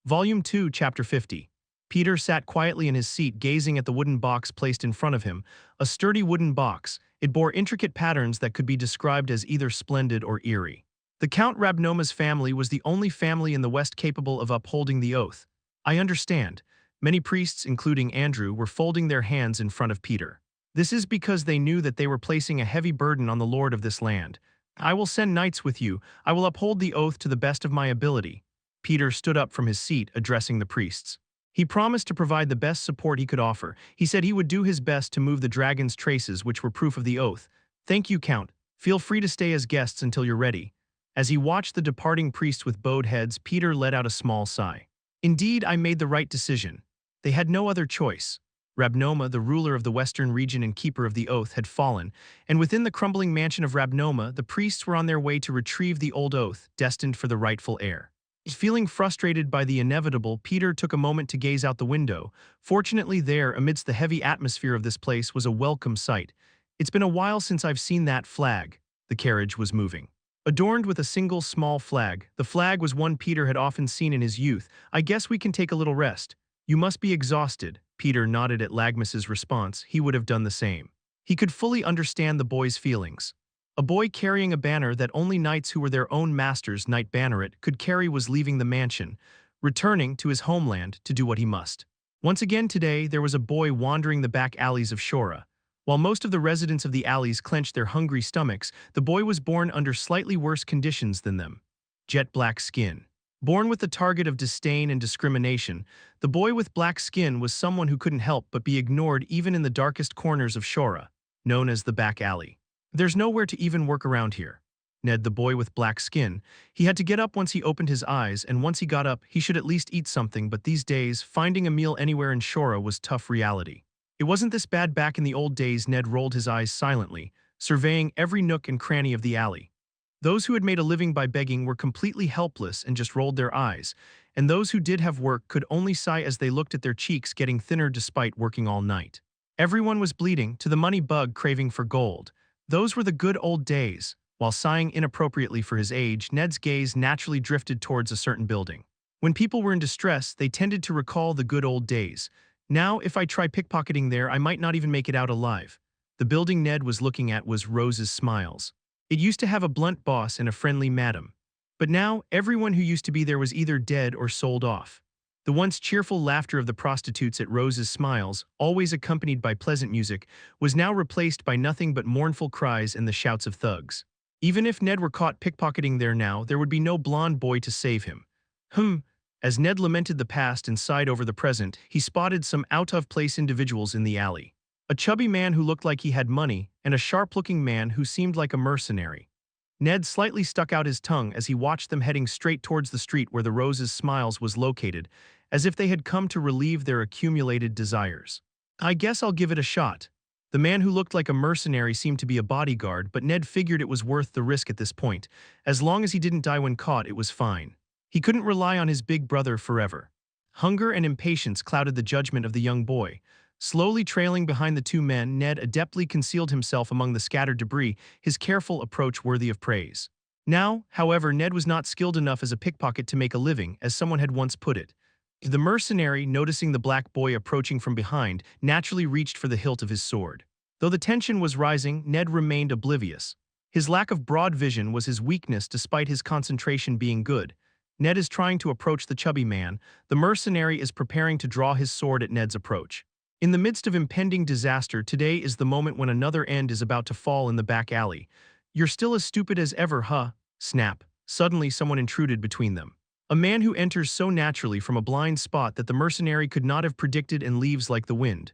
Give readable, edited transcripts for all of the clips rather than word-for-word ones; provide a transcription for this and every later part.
Volume 2, Chapter 50. Peter sat quietly in his seat gazing at the wooden box placed in front of him, a sturdy wooden box. It bore intricate patterns that could be described as either splendid or eerie. The Count Rabnoma's family was the only family in the West capable of upholding the oath. I understand. Many priests, including Andrew, were folding their hands in front of Peter. This is because they knew that they were placing a heavy burden on the lord of this land. I will send knights with you. I will uphold the oath to the best of my ability. Peter stood up from his seat, addressing the priests. He promised to provide the best support he could offer. He said he would do his best to move the dragon's traces, which were proof of the oath. Thank you, Count. Feel free to stay as guests until you're ready. As he watched the departing priests with bowed heads, Peter let out a small sigh. Indeed, I made the right decision. They had no other choice. Rabnoma, the ruler of the western region and keeper of the oath, had fallen, and within the crumbling mansion of Rabnoma, the priests were on their way to retrieve the old oath, destined for the rightful heir. Feeling frustrated by the inevitable, Peter took a moment to gaze out the window. Fortunately there, amidst the heavy atmosphere of this place, was a welcome sight. It's been a while since I've seen that flag. The carriage was moving. Adorned with a single small flag, the flag was one Peter had often seen in his youth. I guess we can take a little rest. You must be exhausted. Peter nodded at Lagmus's response. He would have done the same. He could fully understand the boy's feelings. A boy carrying a banner that only knights who were their own master's knight banneret could carry was leaving the mansion, returning to his homeland to do what he must. Once again today, there was a boy wandering the back alleys of Shora. While most of the residents of the alleys clenched their hungry stomachs, the boy was born under slightly worse conditions than them. Jet black skin. Born with the target of disdain and discrimination, the boy with black skin was someone who couldn't help but be ignored even in the darkest corners of Shora, known as the back alley. There's nowhere to even work around here. Ned, the boy with black skin, he had to get up once he opened his eyes, and once he got up, he should at least eat something, but these days, finding a meal anywhere in Shora was tough reality. It wasn't this bad back in the old days. Ned rolled his eyes silently, surveying every nook and cranny of the alley. Those who had made a living by begging were completely helpless and just rolled their eyes, and those who did have work could only sigh as they looked at their cheeks getting thinner despite working all night. Everyone was bleeding, to the money bug craving for gold. Those were the good old days. While sighing inappropriately for his age, Ned's gaze naturally drifted towards a certain building. When people were in distress, they tended to recall the good old days. Now, if I try pickpocketing there, I might not even make it out alive. The building Ned was looking at was Rose's Smiles. It used to have a blunt boss and a friendly madam. But now, everyone who used to be there was either dead or sold off. The once cheerful laughter of the prostitutes at Rose's Smiles, always accompanied by pleasant music, was now replaced by nothing but mournful cries and the shouts of thugs. Even if Ned were caught pickpocketing there now, there would be no blonde boy to save him. As Ned lamented the past and sighed over the present, he spotted some out-of-place individuals in the alley. A chubby man who looked like he had money, and a sharp-looking man who seemed like a mercenary. Ned slightly stuck out his tongue as he watched them heading straight towards the street where the Rose's Smiles was located, as if they had come to relieve their accumulated desires. I guess I'll give it a shot. The man who looked like a mercenary seemed to be a bodyguard, but Ned figured it was worth the risk at this point. As long as he didn't die when caught, it was fine. He couldn't rely on his big brother forever. Hunger and impatience clouded the judgment of the young boy. Slowly trailing behind the two men, Ned adeptly concealed himself among the scattered debris, his careful approach worthy of praise. Now, however, Ned was not skilled enough as a pickpocket to make a living, as someone had once put it. The mercenary, noticing the black boy approaching from behind, naturally reached for the hilt of his sword. Though the tension was rising, Ned remained oblivious. His lack of broad vision was his weakness despite his concentration being good. Ned is trying to approach the chubby man. The mercenary is preparing to draw his sword at Ned's approach. In the midst of impending disaster, today is the moment when another end is about to fall in the back alley. You're still as stupid as ever, huh? Snap. Suddenly someone intruded between them. A man who enters so naturally from a blind spot that the mercenary could not have predicted and leaves like the wind.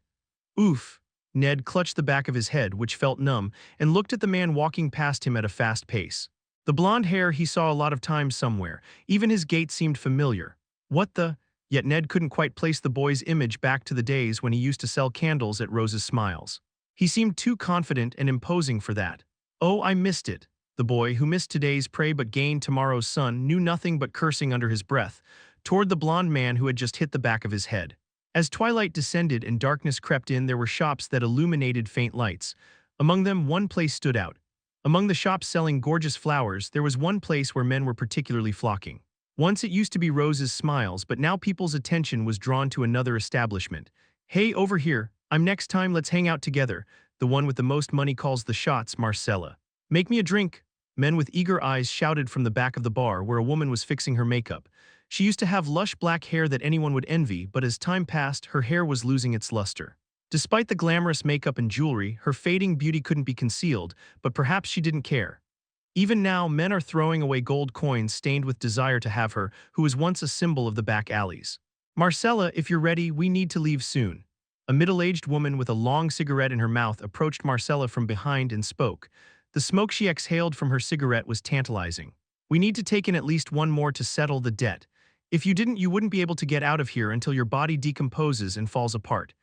Oof. Ned clutched the back of his head, which felt numb, and looked at the man walking past him at a fast pace. The blonde hair he saw a lot of times somewhere. Even his gait seemed familiar. What the? Yet Ned couldn't quite place the boy's image back to the days when he used to sell candles at Rose's Smiles. He seemed too confident and imposing for that. Oh, I missed it. The boy, who missed today's prey but gained tomorrow's sun, knew nothing but cursing under his breath, toward the blonde man who had just hit the back of his head. As twilight descended and darkness crept in, there were shops that illuminated faint lights. Among them, one place stood out. Among the shops selling gorgeous flowers, there was one place where men were particularly flocking. Once it used to be Rose's smiles, but now people's attention was drawn to another establishment. Hey, over here, I'm next time, let's hang out together. The one with the most money calls the shots, Marcella. Make me a drink. Men with eager eyes shouted from the back of the bar where a woman was fixing her makeup. She used to have lush black hair that anyone would envy, but as time passed, her hair was losing its luster. Despite the glamorous makeup and jewelry, her fading beauty couldn't be concealed, but perhaps she didn't care. Even now, men are throwing away gold coins stained with desire to have her, who was once a symbol of the back alleys. Marcella, if you're ready, we need to leave soon. A middle-aged woman with a long cigarette in her mouth approached Marcella from behind and spoke. The smoke she exhaled from her cigarette was tantalizing. We need to take in at least one more to settle the debt. If you didn't, you wouldn't be able to get out of here until your body decomposes and falls apart.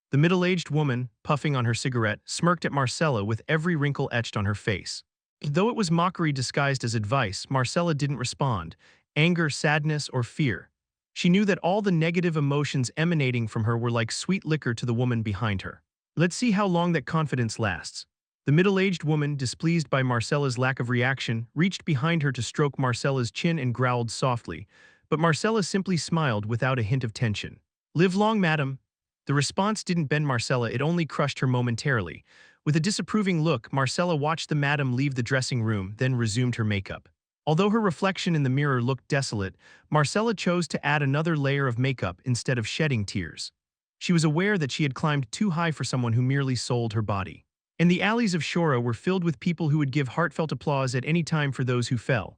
The middle-aged woman, puffing on her cigarette, smirked at Marcella with every wrinkle etched on her face. Though it was mockery disguised as advice, Marcella didn't respond, anger, sadness, or fear. She knew that all the negative emotions emanating from her were like sweet liquor to the woman behind her. Let's see how long that confidence lasts. The middle-aged woman, displeased by Marcella's lack of reaction, reached behind her to stroke Marcella's chin and growled softly, but Marcella simply smiled without a hint of tension. Live long, madam. The response didn't bend Marcella, it only crushed her momentarily. With a disapproving look, Marcella watched the madam leave the dressing room, then resumed her makeup. Although her reflection in the mirror looked desolate, Marcella chose to add another layer of makeup instead of shedding tears. She was aware that she had climbed too high for someone who merely sold her body. And the alleys of Shora were filled with people who would give heartfelt applause at any time for those who fell.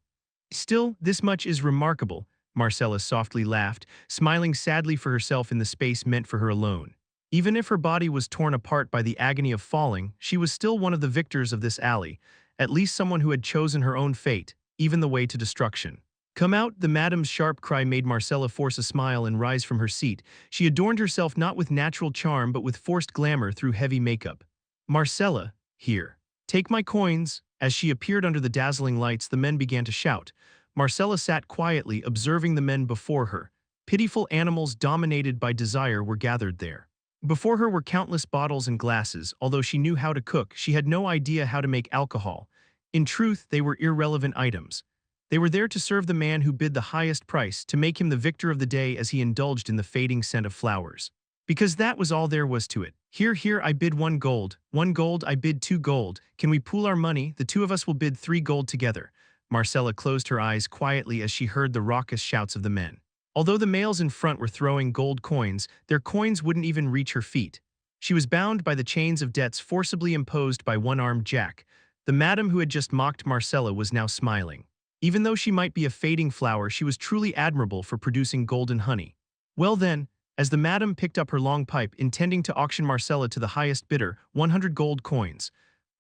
Still, this much is remarkable, Marcella softly laughed, smiling sadly for herself in the space meant for her alone. Even if her body was torn apart by the agony of falling, she was still one of the victors of this alley, at least someone who had chosen her own fate, even the way to destruction. Come out, the madam's sharp cry made Marcella force a smile and rise from her seat. She adorned herself not with natural charm but with forced glamour through heavy makeup. Marcella, here. Take my coins. As she appeared under the dazzling lights, the men began to shout. Marcella sat quietly, observing the men before her. Pitiful animals dominated by desire were gathered there. Before her were countless bottles and glasses. Although she knew how to cook, she had no idea how to make alcohol. In truth, they were irrelevant items. They were there to serve the man who bid the highest price, to make him the victor of the day as he indulged in the fading scent of flowers. Because that was all there was to it. Here, I bid 1 gold. 1 gold, I bid 2 gold. Can we pool our money? The two of us will bid 3 gold together. Marcella closed her eyes quietly as she heard the raucous shouts of the men. Although the males in front were throwing gold coins, their coins wouldn't even reach her feet. She was bound by the chains of debts forcibly imposed by one-armed Jack. The madam who had just mocked Marcella was now smiling. Even though she might be a fading flower, she was truly admirable for producing golden honey. Well then, as the madam picked up her long pipe, intending to auction Marcella to the highest bidder, 100 gold coins,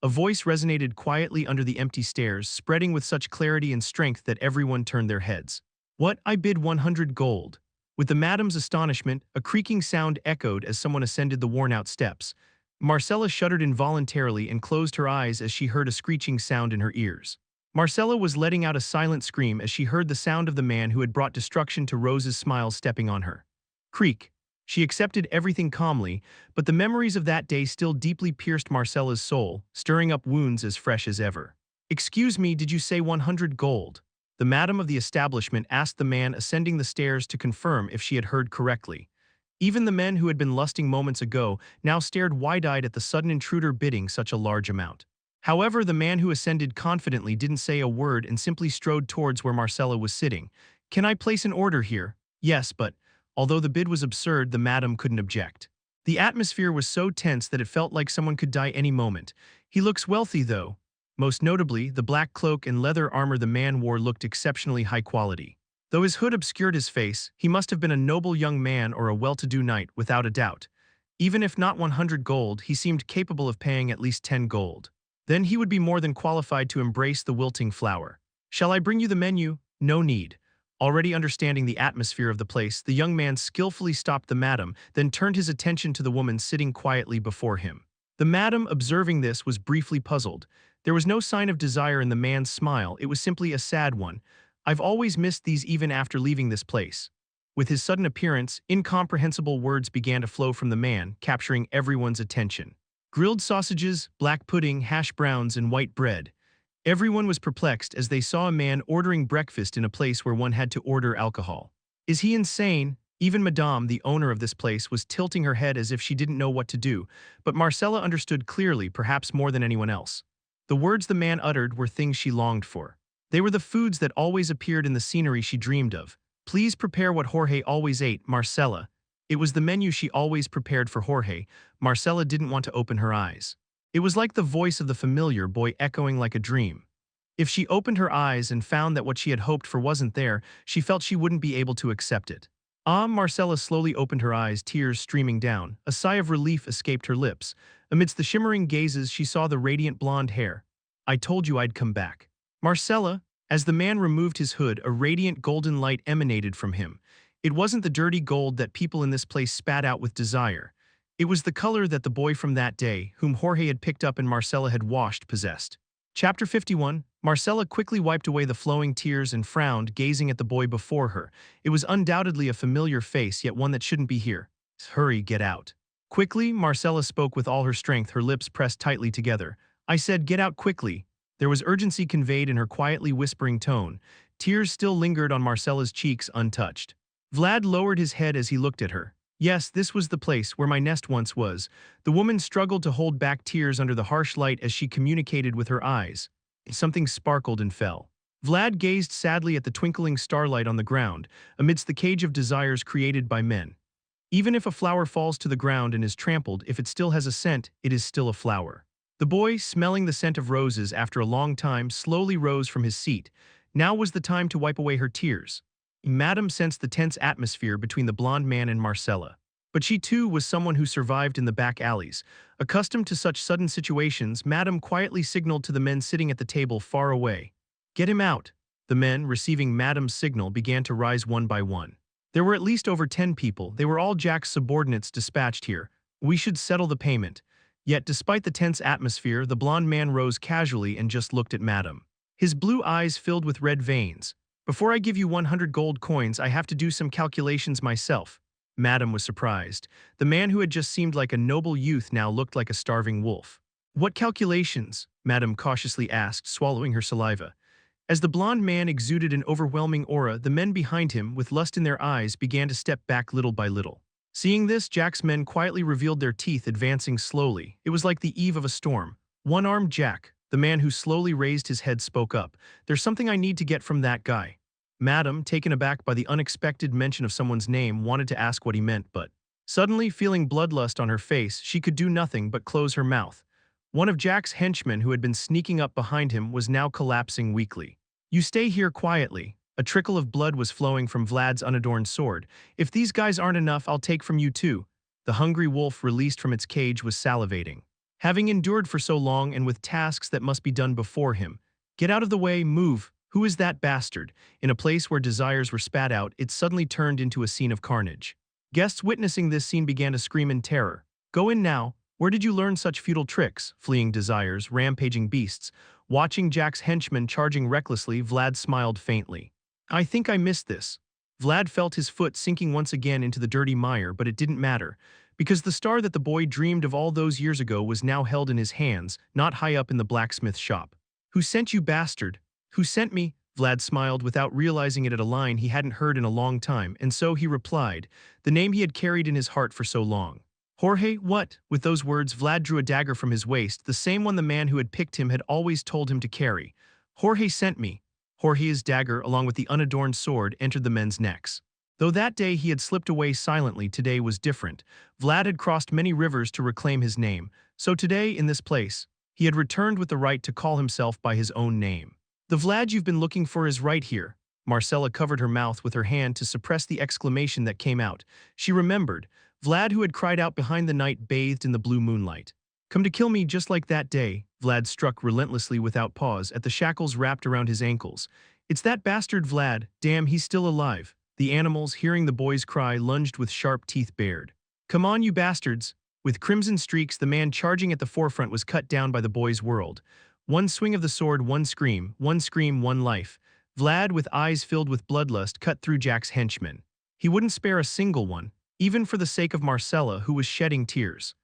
a voice resonated quietly under the empty stairs, spreading with such clarity and strength that everyone turned their heads. What? I bid 100 gold. With the madam's astonishment, a creaking sound echoed as someone ascended the worn-out steps. Marcella shuddered involuntarily and closed her eyes as she heard a screeching sound in her ears. Marcella was letting out a silent scream as she heard the sound of the man who had brought destruction to Rose's smile stepping on her. Creak. She accepted everything calmly, but the memories of that day still deeply pierced Marcella's soul, stirring up wounds as fresh as ever. Excuse me, did you say 100 gold? The madam of the establishment asked the man ascending the stairs to confirm if she had heard correctly. Even the men who had been lusting moments ago now stared wide-eyed at the sudden intruder bidding such a large amount. However, the man who ascended confidently didn't say a word and simply strode towards where Marcella was sitting. Can I place an order here? Yes, but although the bid was absurd, the madam couldn't object. The atmosphere was so tense that it felt like someone could die any moment. He looks wealthy, though. Most notably, the black cloak and leather armor the man wore looked exceptionally high quality. Though his hood obscured his face, he must have been a noble young man or a well-to-do knight, without a doubt. Even if not 100 gold, he seemed capable of paying at least 10 gold. Then he would be more than qualified to embrace the wilting flower. Shall I bring you the menu? No need. Already understanding the atmosphere of the place, the young man skillfully stopped the madam, then turned his attention to the woman sitting quietly before him. The madam, observing this, was briefly puzzled. There was no sign of desire in the man's smile, it was simply a sad one. I've always missed these even after leaving this place. With his sudden appearance, incomprehensible words began to flow from the man, capturing everyone's attention. Grilled sausages, black pudding, hash browns, and white bread. Everyone was perplexed as they saw a man ordering breakfast in a place where one had to order alcohol. Is he insane? Even Madame, the owner of this place, was tilting her head as if she didn't know what to do, but Marcella understood clearly, perhaps more than anyone else. The words the man uttered were things she longed for. They were the foods that always appeared in the scenery she dreamed of. Please prepare what Jorge always ate, Marcella. It was the menu she always prepared for Jorge. Marcella didn't want to open her eyes. It was like the voice of the familiar boy echoing like a dream. If she opened her eyes and found that what she had hoped for wasn't there, she felt she wouldn't be able to accept it. Marcella slowly opened her eyes, tears streaming down. A sigh of relief escaped her lips. Amidst the shimmering gazes, she saw the radiant blonde hair. I told you I'd come back. Marcella, as the man removed his hood, a radiant golden light emanated from him. It wasn't the dirty gold that people in this place spat out with desire. It was the color that the boy from that day, whom Jorge had picked up and Marcella had washed, possessed. Chapter 51. Marcella quickly wiped away the flowing tears and frowned, gazing at the boy before her. It was undoubtedly a familiar face, yet one that shouldn't be here. Hurry, get out. Quickly, Marcella spoke with all her strength, her lips pressed tightly together. I said, get out quickly. There was urgency conveyed in her quietly whispering tone. Tears still lingered on Marcella's cheeks untouched. Vlad lowered his head as he looked at her. Yes, this was the place where my nest once was. The woman struggled to hold back tears under the harsh light as she communicated with her eyes. Something sparkled and fell. Vlad gazed sadly at the twinkling starlight on the ground, amidst the cage of desires created by men. Even if a flower falls to the ground and is trampled, if it still has a scent, it is still a flower. The boy, smelling the scent of roses after a long time, slowly rose from his seat. Now was the time to wipe away her tears. Madame sensed the tense atmosphere between the blonde man and Marcella. But she too was someone who survived in the back alleys. Accustomed to such sudden situations, Madame quietly signaled to the men sitting at the table far away. Get him out. The men, receiving Madame's signal, began to rise one by one. There were at least over 10 people. They were all Jack's subordinates dispatched here. We should settle the payment. Yet, despite the tense atmosphere, the blonde man rose casually and just looked at Madame. His blue eyes filled with red veins. Before I give you 100 gold coins, I have to do some calculations myself. Madame was surprised. The man who had just seemed like a noble youth now looked like a starving wolf. What calculations? Madame cautiously asked, swallowing her saliva. As the blonde man exuded an overwhelming aura, the men behind him, with lust in their eyes, began to step back little by little. Seeing this, Jack's men quietly revealed their teeth, advancing slowly. It was like the eve of a storm. One-armed Jack, the man who slowly raised his head, spoke up. There's something I need to get from that guy. Madame, taken aback by the unexpected mention of someone's name, wanted to ask what he meant, but suddenly, feeling bloodlust on her face, she could do nothing but close her mouth. One of Jack's henchmen, who had been sneaking up behind him, was now collapsing weakly. You stay here quietly. A trickle of blood was flowing from Vlad's unadorned sword. If these guys aren't enough, I'll take from you too. The hungry wolf, released from its cage, was salivating. Having endured for so long and with tasks that must be done before him. Get out of the way, move. Who is that bastard? In a place where desires were spat out, it suddenly turned into a scene of carnage. Guests witnessing this scene began to scream in terror. Go in now. Where did you learn such futile tricks? Fleeing desires, rampaging beasts. Watching Jack's henchmen charging recklessly, Vlad smiled faintly. I think I missed this. Vlad felt his foot sinking once again into the dirty mire, but it didn't matter, because the star that the boy dreamed of all those years ago was now held in his hands, not high up in the blacksmith shop. Who sent you, bastard? Who sent me? Vlad smiled without realizing it at a line he hadn't heard in a long time, and so he replied, the name he had carried in his heart for so long. Jorge, what? With those words, Vlad drew a dagger from his waist, the same one the man who had picked him had always told him to carry. Jorge sent me. Jorge's dagger, along with the unadorned sword, entered the men's necks. Though that day he had slipped away silently, today was different. Vlad had crossed many rivers to reclaim his name, so today, in this place, he had returned with the right to call himself by his own name. The Vlad you've been looking for is right here. Marcella covered her mouth with her hand to suppress the exclamation that came out. She remembered. Vlad, who had cried out behind the night bathed in the blue moonlight. Come to kill me just like that day. Vlad struck relentlessly without pause at the shackles wrapped around his ankles. It's that bastard Vlad. Damn, he's still alive. The animals, hearing the boy's cry, lunged with sharp teeth bared. Come on, you bastards. With crimson streaks, the man charging at the forefront was cut down by the boy's world. One swing of the sword, one scream, one life. Vlad, with eyes filled with bloodlust, cut through Jack's henchmen. He wouldn't spare a single one, even for the sake of Marcella, who was shedding tears.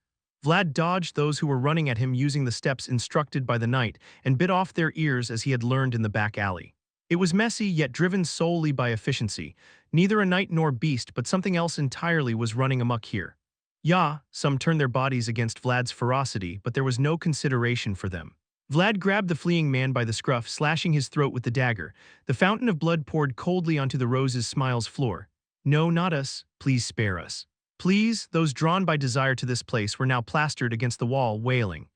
Vlad dodged those who were running at him using the steps instructed by the knight and bit off their ears as he had learned in the back alley. It was messy yet driven solely by efficiency. Neither a knight nor beast but something else entirely was running amok here. Yeah, some turned their bodies against Vlad's ferocity, but there was no consideration for them. Vlad grabbed the fleeing man by the scruff, slashing his throat with the dagger. The fountain of blood poured coldly onto the Rose's Smiles floor. No, not us. Please spare us. Please, those drawn by desire to this place were now plastered against the wall, wailing.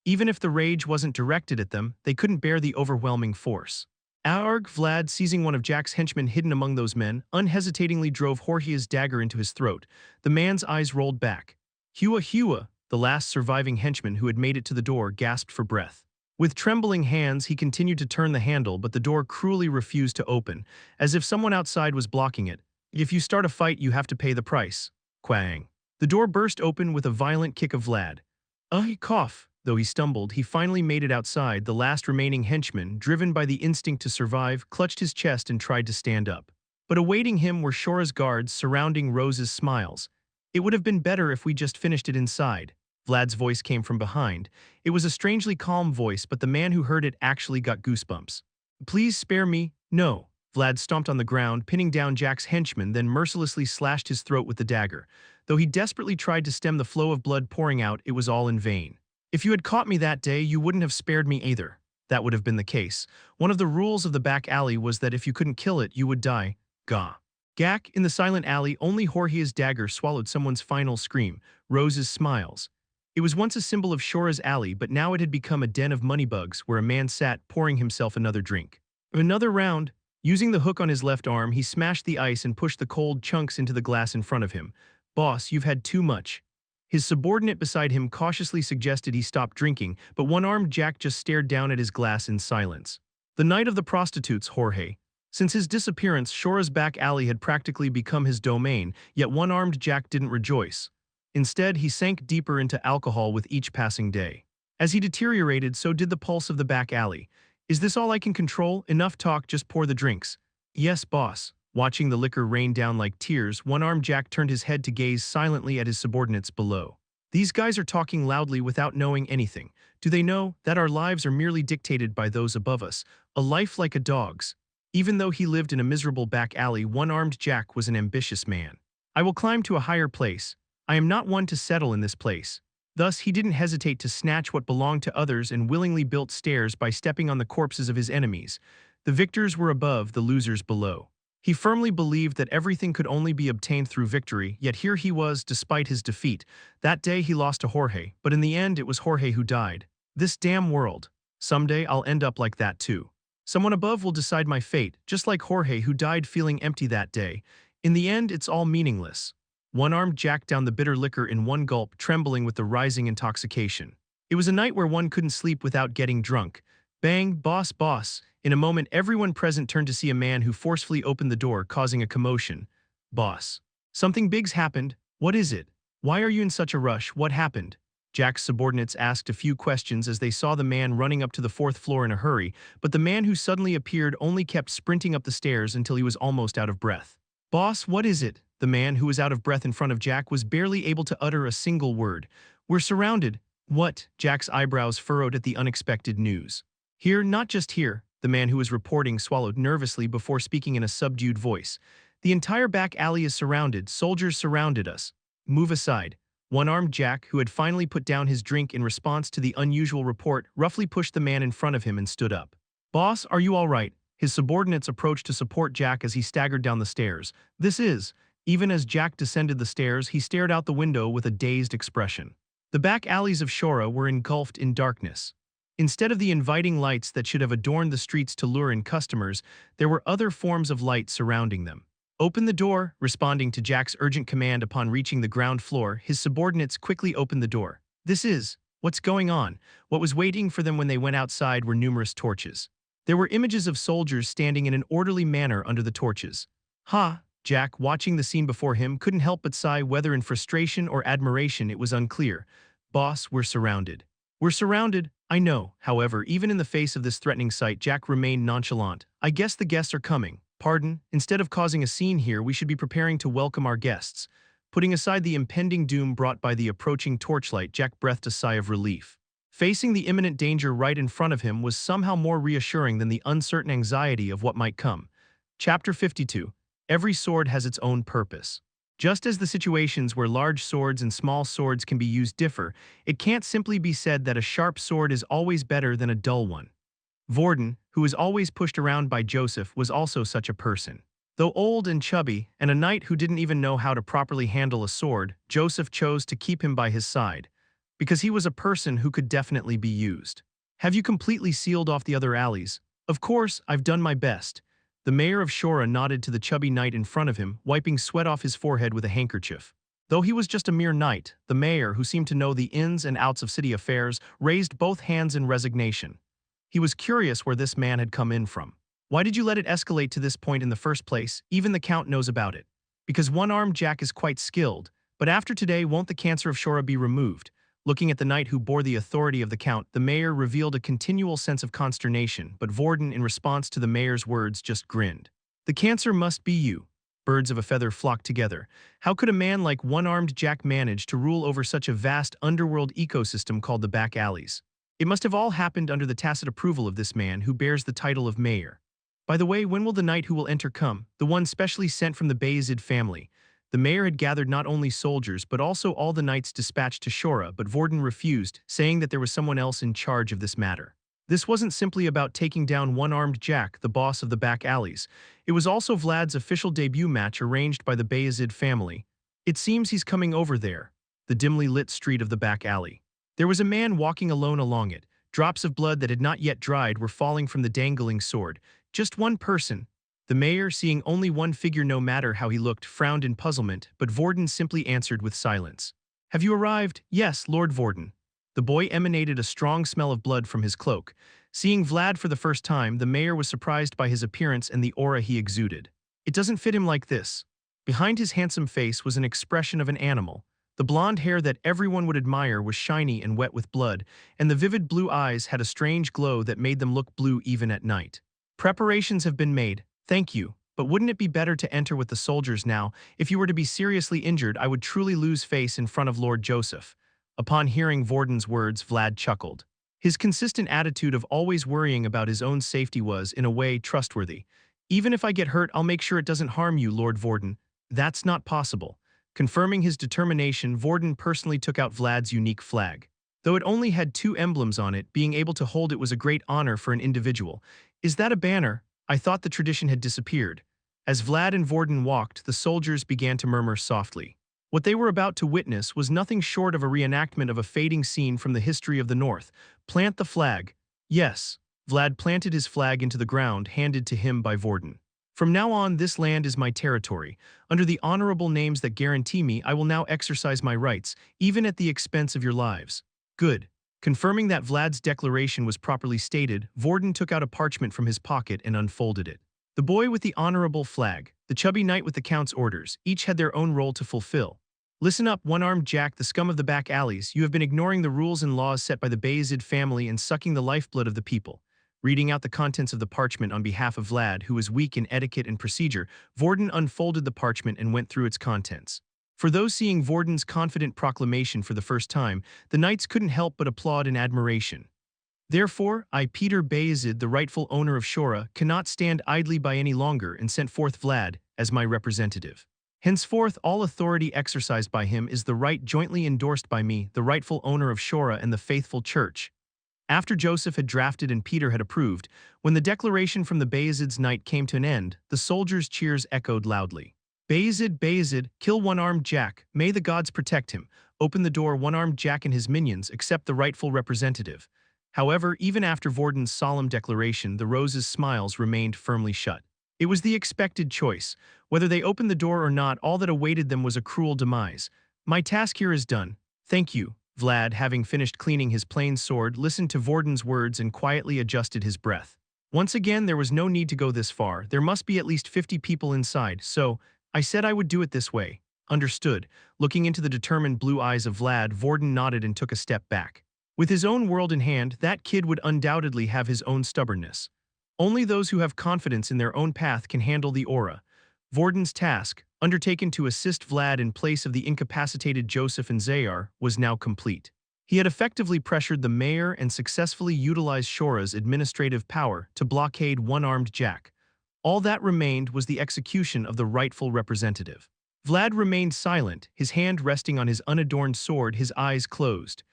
Even if the rage wasn't directed at them, they couldn't bear the overwhelming force. Arg, Vlad, seizing one of Jack's henchmen hidden among those men, unhesitatingly drove Jorge's dagger into his throat. The man's eyes rolled back. Hua Hua, the last surviving henchman who had made it to the door, gasped for breath. With trembling hands, he continued to turn the handle, but the door cruelly refused to open, as if someone outside was blocking it. If you start a fight, you have to pay the price. Quang. The door burst open with a violent kick of Vlad. He coughed. Though he stumbled, he finally made it outside. The last remaining henchman, driven by the instinct to survive, clutched his chest and tried to stand up. But awaiting him were Shora's guards surrounding Rose's Smiles. It would have been better if we just finished it inside. Vlad's voice came from behind. It was a strangely calm voice, but the man who heard it actually got goosebumps. Please spare me. No. Vlad stomped on the ground, pinning down Jack's henchman, then mercilessly slashed his throat with the dagger. Though he desperately tried to stem the flow of blood pouring out, it was all in vain. If you had caught me that day, you wouldn't have spared me either. That would have been the case. One of the rules of the back alley was that if you couldn't kill it, you would die. Gah. Gak, in the silent alley, only Jorge's dagger swallowed someone's final scream, Rose's Smiles. It was once a symbol of Shora's alley, but now it had become a den of moneybugs where a man sat pouring himself another drink. Another round. Using the hook on his left arm, he smashed the ice and pushed the cold chunks into the glass in front of him. Boss, you've had too much. His subordinate beside him cautiously suggested he stop drinking, but one-armed Jack just stared down at his glass in silence. The night of the prostitutes, Jorge. Since his disappearance, Shora's back alley had practically become his domain, yet one-armed Jack didn't rejoice. Instead, he sank deeper into alcohol with each passing day. As he deteriorated, so did the pulse of the back alley. Is this all I can control? Enough talk, just pour the drinks. Yes, boss. Watching the liquor rain down like tears, one-armed Jack turned his head to gaze silently at his subordinates below. These guys are talking loudly without knowing anything. Do they know that our lives are merely dictated by those above us? A life like a dog's. Even though he lived in a miserable back alley, one-armed Jack was an ambitious man. I will climb to a higher place. I am not one to settle in this place. Thus, he didn't hesitate to snatch what belonged to others and willingly built stairs by stepping on the corpses of his enemies. The victors were above, the losers below. He firmly believed that everything could only be obtained through victory, yet here he was, despite his defeat. That day he lost to Jorge, but in the end it was Jorge who died. This damn world. Someday I'll end up like that too. Someone above will decide my fate, just like Jorge who died feeling empty that day. In the end, it's all meaningless. One-armed Jack downed the bitter liquor in one gulp, trembling with the rising intoxication. It was a night where one couldn't sleep without getting drunk. Bang, boss, boss. In a moment, everyone present turned to see a man who forcefully opened the door, causing a commotion. Boss. Something big's happened. What is it? Why are you in such a rush? What happened? Jack's subordinates asked a few questions as they saw the man running up to the fourth floor in a hurry, but the man who suddenly appeared only kept sprinting up the stairs until he was almost out of breath. Boss, what is it? The man who was out of breath in front of Jack was barely able to utter a single word. We're surrounded. What? Jack's eyebrows furrowed at the unexpected news. Here, not just here. The man who was reporting swallowed nervously before speaking in a subdued voice. The entire back alley is surrounded. Soldiers surrounded us. Move aside. One-armed Jack, who had finally put down his drink in response to the unusual report, roughly pushed the man in front of him and stood up. Boss, are you all right? His subordinates approached to support Jack as he staggered down the stairs. This is. Even as Jack descended the stairs, he stared out the window with a dazed expression. The back alleys of Shora were engulfed in darkness. Instead of the inviting lights that should have adorned the streets to lure in customers, there were other forms of light surrounding them. Open the door, responding to Jack's urgent command upon reaching the ground floor, his subordinates quickly opened the door. This is. What's going on? What was waiting for them when they went outside were numerous torches. There were images of soldiers standing in an orderly manner under the torches. Ha! Jack, watching the scene before him, couldn't help but sigh, whether in frustration or admiration it was unclear. Boss, we're surrounded. We're surrounded. I know. However, even in the face of this threatening sight, Jack remained nonchalant. I guess the guests are coming. Pardon, instead of causing a scene here, we should be preparing to welcome our guests. Putting aside the impending doom brought by the approaching torchlight, Jack breathed a sigh of relief. Facing the imminent danger right in front of him was somehow more reassuring than the uncertain anxiety of what might come. Chapter 52. Every sword has its own purpose. Just as the situations where large swords and small swords can be used differ, it can't simply be said that a sharp sword is always better than a dull one. Vorden, who was always pushed around by Joseph, was also such a person. Though old and chubby, and a knight who didn't even know how to properly handle a sword, Joseph chose to keep him by his side, because he was a person who could definitely be used. Have you completely sealed off the other alleys? Of course, I've done my best. The mayor of Shora nodded to the chubby knight in front of him, wiping sweat off his forehead with a handkerchief. Though he was just a mere knight, the mayor, who seemed to know the ins and outs of city affairs, raised both hands in resignation. He was curious where this man had come in from. Why did you let it escalate to this point in the first place? Even the Count knows about it. Because one-armed Jack is quite skilled, but after today won't the cancer of Shora be removed? Looking at the knight who bore the authority of the Count, the mayor revealed a continual sense of consternation, but Vorden, in response to the mayor's words, just grinned. The cancer must be you. Birds of a feather flocked together. How could a man like one-armed Jack manage to rule over such a vast underworld ecosystem called the back alleys? It must have all happened under the tacit approval of this man who bears the title of mayor. By the way, when will the knight who will enter come, the one specially sent from the Vayezid family? The mayor had gathered not only soldiers but also all the knights dispatched to Shora, but Vorden refused, saying that there was someone else in charge of this matter. This wasn't simply about taking down one-armed Jack, the boss of the back alleys. It was also Vlad's official debut match arranged by the Vayezid family. It seems he's coming over there. The dimly lit street of the back alley. There was a man walking alone along it. Drops of blood that had not yet dried were falling from the dangling sword. Just one person. The mayor, seeing only one figure no matter how he looked, frowned in puzzlement, but Vorden simply answered with silence. Have you arrived? Yes, Lord Vorden. The boy emanated a strong smell of blood from his cloak. Seeing Vlad for the first time, the mayor was surprised by his appearance and the aura he exuded. It doesn't fit him like this. Behind his handsome face was an expression of an animal. The blonde hair that everyone would admire was shiny and wet with blood, and the vivid blue eyes had a strange glow that made them look blue even at night. Preparations have been made, thank you, but wouldn't it be better to enter with the soldiers now? If you were to be seriously injured, I would truly lose face in front of Lord Joseph. Upon hearing Vorden's words, Vlad chuckled. His consistent attitude of always worrying about his own safety was, in a way, trustworthy. Even if I get hurt, I'll make sure it doesn't harm you, Lord Vorden. That's not possible. Confirming his determination, Vorden personally took out Vlad's unique flag. Though it only had 2 emblems on it, being able to hold it was a great honor for an individual. Is that a banner? I thought the tradition had disappeared. As Vlad and Vorden walked, the soldiers began to murmur softly. What they were about to witness was nothing short of a reenactment of a fading scene from the history of the North. Plant the flag. Yes. Vlad planted his flag into the ground, handed to him by Vorden. From now on, this land is my territory. Under the honorable names that guarantee me, I will now exercise my rights, even at the expense of your lives. Good. Confirming that Vlad's declaration was properly stated, Vorden took out a parchment from his pocket and unfolded it. The boy with the honorable flag, the chubby knight with the Count's orders, each had their own role to fulfill. Listen up, one-armed Jack, the scum of the back alleys. You have been ignoring the rules and laws set by the Vayezid family and sucking the lifeblood of the people. Reading out the contents of the parchment on behalf of Vlad, who was weak in etiquette and procedure, Vorden unfolded the parchment and went through its contents. For those seeing Vorden's confident proclamation for the first time, the knights couldn't help but applaud in admiration. Therefore, I, Peter Vayezid, the rightful owner of Shora, cannot stand idly by any longer and sent forth Vlad as my representative. Henceforth, all authority exercised by him is the right jointly endorsed by me, the rightful owner of Shora and the faithful church. After Joseph had drafted and Peter had approved, when the declaration from the Vayezid's knight came to an end, the soldiers' cheers echoed loudly. Vayezid, Vayezid, kill one-armed Jack, may the gods protect him. Open the door, one-armed Jack and his minions, accept the rightful representative. However, even after Vorden's solemn declaration, the Rose's smiles remained firmly shut. It was the expected choice. Whether they opened the door or not, all that awaited them was a cruel demise. My task here is done. Thank you. Vlad, having finished cleaning his plain sword, listened to Vorden's words and quietly adjusted his breath. Once again, there was no need to go this far. There must be at least 50 people inside, so I said I would do it this way. Understood. Looking into the determined blue eyes of Vlad, Vorden nodded and took a step back. With his own world in hand, that kid would undoubtedly have his own stubbornness. Only those who have confidence in their own path can handle the aura. Vorden's task, undertaken to assist Vlad in place of the incapacitated Joseph and Zayar, was now complete. He had effectively pressured the mayor and successfully utilized Shora's administrative power to blockade one-armed Jack. All that remained was the execution of the rightful representative. Vlad remained silent, his hand resting on his unadorned sword, his eyes closed.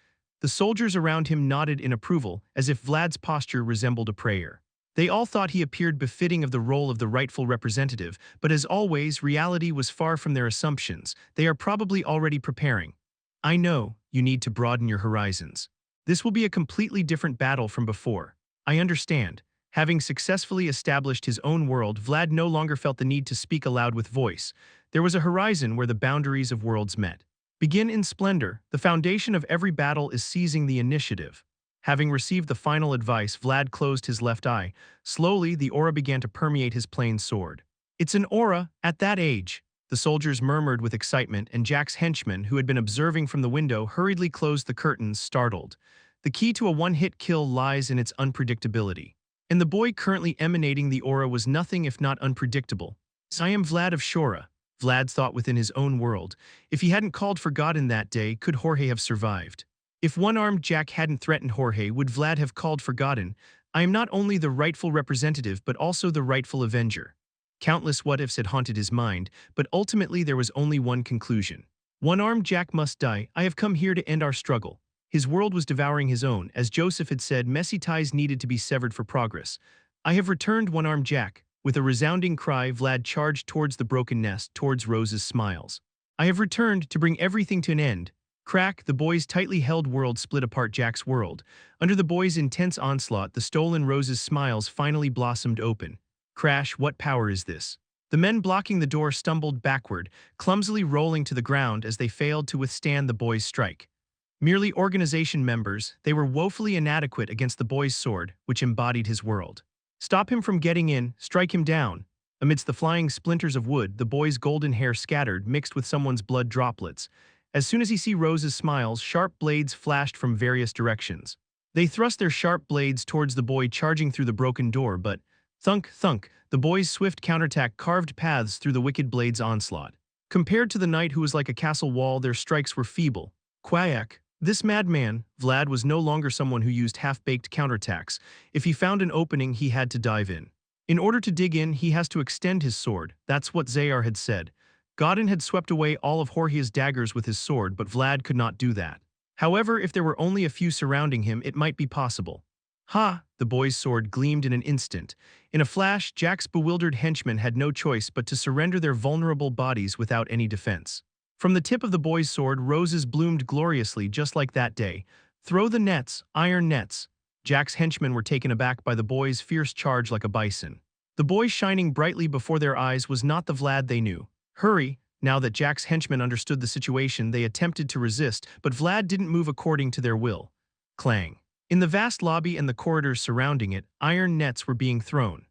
The soldiers around him nodded in approval, as if Vlad's posture resembled a prayer. They all thought he appeared befitting of the role of the rightful representative, but as always, reality was far from their assumptions. They are probably already preparing. I know, you need to broaden your horizons. This will be a completely different battle from before. I understand. Having successfully established his own world, Vlad no longer felt the need to speak aloud with voice. There was a horizon where the boundaries of worlds met. Begin in splendor. The foundation of every battle is seizing the initiative. Having received the final advice, Vlad closed his left eye. Slowly, the aura began to permeate his plain sword. It's an aura, at that age. The soldiers murmured with excitement, and Jack's henchman, who had been observing from the window, hurriedly closed the curtains, startled. The key to a one-hit kill lies in its unpredictability. And the boy currently emanating the aura was nothing if not unpredictable. I am Vlad of Shora, Vlad thought within his own world. If he hadn't called for God in that day, could Jorge have survived? If one-armed Jack hadn't threatened Jorge, would Vlad have called for Godin? I am not only the rightful representative but also the rightful avenger. Countless what-ifs had haunted his mind, but ultimately there was only one conclusion. One-armed Jack must die. I have come here to end our struggle. His world was devouring his own. As Joseph had said, messy ties needed to be severed for progress. I have returned, one-armed Jack. With a resounding cry, Vlad charged towards the broken nest, towards Rose's smiles. I have returned to bring everything to an end. Crack, the boy's tightly held world split apart Jack's world. Under the boy's intense onslaught, the stolen Rose's smiles finally blossomed open. Crash, what power is this? The men blocking the door stumbled backward, clumsily rolling to the ground as they failed to withstand the boy's strike. Merely organization members, they were woefully inadequate against the boy's sword, which embodied his world. Stop him from getting in, strike him down. Amidst the flying splinters of wood, the boy's golden hair scattered, mixed with someone's blood droplets. As soon as he saw Rose's smiles, sharp blades flashed from various directions. They thrust their sharp blades towards the boy charging through the broken door, but thunk, thunk, the boy's swift counterattack carved paths through the wicked blade's onslaught. Compared to the knight who was like a castle wall, their strikes were feeble. Quack. This madman, Vlad, was no longer someone who used half-baked counterattacks. If he found an opening, he had to dive in. In order to dig in, he has to extend his sword. That's what Zayar had said. Godin had swept away all of Jorge's daggers with his sword, but Vlad could not do that. However, if there were only a few surrounding him, it might be possible. Ha! The boy's sword gleamed in an instant. In a flash, Jack's bewildered henchmen had no choice but to surrender their vulnerable bodies without any defense. From the tip of the boy's sword, roses bloomed gloriously just like that day. Throw the nets, iron nets. Jack's henchmen were taken aback by the boy's fierce charge like a bison. The boy shining brightly before their eyes was not the Vlad they knew. Hurry! Now that Jack's henchmen understood the situation, they attempted to resist, but Vlad didn't move according to their will. Clang. In the vast lobby and the corridors surrounding it, iron nets were being thrown.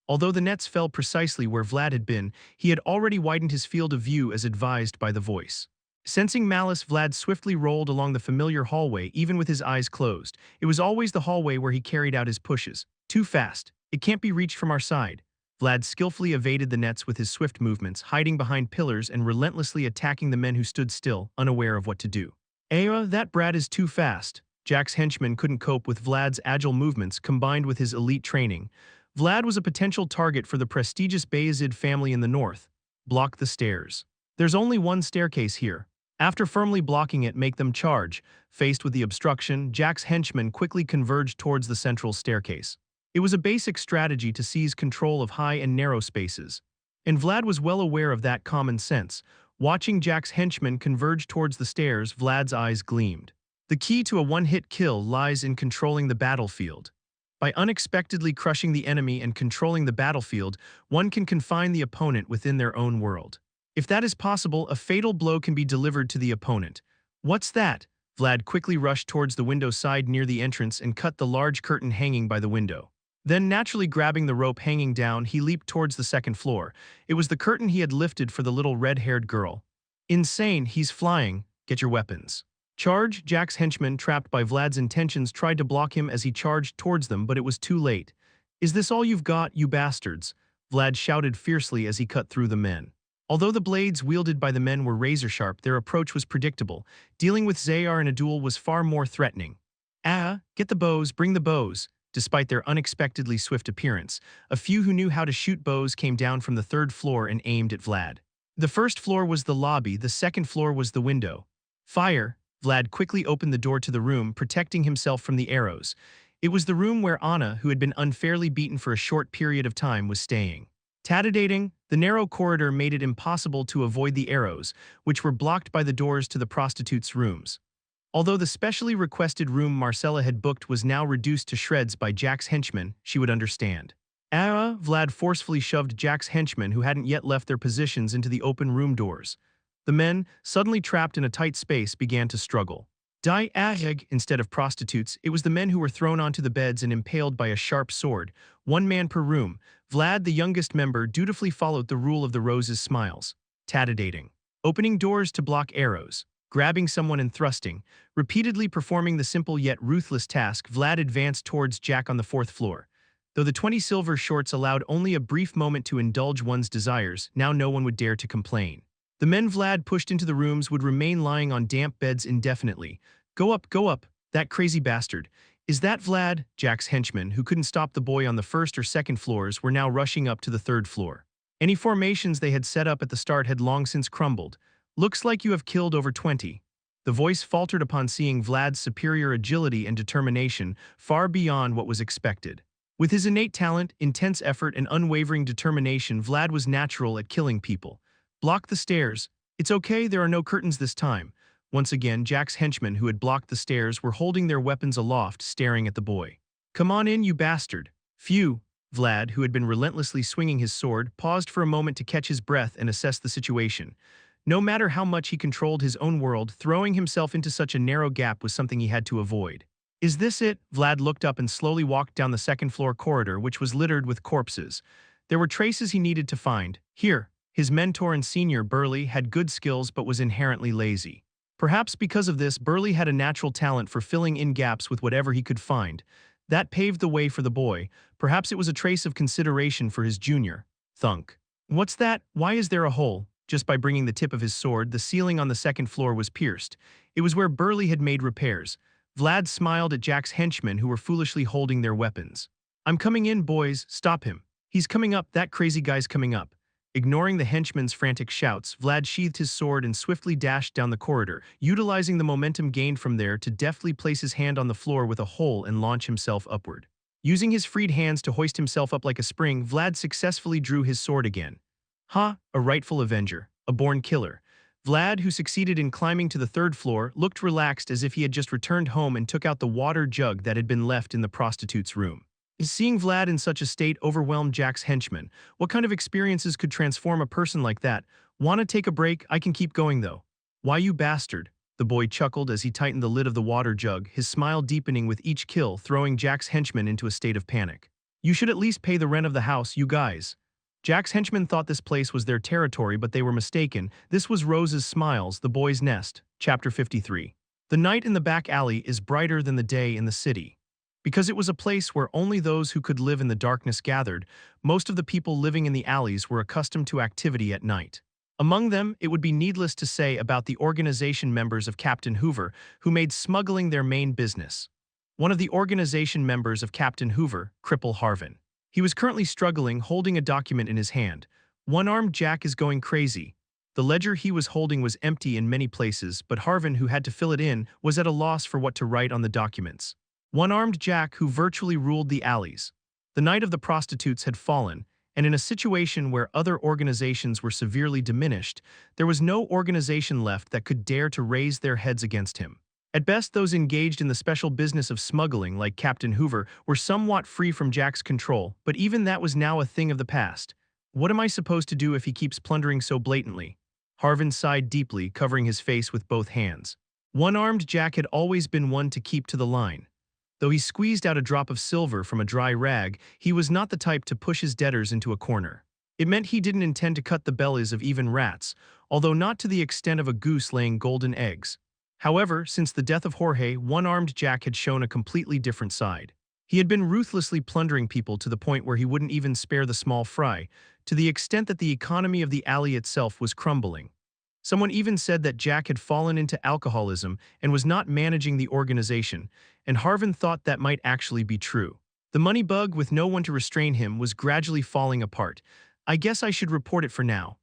Although the nets fell precisely where Vlad had been, he had already widened his field of view as advised by the voice. Sensing malice, Vlad swiftly rolled along the familiar hallway, even with his eyes closed. It was always the hallway where he carried out his pushes. Too fast. It can't be reached from our side. Vlad skillfully evaded the nets with his swift movements, hiding behind pillars and relentlessly attacking the men who stood still, unaware of what to do. That brat is too fast. Jack's henchmen couldn't cope with Vlad's agile movements combined with his elite training. Vlad was a potential target for the prestigious Vayezid family in the north. Block the stairs. There's only one staircase here. After firmly blocking it, make them charge. Faced with the obstruction, Jack's henchmen quickly converged towards the central staircase. It was a basic strategy to seize control of high and narrow spaces. And Vlad was well aware of that common sense. Watching Jack's henchmen converge towards the stairs, Vlad's eyes gleamed. The key to a one-hit kill lies in controlling the battlefield. By unexpectedly crushing the enemy and controlling the battlefield, one can confine the opponent within their own world. If that is possible, a fatal blow can be delivered to the opponent. What's that? Vlad quickly rushed towards the window side near the entrance and cut the large curtain hanging by the window. Then, naturally grabbing the rope hanging down, he leaped towards the second floor. It was the curtain he had lifted for the little red-haired girl. Insane, he's flying. Get your weapons. Charge! Jack's henchmen, trapped by Vlad's intentions, tried to block him as he charged towards them, but it was too late. Is this all you've got, you bastards? Vlad shouted fiercely as he cut through the men. Although the blades wielded by the men were razor-sharp, their approach was predictable. Dealing with Zayar in a duel was far more threatening. Get the bows, bring the bows. Despite their unexpectedly swift appearance, a few who knew how to shoot bows came down from the third floor and aimed at Vlad. The first floor was the lobby, the second floor was the window. Fire! Vlad quickly opened the door to the room, protecting himself from the arrows. It was the room where Anna, who had been unfairly beaten for a short period of time, was staying. Tadadating, the narrow corridor made it impossible to avoid the arrows, which were blocked by the doors to the prostitutes' rooms. Although the specially requested room Marcella had booked was now reduced to shreds by Jack's henchmen, she would understand. Vlad forcefully shoved Jack's henchmen who hadn't yet left their positions into the open room doors. The men, suddenly trapped in a tight space, began to struggle. Instead of prostitutes, it was the men who were thrown onto the beds and impaled by a sharp sword, one man per room. Vlad, the youngest member, dutifully followed the rule of the Rose's smiles. Tadadating. Opening doors to block arrows. Grabbing someone and thrusting. Repeatedly performing the simple yet ruthless task, Vlad advanced towards Jack on the fourth floor. Though the 20 silver shorts allowed only a brief moment to indulge one's desires, now no one would dare to complain. The men Vlad pushed into the rooms would remain lying on damp beds indefinitely. Go up, that crazy bastard. Is that Vlad? Jack's henchmen, who couldn't stop the boy on the first or second floors, were now rushing up to the third floor. Any formations they had set up at the start had long since crumbled. Looks like you have killed over 20. The voice faltered upon seeing Vlad's superior agility and determination, far beyond what was expected. With his innate talent, intense effort, and unwavering determination, Vlad was natural at killing people. Block the stairs. It's okay, there are no curtains this time. Once again, Jack's henchmen who had blocked the stairs were holding their weapons aloft, staring at the boy. Come on in, you bastard. Phew. Vlad, who had been relentlessly swinging his sword, paused for a moment to catch his breath and assess the situation. No matter how much he controlled his own world, throwing himself into such a narrow gap was something he had to avoid. Is this it? Vlad looked up and slowly walked down the second-floor corridor, which was littered with corpses. There were traces he needed to find. Here. His mentor and senior, Burley, had good skills but was inherently lazy. Perhaps because of this, Burley had a natural talent for filling in gaps with whatever he could find. That paved the way for the boy. Perhaps it was a trace of consideration for his junior. Thunk. What's that? Why is there a hole? Just by bringing the tip of his sword, the ceiling on the second floor was pierced. It was where Burley had made repairs. Vlad smiled at Jack's henchmen who were foolishly holding their weapons. I'm coming in, boys. Stop him. He's coming up. That crazy guy's coming up. Ignoring the henchmen's frantic shouts, Vlad sheathed his sword and swiftly dashed down the corridor, utilizing the momentum gained from there to deftly place his hand on the floor with a hole and launch himself upward. Using his freed hands to hoist himself up like a spring, Vlad successfully drew his sword again. A rightful avenger, a born killer. Vlad, who succeeded in climbing to the third floor, looked relaxed as if he had just returned home and took out the water jug that had been left in the prostitute's room. Seeing Vlad in such a state overwhelmed Jack's henchmen. What kind of experiences could transform a person like that? Wanna take a break? I can keep going though. Why, you bastard? The boy chuckled as he tightened the lid of the water jug, his smile deepening with each kill, throwing Jack's henchmen into a state of panic. You should at least pay the rent of the house, you guys. Jack's henchmen thought this place was their territory, but they were mistaken. This was Rose's Smiles, the boy's nest. Chapter 53. The night in the back alley is brighter than the day in the city. Because it was a place where only those who could live in the darkness gathered, most of the people living in the alleys were accustomed to activity at night. Among them, it would be needless to say about the organization members of Captain Hoover, who made smuggling their main business. One of the organization members of Captain Hoover, Cripple Harvin. He was currently struggling, holding a document in his hand. One-armed Jack is going crazy. The ledger he was holding was empty in many places, but Harvin, who had to fill it in, was at a loss for what to write on the documents. One-armed Jack, who virtually ruled the alleys. The night of the prostitutes had fallen, and in a situation where other organizations were severely diminished, there was no organization left that could dare to raise their heads against him. At best, those engaged in the special business of smuggling, like Captain Hoover, were somewhat free from Jack's control, but even that was now a thing of the past. What am I supposed to do if he keeps plundering so blatantly? Harvin sighed deeply, covering his face with both hands. One-armed Jack had always been one to keep to the line. Though he squeezed out a drop of silver from a dry rag, he was not the type to push his debtors into a corner. It meant he didn't intend to cut the bellies of even rats, although not to the extent of a goose laying golden eggs. However, since the death of Jorge, One-armed Jack had shown a completely different side. He had been ruthlessly plundering people to the point where he wouldn't even spare the small fry, to the extent that the economy of the alley itself was crumbling. Someone even said that Jack had fallen into alcoholism and was not managing the organization, and Harvin thought that might actually be true. The money bug, with no one to restrain him, was gradually falling apart. I guess I should report it for now.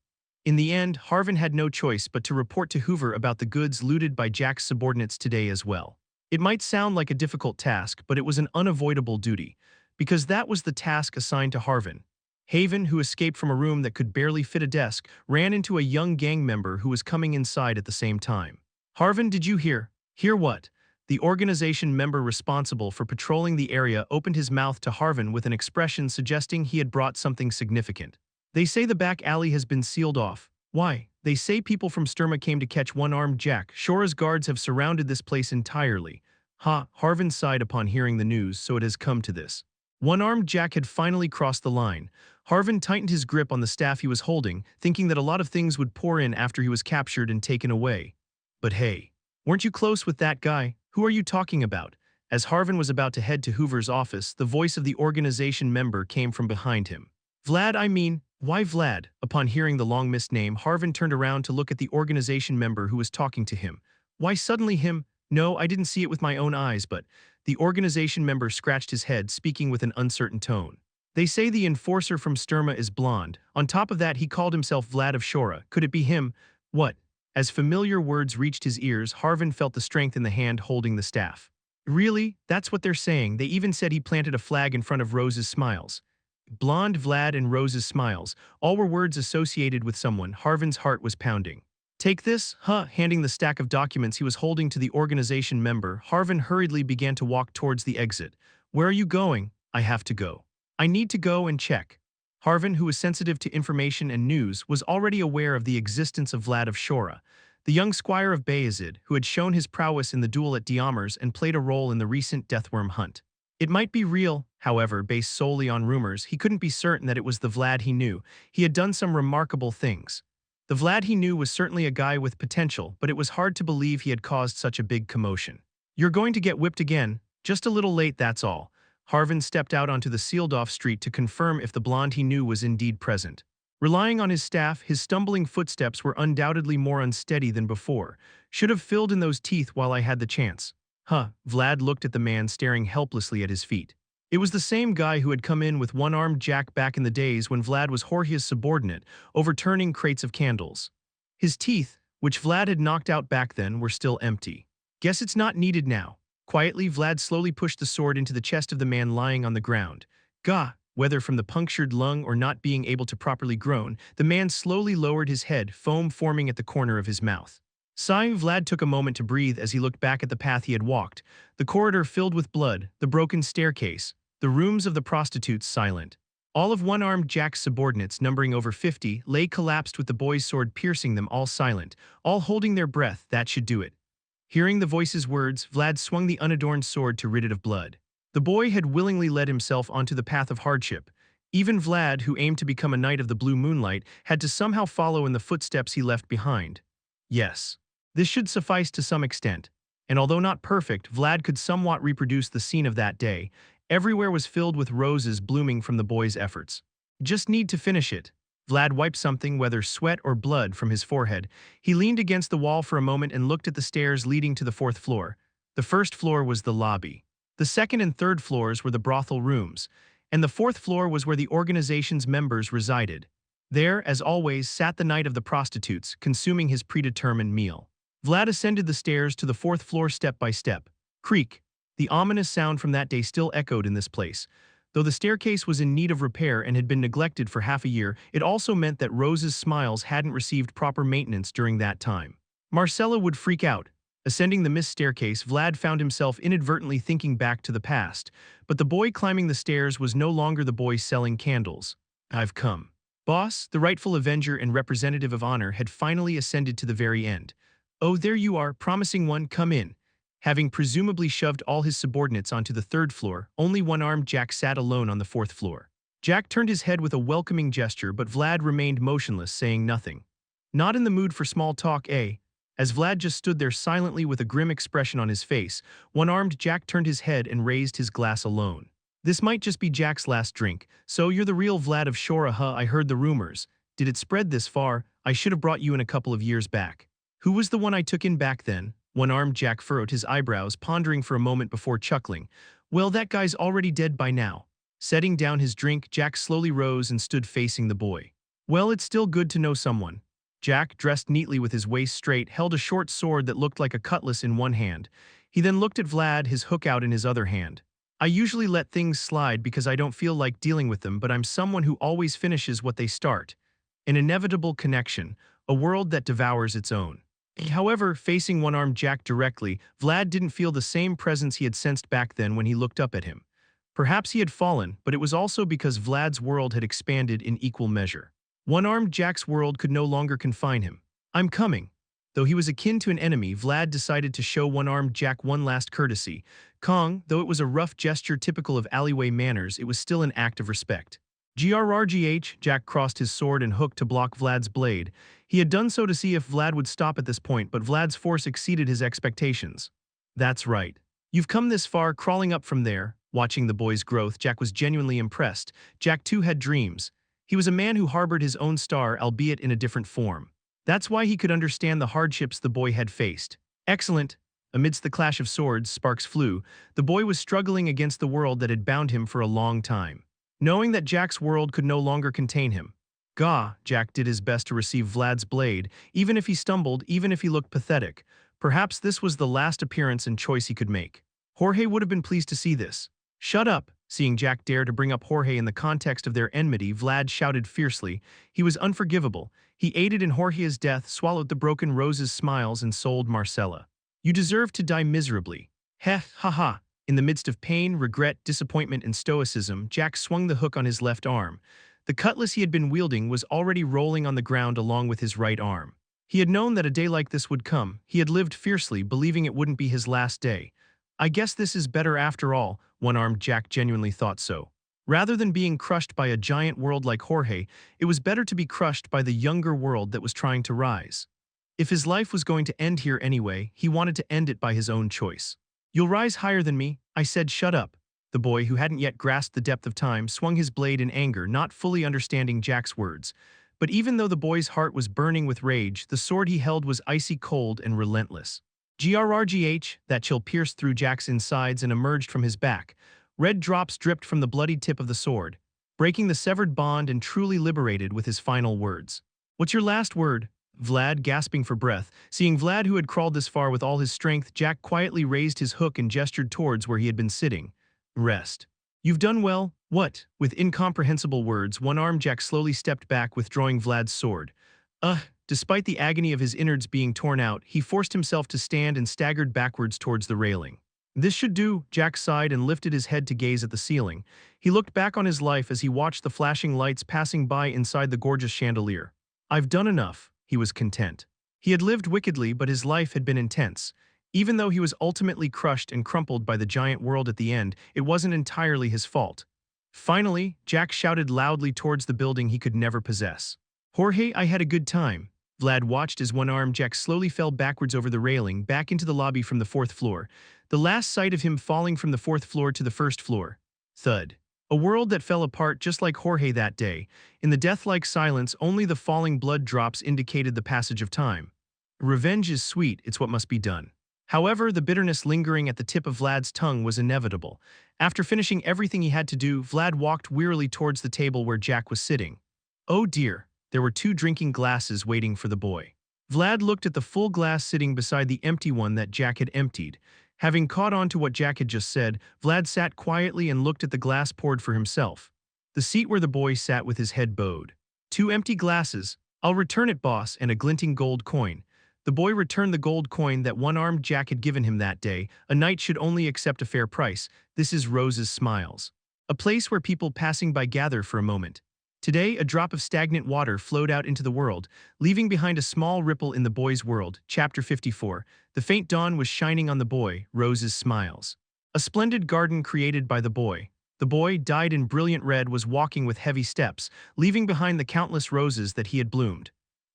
In the end, Harvin had no choice but to report to Hoover about the goods looted by Jack's subordinates today as well. It might sound like a difficult task, but it was an unavoidable duty, because that was the task assigned to Harvin. Haven, who escaped from a room that could barely fit a desk, ran into a young gang member who was coming inside at the same time. "Harvin, did you hear?" "Hear what?" The organization member responsible for patrolling the area opened his mouth to Harvin with an expression suggesting he had brought something significant. "They say the back alley has been sealed off." "Why?" "They say people from Sturma came to catch one-armed Jack. Shora's guards have surrounded this place entirely." "Ha," Harvin sighed upon hearing the news, "so it has come to this." One-armed Jack had finally crossed the line. Harvin tightened his grip on the staff he was holding, thinking that a lot of things would pour in after he was captured and taken away. "But hey, weren't you close with that guy? Who are you talking about?" As Harvin was about to head to Hoover's office, the voice of the organization member came from behind him. "Vlad, I mean, why Vlad?" Upon hearing the long-missed name, Harvin turned around to look at the organization member who was talking to him. "Why suddenly him?" "No, I didn't see it with my own eyes, but..." The organization member scratched his head, speaking with an uncertain tone. "They say the enforcer from Sturma is blonde. On top of that, he called himself Vlad of Shora. Could it be him?" "What?" As familiar words reached his ears, Harvin felt the strength in the hand holding the staff. "Really? That's what they're saying. They even said he planted a flag in front of Rose's Smiles." Blonde, Vlad, and Rose's Smiles, all were words associated with someone. Harvin's heart was pounding. "Take this, huh?" Handing the stack of documents he was holding to the organization member, Harvin hurriedly began to walk towards the exit. "Where are you going?" "I have to go. I need to go and check." Harvin, who was sensitive to information and news, was already aware of the existence of Vlad of Shora, the young squire of Vayezid, who had shown his prowess in the duel at Diamers and played a role in the recent deathworm hunt. It might be real, however, based solely on rumors. He couldn't be certain that it was the Vlad he knew. He had done some remarkable things. The Vlad he knew was certainly a guy with potential, but it was hard to believe he had caused such a big commotion. "You're going to get whipped again. Just a little late, that's all." Harvin stepped out onto the sealed-off street to confirm if the blonde he knew was indeed present. Relying on his staff, his stumbling footsteps were undoubtedly more unsteady than before. "Should have filled in those teeth while I had the chance." "Huh." Vlad looked at the man staring helplessly at his feet. It was the same guy who had come in with one-armed Jack back in the days when Vlad was Jorge's subordinate, overturning crates of candles. His teeth, which Vlad had knocked out back then, were still empty. "Guess it's not needed now." Quietly, Vlad slowly pushed the sword into the chest of the man lying on the ground. Gah! Whether from the punctured lung or not being able to properly groan, the man slowly lowered his head, foam forming at the corner of his mouth. Sighing, Vlad took a moment to breathe as he looked back at the path he had walked, the corridor filled with blood, the broken staircase, the rooms of the prostitutes silent. All of one-armed Jack's subordinates, numbering over 50, lay collapsed with the boy's sword piercing them, all silent, all holding their breath. That should do it. Hearing the voice's words, Vlad swung the unadorned sword to rid it of blood. The boy had willingly led himself onto the path of hardship. Even Vlad, who aimed to become a knight of the blue-moonlight, had to somehow follow in the footsteps he left behind. Yes. This should suffice to some extent. And although not perfect, Vlad could somewhat reproduce the scene of that day. Everywhere was filled with roses blooming from the boy's efforts. "Just need to finish it." Vlad wiped something, whether sweat or blood, from his forehead. He leaned against the wall for a moment and looked at the stairs leading to the 4th floor. The 1st floor was the lobby. The 2nd and 3rd floors were the brothel rooms. And the 4th floor was where the organization's members resided. There, as always, sat the knight of the prostitutes, consuming his predetermined meal. Vlad ascended the stairs to the 4th floor step by step. Creak. The ominous sound from that day still echoed in this place. Though the staircase was in need of repair and had been neglected for half a year, it also meant that Rose's Smiles hadn't received proper maintenance during that time. Marcella would freak out. Ascending the missed staircase, Vlad found himself inadvertently thinking back to the past. But the boy climbing the stairs was no longer the boy selling candles. "I've come." Boss, the rightful avenger and representative of honor, had finally ascended to the very end. "Oh, there you are, promising one, come in." Having presumably shoved all his subordinates onto the 3rd floor, only one-armed Jack sat alone on the 4th floor. Jack turned his head with a welcoming gesture, but Vlad remained motionless, saying nothing. Not in the mood for small talk, eh? As Vlad just stood there silently with a grim expression on his face, one-armed Jack turned his head and raised his glass alone. This might just be Jack's last drink. So you're the real Vlad of Shora, huh? I heard the rumors. Did it spread this far? I should have brought you in a couple of years back. Who was the one I took in back then? One-armed Jack furrowed his eyebrows, pondering for a moment before chuckling. Well, that guy's already dead by now. Setting down his drink, Jack slowly rose and stood facing the boy. Well, it's still good to know someone. Jack, dressed neatly with his waist straight, held a short sword that looked like a cutlass in one hand. He then looked at Vlad, his hook out in his other hand. I usually let things slide because I don't feel like dealing with them, but I'm someone who always finishes what they start. An inevitable connection, a world that devours its own. However, facing one-armed Jack directly, Vlad didn't feel the same presence he had sensed back then when he looked up at him. Perhaps he had fallen, but it was also because Vlad's world had expanded in equal measure. One-armed Jack's world could no longer confine him. I'm coming. Though he was akin to an enemy, Vlad decided to show one-armed Jack one last courtesy. Kong, though it was a rough gesture typical of alleyway manners, it was still an act of respect. Grrgh, Jack crossed his sword and hook to block Vlad's blade. He had done so to see if Vlad would stop at this point, but Vlad's force exceeded his expectations. That's right. You've come this far, crawling up from there. Watching the boy's growth, Jack was genuinely impressed. Jack too had dreams. He was a man who harbored his own star, albeit in a different form. That's why he could understand the hardships the boy had faced. Excellent. Amidst the clash of swords, sparks flew. The boy was struggling against the world that had bound him for a long time. Knowing that Jack's world could no longer contain him. Gah, Jack did his best to receive Vlad's blade, even if he stumbled, even if he looked pathetic. Perhaps this was the last appearance and choice he could make. Jorge would have been pleased to see this. Shut up! Seeing Jack dare to bring up Jorge in the context of their enmity, Vlad shouted fiercely. He was unforgivable. He aided in Jorge's death, swallowed the broken Rose's smiles, and sold Marcella. You deserve to die miserably. Heh, ha ha. In the midst of pain, regret, disappointment, and stoicism, Jack swung the hook on his left arm. The cutlass he had been wielding was already rolling on the ground along with his right arm. He had known that a day like this would come. He had lived fiercely, believing it wouldn't be his last day. I guess this is better after all, one-armed Jack genuinely thought so. Rather than being crushed by a giant world like Jorge, it was better to be crushed by the younger world that was trying to rise. If his life was going to end here anyway, he wanted to end it by his own choice. You'll rise higher than me, I said. Shut up. The boy, who hadn't yet grasped the depth of time, swung his blade in anger, not fully understanding Jack's words. But even though the boy's heart was burning with rage, the sword he held was icy cold and relentless. Grrgh, that chill pierced through Jack's insides and emerged from his back. Red drops dripped from the bloodied tip of the sword, breaking the severed bond and truly liberated with his final words. What's your last word? Vlad, gasping for breath. Seeing Vlad, who had crawled this far with all his strength, Jack quietly raised his hook and gestured towards where he had been sitting. Rest. You've done well. What? With incomprehensible words, one-armed Jack slowly stepped back, withdrawing Vlad's sword. Despite the agony of his innards being torn out, he forced himself to stand and staggered backwards towards the railing. This should do, Jack sighed and lifted his head to gaze at the ceiling. He looked back on his life as he watched the flashing lights passing by inside the gorgeous chandelier. I've done enough. He was content. He had lived wickedly, but his life had been intense. Even though he was ultimately crushed and crumpled by the giant world at the end, it wasn't entirely his fault. Finally, Jack shouted loudly towards the building he could never possess. Jorge, I had a good time. Vlad watched as one-armed Jack slowly fell backwards over the railing, back into the lobby from the 4th floor. The last sight of him falling from the 4th floor to the 1st floor. Thud. A world that fell apart just like Jorge that day. In the death-like silence, only the falling blood drops indicated the passage of time. Revenge is sweet, it's what must be done. However, the bitterness lingering at the tip of Vlad's tongue was inevitable. After finishing everything he had to do, Vlad walked wearily towards the table where Jack was sitting. Oh dear, there were 2 drinking glasses waiting for the boy. Vlad looked at the full glass sitting beside the empty one that Jack had emptied. Having caught on to what Jack had just said, Vlad sat quietly and looked at the glass poured for himself. The seat where the boy sat with his head bowed. 2 empty glasses. I'll return it, boss, and a glinting gold coin. The boy returned the gold coin that one-armed Jack had given him that day. A knight should only accept a fair price. This is Rose's Smiles. A place where people passing by gather for a moment. Today, a drop of stagnant water flowed out into the world, leaving behind a small ripple in the boy's world. Chapter 54. The faint dawn was shining on the boy, Rose's Smiles. A splendid garden created by the boy. The boy, dyed in brilliant red, was walking with heavy steps, leaving behind the countless roses that he had bloomed.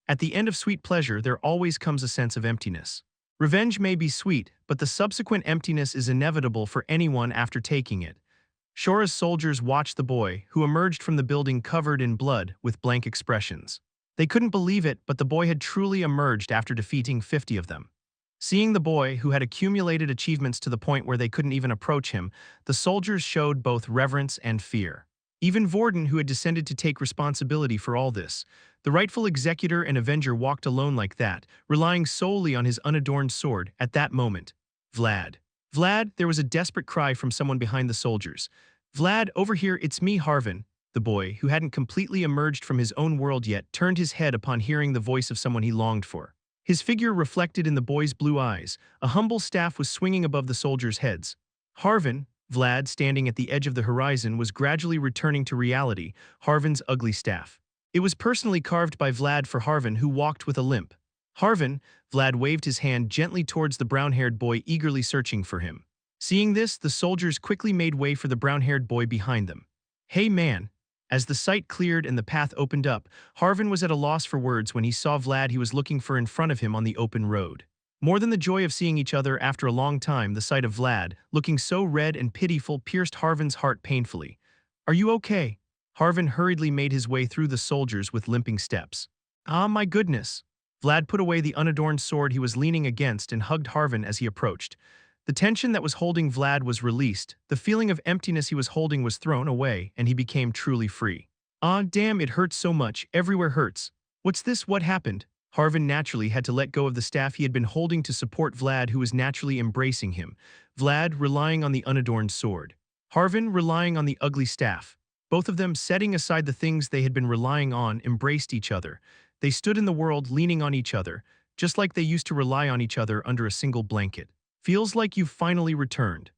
At the end of sweet pleasure, there always comes a sense of emptiness. Revenge may be sweet, but the subsequent emptiness is inevitable for anyone after taking it. Shora's soldiers watched the boy, who emerged from the building covered in blood, with blank expressions. They couldn't believe it, but the boy had truly emerged after defeating 50 of them. Seeing the boy, who had accumulated achievements to the point where they couldn't even approach him, the soldiers showed both reverence and fear. Even Vorden, who had descended to take responsibility for all this, the rightful executor and avenger, walked alone like that, relying solely on his unadorned sword. At that moment, Vlad. Vlad, there was a desperate cry from someone behind the soldiers. Vlad, over here, it's me, Harvin. The boy, who hadn't completely emerged from his own world yet, turned his head upon hearing the voice of someone he longed for. His figure reflected in the boy's blue eyes. A humble staff was swinging above the soldiers' heads. Harvin, Vlad, standing at the edge of the horizon, was gradually returning to reality, Harvin's ugly staff. It was personally carved by Vlad for Harvin, who walked with a limp. Harvin, Vlad waved his hand gently towards the brown-haired boy, eagerly searching for him. Seeing this, the soldiers quickly made way for the brown-haired boy behind them. Hey man! As the sight cleared and the path opened up, Harvin was at a loss for words when he saw Vlad he was looking for in front of him on the open road. More than the joy of seeing each other after a long time, the sight of Vlad, looking so red and pitiful, pierced Harvin's heart painfully. Are you okay? Harvin hurriedly made his way through the soldiers with limping steps. Ah, my goodness! Vlad put away the unadorned sword he was leaning against and hugged Harvin as he approached. The tension that was holding Vlad was released, the feeling of emptiness he was holding was thrown away, and he became truly free. Ah, damn, it hurts so much, everywhere hurts. What's this, what happened? Harvin naturally had to let go of the staff he had been holding to support Vlad, who was naturally embracing him. Vlad relying on the unadorned sword. Harvin relying on the ugly staff. Both of them, setting aside the things they had been relying on, embraced each other. They stood in the world leaning on each other, just like they used to rely on each other under a single blanket. Feels like you've finally returned.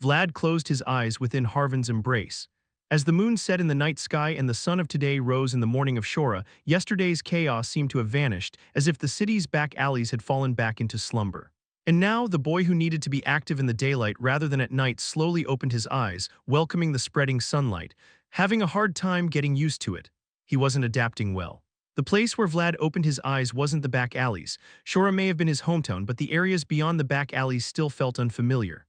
Vlad closed his eyes within Harvin's embrace. As the moon set in the night sky and the sun of today rose in the morning of Shora, yesterday's chaos seemed to have vanished, as if the city's back alleys had fallen back into slumber. And now, the boy who needed to be active in the daylight rather than at night slowly opened his eyes, welcoming the spreading sunlight, having a hard time getting used to it. He wasn't adapting well. The place where Vlad opened his eyes wasn't the back alleys. Shora may have been his hometown, but the areas beyond the back alleys still felt unfamiliar.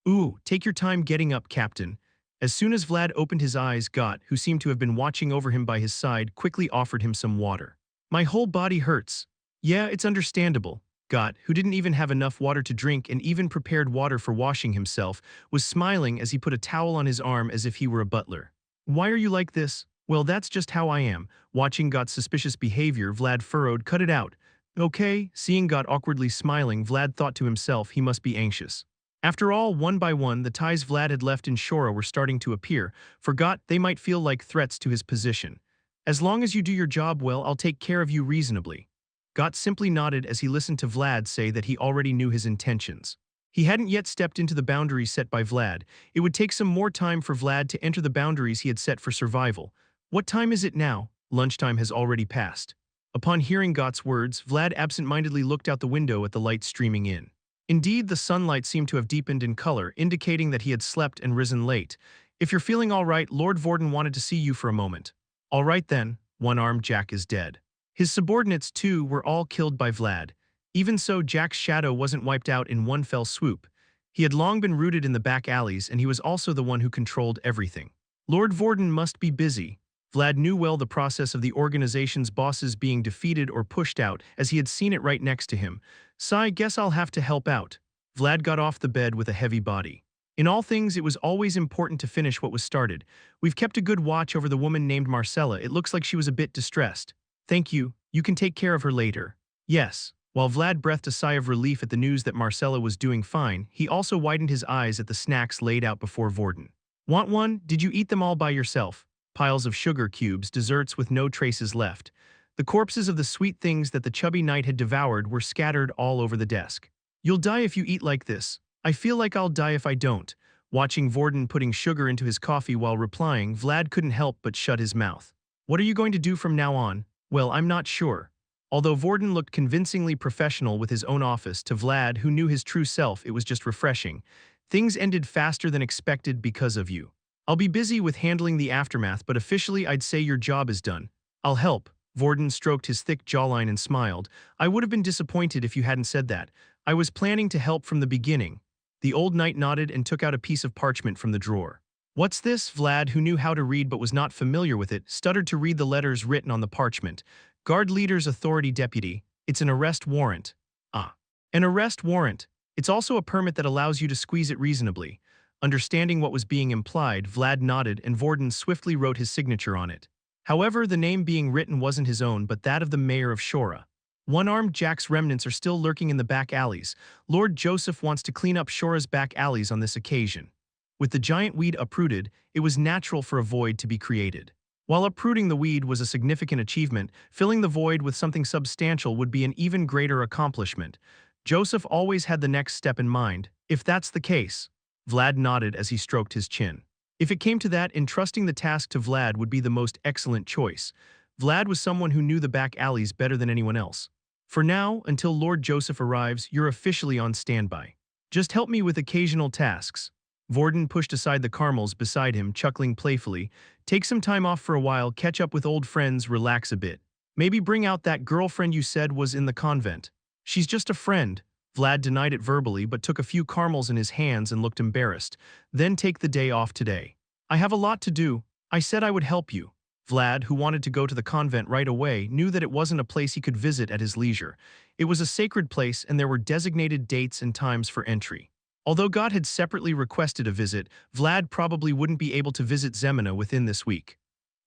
Ooh, take your time getting up, Captain. As soon as Vlad opened his eyes, Got, who seemed to have been watching over him by his side, quickly offered him some water. My whole body hurts. Yeah, it's understandable. Got, who didn't even have enough water to drink and even prepared water for washing himself, was smiling as he put a towel on his arm as if he were a butler. Why are you like this? Well, that's just how I am. Watching Got's suspicious behavior, Vlad furrowed, cut it out. Okay, seeing Got awkwardly smiling, Vlad thought to himself he must be anxious. After all, one by one, the ties Vlad had left in Shora were starting to appear. For Got, they might feel like threats to his position. As long as you do your job well, I'll take care of you reasonably. Got simply nodded as he listened to Vlad say that he already knew his intentions. He hadn't yet stepped into the boundaries set by Vlad. It would take some more time for Vlad to enter the boundaries he had set for survival. What time is it now? Lunchtime has already passed. Upon hearing Got's words, Vlad absent-mindedly looked out the window at the light streaming in. Indeed, the sunlight seemed to have deepened in color, indicating that he had slept and risen late. If you're feeling all right, Lord Vorden wanted to see you for a moment. All right then, one-armed Jack is dead. His subordinates, too, were all killed by Vlad. Even so, Jack's shadow wasn't wiped out in one fell swoop. He had long been rooted in the back alleys, and he was also the one who controlled everything. Lord Vorden must be busy. Vlad knew well the process of the organization's bosses being defeated or pushed out, as he had seen it right next to him. So guess I'll have to help out. Vlad got off the bed with a heavy body. In all things, it was always important to finish what was started. We've kept a good watch over the woman named Marcella. It looks like she was a bit distressed. Thank you. You can take care of her later. Yes. While Vlad breathed a sigh of relief at the news that Marcella was doing fine, he also widened his eyes at the snacks laid out before Vorden. Want one? Did you eat them all by yourself? Piles of sugar cubes, desserts with no traces left. The corpses of the sweet things that the chubby knight had devoured were scattered all over the desk. You'll die if you eat like this. I feel like I'll die if I don't. Watching Vorden putting sugar into his coffee while replying, Vlad couldn't help but shut his mouth. What are you going to do from now on? Well, I'm not sure. Although Vorden looked convincingly professional with his own office, to Vlad, who knew his true self, it was just refreshing. Things ended faster than expected because of you. I'll be busy with handling the aftermath, but officially I'd say your job is done. I'll help. Vorden stroked his thick jawline and smiled. I would have been disappointed if you hadn't said that. I was planning to help from the beginning. The old knight nodded and took out a piece of parchment from the drawer. What's this? Vlad, who knew how to read but was not familiar with it, stuttered to read the letters written on the parchment. Guard leader's authority deputy. It's an arrest warrant. Ah. An arrest warrant. It's also a permit that allows you to squeeze it reasonably. Understanding what was being implied, Vlad nodded and Vorden swiftly wrote his signature on it. However, the name being written wasn't his own but that of the mayor of Shora. One-armed Jack's remnants are still lurking in the back alleys. Lord Joseph wants to clean up Shora's back alleys on this occasion. With the giant weed uprooted, it was natural for a void to be created. While uprooting the weed was a significant achievement, filling the void with something substantial would be an even greater accomplishment. Joseph always had the next step in mind. If that's the case. Vlad nodded as he stroked his chin. If it came to that, entrusting the task to Vlad would be the most excellent choice. Vlad was someone who knew the back alleys better than anyone else. For now, until Lord Joseph arrives, you're officially on standby. Just help me with occasional tasks. Vorden pushed aside the caramels beside him, chuckling playfully. Take some time off for a while, catch up with old friends, relax a bit. Maybe bring out that girlfriend you said was in the convent. She's just a friend. Vlad denied it verbally but took a few caramels in his hands and looked embarrassed. Then take the day off today. I have a lot to do. I said I would help you. Vlad, who wanted to go to the convent right away, knew that it wasn't a place he could visit at his leisure. It was a sacred place and there were designated dates and times for entry. Although God had separately requested a visit, Vlad probably wouldn't be able to visit Zemina within this week.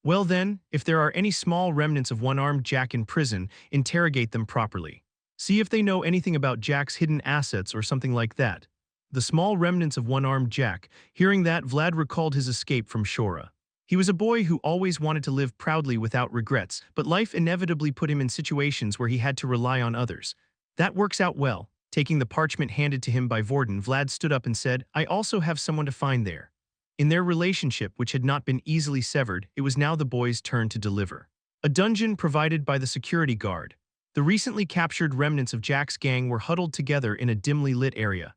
Well then, if there are any small remnants of one-armed Jack in prison, interrogate them properly. See if they know anything about Jack's hidden assets or something like that. The small remnants of one-armed Jack. Hearing that, Vlad recalled his escape from Shora. He was a boy who always wanted to live proudly without regrets, but life inevitably put him in situations where he had to rely on others. That works out well. Taking the parchment handed to him by Vorden, Vlad stood up and said, I also have someone to find there. In their relationship, which had not been easily severed, it was now the boy's turn to deliver. A dungeon provided by the security guard. The recently captured remnants of Jack's gang were huddled together in a dimly lit area.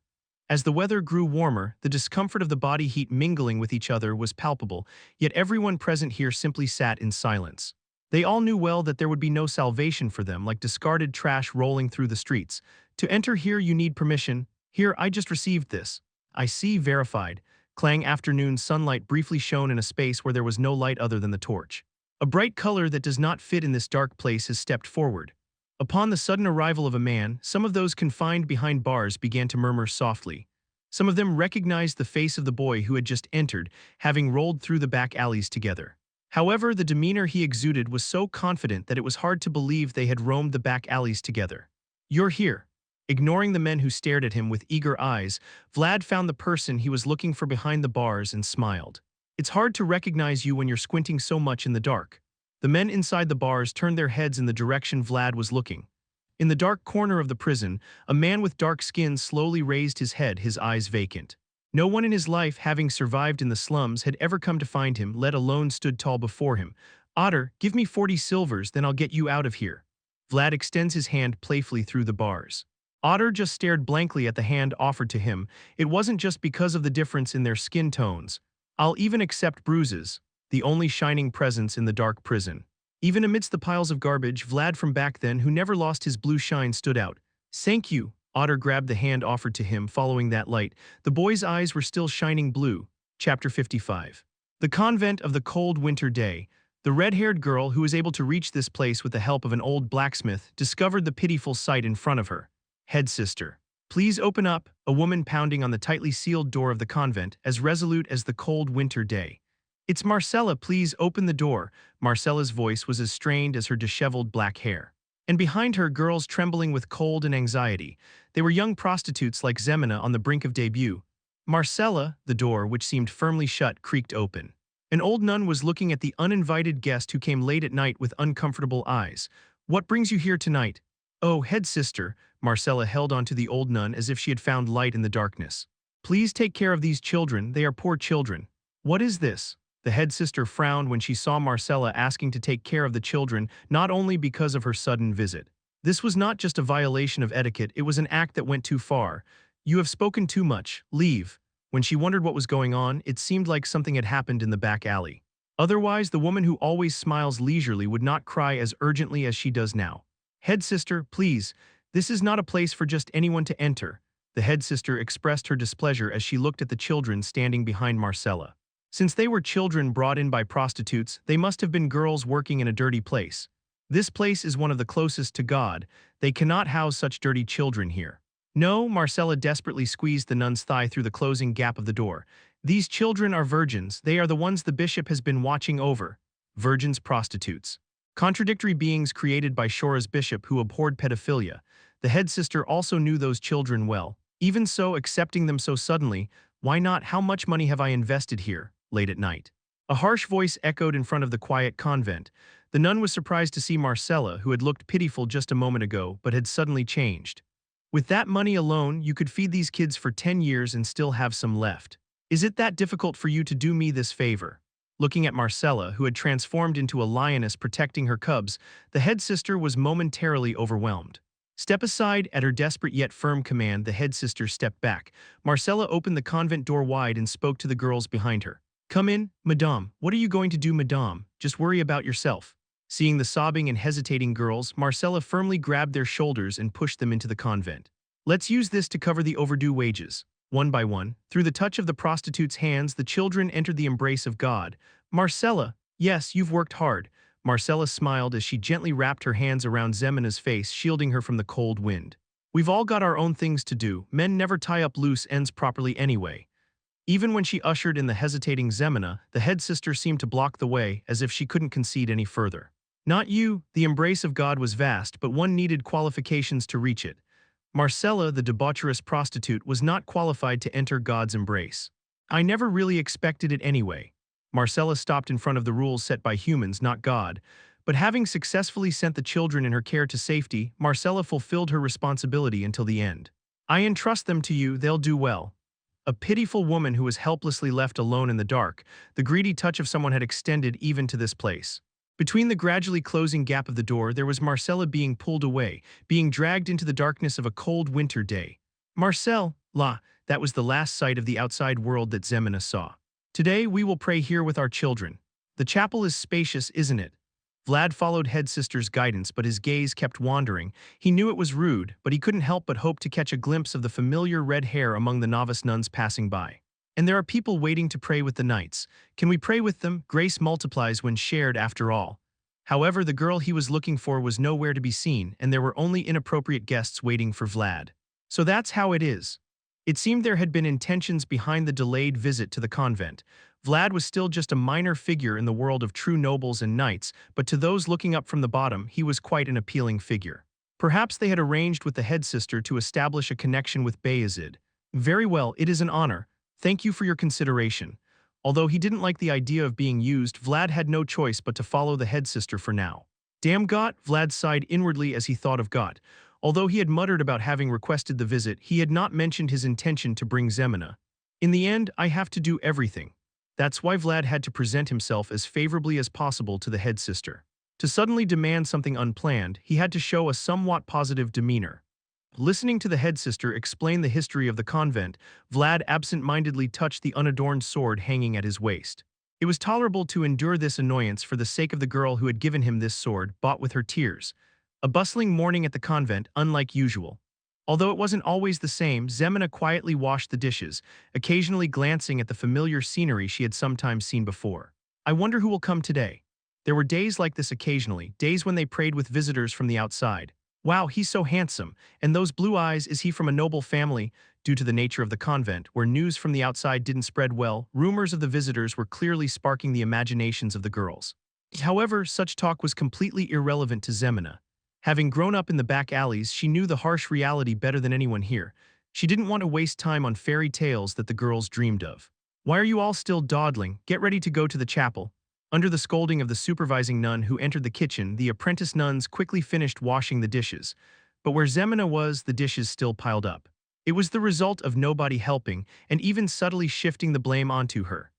As the weather grew warmer, the discomfort of the body heat mingling with each other was palpable, yet everyone present here simply sat in silence. They all knew well that there would be no salvation for them, like discarded trash rolling through the streets. To enter here you need permission. Here, I just received this. I see, verified. Clang. Afternoon sunlight briefly shone in a space where there was no light other than the torch. A bright color that does not fit in this dark place has stepped forward. Upon the sudden arrival of a man, some of those confined behind bars began to murmur softly. Some of them recognized the face of the boy who had just entered, having rolled through the back alleys together. However, the demeanor he exuded was so confident that it was hard to believe they had roamed the back alleys together. You're here. Ignoring the men who stared at him with eager eyes, Vlad found the person he was looking for behind the bars and smiled. It's hard to recognize you when you're squinting so much in the dark. The men inside the bars turned their heads in the direction Vlad was looking. In the dark corner of the prison, a man with dark skin slowly raised his head, his eyes vacant. No one in his life, having survived in the slums, had ever come to find him, let alone stood tall before him. Otter, give me 40 silvers, then I'll get you out of here. Vlad extends his hand playfully through the bars. Otter just stared blankly at the hand offered to him. It wasn't just because of the difference in their skin tones. I'll even accept bruises, the only shining presence in the dark prison. Even amidst the piles of garbage, Vlad from back then, who never lost his blue shine, stood out. Thank you. Otter grabbed the hand offered to him. Following that light, the boy's eyes were still shining blue. Chapter 55. The convent of the cold winter day. The red-haired girl, who was able to reach this place with the help of an old blacksmith, discovered the pitiful sight in front of her. Head sister. Please open up, a woman pounding on the tightly sealed door of the convent, as resolute as the cold winter day. It's Marcella, please open the door. Marcella's voice was as strained as her disheveled black hair. And behind her, girls trembling with cold and anxiety. They were young prostitutes like Zemina on the brink of debut. Marcella, the door, which seemed firmly shut, creaked open. An old nun was looking at the uninvited guest who came late at night with uncomfortable eyes. What brings you here tonight? Oh, head sister. Marcella held onto the old nun as if she had found light in the darkness. Please take care of these children, they are poor children. What is this? The head sister frowned when she saw Marcella asking to take care of the children, not only because of her sudden visit. This was not just a violation of etiquette, it was an act that went too far. You have spoken too much, leave. When she wondered what was going on, it seemed like something had happened in the back alley. Otherwise, the woman who always smiles leisurely would not cry as urgently as she does now. Head sister, please, this is not a place for just anyone to enter. The head sister expressed her displeasure as she looked at the children standing behind Marcella. Since they were children brought in by prostitutes, they must have been girls working in a dirty place. This place is one of the closest to God. They cannot house such dirty children here. No, Marcella desperately squeezed the nun's thigh through the closing gap of the door. These children are virgins. They are the ones the bishop has been watching over. Virgins prostitutes. Contradictory beings created by Shora's bishop who abhorred pedophilia. The head sister also knew those children well. Even so, accepting them so suddenly, why not? How much money have I invested here, late at night? A harsh voice echoed in front of the quiet convent. The nun was surprised to see Marcella, who had looked pitiful just a moment ago, but had suddenly changed. With that money alone, you could feed these kids for 10 years and still have some left. Is it that difficult for you to do me this favor? Looking at Marcella, who had transformed into a lioness protecting her cubs, the head sister was momentarily overwhelmed. Step aside. At her desperate yet firm command, the head sister stepped back. Marcella opened the convent door wide and spoke to the girls behind her. Come in, madame. What are you going to do, madame? Just worry about yourself. Seeing the sobbing and hesitating girls, Marcella firmly grabbed their shoulders and pushed them into the convent. Let's use this to cover the overdue wages. One by one, through the touch of the prostitute's hands, the children entered the embrace of God. Marcella, yes, you've worked hard. Marcella smiled as she gently wrapped her hands around Zemina's face, shielding her from the cold wind. We've all got our own things to do. Men never tie up loose ends properly anyway. Even when she ushered in the hesitating Zemina, the head sister seemed to block the way, as if she couldn't concede any further. Not you. The embrace of God was vast, but one needed qualifications to reach it. Marcella, the debaucherous prostitute, was not qualified to enter God's embrace. I never really expected it anyway. Marcella stopped in front of the rules set by humans, not God. But having successfully sent the children in her care to safety, Marcella fulfilled her responsibility until the end. I entrust them to you. They'll do well. A pitiful woman who was helplessly left alone in the dark, the greedy touch of someone had extended even to this place. Between the gradually closing gap of the door, there was Marcella being pulled away, being dragged into the darkness of a cold winter day. Marcel, that was the last sight of the outside world that Zemina saw. Today we will pray here with our children. The chapel is spacious, isn't it? Vlad followed head sister's guidance, but his gaze kept wandering. He knew it was rude, but he couldn't help but hope to catch a glimpse of the familiar red hair among the novice nuns passing by. And there are people waiting to pray with the knights. Can we pray with them? Grace multiplies when shared, after all. However, the girl he was looking for was nowhere to be seen, and there were only inappropriate guests waiting for Vlad. So that's how it is. It seemed there had been intentions behind the delayed visit to the convent. Vlad was still just a minor figure in the world of true nobles and knights, but to those looking up from the bottom, he was quite an appealing figure. Perhaps they had arranged with the head sister to establish a connection with Vayezid. Very well, it is an honor. Thank you for your consideration. Although he didn't like the idea of being used, Vlad had no choice but to follow the head sister for now. Damn Got, Vlad sighed inwardly as he thought of Got. Although he had muttered about having requested the visit, he had not mentioned his intention to bring Zemina. In the end, I have to do everything. That's why Vlad had to present himself as favorably as possible to the head sister. To suddenly demand something unplanned, he had to show a somewhat positive demeanor. Listening to the head sister explain the history of the convent, Vlad absent-mindedly touched the unadorned sword hanging at his waist. It was tolerable to endure this annoyance for the sake of the girl who had given him this sword, bought with her tears. A bustling morning at the convent, unlike usual. Although it wasn't always the same, Zemina quietly washed the dishes, occasionally glancing at the familiar scenery she had sometimes seen before. I wonder who will come today. There were days like this occasionally, days when they prayed with visitors from the outside. Wow, he's so handsome, and those blue eyes, is he from a noble family? Due to the nature of the convent, where news from the outside didn't spread well, rumors of the visitors were clearly sparking the imaginations of the girls. However, such talk was completely irrelevant to Zemina. Having grown up in the back alleys, she knew the harsh reality better than anyone here. She didn't want to waste time on fairy tales that the girls dreamed of. Why are you all still dawdling? Get ready to go to the chapel. Under the scolding of the supervising nun who entered the kitchen, the apprentice nuns quickly finished washing the dishes. But where Zemina was, the dishes still piled up. It was the result of nobody helping, and even subtly shifting the blame onto her.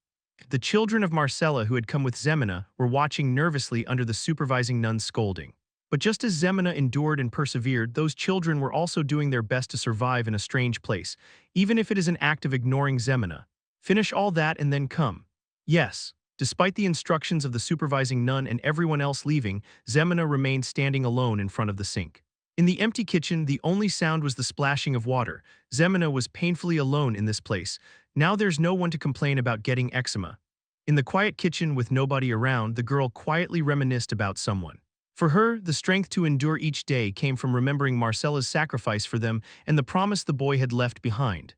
The children of Marcella who had come with Zemina were watching nervously under the supervising nun's scolding. But just as Zemina endured and persevered, those children were also doing their best to survive in a strange place, even if it is an act of ignoring Zemina. Finish all that and then come. Yes. Despite the instructions of the supervising nun and everyone else leaving, Zemina remained standing alone in front of the sink. In the empty kitchen, the only sound was the splashing of water. Zemina was painfully alone in this place. Now there's no one to complain about getting eczema. In the quiet kitchen with nobody around, the girl quietly reminisced about someone. For her, the strength to endure each day came from remembering Marcella's sacrifice for them and the promise the boy had left behind.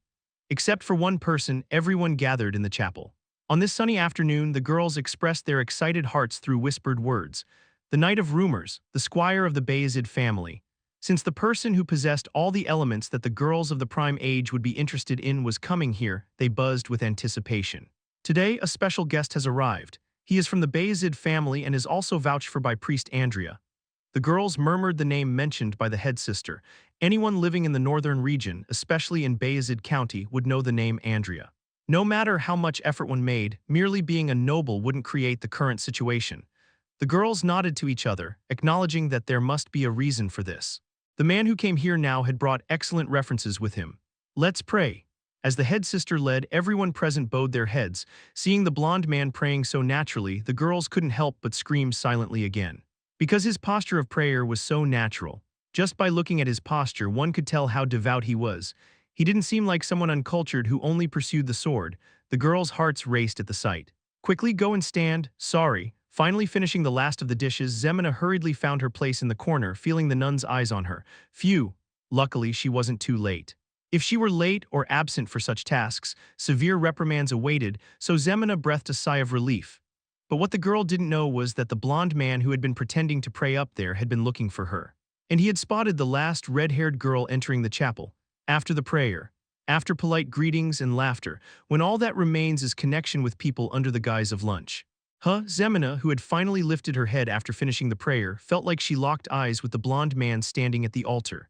Except for one person, everyone gathered in the chapel. On this sunny afternoon, the girls expressed their excited hearts through whispered words. The night of rumors, the squire of the Vayezid family. Since the person who possessed all the elements that the girls of the prime age would be interested in was coming here, they buzzed with anticipation. Today, a special guest has arrived. He is from the Vayezid family and is also vouched for by priest Andrea. The girls murmured the name mentioned by the head sister. Anyone living in the northern region, especially in Vayezid County, would know the name Andrea. No matter how much effort one made, merely being a noble wouldn't create the current situation. The girls nodded to each other, acknowledging that there must be a reason for this. The man who came here now had brought excellent references with him. Let's pray. As the head sister led, everyone present bowed their heads. Seeing the blonde man praying so naturally, the girls couldn't help but scream silently again. Because his posture of prayer was so natural. Just by looking at his posture, one could tell how devout he was. He didn't seem like someone uncultured who only pursued the sword. The girls' hearts raced at the sight. Quickly go and stand, sorry. Finally finishing the last of the dishes, Xemena hurriedly found her place in the corner, feeling the nun's eyes on her. Phew! Luckily, she wasn't too late. If she were late or absent for such tasks, severe reprimands awaited, so Xemena breathed a sigh of relief. But what the girl didn't know was that the blonde man who had been pretending to pray up there had been looking for her. And he had spotted the last red-haired girl entering the chapel. After the prayer, after polite greetings and laughter, when all that remains is connection with people under the guise of lunch. Xemena, who had finally lifted her head after finishing the prayer, felt like she locked eyes with the blonde man standing at the altar.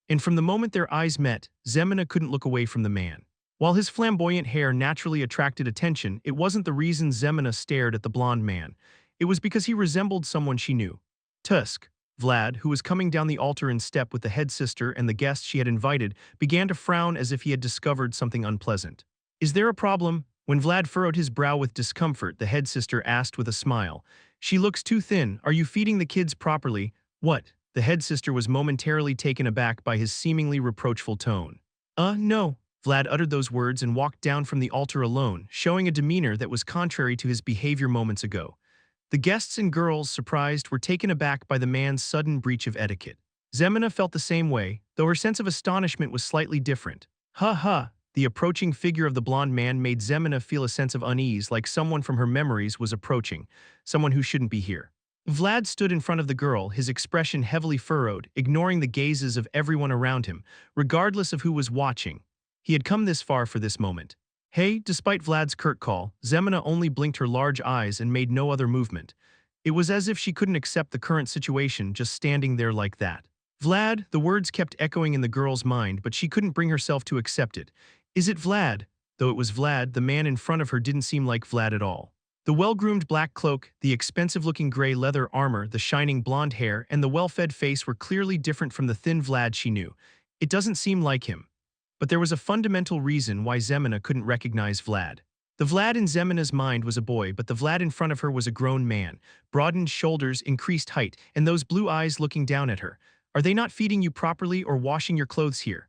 And from the moment their eyes met, Xemena couldn't look away from the man. While his flamboyant hair naturally attracted attention, it wasn't the reason Xemena stared at the blonde man. It was because he resembled someone she knew. Tusk, Vlad, who was coming down the altar in step with the head sister and the guests she had invited, began to frown as if he had discovered something unpleasant. Is there a problem? When Vlad furrowed his brow with discomfort, the head sister asked with a smile. She looks too thin. Are you feeding the kids properly? What? The head sister was momentarily taken aback by his seemingly reproachful tone. No. Vlad uttered those words and walked down from the altar alone, showing a demeanor that was contrary to his behavior moments ago. The guests and girls, surprised, were taken aback by the man's sudden breach of etiquette. Xemena felt the same way, though her sense of astonishment was slightly different. The approaching figure of the blonde man made Xemena feel a sense of unease, like someone from her memories was approaching, someone who shouldn't be here. Vlad stood in front of the girl, his expression heavily furrowed, ignoring the gazes of everyone around him, regardless of who was watching. He had come this far for this moment. Hey, despite Vlad's curt call, Xemena only blinked her large eyes and made no other movement. It was as if she couldn't accept the current situation, just standing there like that. Vlad, the words kept echoing in the girl's mind, but she couldn't bring herself to accept it. Is it Vlad? Though it was Vlad, the man in front of her didn't seem like Vlad at all. The well-groomed black cloak, the expensive-looking gray leather armor, the shining blonde hair, and the well-fed face were clearly different from the thin Vlad she knew. It doesn't seem like him. But there was a fundamental reason why Xemena couldn't recognize Vlad. The Vlad in Zemena's mind was a boy, but the Vlad in front of her was a grown man. Broadened shoulders, increased height, and those blue eyes looking down at her. Are they not feeding you properly or washing your clothes here?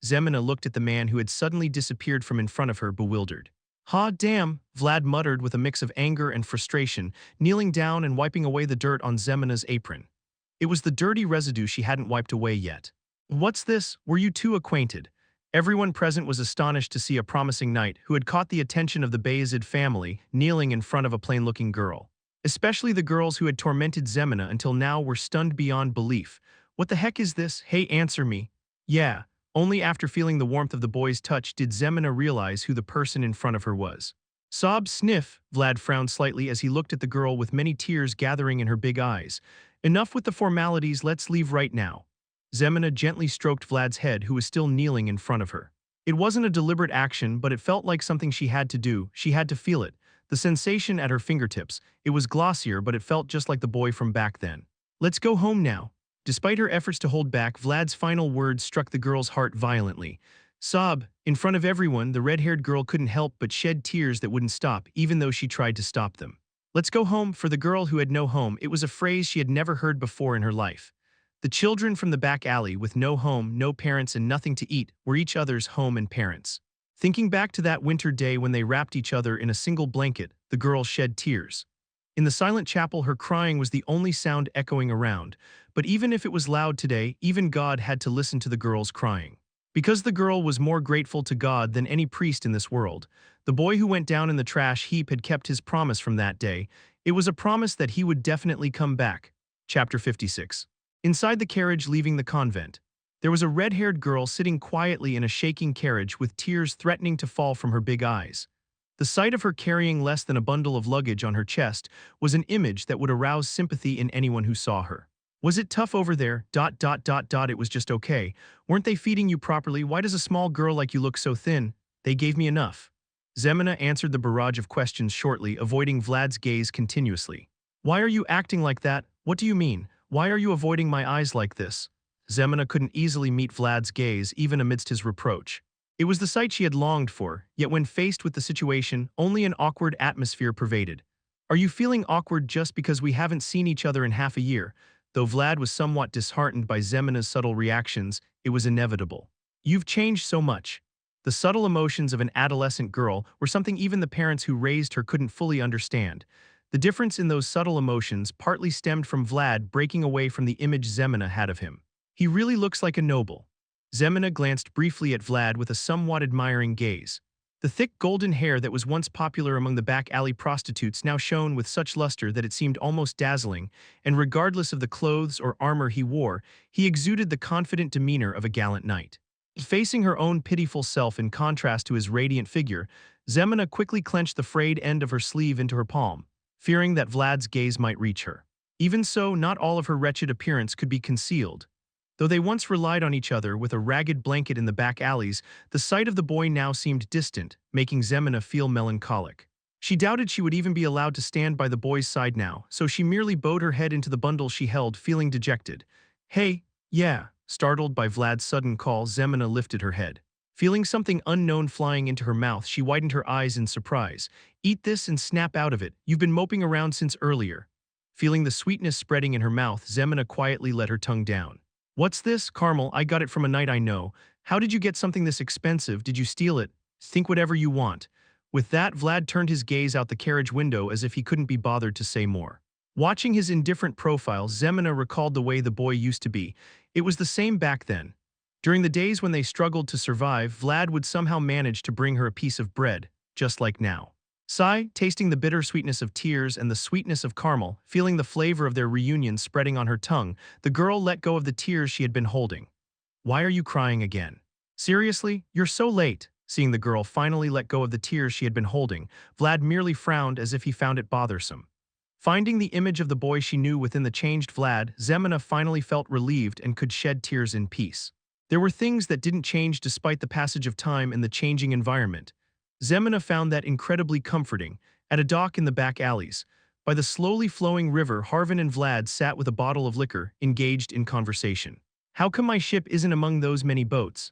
Xemena looked at the man who had suddenly disappeared from in front of her, bewildered. Damn, Vlad muttered with a mix of anger and frustration, kneeling down and wiping away the dirt on Zemena's apron. It was the dirty residue she hadn't wiped away yet. What's this? Were you two acquainted? Everyone present was astonished to see a promising knight who had caught the attention of the Vayezid family kneeling in front of a plain-looking girl. Especially the girls who had tormented Xemena until now were stunned beyond belief. What the heck is this? Hey, answer me. Yeah. Only after feeling the warmth of the boy's touch did Xemena realize who the person in front of her was. Sob sniff, Vlad frowned slightly as he looked at the girl with many tears gathering in her big eyes. Enough with the formalities, let's leave right now. Xemena gently stroked Vlad's head, who was still kneeling in front of her. It wasn't a deliberate action, but it felt like something she had to do. She had to feel it. The sensation at her fingertips. It was glossier, but it felt just like the boy from back then. Let's go home now. Despite her efforts to hold back, Vlad's final words struck the girl's heart violently. Sob, in front of everyone, the red-haired girl couldn't help but shed tears that wouldn't stop, even though she tried to stop them. Let's go home. For the girl who had no home, it was a phrase she had never heard before in her life. The children from the back alley, with no home, no parents, and nothing to eat, were each other's home and parents. Thinking back to that winter day when they wrapped each other in a single blanket, the girl shed tears. In the silent chapel, her crying was the only sound echoing around, but even if it was loud today, even God had to listen to the girl's crying. Because the girl was more grateful to God than any priest in this world, the boy who went down in the trash heap had kept his promise from that day. It was a promise that he would definitely come back. Chapter 56. Inside the carriage leaving the convent, there was a red-haired girl sitting quietly in a shaking carriage with tears threatening to fall from her big eyes. The sight of her carrying less than a bundle of luggage on her chest was an image that would arouse sympathy in anyone who saw her. Was it tough over there? It was just okay. Weren't they feeding you properly? Why does a small girl like you look so thin? They gave me enough. Zemina answered the barrage of questions shortly, avoiding Vlad's gaze continuously. Why are you acting like that? What do you mean? Why are you avoiding my eyes like this? Zemina couldn't easily meet Vlad's gaze, even amidst his reproach. It was the sight she had longed for, yet when faced with the situation, only an awkward atmosphere pervaded. Are you feeling awkward just because we haven't seen each other in half a year? Though Vlad was somewhat disheartened by Zemina's subtle reactions, it was inevitable. You've changed so much. The subtle emotions of an adolescent girl were something even the parents who raised her couldn't fully understand. The difference in those subtle emotions partly stemmed from Vlad breaking away from the image Zemina had of him. He really looks like a noble. Zemina glanced briefly at Vlad with a somewhat admiring gaze. The thick golden hair that was once popular among the back alley prostitutes now shone with such luster that it seemed almost dazzling, and regardless of the clothes or armor he wore, he exuded the confident demeanor of a gallant knight. Facing her own pitiful self in contrast to his radiant figure, Zemina quickly clenched the frayed end of her sleeve into her palm, fearing that Vlad's gaze might reach her. Even so, not all of her wretched appearance could be concealed. Though they once relied on each other with a ragged blanket in the back alleys, the sight of the boy now seemed distant, making Zemina feel melancholic. She doubted she would even be allowed to stand by the boy's side now, so she merely bowed her head into the bundle she held, feeling dejected. Hey, yeah. Startled by Vlad's sudden call, Zemina lifted her head. Feeling something unknown flying into her mouth, she widened her eyes in surprise. Eat this and snap out of it. You've been moping around since earlier. Feeling the sweetness spreading in her mouth, Zemina quietly let her tongue down. What's this? Caramel, I got it from a knight I know. How did you get something this expensive? Did you steal it? Think whatever you want. With that, Vlad turned his gaze out the carriage window as if he couldn't be bothered to say more. Watching his indifferent profile, Zemina recalled the way the boy used to be. It was the same back then. During the days when they struggled to survive, Vlad would somehow manage to bring her a piece of bread, just like now. Sigh, tasting the bitter sweetness of tears and the sweetness of caramel, feeling the flavor of their reunion spreading on her tongue, the girl let go of the tears she had been holding. Why are you crying again? Seriously? You're so late. Seeing the girl finally let go of the tears she had been holding, Vlad merely frowned as if he found it bothersome. Finding the image of the boy she knew within the changed Vlad, Zemina finally felt relieved and could shed tears in peace. There were things that didn't change despite the passage of time and the changing environment. Zemina found that incredibly comforting. At a dock in the back alleys, by the slowly flowing river, Harvin and Vlad sat with a bottle of liquor, engaged in conversation. How come my ship isn't among those many boats?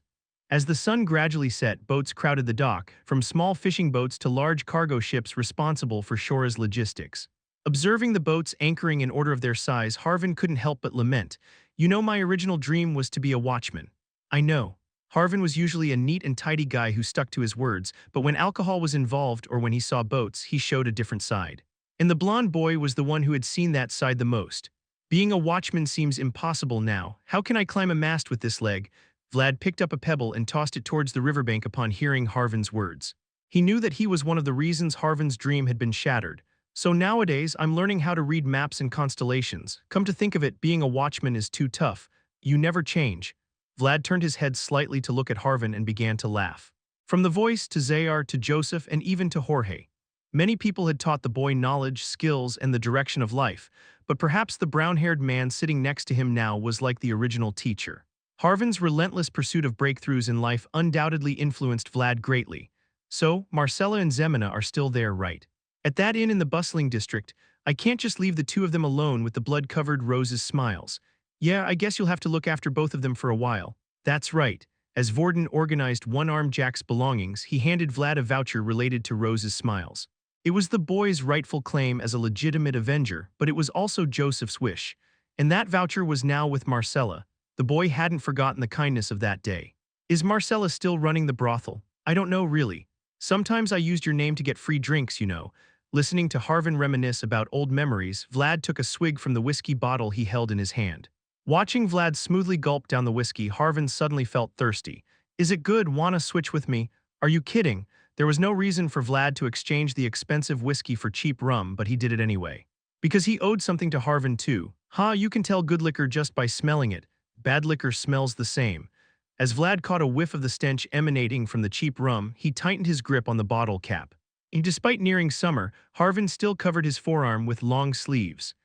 As the sun gradually set, boats crowded the dock, from small fishing boats to large cargo ships responsible for shore's logistics. Observing the boats anchoring in order of their size, Harvin couldn't help but lament. You know, my original dream was to be a watchman. I know. Harvin was usually a neat and tidy guy who stuck to his words, but when alcohol was involved or when he saw boats, he showed a different side. And the blonde boy was the one who had seen that side the most. Being a watchman seems impossible now. How can I climb a mast with this leg? Vlad picked up a pebble and tossed it towards the riverbank upon hearing Harvin's words. He knew that he was one of the reasons Harvin's dream had been shattered. So nowadays, I'm learning how to read maps and constellations. Come to think of it, being a watchman is too tough. You never change. Vlad turned his head slightly to look at Harvin and began to laugh. From the voice to Zayar to Joseph and even to Jorge. Many people had taught the boy knowledge, skills, and the direction of life, but perhaps the brown-haired man sitting next to him now was like the original teacher. Harvin's relentless pursuit of breakthroughs in life undoubtedly influenced Vlad greatly. So, Marcella and Zemina are still there, right? At that inn in the bustling district, I can't just leave the two of them alone with the blood-covered Rose's smiles. Yeah, I guess you'll have to look after both of them for a while. That's right. As Vorden organized one-armed Jack's belongings, he handed Vlad a voucher related to Rose's smiles. It was the boy's rightful claim as a legitimate avenger, but it was also Joseph's wish. And that voucher was now with Marcella. The boy hadn't forgotten the kindness of that day. Is Marcella still running the brothel? I don't know really. Sometimes I used your name to get free drinks, you know. Listening to Harvin reminisce about old memories, Vlad took a swig from the whiskey bottle he held in his hand. Watching Vlad smoothly gulp down the whiskey, Harvin suddenly felt thirsty. Is it good? Wanna switch with me? Are you kidding? There was no reason for Vlad to exchange the expensive whiskey for cheap rum, but he did it anyway. Because he owed something to Harvin too. You can tell good liquor just by smelling it. Bad liquor smells the same. As Vlad caught a whiff of the stench emanating from the cheap rum, he tightened his grip on the bottle cap. And despite nearing summer, Harvin still covered his forearm with long sleeves.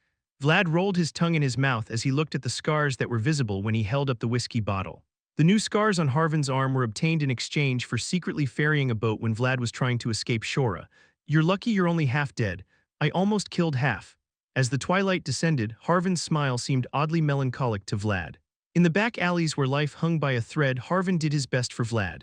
Vlad rolled his tongue in his mouth as he looked at the scars that were visible when he held up the whiskey bottle. The new scars on Harvin's arm were obtained in exchange for secretly ferrying a boat when Vlad was trying to escape Shora. You're lucky you're only half dead. I almost killed half. As the twilight descended, Harvin's smile seemed oddly melancholic to Vlad. In the back alleys where life hung by a thread, Harvin did his best for Vlad.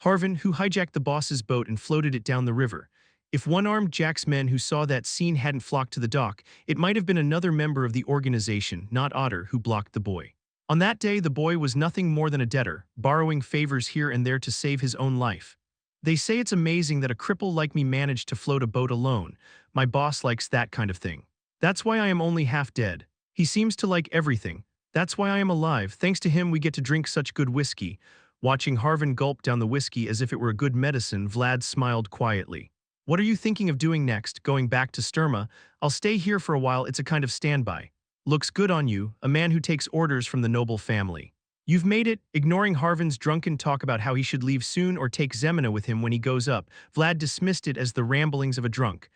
Harvin, who hijacked the boss's boat and floated it down the river. If one-armed Jack's men who saw that scene hadn't flocked to the dock, it might have been another member of the organization, not Otter, who blocked the boy. On that day, the boy was nothing more than a debtor, borrowing favors here and there to save his own life. They say it's amazing that a cripple like me managed to float a boat alone. My boss likes that kind of thing. That's why I am only half dead. He seems to like everything. That's why I am alive. Thanks to him, we get to drink such good whiskey. Watching Harvin gulp down the whiskey as if it were a good medicine, Vlad smiled quietly. What are you thinking of doing next? Going back to Sturma? I'll stay here for a while. It's a kind of standby. Looks good on you, a man who takes orders from the noble family. You've made it. Ignoring Harvin's drunken talk about how he should leave soon or take Zemina with him when he goes up, Vlad dismissed it as the ramblings of a drunk.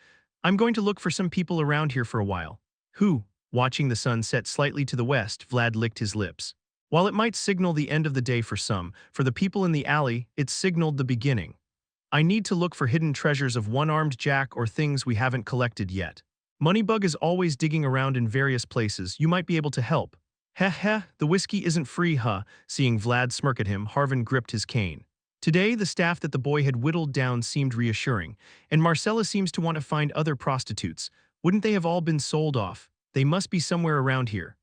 I'm going to look for some people around here for a while. Who? Watching the sun set slightly to the west, Vlad licked his lips. While it might signal the end of the day for some, for the people in the alley, it signaled the beginning. I need to look for hidden treasures of one-armed Jack or things we haven't collected yet. Moneybug is always digging around in various places. You might be able to help. Heh, the whiskey isn't free, huh? Seeing Vlad smirk at him, Harvin gripped his cane. Today, the staff that the boy had whittled down seemed reassuring, and Marcella seems to want to find other prostitutes. Wouldn't they have all been sold off? They must be somewhere around here.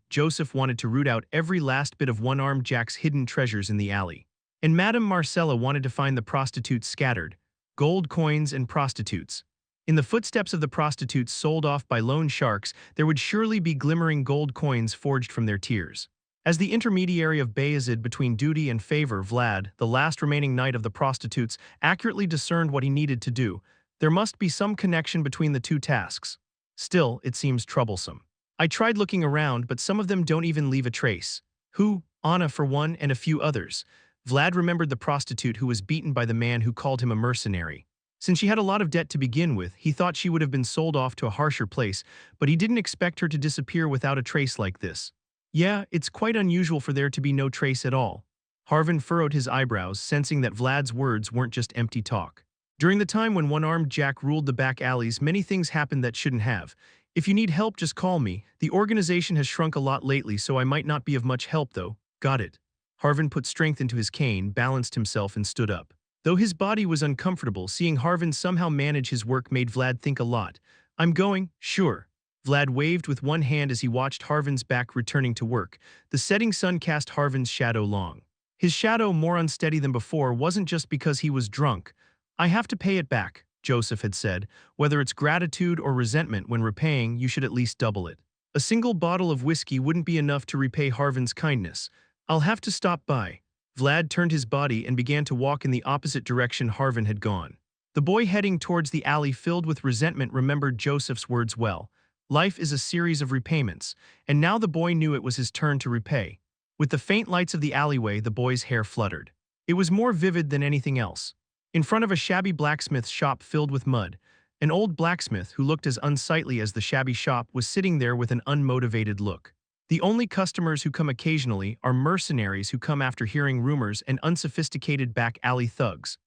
Joseph wanted to root out every last bit of one-armed Jack's hidden treasures in the alley. And Madame Marcella wanted to find the prostitutes scattered. Gold coins and prostitutes. In the footsteps of the prostitutes sold off by loan sharks, there would surely be glimmering gold coins forged from their tears. As the intermediary of Vayezid between duty and favor, Vlad, the last remaining knight of the prostitutes, accurately discerned what he needed to do. There must be some connection between the two tasks. Still, it seems troublesome. I tried looking around, but some of them don't even leave a trace. Who? Anna for one, and a few others. Vlad remembered the prostitute who was beaten by the man who called him a mercenary. Since she had a lot of debt to begin with, he thought she would have been sold off to a harsher place, but he didn't expect her to disappear without a trace like this. Yeah, it's quite unusual for there to be no trace at all. Harvin furrowed his eyebrows, sensing that Vlad's words weren't just empty talk. During the time when one-armed Jack ruled the back alleys, many things happened that shouldn't have. If you need help, just call me. The organization has shrunk a lot lately, so I might not be of much help though. Got it. Harvin put strength into his cane, balanced himself, and stood up. Though his body was uncomfortable, seeing Harvin somehow manage his work made Vlad think a lot. I'm going, sure. Vlad waved with one hand as he watched Harvin's back returning to work. The setting sun cast Harvin's shadow long. His shadow, more unsteady than before, wasn't just because he was drunk. I have to pay it back, Joseph had said. Whether it's gratitude or resentment, when repaying, you should at least double it. A single bottle of whiskey wouldn't be enough to repay Harvin's kindness. I'll have to stop by. Vlad turned his body and began to walk in the opposite direction Harvin had gone. The boy heading towards the alley filled with resentment remembered Joseph's words well. Life is a series of repayments, and now the boy knew it was his turn to repay. With the faint lights of the alleyway, the boy's hair fluttered. It was more vivid than anything else. In front of a shabby blacksmith shop filled with mud, an old blacksmith who looked as unsightly as the shabby shop was sitting there with an unmotivated look. The only customers who come occasionally are mercenaries who come after hearing rumors and unsophisticated back alley thugs.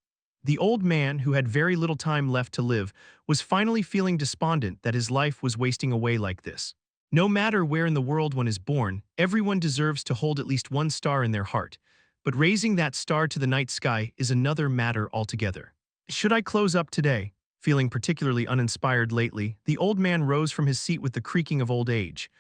The old man, who had very little time left to live, was finally feeling despondent that his life was wasting away like this. No matter where in the world one is born, everyone deserves to hold at least one star in their heart, but raising that star to the night sky is another matter altogether. Should I close up today? Feeling particularly uninspired lately, the old man rose from his seat with the creaking of old age.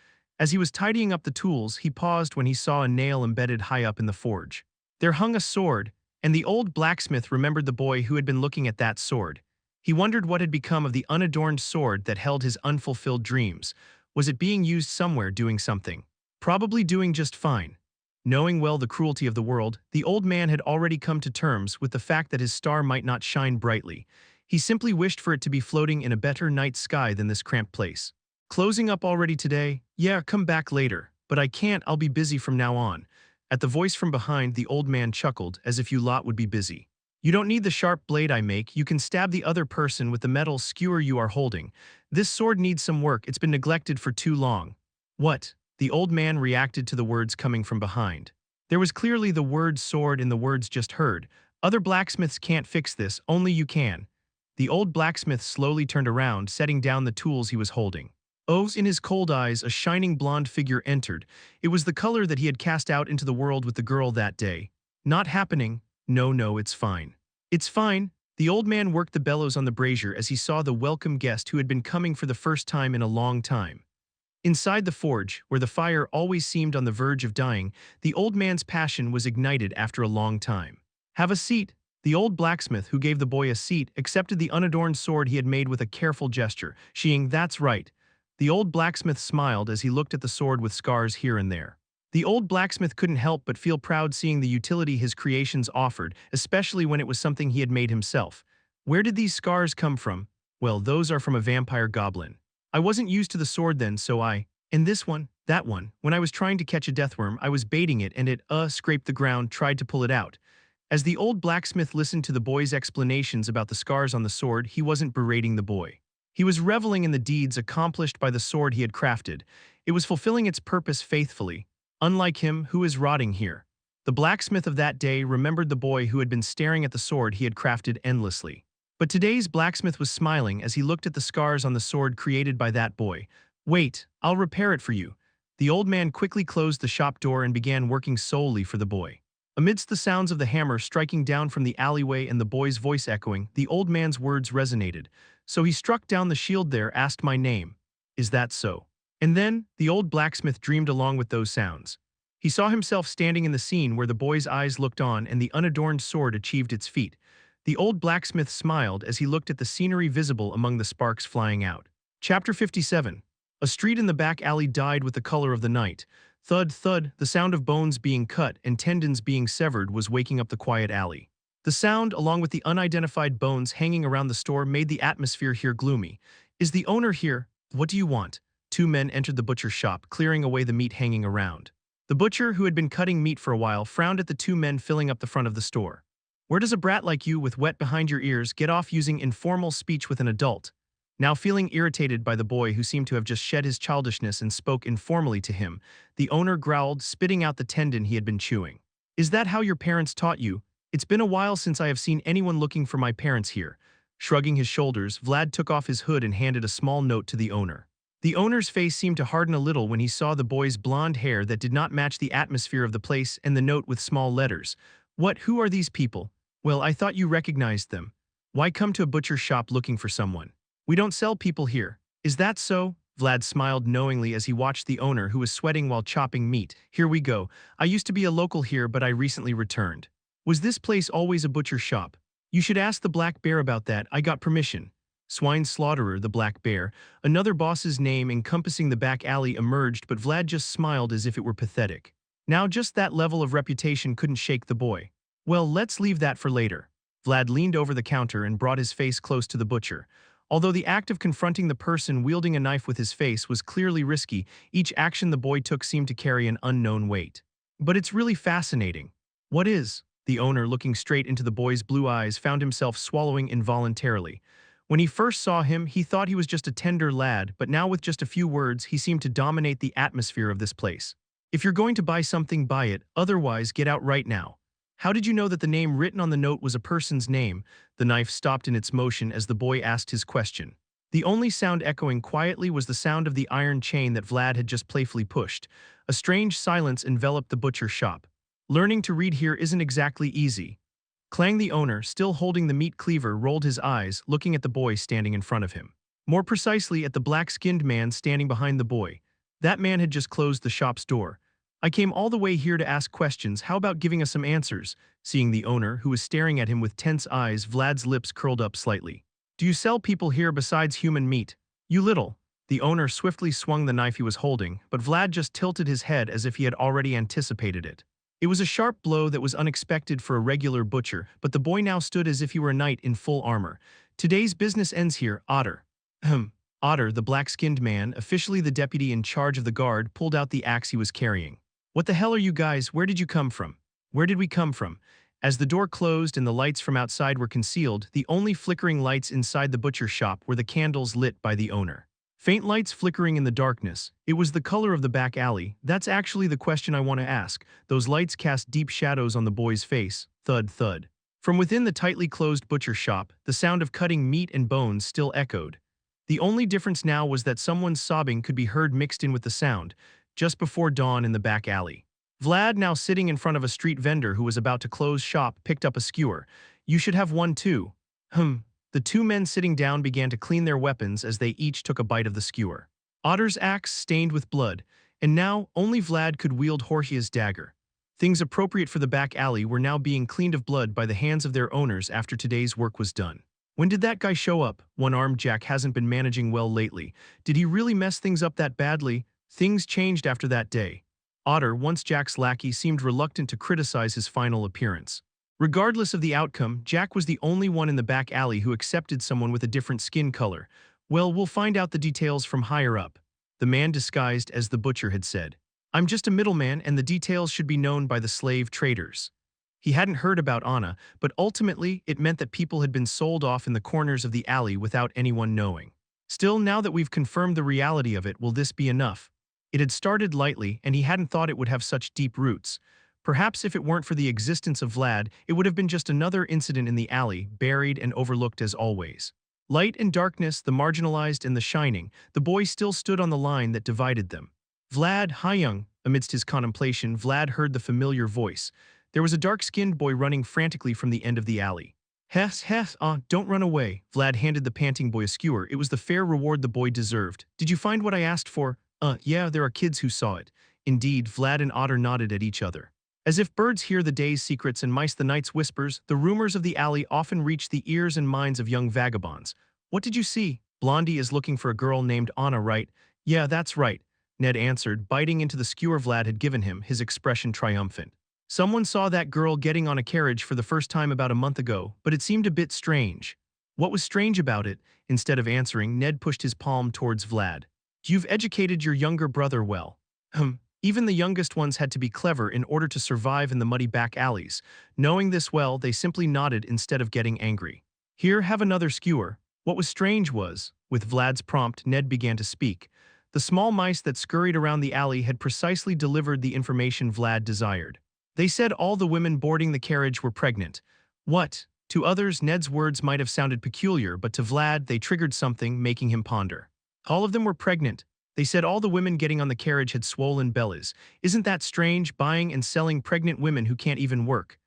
As he was tidying up the tools, he paused when he saw a nail embedded high up in the forge. There hung a sword, And the old blacksmith remembered the boy who had been looking at that sword. He wondered what had become of the unadorned sword that held his unfulfilled dreams. Was it being used somewhere doing something? Probably doing just fine. Knowing well the cruelty of the world, the old man had already come to terms with the fact that his star might not shine brightly. He simply wished for it to be floating in a better night sky than this cramped place. Closing up already today? Yeah, come back later. But I can't, I'll be busy from now on. At the voice from behind, the old man chuckled, as if you lot would be busy. You don't need the sharp blade I make, you can stab the other person with the metal skewer you are holding. This sword needs some work, it's been neglected for too long. What? The old man reacted to the words coming from behind. There was clearly the word sword in the words just heard. Other blacksmiths can't fix this, only you can. The old blacksmith slowly turned around, setting down the tools he was holding. Oh, in his cold eyes, a shining blonde figure entered. It was the color that he had cast out into the world with the girl that day. Not happening. No, it's fine. It's fine. The old man worked the bellows on the brazier as he saw the welcome guest who had been coming for the first time in a long time. Inside the forge, where the fire always seemed on the verge of dying, the old man's passion was ignited after a long time. Have a seat. The old blacksmith who gave the boy a seat accepted the unadorned sword he had made with a careful gesture, saying, "That's right." The old blacksmith smiled as he looked at the sword with scars here and there. The old blacksmith couldn't help but feel proud seeing the utility his creations offered, especially when it was something he had made himself. Where did these scars come from? Well, those are from a vampire goblin. I wasn't used to the sword then, so and this one, that one, when I was trying to catch a deathworm, I was baiting it and it, scraped the ground, tried to pull it out. As the old blacksmith listened to the boy's explanations about the scars on the sword, he wasn't berating the boy. He was reveling in the deeds accomplished by the sword he had crafted. It was fulfilling its purpose faithfully, unlike him who is rotting here. The blacksmith of that day remembered the boy who had been staring at the sword he had crafted endlessly. But today's blacksmith was smiling as he looked at the scars on the sword created by that boy. Wait, I'll repair it for you. The old man quickly closed the shop door and began working solely for the boy. Amidst the sounds of the hammer striking down from the alleyway and the boy's voice echoing, the old man's words resonated. So he struck down the shield there, asked my name. Is that so? And then, the old blacksmith dreamed along with those sounds. He saw himself standing in the scene where the boy's eyes looked on and the unadorned sword achieved its feat. The old blacksmith smiled as he looked at the scenery visible among the sparks flying out. Chapter 57. A street in the back alley died with the color of the night. Thud, thud, the sound of bones being cut and tendons being severed was waking up the quiet alley. The sound, along with the unidentified bones hanging around the store, made the atmosphere here gloomy. Is the owner here? What do you want? Two men entered the butcher's shop, clearing away the meat hanging around. The butcher, who had been cutting meat for a while, frowned at the two men filling up the front of the store. Where does a brat like you with wet behind your ears get off using informal speech with an adult? Now feeling irritated by the boy who seemed to have just shed his childishness and spoke informally to him, the owner growled, spitting out the tendon he had been chewing. Is that how your parents taught you? It's been a while since I have seen anyone looking for my parents here. Shrugging his shoulders, Vlad took off his hood and handed a small note to the owner. The owner's face seemed to harden a little when he saw the boy's blonde hair that did not match the atmosphere of the place and the note with small letters. Who are these people? Well, I thought you recognized them. Why come to a butcher's shop looking for someone? We don't sell people here. Is that so? Vlad smiled knowingly as he watched the owner who was sweating while chopping meat. Here we go. I used to be a local here, but I recently returned. Was this place always a butcher shop? You should ask the Black Bear about that. I got permission. Swine Slaughterer, the Black Bear, another boss's name encompassing the back alley, emerged, but Vlad just smiled as if it were pathetic. Now just that level of reputation couldn't shake the boy. Well, let's leave that for later. Vlad leaned over the counter and brought his face close to the butcher. Although the act of confronting the person wielding a knife with his face was clearly risky, each action the boy took seemed to carry an unknown weight. But it's really fascinating. What is? The owner, looking straight into the boy's blue eyes, found himself swallowing involuntarily. When he first saw him, he thought he was just a tender lad, but now with just a few words, he seemed to dominate the atmosphere of this place. If you're going to buy something, buy it, otherwise get out right now. How did you know that the name written on the note was a person's name? The knife stopped in its motion as the boy asked his question. The only sound echoing quietly was the sound of the iron chain that Vlad had just playfully pushed. A strange silence enveloped the butcher's shop. Learning to read here isn't exactly easy. Clang, the owner, still holding the meat cleaver, rolled his eyes, looking at the boy standing in front of him. More precisely, at the black-skinned man standing behind the boy. That man had just closed the shop's door. I came all the way here to ask questions. How about giving us some answers? Seeing the owner, who was staring at him with tense eyes, Vlad's lips curled up slightly. Do you sell people here besides human meat? You little. The owner swiftly swung the knife he was holding, but Vlad just tilted his head as if he had already anticipated it. It was a sharp blow that was unexpected for a regular butcher, but the boy now stood as if he were a knight in full armor. Today's business ends here, Otter. Otter, the black-skinned man, officially the deputy in charge of the guard, pulled out the axe he was carrying. What the hell are you guys? Where did you come from? Where did we come from? As the door closed and the lights from outside were concealed, the only flickering lights inside the butcher shop were the candles lit by the owner. Faint lights flickering in the darkness. It was the color of the back alley. That's actually the question I want to ask. Those lights cast deep shadows on the boy's face. Thud, thud. From within the tightly closed butcher shop, the sound of cutting meat and bones still echoed. The only difference now was that someone's sobbing could be heard mixed in with the sound, just before dawn in the back alley. Vlad, now sitting in front of a street vendor who was about to close shop, picked up a skewer. You should have one too. The two men sitting down began to clean their weapons as they each took a bite of the skewer. Otter's axe stained with blood, and now only Vlad could wield Horchia's dagger. Things appropriate for the back alley were now being cleaned of blood by the hands of their owners after today's work was done. When did that guy show up? One-armed Jack hasn't been managing well lately. Did he really mess things up that badly? Things changed after that day. Otter, once Jack's lackey, seemed reluctant to criticize his final appearance. Regardless of the outcome, Jack was the only one in the back alley who accepted someone with a different skin color. Well, we'll find out the details from higher up. The man disguised as the butcher had said. I'm just a middleman and the details should be known by the slave traders. He hadn't heard about Anna, but ultimately it meant that people had been sold off in the corners of the alley without anyone knowing. Still, now that we've confirmed the reality of it, will this be enough? It had started lightly, and he hadn't thought it would have such deep roots. Perhaps if it weren't for the existence of Vlad, it would have been just another incident in the alley, buried and overlooked as always. Light and darkness, the marginalized and the shining, the boy still stood on the line that divided them. Vlad, Hyung. Amidst his contemplation, Vlad heard the familiar voice. There was a dark-skinned boy running frantically from the end of the alley. Don't run away. Vlad handed the panting boy a skewer. It was the fair reward the boy deserved. Did you find what I asked for? Yeah, there are kids who saw it. Indeed, Vlad and Otter nodded at each other. As if birds hear the day's secrets and mice the night's whispers, the rumors of the alley often reach the ears and minds of young vagabonds. What did you see? Blondie is looking for a girl named Anna, right? Yeah, that's right, Ned answered, biting into the skewer Vlad had given him, his expression triumphant. Someone saw that girl getting on a carriage for the first time about a month ago, but it seemed a bit strange. What was strange about it? Instead of answering, Ned pushed his palm towards Vlad. You've educated your younger brother well. Even the youngest ones had to be clever in order to survive in the muddy back alleys. Knowing this well, they simply nodded instead of getting angry. Here, have another skewer. What was strange was, with Vlad's prompt, Ned began to speak. The small mice that scurried around the alley had precisely delivered the information Vlad desired. They said all the women boarding the carriage were pregnant. What? To others, Ned's words might have sounded peculiar, but to Vlad, they triggered something, making him ponder. All of them were pregnant. They said all the women getting on the carriage had swollen bellies. Isn't that strange, buying and selling pregnant women who can't even work?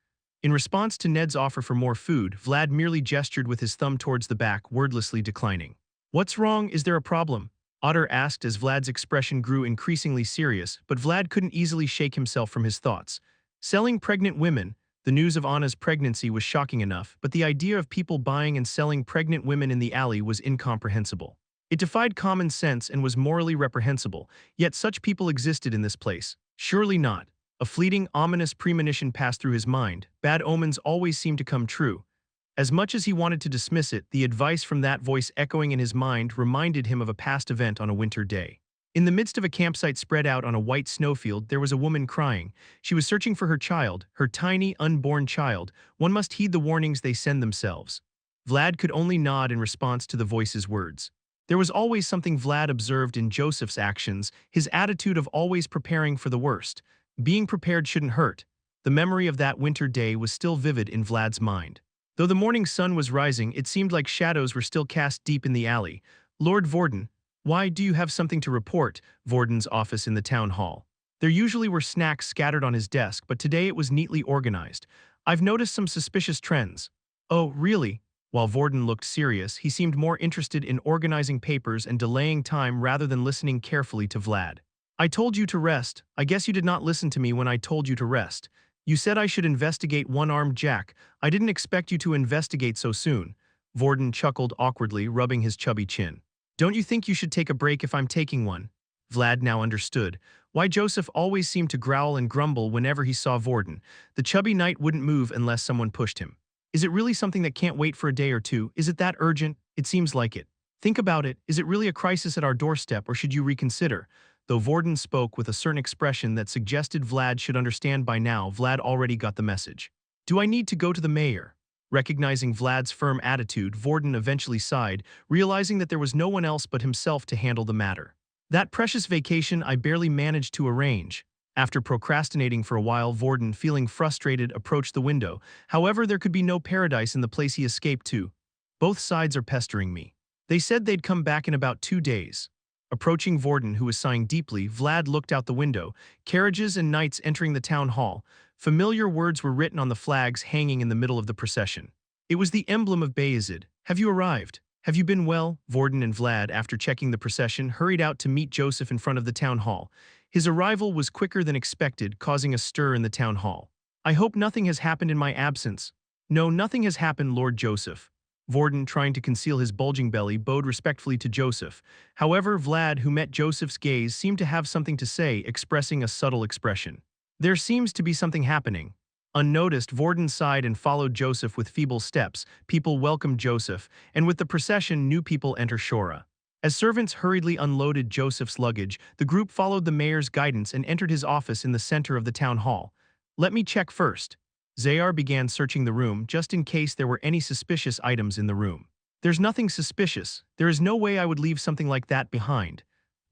In response to Ned's offer for more food, Vlad merely gestured with his thumb towards the back, wordlessly declining. What's wrong? Is there a problem? Otter asked as Vlad's expression grew increasingly serious, but Vlad couldn't easily shake himself from his thoughts. Selling pregnant women. The news of Anna's pregnancy was shocking enough, but the idea of people buying and selling pregnant women in the alley was incomprehensible. It defied common sense and was morally reprehensible, yet such people existed in this place. Surely not. A fleeting, ominous premonition passed through his mind. Bad omens always seem to come true. As much as he wanted to dismiss it, the advice from that voice echoing in his mind reminded him of a past event on a winter day. In the midst of a campsite spread out on a white snowfield, there was a woman crying. She was searching for her child, her tiny, unborn child. One must heed the warnings they send themselves. Vlad could only nod in response to the voice's words. There was always something Vlad observed in Joseph's actions, his attitude of always preparing for the worst. Being prepared shouldn't hurt. The memory of that winter day was still vivid in Vlad's mind. Though the morning sun was rising, it seemed like shadows were still cast deep in the alley. Lord Vorden, why do you have something to report? Vorden's office in the town hall. There usually were snacks scattered on his desk, but today it was neatly organized. I've noticed some suspicious trends. Oh, really? While Vorden looked serious, he seemed more interested in organizing papers and delaying time rather than listening carefully to Vlad. I told you to rest. I guess you did not listen to me when I told you to rest. You said I should investigate one-armed Jack. I didn't expect you to investigate so soon. Vorden chuckled awkwardly, rubbing his chubby chin. Don't you think you should take a break if I'm taking one? Vlad now understood why Joseph always seemed to growl and grumble whenever he saw Vorden. The chubby knight wouldn't move unless someone pushed him. Is it really something that can't wait for a day or two? Is it that urgent? It seems like it. Think about it. Is it really a crisis at our doorstep, or should you reconsider? Though Vorden spoke with a certain expression that suggested Vlad should understand by now, Vlad already got the message. Do I need to go to the mayor? Recognizing Vlad's firm attitude, Vorden eventually sighed, realizing that there was no one else but himself to handle the matter. That precious vacation I barely managed to arrange. After procrastinating for a while, Vorden, feeling frustrated, approached the window. However, there could be no paradise in the place he escaped to. Both sides are pestering me. They said they'd come back in about 2 days. Approaching Vorden, who was sighing deeply, Vlad looked out the window. Carriages and knights entering the town hall. Familiar words were written on the flags hanging in the middle of the procession. It was the emblem of Vayezid. Have you arrived? Have you been well? Vorden and Vlad, after checking the procession, hurried out to meet Joseph in front of the town hall. His arrival was quicker than expected, causing a stir in the town hall. I hope nothing has happened in my absence. No, nothing has happened, Lord Joseph. Vorden, trying to conceal his bulging belly, bowed respectfully to Joseph. However, Vlad, who met Joseph's gaze, seemed to have something to say, expressing a subtle expression. There seems to be something happening. Unnoticed, Vorden sighed and followed Joseph with feeble steps. People welcomed Joseph, and with the procession, new people enter Shora. As servants hurriedly unloaded Joseph's luggage, the group followed the mayor's guidance and entered his office in the center of the town hall. Let me check first. Zayar began searching the room just in case there were any suspicious items in the room. There's nothing suspicious. There is no way I would leave something like that behind.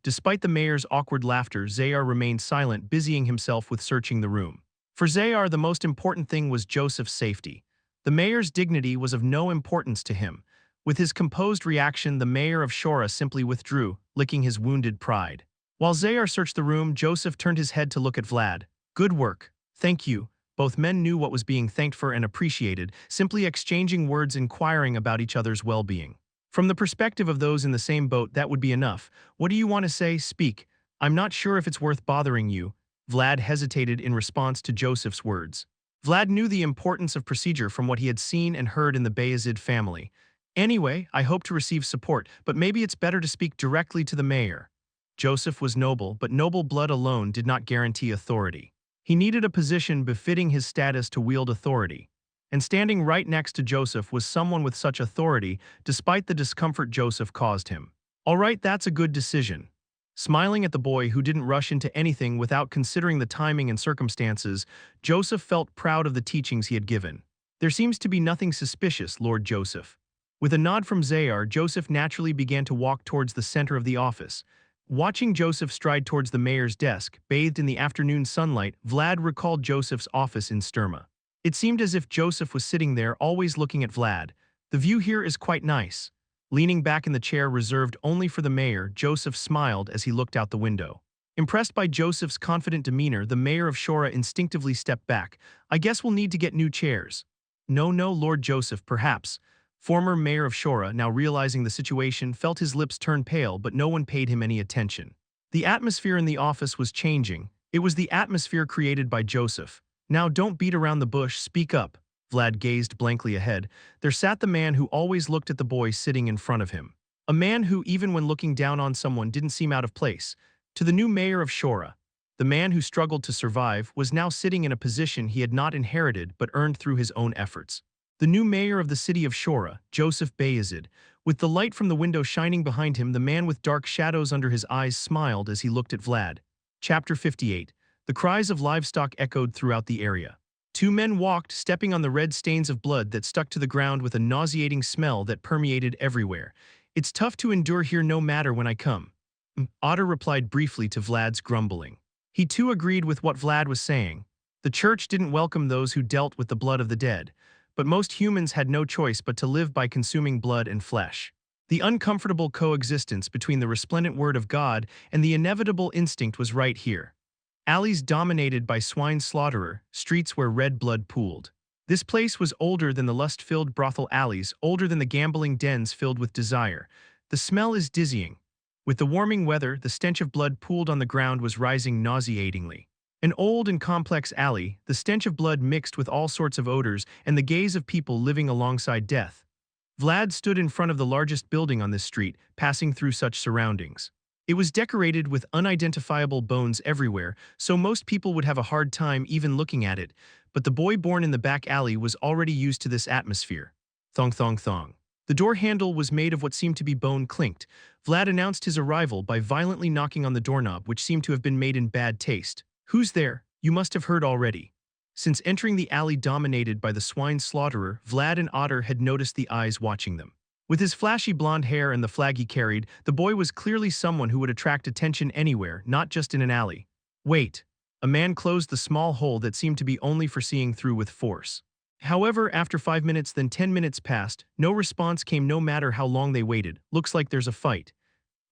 Despite the mayor's awkward laughter, Zayar remained silent, busying himself with searching the room. For Zayar, the most important thing was Joseph's safety. The mayor's dignity was of no importance to him. With his composed reaction, the mayor of Shora simply withdrew, licking his wounded pride. While Zayar searched the room, Joseph turned his head to look at Vlad. Good work. Thank you. Both men knew what was being thanked for and appreciated, simply exchanging words inquiring about each other's well-being. From the perspective of those in the same boat, that would be enough. What do you want to say? Speak. I'm not sure if it's worth bothering you. Vlad hesitated in response to Joseph's words. Vlad knew the importance of procedure from what he had seen and heard in the Vayezid family. Anyway, I hope to receive support, but maybe it's better to speak directly to the mayor. Joseph was noble, but noble blood alone did not guarantee authority. He needed a position befitting his status to wield authority. And standing right next to Joseph was someone with such authority, despite the discomfort Joseph caused him. All right, that's a good decision. Smiling at the boy who didn't rush into anything without considering the timing and circumstances, Joseph felt proud of the teachings he had given. There seems to be nothing suspicious, Lord Joseph. With a nod from Zayar, Joseph naturally began to walk towards the center of the office. Watching Joseph stride towards the mayor's desk, bathed in the afternoon sunlight, Vlad recalled Joseph's office in Sturma. It seemed as if Joseph was sitting there, always looking at Vlad. The view here is quite nice. Leaning back in the chair reserved only for the mayor, Joseph smiled as he looked out the window. Impressed by Joseph's confident demeanor, the mayor of Shora instinctively stepped back. I guess we'll need to get new chairs. No, Lord Joseph, perhaps. Former mayor of Shora, now realizing the situation, felt his lips turn pale, but no one paid him any attention. The atmosphere in the office was changing. It was the atmosphere created by Joseph. Now don't beat around the bush, speak up. Vlad gazed blankly ahead. There sat the man who always looked at the boy sitting in front of him. A man who, even when looking down on someone, didn't seem out of place. To the new mayor of Shora, the man who struggled to survive was now sitting in a position he had not inherited but earned through his own efforts. The new mayor of the city of Shora, Joseph Vayezid, with the light from the window shining behind him, the man with dark shadows under his eyes smiled as he looked at Vlad. Chapter 58. The cries of livestock echoed throughout the area. Two men walked, stepping on the red stains of blood that stuck to the ground with a nauseating smell that permeated everywhere. It's tough to endure here no matter when I come. Otter replied briefly to Vlad's grumbling. He too agreed with what Vlad was saying. The church didn't welcome those who dealt with the blood of the dead, but most humans had no choice but to live by consuming blood and flesh. The uncomfortable coexistence between the resplendent word of God and the inevitable instinct was right here. Alleys dominated by swine slaughterer, streets where red blood pooled. This place was older than the lust-filled brothel alleys, older than the gambling dens filled with desire. The smell is dizzying. With the warming weather, the stench of blood pooled on the ground was rising nauseatingly. An old and complex alley, the stench of blood mixed with all sorts of odors, and the gaze of people living alongside death. Vlad stood in front of the largest building on this street, passing through such surroundings. It was decorated with unidentifiable bones everywhere, so most people would have a hard time even looking at it, but the boy born in the back alley was already used to this atmosphere. Thong thong thong. The door handle was made of what seemed to be bone clinked. Vlad announced his arrival by violently knocking on the doorknob, which seemed to have been made in bad taste. "Who's there? You must have heard already." Since entering the alley dominated by the swine slaughterer, Vlad and Otter had noticed the eyes watching them. With his flashy blonde hair and the flag he carried, the boy was clearly someone who would attract attention anywhere, not just in an alley. Wait. A man closed the small hole that seemed to be only for seeing through with force. However, after 5 minutes, then 10 minutes passed, no response came no matter how long they waited. Looks like there's a fight.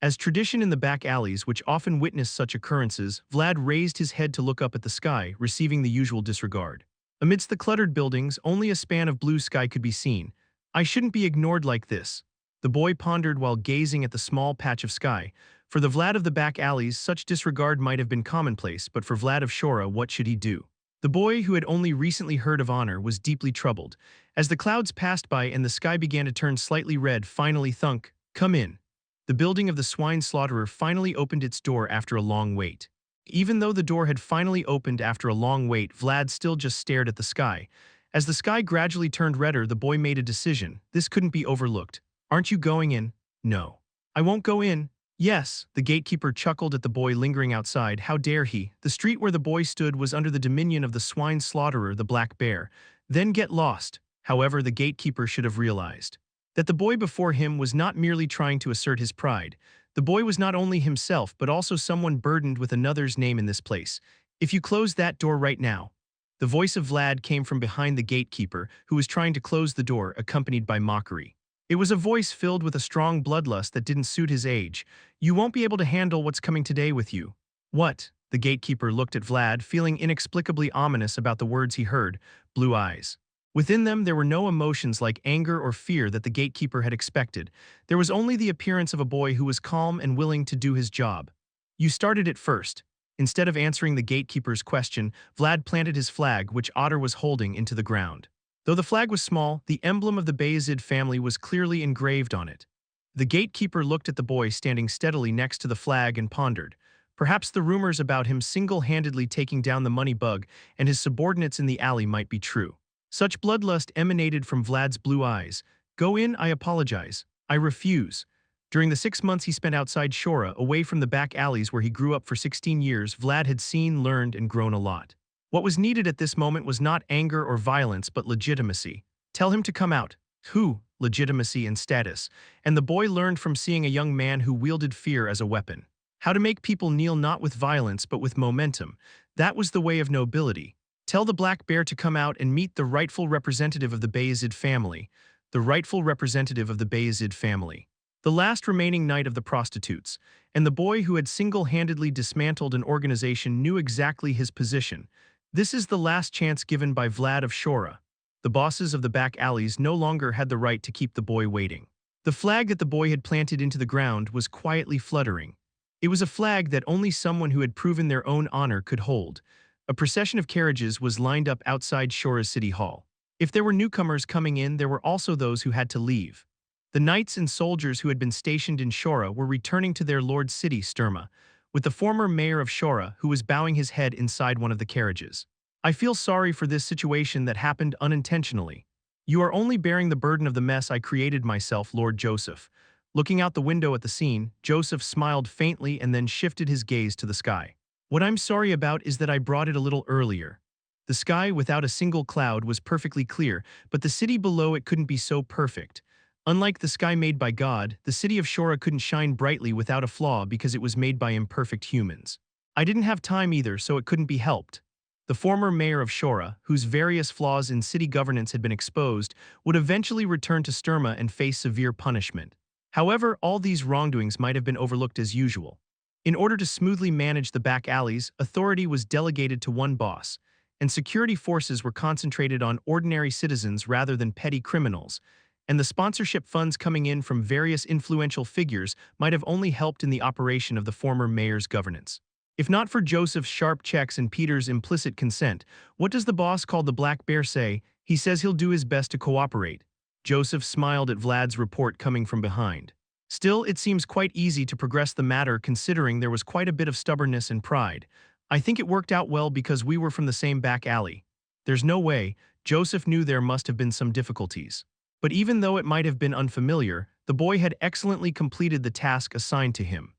As tradition in the back alleys, which often witnessed such occurrences, Vlad raised his head to look up at the sky, receiving the usual disregard. Amidst the cluttered buildings, only a span of blue sky could be seen. I shouldn't be ignored like this. The boy pondered while gazing at the small patch of sky. For the Vlad of the back alleys, such disregard might have been commonplace, but for Vlad of Shora, what should he do? The boy, who had only recently heard of honor, was deeply troubled. As the clouds passed by and the sky began to turn slightly red, finally thunk, "Come in." The building of the swine slaughterer finally opened its door after a long wait. Even though the door had finally opened after a long wait, Vlad still just stared at the sky. As the sky gradually turned redder, the boy made a decision. This couldn't be overlooked. "Aren't you going in?" "No. I won't go in." "Yes." The gatekeeper chuckled at the boy lingering outside. How dare he? The street where the boy stood was under the dominion of the swine slaughterer, the Black Bear. Then get lost. However, the gatekeeper should have realized that the boy before him was not merely trying to assert his pride. The boy was not only himself, but also someone burdened with another's name in this place. "If you close that door right now." The voice of Vlad came from behind the gatekeeper, who was trying to close the door, accompanied by mockery. It was a voice filled with a strong bloodlust that didn't suit his age. "You won't be able to handle what's coming today with you." "What?" The gatekeeper looked at Vlad, feeling inexplicably ominous about the words he heard. Blue eyes. Within them, there were no emotions like anger or fear that the gatekeeper had expected. There was only the appearance of a boy who was calm and willing to do his job. "You started it first." Instead of answering the gatekeeper's question, Vlad planted his flag, which Otter was holding, into the ground. Though the flag was small, the emblem of the Vayezid family was clearly engraved on it. The gatekeeper looked at the boy standing steadily next to the flag and pondered. Perhaps the rumors about him single-handedly taking down the money bug and his subordinates in the alley might be true. Such bloodlust emanated from Vlad's blue eyes. "Go in, I apologize. I refuse." During the 6 months he spent outside Shora, away from the back alleys where he grew up for 16 years, Vlad had seen, learned, and grown a lot. What was needed at this moment was not anger or violence, but legitimacy. "Tell him to come out." Who? Legitimacy and status. And the boy learned from seeing a young man who wielded fear as a weapon. How to make people kneel not with violence, but with momentum. That was the way of nobility. Tell the Black Bear to come out and meet the rightful representative of the Vayezid family. The rightful representative of the Vayezid family. The last remaining knight of the prostitutes. And the boy who had single-handedly dismantled an organization knew exactly his position. This is the last chance given by Vlad of Shora. The bosses of the back alleys no longer had the right to keep the boy waiting. The flag that the boy had planted into the ground was quietly fluttering. It was a flag that only someone who had proven their own honor could hold. A procession of carriages was lined up outside Shora's city hall. If there were newcomers coming in, there were also those who had to leave. The knights and soldiers who had been stationed in Shora were returning to their lord's city, Sturma, with the former mayor of Shora, who was bowing his head inside one of the carriages. "I feel sorry for this situation that happened unintentionally. You are only bearing the burden of the mess I created myself, Lord Joseph." Looking out the window at the scene, Joseph smiled faintly and then shifted his gaze to the sky. "What I'm sorry about is that I brought it a little earlier." The sky, without a single cloud, was perfectly clear, but the city below it couldn't be so perfect. Unlike the sky made by God, the city of Shora couldn't shine brightly without a flaw because it was made by imperfect humans. "I didn't have time either, so it couldn't be helped." The former mayor of Shora, whose various flaws in city governance had been exposed, would eventually return to Sturma and face severe punishment. However, all these wrongdoings might have been overlooked as usual. In order to smoothly manage the back alleys, authority was delegated to one boss, and security forces were concentrated on ordinary citizens rather than petty criminals. and the sponsorship funds coming in from various influential figures might have only helped in the operation of the former mayor's governance. If not for Joseph's sharp checks and Peter's implicit consent, what does the boss called the Black Bear say? He says he'll do his best to cooperate. Joseph smiled at Vlad's report coming from behind. Still, it seems quite easy to progress the matter considering there was quite a bit of stubbornness and pride. I think it worked out well because we were from the same back alley. There's no way. Joseph knew there must have been some difficulties. But even though it might have been unfamiliar, the boy had excellently completed the task assigned to him.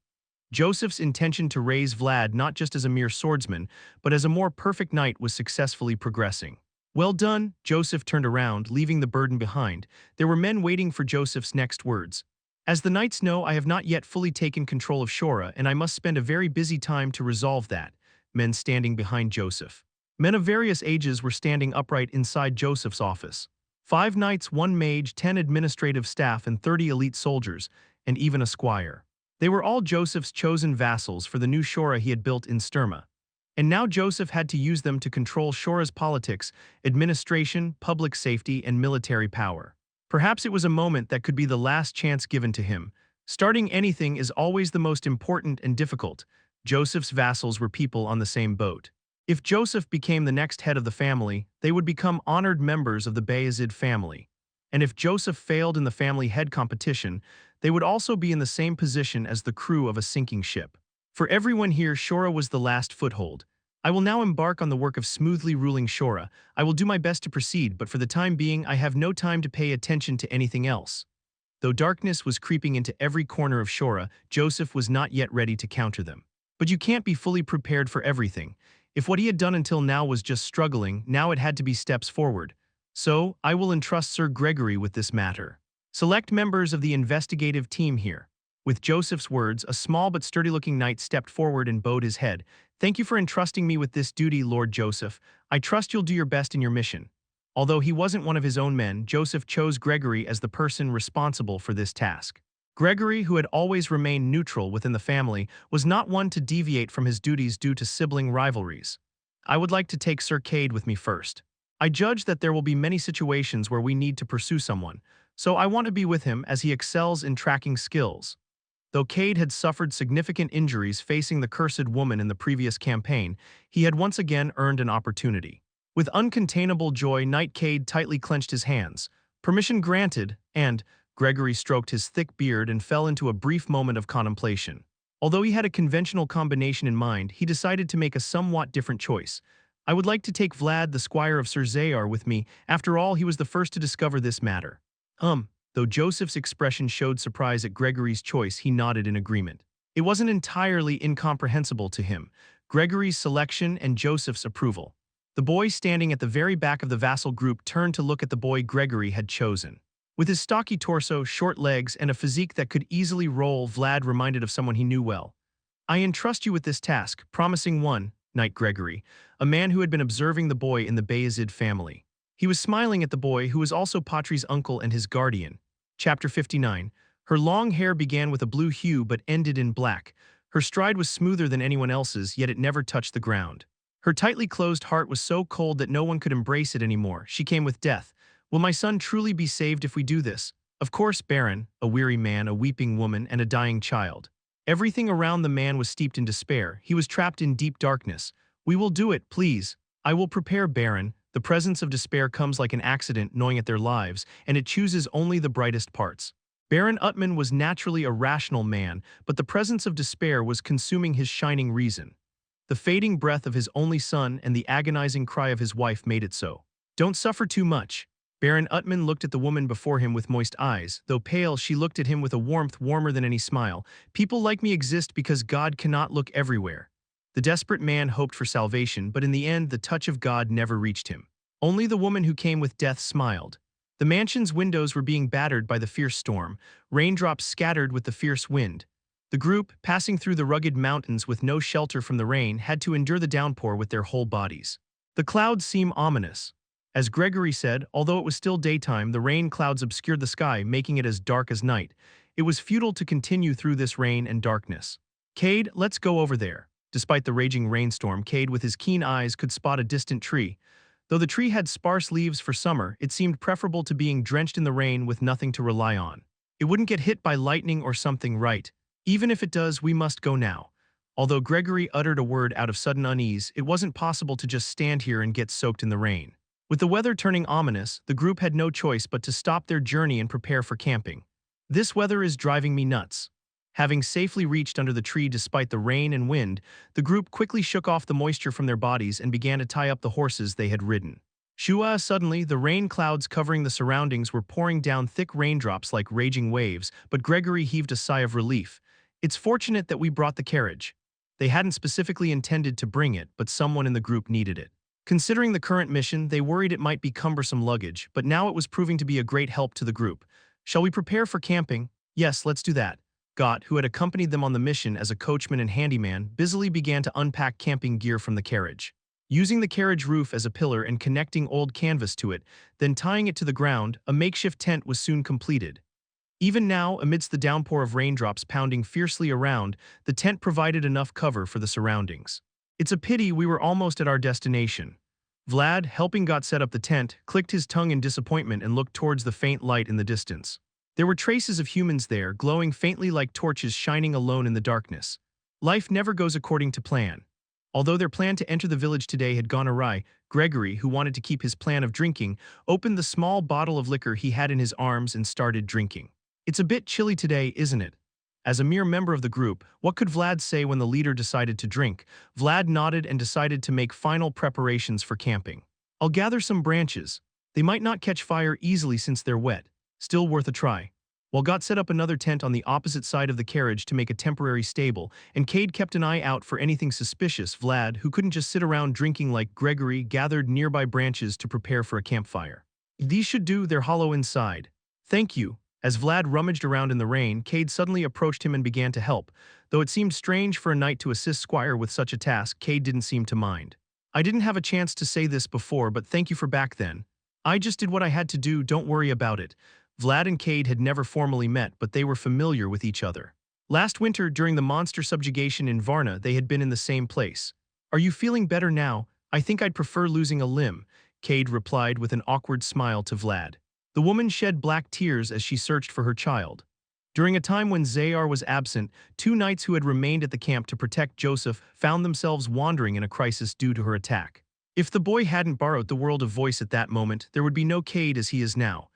Joseph's intention to raise Vlad not just as a mere swordsman, but as a more perfect knight was successfully progressing. Well done, Joseph turned around, leaving the burden behind. There were men waiting for Joseph's next words. As the knights know, I have not yet fully taken control of Shora, and I must spend a very busy time to resolve that. Men standing behind Joseph. Men of various ages were standing upright inside Joseph's office. 5 knights, 1 mage, 10 administrative staff, and 30 elite soldiers, and even a squire. They were all Joseph's chosen vassals for the new Shora he had built in Sturma. And now Joseph had to use them to control Shora's politics, administration, public safety, and military power. Perhaps it was a moment that could be the last chance given to him. Starting anything is always the most important and difficult. Joseph's vassals were people on the same boat. If Joseph became the next head of the family, they would become honored members of the Vayezid family. And if Joseph failed in the family head competition, they would also be in the same position as the crew of a sinking ship. For everyone here, Shora was the last foothold. I will now embark on the work of smoothly ruling Shora. I will do my best to proceed, but for the time being, I have no time to pay attention to anything else. Though darkness was creeping into every corner of Shora, Joseph was not yet ready to counter them. But you can't be fully prepared for everything. If what he had done until now was just struggling, now it had to be steps forward. So, I will entrust Sir Gregory with this matter. Select members of the investigative team here. With Joseph's words, a small but sturdy-looking knight stepped forward and bowed his head. Thank you for entrusting me with this duty, Lord Joseph. I trust you'll do your best in your mission. Although he wasn't one of his own men, Joseph chose Gregory as the person responsible for this task. Gregory, who had always remained neutral within the family, was not one to deviate from his duties due to sibling rivalries. I would like to take Sir Cade with me first. I judge that there will be many situations where we need to pursue someone, so I want to be with him as he excels in tracking skills. Though Cade had suffered significant injuries facing the cursed woman in the previous campaign, he had once again earned an opportunity. With uncontainable joy, Knight Cade tightly clenched his hands. Permission granted, and Gregory stroked his thick beard and fell into a brief moment of contemplation. Although he had a conventional combination in mind, he decided to make a somewhat different choice. I would like to take Vlad, the squire of Sir Zayar, with me. After all, he was the first to discover this matter. Though Joseph's expression showed surprise at Gregory's choice, he nodded in agreement. It wasn't entirely incomprehensible to him, Gregory's selection and Joseph's approval. The boy standing at the very back of the vassal group turned to look at the boy Gregory had chosen. With his stocky torso, short legs, and a physique that could easily roll, Vlad reminded of someone he knew well. I entrust you with this task, promising one, Knight Gregory, a man who had been observing the boy in the Vayezid family. He was smiling at the boy, who was also Patri's uncle and his guardian. Chapter 59. Her long hair began with a blue hue but ended in black. Her stride was smoother than anyone else's, yet it never touched the ground. Her tightly closed heart was so cold that no one could embrace it anymore. She came with death. Will my son truly be saved if we do this? Of course, Baron, a weary man, a weeping woman, and a dying child. Everything around the man was steeped in despair. He was trapped in deep darkness. We will do it, please. I will prepare, Baron. The presence of despair comes like an accident gnawing at their lives, and it chooses only the brightest parts. Baron Utman was naturally a rational man, but the presence of despair was consuming his shining reason. The fading breath of his only son and the agonizing cry of his wife made it so. Don't suffer too much. Baron Utman looked at the woman before him with moist eyes. Though pale, she looked at him with a warmth warmer than any smile. People like me exist because God cannot look everywhere. The desperate man hoped for salvation, but in the end, the touch of God never reached him. Only the woman who came with death smiled. The mansion's windows were being battered by the fierce storm, raindrops scattered with the fierce wind. The group, passing through the rugged mountains with no shelter from the rain, had to endure the downpour with their whole bodies. The clouds seemed ominous. As Gregory said, although it was still daytime, the rain clouds obscured the sky, making it as dark as night. It was futile to continue through this rain and darkness. Cade, let's go over there. Despite the raging rainstorm, Cade with his keen eyes could spot a distant tree. Though the tree had sparse leaves for summer, it seemed preferable to being drenched in the rain with nothing to rely on. It wouldn't get hit by lightning or something, right? Even if it does, we must go now. Although Gregory uttered a word out of sudden unease, it wasn't possible to just stand here and get soaked in the rain. With the weather turning ominous, the group had no choice but to stop their journey and prepare for camping. This weather is driving me nuts. Having safely reached under the tree despite the rain and wind, the group quickly shook off the moisture from their bodies and began to tie up the horses they had ridden. Shua, suddenly, the rain clouds covering the surroundings were pouring down thick raindrops like raging waves, but Gregory heaved a sigh of relief. It's fortunate that we brought the carriage. They hadn't specifically intended to bring it, but someone in the group needed it. Considering the current mission, they worried it might be cumbersome luggage, but now it was proving to be a great help to the group. Shall we prepare for camping? Yes, let's do that. Gott, who had accompanied them on the mission as a coachman and handyman, busily began to unpack camping gear from the carriage. Using the carriage roof as a pillar and connecting old canvas to it, then tying it to the ground, a makeshift tent was soon completed. Even now, amidst the downpour of raindrops pounding fiercely around, the tent provided enough cover for the surroundings. It's a pity we were almost at our destination. Vlad, helping Gott set up the tent, clicked his tongue in disappointment and looked towards the faint light in the distance. There were traces of humans there, glowing faintly like torches shining alone in the darkness. Life never goes according to plan. Although their plan to enter the village today had gone awry, Gregory, who wanted to keep his plan of drinking, opened the small bottle of liquor he had in his arms and started drinking. It's a bit chilly today, isn't it? As a mere member of the group, what could Vlad say when the leader decided to drink? Vlad nodded and decided to make final preparations for camping. I'll gather some branches. They might not catch fire easily since they're wet. Still worth a try. While Gott set up another tent on the opposite side of the carriage to make a temporary stable, and Cade kept an eye out for anything suspicious, Vlad, who couldn't just sit around drinking like Gregory, gathered nearby branches to prepare for a campfire. These should do, they're hollow inside. Thank you. As Vlad rummaged around in the rain, Cade suddenly approached him and began to help. Though it seemed strange for a knight to assist Squire with such a task, Cade didn't seem to mind. I didn't have a chance to say this before, but thank you for back then. I just did what I had to do, don't worry about it. Vlad and Cade had never formally met, but they were familiar with each other. Last winter, during the monster subjugation in Varna, they had been in the same place. Are you feeling better now? I think I'd prefer losing a limb, Cade replied with an awkward smile to Vlad. The woman shed black tears as she searched for her child. During a time when Zayar was absent, two knights who had remained at the camp to protect Joseph found themselves wandering in a crisis due to her attack. If the boy hadn't borrowed the world of voice at that moment, there would be no Cade as he is now.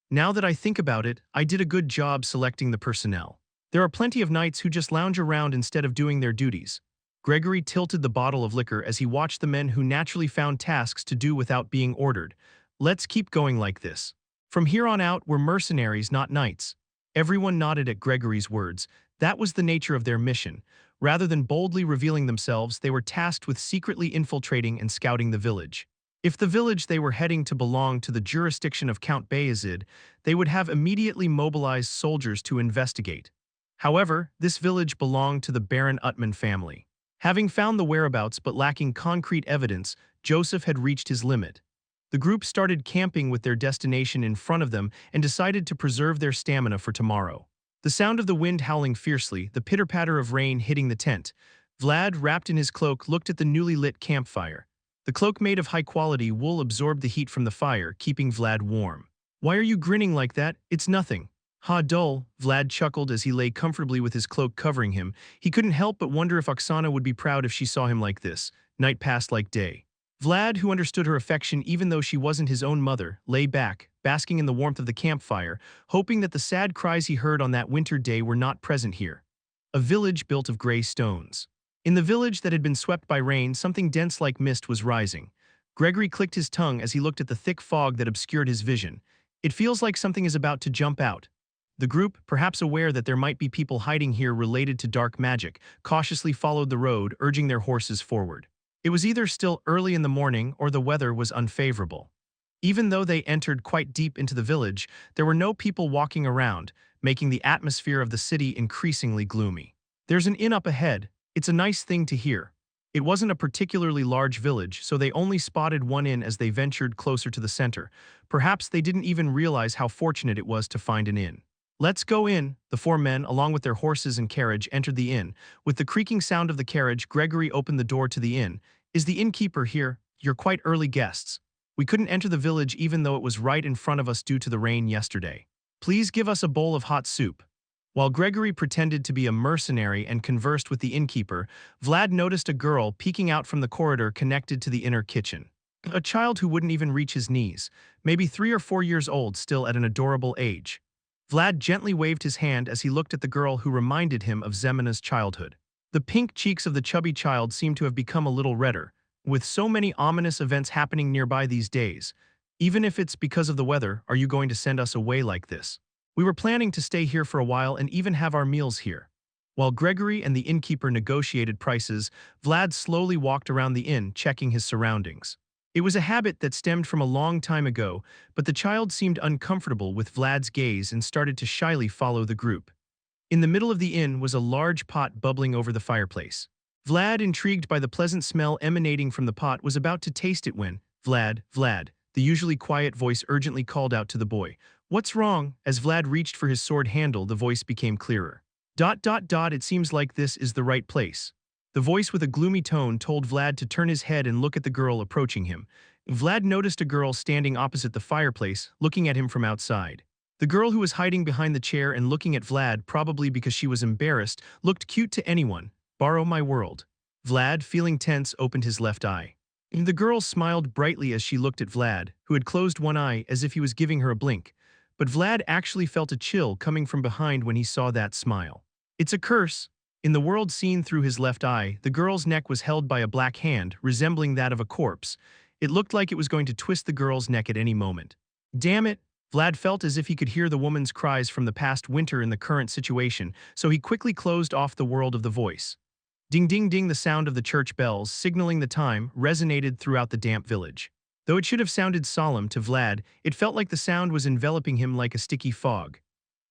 Now that I think about it, I did a good job selecting the personnel. There are plenty of knights who just lounge around instead of doing their duties. Gregory tilted the bottle of liquor as he watched the men who naturally found tasks to do without being ordered. Let's keep going like this. From here on out, we're mercenaries, not knights. Everyone nodded at Gregory's words. That was the nature of their mission. Rather than boldly revealing themselves, they were tasked with secretly infiltrating and scouting the village. If the village they were heading to belonged to the jurisdiction of Count Vayezid, they would have immediately mobilized soldiers to investigate. However, this village belonged to the Baron Utman family. Having found the whereabouts but lacking concrete evidence, Joseph had reached his limit. The group started camping with their destination in front of them and decided to preserve their stamina for tomorrow. The sound of the wind howling fiercely, the pitter-patter of rain hitting the tent. Vlad, wrapped in his cloak, looked at the newly lit campfire. The cloak made of high-quality wool absorbed the heat from the fire, keeping Vlad warm. Why are you grinning like that? It's nothing. Ha, dull, Vlad chuckled as he lay comfortably with his cloak covering him. He couldn't help but wonder if Oksana would be proud if she saw him like this. Night passed like day. Vlad, who understood her affection even though she wasn't his own mother, lay back, basking in the warmth of the campfire, hoping that the sad cries he heard on that winter day were not present here. A village built of gray stones. In the village that had been swept by rain, something dense like mist was rising. Gregory clicked his tongue as he looked at the thick fog that obscured his vision. It feels like something is about to jump out. The group, perhaps aware that there might be people hiding here related to dark magic, cautiously followed the road, urging their horses forward. It was either still early in the morning or the weather was unfavorable. Even though they entered quite deep into the village, there were no people walking around, making the atmosphere of the city increasingly gloomy. There's an inn up ahead. It's a nice thing to hear. It wasn't a particularly large village, so they only spotted one inn as they ventured closer to the center. Perhaps they didn't even realize how fortunate it was to find an inn. Let's go in. The four men, along with their horses and carriage, entered the inn. With the creaking sound of the carriage, Gregory opened the door to the inn. Is the innkeeper here? You're quite early guests. We couldn't enter the village even though it was right in front of us due to the rain yesterday. Please give us a bowl of hot soup. While Gregory pretended to be a mercenary and conversed with the innkeeper, Vlad noticed a girl peeking out from the corridor connected to the inner kitchen. A child who wouldn't even reach his knees, maybe 3 or 4 years old still at an adorable age. Vlad gently waved his hand as he looked at the girl who reminded him of Zemina's childhood. The pink cheeks of the chubby child seemed to have become a little redder, with so many ominous events happening nearby these days. Even if it's because of the weather, are you going to send us away like this? We were planning to stay here for a while and even have our meals here. While Gregory and the innkeeper negotiated prices, Vlad slowly walked around the inn, checking his surroundings. It was a habit that stemmed from a long time ago, but the child seemed uncomfortable with Vlad's gaze and started to shyly follow the group. In the middle of the inn was a large pot bubbling over the fireplace. Vlad, intrigued by the pleasant smell emanating from the pot, was about to taste it when, "Vlad, Vlad," the usually quiet voice urgently called out to the boy. "What's wrong?" As Vlad reached for his sword handle, the voice became clearer. It seems like this is the right place." The voice with a gloomy tone told Vlad to turn his head and look at the girl approaching him. Vlad noticed a girl standing opposite the fireplace, looking at him from outside. The girl, who was hiding behind the chair and looking at Vlad probably because she was embarrassed, looked cute to anyone. "Borrow my world." Vlad, feeling tense, opened his left eye. The girl smiled brightly as she looked at Vlad, who had closed one eye as if he was giving her a blink. But Vlad actually felt a chill coming from behind when he saw that smile. "It's a curse." In the world seen through his left eye, the girl's neck was held by a black hand, resembling that of a corpse. It looked like it was going to twist the girl's neck at any moment. Damn it! Vlad felt as if he could hear the woman's cries from the past winter in the current situation, so he quickly closed off the world of the voice. Ding ding ding, the sound of the church bells, signaling the time, resonated throughout the damp village. Though it should have sounded solemn to Vlad, it felt like the sound was enveloping him like a sticky fog.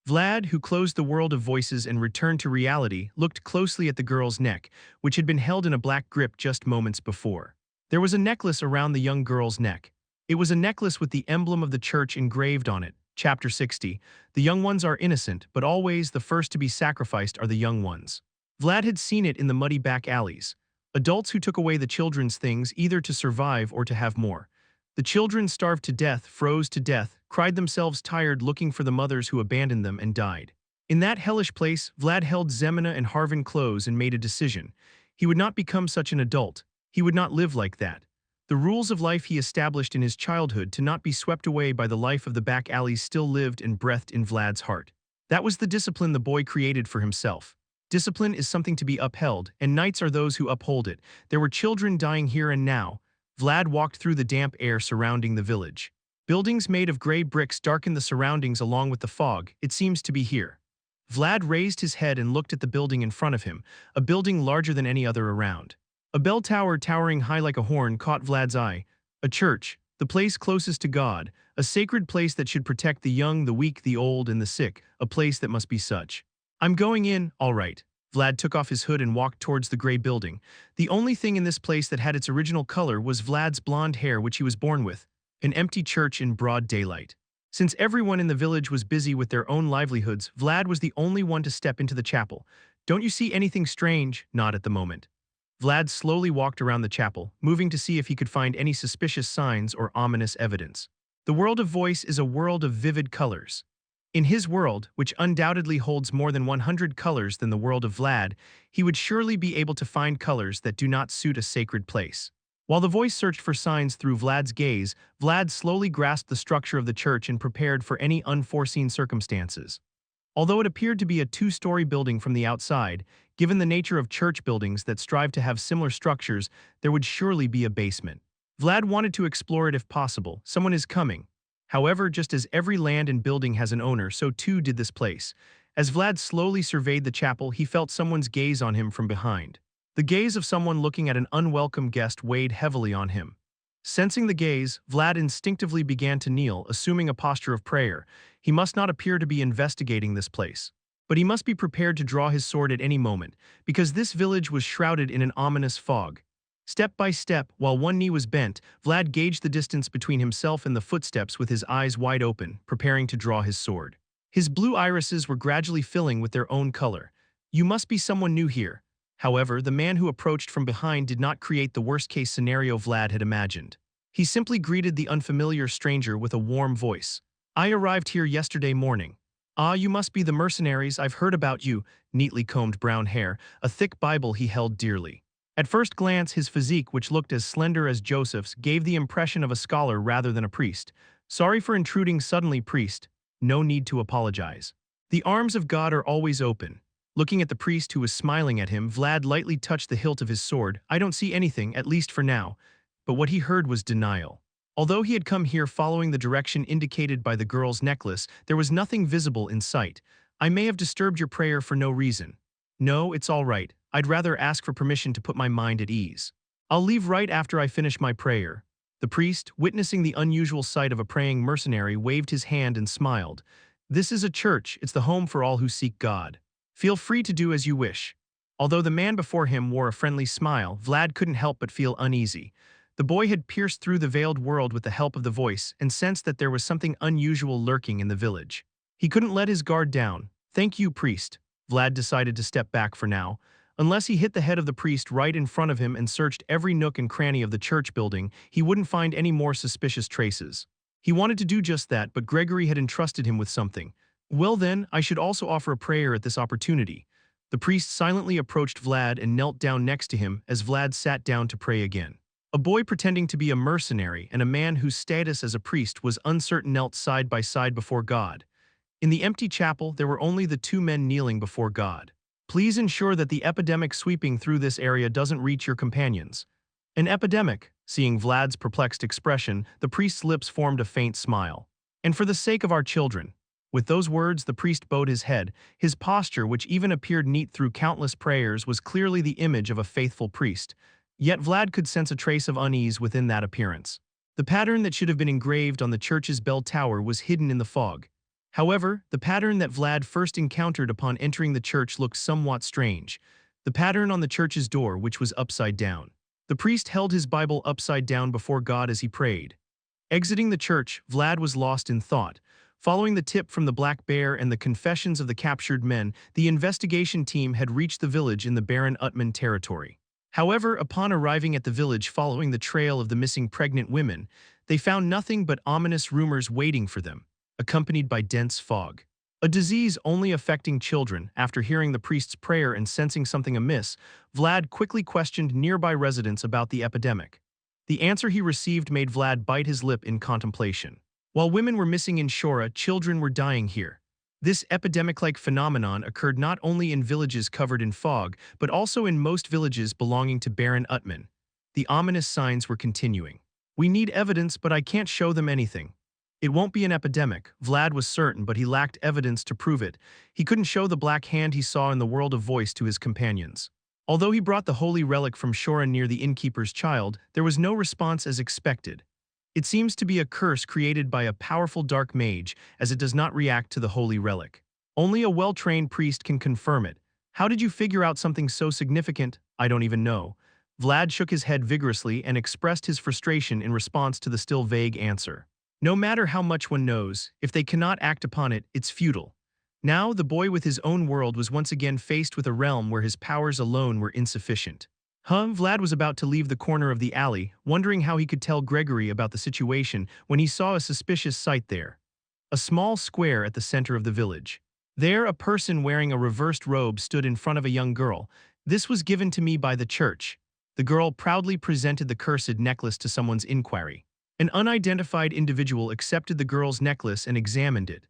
Vlad, who closed the world of voices and returned to reality, looked closely at the girl's neck, which had been held in a black grip just moments before. There was a necklace around the young girl's neck. It was a necklace with the emblem of the church engraved on it. Chapter 60. The young ones are innocent, but always the first to be sacrificed are the young ones. Vlad had seen it in the muddy back alleys. Adults who took away the children's things either to survive or to have more. The children starved to death, froze to death, cried themselves tired looking for the mothers who abandoned them and died. In that hellish place, Vlad held Zemina and Harvin close and made a decision. He would not become such an adult. He would not live like that. The rules of life he established in his childhood to not be swept away by the life of the back alleys still lived and breathed in Vlad's heart. That was the discipline the boy created for himself. Discipline is something to be upheld, and knights are those who uphold it. There were children dying here and now. Vlad walked through the damp air surrounding the village. Buildings made of gray bricks darkened the surroundings along with the fog. It seems to be here. Vlad raised his head and looked at the building in front of him, a building larger than any other around. A bell tower towering high like a horn caught Vlad's eye. A church, the place closest to God, a sacred place that should protect the young, the weak, the old, and the sick, a place that must be such. "I'm going in, all right." Vlad took off his hood and walked towards the gray building. The only thing in this place that had its original color was Vlad's blonde hair, which he was born with. An empty church in broad daylight. Since everyone in the village was busy with their own livelihoods, Vlad was the only one to step into the chapel. "Don't you see anything strange?" "Not at the moment." Vlad slowly walked around the chapel, moving to see if he could find any suspicious signs or ominous evidence. The world of voice is a world of vivid colors. In his world, which undoubtedly holds more than 100 colors than the world of Vlad, he would surely be able to find colors that do not suit a sacred place. While the voice searched for signs through Vlad's gaze, Vlad slowly grasped the structure of the church and prepared for any unforeseen circumstances. Although it appeared to be a 2-story building from the outside, given the nature of church buildings that strive to have similar structures, there would surely be a basement. Vlad wanted to explore it if possible. Someone is coming. However, just as every land and building has an owner, so too did this place. As Vlad slowly surveyed the chapel, he felt someone's gaze on him from behind. The gaze of someone looking at an unwelcome guest weighed heavily on him. Sensing the gaze, Vlad instinctively began to kneel, assuming a posture of prayer. He must not appear to be investigating this place. But he must be prepared to draw his sword at any moment, because this village was shrouded in an ominous fog. Step by step, while one knee was bent, Vlad gauged the distance between himself and the footsteps with his eyes wide open, preparing to draw his sword. His blue irises were gradually filling with their own color. "You must be someone new here." However, the man who approached from behind did not create the worst-case scenario Vlad had imagined. He simply greeted the unfamiliar stranger with a warm voice. "I arrived here yesterday morning." "Ah, you must be the mercenaries, I've heard about you," neatly combed brown hair, a thick Bible he held dearly. At first glance, his physique, which looked as slender as Joseph's, gave the impression of a scholar rather than a priest. "Sorry for intruding suddenly, priest. No need to apologize. The arms of God are always open." Looking at the priest who was smiling at him, Vlad lightly touched the hilt of his sword. "I don't see anything, at least for now." But what he heard was denial. Although he had come here following the direction indicated by the girl's necklace, there was nothing visible in sight. "I may have disturbed your prayer for no reason." "No, it's all right. I'd rather ask for permission to put my mind at ease. I'll leave right after I finish my prayer." The priest, witnessing the unusual sight of a praying mercenary, waved his hand and smiled. "This is a church. It's the home for all who seek God. Feel free to do as you wish." Although the man before him wore a friendly smile, Vlad couldn't help but feel uneasy. The boy had pierced through the veiled world with the help of the voice and sensed that there was something unusual lurking in the village. He couldn't let his guard down. "Thank you, priest." Vlad decided to step back for now. Unless he hit the head of the priest right in front of him and searched every nook and cranny of the church building, he wouldn't find any more suspicious traces. He wanted to do just that, but Gregory had entrusted him with something. "Well then, I should also offer a prayer at this opportunity." The priest silently approached Vlad and knelt down next to him as Vlad sat down to pray again. A boy pretending to be a mercenary and a man whose status as a priest was uncertain knelt side by side before God. In the empty chapel, there were only the two men kneeling before God. "Please ensure that the epidemic sweeping through this area doesn't reach your companions." "An epidemic?" Seeing Vlad's perplexed expression, the priest's lips formed a faint smile. "And for the sake of our children." With those words, the priest bowed his head. His posture, which even appeared neat through countless prayers, was clearly the image of a faithful priest. Yet Vlad could sense a trace of unease within that appearance. The pattern that should have been engraved on the church's bell tower was hidden in the fog. However, the pattern that Vlad first encountered upon entering the church looked somewhat strange. The pattern on the church's door, which was upside down. The priest held his Bible upside down before God as he prayed. Exiting the church, Vlad was lost in thought. Following the tip from the Black Bear and the confessions of the captured men, the investigation team had reached the village in the Baron Utman territory. However, upon arriving at the village following the trail of the missing pregnant women, they found nothing but ominous rumors waiting for them, accompanied by dense fog. A disease only affecting children. After hearing the priest's prayer and sensing something amiss, Vlad quickly questioned nearby residents about the epidemic. The answer he received made Vlad bite his lip in contemplation. While women were missing in Shora, children were dying here. This epidemic-like phenomenon occurred not only in villages covered in fog, but also in most villages belonging to Baron Utman. The ominous signs were continuing. "We need evidence, but I can't show them anything." It won't be an epidemic, Vlad was certain, but he lacked evidence to prove it. He couldn't show the black hand he saw in the world of voice to his companions. Although he brought the holy relic from Shora near the innkeeper's child, there was no response as expected. It seems to be a curse created by a powerful dark mage, as it does not react to the holy relic. Only a well-trained priest can confirm it. "How did you figure out something so significant?" "I don't even know." Vlad shook his head vigorously and expressed his frustration in response to the still vague answer. No matter how much one knows, if they cannot act upon it, it's futile. Now, the boy with his own world was once again faced with a realm where his powers alone were insufficient. Vlad was about to leave the corner of the alley, wondering how he could tell Gregory about the situation when he saw a suspicious sight there. A small square at the center of the village. There, a person wearing a reversed robe stood in front of a young girl. "This was given to me by the church." The girl proudly presented the cursed necklace to someone's inquiry. An unidentified individual accepted the girl's necklace and examined it.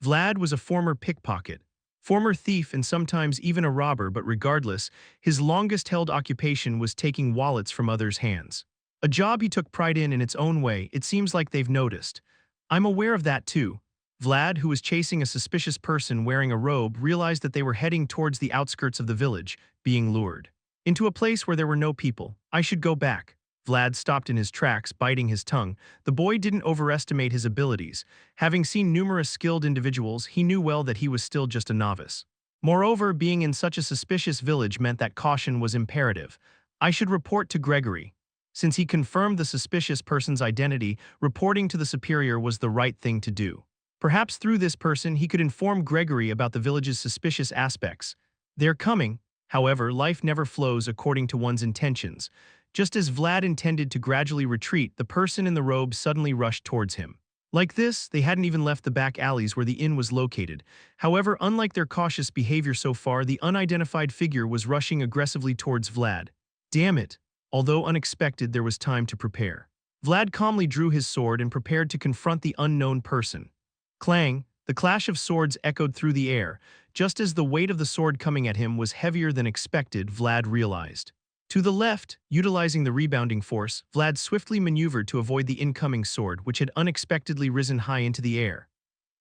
Vlad was a former pickpocket, former thief, and sometimes even a robber, but regardless, his longest-held occupation was taking wallets from others' hands. A job he took pride in its own way. "It seems like they've noticed." "I'm aware of that too." Vlad, who was chasing a suspicious person wearing a robe, realized that they were heading towards the outskirts of the village, being lured into a place where there were no people. "I should go back." Vlad stopped in his tracks, biting his tongue. The boy didn't overestimate his abilities. Having seen numerous skilled individuals, he knew well that he was still just a novice. Moreover, being in such a suspicious village meant that caution was imperative. "I should report to Gregory." Since he confirmed the suspicious person's identity, reporting to the superior was the right thing to do. Perhaps through this person he could inform Gregory about the village's suspicious aspects. "They're coming." However, life never flows according to one's intentions. Just as Vlad intended to gradually retreat, the person in the robe suddenly rushed towards him. Like this, they hadn't even left the back alleys where the inn was located. However, unlike their cautious behavior so far, the unidentified figure was rushing aggressively towards Vlad. Damn it! Although unexpected, there was time to prepare. Vlad calmly drew his sword and prepared to confront the unknown person. Clang! The clash of swords echoed through the air. Just as the weight of the sword coming at him was heavier than expected, Vlad realized. To the left, utilizing the rebounding force, Vlad swiftly maneuvered to avoid the incoming sword, which had unexpectedly risen high into the air.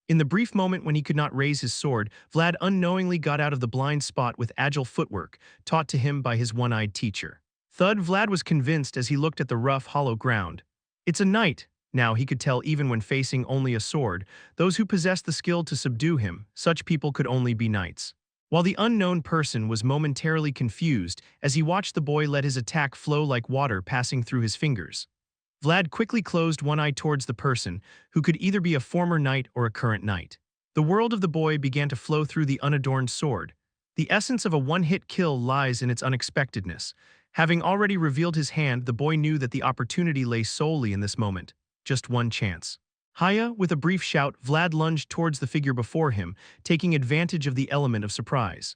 In the brief moment when he could not raise his sword, Vlad unknowingly got out of the blind spot with agile footwork, taught to him by his one-eyed teacher. Thud, Vlad was convinced as he looked at the rough, hollow ground. It's a knight. Now he could tell even when facing only a sword, those who possessed the skill to subdue him, such people could only be knights. While the unknown person was momentarily confused as he watched the boy let his attack flow like water passing through his fingers. Vlad quickly closed one eye towards the person, who could either be a former knight or a current knight. The world of the boy began to flow through the unadorned sword. The essence of a one-hit kill lies in its unexpectedness. Having already revealed his hand, the boy knew that the opportunity lay solely in this moment. Just one chance. Haya, with a brief shout, Vlad lunged towards the figure before him, taking advantage of the element of surprise.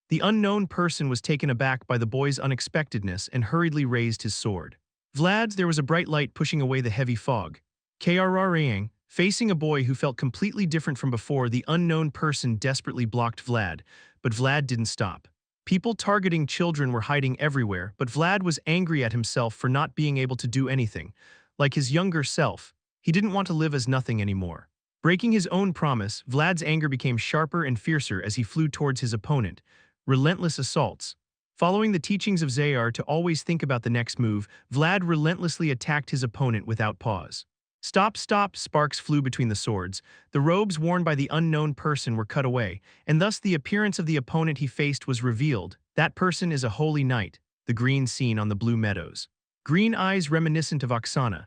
The unknown person was taken aback by the boy's unexpectedness and hurriedly raised his sword. Vlad, there was a bright light pushing away the heavy fog. Krrang, facing a boy who felt completely different from before, the unknown person desperately blocked Vlad, but Vlad didn't stop. People targeting children were hiding everywhere, but Vlad was angry at himself for not being able to do anything. Like his younger self, he didn't want to live as nothing anymore. Breaking his own promise, Vlad's anger became sharper and fiercer as he flew towards his opponent. Relentless assaults. Following the teachings of Xayar to always think about the next move, Vlad relentlessly attacked his opponent without pause. Stop, stop! Sparks flew between the swords. The robes worn by the unknown person were cut away, and thus the appearance of the opponent he faced was revealed. That person is a holy knight, the green seen on the blue meadows. Green eyes reminiscent of Oksana.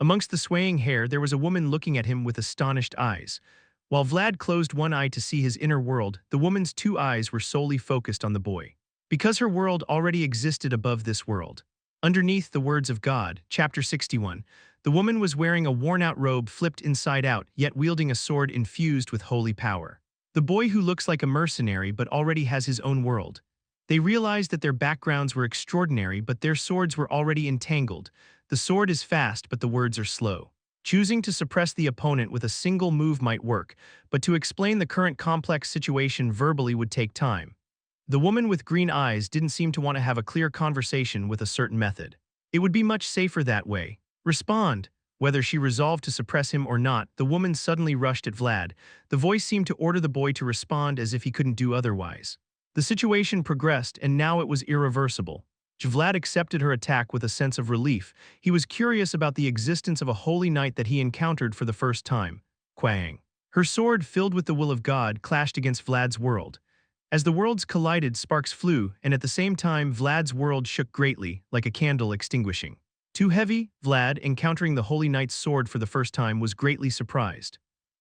Amongst the swaying hair, there was a woman looking at him with astonished eyes. While Vlad closed one eye to see his inner world, the woman's two eyes were solely focused on the boy. Because her world already existed above this world. Underneath the words of God, chapter 61, the woman was wearing a worn-out robe flipped inside out, yet wielding a sword infused with holy power. The boy who looks like a mercenary but already has his own world. They realized that their backgrounds were extraordinary, but their swords were already entangled. The sword is fast, but the words are slow. Choosing to suppress the opponent with a single move might work, but to explain the current complex situation verbally would take time. The woman with green eyes didn't seem to want to have a clear conversation with a certain method. It would be much safer that way. Respond. Whether she resolved to suppress him or not, the woman suddenly rushed at Vlad. The voice seemed to order the boy to respond as if he couldn't do otherwise. The situation progressed, and now it was irreversible. Vlad accepted her attack with a sense of relief. He was curious about the existence of a holy knight that he encountered for the first time. Quang. Her sword, filled with the will of God, clashed against Vlad's world. As the worlds collided, sparks flew, and at the same time, Vlad's world shook greatly, like a candle extinguishing. Too heavy, Vlad, encountering the holy knight's sword for the first time, was greatly surprised.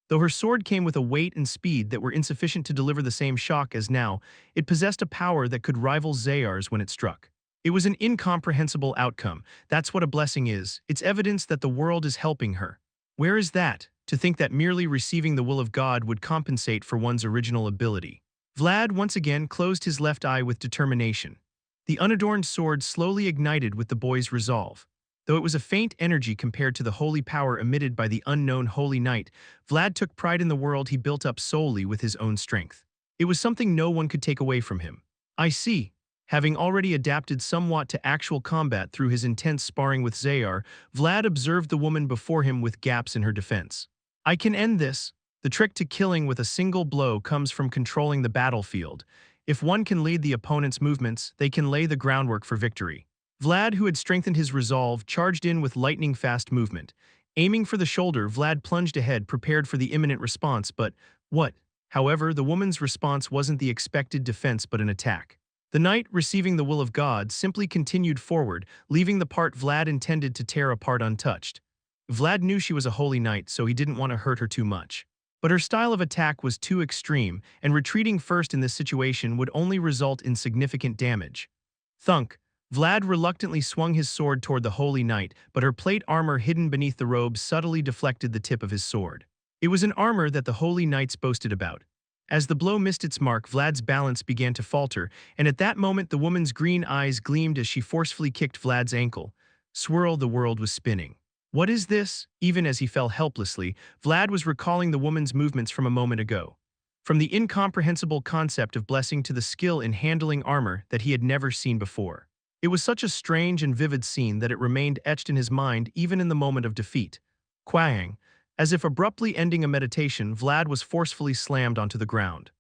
Though her sword came with a weight and speed that were insufficient to deliver the same shock as now, it possessed a power that could rival Xayar's when it struck. It was an incomprehensible outcome. That's what a blessing is. It's evidence that the world is helping her. Where is that? To think that merely receiving the will of God would compensate for one's original ability. Vlad once again closed his left eye with determination. The unadorned sword slowly ignited with the boy's resolve. Though it was a faint energy compared to the holy power emitted by the unknown holy knight, Vlad took pride in the world he built up solely with his own strength. It was something no one could take away from him. I see. Having already adapted somewhat to actual combat through his intense sparring with Xayar, Vlad observed the woman before him with gaps in her defense. I can end this. The trick to killing with a single blow comes from controlling the battlefield. If one can lead the opponent's movements, they can lay the groundwork for victory. Vlad, who had strengthened his resolve, charged in with lightning-fast movement. Aiming for the shoulder, Vlad plunged ahead, prepared for the imminent response, but what? However, the woman's response wasn't the expected defense but an attack. The knight, receiving the will of God, simply continued forward, leaving the part Vlad intended to tear apart untouched. Vlad knew she was a holy knight, so he didn't want to hurt her too much. But her style of attack was too extreme, and retreating first in this situation would only result in significant damage. Thunk! Vlad reluctantly swung his sword toward the holy knight, but her plate armor hidden beneath the robe subtly deflected the tip of his sword. It was an armor that the holy knights boasted about. As the blow missed its mark, Vlad's balance began to falter, and at that moment the woman's green eyes gleamed as she forcefully kicked Vlad's ankle. Swirl, the world was spinning. What is this? Even as he fell helplessly, Vlad was recalling the woman's movements from a moment ago. From the incomprehensible concept of blessing to the skill in handling armor that he had never seen before. It was such a strange and vivid scene that it remained etched in his mind even in the moment of defeat. Quang. As if abruptly ending a meditation, Vlad was forcefully slammed onto the ground.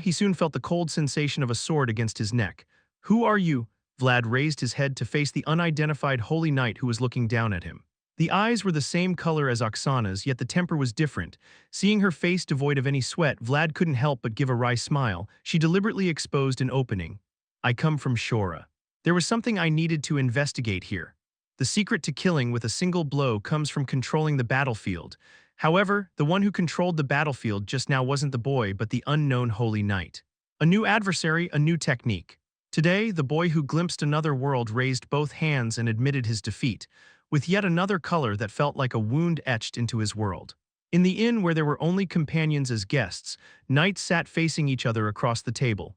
He soon felt the cold sensation of a sword against his neck. Who are you? Vlad raised his head to face the unidentified holy knight who was looking down at him. The eyes were the same color as Oksana's, yet the temper was different. Seeing her face devoid of any sweat, Vlad couldn't help but give a wry smile. She deliberately exposed an opening. I come from Shora. There was something I needed to investigate here. The secret to killing with a single blow comes from controlling the battlefield. However, the one who controlled the battlefield just now wasn't the boy, but the unknown holy knight. A new adversary, a new technique. Today, the boy who glimpsed another world raised both hands and admitted his defeat, with yet another color that felt like a wound etched into his world. In the inn where there were only companions as guests, knights sat facing each other across the table.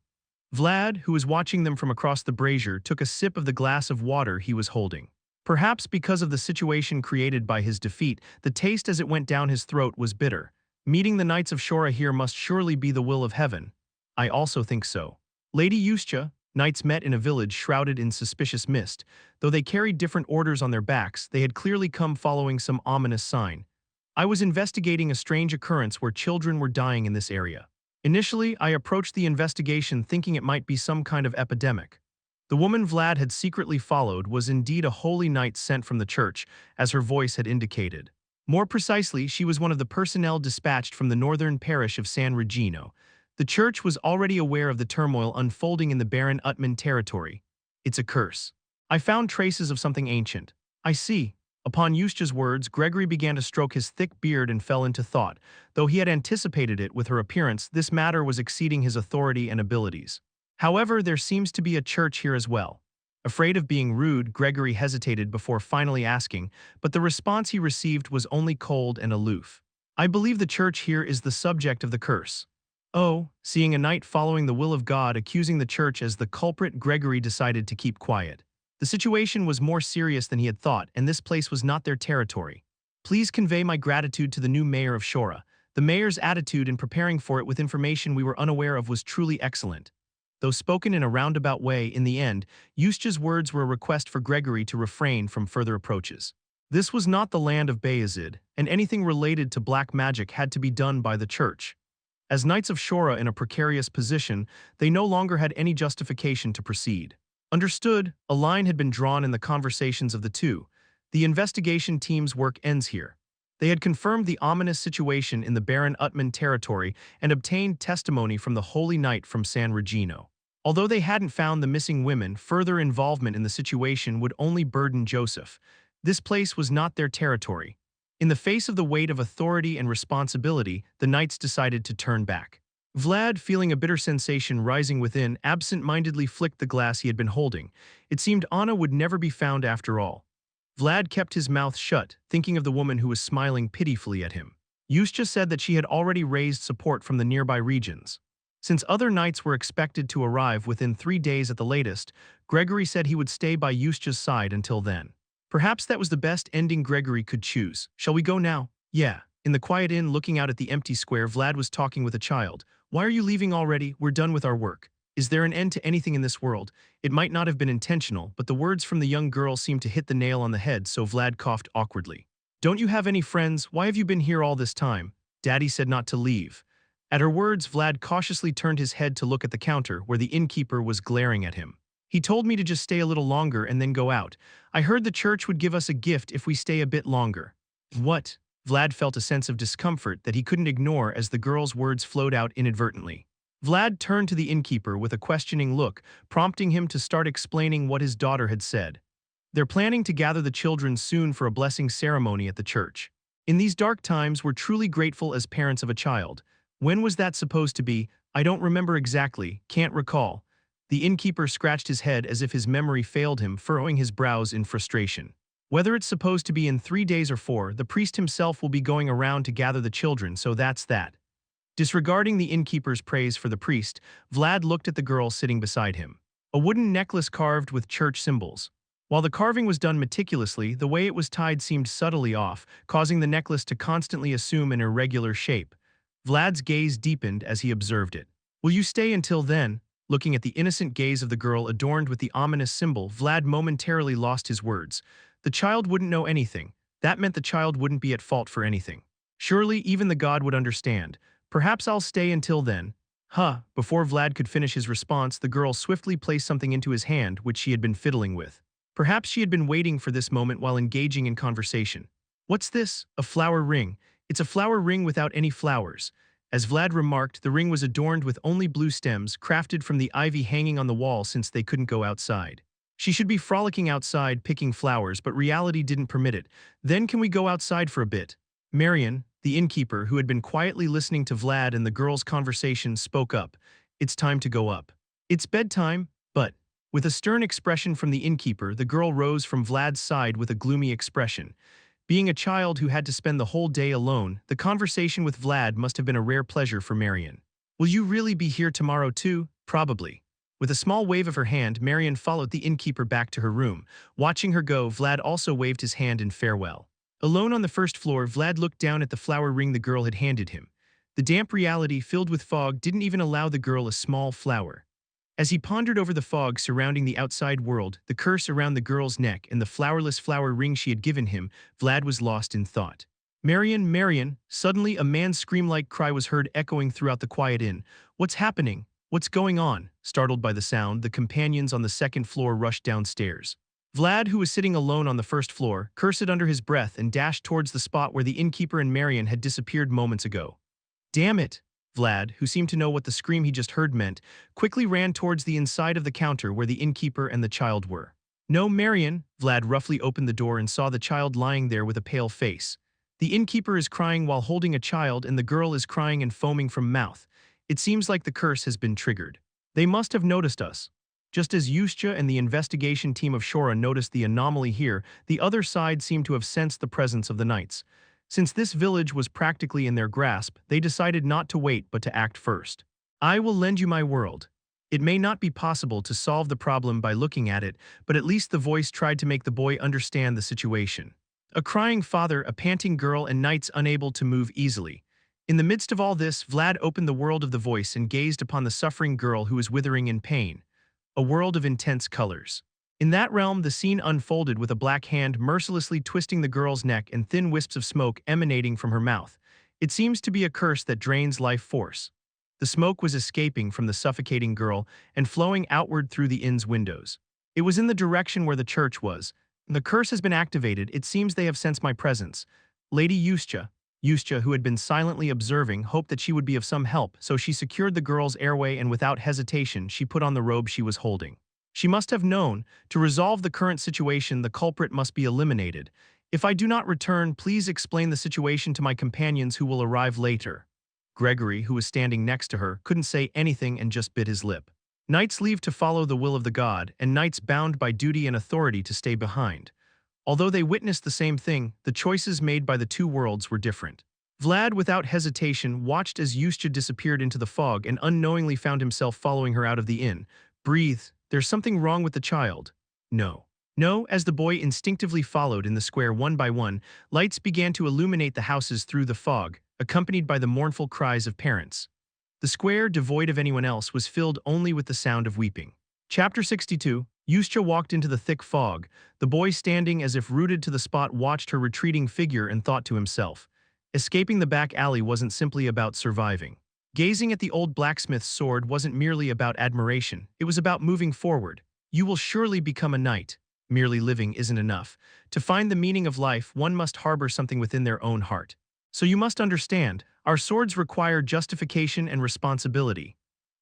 Vlad, who was watching them from across the brazier, took a sip of the glass of water he was holding. Perhaps because of the situation created by his defeat, the taste as it went down his throat was bitter. Meeting the Knights of Shora here must surely be the will of heaven. I also think so. Lady Yuscha, knights met in a village shrouded in suspicious mist. Though they carried different orders on their backs, they had clearly come following some ominous sign. I was investigating a strange occurrence where children were dying in this area. Initially, I approached the investigation thinking it might be some kind of epidemic. The woman Vlad had secretly followed was indeed a holy knight sent from the church, as her voice had indicated. More precisely, she was one of the personnel dispatched from the northern parish of San Regino. The church was already aware of the turmoil unfolding in the Baron Utman territory. It's a curse. I found traces of something ancient. I see. Upon Yuscha's words, Gregory began to stroke his thick beard and fell into thought. Though he had anticipated it with her appearance, this matter was exceeding his authority and abilities. However, there seems to be a church here as well. Afraid of being rude, Gregory hesitated before finally asking, but the response he received was only cold and aloof. I believe the church here is the subject of the curse. Oh, seeing a knight following the will of God accusing the church as the culprit, Gregory decided to keep quiet. The situation was more serious than he had thought, and this place was not their territory. Please convey my gratitude to the new mayor of Shora. The mayor's attitude in preparing for it with information we were unaware of was truly excellent. Though spoken in a roundabout way, in the end, Yuscha's words were a request for Gregory to refrain from further approaches. This was not the land of Vayezid, and anything related to black magic had to be done by the church. As Knights of Shora in a precarious position, they no longer had any justification to proceed. Understood, a line had been drawn in the conversations of the two. The investigation team's work ends here. They had confirmed the ominous situation in the Baron Utman territory and obtained testimony from the Holy Knight from San Regino. Although they hadn't found the missing women, further involvement in the situation would only burden Joseph. This place was not their territory. In the face of the weight of authority and responsibility, the knights decided to turn back. Vlad, feeling a bitter sensation rising within, absent-mindedly flicked the glass he had been holding. It seemed Anna would never be found after all. Vlad kept his mouth shut, thinking of the woman who was smiling pitifully at him. Yuscha said that she had already raised support from the nearby regions. Since other knights were expected to arrive within 3 days at the latest, Gregory said he would stay by Yuscha's side until then. Perhaps that was the best ending Gregory could choose. Shall we go now? Yeah. In the quiet inn looking out at the empty square, Vlad was talking with a child. Why are you leaving already? We're done with our work. Is there an end to anything in this world? It might not have been intentional, but the words from the young girl seemed to hit the nail on the head, so Vlad coughed awkwardly. Don't you have any friends? Why have you been here all this time? Daddy said not to leave. At her words, Vlad cautiously turned his head to look at the counter where the innkeeper was glaring at him. He told me to just stay a little longer and then go out. I heard the church would give us a gift if we stay a bit longer. What? Vlad felt a sense of discomfort that he couldn't ignore as the girl's words flowed out inadvertently. Vlad turned to the innkeeper with a questioning look, prompting him to start explaining what his daughter had said. They're planning to gather the children soon for a blessing ceremony at the church. In these dark times, we're truly grateful as parents of a child. When was that supposed to be? I don't remember exactly, can't recall. The innkeeper scratched his head as if his memory failed him, furrowing his brows in frustration. Whether it's supposed to be in 3 days or 4, the priest himself will be going around to gather the children, so that's that. Disregarding the innkeeper's praise for the priest, Vlad looked at the girl sitting beside him. A wooden necklace carved with church symbols. While the carving was done meticulously, the way it was tied seemed subtly off, causing the necklace to constantly assume an irregular shape. Vlad's gaze deepened as he observed it. "Will you stay until then?" Looking at the innocent gaze of the girl adorned with the ominous symbol, Vlad momentarily lost his words. The child wouldn't know anything. That meant the child wouldn't be at fault for anything. Surely even the god would understand. "Perhaps I'll stay until then." Before Vlad could finish his response, the girl swiftly placed something into his hand which she had been fiddling with. Perhaps she had been waiting for this moment while engaging in conversation. "What's this? A flower ring. It's a flower ring without any flowers." As Vlad remarked, the ring was adorned with only blue stems, crafted from the ivy hanging on the wall since they couldn't go outside. She should be frolicking outside, picking flowers, but reality didn't permit it. "Then can we go outside for a bit?" Marion, the innkeeper, who had been quietly listening to Vlad and the girl's conversation, spoke up. "It's time to go up." "It's bedtime, but..." With a stern expression from the innkeeper, the girl rose from Vlad's side with a gloomy expression. Being a child who had to spend the whole day alone, the conversation with Vlad must have been a rare pleasure for Marion. "Will you really be here tomorrow too?" "Probably." With a small wave of her hand, Marion followed the innkeeper back to her room. Watching her go, Vlad also waved his hand in farewell. Alone on the first floor, Vlad looked down at the flower ring the girl had handed him. The damp reality filled with fog didn't even allow the girl a small flower. As he pondered over the fog surrounding the outside world, the curse around the girl's neck, and the flowerless flower ring she had given him, Vlad was lost in thought. "Marion, Marion!" Suddenly a man's scream-like cry was heard echoing throughout the quiet inn. "What's happening? What's going on?" Startled by the sound, the companions on the second floor rushed downstairs. Vlad, who was sitting alone on the first floor, cursed under his breath and dashed towards the spot where the innkeeper and Marion had disappeared moments ago. "Damn it!" Vlad, who seemed to know what the scream he just heard meant, quickly ran towards the inside of the counter where the innkeeper and the child were. "No, Marion!" Vlad roughly opened the door and saw the child lying there with a pale face. The innkeeper is crying while holding a child, and the girl is crying and foaming from mouth. It seems like the curse has been triggered. "They must have noticed us." Just as Yuscha and the investigation team of Shora noticed the anomaly here, the other side seemed to have sensed the presence of the knights. Since this village was practically in their grasp, they decided not to wait but to act first. "I will lend you my world." It may not be possible to solve the problem by looking at it, but at least the voice tried to make the boy understand the situation. A crying father, a panting girl, and knights unable to move easily. In the midst of all this, Vlad opened the world of the voice and gazed upon the suffering girl who was withering in pain. A world of intense colors. In that realm, the scene unfolded with a black hand mercilessly twisting the girl's neck and thin wisps of smoke emanating from her mouth. It seems to be a curse that drains life force. The smoke was escaping from the suffocating girl and flowing outward through the inn's windows. It was in the direction where the church was. "The curse has been activated. It seems they have sensed my presence." Lady Yuscha, who had been silently observing, hoped that she would be of some help, so she secured the girl's airway and without hesitation she put on the robe she was holding. She must have known, to resolve the current situation, the culprit must be eliminated. "If I do not return, please explain the situation to my companions who will arrive later." Gregory, who was standing next to her, couldn't say anything and just bit his lip. Knights leave to follow the will of the god, and knights bound by duty and authority to stay behind. Although they witnessed the same thing, the choices made by the two worlds were different. Vlad, without hesitation, watched as Yuscha disappeared into the fog and unknowingly found himself following her out of the inn. Breathed. There's something wrong with the child. No. No, as the boy instinctively followed in the square one by one, lights began to illuminate the houses through the fog, accompanied by the mournful cries of parents. The square, devoid of anyone else, was filled only with the sound of weeping. Chapter 62. Yuscha walked into the thick fog. The boy, standing as if rooted to the spot, watched her retreating figure and thought to himself. Escaping the back alley wasn't simply about surviving. Gazing at the old blacksmith's sword wasn't merely about admiration, it was about moving forward. You will surely become a knight. Merely living isn't enough. To find the meaning of life, one must harbor something within their own heart. So you must understand, our swords require justification and responsibility.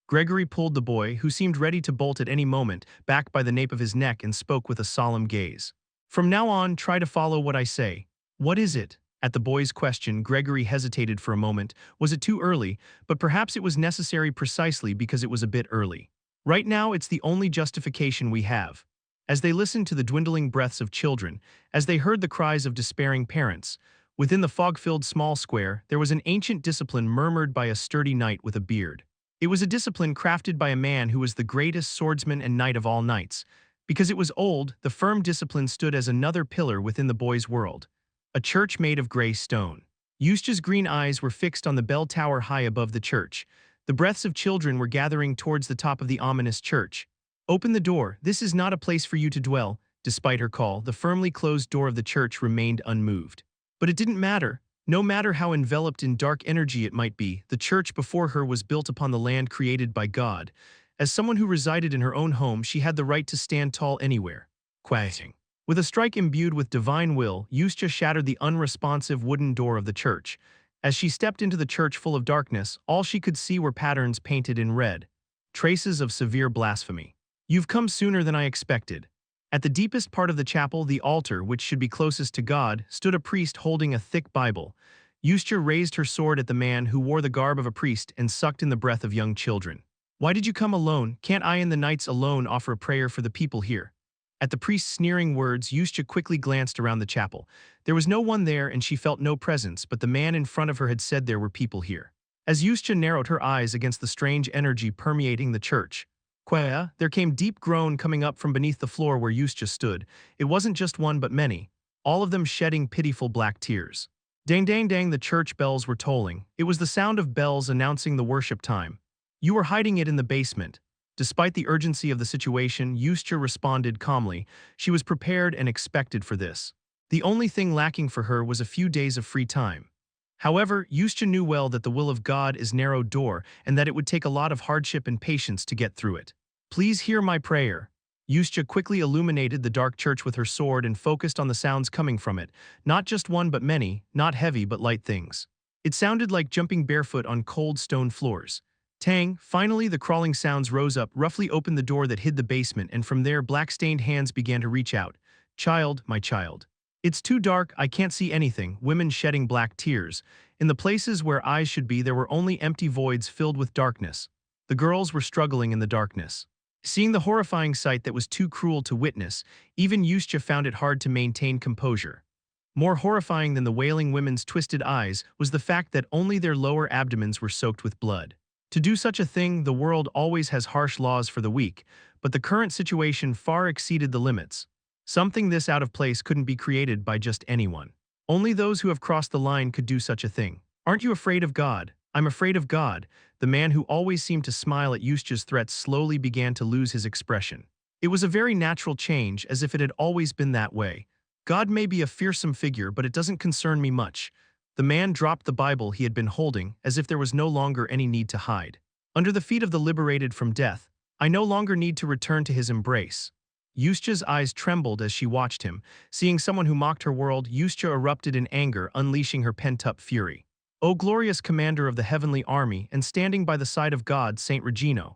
Gregory pulled the boy, who seemed ready to bolt at any moment, back by the nape of his neck and spoke with a solemn gaze. "From now on, try to follow what I say." "What is it?" At the boy's question, Gregory hesitated for a moment. Was it too early? But perhaps it was necessary precisely because it was a bit early. Right now, it's the only justification we have. As they listened to the dwindling breaths of children, as they heard the cries of despairing parents, within the fog-filled small square, there was an ancient discipline murmured by a sturdy knight with a beard. It was a discipline crafted by a man who was the greatest swordsman and knight of all knights. Because it was old, the firm discipline stood as another pillar within the boy's world. A church made of gray stone. Eustace's green eyes were fixed on the bell tower high above the church. The breaths of children were gathering towards the top of the ominous church. Open the door, this is not a place for you to dwell. Despite her call, the firmly closed door of the church remained unmoved. But it didn't matter. No matter how enveloped in dark energy it might be, the church before her was built upon the land created by God. As someone who resided in her own home, she had the right to stand tall anywhere. Quieting. With a strike imbued with divine will, Eustace shattered the unresponsive wooden door of the church. As she stepped into the church full of darkness, all she could see were patterns painted in red. Traces of severe blasphemy. You've come sooner than I expected. At the deepest part of the chapel, the altar, which should be closest to God, stood a priest holding a thick Bible. Eustace raised her sword at the man who wore the garb of a priest and sucked in the breath of young children. Why did you come alone? Can't I and the knights alone offer a prayer for the people here? At the priest's sneering words, Eustace quickly glanced around the chapel. There was no one there and she felt no presence, but the man in front of her had said there were people here. As Eustace narrowed her eyes against the strange energy permeating the church, there came deep groan coming up from beneath the floor where Eustace stood. It wasn't just one but many, all of them shedding pitiful black tears. Dang dang dang, the church bells were tolling. It was the sound of bells announcing the worship time. You were hiding it in the basement. Despite the urgency of the situation, Eustace responded calmly. She was prepared and expected for this. The only thing lacking for her was a few days of free time. However, Eustace knew well that the will of God is narrow door and that it would take a lot of hardship and patience to get through it. Please hear my prayer. Eustace quickly illuminated the dark church with her sword and focused on the sounds coming from it. Not just one but many, not heavy but light things. It sounded like jumping barefoot on cold stone floors. Tang, finally the crawling sounds rose up, roughly opened the door that hid the basement, and from there black-stained hands began to reach out. Child, my child. It's too dark, I can't see anything, women shedding black tears. In the places where eyes should be, there were only empty voids filled with darkness. The girls were struggling in the darkness. Seeing the horrifying sight that was too cruel to witness, even Eustace found it hard to maintain composure. More horrifying than the wailing women's twisted eyes was the fact that only their lower abdomens were soaked with blood. To do such a thing, the world always has harsh laws for the weak, but the current situation far exceeded the limits. Something this out of place couldn't be created by just anyone. Only those who have crossed the line could do such a thing. Aren't you afraid of God? I'm afraid of God. The man who always seemed to smile at Eustace's threats slowly began to lose his expression. It was a very natural change, as if it had always been that way. God may be a fearsome figure, but it doesn't concern me much. The man dropped the Bible he had been holding, as if there was no longer any need to hide. Under the feet of the liberated from death, I no longer need to return to his embrace. Eustace's eyes trembled as she watched him. Seeing someone who mocked her world, Eustace erupted in anger, unleashing her pent-up fury. O glorious commander of the heavenly army, and standing by the side of God, Saint Regino.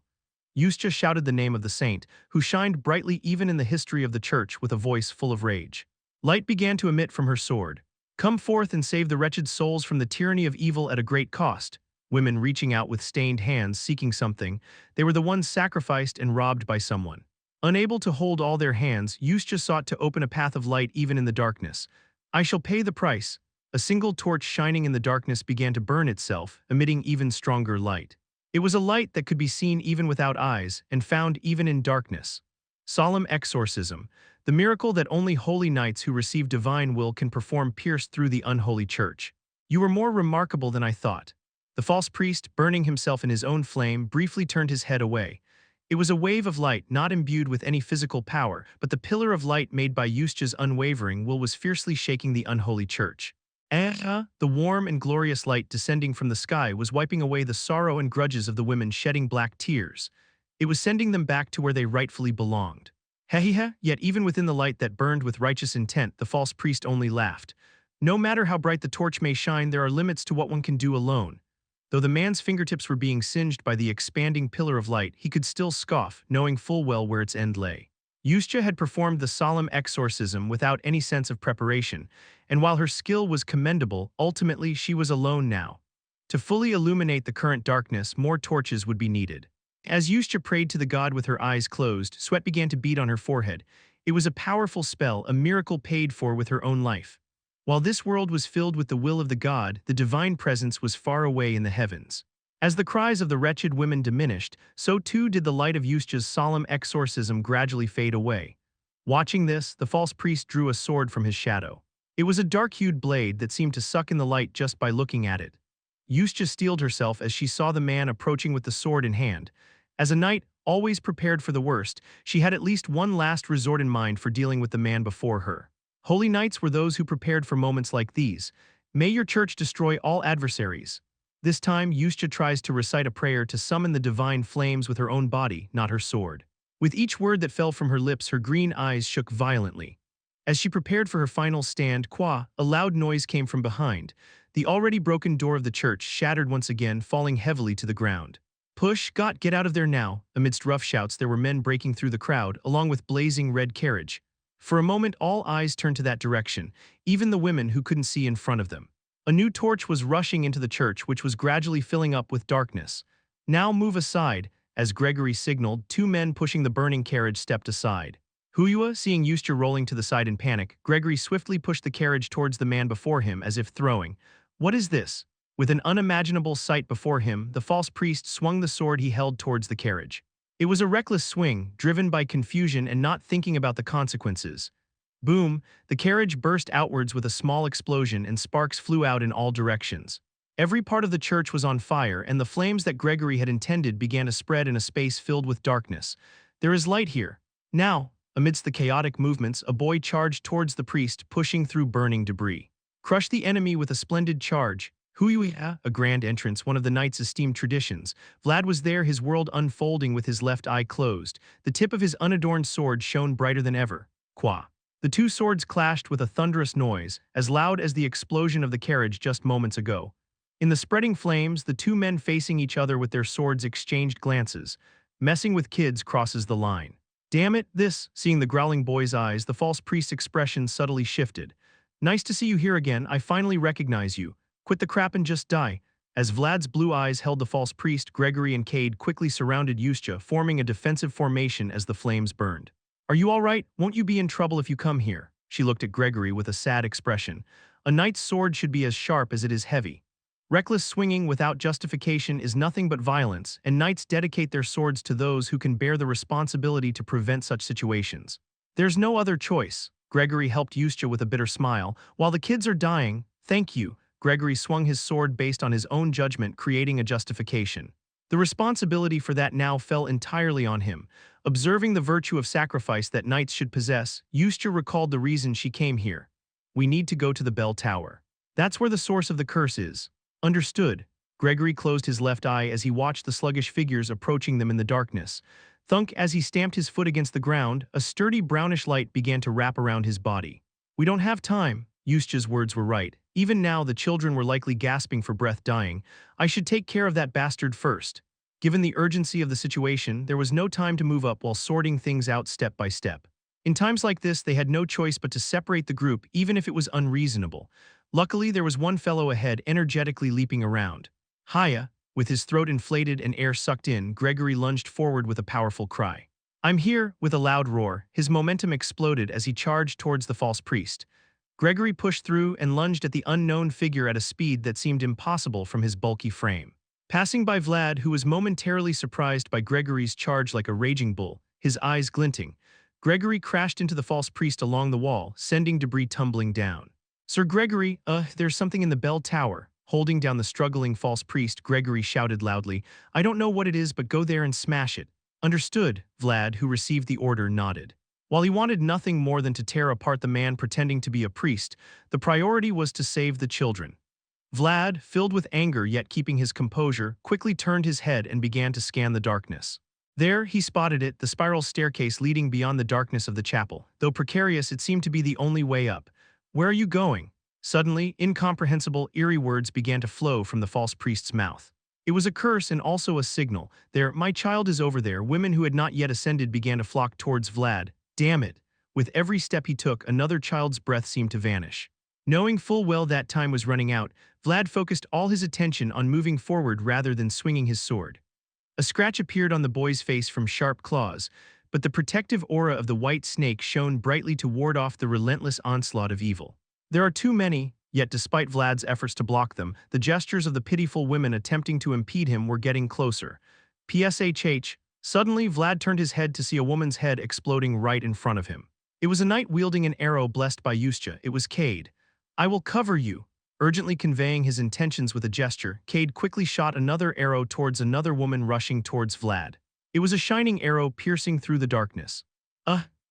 Eustace shouted the name of the saint, who shined brightly even in the history of the church with a voice full of rage. Light began to emit from her sword. Come forth and save the wretched souls from the tyranny of evil at a great cost. Women reaching out with stained hands seeking something, they were the ones sacrificed and robbed by someone. Unable to hold all their hands, Eustace sought to open a path of light even in the darkness. I shall pay the price. A single torch shining in the darkness began to burn itself, emitting even stronger light. It was a light that could be seen even without eyes, and found even in darkness. Solemn exorcism, the miracle that only holy knights who receive divine will can perform pierced through the unholy church. You were more remarkable than I thought. The false priest, burning himself in his own flame, briefly turned his head away. It was a wave of light not imbued with any physical power, but the pillar of light made by Eustace's unwavering will was fiercely shaking the unholy church. The warm and glorious light descending from the sky was wiping away the sorrow and grudges of the women shedding black tears. It was sending them back to where they rightfully belonged. Yet even within the light that burned with righteous intent, the false priest only laughed. No matter how bright the torch may shine, there are limits to what one can do alone. Though the man's fingertips were being singed by the expanding pillar of light, he could still scoff, knowing full well where its end lay. Eustace had performed the solemn exorcism without any sense of preparation, and while her skill was commendable, ultimately she was alone now. To fully illuminate the current darkness, more torches would be needed. As Yusha prayed to the god with her eyes closed, sweat began to bead on her forehead. It was a powerful spell, a miracle paid for with her own life. While this world was filled with the will of the god, the divine presence was far away in the heavens. As the cries of the wretched women diminished, so too did the light of Yusha's solemn exorcism gradually fade away. Watching this, the false priest drew a sword from his shadow. It was a dark-hued blade that seemed to suck in the light just by looking at it. Yusha steeled herself as she saw the man approaching with the sword in hand. As a knight, always prepared for the worst, she had at least one last resort in mind for dealing with the man before her. Holy knights were those who prepared for moments like these. May your church destroy all adversaries. This time, Yusha tries to recite a prayer to summon the divine flames with her own body, not her sword. With each word that fell from her lips, her green eyes shook violently. As she prepared for her final stand, a loud noise came from behind. The already broken door of the church shattered once again, falling heavily to the ground. Push, get out of there now. Amidst rough shouts, there were men breaking through the crowd, along with blazing red carriage. For a moment, all eyes turned to that direction, even the women who couldn't see in front of them. A new torch was rushing into the church, which was gradually filling up with darkness. Now move aside, as Gregory signaled. Two men pushing the burning carriage stepped aside. Huyua, seeing Yusha rolling to the side in panic, Gregory swiftly pushed the carriage towards the man before him as if throwing. What is this? With an unimaginable sight before him, the false priest swung the sword he held towards the carriage. It was a reckless swing, driven by confusion and not thinking about the consequences. Boom, the carriage burst outwards with a small explosion and sparks flew out in all directions. Every part of the church was on fire, and the flames that Gregory had intended began to spread in a space filled with darkness. There is light here. Now, amidst the chaotic movements, a boy charged towards the priest, pushing through burning debris. Crush the enemy with a splendid charge. Huyuya, a grand entrance, one of the knight's esteemed traditions. Vlad was there, his world unfolding with his left eye closed. The tip of his unadorned sword shone brighter than ever. The two swords clashed with a thunderous noise, as loud as the explosion of the carriage just moments ago. In the spreading flames, the two men facing each other with their swords exchanged glances. Messing with kids crosses the line. Damn it, this, seeing the growling boy's eyes, the false priest's expression subtly shifted. Nice to see you here again, I finally recognize you. Quit the crap and just die. As Vlad's blue eyes held the false priest, Gregory and Cade quickly surrounded Yusha, forming a defensive formation as the flames burned. Are you all right? Won't you be in trouble if you come here? She looked at Gregory with a sad expression. A knight's sword should be as sharp as it is heavy. Reckless swinging without justification is nothing but violence, and knights dedicate their swords to those who can bear the responsibility to prevent such situations. There's no other choice. Gregory helped Yusha with a bitter smile. While the kids are dying, thank you. Gregory swung his sword based on his own judgment, creating a justification. The responsibility for that now fell entirely on him. Observing the virtue of sacrifice that knights should possess, Yusha recalled the reason she came here. We need to go to the bell tower. That's where the source of the curse is. Understood. Gregory closed his left eye as he watched the sluggish figures approaching them in the darkness. Thunk, as he stamped his foot against the ground, a sturdy brownish light began to wrap around his body. We don't have time. Yusha's words were right. Even now, the children were likely gasping for breath, dying. I should take care of that bastard first. Given the urgency of the situation, there was no time to move up while sorting things out step by step. In times like this, they had no choice but to separate the group, even if it was unreasonable. Luckily, there was one fellow ahead, energetically leaping around. Hiya! With his throat inflated and air sucked in, Gregory lunged forward with a powerful cry. I'm here! With a loud roar, his momentum exploded as he charged towards the false priest. Gregory pushed through and lunged at the unknown figure at a speed that seemed impossible from his bulky frame. Passing by Vlad, who was momentarily surprised by Gregory's charge like a raging bull, his eyes glinting, Gregory crashed into the false priest along the wall, sending debris tumbling down. Sir Gregory, there's something in the bell tower. Holding down the struggling false priest, Gregory shouted loudly, I don't know what it is, but go there and smash it. Understood, Vlad, who received the order, nodded. While he wanted nothing more than to tear apart the man pretending to be a priest, the priority was to save the children. Vlad, filled with anger yet keeping his composure, quickly turned his head and began to scan the darkness. There, he spotted it, the spiral staircase leading beyond the darkness of the chapel. Though precarious, it seemed to be the only way up. Where are you going? Suddenly, incomprehensible, eerie words began to flow from the false priest's mouth. It was a curse and also a signal. There, my child is over there. Women who had not yet ascended began to flock towards Vlad. Damn it! With every step he took, another child's breath seemed to vanish. Knowing full well that time was running out, Vlad focused all his attention on moving forward rather than swinging his sword. A scratch appeared on the boy's face from sharp claws, but the protective aura of the white snake shone brightly to ward off the relentless onslaught of evil. There are too many, yet despite Vlad's efforts to block them, the gestures of the pitiful women attempting to impede him were getting closer. PSHH, suddenly Vlad turned his head to see a woman's head exploding right in front of him. It was a knight wielding an arrow blessed by Yuscha. It was Cade. "I will cover you." Urgently conveying his intentions with a gesture, Cade quickly shot another arrow towards another woman rushing towards Vlad. It was a shining arrow piercing through the darkness.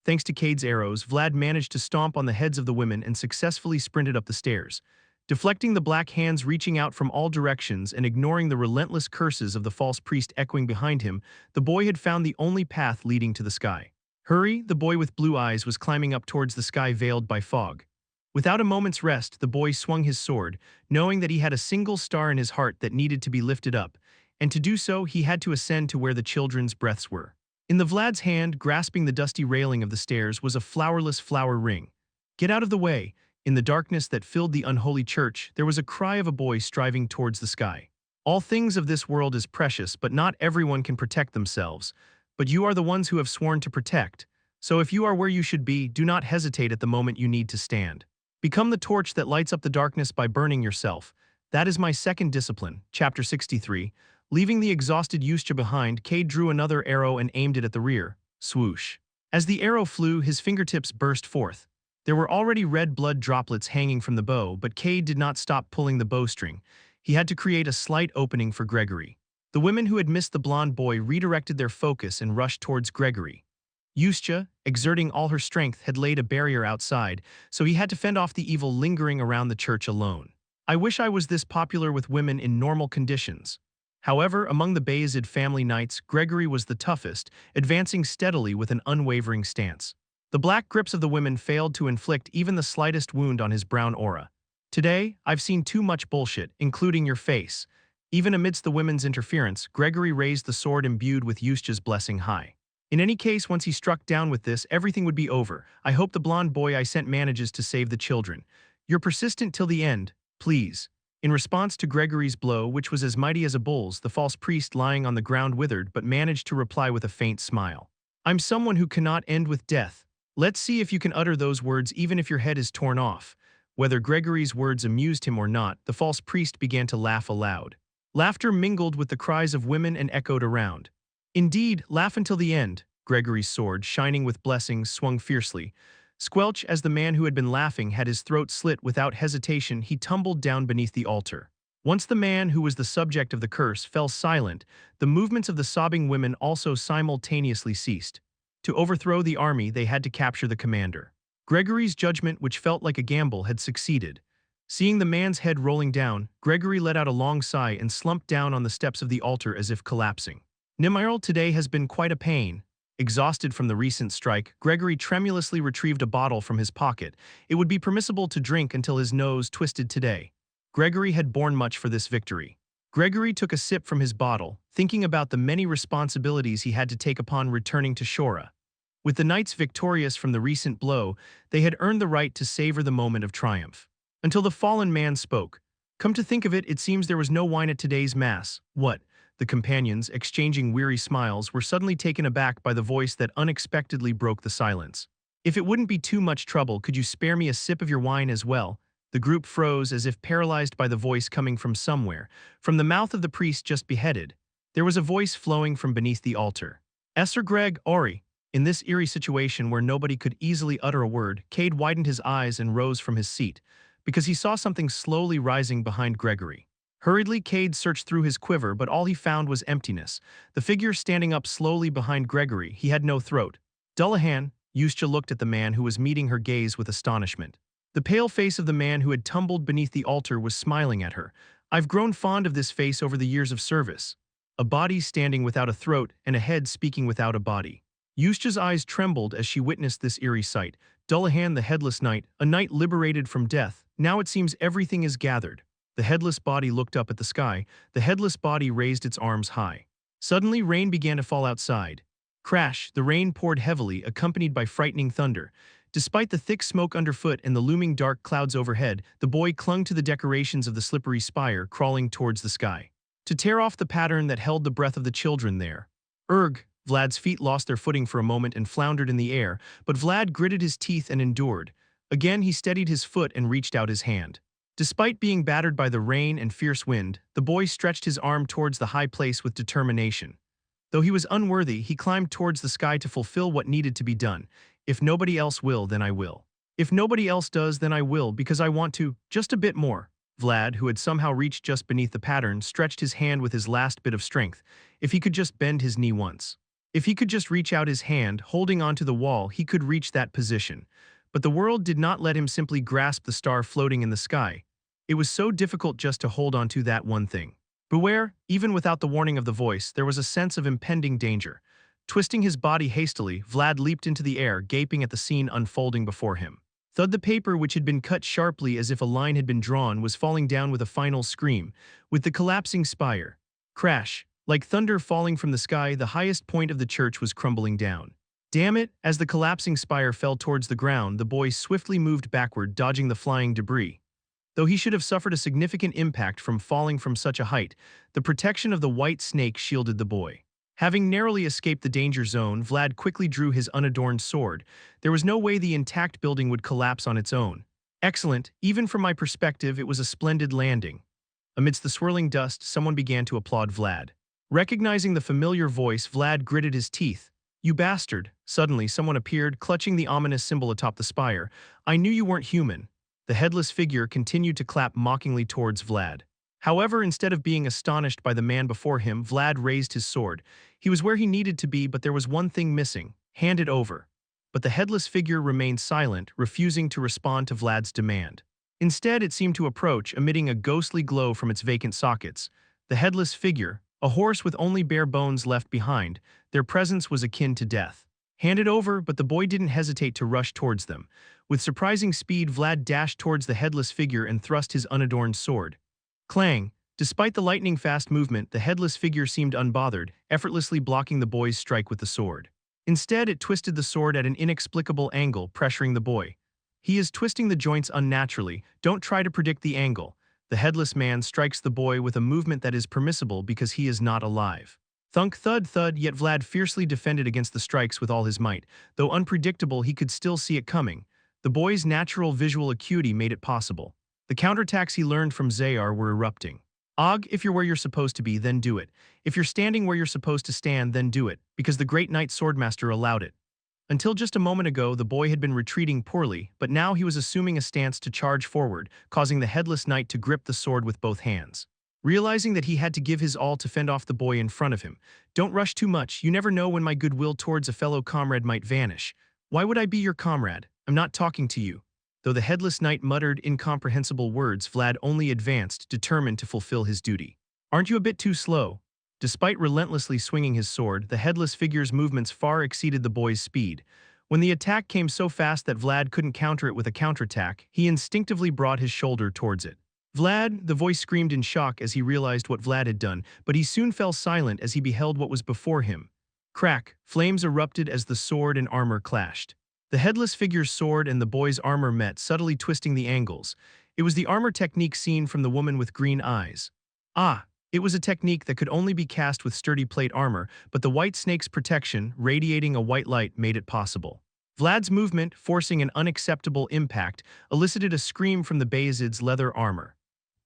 Thanks to Cade's arrows, Vlad managed to stomp on the heads of the women and successfully sprinted up the stairs. Deflecting the black hands reaching out from all directions and ignoring the relentless curses of the false priest echoing behind him, the boy had found the only path leading to the sky. Hurry, the boy with blue eyes was climbing up towards the sky veiled by fog. Without a moment's rest, the boy swung his sword, knowing that he had a single star in his heart that needed to be lifted up, and to do so he had to ascend to where the children's breaths were. In the Vlad's hand, grasping the dusty railing of the stairs, was a flowerless flower ring. "Get out of the way!" In the darkness that filled the unholy church, there was a cry of a boy striving towards the sky. "All things of this world is precious, but not everyone can protect themselves. But you are the ones who have sworn to protect. So if you are where you should be, do not hesitate at the moment you need to stand. Become the torch that lights up the darkness by burning yourself. That is my second discipline." Chapter 63. Leaving the exhausted Yuscha behind, Cade drew another arrow and aimed it at the rear. Swoosh. As the arrow flew, his fingertips burst forth. There were already red blood droplets hanging from the bow, but Cade did not stop pulling the bowstring. He had to create a slight opening for Gregory. The women who had missed the blonde boy redirected their focus and rushed towards Gregory. Yuscha, exerting all her strength, had laid a barrier outside, so he had to fend off the evil lingering around the church alone. "I wish I was this popular with women in normal conditions." However, among the Vayezid family knights, Gregory was the toughest, advancing steadily with an unwavering stance. The black grips of the women failed to inflict even the slightest wound on his brown aura. "Today, I've seen too much bullshit, including your face." Even amidst the women's interference, Gregory raised the sword imbued with Yuscha's blessing high. "In any case, once he struck down with this, everything would be over. I hope the blonde boy I sent manages to save the children. You're persistent till the end, please." In response to Gregory's blow, which was as mighty as a bull's, the false priest lying on the ground withered but managed to reply with a faint smile. "I'm someone who cannot end with death. Let's see if you can utter those words even if your head is torn off." Whether Gregory's words amused him or not, the false priest began to laugh aloud. Laughter mingled with the cries of women and echoed around. "Indeed, laugh until the end." Gregory's sword, shining with blessings, swung fiercely. Squelch, as the man who had been laughing had his throat slit without hesitation, he tumbled down beneath the altar. Once the man who was the subject of the curse fell silent, the movements of the sobbing women also simultaneously ceased. To overthrow the army, they had to capture the commander. Gregory's judgment, which felt like a gamble, had succeeded. Seeing the man's head rolling down, Gregory let out a long sigh and slumped down on the steps of the altar as if collapsing. "Nimiral, today has been quite a pain." Exhausted from the recent strike, Gregory tremulously retrieved a bottle from his pocket. It would be permissible to drink until his nose twisted today. Gregory had borne much for this victory. Gregory took a sip from his bottle, thinking about the many responsibilities he had to take upon returning to Shora. With the knights victorious from the recent blow, they had earned the right to savor the moment of triumph. Until the fallen man spoke. "Come to think of it, it seems there was no wine at today's mass." "What?" The companions, exchanging weary smiles, were suddenly taken aback by the voice that unexpectedly broke the silence. "If it wouldn't be too much trouble, could you spare me a sip of your wine as well?" The group froze as if paralyzed by the voice coming from somewhere. From the mouth of the priest just beheaded, there was a voice flowing from beneath the altar. "Esser Greg, Ori." In this eerie situation where nobody could easily utter a word, Cade widened his eyes and rose from his seat, because he saw something slowly rising behind Gregory. Hurriedly, Cade searched through his quiver, but all he found was emptiness. The figure standing up slowly behind Gregory, he had no throat. "Dullahan," Yuscha looked at the man who was meeting her gaze with astonishment. The pale face of the man who had tumbled beneath the altar was smiling at her. "I've grown fond of this face over the years of service." A body standing without a throat and a head speaking without a body. Yuscha's eyes trembled as she witnessed this eerie sight. Dullahan, the headless knight, a knight liberated from death. Now it seems everything is gathered. The headless body looked up at the sky. The headless body raised its arms high. Suddenly, rain began to fall outside. Crash! The rain poured heavily, accompanied by frightening thunder. Despite the thick smoke underfoot and the looming dark clouds overhead, the boy clung to the decorations of the slippery spire, crawling towards the sky. to tear off the pattern that held the breath of the children there. Erg! Vlad's feet lost their footing for a moment and floundered in the air, but Vlad gritted his teeth and endured. Again he steadied his foot and reached out his hand. Despite being battered by the rain and fierce wind, the boy stretched his arm towards the high place with determination. Though he was unworthy, he climbed towards the sky to fulfill what needed to be done. If nobody else will, then I will. If nobody else does, then I will, because I want to, just a bit more. Vlad, who had somehow reached just beneath the pattern, stretched his hand with his last bit of strength. If he could just bend his knee once. If he could just reach out his hand, holding onto the wall, he could reach that position. But the world did not let him simply grasp the star floating in the sky. It was so difficult just to hold onto that one thing. Beware, even without the warning of the voice, there was a sense of impending danger. Twisting his body hastily, Vlad leaped into the air, gaping at the scene unfolding before him. Thud, the paper, which had been cut sharply as if a line had been drawn, was falling down with a final scream, with the collapsing spire. Crash! Like thunder falling from the sky, the highest point of the church was crumbling down. Damn it! As the collapsing spire fell towards the ground, the boy swiftly moved backward, dodging the flying debris. Though he should have suffered a significant impact from falling from such a height, the protection of the white snake shielded the boy. Having narrowly escaped the danger zone, Vlad quickly drew his unadorned sword. There was no way the intact building would collapse on its own. Excellent, even from my perspective, it was a splendid landing. Amidst the swirling dust, someone began to applaud Vlad. Recognizing the familiar voice, Vlad gritted his teeth. You bastard! Suddenly, someone appeared, clutching the ominous symbol atop the spire. I knew you weren't human. The headless figure continued to clap mockingly towards Vlad. However, instead of being astonished by the man before him, Vlad raised his sword. He was where he needed to be, but there was one thing missing. Hand it over. But the headless figure remained silent, refusing to respond to Vlad's demand. Instead, it seemed to approach, emitting a ghostly glow from its vacant sockets. The headless figure, a horse with only bare bones left behind, their presence was akin to death. Hand it over, but the boy didn't hesitate to rush towards them. With surprising speed, Vlad dashed towards the headless figure and thrust his unadorned sword. Clang! Despite the lightning-fast movement, the headless figure seemed unbothered, effortlessly blocking the boy's strike with the sword. Instead, it twisted the sword at an inexplicable angle, pressuring the boy. He is twisting the joints unnaturally. Don't try to predict the angle. The headless man strikes the boy with a movement that is permissible because he is not alive. Thunk, thud, thud, yet Vlad fiercely defended against the strikes with all his might. Though unpredictable, he could still see it coming. The boy's natural visual acuity made it possible. The counterattacks he learned from Zayar were erupting. Og, if you're where you're supposed to be, then do it. If you're standing where you're supposed to stand, then do it, because the great knight Swordmaster allowed it. Until just a moment ago, the boy had been retreating poorly, but now he was assuming a stance to charge forward, causing the headless knight to grip the sword with both hands. Realizing that he had to give his all to fend off the boy in front of him. Don't rush too much, you never know when my goodwill towards a fellow comrade might vanish. Why would I be your comrade? I'm not talking to you. Though the headless knight muttered incomprehensible words, Vlad only advanced, determined to fulfill his duty. Aren't you a bit too slow? Despite relentlessly swinging his sword, the headless figure's movements far exceeded the boy's speed. When the attack came so fast that Vlad couldn't counter it with a counterattack, he instinctively brought his shoulder towards it. Vlad, the voice screamed in shock as he realized what Vlad had done, but he soon fell silent as he beheld what was before him. Crack! Flames erupted as the sword and armor clashed. The headless figure's sword and the boy's armor met, subtly twisting the angles. It was the armor technique seen from the woman with green eyes. Ah! It was a technique that could only be cast with sturdy plate armor, but the white snake's protection, radiating a white light, made it possible. Vlad's movement, forcing an unacceptable impact, elicited a scream from the Vayezid's leather armor.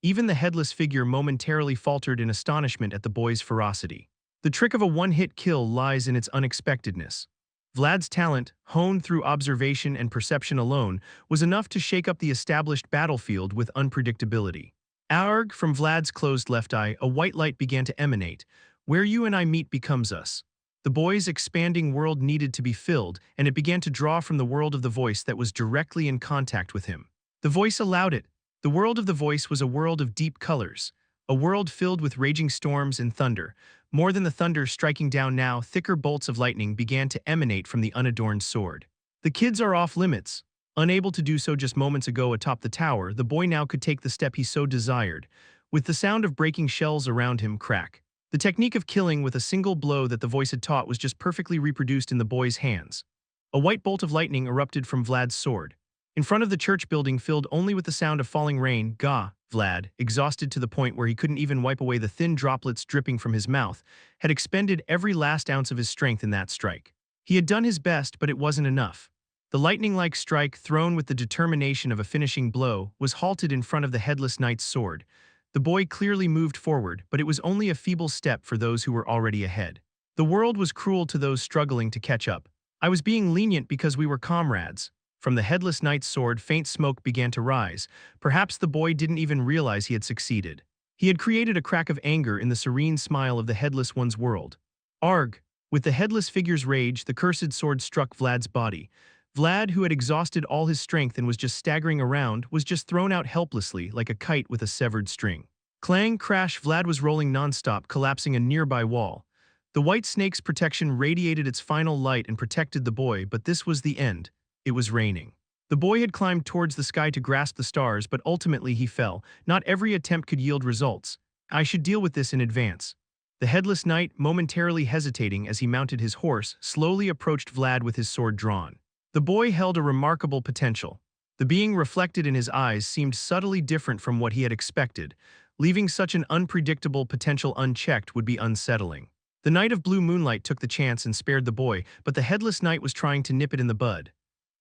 Even the headless figure momentarily faltered in astonishment at the boy's ferocity. The trick of a one-hit kill lies in its unexpectedness. Vlad's talent, honed through observation and perception alone, was enough to shake up the established battlefield with unpredictability. Arg! From Vlad's closed left eye, a white light began to emanate. Where you and I meet becomes us. The boy's expanding world needed to be filled, and it began to draw from the world of the voice that was directly in contact with him. The voice allowed it. The world of the voice was a world of deep colors, a world filled with raging storms and thunder. More than the thunder striking down now, thicker bolts of lightning began to emanate from the unadorned sword. The kids are off limits. Unable to do so just moments ago atop the tower, the boy now could take the step he so desired. With the sound of breaking shells around him crack. The technique of killing with a single blow that the voice had taught was just perfectly reproduced in the boy's hands. A white bolt of lightning erupted from Vlad's sword. In front of the church building filled only with the sound of falling rain, Vlad, exhausted to the point where he couldn't even wipe away the thin droplets dripping from his mouth, had expended every last ounce of his strength in that strike. He had done his best, but it wasn't enough. The lightning-like strike, thrown with the determination of a finishing blow, was halted in front of the headless knight's sword. The boy clearly moved forward, but it was only a feeble step for those who were already ahead. The world was cruel to those struggling to catch up. I was being lenient because we were comrades. From the headless knight's sword, faint smoke began to rise. Perhaps the boy didn't even realize he had succeeded. He had created a crack of anger in the serene smile of the headless one's world. Arg! With the headless figure's rage, the cursed sword struck Vlad's body. Vlad, who had exhausted all his strength and was just staggering around, was just thrown out helplessly like a kite with a severed string. Clang, crash, Vlad was rolling nonstop, collapsing a nearby wall. The white snake's protection radiated its final light and protected the boy, but this was the end. It was raining. The boy had climbed towards the sky to grasp the stars, but ultimately he fell. Not every attempt could yield results. I should deal with this in advance. The headless knight, momentarily hesitating as he mounted his horse, slowly approached Vlad with his sword drawn. The boy held a remarkable potential. The being reflected in his eyes seemed subtly different from what he had expected. Leaving such an unpredictable potential unchecked would be unsettling. The Knight of Blue Moonlight took the chance and spared the boy, but the headless knight was trying to nip it in the bud.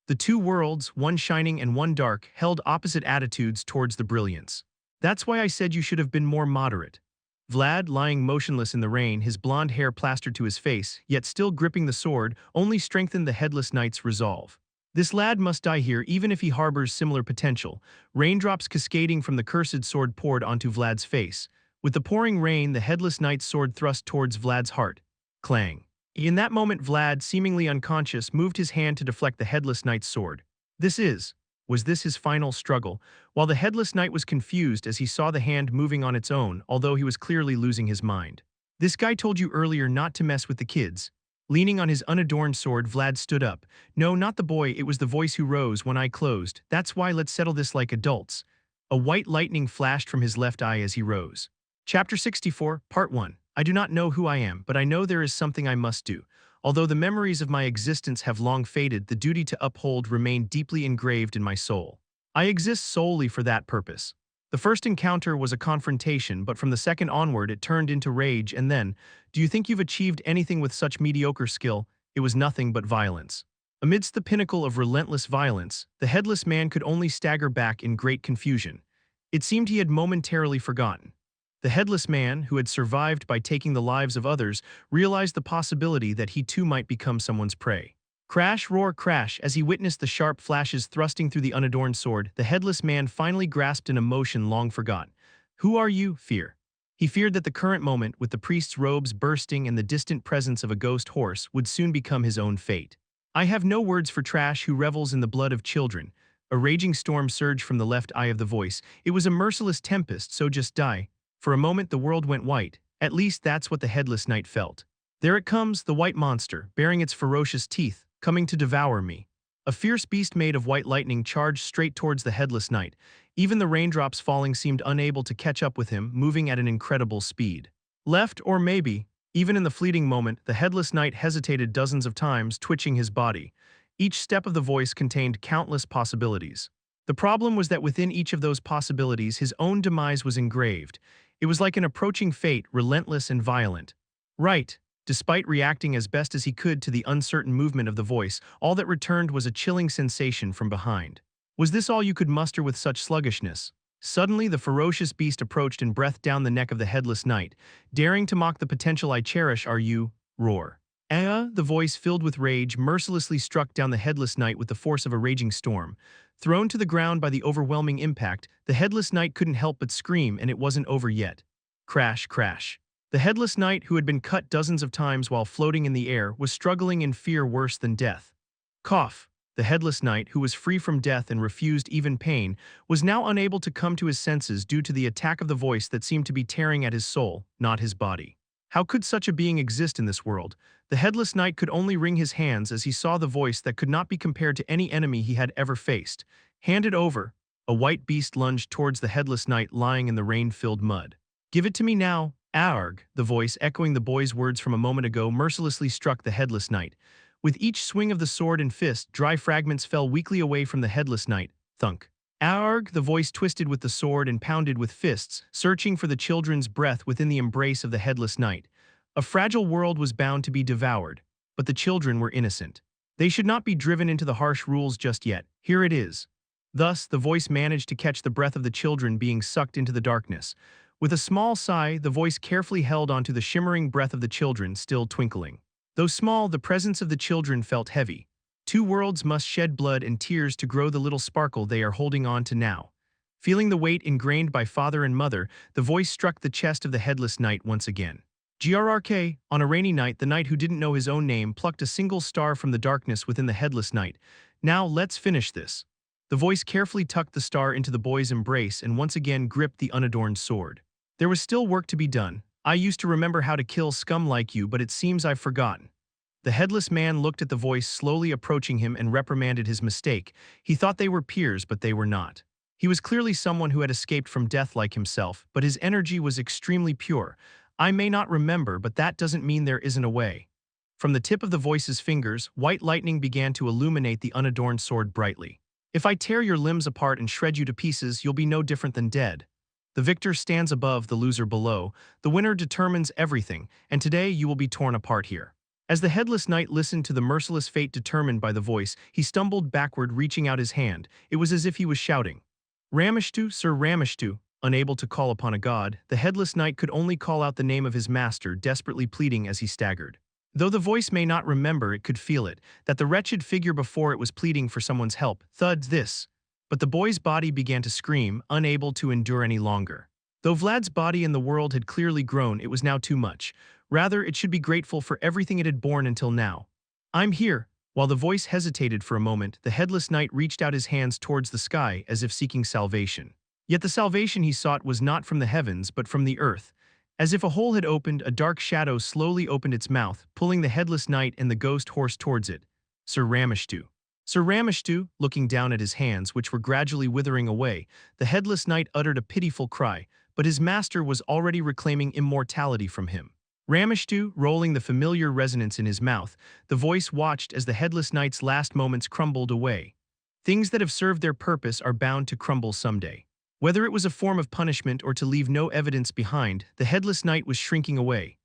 The two worlds, one shining and one dark, held opposite attitudes towards the brilliance. That's why I said you should have been more moderate. Vlad, lying motionless in the rain, his blonde hair plastered to his face, yet still gripping the sword, only strengthened the headless knight's resolve. This lad must die here even if he harbors similar potential. Raindrops cascading from the cursed sword poured onto Vlad's face. With the pouring rain, the headless knight's sword thrust towards Vlad's heart. Clang. In that moment, Vlad, seemingly unconscious, moved his hand to deflect the headless knight's sword. Was this his final struggle? While the headless knight was confused as he saw the hand moving on its own, although he was clearly losing his mind. This guy told you earlier not to mess with the kids. Leaning on his unadorned sword, Vlad stood up. No, not the boy, it was the voice who rose when I closed. That's why, let's settle this like adults. A white lightning flashed from his left eye as he rose. Chapter 64, Part 1. I do not know who I am, but I know there is something I must do. Although the memories of my existence have long faded, the duty to uphold remained deeply engraved in my soul. I exist solely for that purpose. The first encounter was a confrontation, but from the second onward it turned into rage, and then, do you think you've achieved anything with such mediocre skill? It was nothing but violence. Amidst the pinnacle of relentless violence, the headless man could only stagger back in great confusion. It seemed he had momentarily forgotten. The headless man, who had survived by taking the lives of others, realized the possibility that he too might become someone's prey. Crash, roar, crash, as he witnessed the sharp flashes thrusting through the unadorned sword, the headless man finally grasped an emotion long forgotten. Who are you? Fear. He feared that the current moment, with the priest's robes bursting and the distant presence of a ghost horse, would soon become his own fate. I have no words for trash who revels in the blood of children. A raging storm surged from the left eye of the voice. It was a merciless tempest, so just die. For a moment the world went white. At least that's what the headless knight felt. There it comes, the white monster, baring its ferocious teeth, coming to devour me. A fierce beast made of white lightning charged straight towards the headless knight. Even the raindrops falling seemed unable to catch up with him, moving at an incredible speed. Left, or maybe, even in the fleeting moment, the headless knight hesitated dozens of times, twitching his body. Each step of the voice contained countless possibilities. The problem was that within each of those possibilities, his own demise was engraved. It was like an approaching fate, relentless and violent. Right. Despite reacting as best as he could to the uncertain movement of the voice, all that returned was a chilling sensation from behind. Was this all you could muster with such sluggishness? Suddenly, the ferocious beast approached and breathed down the neck of the headless knight. Daring to mock the potential I cherish, are you? Roar. The voice, filled with rage, mercilessly struck down the headless knight with the force of a raging storm. Thrown to the ground by the overwhelming impact, the headless knight couldn't help but scream, and it wasn't over yet. Crash, crash. The headless knight, who had been cut dozens of times while floating in the air, was struggling in fear worse than death. Cough. The headless knight, who was free from death and refused even pain, was now unable to come to his senses due to the attack of the voice that seemed to be tearing at his soul, not his body. How could such a being exist in this world? The headless knight could only wring his hands as he saw the voice that could not be compared to any enemy he had ever faced. Handed over, a white beast lunged towards the headless knight lying in the rain-filled mud. Give it to me now. Arg, the voice, echoing the boy's words from a moment ago, mercilessly struck the headless knight. With each swing of the sword and fist, dry fragments fell weakly away from the headless knight. Thunk. Arg, the voice twisted with the sword and pounded with fists, searching for the children's breath within the embrace of the headless knight. A fragile world was bound to be devoured, but the children were innocent. They should not be driven into the harsh rules just yet. Here it is. Thus, the voice managed to catch the breath of the children being sucked into the darkness. With a small sigh, the voice carefully held onto the shimmering breath of the children, still twinkling. Though small, the presence of the children felt heavy. Two worlds must shed blood and tears to grow the little sparkle they are holding on to now. Feeling the weight ingrained by father and mother, the voice struck the chest of the headless knight once again. GRRK, on a rainy night, the knight who didn't know his own name plucked a single star from the darkness within the headless knight. Now, let's finish this. The voice carefully tucked the star into the boy's embrace and once again gripped the unadorned sword. There was still work to be done. I used to remember how to kill scum like you, but it seems I've forgotten. The headless man looked at the voice slowly approaching him and reprimanded his mistake. He thought they were peers, but they were not. He was clearly someone who had escaped from death like himself, but his energy was extremely pure. I may not remember, but that doesn't mean there isn't a way. From the tip of the voice's fingers, white lightning began to illuminate the unadorned sword brightly. If I tear your limbs apart and shred you to pieces, you'll be no different than dead. The victor stands above, the loser below. The winner determines everything, and today you will be torn apart here. As the headless knight listened to the merciless fate determined by the voice, he stumbled backward, reaching out his hand. It was as if he was shouting, "Ramishtu, Sir Ramishtu." Unable to call upon a god, the headless knight could only call out the name of his master, desperately pleading as he staggered. Though the voice may not remember, it could feel it, that the wretched figure before it was pleading for someone's help. Thud this. But the boy's body began to scream, unable to endure any longer. Though Vlad's body in the world had clearly grown, it was now too much. Rather, it should be grateful for everything it had borne until now. I'm here. While the voice hesitated for a moment, the headless knight reached out his hands towards the sky as if seeking salvation. Yet the salvation he sought was not from the heavens, but from the earth. As if a hole had opened, a dark shadow slowly opened its mouth, pulling the headless knight and the ghost horse towards it. Sir Ramishtu. Sir Ramishtu, looking down at his hands, which were gradually withering away, the headless knight uttered a pitiful cry, but his master was already reclaiming immortality from him. Ramishtu, rolling the familiar resonance in his mouth, the voice watched as the headless knight's last moments crumbled away. Things that have served their purpose are bound to crumble someday. Whether it was a form of punishment or to leave no evidence behind, the headless knight was shrinking away.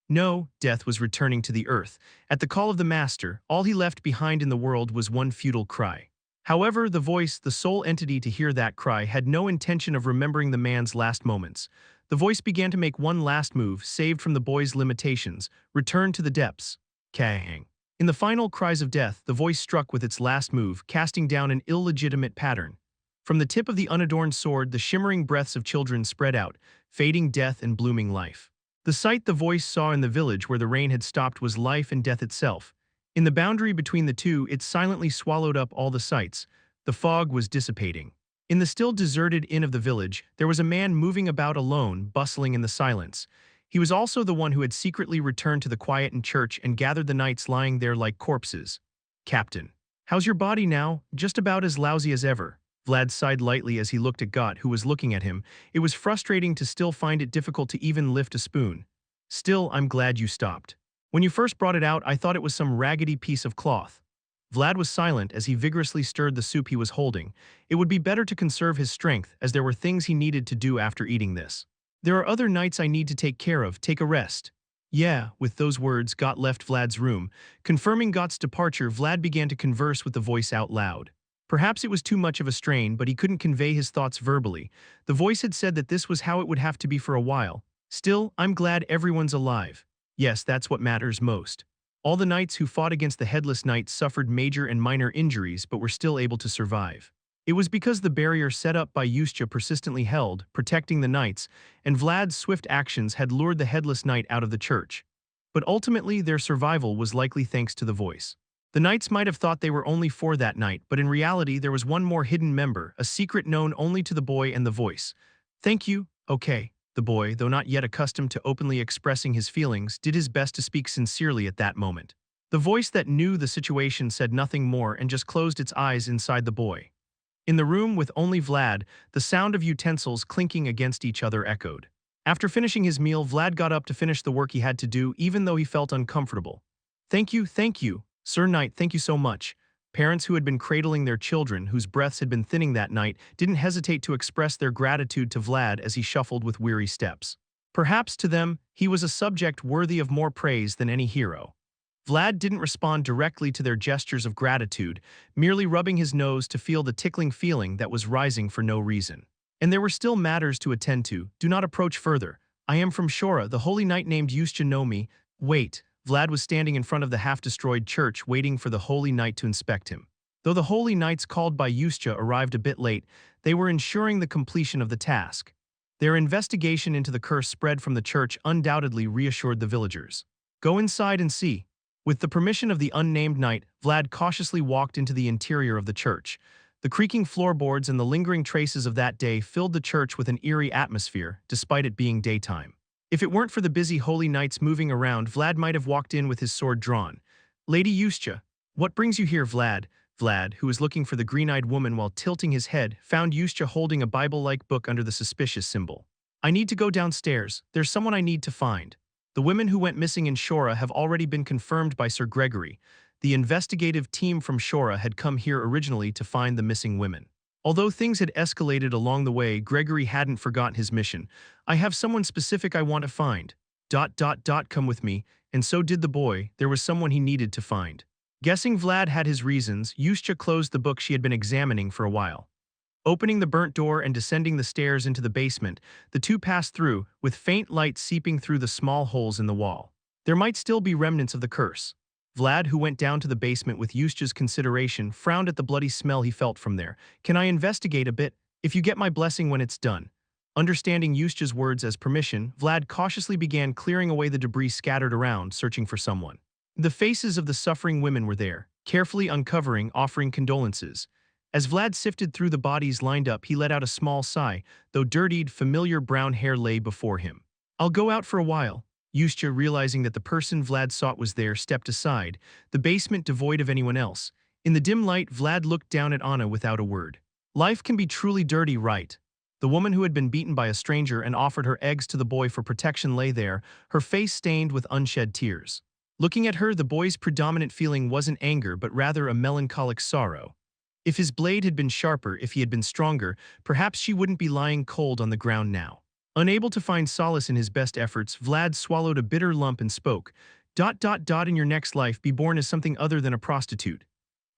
No, death was returning to the earth. At the call of the master, all he left behind in the world was one futile cry. However, the voice, the sole entity to hear that cry, had no intention of remembering the man's last moments. The voice began to make one last move, saved from the boy's limitations, return to the depths. Kang. In the final cries of death, the voice struck with its last move, casting down an illegitimate pattern. From the tip of the unadorned sword, the shimmering breaths of children spread out, fading death and blooming life. The sight the voice saw in the village where the rain had stopped was life and death itself. In the boundary between the two, it silently swallowed up all the sights. The fog was dissipating. In the still deserted inn of the village, there was a man moving about alone, bustling in the silence. He was also the one who had secretly returned to the quiet in church and gathered the knights lying there like corpses. "Captain, how's your body now? Just about as lousy as ever." Vlad sighed lightly as he looked at Gott, who was looking at him. It was frustrating to still find it difficult to even lift a spoon. "Still, I'm glad you stopped. When you first brought it out, I thought it was some raggedy piece of cloth." Vlad was silent as he vigorously stirred the soup he was holding. It would be better to conserve his strength, as there were things he needed to do after eating this. "There are other knights I need to take care of. Take a rest." "Yeah." With those words, Gott left Vlad's room. Confirming Gott's departure, Vlad began to converse with the voice out loud. Perhaps it was too much of a strain, but he couldn't convey his thoughts verbally. The voice had said that this was how it would have to be for a while. "Still, I'm glad everyone's alive. Yes, that's what matters most." All the knights who fought against the headless knight suffered major and minor injuries but were still able to survive. It was because the barrier set up by Yuscha persistently held, protecting the knights, and Vlad's swift actions had lured the headless knight out of the church. But ultimately, their survival was likely thanks to the voice. The knights might have thought they were only for that night, but in reality there was one more hidden member, a secret known only to the boy and the voice. "Thank you." "Okay." The boy, though not yet accustomed to openly expressing his feelings, did his best to speak sincerely at that moment. The voice that knew the situation said nothing more and just closed its eyes inside the boy. In the room with only Vlad, the sound of utensils clinking against each other echoed. After finishing his meal, Vlad got up to finish the work he had to do, even though he felt uncomfortable. Thank you." Sir Knight, thank you so much. Parents who had been cradling their children, whose breaths had been thinning that night, didn't hesitate to express their gratitude to Vlad as he shuffled with weary steps. Perhaps to them, he was a subject worthy of more praise than any hero. Vlad didn't respond directly to their gestures of gratitude, merely rubbing his nose to feel the tickling feeling that was rising for no reason. And there were still matters to attend to. Do not approach further. I am from Shora, the holy knight named Yustya know me. Wait. Vlad was standing in front of the half-destroyed church waiting for the holy knight to inspect him. Though the holy knights called by Yustya arrived a bit late, they were ensuring the completion of the task. Their investigation into the curse spread from the church undoubtedly reassured the villagers. Go inside and see. With the permission of the unnamed knight, Vlad cautiously walked into the interior of the church. The creaking floorboards and the lingering traces of that day filled the church with an eerie atmosphere, despite it being daytime. If it weren't for the busy holy knights moving around, Vlad might have walked in with his sword drawn. Lady Yustya, what brings you here, Vlad? Vlad, who was looking for the green-eyed woman while tilting his head, found Yustya holding a Bible-like book under the suspicious symbol. I need to go downstairs. There's someone I need to find. The women who went missing in Shora have already been confirmed by Sir Gregory. The investigative team from Shora had come here originally to find the missing women. Although things had escalated along the way, Gregory hadn't forgotten his mission. I have someone specific I want to find. Come with me, and so did the boy. There was someone he needed to find. Guessing Vlad had his reasons, Yustya closed the book she had been examining for a while. Opening the burnt door and descending the stairs into the basement, the two passed through, with faint light seeping through the small holes in the wall. There might still be remnants of the curse. Vlad, who went down to the basement with Yustya's consideration, frowned at the bloody smell he felt from there. Can I investigate a bit? If you get my blessing when it's done. Understanding Yustya's words as permission, Vlad cautiously began clearing away the debris scattered around, searching for someone. The faces of the suffering women were there, carefully uncovering, offering condolences. As Vlad sifted through the bodies lined up, he let out a small sigh, though dirtied, familiar brown hair lay before him. I'll go out for a while. Yustya, realizing that the person Vlad sought was there, stepped aside, the basement devoid of anyone else. In the dim light, Vlad looked down at Anna without a word. Life can be truly dirty, right? The woman who had been beaten by a stranger and offered her eggs to the boy for protection lay there, her face stained with unshed tears. Looking at her, the boy's predominant feeling wasn't anger but rather a melancholic sorrow. If his blade had been sharper, if he had been stronger, perhaps she wouldn't be lying cold on the ground now. Unable to find solace in his best efforts, Vlad swallowed a bitter lump and spoke. In your next life, be born as something other than a prostitute.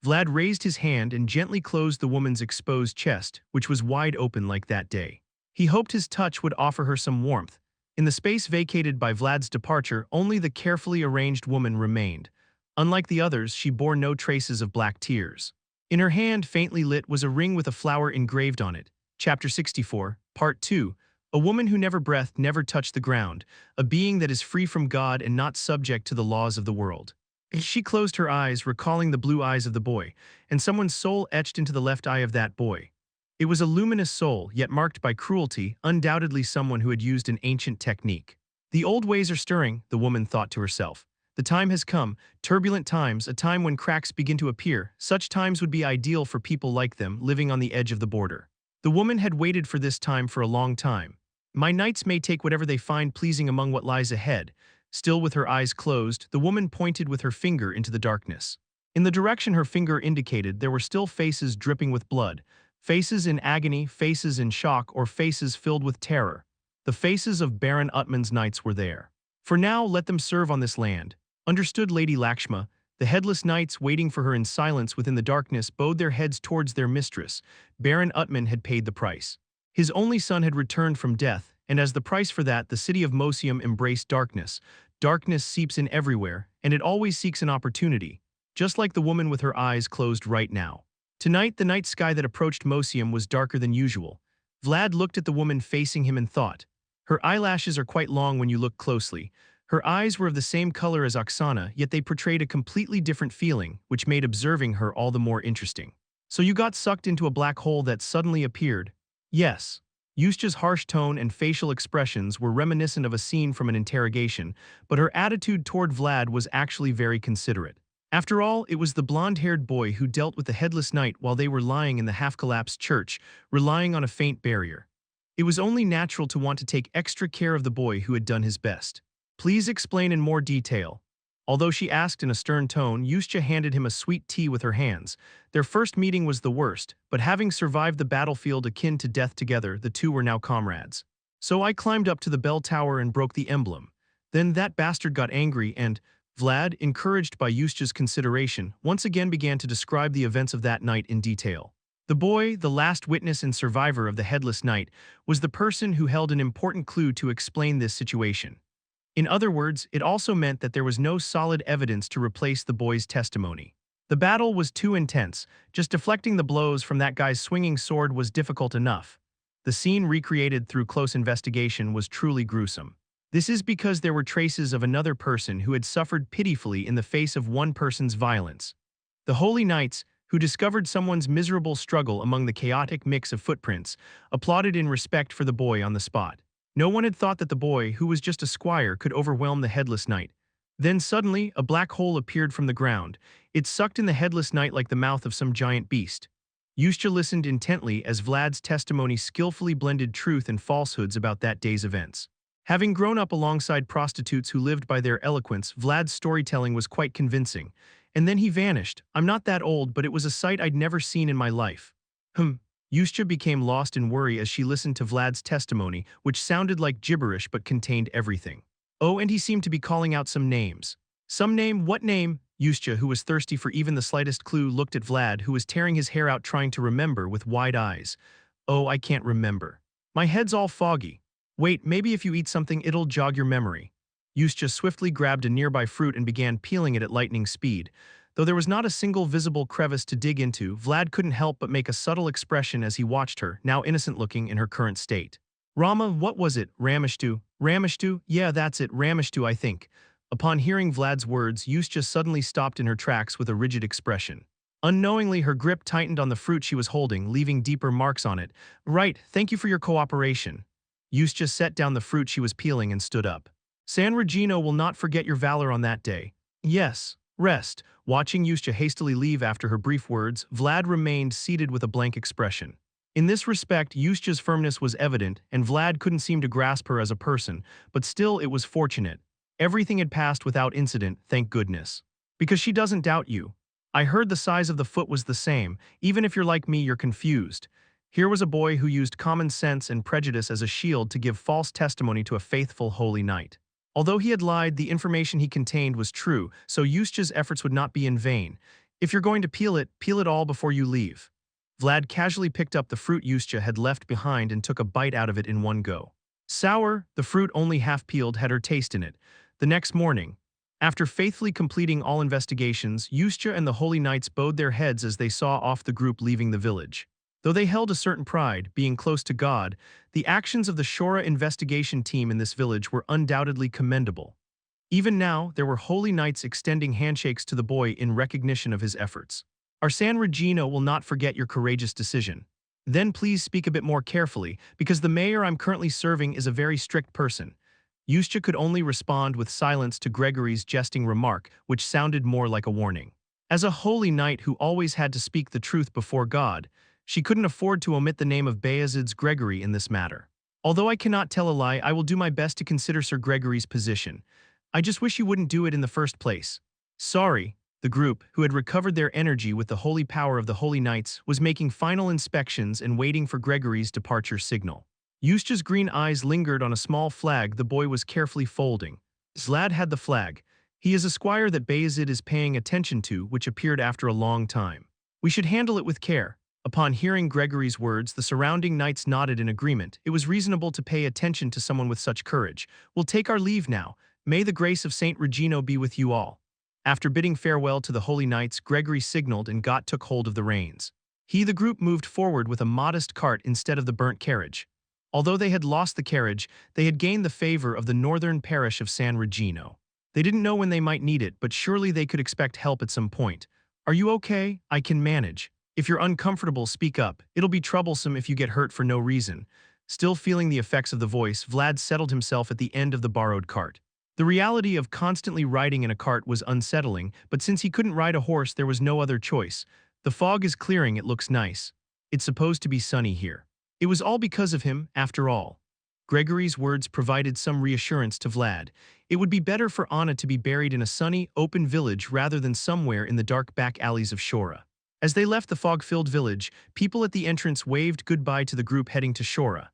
Vlad raised his hand and gently closed the woman's exposed chest, which was wide open like that day. He hoped his touch would offer her some warmth. In the space vacated by Vlad's departure, only the carefully arranged woman remained. Unlike the others, she bore no traces of black tears. In her hand, faintly lit, was a ring with a flower engraved on it. Chapter 64, Part 2. A woman who never breathed, never touched the ground, a being that is free from God and not subject to the laws of the world. She closed her eyes, recalling the blue eyes of the boy, and someone's soul etched into the left eye of that boy. It was a luminous soul, yet marked by cruelty, undoubtedly someone who had used an ancient technique. The old ways are stirring, the woman thought to herself. The time has come, turbulent times, a time when cracks begin to appear. Such times would be ideal for people like them, living on the edge of the border. The woman had waited for this time for a long time. My knights may take whatever they find pleasing among what lies ahead. Still with her eyes closed, the woman pointed with her finger into the darkness. In the direction her finger indicated, there were still faces dripping with blood. Faces in agony, faces in shock, or faces filled with terror. The faces of Baron Utman's knights were there. For now, let them serve on this land. Understood, Lady Lakshma. The headless knights, waiting for her in silence within the darkness, bowed their heads towards their mistress. Baron Utman had paid the price. His only son had returned from death, and as the price for that, the city of Mosium embraced darkness. Darkness seeps in everywhere, and it always seeks an opportunity, just like the woman with her eyes closed right now. Tonight, the night sky that approached Mosium was darker than usual. Vlad looked at the woman facing him and thought. Her eyelashes are quite long when you look closely. Her eyes were of the same color as Oksana, yet they portrayed a completely different feeling, which made observing her all the more interesting. So you got sucked into a black hole that suddenly appeared? Yes. Yustya's harsh tone and facial expressions were reminiscent of a scene from an interrogation, but her attitude toward Vlad was actually very considerate. After all, it was the blonde-haired boy who dealt with the headless knight while they were lying in the half-collapsed church, relying on a faint barrier. It was only natural to want to take extra care of the boy who had done his best. Please explain in more detail. Although she asked in a stern tone, Yuscha handed him a sweet tea with her hands. Their first meeting was the worst, but having survived the battlefield akin to death together, the two were now comrades. So I climbed up to the bell tower and broke the emblem. Then that bastard got angry and, Vlad, encouraged by Yuscha's consideration, once again began to describe the events of that night in detail. The boy, the last witness and survivor of the Headless Night, was the person who held an important clue to explain this situation. In other words, it also meant that there was no solid evidence to replace the boy's testimony. The battle was too intense. Just deflecting the blows from that guy's swinging sword was difficult enough. The scene recreated through close investigation was truly gruesome. This is because there were traces of another person who had suffered pitifully in the face of one person's violence. The Holy Knights, who discovered someone's miserable struggle among the chaotic mix of footprints, applauded in respect for the boy on the spot. No one had thought that the boy, who was just a squire, could overwhelm the Headless Knight. Then suddenly, a black hole appeared from the ground. It sucked in the Headless Knight like the mouth of some giant beast. Yuscha listened intently as Vlad's testimony skillfully blended truth and falsehoods about that day's events. Having grown up alongside prostitutes who lived by their eloquence, Vlad's storytelling was quite convincing. And then he vanished. I'm not that old, but it was a sight I'd never seen in my life. Yuscha became lost in worry as she listened to Vlad's testimony, which sounded like gibberish but contained everything. Oh, and he seemed to be calling out some names. Some name? What name? Yuscha, who was thirsty for even the slightest clue, looked at Vlad, who was tearing his hair out trying to remember with wide eyes. Oh, I can't remember. My head's all foggy. Wait, maybe if you eat something it'll jog your memory. Yuscha swiftly grabbed a nearby fruit and began peeling it at lightning speed. Though there was not a single visible crevice to dig into, Vlad couldn't help but make a subtle expression as he watched her, now innocent-looking in her current state. Rama, what was it? Ramishtu? Ramishtu? Yeah, that's it, Ramishtu, I think. Upon hearing Vlad's words, Yuscha suddenly stopped in her tracks with a rigid expression. Unknowingly, her grip tightened on the fruit she was holding, leaving deeper marks on it. Right, thank you for your cooperation. Yuscha set down the fruit she was peeling and stood up. San Regino will not forget your valor on that day. Yes. Rest. Watching Yuscha hastily leave after her brief words, Vlad remained seated with a blank expression. In this respect, Yuscha's firmness was evident, and Vlad couldn't seem to grasp her as a person, but still it was fortunate. Everything had passed without incident, thank goodness. Because she doesn't doubt you. I heard the size of the foot was the same. Even if you're like me, you're confused. Here was a boy who used common sense and prejudice as a shield to give false testimony to a faithful holy knight. Although he had lied, the information he contained was true, so Yuscha's efforts would not be in vain. If you're going to peel it all before you leave. Vlad casually picked up the fruit Yuscha had left behind and took a bite out of it in one go. Sour, the fruit only half peeled had her taste in it. The next morning, after faithfully completing all investigations, Yuscha and the Holy Knights bowed their heads as they saw off the group leaving the village. Though they held a certain pride, being close to God, the actions of the Shora investigation team in this village were undoubtedly commendable. Even now, there were Holy Knights extending handshakes to the boy in recognition of his efforts. Our San Regino will not forget your courageous decision. Then please speak a bit more carefully, because the mayor I'm currently serving is a very strict person. Yuscha could only respond with silence to Gregory's jesting remark, which sounded more like a warning. As a holy knight who always had to speak the truth before God, she couldn't afford to omit the name of Vayezid's Gregory in this matter. Although I cannot tell a lie, I will do my best to consider Sir Gregory's position. I just wish you wouldn't do it in the first place. Sorry. The group, who had recovered their energy with the holy power of the Holy Knights, was making final inspections and waiting for Gregory's departure signal. Yuscha's green eyes lingered on a small flag the boy was carefully folding. Vlad had the flag. He is a squire that Vayezid is paying attention to, which appeared after a long time. We should handle it with care. Upon hearing Gregory's words, the surrounding knights nodded in agreement. It was reasonable to pay attention to someone with such courage. We'll take our leave now. May the grace of Saint Regino be with you all. After bidding farewell to the Holy Knights, Gregory signaled and took hold of the reins. The group moved forward with a modest cart instead of the burnt carriage. Although they had lost the carriage, they had gained the favor of the northern parish of San Regino. They didn't know when they might need it, but surely they could expect help at some point. Are you okay? I can manage. If you're uncomfortable, speak up. It'll be troublesome if you get hurt for no reason. Still feeling the effects of the voice, Vlad settled himself at the end of the borrowed cart. The reality of constantly riding in a cart was unsettling, but since he couldn't ride a horse, there was no other choice. The fog is clearing, it looks nice. It's supposed to be sunny here. It was all because of him, after all. Gregory's words provided some reassurance to Vlad. It would be better for Anna to be buried in a sunny, open village rather than somewhere in the dark back alleys of Shora. As they left the fog-filled village, people at the entrance waved goodbye to the group heading to Shora.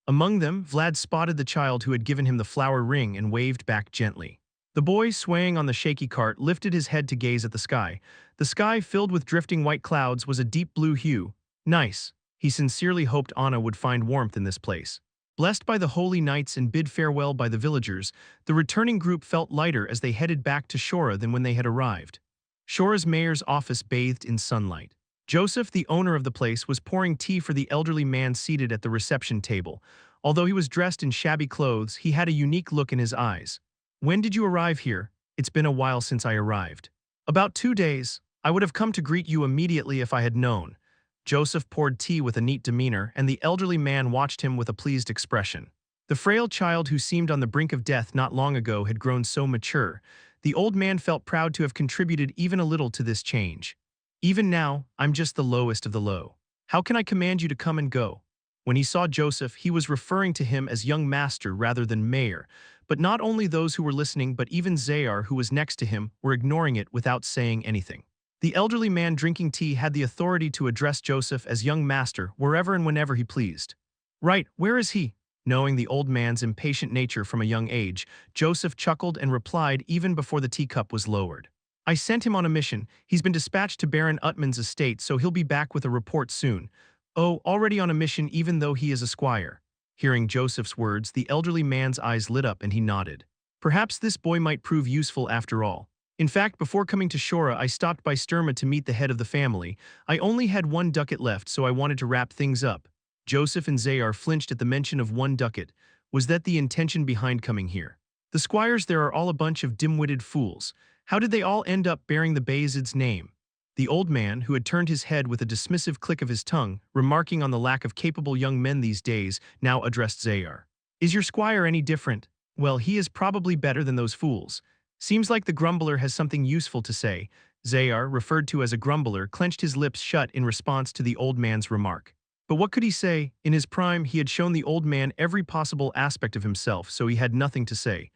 Among them, Vlad spotted the child who had given him the flower ring and waved back gently. The boy, swaying on the shaky cart, lifted his head to gaze at the sky. The sky, filled with drifting white clouds, was a deep blue hue. Nice. He sincerely hoped Anna would find warmth in this place. Blessed by the holy nights and bid farewell by the villagers, the returning group felt lighter as they headed back to Shora than when they had arrived. Shora's mayor's office bathed in sunlight. Joseph, the owner of the place, was pouring tea for the elderly man seated at the reception table. Although he was dressed in shabby clothes, he had a unique look in his eyes. "When did you arrive here?" "It's been a while since I arrived." "About 2 days. I would have come to greet you immediately if I had known." Joseph poured tea with a neat demeanor, and the elderly man watched him with a pleased expression. The frail child who seemed on the brink of death not long ago had grown so mature. The old man felt proud to have contributed even a little to this change. "Even now, I'm just the lowest of the low. How can I command you to come and go?" When he saw Joseph, he was referring to him as young master rather than mayor, but not only those who were listening but even Zayar, who was next to him, were ignoring it without saying anything. The elderly man drinking tea had the authority to address Joseph as young master wherever and whenever he pleased. "Right, where is he?" Knowing the old man's impatient nature from a young age, Joseph chuckled and replied even before the teacup was lowered. "I sent him on a mission. He's been dispatched to Baron Utman's estate, so he'll be back with a report soon." "Oh, already on a mission even though he is a squire." Hearing Joseph's words, the elderly man's eyes lit up and he nodded. Perhaps this boy might prove useful after all. "In fact, before coming to Shora, I stopped by Sturma to meet the head of the family. I only had 1 ducat left, so I wanted to wrap things up." Joseph and Zayar flinched at the mention of 1 ducat. Was that the intention behind coming here? The squires there are all a bunch of dim-witted fools. How did they all end up bearing the Vayezid's name? The old man, who had turned his head with a dismissive click of his tongue, remarking on the lack of capable young men these days, now addressed Zayar. "Is your squire any different?" "Well, he is probably better than those fools. Seems like the grumbler has something useful to say." Zayar, referred to as a grumbler, clenched his lips shut in response to the old man's remark. But what could he say? In his prime, he had shown the old man every possible aspect of himself, so he had nothing to say.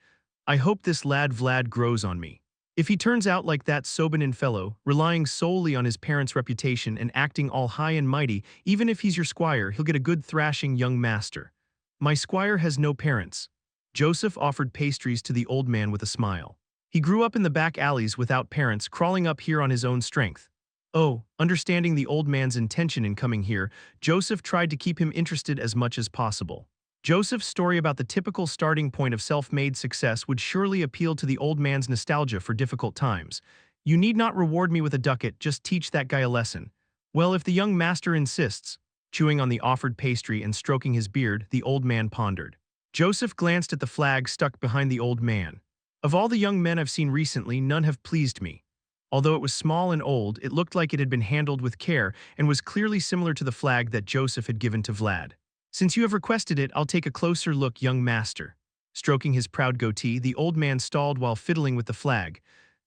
"I hope this lad Vlad grows on me. If he turns out like that Sobanin fellow, relying solely on his parents' reputation and acting all high and mighty, even if he's your squire, he'll get a good thrashing, young master." "My squire has no parents." Joseph offered pastries to the old man with a smile. "He grew up in the back alleys without parents, crawling up here on his own strength." Oh, understanding the old man's intention in coming here, Joseph tried to keep him interested as much as possible. Joseph's story about the typical starting point of self-made success would surely appeal to the old man's nostalgia for difficult times. "You need not reward me with a ducat, just teach that guy a lesson." "Well, if the young master insists." Chewing on the offered pastry and stroking his beard, the old man pondered. Joseph glanced at the flag stuck behind the old man. "Of all the young men I've seen recently, none have pleased me." Although it was small and old, it looked like it had been handled with care and was clearly similar to the flag that Joseph had given to Vlad. "Since you have requested it, I'll take a closer look, young master." Stroking his proud goatee, the old man stalled while fiddling with the flag.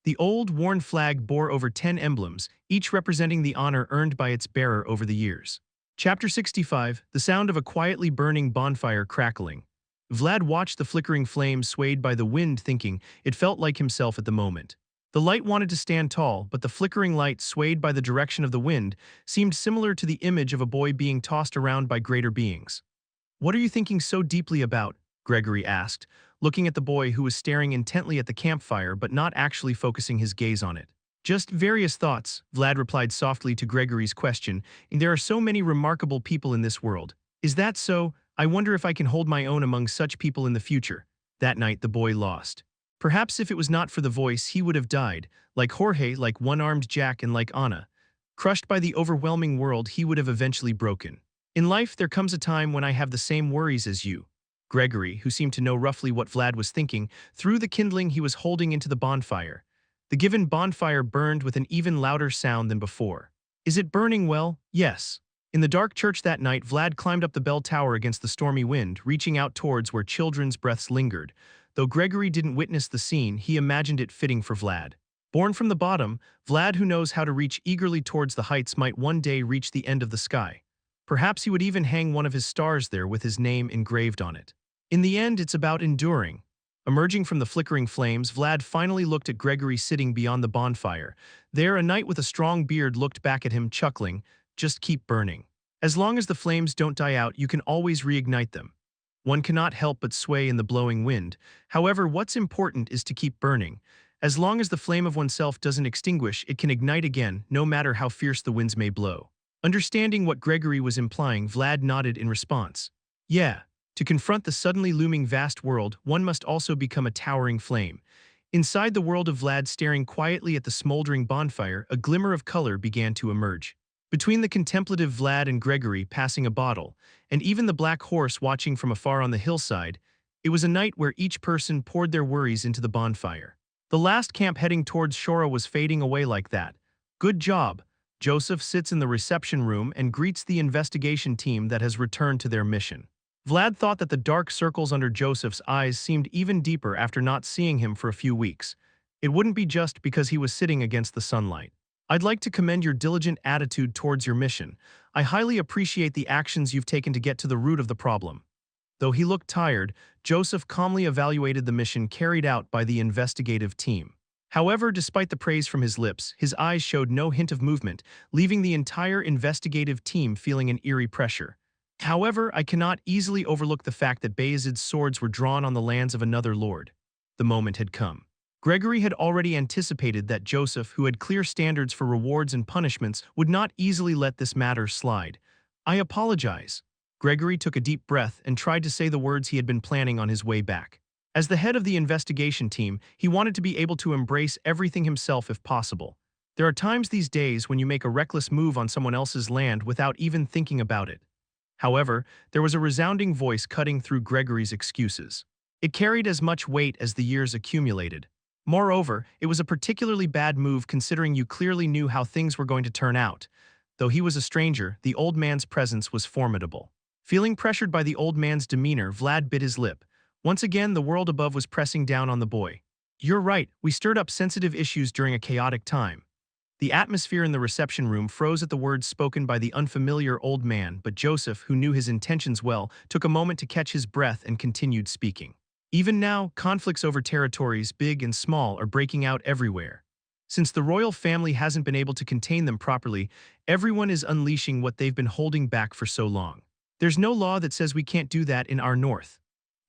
The old, worn flag bore over 10 emblems, each representing the honor earned by its bearer over the years. Chapter 65, the sound of a quietly burning bonfire crackling. Vlad watched the flickering flames swayed by the wind, thinking it felt like himself at the moment. The light wanted to stand tall, but the flickering light, swayed by the direction of the wind, seemed similar to the image of a boy being tossed around by greater beings. "What are you thinking so deeply about?" Gregory asked, looking at the boy who was staring intently at the campfire but not actually focusing his gaze on it. "Just various thoughts," Vlad replied softly to Gregory's question. "There are so many remarkable people in this world." "Is that so? I wonder if I can hold my own among such people in the future." That night the boy lost. Perhaps if it was not for the voice, he would have died, like Jorge, like one-armed Jack, and like Anna. Crushed by the overwhelming world, he would have eventually broken. "In life, there comes a time when I have the same worries as you." Gregory, who seemed to know roughly what Vlad was thinking, threw the kindling he was holding into the bonfire. The given bonfire burned with an even louder sound than before. "Is it burning well?" "Yes." In the dark church that night, Vlad climbed up the bell tower against the stormy wind, reaching out towards where children's breaths lingered. Though Gregory didn't witness the scene, he imagined it fitting for Vlad. Born from the bottom, Vlad, who knows how to reach eagerly towards the heights, might one day reach the end of the sky. Perhaps he would even hang one of his stars there with his name engraved on it. In the end, it's about enduring. Emerging from the flickering flames, Vlad finally looked at Gregory sitting beyond the bonfire. There, a knight with a strong beard looked back at him, chuckling, "Just keep burning. As long as the flames don't die out, you can always reignite them." One cannot help but sway in the blowing wind. However, what's important is to keep burning. As long as the flame of oneself doesn't extinguish, it can ignite again, no matter how fierce the winds may blow. Understanding what Gregory was implying, Vlad nodded in response. Yeah, to confront the suddenly looming vast world, one must also become a towering flame. Inside the world of Vlad, staring quietly at the smoldering bonfire, a glimmer of color began to emerge. Between the contemplative Vlad and Gregory passing a bottle, and even the black horse watching from afar on the hillside, it was a night where each person poured their worries into the bonfire. The last camp heading towards Shora was fading away like that. Good job. Joseph sits in the reception room and greets the investigation team that has returned to their mission. Vlad thought that the dark circles under Joseph's eyes seemed even deeper after not seeing him for a few weeks. It wouldn't be just because he was sitting against the sunlight. "I'd like to commend your diligent attitude towards your mission. I highly appreciate the actions you've taken to get to the root of the problem." Though he looked tired, Joseph calmly evaluated the mission carried out by the investigative team. However, despite the praise from his lips, his eyes showed no hint of movement, leaving the entire investigative team feeling an eerie pressure. "However, I cannot easily overlook the fact that Vayezid's swords were drawn on the lands of another lord." The moment had come. Gregory had already anticipated that Joseph, who had clear standards for rewards and punishments, would not easily let this matter slide. "I apologize." Gregory took a deep breath and tried to say the words he had been planning on his way back. As the head of the investigation team, he wanted to be able to embrace everything himself if possible. There are times these days when you make a reckless move on someone else's land without even thinking about it. However, there was a resounding voice cutting through Gregory's excuses. It carried as much weight as the years accumulated. Moreover, it was a particularly bad move considering you clearly knew how things were going to turn out. Though he was a stranger, the old man's presence was formidable. Feeling pressured by the old man's demeanor, Vlad bit his lip. Once again, the world above was pressing down on the boy. "You're right, we stirred up sensitive issues during a chaotic time." The atmosphere in the reception room froze at the words spoken by the unfamiliar old man, but Joseph, who knew his intentions well, took a moment to catch his breath and continued speaking. "Even now, conflicts over territories, big and small, are breaking out everywhere. Since the royal family hasn't been able to contain them properly, everyone is unleashing what they've been holding back for so long. There's no law that says we can't do that in our north."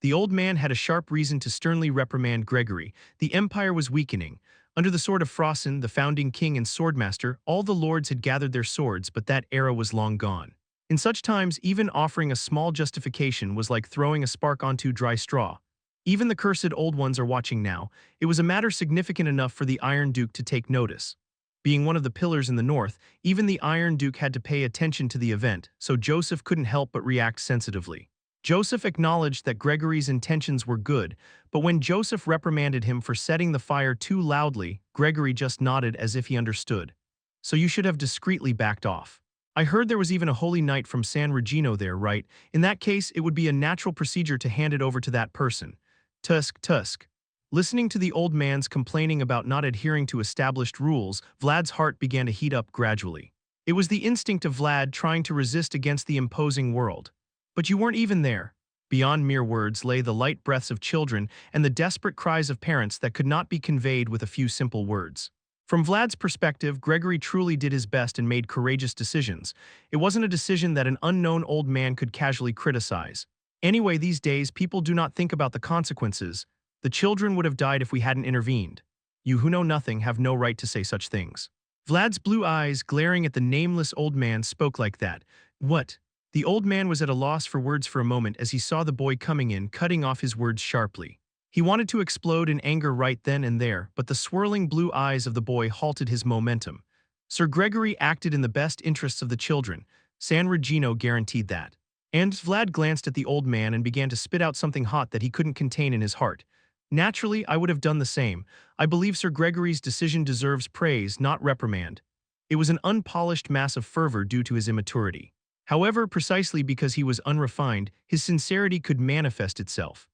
The old man had a sharp reason to sternly reprimand Gregory. The empire was weakening. Under the sword of Frosin, the founding king and swordmaster, all the lords had gathered their swords, but that era was long gone. In such times, even offering a small justification was like throwing a spark onto dry straw. Even the cursed old ones are watching now. It was a matter significant enough for the Iron Duke to take notice. Being one of the pillars in the north, even the Iron Duke had to pay attention to the event, so Joseph couldn't help but react sensitively. Joseph acknowledged that Gregory's intentions were good, but when Joseph reprimanded him for setting the fire too loudly, Gregory just nodded as if he understood. "So you should have discreetly backed off. I heard there was even a holy knight from San Regino there, right? In that case, it would be a natural procedure to hand it over to that person." Tusk. Listening to the old man's complaining about not adhering to established rules, Vlad's heart began to heat up gradually. It was the instinct of Vlad trying to resist against the imposing world. But you weren't even there. Beyond mere words lay the light breaths of children and the desperate cries of parents that could not be conveyed with a few simple words. From Vlad's perspective, Gregory truly did his best and made courageous decisions. It wasn't a decision that an unknown old man could casually criticize. Anyway, these days, people do not think about the consequences. The children would have died if we hadn't intervened. You who know nothing have no right to say such things. Vlad's blue eyes, glaring at the nameless old man, spoke like that. "What?" The old man was at a loss for words for a moment as he saw the boy coming in, cutting off his words sharply. He wanted to explode in anger right then and there, but the swirling blue eyes of the boy halted his momentum. Sir Gregory acted in the best interests of the children. San Regino guaranteed that. And Vlad glanced at the old man and began to spit out something hot that he couldn't contain in his heart. "Naturally, I would have done the same. I believe Sir Gregory's decision deserves praise, not reprimand." It was an unpolished mass of fervor due to his immaturity. However, precisely because he was unrefined, his sincerity could manifest itself.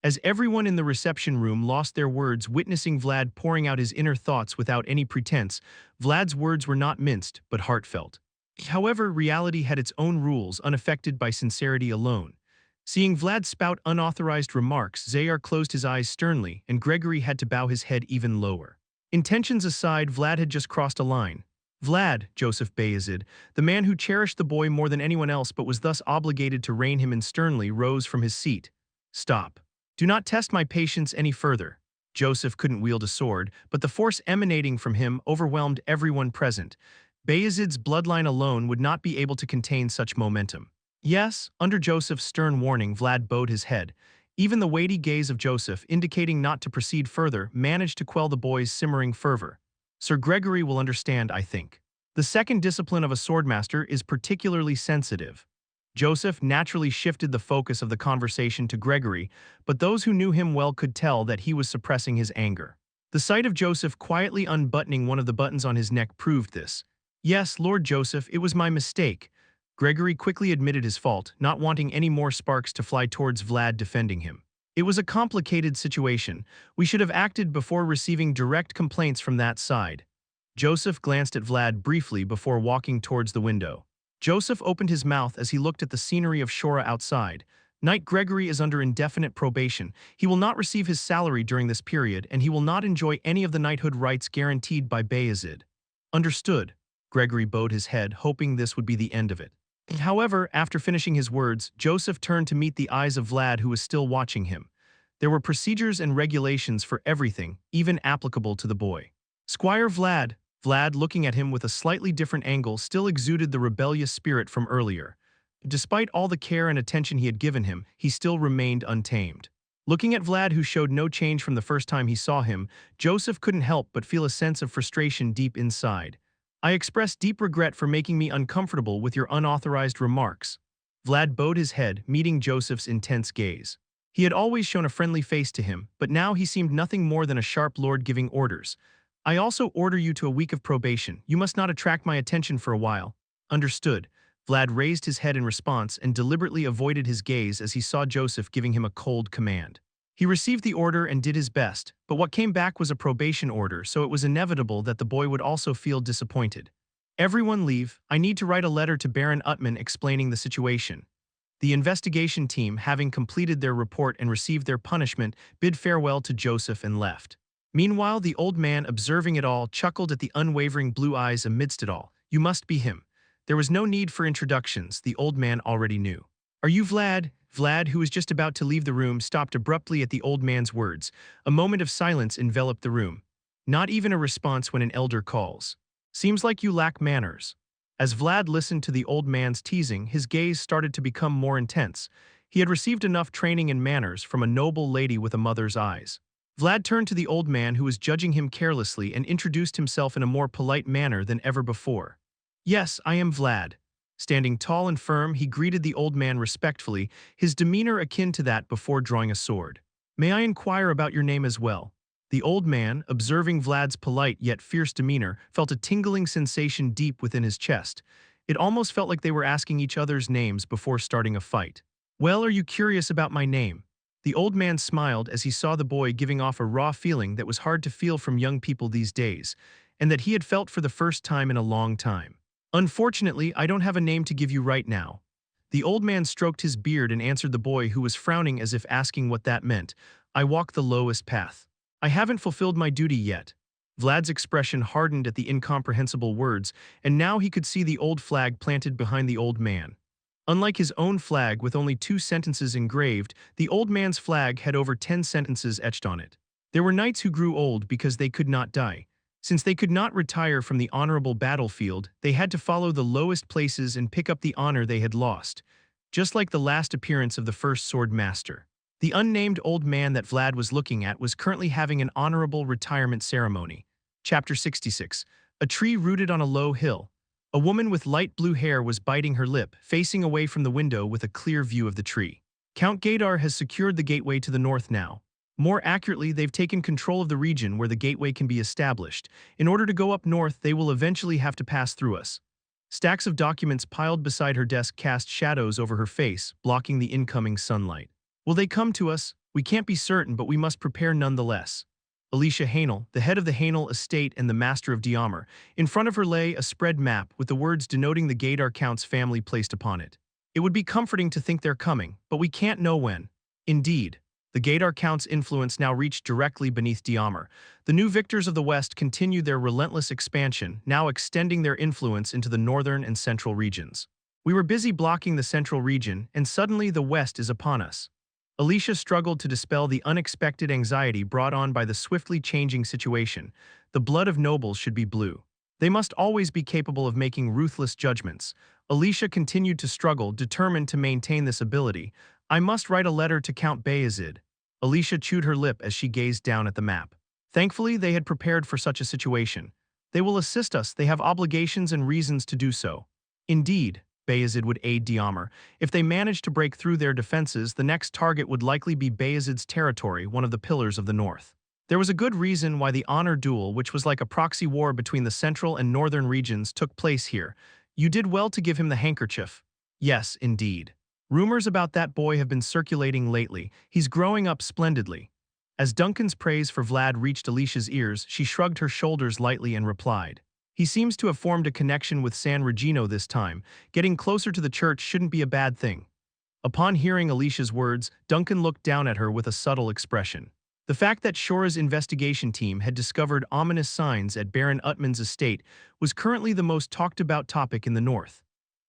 As everyone in the reception room lost their words witnessing Vlad pouring out his inner thoughts without any pretense, Vlad's words were not minced, but heartfelt. However, reality had its own rules, unaffected by sincerity alone. Seeing Vlad spout unauthorized remarks, Zayar closed his eyes sternly, and Gregory had to bow his head even lower. Intentions aside, Vlad had just crossed a line. Vlad, Joseph Vayezid, the man who cherished the boy more than anyone else but was thus obligated to rein him in sternly, rose from his seat. Stop. Do not test my patience any further. Joseph couldn't wield a sword, but the force emanating from him overwhelmed everyone present. Bayezid's bloodline alone would not be able to contain such momentum. Yes, under Joseph's stern warning, Vlad bowed his head. Even the weighty gaze of Joseph, indicating not to proceed further, managed to quell the boy's simmering fervor. Sir Gregory will understand, I think. The second discipline of a swordmaster is particularly sensitive. Joseph naturally shifted the focus of the conversation to Gregory, but those who knew him well could tell that he was suppressing his anger. The sight of Joseph quietly unbuttoning one of the buttons on his neck proved this. Yes, Lord Joseph, it was my mistake. Gregory quickly admitted his fault, not wanting any more sparks to fly towards Vlad defending him. It was a complicated situation. We should have acted before receiving direct complaints from that side. Joseph glanced at Vlad briefly before walking towards the window. Joseph opened his mouth as he looked at the scenery of Shora outside. Knight Gregory is under indefinite probation. He will not receive his salary during this period, and he will not enjoy any of the knighthood rights guaranteed by Vayezid. Understood. Gregory bowed his head, hoping this would be the end of it. However, after finishing his words, Joseph turned to meet the eyes of Vlad, who was still watching him. There were procedures and regulations for everything, even applicable to the boy. Squire Vlad, looking at him with a slightly different angle, still exuded the rebellious spirit from earlier. Despite all the care and attention he had given him, he still remained untamed. Looking at Vlad, who showed no change from the first time he saw him, Joseph couldn't help but feel a sense of frustration deep inside. I express deep regret for making me uncomfortable with your unauthorized remarks. Vlad bowed his head, meeting Joseph's intense gaze. He had always shown a friendly face to him, but now he seemed nothing more than a sharp lord giving orders. I also order you to a week of probation. You must not attract my attention for a while. Understood. Vlad raised his head in response and deliberately avoided his gaze as he saw Joseph giving him a cold command. He received the order and did his best, but what came back was a probation order, so it was inevitable that the boy would also feel disappointed. Everyone leave. I need to write a letter to Baron Utman explaining the situation. The investigation team, having completed their report and received their punishment, bid farewell to Joseph and left. Meanwhile, the old man, observing it all, chuckled at the unwavering blue eyes amidst it all. You must be him. There was no need for introductions, the old man already knew. Are you Vlad? Vlad, who was just about to leave the room, stopped abruptly at the old man's words. A moment of silence enveloped the room. Not even a response when an elder calls. Seems like you lack manners. As Vlad listened to the old man's teasing, his gaze started to become more intense. He had received enough training in manners from a noble lady with a mother's eyes. Vlad turned to the old man, who was judging him carelessly, and introduced himself in a more polite manner than ever before. Yes, I am Vlad. Standing tall and firm, he greeted the old man respectfully, his demeanor akin to that before drawing a sword. May I inquire about your name as well? The old man, observing Vlad's polite yet fierce demeanor, felt a tingling sensation deep within his chest. It almost felt like they were asking each other's names before starting a fight. Well, are you curious about my name? The old man smiled as he saw the boy giving off a raw feeling that was hard to feel from young people these days, and that he had felt for the first time in a long time. Unfortunately, I don't have a name to give you right now. The old man stroked his beard and answered the boy, who was frowning as if asking what that meant. I walk the lowest path. I haven't fulfilled my duty yet. Vlad's expression hardened at the incomprehensible words, and now he could see the old flag planted behind the old man. Unlike his own flag with only 2 sentences engraved, the old man's flag had over 10 sentences etched on it. There were knights who grew old because they could not die. Since they could not retire from the honorable battlefield, they had to follow the lowest places and pick up the honor they had lost, just like the last appearance of the first Swordmaster. The unnamed old man that Vlad was looking at was currently having an honorable retirement ceremony. Chapter 66. A tree rooted on a low hill. A woman with light blue hair was biting her lip, facing away from the window with a clear view of the tree. Count Gaydar has secured the gateway to the north now. More accurately, they've taken control of the region where the gateway can be established. In order to go up north, they will eventually have to pass through us. Stacks of documents piled beside her desk cast shadows over her face, blocking the incoming sunlight. Will they come to us? We can't be certain, but we must prepare nonetheless. Alicia Hainel, the head of the Hainel estate and the master of Diamar. In front of her lay a spread map with the words denoting the Gaydar Count's family placed upon it. It would be comforting to think they're coming, but we can't know when. Indeed, the Gaidar Count's influence now reached directly beneath Diamar. The new victors of the West continued their relentless expansion, now extending their influence into the northern and central regions. We were busy blocking the central region, and suddenly the West is upon us. Alicia struggled to dispel the unexpected anxiety brought on by the swiftly changing situation. The blood of nobles should be blue. They must always be capable of making ruthless judgments. Alicia continued to struggle, determined to maintain this ability. I must write a letter to Count Vayezid. Alicia chewed her lip as she gazed down at the map. Thankfully, they had prepared for such a situation. They will assist us, they have obligations and reasons to do so. Indeed, Vayezid would aid Diamar. If they managed to break through their defenses, the next target would likely be Vayezid's territory, one of the pillars of the north. There was a good reason why the honor duel, which was like a proxy war between the central and northern regions, took place here. You did well to give him the handkerchief. Yes, indeed. Rumors about that boy have been circulating lately. He's growing up splendidly. As Duncan's praise for Vlad reached Alicia's ears, she shrugged her shoulders lightly and replied, "He seems to have formed a connection with San Regino this time. Getting closer to the church shouldn't be a bad thing." Upon hearing Alicia's words, Duncan looked down at her with a subtle expression. The fact that Shora's investigation team had discovered ominous signs at Baron Utman's estate was currently the most talked-about topic in the north.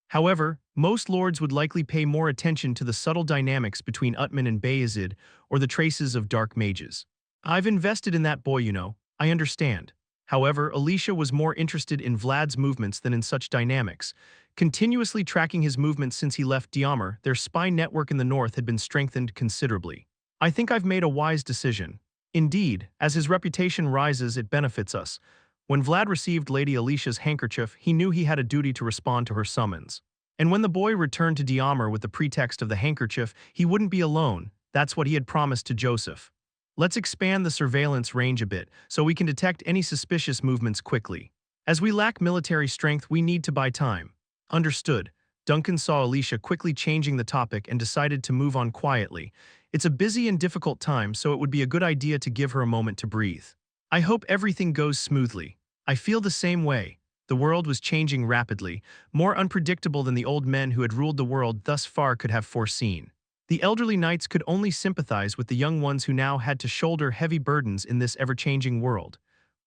However, most lords would likely pay more attention to the subtle dynamics between Utman and Vayezid or the traces of dark mages. "I've invested in that boy, you know. I understand." However, Alicia was more interested in Vlad's movements than in such dynamics. Continuously tracking his movements since he left Diamar, their spy network in the north had been strengthened considerably. "I think I've made a wise decision." Indeed, as his reputation rises, it benefits us. When Vlad received Lady Alicia's handkerchief, he knew he had a duty to respond to her summons. And when the boy returned to Diamar with the pretext of the handkerchief, he wouldn't be alone. That's what he had promised to Joseph. "Let's expand the surveillance range a bit, so we can detect any suspicious movements quickly. As we lack military strength, we need to buy time." Understood. Duncan saw Alicia quickly changing the topic and decided to move on quietly. It's a busy and difficult time, so it would be a good idea to give her a moment to breathe. "I hope everything goes smoothly." "I feel the same way." The world was changing rapidly, more unpredictable than the old men who had ruled the world thus far could have foreseen. The elderly knights could only sympathize with the young ones who now had to shoulder heavy burdens in this ever-changing world.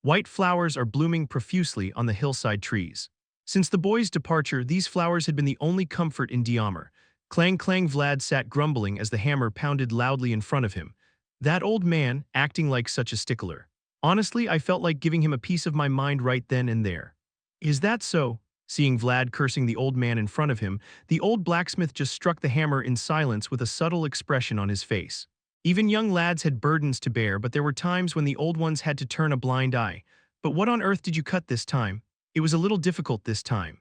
White flowers are blooming profusely on the hillside trees. Since the boy's departure, these flowers had been the only comfort in Diamar. Clang clang, Vlad sat grumbling as the hammer pounded loudly in front of him. That old man, acting like such a stickler. Honestly, I felt like giving him a piece of my mind right then and there. "Is that so?" Seeing Vlad cursing the old man in front of him, the old blacksmith just struck the hammer in silence with a subtle expression on his face. Even young lads had burdens to bear, but there were times when the old ones had to turn a blind eye. "But what on earth did you cut this time?" "It was a little difficult this time."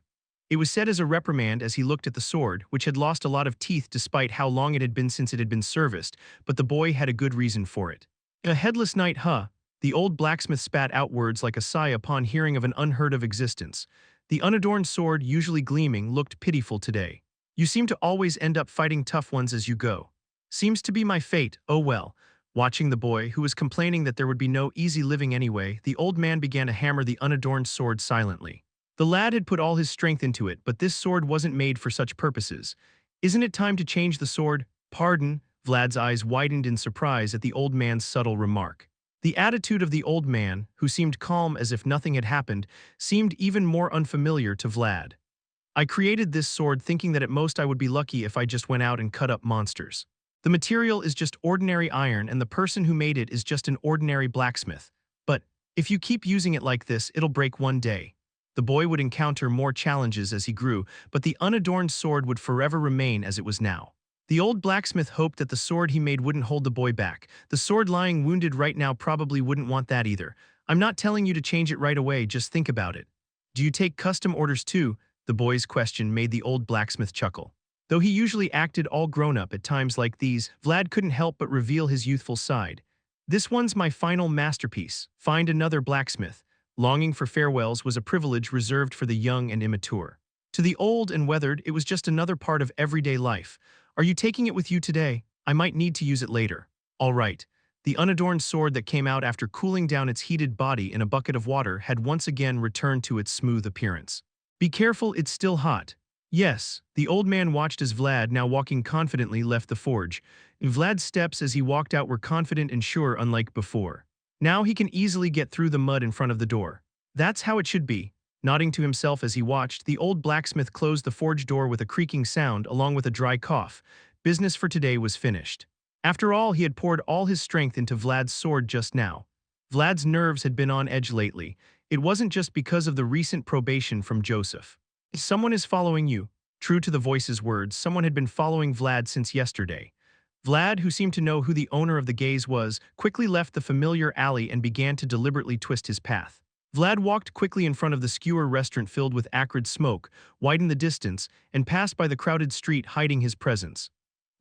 It was said as a reprimand as he looked at the sword, which had lost a lot of teeth despite how long it had been since it had been serviced, but the boy had a good reason for it. "A headless knight, huh?" The old blacksmith spat out words like a sigh upon hearing of an unheard-of existence. The unadorned sword, usually gleaming, looked pitiful today. "You seem to always end up fighting tough ones as you go." "Seems to be my fate, oh well." Watching the boy, who was complaining that there would be no easy living anyway, the old man began to hammer the unadorned sword silently. The lad had put all his strength into it, but this sword wasn't made for such purposes. "Isn't it time to change the sword?" "Pardon?" Vlad's eyes widened in surprise at the old man's subtle remark. The attitude of the old man, who seemed calm as if nothing had happened, seemed even more unfamiliar to Vlad. "I created this sword thinking that at most I would be lucky if I just went out and cut up monsters. The material is just ordinary iron and the person who made it is just an ordinary blacksmith. But if you keep using it like this, it'll break one day." The boy would encounter more challenges as he grew, but the unadorned sword would forever remain as it was now. The old blacksmith hoped that the sword he made wouldn't hold the boy back. The sword lying wounded right now probably wouldn't want that either. "I'm not telling you to change it right away, just think about it." "Do you take custom orders too?" The boy's question made the old blacksmith chuckle. Though he usually acted all grown up at times like these, Vlad couldn't help but reveal his youthful side. "This one's my final masterpiece. Find another blacksmith." Longing for farewells was a privilege reserved for the young and immature. To the old and weathered, it was just another part of everyday life. "Are you taking it with you today? I might need to use it later." "All right." The unadorned sword that came out after cooling down its heated body in a bucket of water had once again returned to its smooth appearance. "Be careful, it's still hot." Yes, the old man watched as Vlad, now walking confidently, left the forge. Vlad's steps as he walked out were confident and sure, unlike before. Now he can easily get through the mud in front of the door. That's how it should be. Nodding to himself as he watched, the old blacksmith closed the forge door with a creaking sound along with a dry cough. Business for today was finished. After all, he had poured all his strength into Vlad's sword just now. Vlad's nerves had been on edge lately. It wasn't just because of the recent probation from Joseph. Someone is following you. True to the voice's words, someone had been following Vlad since yesterday. Vlad, who seemed to know who the owner of the gaze was, quickly left the familiar alley and began to deliberately twist his path. Vlad walked quickly in front of the skewer restaurant filled with acrid smoke, widened the distance, and passed by the crowded street, hiding his presence.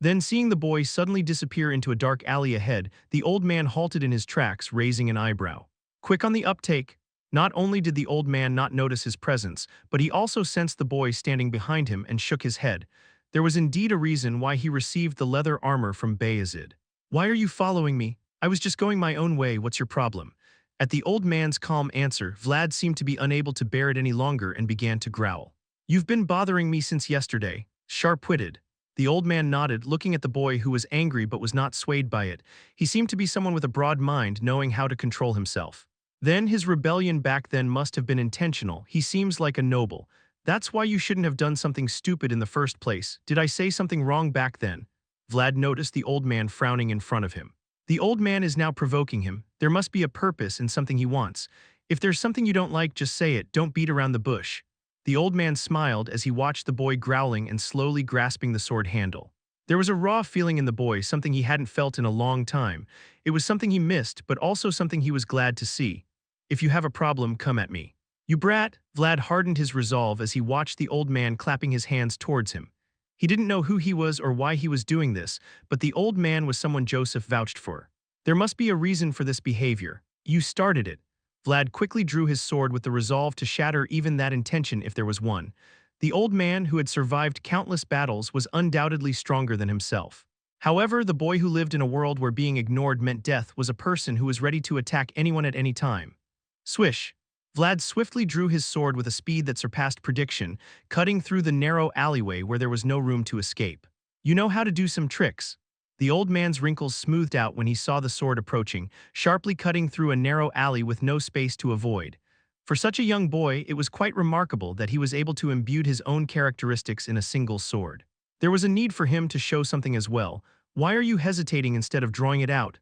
Then, seeing the boy suddenly disappear into a dark alley ahead, the old man halted in his tracks, raising an eyebrow. Quick on the uptake. Not only did the old man not notice his presence, but he also sensed the boy standing behind him and shook his head. There was indeed a reason why he received the leather armor from Vayezid. "Why are you following me? I was just going my own way, what's your problem?" At the old man's calm answer, Vlad seemed to be unable to bear it any longer and began to growl. "You've been bothering me since yesterday." Sharp-witted. The old man nodded, looking at the boy, who was angry but was not swayed by it. He seemed to be someone with a broad mind, knowing how to control himself. Then his rebellion back then must have been intentional. He seems like a noble. "That's why you shouldn't have done something stupid in the first place. Did I say something wrong back then?" Vlad noticed the old man frowning in front of him. The old man is now provoking him. There must be a purpose and something he wants. If there's something you don't like, just say it. Don't beat around the bush. The old man smiled as he watched the boy growling and slowly grasping the sword handle. There was a raw feeling in the boy, something he hadn't felt in a long time. It was something he missed, but also something he was glad to see. "If you have a problem, come at me." "You brat." Vlad hardened his resolve as he watched the old man clapping his hands towards him. He didn't know who he was or why he was doing this, but the old man was someone Joseph vouched for. There must be a reason for this behavior. "You started it." Vlad quickly drew his sword with the resolve to shatter even that intention if there was one. The old man, who had survived countless battles, was undoubtedly stronger than himself. However, the boy who lived in a world where being ignored meant death was a person who was ready to attack anyone at any time. Swish! Vlad swiftly drew his sword with a speed that surpassed prediction, cutting through the narrow alleyway where there was no room to escape. "You know how to do some tricks." The old man's wrinkles smoothed out when he saw the sword approaching, sharply cutting through a narrow alley with no space to avoid. For such a young boy, it was quite remarkable that he was able to imbue his own characteristics in a single sword. There was a need for him to show something as well. "Why are you hesitating instead of drawing it out?"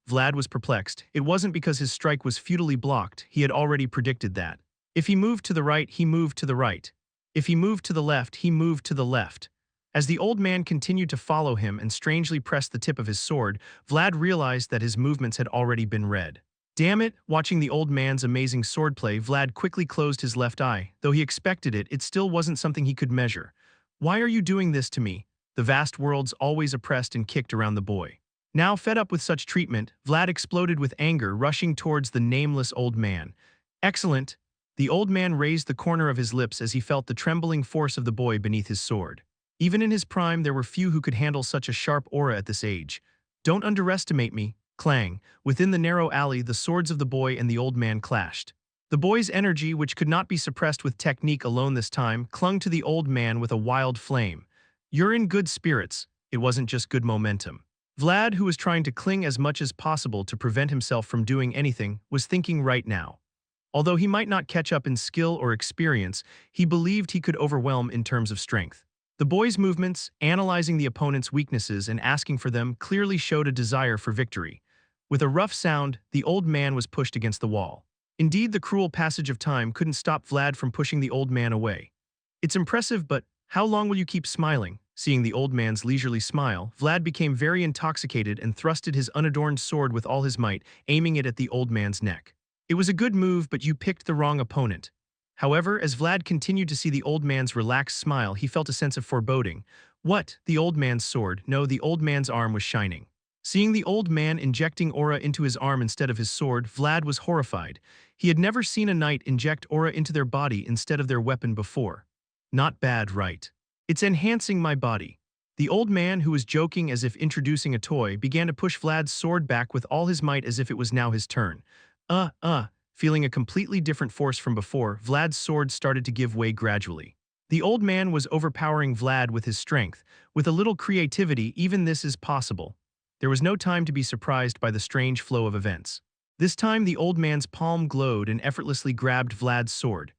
Vlad was perplexed. It wasn't because his strike was futilely blocked. He had already predicted that. If he moved to the right, he moved to the right. If he moved to the left, he moved to the left. As the old man continued to follow him and strangely pressed the tip of his sword, Vlad realized that his movements had already been read. Damn it! Watching the old man's amazing swordplay, Vlad quickly closed his left eye. Though he expected it, it still wasn't something he could measure. "Why are you doing this to me?" The vast worlds always oppressed and kicked around the boy. Now, fed up with such treatment, Vlad exploded with anger, rushing towards the nameless old man. "Excellent!" The old man raised the corner of his lips as he felt the trembling force of the boy beneath his sword. Even in his prime, there were few who could handle such a sharp aura at this age. "Don't underestimate me." Clang! Within the narrow alley, the swords of the boy and the old man clashed. The boy's energy, which could not be suppressed with technique alone this time, clung to the old man with a wild flame. "You're in good spirits." It wasn't just good momentum. Vlad, who was trying to cling as much as possible to prevent himself from doing anything, was thinking right now. Although he might not catch up in skill or experience, he believed he could overwhelm in terms of strength. The boy's movements, analyzing the opponent's weaknesses and asking for them, clearly showed a desire for victory. With a rough sound, the old man was pushed against the wall. Indeed, the cruel passage of time couldn't stop Vlad from pushing the old man away. "It's impressive, but how long will you keep smiling?" Seeing the old man's leisurely smile, Vlad became very intoxicated and thrusted his unadorned sword with all his might, aiming it at the old man's neck. "It was a good move, but you picked the wrong opponent." However, as Vlad continued to see the old man's relaxed smile, he felt a sense of foreboding. What? The old man's sword? No, the old man's arm was shining. Seeing the old man injecting aura into his arm instead of his sword, Vlad was horrified. He had never seen a knight inject aura into their body instead of their weapon before. "Not bad, right? It's enhancing my body." The old man, who was joking as if introducing a toy, began to push Vlad's sword back with all his might as if it was now his turn. Feeling a completely different force from before, Vlad's sword started to give way gradually. The old man was overpowering Vlad with his strength. With a little creativity, even this is possible. There was no time to be surprised by the strange flow of events. This time the old man's palm glowed and effortlessly grabbed Vlad's sword.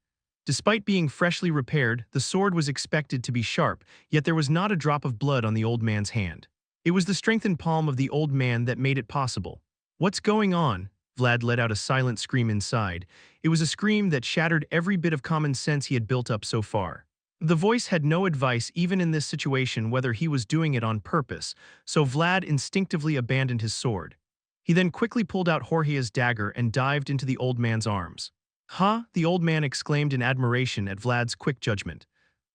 Despite being freshly repaired, the sword was expected to be sharp, yet there was not a drop of blood on the old man's hand. It was the strengthened palm of the old man that made it possible. "What's going on?" Vlad let out a silent scream inside. It was a scream that shattered every bit of common sense he had built up so far. The voice had no advice even in this situation whether he was doing it on purpose, so Vlad instinctively abandoned his sword. He then quickly pulled out Jorge's dagger and dived into the old man's arms. "Huh?" the old man exclaimed in admiration at Vlad's quick judgment.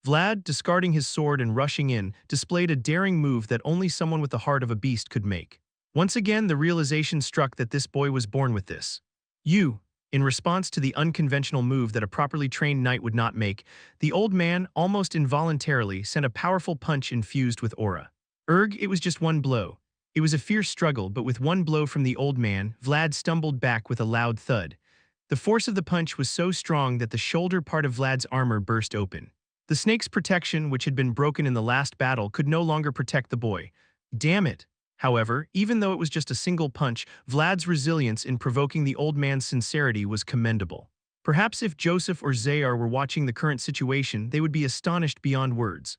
Vlad, discarding his sword and rushing in, displayed a daring move that only someone with the heart of a beast could make. Once again, the realization struck that this boy was born with this. "You." In response to the unconventional move that a properly trained knight would not make, the old man, almost involuntarily, sent a powerful punch infused with aura. It was just one blow. It was a fierce struggle, but with one blow from the old man, Vlad stumbled back with a loud thud. The force of the punch was so strong that the shoulder part of Vlad's armor burst open. The snake's protection, which had been broken in the last battle, could no longer protect the boy. Damn it! However, even though it was just a single punch, Vlad's resilience in provoking the old man's sincerity was commendable. Perhaps if Joseph or Zayar were watching the current situation, they would be astonished beyond words.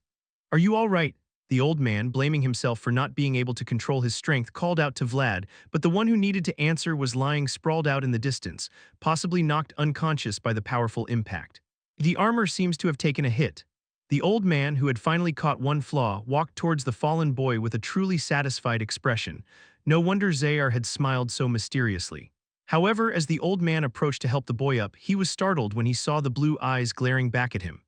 "Are you all right?" The old man, blaming himself for not being able to control his strength, called out to Vlad, but the one who needed to answer was lying sprawled out in the distance, possibly knocked unconscious by the powerful impact. "The armor seems to have taken a hit." The old man, who had finally caught one flaw, walked towards the fallen boy with a truly satisfied expression. No wonder Zayar had smiled so mysteriously. However, as the old man approached to help the boy up, he was startled when he saw the blue eyes glaring back at him.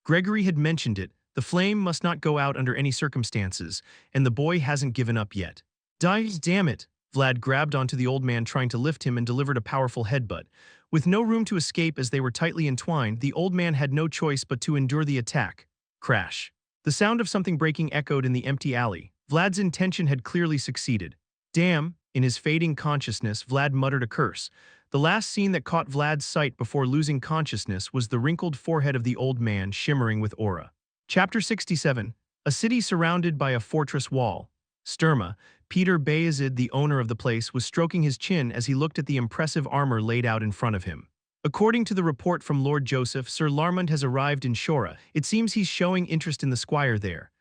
Gregory had mentioned it. The flame must not go out under any circumstances, and the boy hasn't given up yet. Damn it! Vlad grabbed onto the old man, trying to lift him, and delivered a powerful headbutt. With no room to escape as they were tightly entwined, the old man had no choice but to endure the attack. Crash. The sound of something breaking echoed in the empty alley. Vlad's intention had clearly succeeded. "Damn!" In his fading consciousness, Vlad muttered a curse. The last scene that caught Vlad's sight before losing consciousness was the wrinkled forehead of the old man shimmering with aura. Chapter 67. A city surrounded by a fortress wall. Sturma, Peter Vayezid, the owner of the place, was stroking his chin as he looked at the impressive armor laid out in front of him. According to the report from Lord Joseph, Sir Larmond has arrived in Shora. It seems he's showing interest in the squire there.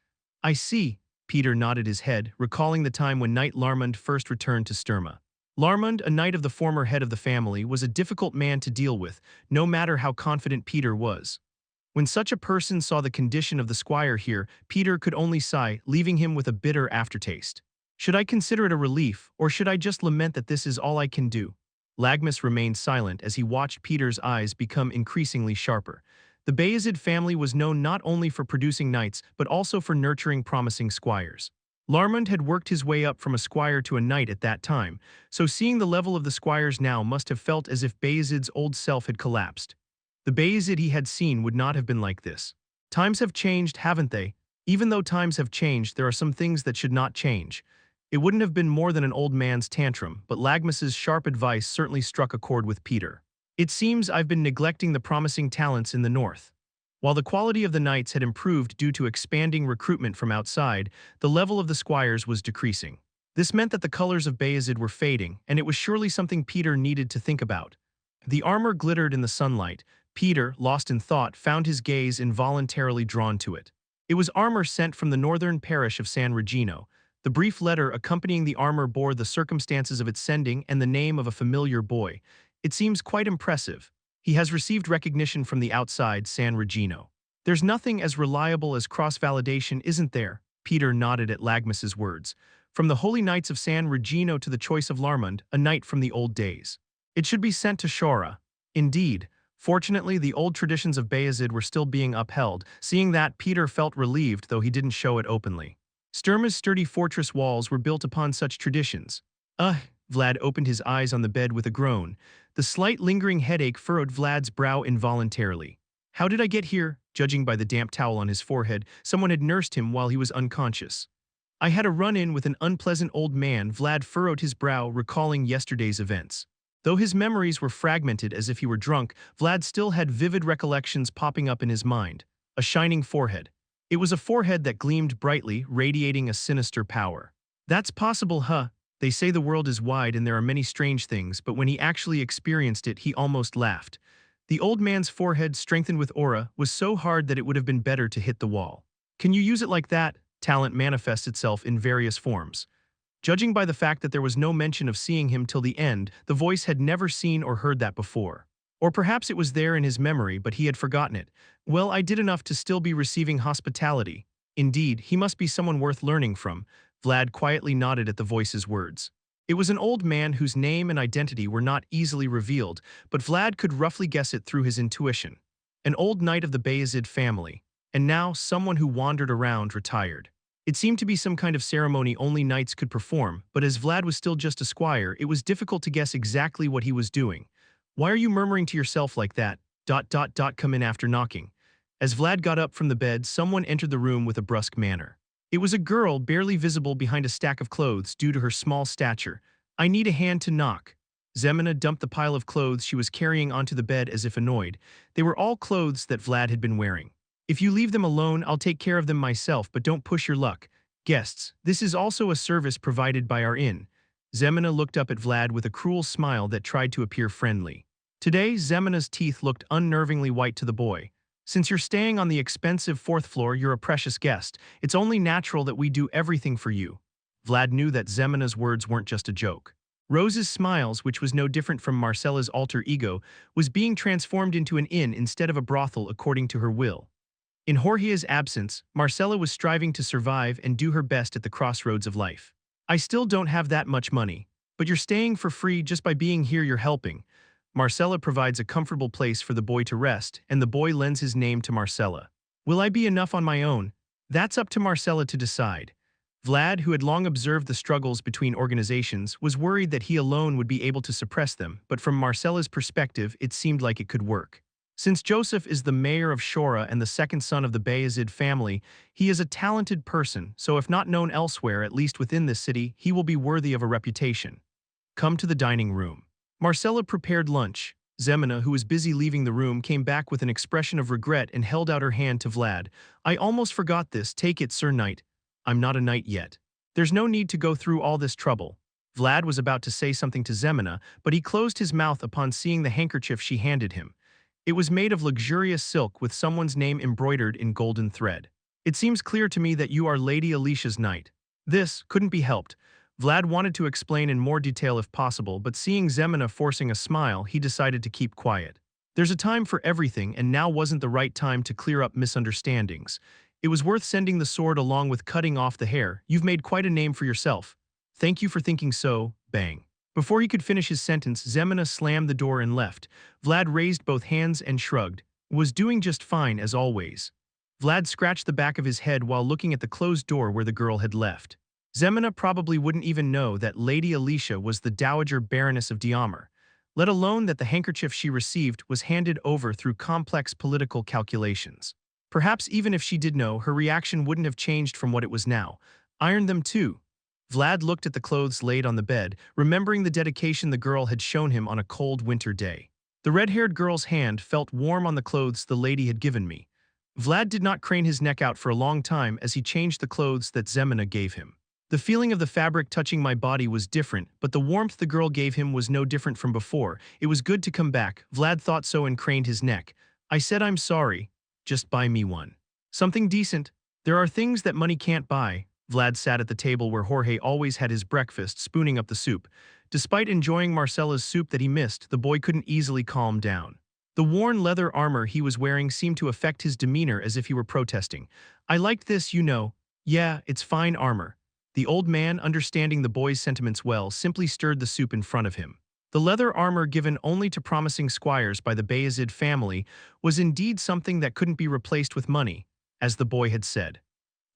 "I see." Peter nodded his head, recalling the time when Knight Larmond first returned to Sturma. Larmond, a knight of the former head of the family, was a difficult man to deal with, no matter how confident Peter was. When such a person saw the condition of the squire here, Peter could only sigh, leaving him with a bitter aftertaste. Should I consider it a relief, or should I just lament that this is all I can do? Lagmus remained silent as he watched Peter's eyes become increasingly sharper. The Vayezid family was known not only for producing knights, but also for nurturing promising squires. Larmond had worked his way up from a squire to a knight at that time, so seeing the level of the squires now must have felt as if Vayezid's old self had collapsed. The Vayezid he had seen would not have been like this. Times have changed, haven't they? Even though times have changed, there are some things that should not change. It wouldn't have been more than an old man's tantrum, but Lagmus's sharp advice certainly struck a chord with Peter. "It seems I've been neglecting the promising talents in the north." While the quality of the knights had improved due to expanding recruitment from outside, the level of the squires was decreasing. This meant that the colors of Vayezid were fading, and it was surely something Peter needed to think about. The armor glittered in the sunlight. Peter, lost in thought, found his gaze involuntarily drawn to it. It was armor sent from the northern parish of San Regino. The brief letter accompanying the armor bore the circumstances of its sending and the name of a familiar boy. "It seems quite impressive. He has received recognition from the outside San Regino." "There's nothing as reliable as cross-validation, isn't there?" Peter nodded at Lagmus's words. "From the Holy Knights of San Regino to the choice of Larmond, a knight from the old days. It should be sent to Shora." Indeed. Fortunately, the old traditions of Vayezid were still being upheld. Seeing that, Peter felt relieved, though he didn't show it openly. Sturma's sturdy fortress walls were built upon such traditions. Vlad opened his eyes on the bed with a groan. The slight lingering headache furrowed Vlad's brow involuntarily. "How did I get here?" Judging by the damp towel on his forehead, someone had nursed him while he was unconscious. "I had a run-in with an unpleasant old man." Vlad furrowed his brow, recalling yesterday's events. Though his memories were fragmented as if he were drunk, Vlad still had vivid recollections popping up in his mind. a shining forehead. It was a forehead that gleamed brightly, radiating a sinister power. That's possible, huh? They say the world is wide and there are many strange things, but when he actually experienced it, he almost laughed. The old man's forehead, strengthened with aura, was so hard that it would have been better to hit the wall. Can you use it like that? Talent manifests itself in various forms. Judging by the fact that there was no mention of seeing him till the end, the voice had never seen or heard that before. Or perhaps it was there in his memory, but he had forgotten it. Well, I did enough to still be receiving hospitality. Indeed, he must be someone worth learning from. Vlad quietly nodded at the voice's words. It was an old man whose name and identity were not easily revealed, but Vlad could roughly guess it through his intuition. An old knight of the Vayezid family, and now someone who wandered around retired. It seemed to be some kind of ceremony only knights could perform, but as Vlad was still just a squire, it was difficult to guess exactly what he was doing. Why are you murmuring to yourself like that? Come in after knocking. As Vlad got up from the bed, someone entered the room with a brusque manner. It was a girl barely visible behind a stack of clothes due to her small stature. I need a hand to knock. Zemina dumped the pile of clothes she was carrying onto the bed as if annoyed. They were all clothes that Vlad had been wearing. If you leave them alone, I'll take care of them myself, but don't push your luck. Guests, this is also a service provided by our inn. Zemina looked up at Vlad with a cruel smile that tried to appear friendly. Today, Zemina's teeth looked unnervingly white to the boy. Since you're staying on the expensive fourth floor, you're a precious guest. It's only natural that we do everything for you. Vlad knew that Zemina's words weren't just a joke. Rose's smiles, which was no different from Marcella's alter ego, was being transformed into an inn instead of a brothel according to her will. In Jorge's absence, Marcella was striving to survive and do her best at the crossroads of life. I still don't have that much money, but you're staying for free just by being here. You're helping. Marcella provides a comfortable place for the boy to rest, and the boy lends his name to Marcella. Will I be enough on my own? That's up to Marcella to decide. Vlad, who had long observed the struggles between organizations, was worried that he alone would be able to suppress them, but from Marcella's perspective, it seemed like it could work. Since Joseph is the mayor of Shora and the second son of the Vayezid family, he is a talented person, so if not known elsewhere, at least within this city, he will be worthy of a reputation. Come to the dining room. Marcella prepared lunch. Zemina, who was busy leaving the room, came back with an expression of regret and held out her hand to Vlad. I almost forgot this. Take it, Sir Knight. I'm not a knight yet. There's no need to go through all this trouble. Vlad was about to say something to Zemina, but he closed his mouth upon seeing the handkerchief she handed him. It was made of luxurious silk with someone's name embroidered in golden thread. It seems clear to me that you are Lady Alicia's knight. This couldn't be helped. Vlad wanted to explain in more detail if possible, but seeing Zemina forcing a smile, he decided to keep quiet. There's a time for everything, and now wasn't the right time to clear up misunderstandings. It was worth sending the sword along with cutting off the hair. You've made quite a name for yourself. Thank you for thinking so. Bang. Before he could finish his sentence, Zemina slammed the door and left. Vlad raised both hands and shrugged. Was doing just fine as always. Vlad scratched the back of his head while looking at the closed door where the girl had left. Zemina probably wouldn't even know that Lady Alicia was the Dowager Baroness of Diamar, let alone that the handkerchief she received was handed over through complex political calculations. Perhaps even if she did know, her reaction wouldn't have changed from what it was now. Iron them too. Vlad looked at the clothes laid on the bed, remembering the dedication the girl had shown him on a cold winter day. The red-haired girl's hand felt warm on the clothes the lady had given me. Vlad did not crane his neck out for a long time as he changed the clothes that Zemina gave him. The feeling of the fabric touching my body was different, but the warmth the girl gave him was no different from before. It was good to come back. Vlad thought so and craned his neck. I said I'm sorry. Just buy me one. Something decent. There are things that money can't buy. Vlad sat at the table where Jorge always had his breakfast, spooning up the soup. Despite enjoying Marcella's soup that he missed, the boy couldn't easily calm down. The worn leather armor he was wearing seemed to affect his demeanor as if he were protesting. I liked this, you know. Yeah, it's fine armor. The old man, understanding the boy's sentiments well, simply stirred the soup in front of him. The leather armor given only to promising squires by the Vayezid family was indeed something that couldn't be replaced with money, as the boy had said.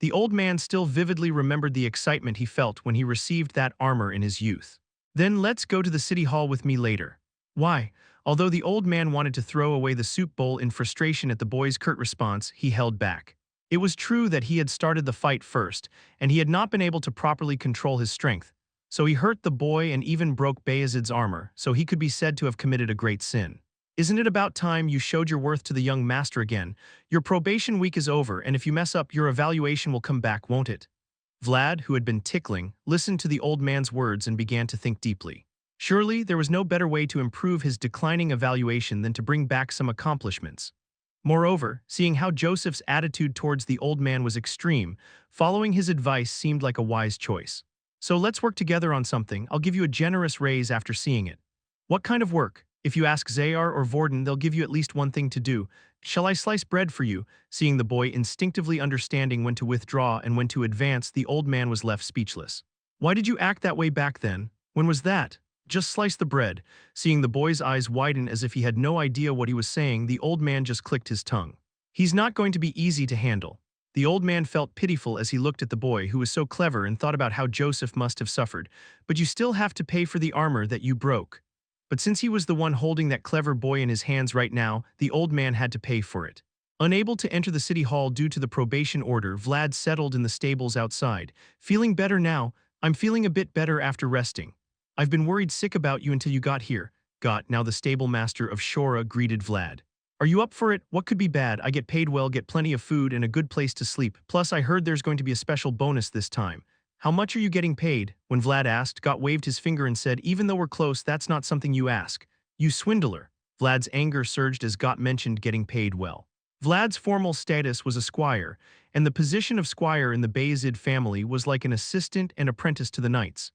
The old man still vividly remembered the excitement he felt when he received that armor in his youth. Then let's go to the city hall with me later. Why? Although the old man wanted to throw away the soup bowl in frustration at the boy's curt response, he held back. It was true that he had started the fight first, and he had not been able to properly control his strength, so he hurt the boy and even broke Vayezid's armor, so he could be said to have committed a great sin. Isn't it about time you showed your worth to the young master again? Your probation week is over, and if you mess up, your evaluation will come back, won't it? Vlad, who had been tickling, listened to the old man's words and began to think deeply. Surely, there was no better way to improve his declining evaluation than to bring back some accomplishments. Moreover, seeing how Joseph's attitude towards the old man was extreme, following his advice seemed like a wise choice. So let's work together on something. I'll give you a generous raise after seeing it. What kind of work? If you ask Zayar or Vorden, they'll give you at least one thing to do. Shall I slice bread for you? Seeing the boy instinctively understanding when to withdraw and when to advance, the old man was left speechless. Why did you act that way back then? When was that? Just slice the bread. Seeing the boy's eyes widen as if he had no idea what he was saying, the old man just clicked his tongue. He's not going to be easy to handle. The old man felt pitiful as he looked at the boy who was so clever and thought about how Joseph must have suffered. But you still have to pay for the armor that you broke. But since he was the one holding that clever boy in his hands right now, the old man had to pay for it. Unable to enter the city hall due to the probation order, Vlad settled in the stables outside. Feeling better now? I'm feeling a bit better after resting. I've been worried sick about you until you got here. Now the stable master of Shora greeted Vlad. Are you up for it? What could be bad? I get paid well, get plenty of food, and a good place to sleep. Plus, I heard there's going to be a special bonus this time. How much are you getting paid? When Vlad asked, Got waved his finger and said, even though we're close, that's not something you ask. You swindler. Vlad's anger surged as Got mentioned getting paid well. Vlad's formal status was a squire, and the position of squire in the Vayezid family was like an assistant and apprentice to the knights.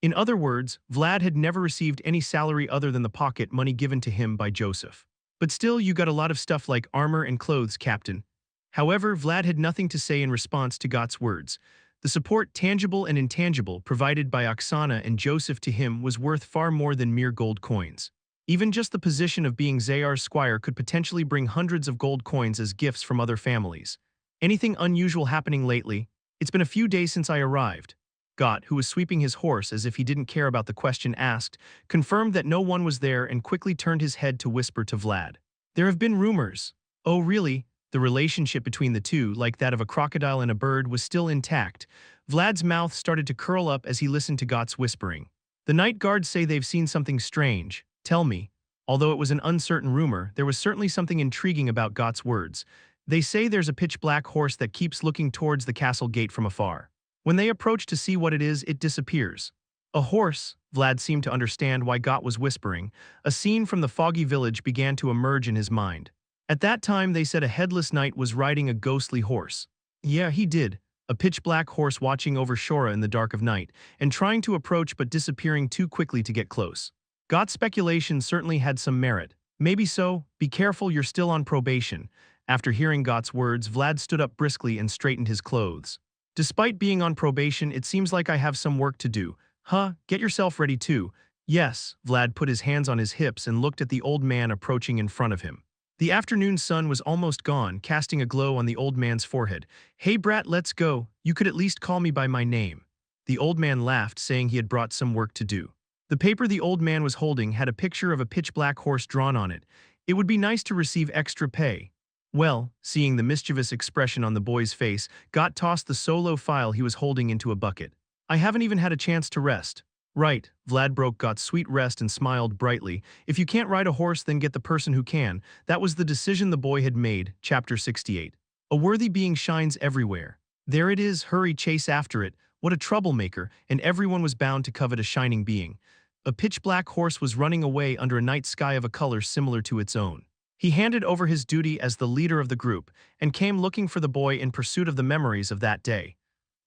In other words, Vlad had never received any salary other than the pocket money given to him by Joseph. But still, you got a lot of stuff like armor and clothes, Captain. However, Vlad had nothing to say in response to Got's words. The support, tangible and intangible, provided by Oksana and Joseph to him was worth far more than mere gold coins. Even just the position of being Zayar's squire could potentially bring hundreds of gold coins as gifts from other families. Anything unusual happening lately? It's been a few days since I arrived. Got, who was sweeping his horse as if he didn't care about the question asked, confirmed that no one was there and quickly turned his head to whisper to Vlad. There have been rumors. Oh really? The relationship between the two, like that of a crocodile and a bird, was still intact. Vlad's mouth started to curl up as he listened to Got's whispering. The night guards say they've seen something strange. Tell me. Although it was an uncertain rumor, there was certainly something intriguing about Got's words. They say there's a pitch-black horse that keeps looking towards the castle gate from afar. When they approach to see what it is, it disappears. A horse? Vlad seemed to understand why Got was whispering. A scene from the foggy village began to emerge in his mind. At that time, they said a headless knight was riding a ghostly horse. Yeah, he did. A pitch-black horse watching over Shora in the dark of night, and trying to approach but disappearing too quickly to get close. Got's speculation certainly had some merit. Maybe so. Be careful, you're still on probation. After hearing Got's words, Vlad stood up briskly and straightened his clothes. Despite being on probation, it seems like I have some work to do. Huh, get yourself ready too. Yes, Vlad put his hands on his hips and looked at the old man approaching in front of him. The afternoon sun was almost gone, casting a glow on the old man's forehead. Hey brat, let's go. You could at least call me by my name. The old man laughed, saying he had brought some work to do. The paper the old man was holding had a picture of a pitch-black horse drawn on it. It would be nice to receive extra pay. Well, seeing the mischievous expression on the boy's face, Got tossed the solo file he was holding into a bucket. I haven't even had a chance to rest. Right, Vlad broke Got's sweet rest and smiled brightly. If you can't ride a horse, then get the person who can. That was the decision the boy had made. Chapter 68. A worthy being shines everywhere. There it is, hurry, chase after it. What a troublemaker, and everyone was bound to covet a shining being. A pitch-black horse was running away under a night sky of a color similar to its own. He handed over his duty as the leader of the group and came looking for the boy in pursuit of the memories of that day.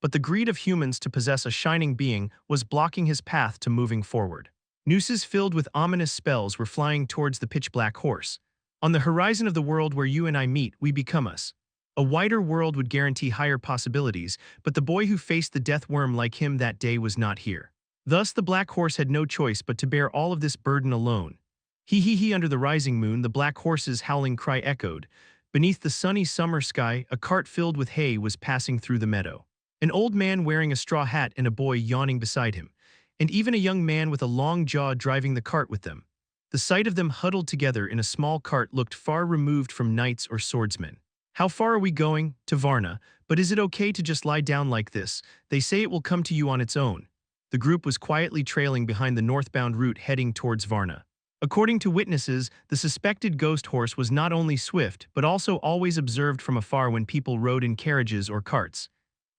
But the greed of humans to possess a shining being was blocking his path to moving forward. Nooses filled with ominous spells were flying towards the pitch-black horse. On the horizon of the world where you and I meet, we become us. A wider world would guarantee higher possibilities, but the boy who faced the death worm like him that day was not here. Thus the black horse had no choice but to bear all of this burden alone. Hee under the rising moon, the black horse's howling cry echoed. Beneath the sunny summer sky, a cart filled with hay was passing through the meadow. An old man wearing a straw hat and a boy yawning beside him, and even a young man with a long jaw driving the cart with them. The sight of them huddled together in a small cart looked far removed from knights or swordsmen. How far are we going? To Varna. But is it okay to just lie down like this? They say it will come to you on its own. The group was quietly trailing behind the northbound route heading towards Varna. According to witnesses, the suspected ghost horse was not only swift but also always observed from afar when people rode in carriages or carts.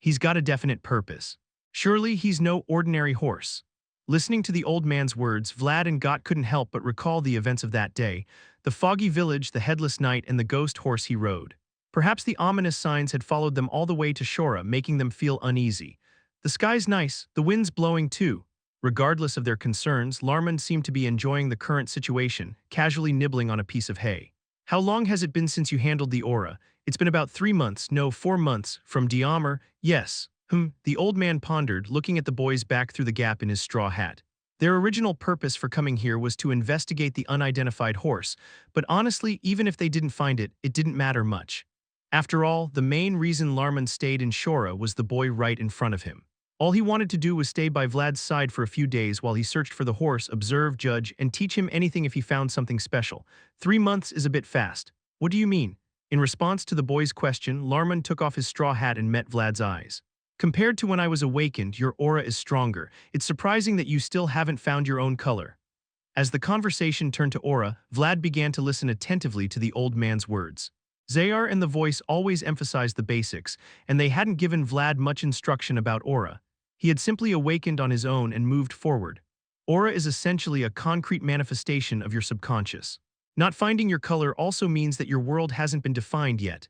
He's got a definite purpose. Surely he's no ordinary horse. Listening to the old man's words, Vlad and Got couldn't help but recall the events of that day, the foggy village, the headless knight, and the ghost horse he rode. Perhaps the ominous signs had followed them all the way to Shora, making them feel uneasy. The sky's nice, the wind's blowing too. Regardless of their concerns, Larmand seemed to be enjoying the current situation, casually nibbling on a piece of hay. How long has it been since you handled the aura? It's been about 3 months, no, 4 months, from Diamar, yes. The old man pondered, looking at the boys back through the gap in his straw hat. Their original purpose for coming here was to investigate the unidentified horse, but honestly, even if they didn't find it, it didn't matter much. After all, the main reason Larmand stayed in Shora was the boy right in front of him. All he wanted to do was stay by Vlad's side for a few days while he searched for the horse, observe, judge, and teach him anything if he found something special. 3 months is a bit fast. What do you mean? In response to the boy's question, Larmand took off his straw hat and met Vlad's eyes. Compared to when I was awakened, your aura is stronger. It's surprising that you still haven't found your own color. As the conversation turned to aura, Vlad began to listen attentively to the old man's words. Zayar and the voice always emphasized the basics, and they hadn't given Vlad much instruction about aura. He had simply awakened on his own and moved forward. Aura is essentially a concrete manifestation of your subconscious. Not finding your color also means that your world hasn't been defined yet.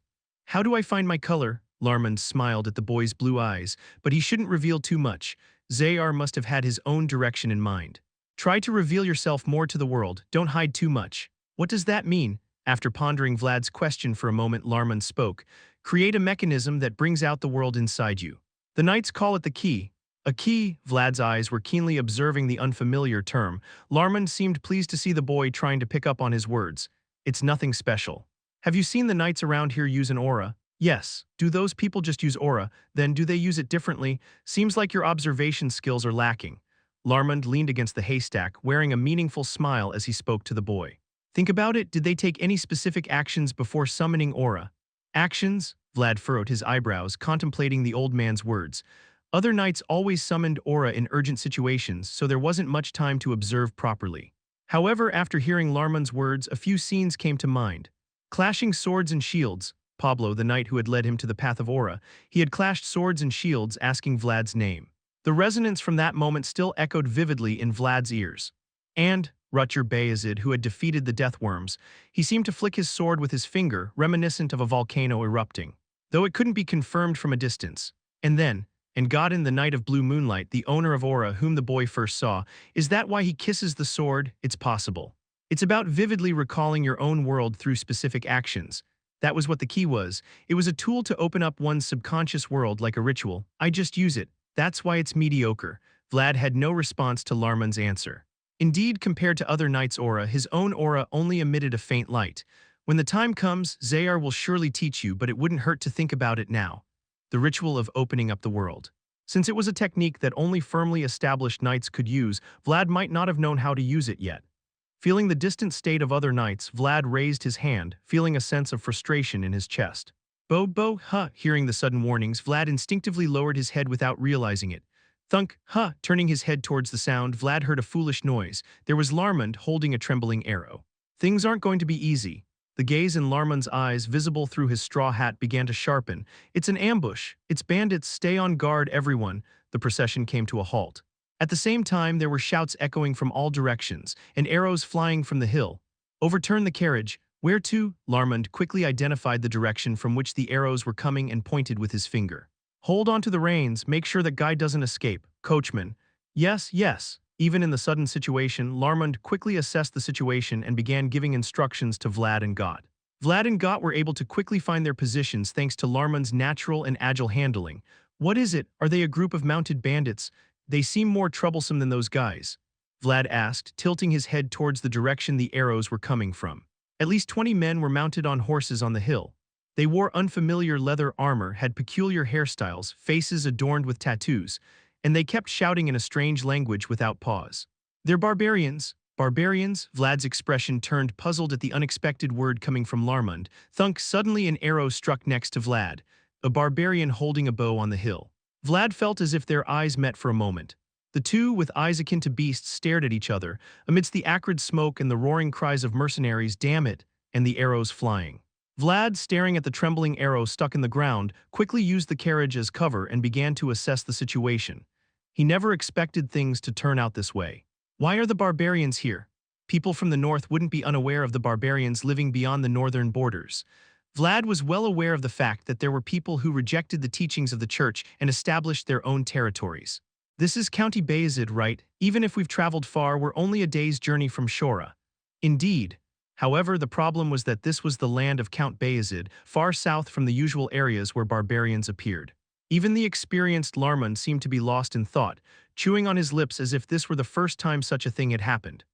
How do I find my color? Larmand smiled at the boy's blue eyes, but he shouldn't reveal too much. Zayar must have had his own direction in mind. Try to reveal yourself more to the world, don't hide too much. What does that mean? After pondering Vlad's question for a moment, Larmand spoke. Create a mechanism that brings out the world inside you. The knights call it the key. A key? Vlad's eyes were keenly observing the unfamiliar term. Larmand seemed pleased to see the boy trying to pick up on his words. It's nothing special. Have you seen the knights around here use an aura? Yes. Do those people just use aura? Then do they use it differently? Seems like your observation skills are lacking. Larmand leaned against the haystack, wearing a meaningful smile as he spoke to the boy. Think about it, did they take any specific actions before summoning aura? Actions? Vlad furrowed his eyebrows, contemplating the old man's words. Other knights always summoned aura in urgent situations, so there wasn't much time to observe properly. However, after hearing Larmand's words, a few scenes came to mind. Clashing swords and shields. Pablo, the knight who had led him to the path of aura, he had clashed swords and shields, asking Vlad's name. The resonance from that moment still echoed vividly in Vlad's ears. And House Vayezid, who had defeated the deathworms, he seemed to flick his sword with his finger, reminiscent of a volcano erupting, though it couldn't be confirmed from a distance. And then, Godin, the knight of blue-moonlight, the owner of aura whom the boy first saw, is that why he kisses the sword? It's possible. It's about vividly recalling your own world through specific actions. That was what the key was. It was a tool to open up one's subconscious world like a ritual. I just use it. That's why it's mediocre. Vlad had no response to Larmand's answer. Indeed, compared to other knights' aura, his own aura only emitted a faint light. When the time comes, Zayar will surely teach you, but it wouldn't hurt to think about it now. The ritual of opening up the world. Since it was a technique that only firmly established knights could use, Vlad might not have known how to use it yet. Feeling the distant state of other knights, Vlad raised his hand, feeling a sense of frustration in his chest. Bo, hearing the sudden warnings, Vlad instinctively lowered his head without realizing it. Thunk, turning his head towards the sound, Vlad heard a foolish noise. There was Larmand holding a trembling arrow. Things aren't going to be easy. The gaze in Larmand's eyes, visible through his straw hat, began to sharpen. It's an ambush. It's bandits. Stay on guard, everyone. The procession came to a halt. At the same time, there were shouts echoing from all directions, and arrows flying from the hill. Overturn the carriage. Where to? Larmand quickly identified the direction from which the arrows were coming and pointed with his finger. Hold on to the reins. Make sure that guy doesn't escape. Coachman. Yes. Even in the sudden situation, Larmand quickly assessed the situation and began giving instructions to Vlad and Got. Vlad and Got were able to quickly find their positions thanks to Larmand's natural and agile handling. What is it? Are they a group of mounted bandits? They seem more troublesome than those guys. Vlad asked, tilting his head towards the direction the arrows were coming from. At least 20 men were mounted on horses on the hill. They wore unfamiliar leather armor, had peculiar hairstyles, faces adorned with tattoos, and they kept shouting in a strange language without pause. They're barbarians. Barbarians? Vlad's expression turned puzzled at the unexpected word coming from Larmand. Thunk, suddenly an arrow struck next to Vlad, a barbarian holding a bow on the hill. Vlad felt as if their eyes met for a moment. The two, with eyes akin to beasts, stared at each other, amidst the acrid smoke and the roaring cries of mercenaries, "Damn it!" and the arrows flying. Vlad, staring at the trembling arrow stuck in the ground, quickly used the carriage as cover and began to assess the situation. He never expected things to turn out this way. Why are the barbarians here? People from the north wouldn't be unaware of the barbarians living beyond the northern borders. Vlad was well aware of the fact that there were people who rejected the teachings of the church and established their own territories. This is County Vayezid, right? Even if we've traveled far, we're only a day's journey from Shora. Indeed. However, the problem was that this was the land of Count Vayezid, far south from the usual areas where barbarians appeared. Even the experienced Larman seemed to be lost in thought, chewing on his lips as if this were the first time such a thing had happened.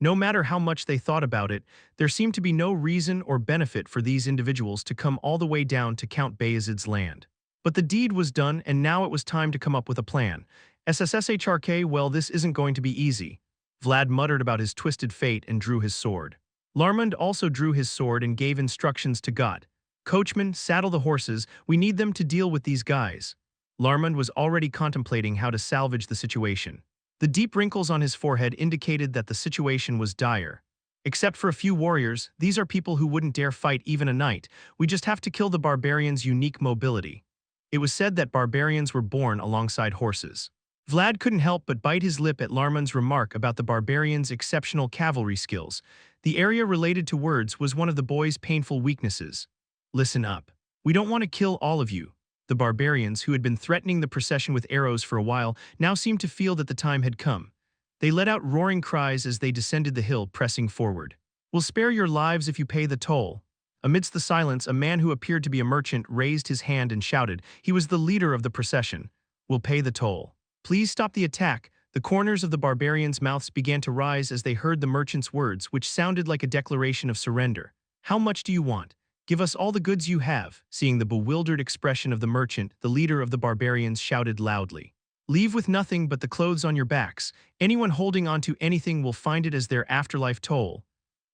No matter how much they thought about it, there seemed to be no reason or benefit for these individuals to come all the way down to Count Vayezid's land. But the deed was done, and now it was time to come up with a plan. SSSHRK, well, this isn't going to be easy. Vlad muttered about his twisted fate and drew his sword. Larmand also drew his sword and gave instructions to God. "Coachman, saddle the horses, we need them to deal with these guys." Larmand was already contemplating how to salvage the situation. The deep wrinkles on his forehead indicated that the situation was dire. "Except for a few warriors, these are people who wouldn't dare fight even a knight. We just have to kill the barbarians' unique mobility." It was said that barbarians were born alongside horses. Vlad couldn't help but bite his lip at Larman's remark about the barbarians' exceptional cavalry skills. The area related to words was one of the boy's painful weaknesses. "Listen up. We don't want to kill all of you." The barbarians, who had been threatening the procession with arrows for a while, now seemed to feel that the time had come. They let out roaring cries as they descended the hill, pressing forward. "We'll spare your lives if you pay the toll." Amidst the silence, a man who appeared to be a merchant raised his hand and shouted. He was the leader of the procession. "We'll pay the toll. Please stop the attack." The corners of the barbarians' mouths began to rise as they heard the merchant's words, which sounded like a declaration of surrender. "How much do you want? Give us all the goods you have." Seeing the bewildered expression of the merchant, the leader of the barbarians shouted loudly. "Leave with nothing but the clothes on your backs. Anyone holding onto anything will find it as their afterlife toll."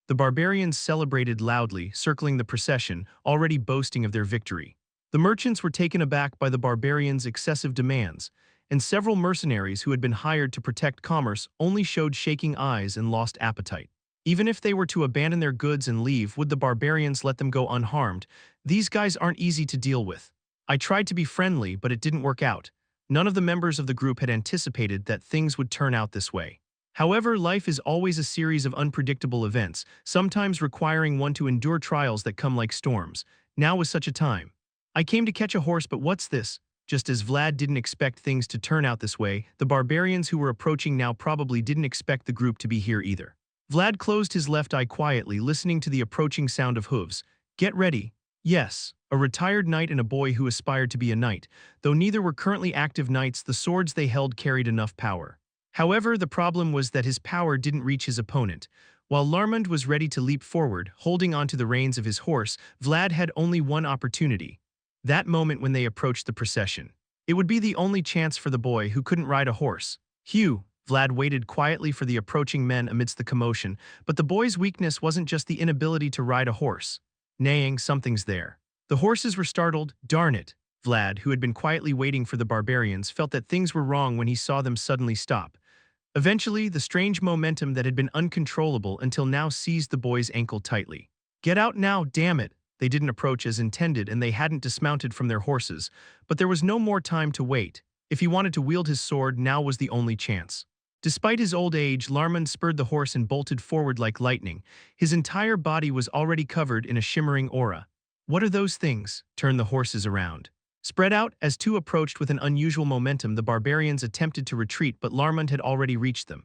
The barbarians celebrated loudly, circling the procession, already boasting of their victory. The merchants were taken aback by the barbarians' excessive demands, and several mercenaries who had been hired to protect commerce only showed shaking eyes and lost appetite. Even if they were to abandon their goods and leave, would the barbarians let them go unharmed? "These guys aren't easy to deal with. I tried to be friendly, but it didn't work out." None of the members of the group had anticipated that things would turn out this way. However, life is always a series of unpredictable events, sometimes requiring one to endure trials that come like storms. Now was such a time. "I came to catch a horse, but what's this?" Just as Vlad didn't expect things to turn out this way, the barbarians who were approaching now probably didn't expect the group to be here either. Vlad closed his left eye quietly, listening to the approaching sound of hooves. "Get ready." Yes, a retired knight and a boy who aspired to be a knight. Though neither were currently active knights, the swords they held carried enough power. However, the problem was that his power didn't reach his opponent. While Larmand was ready to leap forward, holding onto the reins of his horse, Vlad had only one opportunity. That moment when they approached the procession. It would be the only chance for the boy who couldn't ride a horse. "Hugh." Vlad waited quietly for the approaching men amidst the commotion, but the boy's weakness wasn't just the inability to ride a horse. Neighing, something's there. The horses were startled. "Darn it." Vlad, who had been quietly waiting for the barbarians, felt that things were wrong when he saw them suddenly stop. Eventually, the strange momentum that had been uncontrollable until now seized the boy's ankle tightly. "Get out now, damn it." They didn't approach as intended, and they hadn't dismounted from their horses, but there was no more time to wait. If he wanted to wield his sword, now was the only chance. Despite his old age, Larman spurred the horse and bolted forward like lightning. His entire body was already covered in a shimmering aura. "What are those things?" Turned the horses around. Spread out, as two approached with an unusual momentum, the barbarians attempted to retreat, but Larmand had already reached them.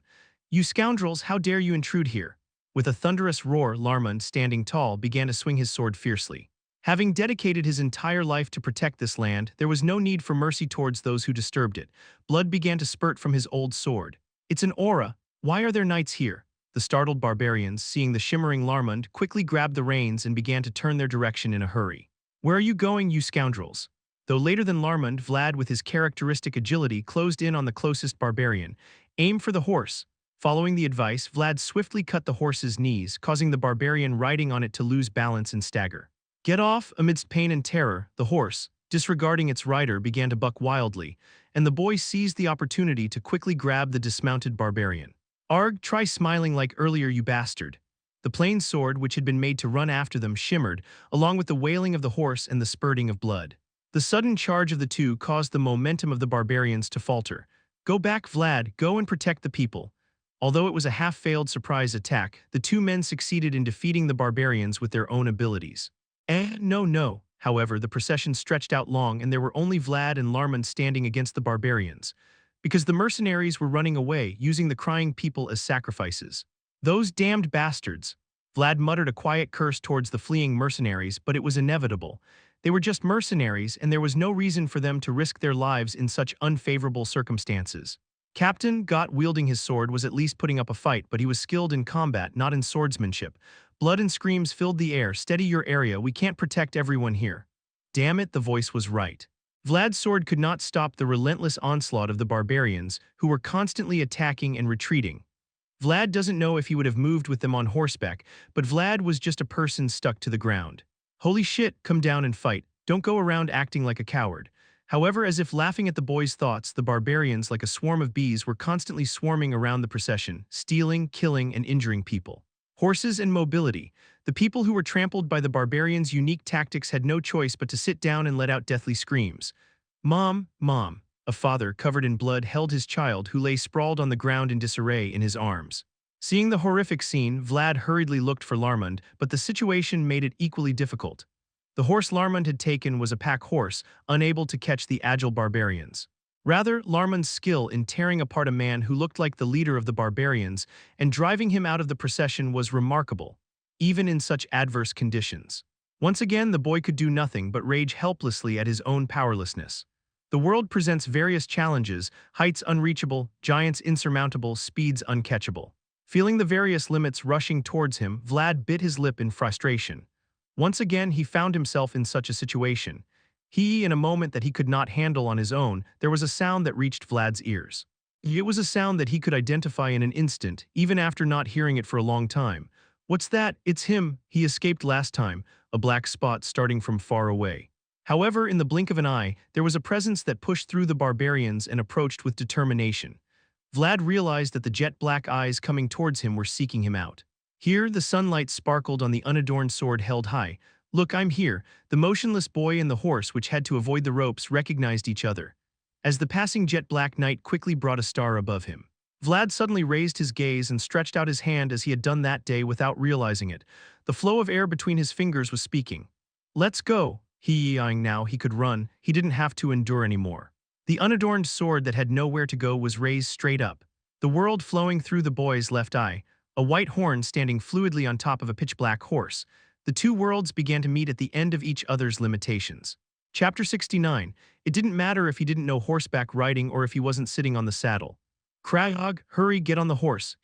"You scoundrels, how dare you intrude here?" With a thunderous roar, Larmand, standing tall, began to swing his sword fiercely. Having dedicated his entire life to protect this land, there was no need for mercy towards those who disturbed it. Blood began to spurt from his old sword. "It's an aura. Why are there knights here?" The startled barbarians, seeing the shimmering Larmand, quickly grabbed the reins and began to turn their direction in a hurry. "Where are you going, you scoundrels?" Though later than Larmand, Vlad, with his characteristic agility, closed in on the closest barbarian. "Aim for the horse." Following the advice, Vlad swiftly cut the horse's knees, causing the barbarian riding on it to lose balance and stagger. "Get off!" Amidst pain and terror, the horse, disregarding its rider, began to buck wildly. and the boy seized the opportunity to quickly grab the dismounted barbarian. "Arg, try smiling like earlier, you bastard." The plain sword, which had been made to run after them, shimmered, along with the wailing of the horse and the spurting of blood. The sudden charge of the two caused the momentum of the barbarians to falter. "Go back, Vlad, go and protect the people." Although it was a half-failed surprise attack, the two men succeeded in defeating the barbarians with their own abilities. No. However, the procession stretched out long and there were only Vlad and Larman standing against the barbarians, because the mercenaries were running away, using the crying people as sacrifices. "Those damned bastards." Vlad muttered a quiet curse towards the fleeing mercenaries, but it was inevitable. They were just mercenaries, and there was no reason for them to risk their lives in such unfavorable circumstances. Captain Gott, wielding his sword, was at least putting up a fight, but he was skilled in combat, not in swordsmanship. Blood and screams filled the air. "Steady your area, we can't protect everyone here." Damn it, the voice was right. Vlad's sword could not stop the relentless onslaught of the barbarians, who were constantly attacking and retreating. Vlad doesn't know if he would have moved with them on horseback, but Vlad was just a person stuck to the ground. "Holy shit, come down and fight, don't go around acting like a coward." However, as if laughing at the boy's thoughts, the barbarians, like a swarm of bees, were constantly swarming around the procession, stealing, killing, and injuring people. Horses and mobility. The people who were trampled by the barbarians' unique tactics had no choice but to sit down and let out deathly screams. "Mom, Mom." A father, covered in blood, held his child, who lay sprawled on the ground in disarray, in his arms. Seeing the horrific scene, Vlad hurriedly looked for Larmund, but the situation made it equally difficult. The horse Larmund had taken was a pack horse, unable to catch the agile barbarians. Rather, Larmund's skill in tearing apart a man who looked like the leader of the barbarians and driving him out of the procession was remarkable, even in such adverse conditions. Once again, the boy could do nothing but rage helplessly at his own powerlessness. The world presents various challenges: heights unreachable, giants insurmountable, speeds uncatchable. Feeling the various limits rushing towards him, Vlad bit his lip in frustration. Once again, he found himself in such a situation. In a moment that he could not handle on his own, there was a sound that reached Vlad's ears. It was a sound that he could identify in an instant, even after not hearing it for a long time. "What's that? It's him. He escaped last time," a black spot starting from far away. However, in the blink of an eye, there was a presence that pushed through the barbarians and approached with determination. Vlad realized that the jet-black eyes coming towards him were seeking him out. Here, the sunlight sparkled on the unadorned sword held high. "Look, I'm here." The motionless boy and the horse, which had to avoid the ropes, recognized each other, as the passing jet-black knight quickly brought a star above him. Vlad suddenly raised his gaze and stretched out his hand as he had done that day without realizing it. The flow of air between his fingers was speaking. "Let's go." Now he could run. He didn't have to endure anymore. The unadorned sword that had nowhere to go was raised straight up, the world flowing through the boy's left eye, a white horn standing fluidly on top of a pitch-black horse. The two worlds began to meet at the end of each other's limitations. Chapter 69. It didn't matter if he didn't know horseback riding or if he wasn't sitting on the saddle. "Krag, hurry, get on the horse,"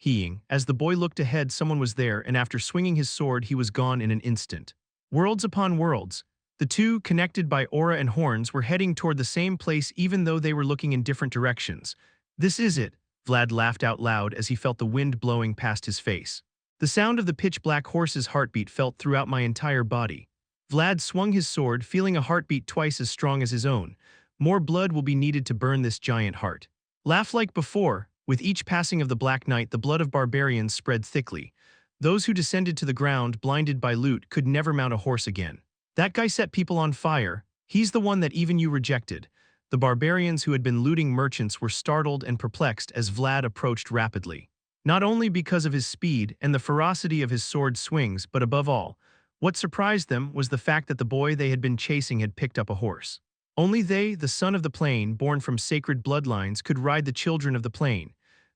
As the boy looked ahead, someone was there, and after swinging his sword, he was gone in an instant. Worlds upon worlds. The two, connected by aura and horns, were heading toward the same place even though they were looking in different directions. "This is it," Vlad laughed out loud as he felt the wind blowing past his face. "The sound of the pitch-black horse's heartbeat felt throughout my entire body." Vlad swung his sword, feeling a heartbeat twice as strong as his own. More blood will be needed to burn this giant heart. Laugh like before. With each passing of the Black Knight, the blood of barbarians spread thickly. Those who descended to the ground, blinded by loot, could never mount a horse again. "That guy set people on fire. He's the one that even you rejected." The barbarians who had been looting merchants were startled and perplexed as Vlad approached rapidly. Not only because of his speed and the ferocity of his sword swings, but above all, what surprised them was the fact that the boy they had been chasing had picked up a horse. Only they, the son of the plain, born from sacred bloodlines, could ride the children of the plain.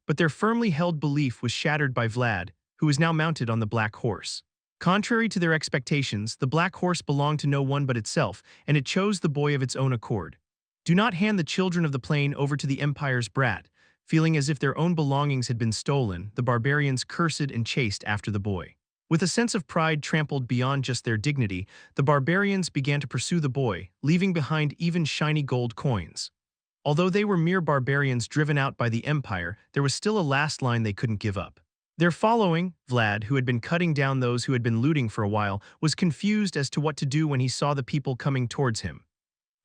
But their firmly held belief was shattered by Vlad, who was now mounted on the black horse. Contrary to their expectations, the black horse belonged to no one but itself, and it chose the boy of its own accord. Do not hand the children of the plain over to the Empire's brat. Feeling as if their own belongings had been stolen, the barbarians cursed and chased after the boy. With a sense of pride trampled beyond just their dignity, the barbarians began to pursue the boy, leaving behind even shiny gold coins. Although they were mere barbarians driven out by the Empire, there was still a last line they couldn't give up. Their following, Vlad, who had been cutting down those who had been looting for a while, was confused as to what to do when he saw the people coming towards him.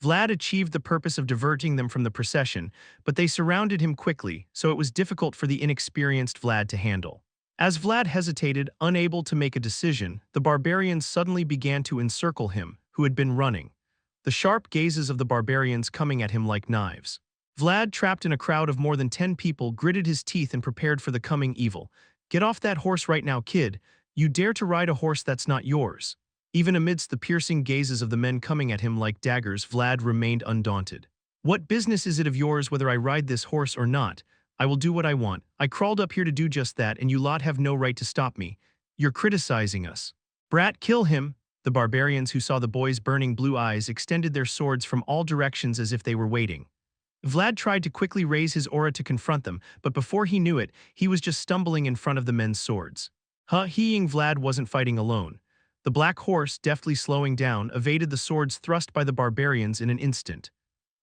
Vlad achieved the purpose of diverting them from the procession, but they surrounded him quickly, so it was difficult for the inexperienced Vlad to handle. As Vlad hesitated, unable to make a decision, the barbarians suddenly began to encircle him, who had been running, the sharp gazes of the barbarians coming at him like knives. Vlad, trapped in a crowd of more than 10 people, gritted his teeth and prepared for the coming evil. "Get off that horse right now, kid. You dare to ride a horse that's not yours." Even amidst the piercing gazes of the men coming at him like daggers, Vlad remained undaunted. "What business is it of yours whether I ride this horse or not? I will do what I want. I crawled up here to do just that, and you lot have no right to stop me. You're criticizing us. Brat, kill him!" The barbarians, who saw the boy's burning blue eyes, extended their swords from all directions as if they were waiting. Vlad tried to quickly raise his aura to confront them, but before he knew it, he was just stumbling in front of the men's swords. Vlad wasn't fighting alone. The black horse, deftly slowing down, evaded the swords thrust by the barbarians in an instant.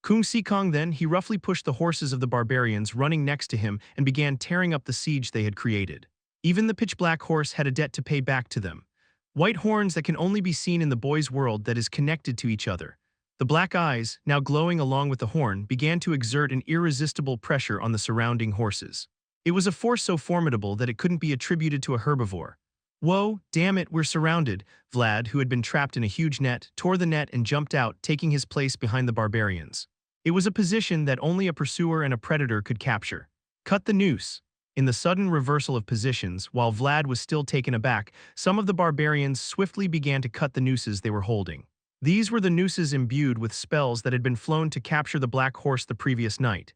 Kung Sikong then, he roughly pushed the horses of the barbarians running next to him and began tearing up the siege they had created. Even the pitch-black horse had a debt to pay back to them. White horns that can only be seen in the boy's world that is connected to each other. The black eyes, now glowing along with the horn, began to exert an irresistible pressure on the surrounding horses. It was a force so formidable that it couldn't be attributed to a herbivore. "Whoa, damn it, we're surrounded." Vlad, who had been trapped in a huge net, tore the net and jumped out, taking his place behind the barbarians. It was a position that only a pursuer and a predator could capture. "Cut the noose." In the sudden reversal of positions, while Vlad was still taken aback, some of the barbarians swiftly began to cut the nooses they were holding. These were the nooses imbued with spells that had been flown to capture the black horse the previous night.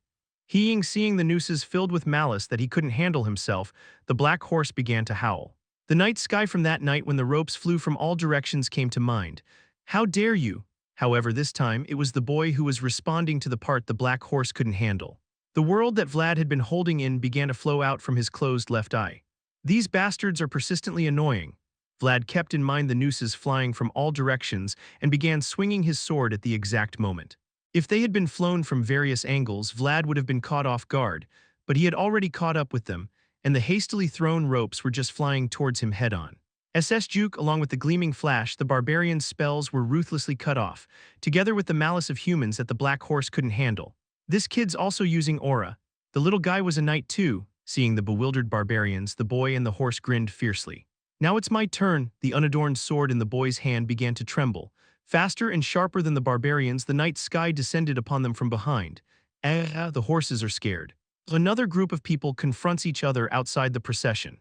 Seeing the nooses filled with malice that he couldn't handle himself, the black horse began to howl. The night sky from that night when the ropes flew from all directions came to mind. "How dare you?" However, this time, it was the boy who was responding to the part the black horse couldn't handle. The world that Vlad had been holding in began to flow out from his closed left eye. "These bastards are persistently annoying." Vlad kept in mind the nooses flying from all directions and began swinging his sword at the exact moment. If they had been flown from various angles, Vlad would have been caught off guard, but he had already caught up with them, and the hastily thrown ropes were just flying towards him head-on. Juke, along with the gleaming flash, the barbarian's spells were ruthlessly cut off, together with the malice of humans that the black horse couldn't handle. "This kid's also using aura. The little guy was a knight too." Seeing the bewildered barbarians, the boy and the horse grinned fiercely. "Now it's my turn." The unadorned sword in the boy's hand began to tremble. Faster and sharper than the barbarians, the night sky descended upon them from behind. The horses are scared. Another group of people confronts each other outside the procession.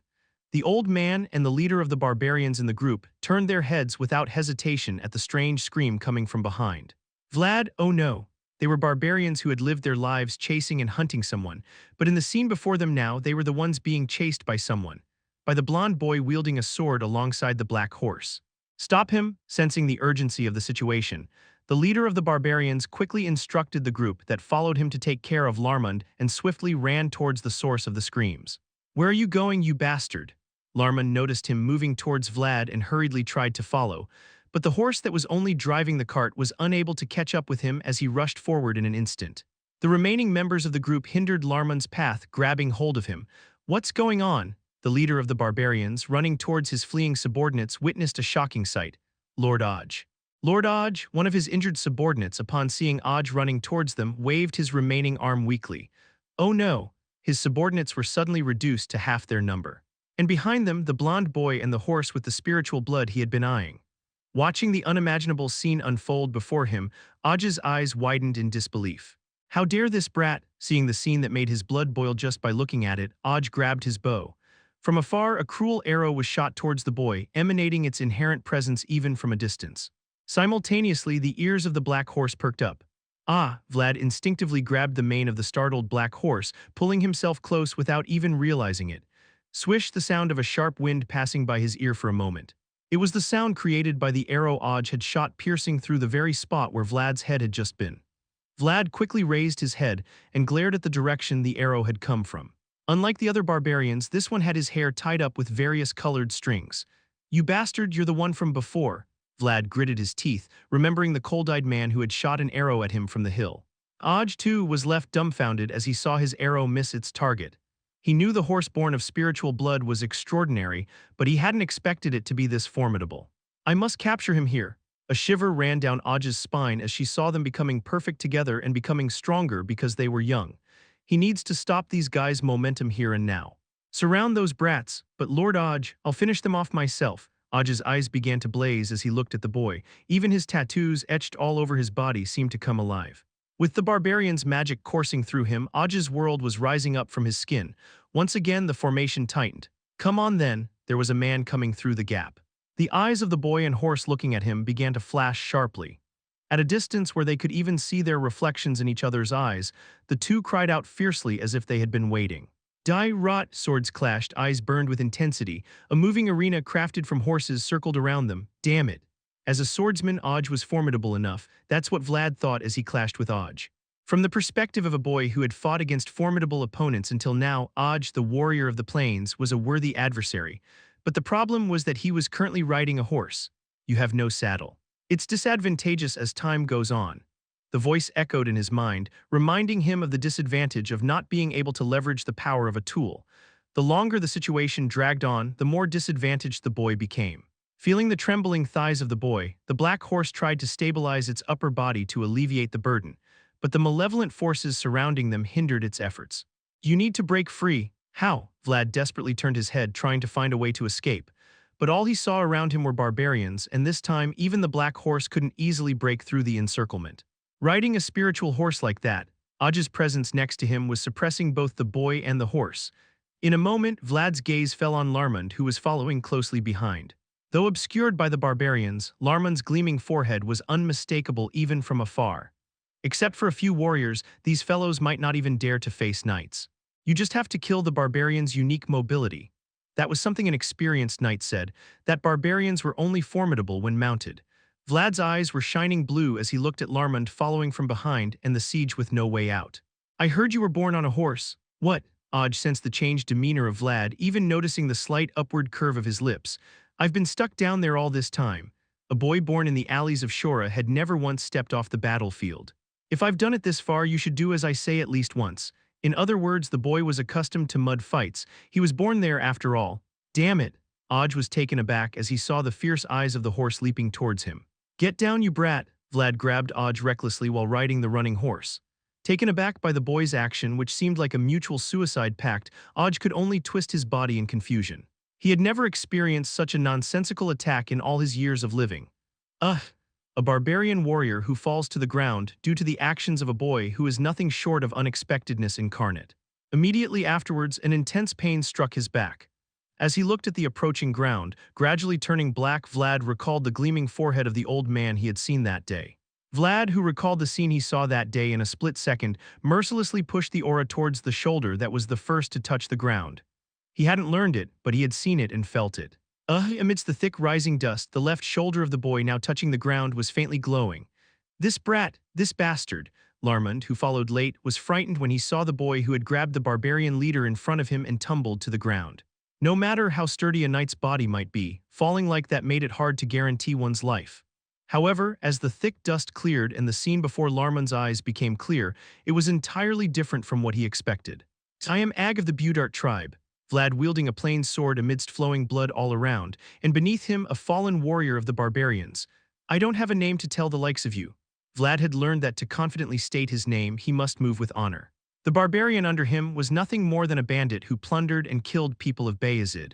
The old man and the leader of the barbarians in the group turned their heads without hesitation at the strange scream coming from behind. Vlad, oh no. They were barbarians who had lived their lives chasing and hunting someone, but in the scene before them now, they were the ones being chased by someone. By the blonde boy wielding a sword alongside the black horse. "Stop him!" Sensing the urgency of the situation, the leader of the barbarians quickly instructed the group that followed him to take care of Larmund and swiftly ran towards the source of the screams. "Where are you going, you bastard?" Larmund noticed him moving towards Vlad and hurriedly tried to follow, but the horse that was only driving the cart was unable to catch up with him as he rushed forward in an instant. The remaining members of the group hindered Larmund's path, grabbing hold of him. "What's going on?" The leader of the barbarians, running towards his fleeing subordinates, witnessed a shocking sight. Lord Oj. Lord Oj, one of his injured subordinates, upon seeing Oj running towards them, waved his remaining arm weakly. Oh no! His subordinates were suddenly reduced to half their number. And behind them, the blonde boy and the horse with the spiritual blood he had been eyeing. Watching the unimaginable scene unfold before him, Oj's eyes widened in disbelief. How dare this brat? Seeing the scene that made his blood boil just by looking at it, Oj grabbed his bow. From afar, a cruel arrow was shot towards the boy, emanating its inherent presence even from a distance. Simultaneously, the ears of the black horse perked up. Vlad instinctively grabbed the mane of the startled black horse, pulling himself close without even realizing it. Swish, the sound of a sharp wind passing by his ear for a moment. It was the sound created by the arrow Oj had shot, piercing through the very spot where Vlad's head had just been. Vlad quickly raised his head and glared at the direction the arrow had come from. Unlike the other barbarians, this one had his hair tied up with various colored strings. "You bastard, you're the one from before." Vlad gritted his teeth, remembering the cold-eyed man who had shot an arrow at him from the hill. Oj, too, was left dumbfounded as he saw his arrow miss its target. He knew the horse born of spiritual blood was extraordinary, but he hadn't expected it to be this formidable. "I must capture him here." A shiver ran down Aj's spine as she saw them becoming perfect together and becoming stronger because they were young. He needs to stop these guys' momentum here and now. Surround those brats, but Lord Aj, I'll finish them off myself. Aj's eyes began to blaze as he looked at the boy. Even his tattoos etched all over his body seemed to come alive. With the barbarian's magic coursing through him, Aj's world was rising up from his skin. Once again, the formation tightened. Come on then, there was a man coming through the gap. The eyes of the boy and horse looking at him began to flash sharply. At a distance where they could even see their reflections in each other's eyes, the two cried out fiercely as if they had been waiting. Die rot, swords clashed, eyes burned with intensity. A moving arena crafted from horses circled around them. Damn it. As a swordsman, Aj was formidable enough. That's what Vlad thought as he clashed with Aj. From the perspective of a boy who had fought against formidable opponents until now, Aj, the warrior of the plains, was a worthy adversary. But the problem was that he was currently riding a horse. You have no saddle. It's disadvantageous as time goes on. The voice echoed in his mind, reminding him of the disadvantage of not being able to leverage the power of a tool. The longer the situation dragged on, the more disadvantaged the boy became. Feeling the trembling thighs of the boy, the black horse tried to stabilize its upper body to alleviate the burden, but the malevolent forces surrounding them hindered its efforts. You need to break free. How? Vlad desperately turned his head, trying to find a way to escape. But all he saw around him were barbarians, and this time even the black horse couldn't easily break through the encirclement. Riding a spiritual horse like that, Aj's presence next to him was suppressing both the boy and the horse. In a moment, Vlad's gaze fell on Larmund, who was following closely behind. Though obscured by the barbarians, Larmund's gleaming forehead was unmistakable even from afar. Except for a few warriors, these fellows might not even dare to face knights. You just have to kill the barbarian's unique mobility. That was something an experienced knight said, that barbarians were only formidable when mounted. Vlad's eyes were shining blue as he looked at Larmund following from behind and the siege with no way out. I heard you were born on a horse. What? Aj sensed the changed demeanor of Vlad, even noticing the slight upward curve of his lips. I've been stuck down there all this time. A boy born in the alleys of Shora had never once stepped off the battlefield. If I've done it this far, you should do as I say at least once. In other words, the boy was accustomed to mud fights. He was born there after all. Damn it. Aj was taken aback as he saw the fierce eyes of the horse leaping towards him. Get down, you brat. Vlad grabbed Aj recklessly while riding the running horse. Taken aback by the boy's action, which seemed like a mutual suicide pact, Aj could only twist his body in confusion. He had never experienced such a nonsensical attack in all his years of living. Ugh. A barbarian warrior who falls to the ground due to the actions of a boy who is nothing short of unexpectedness incarnate. Immediately afterwards, an intense pain struck his back. As he looked at the approaching ground, gradually turning black, Vlad recalled the gleaming forehead of the old man he had seen that day. Vlad, who recalled the scene he saw that day in a split second, mercilessly pushed the aura towards the shoulder that was the first to touch the ground. He hadn't learned it, but he had seen it and felt it. Amidst the thick rising dust, the left shoulder of the boy now touching the ground was faintly glowing. This brat, this bastard, Larmund, who followed late, was frightened when he saw the boy who had grabbed the barbarian leader in front of him and tumbled to the ground. No matter how sturdy a knight's body might be, falling like that made it hard to guarantee one's life. However, as the thick dust cleared and the scene before Larmund's eyes became clear, it was entirely different from what he expected. I am Ag of the Budart tribe. Vlad wielding a plain sword amidst flowing blood all around, and beneath him a fallen warrior of the barbarians. I don't have a name to tell the likes of you. Vlad had learned that to confidently state his name, he must move with honor. The barbarian under him was nothing more than a bandit who plundered and killed people of Vayezid.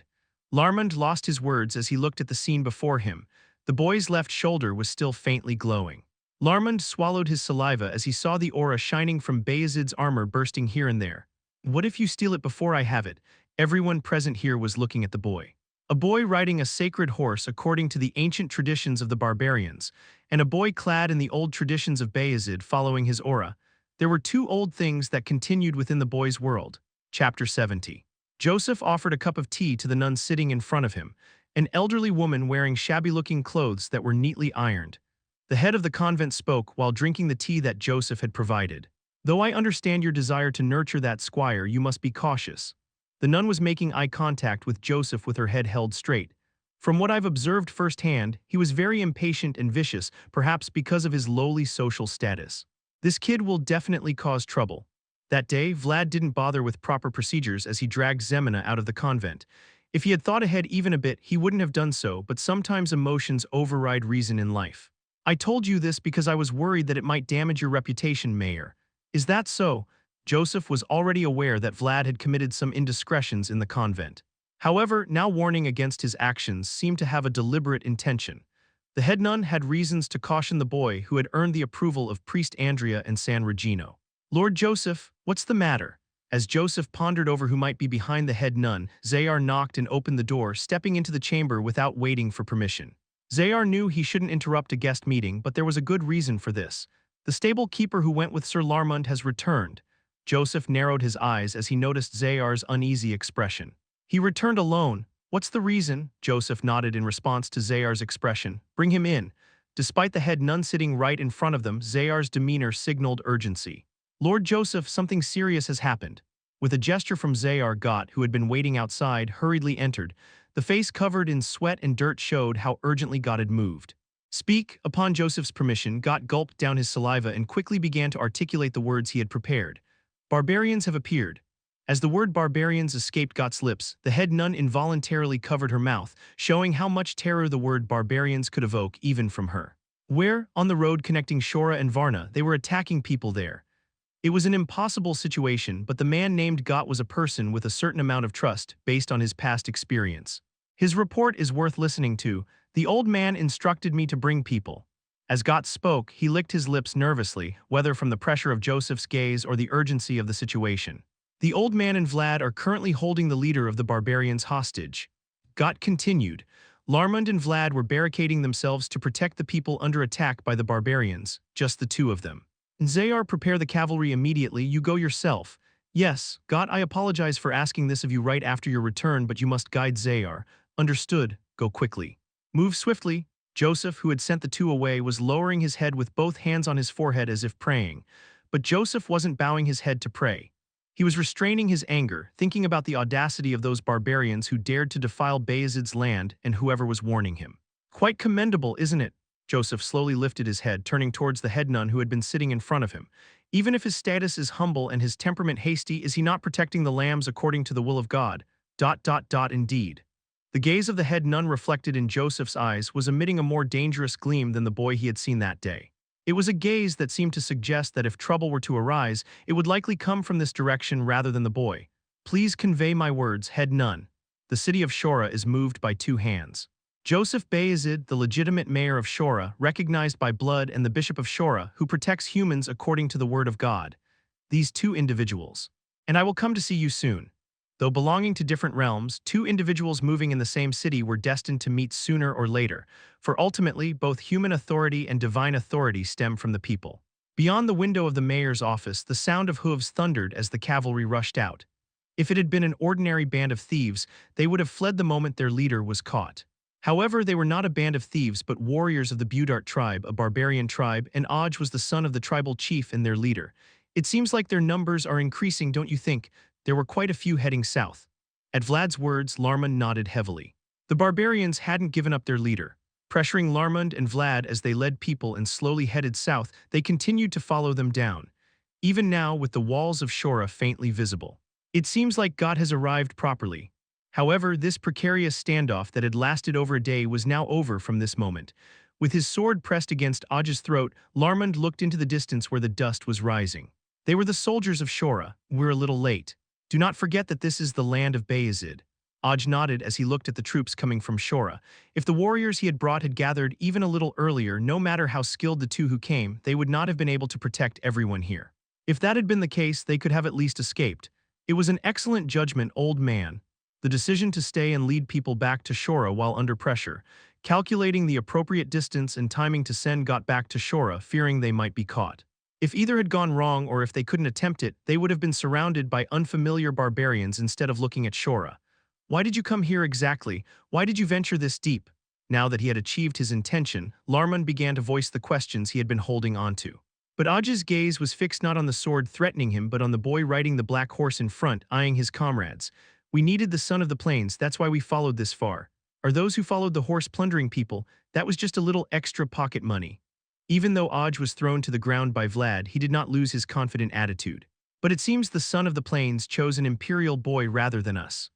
Larmund lost his words as he looked at the scene before him. The boy's left shoulder was still faintly glowing. Larmund swallowed his saliva as he saw the aura shining from Vayezid's armor bursting here and there. What if you steal it before I have it? Everyone present here was looking at the boy. A boy riding a sacred horse according to the ancient traditions of the barbarians, and a boy clad in the old traditions of Vayezid following his aura. There were two old things that continued within the boy's world. Chapter 70. Joseph offered a cup of tea to the nun sitting in front of him, an elderly woman wearing shabby-looking clothes that were neatly ironed. The head of the convent spoke while drinking the tea that Joseph had provided. Though I understand your desire to nurture that squire, you must be cautious. The nun was making eye contact with Joseph with her head held straight. From what I've observed firsthand, he was very impatient and vicious, perhaps because of his lowly social status. This kid will definitely cause trouble. That day, Vlad didn't bother with proper procedures as he dragged Zemina out of the convent. If he had thought ahead even a bit, he wouldn't have done so, but sometimes emotions override reason in life. I told you this because I was worried that it might damage your reputation, Mayor. Is that so? Joseph was already aware that Vlad had committed some indiscretions in the convent. However, now warning against his actions seemed to have a deliberate intention. The head nun had reasons to caution the boy who had earned the approval of Priest Andrea and San Regino. Lord Joseph, what's the matter? As Joseph pondered over who might be behind the head nun, Zayar knocked and opened the door, stepping into the chamber without waiting for permission. Zayar knew he shouldn't interrupt a guest meeting, but there was a good reason for this. The stable keeper who went with Sir Larmund has returned. Joseph narrowed his eyes as he noticed Zayar's uneasy expression. He returned alone. What's the reason? Joseph nodded in response to Zayar's expression. Bring him in. Despite the head nun sitting right in front of them, Zayar's demeanor signaled urgency. Lord Joseph, something serious has happened. With a gesture from Zayar, Gott, who had been waiting outside, hurriedly entered. The face covered in sweat and dirt showed how urgently Gott had moved. Speak. Upon Joseph's permission, Gott gulped down his saliva and quickly began to articulate the words he had prepared. Barbarians have appeared. As the word barbarians escaped Gott's lips, the head nun involuntarily covered her mouth, showing how much terror the word barbarians could evoke even from her. Where, on the road connecting Shora and Varna, they were attacking people there. It was an impossible situation, but the man named Gott was a person with a certain amount of trust based on his past experience. His report is worth listening to. The old man instructed me to bring people. As Gott spoke, he licked his lips nervously, whether from the pressure of Joseph's gaze or the urgency of the situation. The old man and Vlad are currently holding the leader of the barbarians hostage. Gott continued. Larmund and Vlad were barricading themselves to protect the people under attack by the barbarians, just the two of them. Zayar, prepare the cavalry immediately, you go yourself. Yes, Gott, I apologize for asking this of you right after your return, but you must guide Zayar. Understood, go quickly. Move swiftly. Joseph, who had sent the two away, was lowering his head with both hands on his forehead as if praying. But Joseph wasn't bowing his head to pray. He was restraining his anger, thinking about the audacity of those barbarians who dared to defile Vayezid's land and whoever was warning him. Quite commendable, isn't it? Joseph slowly lifted his head, turning towards the head nun who had been sitting in front of him. Even if his status is humble and his temperament hasty, is he not protecting the lambs according to the will of God? Indeed. The gaze of the head nun reflected in Joseph's eyes was emitting a more dangerous gleam than the boy he had seen that day. It was a gaze that seemed to suggest that if trouble were to arise, it would likely come from this direction rather than the boy. Please convey my words, head nun. The city of Shora is moved by two hands. Joseph Vayezid, the legitimate mayor of Shora, recognized by blood, and the bishop of Shora, who protects humans according to the word of God. These two individuals. And I will come to see you soon. Though belonging to different realms, two individuals moving in the same city were destined to meet sooner or later, for ultimately both human authority and divine authority stem from the people. Beyond the window of the mayor's office, the sound of hooves thundered as the cavalry rushed out. If it had been an ordinary band of thieves, they would have fled the moment their leader was caught. However, they were not a band of thieves but warriors of the Budart tribe, a barbarian tribe, and Oj was the son of the tribal chief and their leader. It seems like their numbers are increasing, don't you think? There were quite a few heading south. At Vlad's words, Larmund nodded heavily. The barbarians hadn't given up their leader. Pressuring Larmund and Vlad as they led people and slowly headed south, they continued to follow them down. Even now, with the walls of Shora faintly visible. It seems like God has arrived properly. However, this precarious standoff that had lasted over a day was now over from this moment. With his sword pressed against Oj's throat, Larmund looked into the distance where the dust was rising. They were the soldiers of Shora. We're a little late. Do not forget that this is the land of Vayezid. Oj nodded as he looked at the troops coming from Shora. If the warriors he had brought had gathered even a little earlier, no matter how skilled the two who came, they would not have been able to protect everyone here. If that had been the case, they could have at least escaped. It was an excellent judgment, old man. The decision to stay and lead people back to Shora while under pressure, calculating the appropriate distance and timing to send got back to Shora, fearing they might be caught. If either had gone wrong or if they couldn't attempt it, they would have been surrounded by unfamiliar barbarians instead of looking at Shora. Why did you come here exactly? Why did you venture this deep? Now that he had achieved his intention, Larmund began to voice the questions he had been holding onto. But Oj's gaze was fixed not on the sword threatening him but on the boy riding the black horse in front, eyeing his comrades. We needed the son of the plains, that's why we followed this far. Are those who followed the horse plundering people? That was just a little extra pocket money. Even though Oj was thrown to the ground by Vlad, he did not lose his confident attitude. But it seems the son of the plains chose an imperial boy rather than us.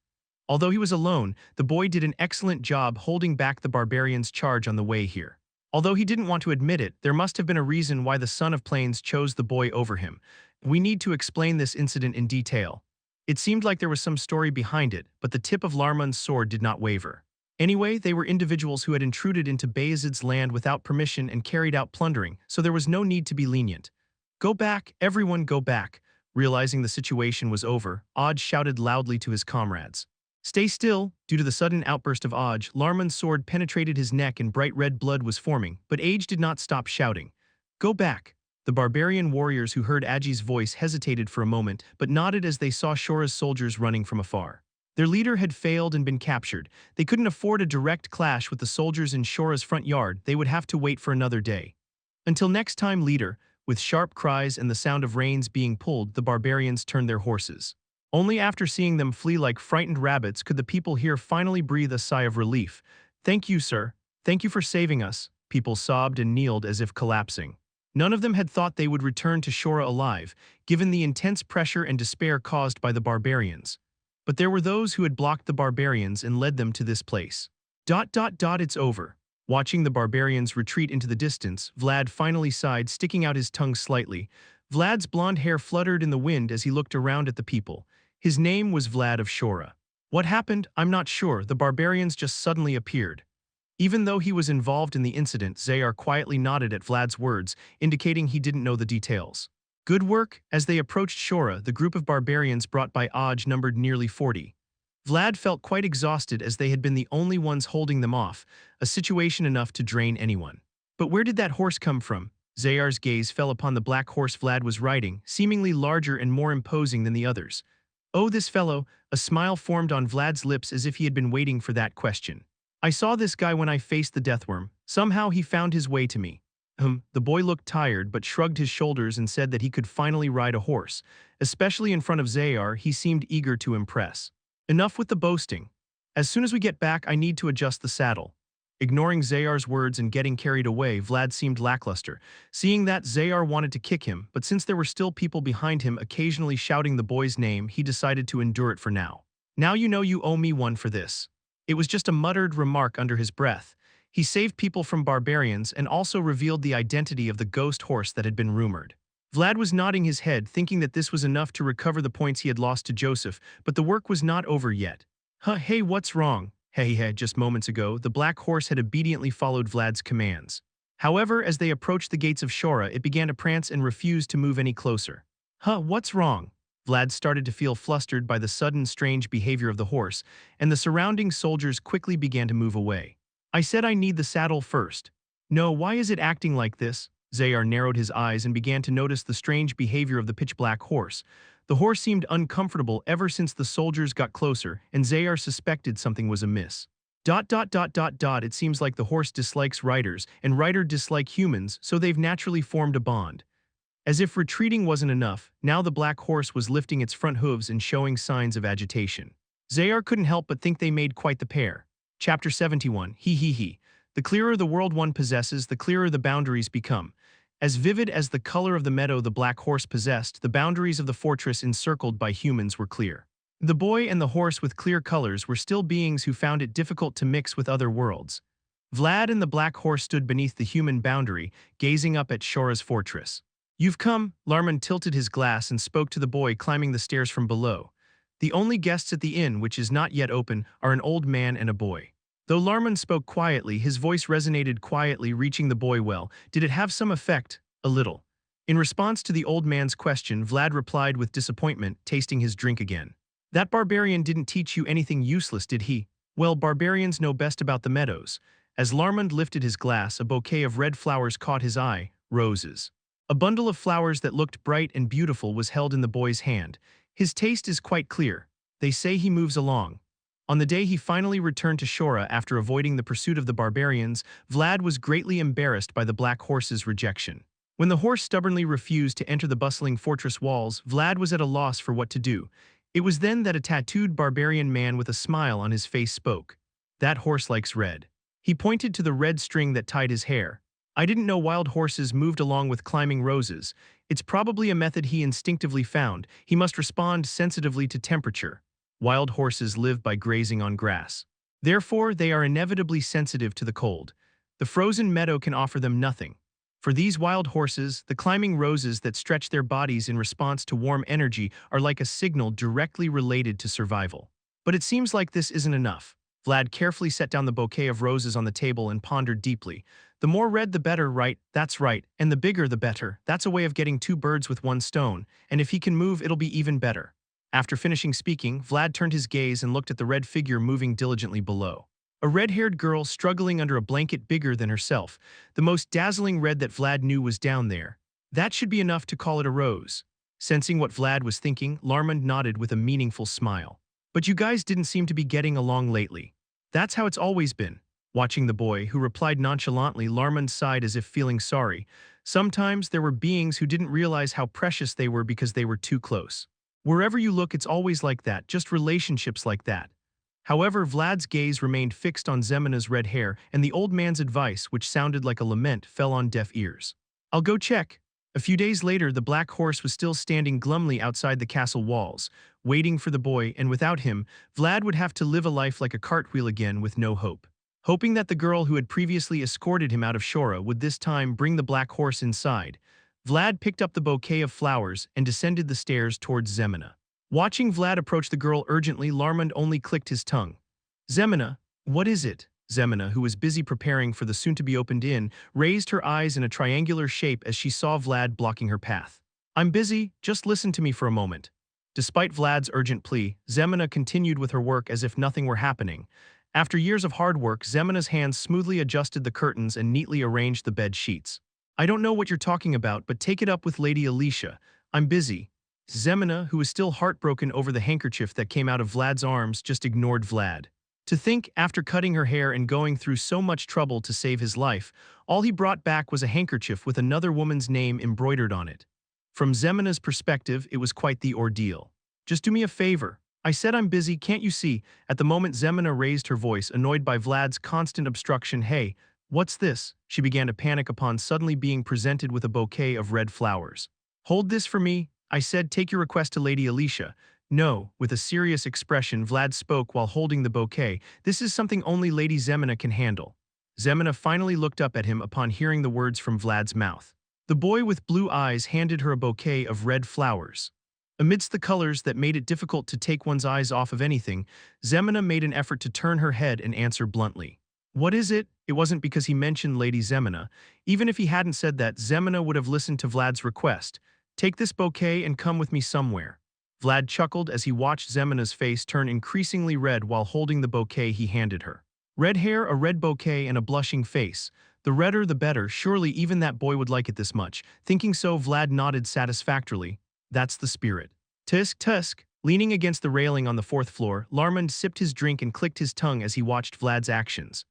Although he was alone, the boy did an excellent job holding back the barbarians' charge on the way here. Although he didn't want to admit it, there must have been a reason why the Son of Plains chose the boy over him. We need to explain this incident in detail. It seemed like there was some story behind it, but the tip of Larman's sword did not waver. Anyway, they were individuals who had intruded into Vayezid's land without permission and carried out plundering, so there was no need to be lenient. Go back, everyone go back. Realizing the situation was over, Oj shouted loudly to his comrades. Stay still. Due to the sudden outburst of Oj, Larman's sword penetrated his neck and bright red blood was forming, but Age did not stop shouting. Go back. The barbarian warriors who heard Aji's voice hesitated for a moment, but nodded as they saw Shora's soldiers running from afar. Their leader had failed and been captured. They couldn't afford a direct clash with the soldiers in Shora's front yard. They would have to wait for another day. Until next time, leader. With sharp cries and the sound of reins being pulled, the barbarians turned their horses. Only after seeing them flee like frightened rabbits could the people here finally breathe a sigh of relief. Thank you, sir. Thank you for saving us. People sobbed and kneeled as if collapsing. None of them had thought they would return to Shora alive, given the intense pressure and despair caused by the barbarians. But there were those who had blocked the barbarians and led them to this place. It's over. Watching the barbarians retreat into the distance, Vlad finally sighed, sticking out his tongue slightly. Vlad's blonde hair fluttered in the wind as he looked around at the people. His name was Vlad of Shora. What happened? I'm not sure. The barbarians just suddenly appeared. Even though he was involved in the incident, Zayar quietly nodded at Vlad's words, indicating he didn't know the details. Good work. As they approached Shora, the group of barbarians brought by Oj numbered nearly 40. Vlad felt quite exhausted as they had been the only ones holding them off, a situation enough to drain anyone. But where did that horse come from? Zayar's gaze fell upon the black horse Vlad was riding, seemingly larger and more imposing than the others. Oh, this fellow. A smile formed on Vlad's lips as if he had been waiting for that question. I saw this guy when I faced the deathworm. Somehow he found his way to me. The boy looked tired but shrugged his shoulders and said that he could finally ride a horse. Especially in front of Zayar, he seemed eager to impress. Enough with the boasting. As soon as we get back, I need to adjust the saddle. Ignoring Zayar's words and getting carried away, Vlad seemed lackluster. Seeing that, Zayar wanted to kick him, but since there were still people behind him occasionally shouting the boy's name, he decided to endure it for now. Now you know you owe me one for this. It was just a muttered remark under his breath. He saved people from barbarians and also revealed the identity of the ghost horse that had been rumored. Vlad was nodding his head, thinking that this was enough to recover the points he had lost to Joseph, but the work was not over yet. Hey, what's wrong? Hey, just moments ago, the black horse had obediently followed Vlad's commands. However, as they approached the gates of Shora, it began to prance and refused to move any closer. What's wrong? Vlad started to feel flustered by the sudden strange behavior of the horse, and the surrounding soldiers quickly began to move away. I said I need the saddle first. No, why is it acting like this? Zayar narrowed his eyes and began to notice the strange behavior of the pitch-black horse. The horse seemed uncomfortable ever since the soldiers got closer, and Zayar suspected something was amiss. It seems like the horse dislikes riders, and rider dislike humans, so they've naturally formed a bond. As if retreating wasn't enough, now the black horse was lifting its front hooves and showing signs of agitation. Zayar couldn't help but think they made quite the pair. Chapter 71. The clearer the world one possesses, the clearer the boundaries become. As vivid as the color of the meadow the black horse possessed, the boundaries of the fortress encircled by humans were clear. The boy and the horse with clear colors were still beings who found it difficult to mix with other worlds. Vlad and the black horse stood beneath the human boundary, gazing up at Shora's fortress. You've come. Larman tilted his glass and spoke to the boy climbing the stairs from below. The only guests at the inn, which is not yet open, are an old man and a boy. Though Larman spoke quietly, his voice resonated quietly, reaching the boy well. Did it have some effect? A little. In response to the old man's question, Vlad replied with disappointment, tasting his drink again. That barbarian didn't teach you anything useless, did he? Well, barbarians know best about the meadows. As Larman lifted his glass, a bouquet of red flowers caught his eye, roses. A bundle of flowers that looked bright and beautiful was held in the boy's hand. His taste is quite clear. They say he moves along. On the day he finally returned to Shora after avoiding the pursuit of the barbarians, Vlad was greatly embarrassed by the black horse's rejection. When the horse stubbornly refused to enter the bustling fortress walls, Vlad was at a loss for what to do. It was then that a tattooed barbarian man with a smile on his face spoke. That horse likes red. He pointed to the red string that tied his hair. I didn't know wild horses moved along with climbing roses. It's probably a method he instinctively found. He must respond sensitively to temperature. Wild horses live by grazing on grass. Therefore, they are inevitably sensitive to the cold. The frozen meadow can offer them nothing. For these wild horses, the climbing roses that stretch their bodies in response to warm energy are like a signal directly related to survival. But it seems like this isn't enough. Vlad carefully set down the bouquet of roses on the table and pondered deeply. The more red the better, right? That's right. And the bigger the better. That's a way of getting two birds with one stone. And if he can move, it'll be even better. After finishing speaking, Vlad turned his gaze and looked at the red figure moving diligently below. A red-haired girl struggling under a blanket bigger than herself. The most dazzling red that Vlad knew was down there. That should be enough to call it a rose. Sensing what Vlad was thinking, Larmund nodded with a meaningful smile. But you guys didn't seem to be getting along lately. That's how it's always been. Watching the boy, who replied nonchalantly, Larmund sighed as if feeling sorry. Sometimes there were beings who didn't realize how precious they were because they were too close. Wherever you look, it's always like that, just relationships like that. However, Vlad's gaze remained fixed on Zemina's red hair, and the old man's advice, which sounded like a lament, fell on deaf ears. I'll go check. A few days later, the black horse was still standing glumly outside the castle walls, waiting for the boy, and without him, Vlad would have to live a life like a cartwheel again with no hope. Hoping that the girl who had previously escorted him out of Shora would this time bring the black horse inside, Vlad picked up the bouquet of flowers and descended the stairs towards Zemina. Watching Vlad approach the girl urgently, Larmund only clicked his tongue. Zemina, what is it? Zemina, who was busy preparing for the soon-to-be-opened inn, raised her eyes in a triangular shape as she saw Vlad blocking her path. I'm busy, just listen to me for a moment. Despite Vlad's urgent plea, Zemina continued with her work as if nothing were happening. After years of hard work, Zemina's hands smoothly adjusted the curtains and neatly arranged the bed sheets. I don't know what you're talking about, but take it up with Lady Alicia. I'm busy. Zemina, who was still heartbroken over the handkerchief that came out of Vlad's arms, just ignored Vlad. To think, after cutting her hair and going through so much trouble to save his life, all he brought back was a handkerchief with another woman's name embroidered on it. From Zemina's perspective, it was quite the ordeal. Just do me a favor. I said I'm busy, can't you see? At the moment Zemina raised her voice, annoyed by Vlad's constant obstruction. Hey, what's this? She began to panic upon suddenly being presented with a bouquet of red flowers. Hold this for me. I said take your request to Lady Alicia. No, with a serious expression, Vlad spoke while holding the bouquet. This is something only Lady Zemina can handle. Zemina finally looked up at him upon hearing the words from Vlad's mouth. The boy with blue eyes handed her a bouquet of red flowers. Amidst the colors that made it difficult to take one's eyes off of anything, Zemina made an effort to turn her head and answer bluntly. What is it? It wasn't because he mentioned Lady Zemina. Even if he hadn't said that, Zemina would have listened to Vlad's request. Take this bouquet and come with me somewhere. Vlad chuckled as he watched Zemina's face turn increasingly red while holding the bouquet he handed her. Red hair, a red bouquet, and a blushing face. The redder the better, surely even that boy would like it this much. Thinking so, Vlad nodded satisfactorily. That's the spirit. Tusk. Leaning against the railing on the fourth floor, Larmund sipped his drink and clicked his tongue as he watched Vlad's actions.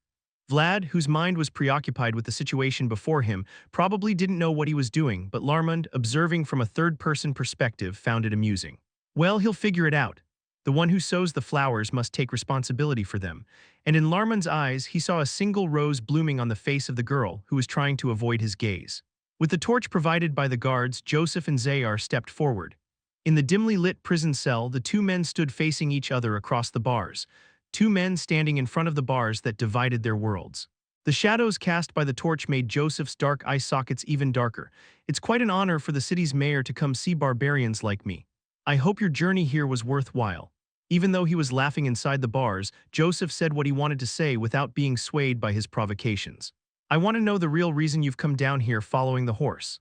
Vlad, whose mind was preoccupied with the situation before him, probably didn't know what he was doing, but Larmund, observing from a third-person perspective, found it amusing. Well, he'll figure it out. The one who sows the flowers must take responsibility for them. And in Larmund's eyes, he saw a single rose blooming on the face of the girl, who was trying to avoid his gaze. With the torch provided by the guards, Joseph and Zayar stepped forward. In the dimly lit prison cell, the two men stood facing each other across the bars. Two men standing in front of the bars that divided their worlds. The shadows cast by the torch made Joseph's dark eye sockets even darker. It's quite an honor for the city's mayor to come see barbarians like me. I hope your journey here was worthwhile. Even though he was laughing inside the bars, Joseph said what he wanted to say without being swayed by his provocations. I want to know the real reason you've come down here following the horse.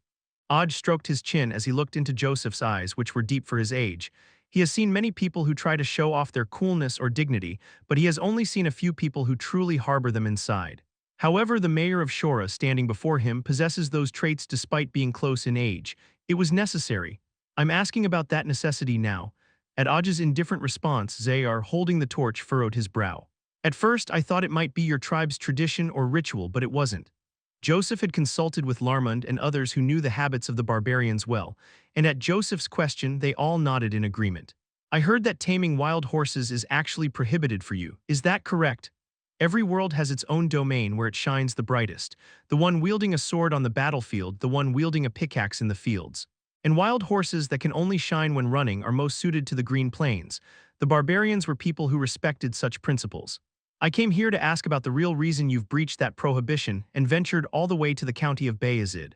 Aj stroked his chin as he looked into Joseph's eyes, which were deep for his age. He has seen many people who try to show off their coolness or dignity, but he has only seen a few people who truly harbor them inside. However, the mayor of Shora standing before him possesses those traits despite being close in age. It was necessary. I'm asking about that necessity now. At Aj's indifferent response, Zayar, holding the torch, furrowed his brow. At first, I thought it might be your tribe's tradition or ritual, but it wasn't. Joseph had consulted with Larmund and others who knew the habits of the barbarians well, and at Joseph's question, they all nodded in agreement. I heard that taming wild horses is actually prohibited for you. Is that correct? Every world has its own domain where it shines the brightest. The one wielding a sword on the battlefield, the one wielding a pickaxe in the fields. And wild horses that can only shine when running are most suited to the green plains. The barbarians were people who respected such principles. I came here to ask about the real reason you've breached that prohibition and ventured all the way to the county of Vayezid.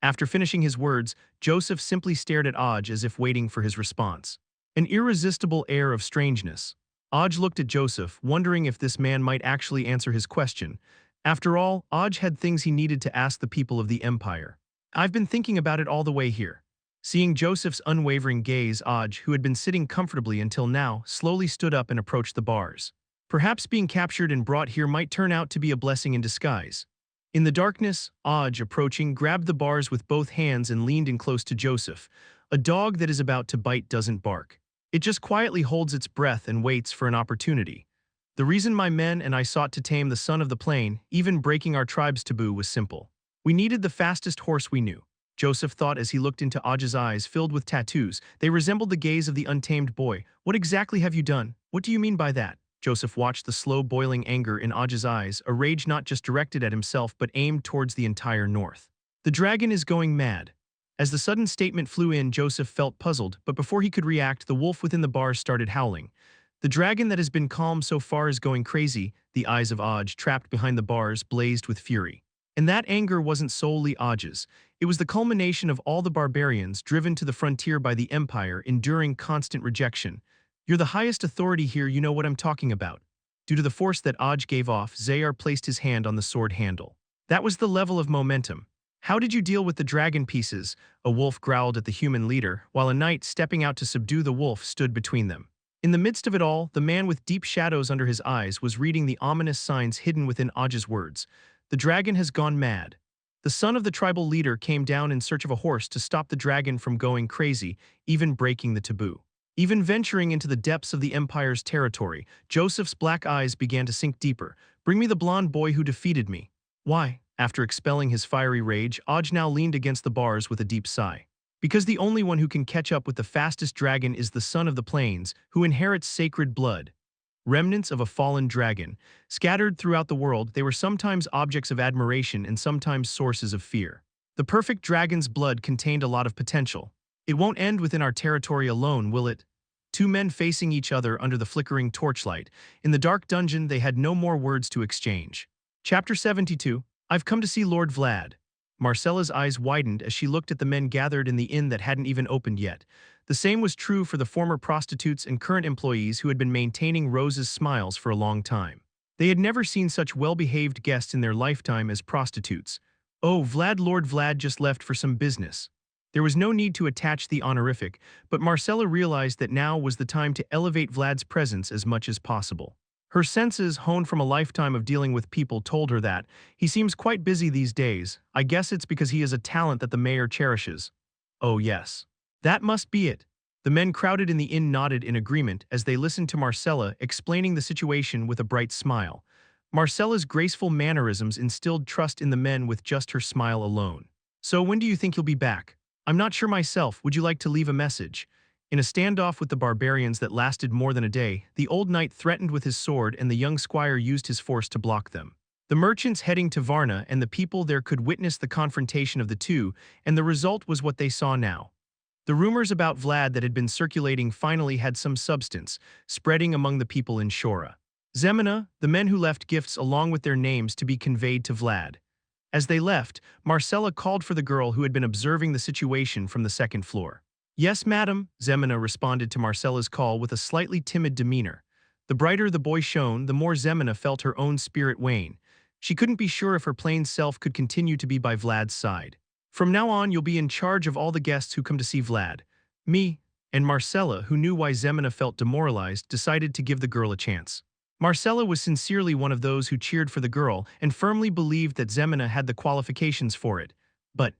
After finishing his words, Joseph simply stared at Aj as if waiting for his response. An irresistible air of strangeness. Aj looked at Joseph, wondering if this man might actually answer his question. After all, Aj had things he needed to ask the people of the empire. I've been thinking about it all the way here. Seeing Joseph's unwavering gaze, Aj, who had been sitting comfortably until now, slowly stood up and approached the bars. Perhaps being captured and brought here might turn out to be a blessing in disguise. In the darkness, Aj, approaching, grabbed the bars with both hands and leaned in close to Joseph. A dog that is about to bite doesn't bark. It just quietly holds its breath and waits for an opportunity. The reason my men and I sought to tame the son of the plain, even breaking our tribe's taboo, was simple. We needed the fastest horse we knew. Joseph thought as he looked into Aj's eyes filled with tattoos. They resembled the gaze of the untamed boy. What exactly have you done? What do you mean by that? Joseph watched the slow boiling anger in Aj's eyes, a rage not just directed at himself but aimed towards the entire north. The dragon is going mad. As the sudden statement flew in, Joseph felt puzzled, but before he could react, the wolf within the bars started howling. The dragon that has been calm so far is going crazy. The eyes of Aj, trapped behind the bars, blazed with fury. And that anger wasn't solely Aj's. It was the culmination of all the barbarians driven to the frontier by the empire, enduring constant rejection. You're the highest authority here, you know what I'm talking about. Due to the force that Aj gave off, Zayar placed his hand on the sword handle. That was the level of momentum. How did you deal with the dragon pieces? A wolf growled at the human leader, while a knight stepping out to subdue the wolf stood between them. In the midst of it all, the man with deep shadows under his eyes was reading the ominous signs hidden within Aj's words. The dragon has gone mad. The son of the tribal leader came down in search of a horse to stop the dragon from going crazy, even breaking the taboo. Even venturing into the depths of the empire's territory, Joseph's black eyes began to sink deeper. Bring me the blonde boy who defeated me. Why? After expelling his fiery rage, Aj now leaned against the bars with a deep sigh. Because the only one who can catch up with the fastest dragon is the son of the plains, who inherits sacred blood. Remnants of a fallen dragon. Scattered throughout the world, they were sometimes objects of admiration and sometimes sources of fear. The perfect dragon's blood contained a lot of potential. It won't end within our territory alone, will it? Two men facing each other under the flickering torchlight. In the dark dungeon, they had no more words to exchange. Chapter 72. I've come to see Lord Vlad. Marcella's eyes widened as she looked at the men gathered in the inn that hadn't even opened yet. The same was true for the former prostitutes and current employees who had been maintaining Rose's smiles for a long time. They had never seen such well-behaved guests in their lifetime as prostitutes. Oh, Lord Vlad just left for some business. There was no need to attach the honorific, but Marcella realized that now was the time to elevate Vlad's presence as much as possible. Her senses, honed from a lifetime of dealing with people, told her that he seems quite busy these days. I guess it's because he is a talent that the mayor cherishes. Oh yes. That must be it. The men crowded in the inn nodded in agreement as they listened to Marcella explaining the situation with a bright smile. Marcella's graceful mannerisms instilled trust in the men with just her smile alone. So when do you think you'll be back? I'm not sure myself. Would you like to leave a message? In a standoff with the barbarians that lasted more than a day, the old knight threatened with his sword and the young squire used his force to block them. The merchants heading to Varna and the people there could witness the confrontation of the two, and the result was what they saw now. The rumors about Vlad that had been circulating finally had some substance, spreading among the people in Shora. Zemina, the men who left gifts along with their names to be conveyed to Vlad. As they left, Marcella called for the girl who had been observing the situation from the second floor. Yes, madam, Zemina responded to Marcella's call with a slightly timid demeanor. The brighter the boy shone, the more Zemina felt her own spirit wane. She couldn't be sure if her plain self could continue to be by Vlad's side. From now on, you'll be in charge of all the guests who come to see Vlad. Me. And Marcella, who knew why Zemina felt demoralized, decided to give the girl a chance. Marcella was sincerely one of those who cheered for the girl and firmly believed that Zemina had the qualifications for it. But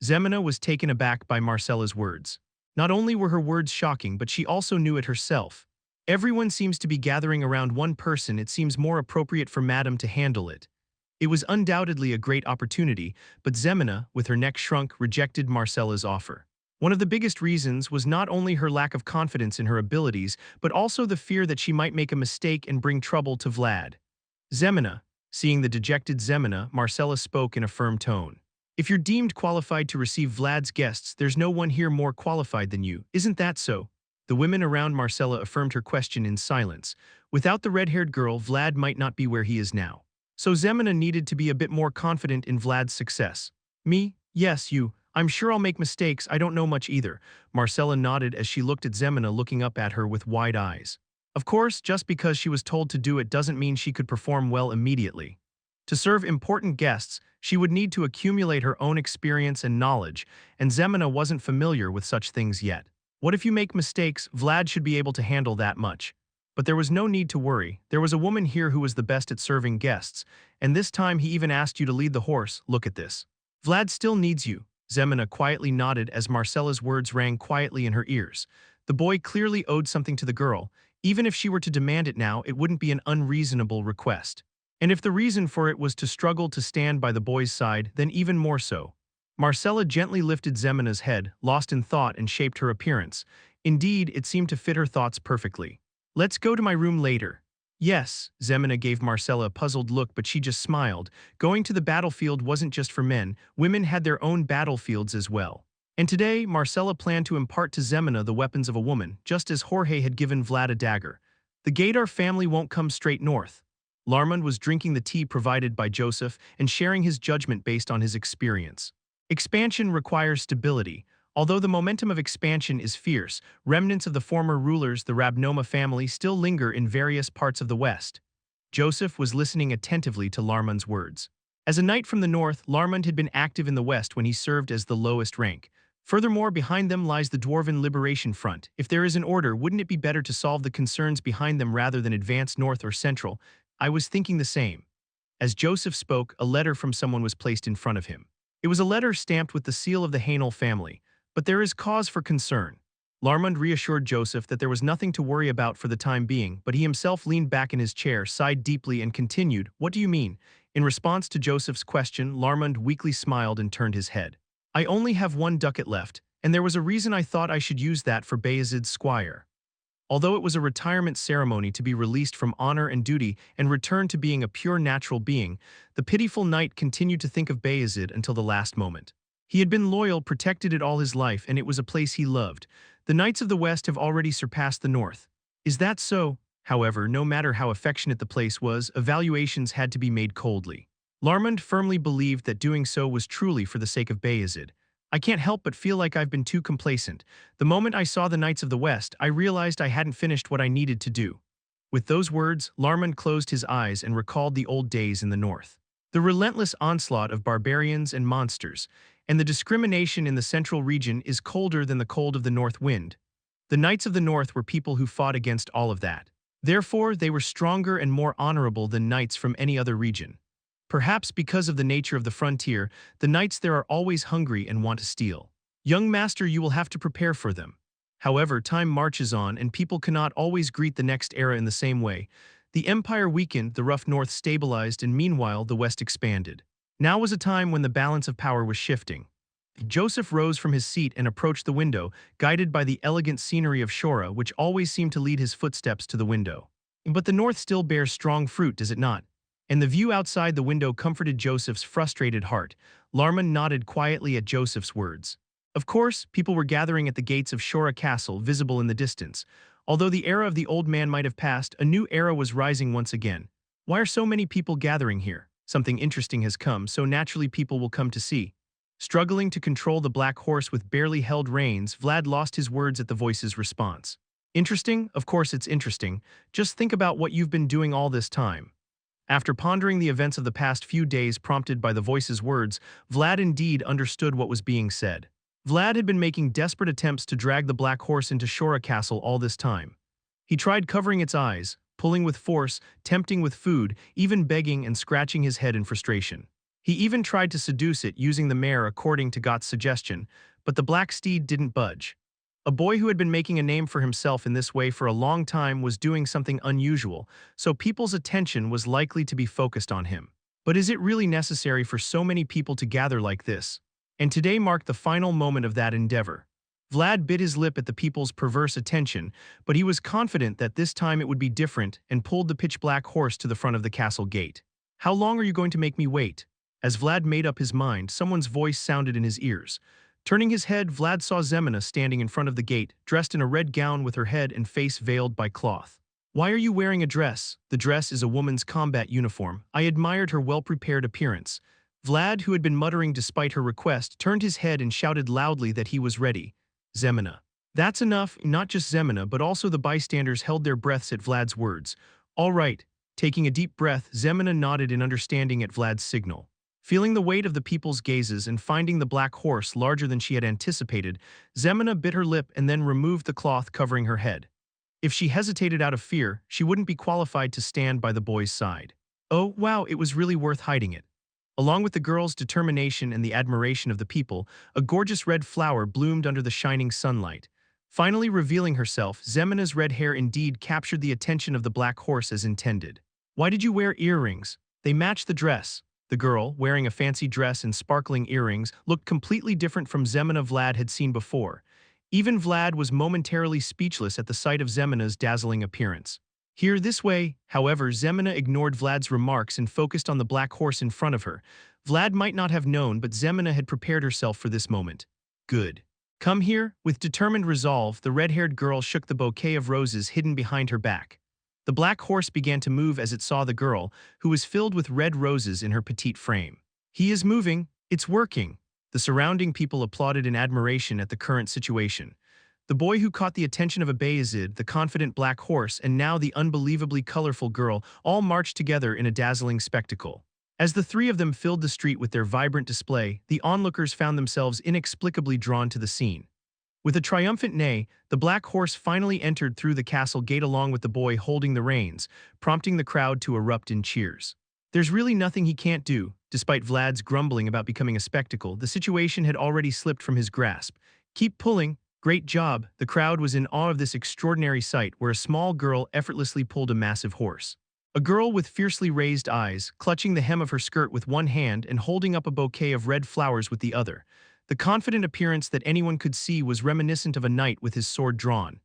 Zemina was taken aback by Marcella's words. Not only were her words shocking, but she also knew it herself. Everyone seems to be gathering around one person. It seems more appropriate for Madame to handle it. It was undoubtedly a great opportunity, but Zemina, with her neck shrunk, rejected Marcella's offer. One of the biggest reasons was not only her lack of confidence in her abilities, but also the fear that she might make a mistake and bring trouble to Vlad. Zemina. Seeing the dejected Zemina, Marcella spoke in a firm tone. If you're deemed qualified to receive Vlad's guests, there's no one here more qualified than you, isn't that so? The women around Marcella affirmed her question in silence. Without the red-haired girl, Vlad might not be where he is now. So Zemina needed to be a bit more confident in Vlad's success. Me? Yes, you. I'm sure I'll make mistakes, I don't know much either. Marcella nodded as she looked at Zemina, looking up at her with wide eyes. Of course, just because she was told to do it doesn't mean she could perform well immediately. To serve important guests, she would need to accumulate her own experience and knowledge, and Zemina wasn't familiar with such things yet. What if you make mistakes? Vlad should be able to handle that much. But there was no need to worry. There was a woman here who was the best at serving guests, and this time he even asked you to lead the horse. Look at this. Vlad still needs you. Zemina quietly nodded as Marcella's words rang quietly in her ears. The boy clearly owed something to the girl. Even if she were to demand it now, it wouldn't be an unreasonable request. And if the reason for it was to struggle to stand by the boy's side, then even more so. Marcella gently lifted Zemina's head, lost in thought, and shaped her appearance. Indeed, it seemed to fit her thoughts perfectly. Let's go to my room later. Yes, Zemina gave Marcella a puzzled look, but she just smiled. Going to the battlefield wasn't just for men, women had their own battlefields as well. And today, Marcella planned to impart to Zemina the weapons of a woman, just as Jorge had given Vlad a dagger. The Gaidar family won't come straight north. Larmond was drinking the tea provided by Joseph and sharing his judgment based on his experience. Expansion requires stability. Although the momentum of expansion is fierce, remnants of the former rulers, the Rabnoma family, still linger in various parts of the West. Joseph was listening attentively to Larmond's words. As a knight from the north, Larmond had been active in the West when he served as the lowest rank. Furthermore, behind them lies the Dwarven Liberation Front. If there is an order, wouldn't it be better to solve the concerns behind them rather than advance north or central? I was thinking the same. As Joseph spoke, a letter from someone was placed in front of him. It was a letter stamped with the seal of the Hainel family. But there is cause for concern. Larmond reassured Joseph that there was nothing to worry about for the time being, but he himself leaned back in his chair, sighed deeply, and continued, "What do you mean?" In response to Joseph's question, Larmond weakly smiled and turned his head. "I only have one ducat left, and there was a reason I thought I should use that for Vayezid's squire." Although it was a retirement ceremony to be released from honor and duty and return to being a pure natural being, the pitiful knight continued to think of Vayezid until the last moment. He had been loyal, protected it all his life, and it was a place he loved. The Knights of the West have already surpassed the North. Is that so? However, no matter how affectionate the place was, evaluations had to be made coldly. Larmond firmly believed that doing so was truly for the sake of Vayezid. I can't help but feel like I've been too complacent. The moment I saw the Knights of the West, I realized I hadn't finished what I needed to do. With those words, Larmond closed his eyes and recalled the old days in the North. The relentless onslaught of barbarians and monsters, and the discrimination in the central region is colder than the cold of the north wind. The Knights of the North were people who fought against all of that. Therefore, they were stronger and more honorable than knights from any other region. Perhaps because of the nature of the frontier, the knights there are always hungry and want to steal. Young master, you will have to prepare for them. However, time marches on and people cannot always greet the next era in the same way. The empire weakened, the rough north stabilized, and meanwhile the west expanded. Now was a time when the balance of power was shifting. Joseph rose from his seat and approached the window, guided by the elegant scenery of Shora, which always seemed to lead his footsteps to the window. But the north still bears strong fruit, does it not? And the view outside the window comforted Joseph's frustrated heart. Larmond nodded quietly at Joseph's words. Of course, people were gathering at the gates of Shora Castle, visible in the distance. Although the era of the old man might have passed, a new era was rising once again. Why are so many people gathering here? Something interesting has come, so naturally people will come to see. Struggling to control the black horse with barely held reins, Vlad lost his words at the voice's response. Interesting? Of course it's interesting. Just think about what you've been doing all this time. After pondering the events of the past few days prompted by the voice's words, Vlad indeed understood what was being said. Vlad had been making desperate attempts to drag the black horse into Shora Castle all this time. He tried covering its eyes, pulling with force, tempting with food, even begging and scratching his head in frustration. He even tried to seduce it using the mare according to Gott's suggestion, but the black steed didn't budge. A boy who had been making a name for himself in this way for a long time was doing something unusual, so people's attention was likely to be focused on him. But is it really necessary for so many people to gather like this? And today marked the final moment of that endeavor. Vlad bit his lip at the people's perverse attention, but he was confident that this time it would be different and pulled the pitch-black horse to the front of the castle gate. "How long are you going to make me wait?" As Vlad made up his mind, someone's voice sounded in his ears. Turning his head, Vlad saw Zemina standing in front of the gate, dressed in a red gown with her head and face veiled by cloth. "Why are you wearing a dress?" "The dress is a woman's combat uniform. I admired her well-prepared appearance." Vlad, who had been muttering despite her request, turned his head and shouted loudly that he was ready. Zemina. That's enough. Not just Zemina, but also the bystanders held their breaths at Vlad's words. "All right." Taking a deep breath, Zemina nodded in understanding at Vlad's signal. Feeling the weight of the people's gazes and finding the black horse larger than she had anticipated, Zemina bit her lip and then removed the cloth covering her head. If she hesitated out of fear, she wouldn't be qualified to stand by the boy's side. Oh, wow, it was really worth hiding it. Along with the girl's determination and the admiration of the people, a gorgeous red flower bloomed under the shining sunlight. Finally revealing herself, Zemina's red hair indeed captured the attention of the black horse as intended. "Why did you wear earrings? They match the dress." The girl, wearing a fancy dress and sparkling earrings, looked completely different from Zemina Vlad had seen before. Even Vlad was momentarily speechless at the sight of Zemina's dazzling appearance. "Here, this way." However, Zemina ignored Vlad's remarks and focused on the black horse in front of her. Vlad might not have known, but Zemina had prepared herself for this moment. "Good. Come here." With determined resolve, the red-haired girl shook the bouquet of roses hidden behind her back. The black horse began to move as it saw the girl, who was filled with red roses in her petite frame. "He is moving. It's working." The surrounding people applauded in admiration at the current situation. The boy who caught the attention of Vayezid, the confident black horse, and now the unbelievably colorful girl all marched together in a dazzling spectacle. As the three of them filled the street with their vibrant display, the onlookers found themselves inexplicably drawn to the scene. With a triumphant neigh, the black horse finally entered through the castle gate along with the boy holding the reins, prompting the crowd to erupt in cheers. There's really nothing he can't do. Despite Vlad's grumbling about becoming a spectacle, the situation had already slipped from his grasp. "Keep pulling. Great job." The crowd was in awe of this extraordinary sight where a small girl effortlessly pulled a massive horse. A girl with fiercely raised eyes, clutching the hem of her skirt with one hand and holding up a bouquet of red flowers with the other. The confident appearance that anyone could see was reminiscent of a knight with his sword drawn.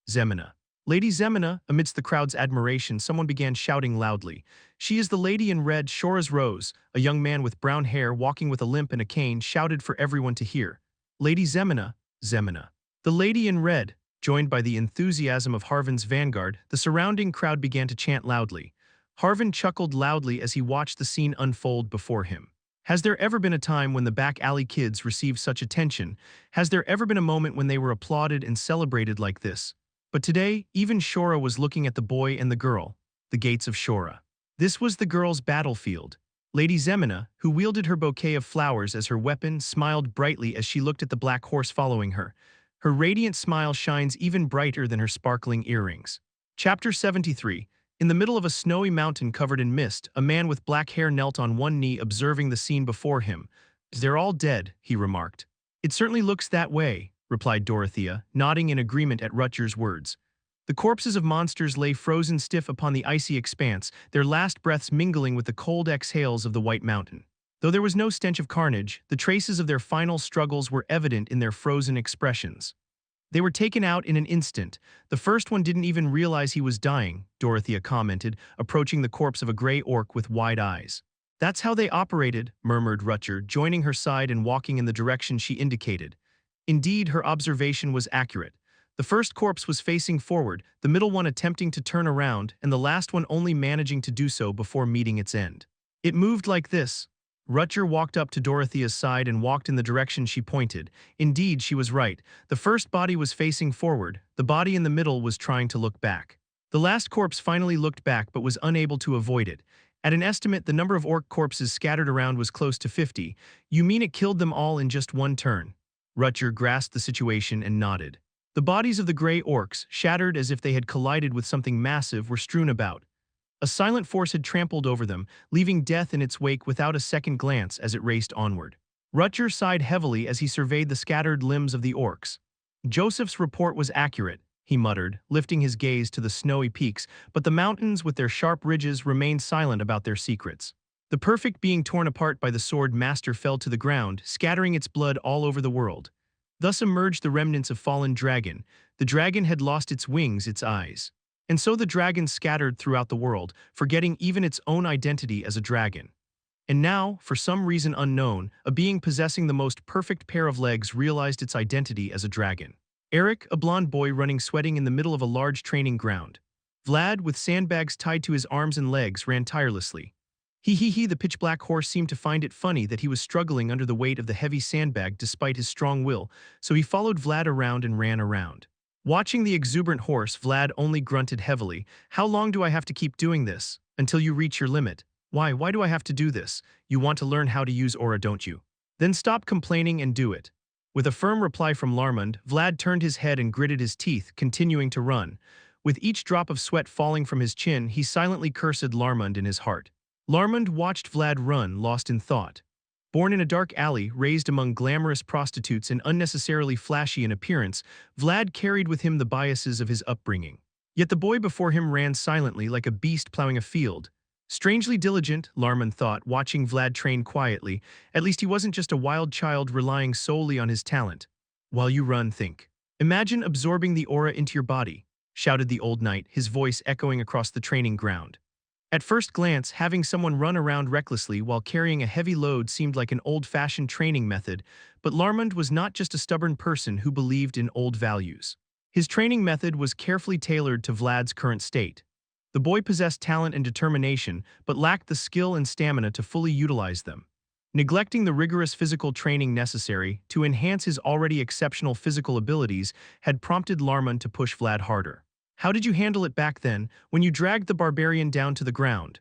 "Zemina. Lady Zemina." Amidst the crowd's admiration, someone began shouting loudly. "She is the lady in red, Shora's Rose." A young man with brown hair walking with a limp and a cane shouted for everyone to hear. "Lady Zemina. Zemina. The lady in red." Joined by the enthusiasm of Harvin's vanguard, the surrounding crowd began to chant loudly. Harvin chuckled loudly as he watched the scene unfold before him. Has there ever been a time when the back alley kids received such attention? Has there ever been a moment when they were applauded and celebrated like this? But today, even Shora was looking at the boy and the girl. The gates of Shora. This was the girl's battlefield. Lady Zemina, who wielded her bouquet of flowers as her weapon, smiled brightly as she looked at the black horse following her. Her radiant smile shines even brighter than her sparkling earrings. Chapter 73. In the middle of a snowy mountain covered in mist, a man with black hair knelt on one knee observing the scene before him. "They're all dead," he remarked. "It certainly looks that way," replied Dorothea, nodding in agreement at Rutger's words. The corpses of monsters lay frozen stiff upon the icy expanse, their last breaths mingling with the cold exhales of the White Mountain. Though there was no stench of carnage, the traces of their final struggles were evident in their frozen expressions. "They were taken out in an instant. The first one didn't even realize he was dying," Dorothea commented, approaching the corpse of a gray orc with wide eyes. "That's how they operated," murmured Rutger, joining her side and walking in the direction she indicated. Indeed, her observation was accurate. The first corpse was facing forward, the middle one attempting to turn around, and the last one only managing to do so before meeting its end. "It moved like this." Rutger walked up to Dorothea's side and walked in the direction she pointed. Indeed, she was right. The first body was facing forward, the body in the middle was trying to look back. The last corpse finally looked back but was unable to avoid it. At an estimate, the number of orc corpses scattered around was close to 50. "You mean it killed them all in just one turn?" Rutger grasped the situation and nodded. The bodies of the gray orcs, shattered as if they had collided with something massive, were strewn about. A silent force had trampled over them, leaving death in its wake without a second glance as it raced onward. Rutger sighed heavily as he surveyed the scattered limbs of the orcs. "Joseph's report was accurate," he muttered, lifting his gaze to the snowy peaks, but the mountains with their sharp ridges remained silent about their secrets. The perfect being torn apart by the Swordmaster fell to the ground, scattering its blood all over the world. Thus emerged the remnants of fallen dragon. The dragon had lost its wings, its eyes. And so the dragon scattered throughout the world, forgetting even its own identity as a dragon. And now, for some reason unknown, a being possessing the most perfect pair of legs realized its identity as a dragon. Eric, a blond boy running sweating in the middle of a large training ground. Vlad, with sandbags tied to his arms and legs, ran tirelessly. He, the pitch-black horse seemed to find it funny that he was struggling under the weight of the heavy sandbag despite his strong will, so he followed Vlad around and ran around. Watching the exuberant horse, Vlad only grunted heavily. How long do I have to keep doing this? Until you reach your limit. Why do I have to do this? You want to learn how to use aura, don't you? Then stop complaining and do it. With a firm reply from Larmund, Vlad turned his head and gritted his teeth, continuing to run. With each drop of sweat falling from his chin, he silently cursed Larmund in his heart. Larmund watched Vlad run, lost in thought. Born in a dark alley, raised among glamorous prostitutes and unnecessarily flashy in appearance, Vlad carried with him the biases of his upbringing. Yet the boy before him ran silently like a beast plowing a field. Strangely diligent, Larmund thought, watching Vlad train quietly. At least he wasn't just a wild child relying solely on his talent. While you run, think. Imagine absorbing the aura into your body, shouted the old knight, his voice echoing across the training ground. At first glance, having someone run around recklessly while carrying a heavy load seemed like an old-fashioned training method, but Larmund was not just a stubborn person who believed in old values. His training method was carefully tailored to Vlad's current state. The boy possessed talent and determination, but lacked the skill and stamina to fully utilize them. Neglecting the rigorous physical training necessary to enhance his already exceptional physical abilities had prompted Larmund to push Vlad harder. How did you handle it back then, when you dragged the barbarian down to the ground?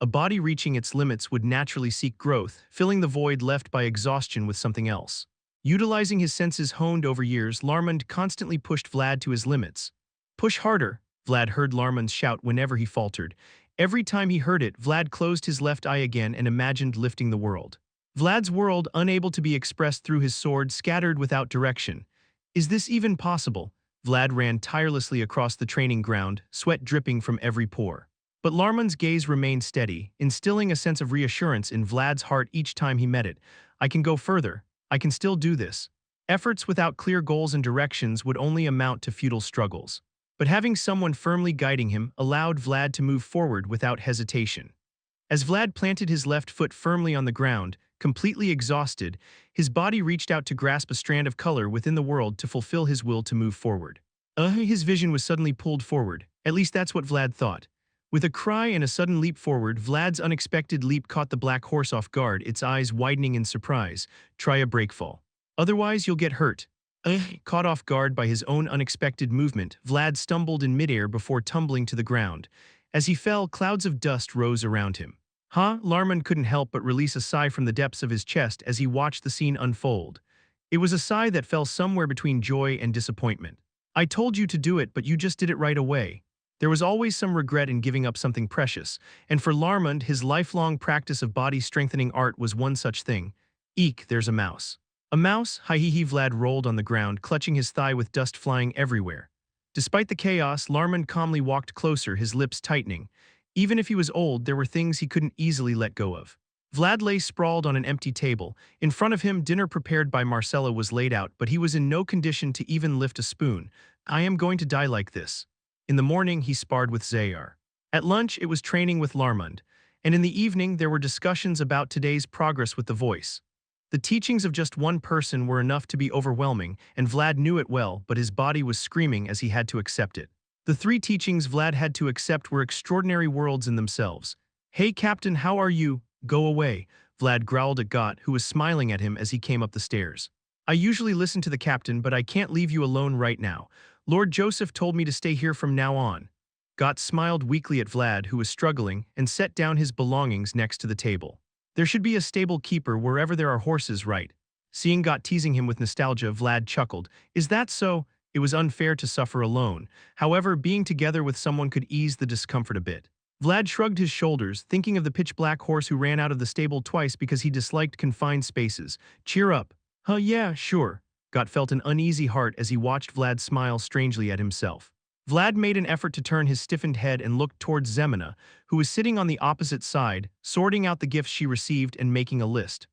A body reaching its limits would naturally seek growth, filling the void left by exhaustion with something else. Utilizing his senses honed over years, Larmund constantly pushed Vlad to his limits. Push harder, Vlad heard Larmund shout whenever he faltered. Every time he heard it, Vlad closed his left eye again and imagined lifting the world. Vlad's world, unable to be expressed through his sword, scattered without direction. Is this even possible? Vlad ran tirelessly across the training ground, sweat dripping from every pore. But Larmund's gaze remained steady, instilling a sense of reassurance in Vlad's heart each time he met it. I can go further. I can still do this. Efforts without clear goals and directions would only amount to futile struggles. But having someone firmly guiding him allowed Vlad to move forward without hesitation. As Vlad planted his left foot firmly on the ground, completely exhausted, his body reached out to grasp a strand of color within the world to fulfill his will to move forward. His vision was suddenly pulled forward. At least that's what Vlad thought. With a cry and a sudden leap forward, Vlad's unexpected leap caught the black horse off guard, its eyes widening in surprise. Try a breakfall. Otherwise, you'll get hurt. Caught off guard by his own unexpected movement, Vlad stumbled in midair before tumbling to the ground. As he fell, clouds of dust rose around him. Larmund couldn't help but release a sigh from the depths of his chest as he watched the scene unfold. It was a sigh that fell somewhere between joy and disappointment. I told you to do it, but you just did it right away. There was always some regret in giving up something precious, and for Larmund, his lifelong practice of body-strengthening art was one such thing. Eek, there's a mouse. A mouse? Hi-hi-hi, Vlad rolled on the ground, clutching his thigh with dust flying everywhere. Despite the chaos, Larmund calmly walked closer, his lips tightening. Even if he was old, there were things he couldn't easily let go of. Vlad lay sprawled on an empty table. In front of him, dinner prepared by Marcella was laid out, but he was in no condition to even lift a spoon. I am going to die like this. In the morning, he sparred with Zayar. At lunch, it was training with Larmund. And in the evening, there were discussions about today's progress with the voice. The teachings of just one person were enough to be overwhelming, and Vlad knew it well, but his body was screaming as he had to accept it. The three teachings Vlad had to accept were extraordinary worlds in themselves. Hey, Captain, how are you? Go away, Vlad growled at Gott, who was smiling at him as he came up the stairs. I usually listen to the captain, but I can't leave you alone right now. Lord Joseph told me to stay here from now on. Gott smiled weakly at Vlad, who was struggling, and set down his belongings next to the table. There should be a stable keeper wherever there are horses, right? Seeing Gott teasing him with nostalgia, Vlad chuckled. Is that so? It was unfair to suffer alone. However, being together with someone could ease the discomfort a bit. Vlad shrugged his shoulders, thinking of the pitch-black horse who ran out of the stable twice because he disliked confined spaces. Cheer up. Yeah, sure. Gott felt an uneasy heart as he watched Vlad smile strangely at himself. Vlad made an effort to turn his stiffened head and looked towards Zemina, who was sitting on the opposite side, sorting out the gifts she received and making a list.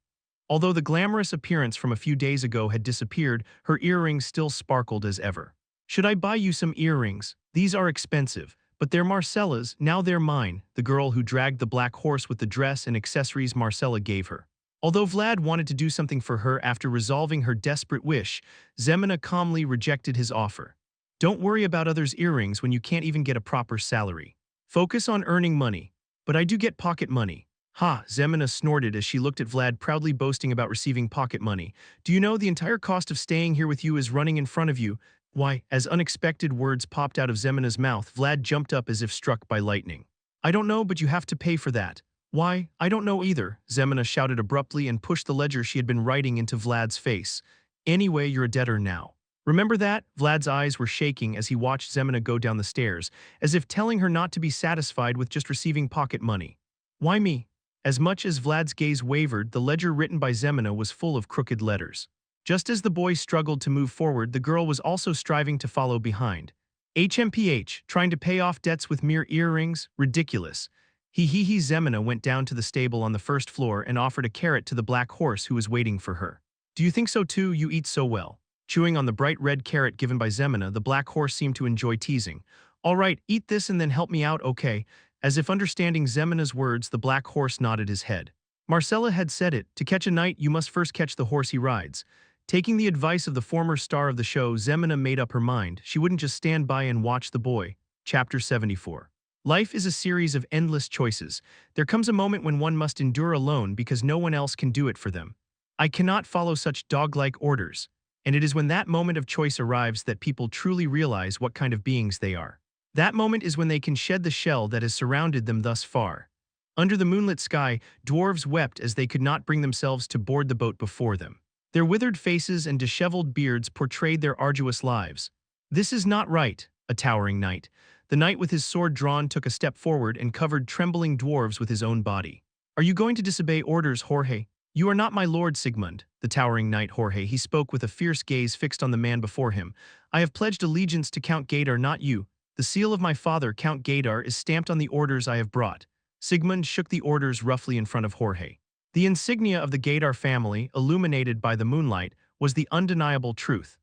Although the glamorous appearance from a few days ago had disappeared, her earrings still sparkled as ever. Should I buy you some earrings? These are expensive, But they're Marcella's, now they're mine, the girl who dragged the black horse with the dress and accessories Marcella gave her. Although Vlad wanted to do something for her after resolving her desperate wish, Zemina calmly rejected his offer. Don't worry about others' earrings when you can't even get a proper salary. Focus on earning money. But I do get pocket money. Ha, Zemina snorted as she looked at Vlad proudly boasting about receiving pocket money. Do you know the entire cost of staying here with you is running in front of you? Why, as unexpected words popped out of Zemina's mouth, Vlad jumped up as if struck by lightning. I don't know, but you have to pay for that. Why, I don't know either, Zemina shouted abruptly and pushed the ledger she had been writing into Vlad's face. Anyway, you're a debtor now. Remember that? Vlad's eyes were shaking as he watched Zemina go down the stairs, as if telling her not to be satisfied with just receiving pocket money. Why me? As much as Vlad's gaze wavered, the ledger written by Zemina was full of crooked letters. Just as the boy struggled to move forward, the girl was also striving to follow behind. HMPH, trying to pay off debts with mere earrings? Ridiculous. He Zemina went down to the stable on the first floor and offered a carrot to the black horse who was waiting for her. Do you think so too? You eat so well. Chewing on the bright red carrot given by Zemina, the black horse seemed to enjoy teasing. All right, eat this and then help me out, okay? As if understanding Zemina's words, the black horse nodded his head. Marcella had said it, to catch a knight you must first catch the horse he rides. Taking the advice of the former star of the show, Zemina made up her mind. She wouldn't just stand by and watch the boy. Chapter 74. Life is a series of endless choices. There comes a moment when one must endure alone because no one else can do it for them. I cannot follow such dog-like orders. And it is when that moment of choice arrives that people truly realize what kind of beings they are. That moment is when they can shed the shell that has surrounded them thus far. Under the moonlit sky, dwarves wept as they could not bring themselves to board the boat before them. Their withered faces and disheveled beards portrayed their arduous lives. This is not right, a towering knight. The knight with his sword drawn took a step forward and covered trembling dwarves with his own body. Are you going to disobey orders, Jorge? You are not my lord, Sigmund, the towering knight Jorge. He spoke with a fierce gaze fixed on the man before him. I have pledged allegiance to Count Gaydar, not you. The seal of my father, Count Gaydar, is stamped on the orders I have brought. Sigmund shook the orders roughly in front of Jorge. The insignia of the Gaydar family, illuminated by the moonlight, was the undeniable truth.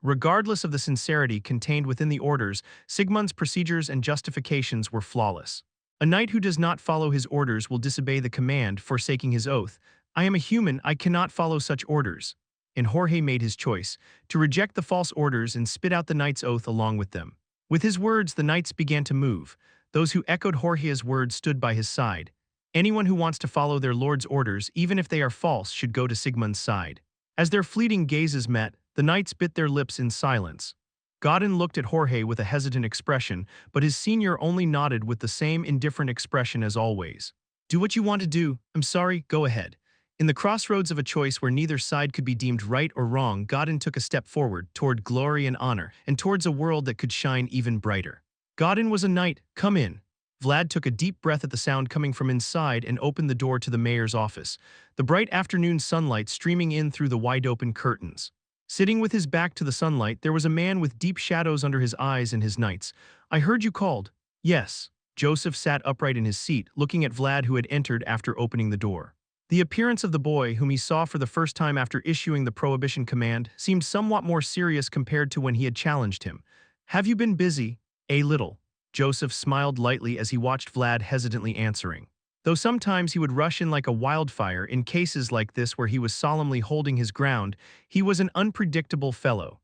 Regardless of the sincerity contained within the orders, Sigmund's procedures and justifications were flawless. A knight who does not follow his orders will disobey the command, forsaking his oath. I am a human, I cannot follow such orders. And Jorge made his choice, to reject the false orders and spit out the knight's oath along with them. With his words, the knights began to move. Those who echoed Jorge's words stood by his side. Anyone who wants to follow their lord's orders, even if they are false, should go to Sigmund's side. As their fleeting gazes met, the knights bit their lips in silence. Godin looked at Jorge with a hesitant expression, but his senior only nodded with the same indifferent expression as always. Do what you want to do. I'm sorry, go ahead. In the crossroads of a choice where neither side could be deemed right or wrong, Godin took a step forward, toward glory and honor, and towards a world that could shine even brighter. Godin was a knight. Come in. Vlad took a deep breath at the sound coming from inside and opened the door to the mayor's office, the bright afternoon sunlight streaming in through the wide-open curtains. Sitting with his back to the sunlight, there was a man with deep shadows under his eyes and his knights. I heard you called. Yes. Joseph sat upright in his seat, looking at Vlad, who had entered after opening the door. The appearance of the boy, whom he saw for the first time after issuing the prohibition command, seemed somewhat more serious compared to when he had challenged him. Have you been busy? A little. Joseph smiled lightly as he watched Vlad hesitantly answering. Though sometimes he would rush in like a wildfire, in cases like this where he was solemnly holding his ground, he was an unpredictable fellow.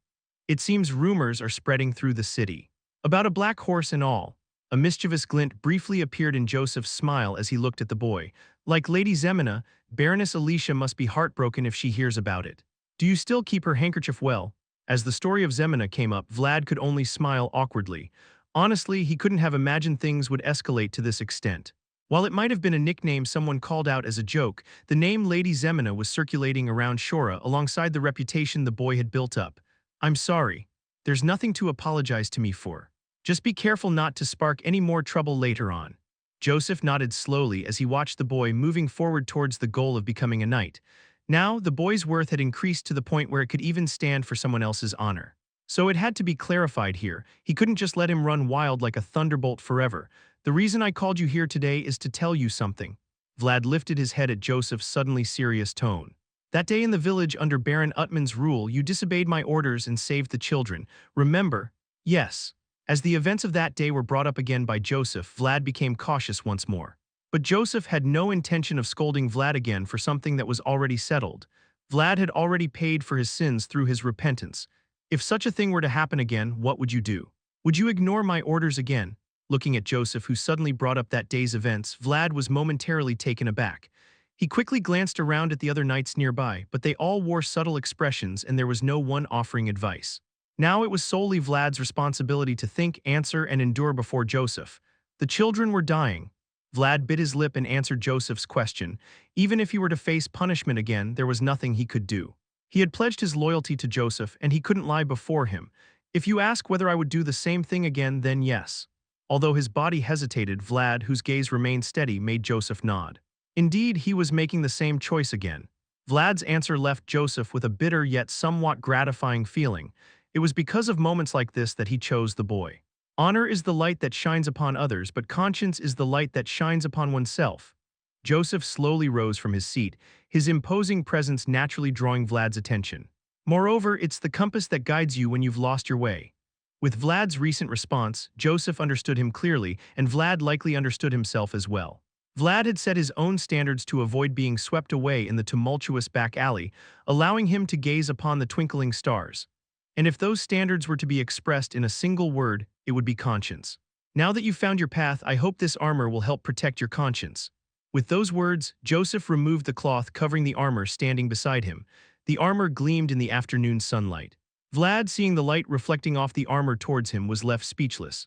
It seems rumors are spreading through the city. About a black horse and all. A mischievous glint briefly appeared in Joseph's smile as he looked at the boy. Like Lady Zemina, Baroness Alicia must be heartbroken if she hears about it. Do you still keep her handkerchief well? As the story of Zemina came up, Vlad could only smile awkwardly. Honestly, he couldn't have imagined things would escalate to this extent. While it might have been a nickname someone called out as a joke, the name Lady Zemina was circulating around Shora alongside the reputation the boy had built up. I'm sorry. There's nothing to apologize to me for. Just be careful not to spark any more trouble later on. Joseph nodded slowly as he watched the boy moving forward towards the goal of becoming a knight. Now, the boy's worth had increased to the point where it could even stand for someone else's honor. So it had to be clarified here. He couldn't just let him run wild like a thunderbolt forever. The reason I called you here today is to tell you something. Vlad lifted his head at Joseph's suddenly serious tone. That day in the village under Baron Utman's rule, you disobeyed my orders and saved the children. Remember? Yes. As the events of that day were brought up again by Joseph, Vlad became cautious once more. But Joseph had no intention of scolding Vlad again for something that was already settled. Vlad had already paid for his sins through his repentance. If such a thing were to happen again, what would you do? Would you ignore my orders again? Looking at Joseph, who suddenly brought up that day's events, Vlad was momentarily taken aback. He quickly glanced around at the other knights nearby, but they all wore subtle expressions and there was no one offering advice. Now it was solely Vlad's responsibility to think, answer, and endure before Joseph. The children were dying. Vlad bit his lip and answered Joseph's question. Even if he were to face punishment again, there was nothing he could do. He had pledged his loyalty to Joseph, and he couldn't lie before him. If you ask whether I would do the same thing again, then yes. Although his body hesitated, Vlad, whose gaze remained steady, made Joseph nod. Indeed, he was making the same choice again. Vlad's answer left Joseph with a bitter yet somewhat gratifying feeling. It was because of moments like this that he chose the boy. Honor is the light that shines upon others, but conscience is the light that shines upon oneself. Joseph slowly rose from his seat, his imposing presence naturally drawing Vlad's attention. Moreover, it's the compass that guides you when you've lost your way. With Vlad's recent response, Joseph understood him clearly, and Vlad likely understood himself as well. Vlad had set his own standards to avoid being swept away in the tumultuous back alley, allowing him to gaze upon the twinkling stars. And if those standards were to be expressed in a single word, it would be conscience. Now that you've found your path, I hope this armor will help protect your conscience. With those words, Joseph removed the cloth covering the armor standing beside him. The armor gleamed in the afternoon sunlight. Vlad, seeing the light reflecting off the armor towards him, was left speechless.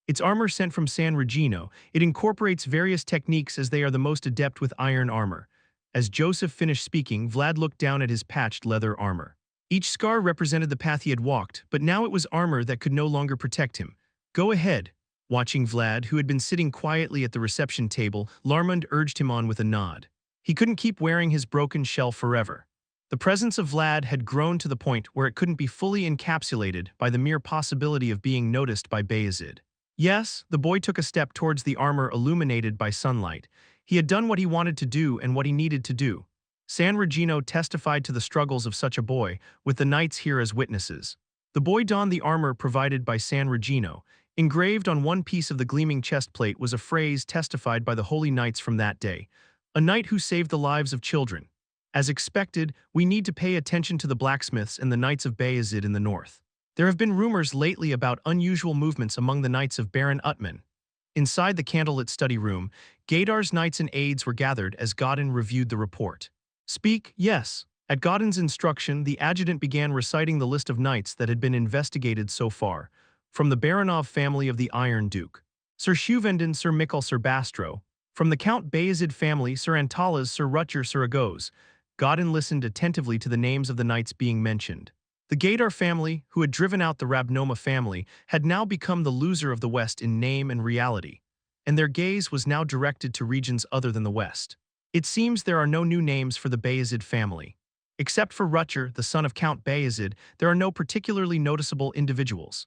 It's armor sent from San Regino. It incorporates various techniques as they are the most adept with iron armor. As Joseph finished speaking, Vlad looked down at his patched leather armor. Each scar represented the path he had walked, but now it was armor that could no longer protect him. Go ahead. Watching Vlad, who had been sitting quietly at the reception table, Larmund urged him on with a nod. He couldn't keep wearing his broken shell forever. The presence of Vlad had grown to the point where it couldn't be fully encapsulated by the mere possibility of being noticed by Vayezid. Yes, the boy took a step towards the armor illuminated by sunlight. He had done what he wanted to do and what he needed to do. San Regino testified to the struggles of such a boy, with the knights here as witnesses. The boy donned the armor provided by San Regino. Engraved on one piece of the gleaming chest plate was a phrase testified by the holy knights from that day. A knight who saved the lives of children. As expected, we need to pay attention to the blacksmiths and the knights of Vayezid in the north. There have been rumors lately about unusual movements among the knights of Baron Utman. Inside the candlelit study room, Gadar's knights and aides were gathered as Godin reviewed the report. Speak, yes. At Godin's instruction, the adjutant began reciting the list of knights that had been investigated so far. From the Baronov family of the Iron Duke, Sir Shuvendin, Sir Mikkel, Sir Bastro. From the Count Vayezid family, Sir Antalas, Sir Rutger, Sir Agos. Godin listened attentively to the names of the knights being mentioned. The Gadar family, who had driven out the Rabnoma family, had now become the loser of the West in name and reality, and their gaze was now directed to regions other than the West. It seems there are no new names for the Vayezid family. Except for Rutger, the son of Count Vayezid, there are no particularly noticeable individuals.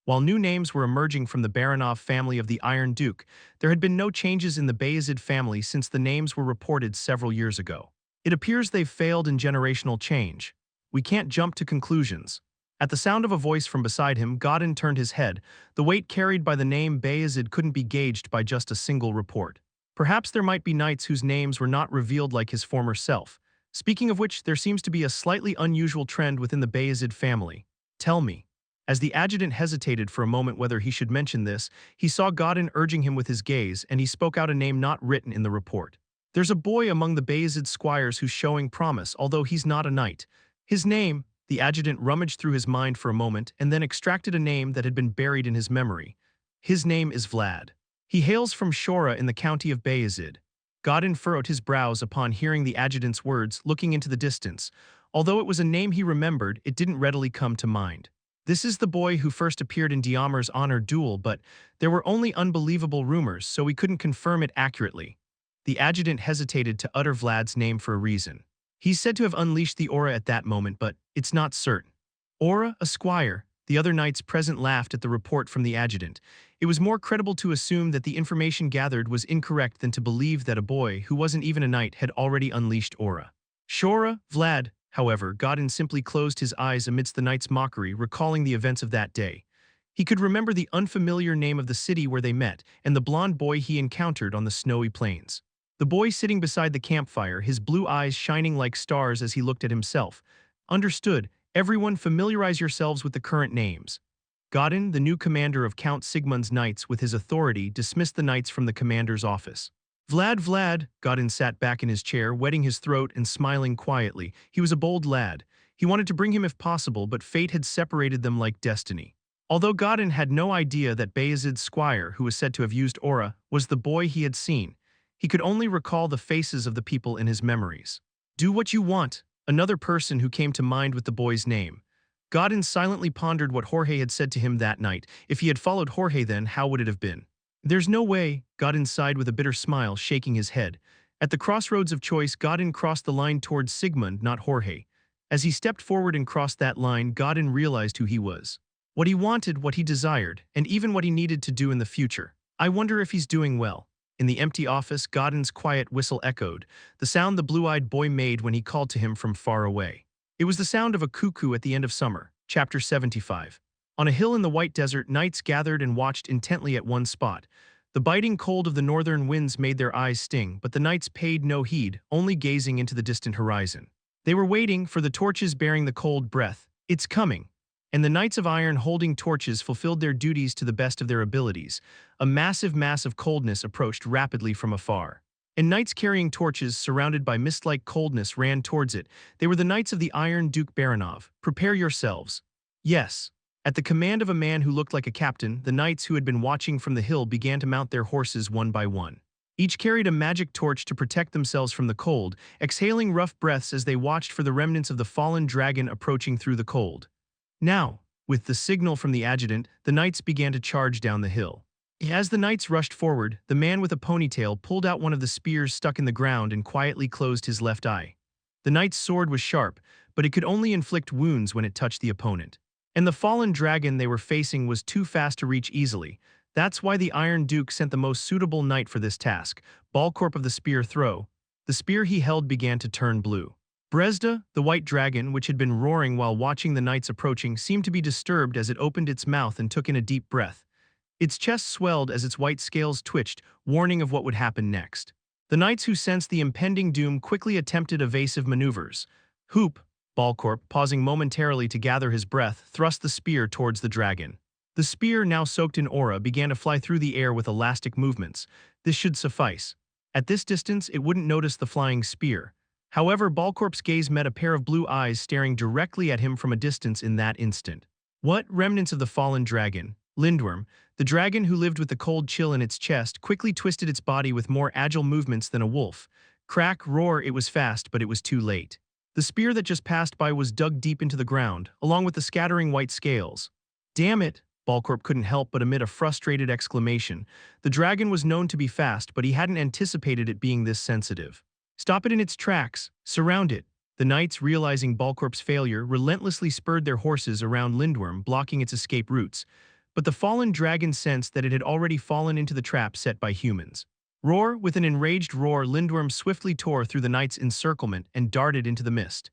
While new names were emerging from the Baronov family of the Iron Duke, there had been no changes in the Vayezid family since the names were reported several years ago. It appears they've failed in generational change. We can't jump to conclusions. At the sound of a voice from beside him, Godin turned his head. The weight carried by the name Vayezid couldn't be gauged by just a single report. Perhaps there might be knights whose names were not revealed like his former self. Speaking of which, there seems to be a slightly unusual trend within the Vayezid family. Tell me. As the adjutant hesitated for a moment whether he should mention this, he saw Godin urging him with his gaze, and he spoke out a name not written in the report. There's a boy among the Vayezid squires who's showing promise, although he's not a knight. His name, the adjutant rummaged through his mind for a moment and then extracted a name that had been buried in his memory. His name is Vlad. He hails from Shora in the county of Vayezid. Godin furrowed his brows upon hearing the adjutant's words, looking into the distance. Although it was a name he remembered, it didn't readily come to mind. This is the boy who first appeared in Diamar's honor duel, but there were only unbelievable rumors, so we couldn't confirm it accurately. The adjutant hesitated to utter Vlad's name for a reason. He's said to have unleashed the aura at that moment, but it's not certain. Aura, a squire. The other knights present laughed at the report from the adjutant. It was more credible to assume that the information gathered was incorrect than to believe that a boy, who wasn't even a knight, had already unleashed aura. Shora, Vlad, however, Godin simply closed his eyes amidst the knight's mockery, recalling the events of that day. He could remember the unfamiliar name of the city where they met and the blond boy he encountered on the snowy plains. The boy sitting beside the campfire, his blue eyes shining like stars as he looked at himself. Understood. Everyone familiarize yourselves with the current names. Godin, the new commander of Count Sigmund's knights with his authority, dismissed the knights from the commander's office. Vlad, Godin sat back in his chair, wetting his throat and smiling quietly. He was a bold lad. He wanted to bring him if possible, but fate had separated them like destiny. Although Godin had no idea that Vayezid's squire, who was said to have used aura, was the boy he had seen, he could only recall the faces of the people in his memories. Do what you want, another person who came to mind with the boy's name. Godin silently pondered what Jorge had said to him that night. If he had followed Jorge then, how would it have been? There's no way, Godin sighed with a bitter smile, shaking his head. At the crossroads of choice, Godin crossed the line towards Sigmund, not Jorge. As he stepped forward and crossed that line, Godin realized who he was. What he wanted, what he desired, and even what he needed to do in the future. I wonder if he's doing well. In the empty office, Godin's quiet whistle echoed, the sound the blue-eyed boy made when he called to him from far away. It was the sound of a cuckoo at the end of summer. Chapter 75. On a hill in the white desert, knights gathered and watched intently at one spot. The biting cold of the northern winds made their eyes sting, but the knights paid no heed, only gazing into the distant horizon. They were waiting for the torches bearing the cold breath. It's coming. And the Knights of Iron holding torches fulfilled their duties to the best of their abilities. A massive mass of coldness approached rapidly from afar. And knights carrying torches, surrounded by mist-like coldness, ran towards it. They were the Knights of the Iron Duke Baranov. Prepare yourselves. Yes. At the command of a man who looked like a captain, the knights who had been watching from the hill began to mount their horses one by one. Each carried a magic torch to protect themselves from the cold, exhaling rough breaths as they watched for the remnants of the fallen dragon approaching through the cold. Now, with the signal from the adjutant, the knights began to charge down the hill. As the knights rushed forward, the man with a ponytail pulled out one of the spears stuck in the ground and quietly closed his left eye. The knight's sword was sharp, but it could only inflict wounds when it touched the opponent. And the fallen dragon they were facing was too fast to reach easily. That's why the Iron Duke sent the most suitable knight for this task, Balcorp of the spear throw. The spear he held began to turn blue. Brezda, the white dragon, which had been roaring while watching the knights approaching, seemed to be disturbed as it opened its mouth and took in a deep breath. Its chest swelled as its white scales twitched, warning of what would happen next. The knights who sensed the impending doom quickly attempted evasive maneuvers. Hoop, Balcorp, pausing momentarily to gather his breath, thrust the spear towards the dragon. The spear, now soaked in aura, began to fly through the air with elastic movements. This should suffice. At this distance, it wouldn't notice the flying spear. However, Balcorp's gaze met a pair of blue eyes staring directly at him from a distance in that instant. What remnants of the fallen dragon? Lindworm, the dragon who lived with the cold chill in its chest, quickly twisted its body with more agile movements than a wolf. Crack, roar, it was fast, but it was too late. The spear that just passed by was dug deep into the ground, along with the scattering white scales. Damn it, Balcorp couldn't help but emit a frustrated exclamation. The dragon was known to be fast, but he hadn't anticipated it being this sensitive. Stop it in its tracks. Surround it. The knights, realizing Balcorp's failure, relentlessly spurred their horses around Lindworm, blocking its escape routes. But the fallen dragon sensed that it had already fallen into the trap set by humans. Roar, with an enraged roar, Lindworm swiftly tore through the knights' encirclement and darted into the mist.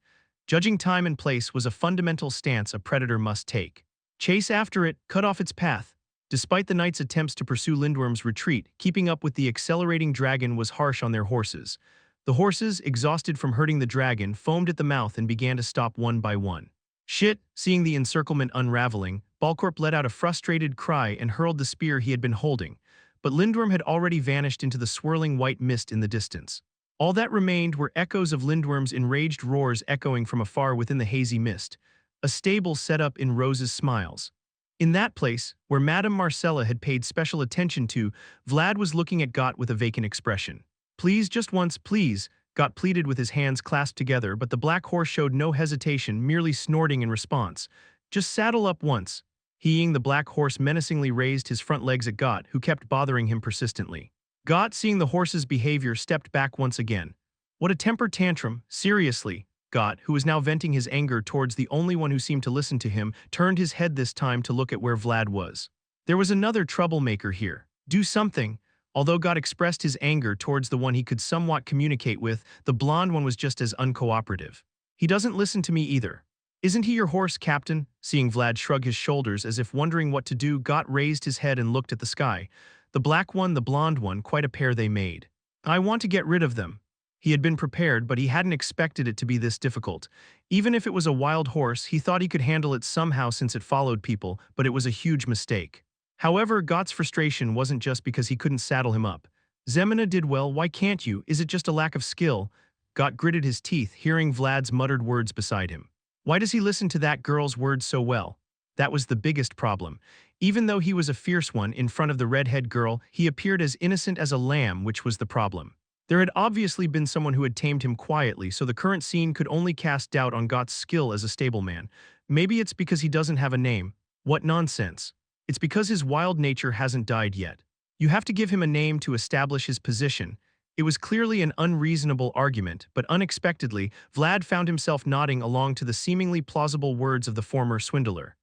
Judging time and place was a fundamental stance a predator must take. Chase after it, cut off its path. Despite the knights' attempts to pursue Lindworm's retreat, keeping up with the accelerating dragon was harsh on their horses. The horses, exhausted from hurting the dragon, foamed at the mouth and began to stop one by one. Shit! Seeing the encirclement unraveling, Balcorp let out a frustrated cry and hurled the spear he had been holding, but Lindworm had already vanished into the swirling white mist in the distance. All that remained were echoes of Lindworm's enraged roars echoing from afar within the hazy mist, a stable set up in Rose's smiles. In that place, where Madame Marcella had paid special attention to, Vlad was looking at Got with a vacant expression. Please, just once, please, Got pleaded with his hands clasped together, but the black horse showed no hesitation, merely snorting in response. Just saddle up once. The black horse menacingly raised his front legs at Got, who kept bothering him persistently. Got, seeing the horse's behavior, stepped back once again. What a temper tantrum, seriously. Got, who was now venting his anger towards the only one who seemed to listen to him, turned his head this time to look at where Vlad was. There was another troublemaker here. Do something. Although God expressed his anger towards the one he could somewhat communicate with, the blonde one was just as uncooperative. He doesn't listen to me either. Isn't he your horse, Captain? Seeing Vlad shrug his shoulders as if wondering what to do, Got raised his head and looked at the sky. The black one, the blonde one, quite a pair they made. I want to get rid of them. He had been prepared, but he hadn't expected it to be this difficult. Even if it was a wild horse, he thought he could handle it somehow since it followed people, but it was a huge mistake. However, Gott's frustration wasn't just because he couldn't saddle him up. Zemina did well, why can't you? Is it just a lack of skill? Gott gritted his teeth, hearing Vlad's muttered words beside him. Why does he listen to that girl's words so well? That was the biggest problem. Even though he was a fierce one in front of the redhead girl, he appeared as innocent as a lamb, which was the problem. There had obviously been someone who had tamed him quietly, so the current scene could only cast doubt on Gott's skill as a stableman. Maybe it's because he doesn't have a name. What nonsense. It's because his wild nature hasn't died yet. You have to give him a name to establish his position. It was clearly an unreasonable argument, but unexpectedly, Vlad found himself nodding along to the seemingly plausible words of the former swindler.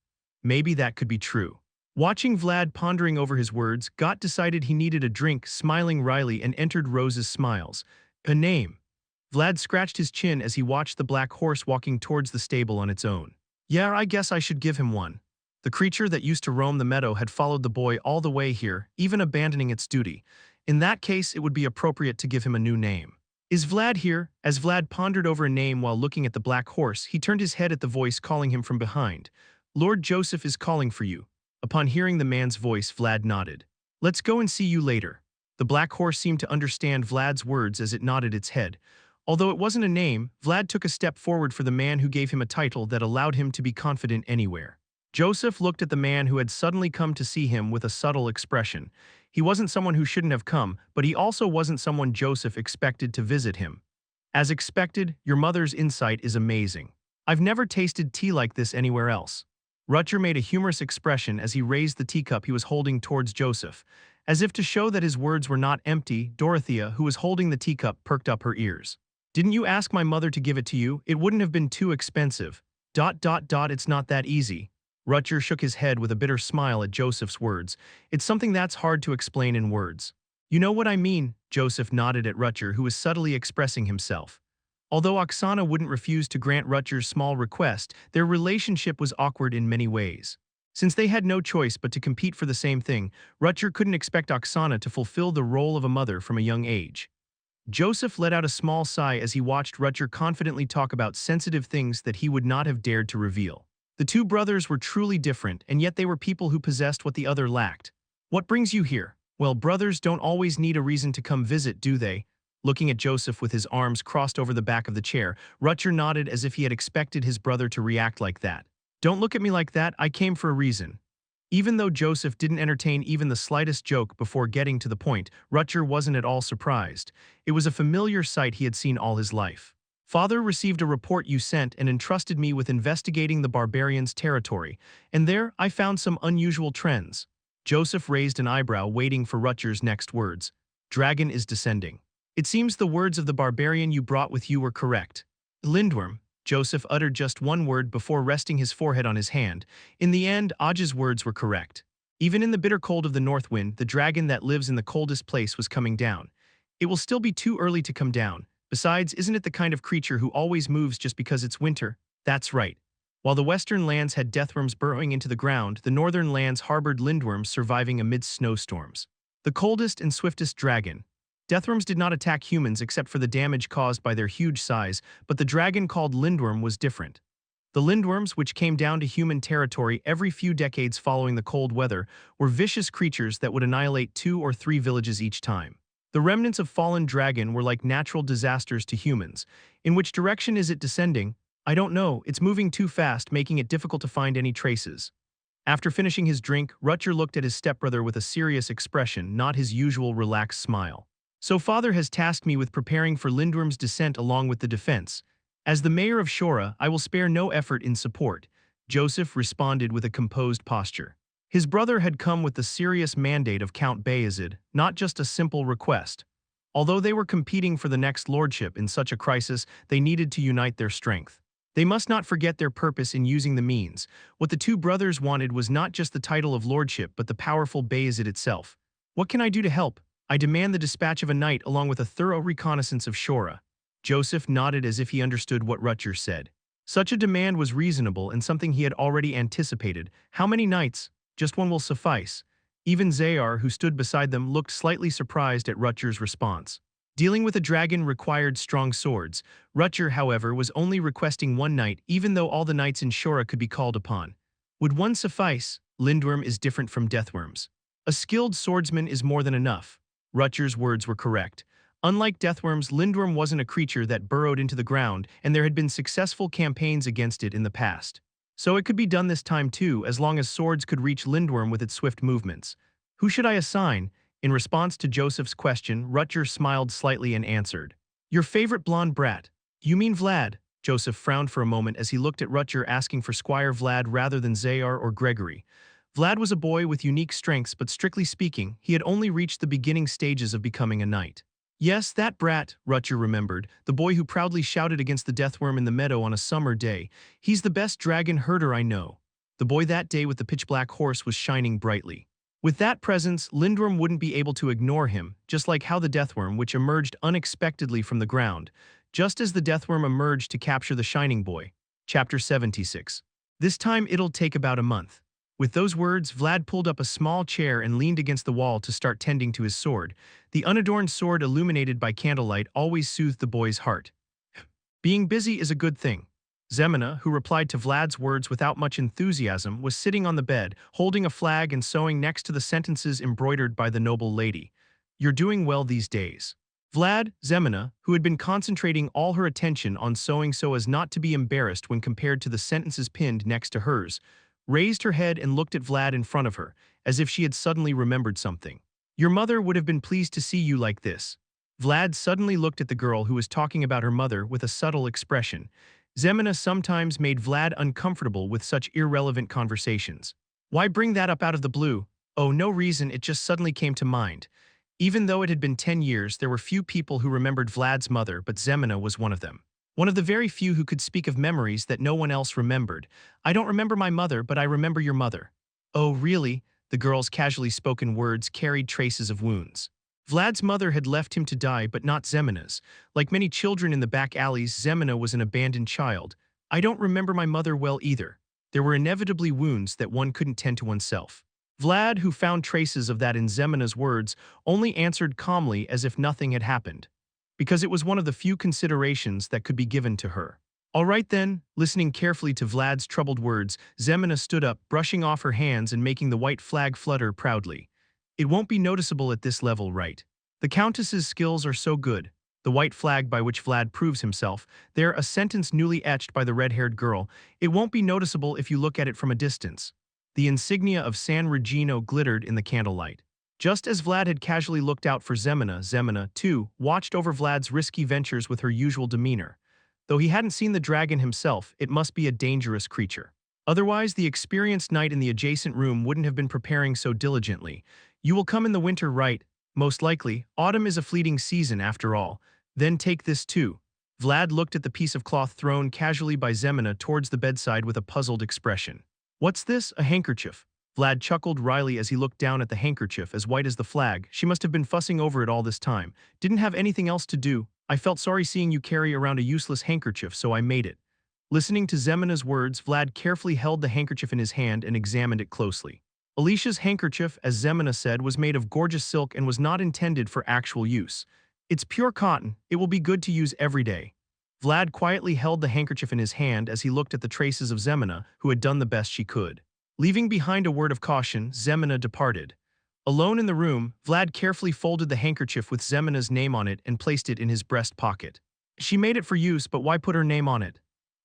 Maybe that could be true. Watching Vlad pondering over his words, Gott decided he needed a drink, smiling wryly, and entered Rose's smiles. A name. Vlad scratched his chin as he watched the black horse walking towards the stable on its own. Yeah, I guess I should give him one. The creature that used to roam the meadow had followed the boy all the way here, even abandoning its duty. In that case, it would be appropriate to give him a new name. Is Vlad here? As Vlad pondered over a name while looking at the black horse, he turned his head at the voice calling him from behind. Lord Joseph is calling for you. Upon hearing the man's voice, Vlad nodded. Let's go and see you later. The black horse seemed to understand Vlad's words as it nodded its head. Although it wasn't a name, Vlad took a step forward for the man who gave him a title that allowed him to be confident anywhere. Joseph looked at the man who had suddenly come to see him with a subtle expression. He wasn't someone who shouldn't have come, but he also wasn't someone Joseph expected to visit him. As expected, your mother's insight is amazing. I've never tasted tea like this anywhere else. Rutger made a humorous expression as he raised the teacup he was holding towards Joseph. As if to show that his words were not empty, Dorothea, who was holding the teacup, perked up her ears. Didn't you ask my mother to give it to you? It wouldn't have been too expensive. It's not that easy. Rutger shook his head with a bitter smile at Joseph's words. It's something that's hard to explain in words. You know what I mean? Joseph nodded at Rutger, who was subtly expressing himself. Although Oksana wouldn't refuse to grant Rutger's small request, their relationship was awkward in many ways. Since they had no choice but to compete for the same thing, Rutger couldn't expect Oksana to fulfill the role of a mother from a young age. Joseph let out a small sigh as he watched Rutger confidently talk about sensitive things that he would not have dared to reveal. The two brothers were truly different, and yet they were people who possessed what the other lacked. What brings you here? Well, brothers don't always need a reason to come visit, do they? Looking at Joseph with his arms crossed over the back of the chair, Rutger nodded as if he had expected his brother to react like that. Don't look at me like that, I came for a reason. Even though Joseph didn't entertain even the slightest joke before getting to the point, Rutger wasn't at all surprised. It was a familiar sight he had seen all his life. Father received a report you sent and entrusted me with investigating the barbarians' territory, and there I found some unusual trends. Joseph raised an eyebrow, waiting for Rutger's next words. Dragon is descending. It seems the words of the barbarian you brought with you were correct. Lindworm. Joseph uttered just one word before resting his forehead on his hand. In the end, Aj's words were correct. Even in the bitter cold of the north wind, the dragon that lives in the coldest place was coming down. It will still be too early to come down. Besides, isn't it the kind of creature who always moves just because it's winter? That's right. While the western lands had deathworms burrowing into the ground, the northern lands harbored lindworms surviving amidst snowstorms. The coldest and swiftest dragon. Deathworms did not attack humans except for the damage caused by their huge size, but the dragon called lindworm was different. The lindworms, which came down to human territory every few decades following the cold weather, were vicious creatures that would annihilate 2 or 3 villages each time. The remnants of fallen dragon were like natural disasters to humans. In which direction is it descending? I don't know, it's moving too fast, making it difficult to find any traces. After finishing his drink, Rutger looked at his stepbrother with a serious expression, not his usual relaxed smile. So father has tasked me with preparing for Lindworm's descent along with the defense. As the mayor of Shora, I will spare no effort in support. Joseph responded with a composed posture. His brother had come with the serious mandate of Count Vayezid, not just a simple request. Although they were competing for the next lordship in such a crisis, they needed to unite their strength. They must not forget their purpose in using the means. What the two brothers wanted was not just the title of lordship but the powerful Vayezid itself. What can I do to help? I demand the dispatch of a knight along with a thorough reconnaissance of Shora. Joseph nodded as if he understood what Rutger said. Such a demand was reasonable and something he had already anticipated. How many nights? Just one will suffice. Even Zayar, who stood beside them, looked slightly surprised at Rutger's response. Dealing with a dragon required strong swords. Rutger, however, was only requesting one night, even though all the knights in Shora could be called upon. Would one suffice? Lindworm is different from deathworms. A skilled swordsman is more than enough. Rutger's words were correct. Unlike deathworms, Lindworm wasn't a creature that burrowed into the ground, and there had been successful campaigns against it in the past. So it could be done this time too, as long as swords could reach Lindworm with its swift movements. Who should I assign? In response to Joseph's question, Rutger smiled slightly and answered. Your favorite blonde brat. You mean Vlad? Joseph frowned for a moment as he looked at Rutger, asking for Squire Vlad rather than Zayar or Gregory. Vlad was a boy with unique strengths, but strictly speaking, he had only reached the beginning stages of becoming a knight. Yes, that brat, Rutger remembered, the boy who proudly shouted against the deathworm in the meadow on a summer day. He's the best dragon herder I know. The boy that day with the pitch-black horse was shining brightly. With that presence, Lindworm wouldn't be able to ignore him, just like how the deathworm, which emerged unexpectedly from the ground, just as the deathworm emerged to capture the shining boy. Chapter 76. This time it'll take about a month. With those words, Vlad pulled up a small chair and leaned against the wall to start tending to his sword. The unadorned sword illuminated by candlelight always soothed the boy's heart. Being busy is a good thing. Zemina, who replied to Vlad's words without much enthusiasm, was sitting on the bed, holding a flag and sewing next to the sentences embroidered by the noble lady. You're doing well these days. Vlad, Zemina, who had been concentrating all her attention on sewing so as not to be embarrassed when compared to the sentences pinned next to hers, raised her head and looked at Vlad in front of her, as if she had suddenly remembered something. Your mother would have been pleased to see you like this. Vlad suddenly looked at the girl who was talking about her mother with a subtle expression. Zemina sometimes made Vlad uncomfortable with such irrelevant conversations. Why bring that up out of the blue? Oh, no reason, it just suddenly came to mind. Even though it had been 10 years, there were few people who remembered Vlad's mother, but Zemina was one of them. One of the very few who could speak of memories that no one else remembered. I don't remember my mother, but I remember your mother. Oh, really? The girl's casually spoken words carried traces of wounds. Vlad's mother had left him to die, but not Zemina's. Like many children in the back alleys, Zemina was an abandoned child. I don't remember my mother well either. There were inevitably wounds that one couldn't tend to oneself. Vlad, who found traces of that in Zemina's words, only answered calmly as if nothing had happened, because it was one of the few considerations that could be given to her. All right then, listening carefully to Vlad's troubled words, Zemina stood up, brushing off her hands and making the white flag flutter proudly. It won't be noticeable at this level, right? The Countess's skills are so good. The white flag by which Vlad proves himself, there a sentence newly etched by the red-haired girl. It won't be noticeable if you look at it from a distance. The insignia of San Regino glittered in the candlelight. Just as Vlad had casually looked out for Zemina, Zemina, too, watched over Vlad's risky ventures with her usual demeanor. Though he hadn't seen the dragon himself, it must be a dangerous creature. Otherwise, the experienced knight in the adjacent room wouldn't have been preparing so diligently. You will come in the winter, right? Most likely. Autumn is a fleeting season after all. Then take this too. Vlad looked at the piece of cloth thrown casually by Zemina towards the bedside with a puzzled expression. What's this? A handkerchief. Vlad chuckled wryly as he looked down at the handkerchief, as white as the flag. She must have been fussing over it all this time. Didn't have anything else to do. I felt sorry seeing you carry around a useless handkerchief, so I made it. Listening to Zemina's words, Vlad carefully held the handkerchief in his hand and examined it closely. Alicia's handkerchief, as Zemina said, was made of gorgeous silk and was not intended for actual use. It's pure cotton. It will be good to use every day. Vlad quietly held the handkerchief in his hand as he looked at the traces of Zemina, who had done the best she could. Leaving behind a word of caution, Zemina departed. Alone in the room, Vlad carefully folded the handkerchief with Zemina's name on it and placed it in his breast pocket. She made it for use, but why put her name on it?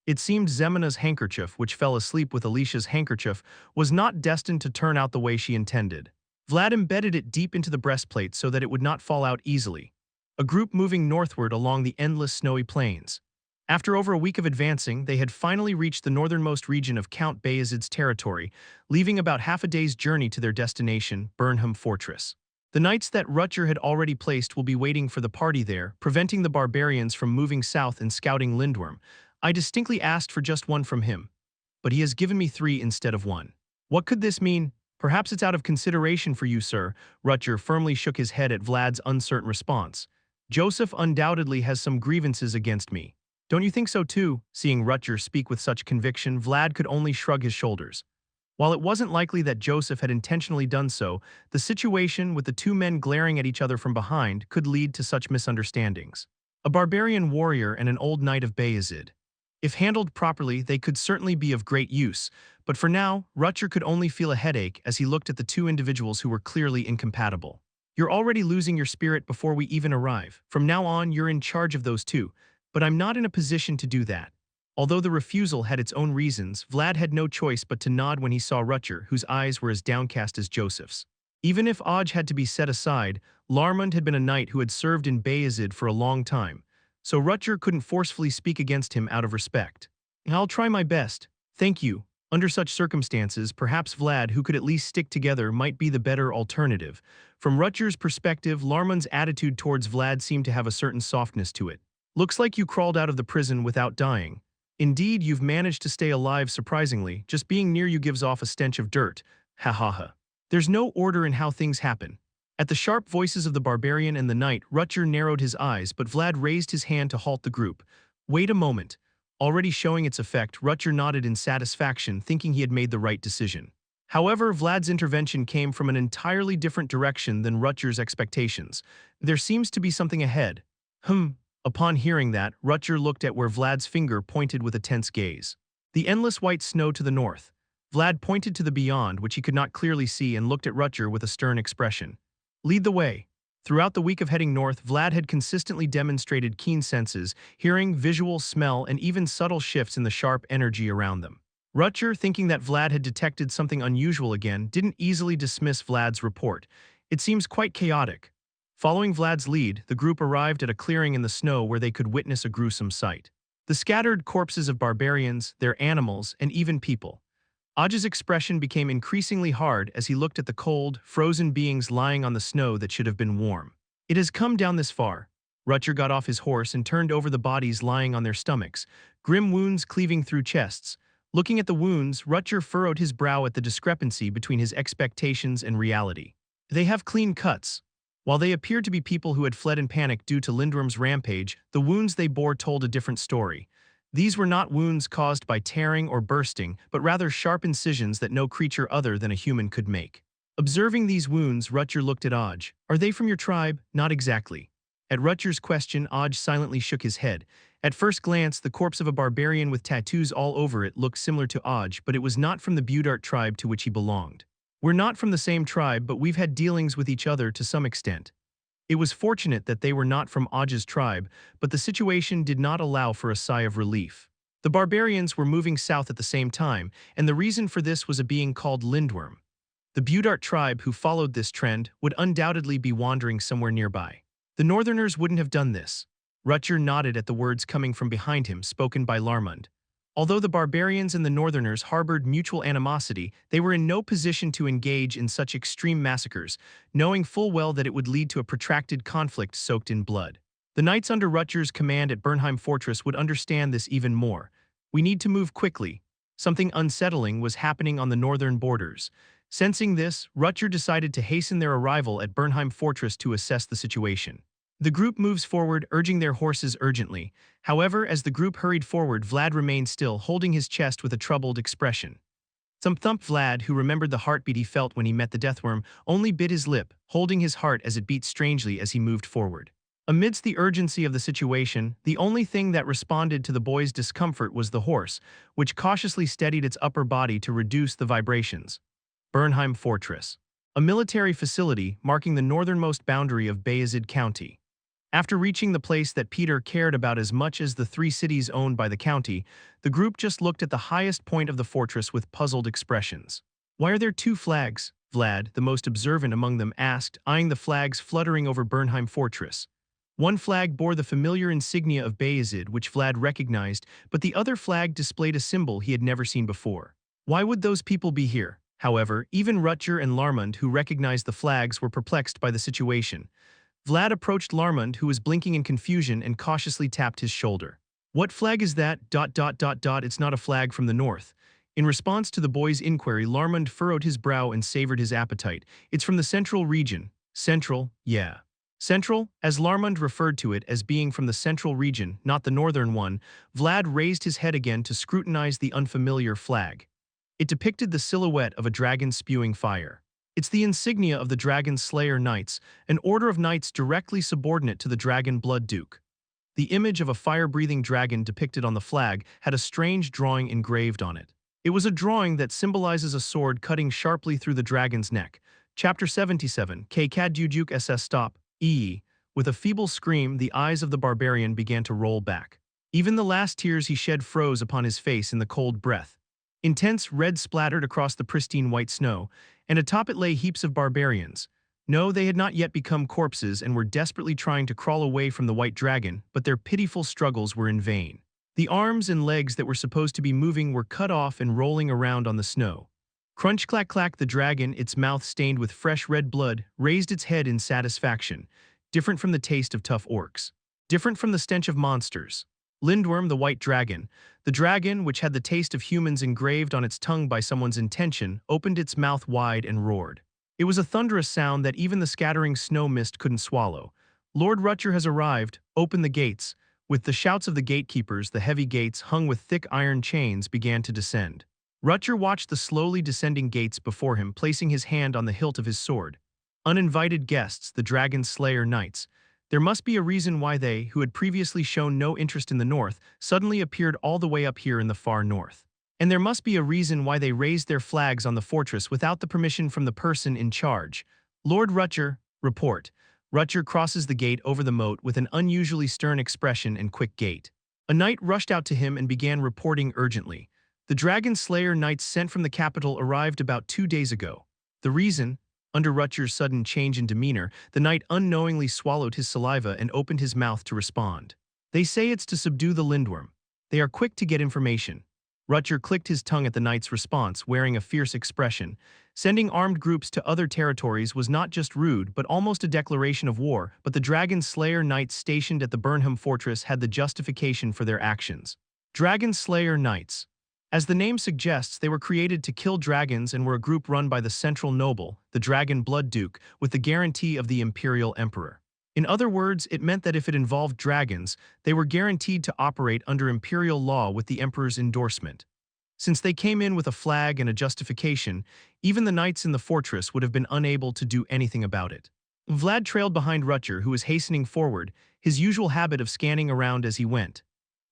It seemed Zemina's handkerchief, which fell asleep with Alicia's handkerchief, was not destined to turn out the way she intended. Vlad embedded it deep into the breastplate so that it would not fall out easily. A group moving northward along the endless snowy plains. After over a week of advancing, they had finally reached the northernmost region of Count Vayezid's territory, leaving about half a day's journey to their destination, Burnham Fortress. The knights that Rutger had already placed will be waiting for the party there, preventing the barbarians from moving south and scouting Lindworm. I distinctly asked for just one from him, but he has given me 3 instead of 1. What could this mean? Perhaps it's out of consideration for you, sir. Rutger firmly shook his head at Vlad's uncertain response. Joseph undoubtedly has some grievances against me. Don't you think so too? Seeing Rutger speak with such conviction, Vlad could only shrug his shoulders. While it wasn't likely that Joseph had intentionally done so, the situation with the two men glaring at each other from behind could lead to such misunderstandings. A barbarian warrior and an old knight of Bayezid. If handled properly, they could certainly be of great use, but for now, Rutger could only feel a headache as he looked at the two individuals who were clearly incompatible. You're already losing your spirit before we even arrive. From now on, you're in charge of those two, but I'm not in a position to do that. Although the refusal had its own reasons, Vlad had no choice but to nod when he saw Rutger, whose eyes were as downcast as Joseph's. Even if Oj had to be set aside, Larmund had been a knight who had served in Bayezid for a long time, so Rutger couldn't forcefully speak against him out of respect. I'll try my best. Thank you. Under such circumstances, perhaps Vlad, who could at least stick together, might be the better alternative. From Rutger's perspective, Larmund's attitude towards Vlad seemed to have a certain softness to it. Looks like you crawled out of the prison without dying. Indeed, you've managed to stay alive surprisingly. Just being near you gives off a stench of dirt. Ha ha ha. There's no order in how things happen. At the sharp voices of the barbarian and the knight, Rutger narrowed his eyes, but Vlad raised his hand to halt the group. Wait a moment. Already showing its effect, Rutger nodded in satisfaction, thinking he had made the right decision. However, Vlad's intervention came from an entirely different direction than Rutger's expectations. There seems to be something ahead. Upon hearing that, Rutger looked at where Vlad's finger pointed with a tense gaze. The endless white snow to the north. Vlad pointed to the beyond, which he could not clearly see, and looked at Rutger with a stern expression. Lead the way. Throughout the week of heading north, Vlad had consistently demonstrated keen senses, hearing, visual, smell, and even subtle shifts in the sharp energy around them. Rutger, thinking that Vlad had detected something unusual again, didn't easily dismiss Vlad's report. It seems quite chaotic. Following Vlad's lead, the group arrived at a clearing in the snow where they could witness a gruesome sight. The scattered corpses of barbarians, their animals, and even people. Oj's expression became increasingly hard as he looked at the cold, frozen beings lying on the snow that should have been warm. It has come down this far. Rutger got off his horse and turned over the bodies lying on their stomachs, grim wounds cleaving through chests. Looking at the wounds, Rutger furrowed his brow at the discrepancy between his expectations and reality. They have clean cuts. While they appeared to be people who had fled in panic due to Lindworm's rampage, the wounds they bore told a different story. These were not wounds caused by tearing or bursting, but rather sharp incisions that no creature other than a human could make. Observing these wounds, Rutger looked at Oj. Are they from your tribe? Not exactly. At Rutger's question, Oj silently shook his head. At first glance, the corpse of a barbarian with tattoos all over it looked similar to Oj, but it was not from the Budart tribe to which he belonged. We're not from the same tribe, but we've had dealings with each other to some extent. It was fortunate that they were not from Oj's tribe, but the situation did not allow for a sigh of relief. The barbarians were moving south at the same time, and the reason for this was a being called Lindworm. The Budart tribe who followed this trend would undoubtedly be wandering somewhere nearby. The Northerners wouldn't have done this. Rutger nodded at the words coming from behind him, spoken by Larmund. Although the barbarians and the Northerners harbored mutual animosity, they were in no position to engage in such extreme massacres, knowing full well that it would lead to a protracted conflict soaked in blood. The knights under Rutger's command at Bernheim Fortress would understand this even more. We need to move quickly. Something unsettling was happening on the northern borders. Sensing this, Rutger decided to hasten their arrival at Bernheim Fortress to assess the situation. The group moves forward, urging their horses urgently. However, as the group hurried forward, Vlad remained still, holding his chest with a troubled expression. Thump Vlad, who remembered the heartbeat he felt when he met the deathworm, only bit his lip, holding his heart as it beat strangely as he moved forward. Amidst the urgency of the situation, the only thing that responded to the boy's discomfort was the horse, which cautiously steadied its upper body to reduce the vibrations. Bernheim Fortress. A military facility marking the northernmost boundary of Vayezid County. After reaching the place that Peter cared about as much as the 3 cities owned by the county, the group just looked at the highest point of the fortress with puzzled expressions. Why are there 2 flags? Vlad, the most observant among them, asked, eyeing the flags fluttering over Bernheim Fortress. One flag bore the familiar insignia of Vayezid, which Vlad recognized, but the other flag displayed a symbol he had never seen before. Why would those people be here? However, even Rutger and Larmund, who recognized the flags, were perplexed by the situation. Vlad approached Larmund, who was blinking in confusion, and cautiously tapped his shoulder. What flag is that? It's not a flag from the north. In response to the boy's inquiry, Larmund furrowed his brow and savored his appetite. It's from the central region. Central? Yeah. Central, as Larmund referred to it as being from the central region, not the northern one, Vlad raised his head again to scrutinize the unfamiliar flag. It depicted the silhouette of a dragon spewing fire. It's the insignia of the Dragon Slayer Knights, an order of knights directly subordinate to the Dragon Blood Duke. The image of a fire-breathing dragon depicted on the flag had a strange drawing engraved on it. It was a drawing that symbolizes a sword cutting sharply through the dragon's neck. Chapter 77, K. Kadjujuk SS Stop, E. With a feeble scream, the eyes of the barbarian began to roll back. Even the last tears he shed froze upon his face in the cold breath. Intense red splattered across the pristine white snow, and atop it lay heaps of barbarians. No, they had not yet become corpses and were desperately trying to crawl away from the white dragon, but their pitiful struggles were in vain. The arms and legs that were supposed to be moving were cut off and rolling around on the snow. Crunch clack clack, the dragon, its mouth stained with fresh red blood, raised its head in satisfaction, different from the taste of tough orcs, different from the stench of monsters. Lindworm, the white dragon, the dragon which had the taste of humans engraved on its tongue by someone's intention, opened its mouth wide and roared. It was a thunderous sound that even the scattering snow mist couldn't swallow. Lord Rutger has arrived, open the gates. With the shouts of the gatekeepers, the heavy gates hung with thick iron chains began to descend. Rutger watched the slowly descending gates before him, placing his hand on the hilt of his sword. Uninvited guests, the Dragon Slayer Knights. There must be a reason why they, who had previously shown no interest in the north, suddenly appeared all the way up here in the far north. And there must be a reason why they raised their flags on the fortress without the permission from the person in charge. Lord Rutger, report. Rutger crosses the gate over the moat with an unusually stern expression and quick gait. A knight rushed out to him and began reporting urgently. The Dragon Slayer Knights sent from the capital arrived about 2 days ago. The reason? Under Rutger's sudden change in demeanor, the knight unknowingly swallowed his saliva and opened his mouth to respond. They say it's to subdue the Lindworm. They are quick to get information. Rutger clicked his tongue at the knight's response, wearing a fierce expression. Sending armed groups to other territories was not just rude but almost a declaration of war, but the Dragon Slayer Knights stationed at the Burnham Fortress had the justification for their actions. Dragon Slayer Knights. As the name suggests, they were created to kill dragons and were a group run by the central noble, the Dragon Blood Duke, with the guarantee of the Imperial Emperor. In other words, it meant that if it involved dragons, they were guaranteed to operate under imperial law with the emperor's endorsement. Since they came in with a flag and a justification, even the knights in the fortress would have been unable to do anything about it. Vlad trailed behind Rutger, who was hastening forward, his usual habit of scanning around as he went.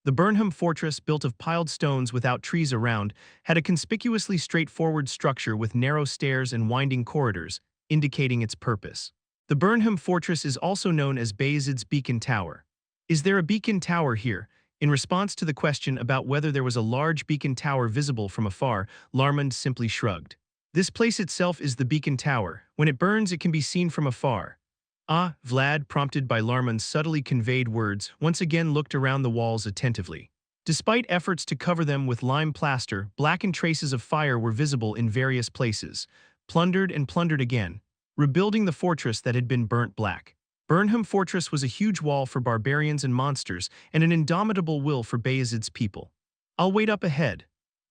The Burnham Fortress, built of piled stones without trees around, had a conspicuously straightforward structure with narrow stairs and winding corridors, indicating its purpose. The Burnham Fortress is also known as Vayezid's Beacon Tower. Is there a beacon tower here? In response to the question about whether there was a large beacon tower visible from afar, Larmund simply shrugged. This place itself is the beacon tower. When it burns, it can be seen from afar. Ah, Vlad, prompted by Larmund's subtly conveyed words, once again looked around the walls attentively. Despite efforts to cover them with lime plaster, blackened traces of fire were visible in various places. Plundered and plundered again, rebuilding the fortress that had been burnt black. Burnham Fortress was a huge wall for barbarians and monsters, and an indomitable will for Vayezid's people. I'll wait up ahead.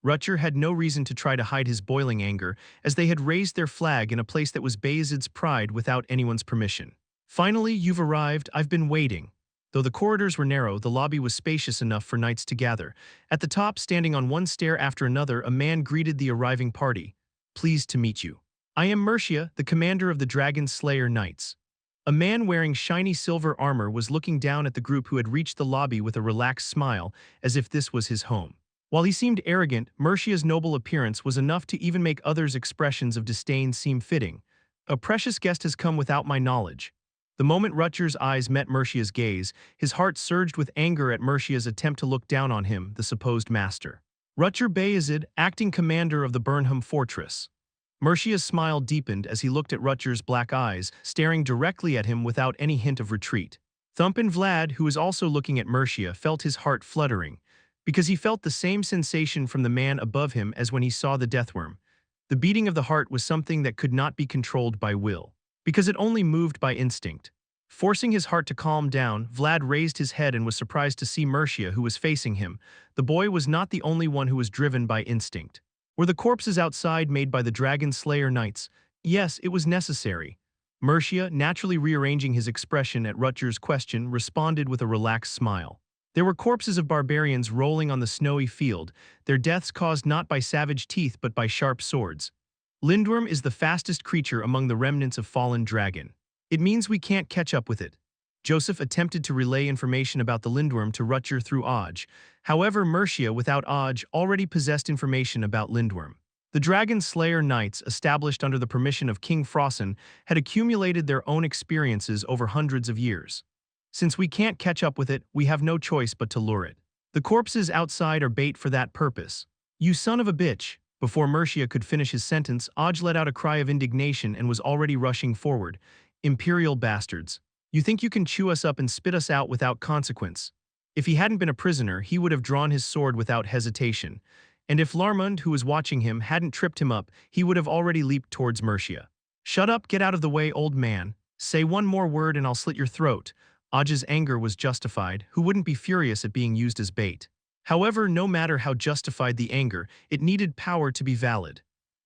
Rutger had no reason to try to hide his boiling anger, as they had raised their flag in a place that was Vayezid's pride without anyone's permission. Finally, you've arrived. I've been waiting. Though the corridors were narrow, the lobby was spacious enough for knights to gather. At the top, standing on one stair after another, a man greeted the arriving party. Pleased to meet you. I am Mercia, the commander of the Dragon Slayer Knights. A man wearing shiny silver armor was looking down at the group who had reached the lobby with a relaxed smile, as if this was his home. While he seemed arrogant, Mercia's noble appearance was enough to even make others' expressions of disdain seem fitting. A precious guest has come without my knowledge. The moment Rutger's eyes met Mercia's gaze, his heart surged with anger at Mercia's attempt to look down on him, the supposed master. Rutger Vayezid, acting commander of the Burnham Fortress. Mercia's smile deepened as he looked at Rutger's black eyes, staring directly at him without any hint of retreat. Thumpin' Vlad, who was also looking at Mercia, felt his heart fluttering, because he felt the same sensation from the man above him as when he saw the deathworm. The beating of the heart was something that could not be controlled by will, because it only moved by instinct. Forcing his heart to calm down, Vlad raised his head and was surprised to see Mercia, who was facing him. The boy was not the only one who was driven by instinct. Were the corpses outside made by the Dragon Slayer Knights? Yes, it was necessary. Mercia, naturally rearranging his expression at Rutger's question, responded with a relaxed smile. There were corpses of barbarians rolling on the snowy field, their deaths caused not by savage teeth but by sharp swords. Lindworm is the fastest creature among the remnants of fallen dragon. It means we can't catch up with it. Joseph attempted to relay information about the Lindworm to Rutger through Oj. However, Mercia, without Oj, already possessed information about Lindworm. The Dragon Slayer Knights, established under the permission of King Frossen, had accumulated their own experiences over hundreds of years. Since we can't catch up with it, we have no choice but to lure it. The corpses outside are bait for that purpose. You son of a bitch! Before Mercia could finish his sentence, Oj let out a cry of indignation and was already rushing forward. Imperial bastards. You think you can chew us up and spit us out without consequence? If he hadn't been a prisoner, he would have drawn his sword without hesitation. And if Larmund, who was watching him, hadn't tripped him up, he would have already leaped towards Mercia. Shut up, get out of the way, old man. Say one more word and I'll slit your throat. Oj's anger was justified. Who wouldn't be furious at being used as bait? However, no matter how justified the anger, it needed power to be valid.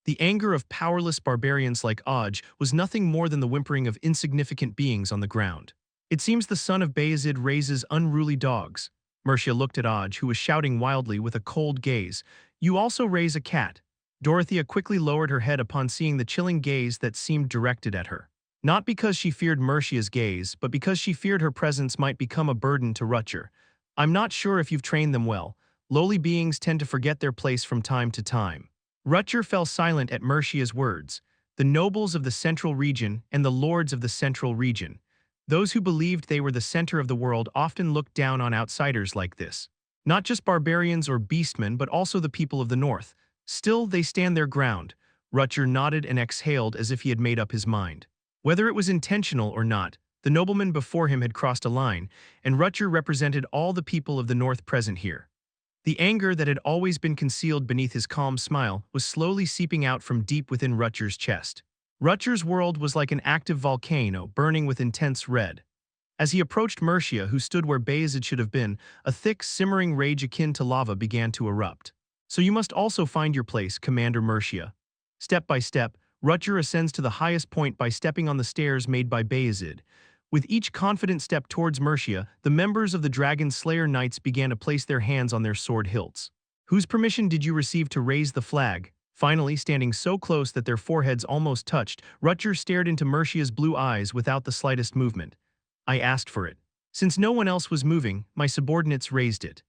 The anger of powerless barbarians like Oj was nothing more than the whimpering of insignificant beings on the ground. It seems the son of Vayezid raises unruly dogs. Mercia looked at Oj, who was shouting wildly with a cold gaze. You also raise a cat. Dorothea quickly lowered her head upon seeing the chilling gaze that seemed directed at her. Not because she feared Mercia's gaze, but because she feared her presence might become a burden to Rutger. I'm not sure if you've trained them well. Lowly beings tend to forget their place from time to time. Rutger fell silent at Mercia's words. The nobles of the Central Region and the lords of the Central Region. Those who believed they were the center of the world often looked down on outsiders like this. Not just barbarians or beastmen, but also the people of the north. Still, they stand their ground. Rutger nodded and exhaled as if he had made up his mind. Whether it was intentional or not, the nobleman before him had crossed a line, and Rutger represented all the people of the north present here. The anger that had always been concealed beneath his calm smile was slowly seeping out from deep within Rutger's chest. Rutger's world was like an active volcano burning with intense red. As he approached Mercia, who stood where Vayezid should have been, a thick, simmering rage akin to lava began to erupt. So you must also find your place, Commander Mercia. Step by step, Rutger ascends to the highest point by stepping on the stairs made by Vayezid. With each confident step towards Mercia, the members of the Dragon Slayer Knights began to place their hands on their sword hilts. Whose permission did you receive to raise the flag? Finally, standing so close that their foreheads almost touched, Rutger stared into Mercia's blue eyes without the slightest movement. I asked for it. Since no one else was moving, my subordinates raised it.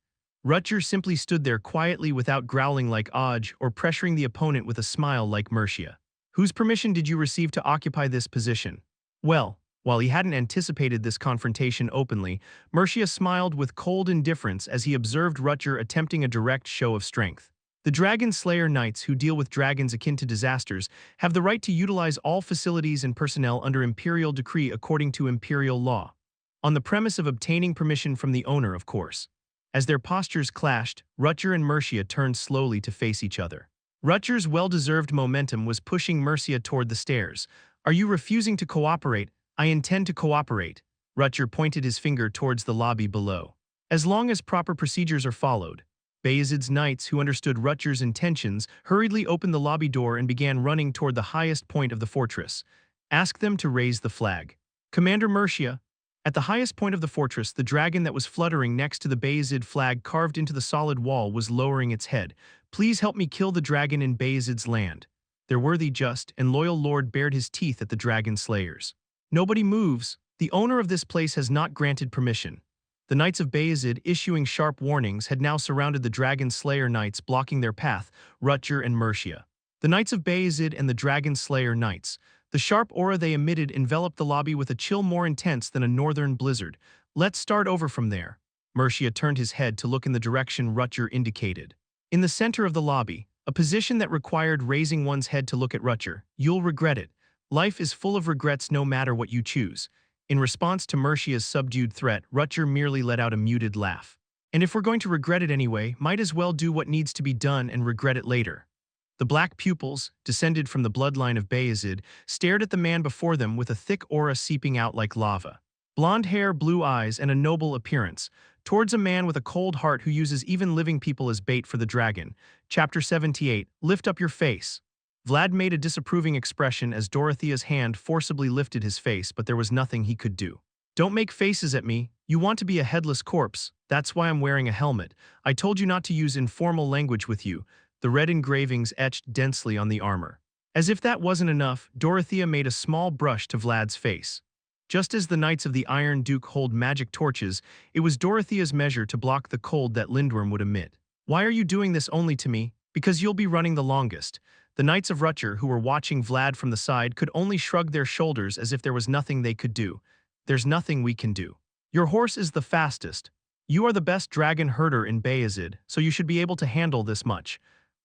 Rutger simply stood there quietly without growling like Oj or pressuring the opponent with a smile like Mercia. Whose permission did you receive to occupy this position? Well, while he hadn't anticipated this confrontation openly, Mercia smiled with cold indifference as he observed Rutger attempting a direct show of strength. The Dragon Slayer Knights, who deal with dragons akin to disasters, have the right to utilize all facilities and personnel under Imperial decree according to Imperial law. On the premise of obtaining permission from the owner, of course. As their postures clashed, Rutger and Mercia turned slowly to face each other. Rutger's well-deserved momentum was pushing Mercia toward the stairs. Are you refusing to cooperate? I intend to cooperate. Rutger pointed his finger towards the lobby below. As long as proper procedures are followed. Vayezid's knights, who understood Rutger's intentions, hurriedly opened the lobby door and began running toward the highest point of the fortress. Ask them to raise the flag. Commander Mercia. At the highest point of the fortress, the dragon that was fluttering next to the Vayezid flag carved into the solid wall was lowering its head. Please help me kill the dragon in Vayezid's land. Their worthy, just, and loyal lord bared his teeth at the dragon slayers. Nobody moves. The owner of this place has not granted permission. The Knights of Vayezid, issuing sharp warnings, had now surrounded the Dragon Slayer Knights, blocking their path, Rutger and Mercia. The Knights of Vayezid and the Dragon Slayer Knights. The sharp aura they emitted enveloped the lobby with a chill more intense than a northern blizzard. Let's start over from there. Mercia turned his head to look in the direction Rutger indicated. In the center of the lobby, a position that required raising one's head to look at Rutger. You'll regret it. Life is full of regrets no matter what you choose. In response to Mercia's subdued threat, Rutger merely let out a muted laugh. And if we're going to regret it anyway, might as well do what needs to be done and regret it later. The black pupils, descended from the bloodline of Vayezid, stared at the man before them with a thick aura seeping out like lava. Blonde hair, blue eyes, and a noble appearance. Towards a man with a cold heart who uses even living people as bait for the dragon. Chapter 78, Lift Up Your Face. Vlad made a disapproving expression as Dorothea's hand forcibly lifted his face, but there was nothing he could do. Don't make faces at me. You want to be a headless corpse. That's why I'm wearing a helmet. I told you not to use informal language with you. The red engravings etched densely on the armor. As if that wasn't enough, Dorothea made a small brush to Vlad's face. Just as the Knights of the Iron Duke hold magic torches, it was Dorothea's measure to block the cold that Lindworm would emit. Why are you doing this only to me? Because you'll be running the longest. The Knights of Rutger, who were watching Vlad from the side, could only shrug their shoulders as if there was nothing they could do. There's nothing we can do. Your horse is the fastest. You are the best dragon herder in Vayezid, so you should be able to handle this much.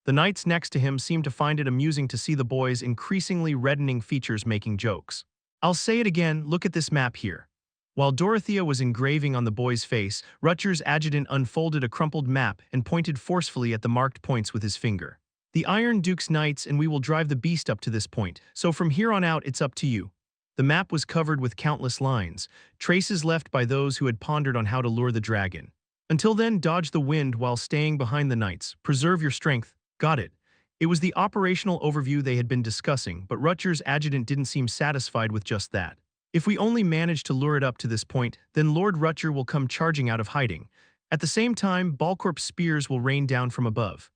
The knights next to him seemed to find it amusing to see the boy's increasingly reddening features making jokes. I'll say it again, look at this map here. While Dorothea was engraving on the boy's face, Rutger's adjutant unfolded a crumpled map and pointed forcefully at the marked points with his finger. The Iron Duke's knights and we will drive the beast up to this point, so from here on out it's up to you. The map was covered with countless lines, traces left by those who had pondered on how to lure the dragon. Until then, dodge the wind while staying behind the knights, preserve your strength. Got it. It was the operational overview they had been discussing, but Rutger's adjutant didn't seem satisfied with just that. If we only manage to lure it up to this point, then Lord Rutger will come charging out of hiding. At the same time, Balcorp's spears will rain down from above.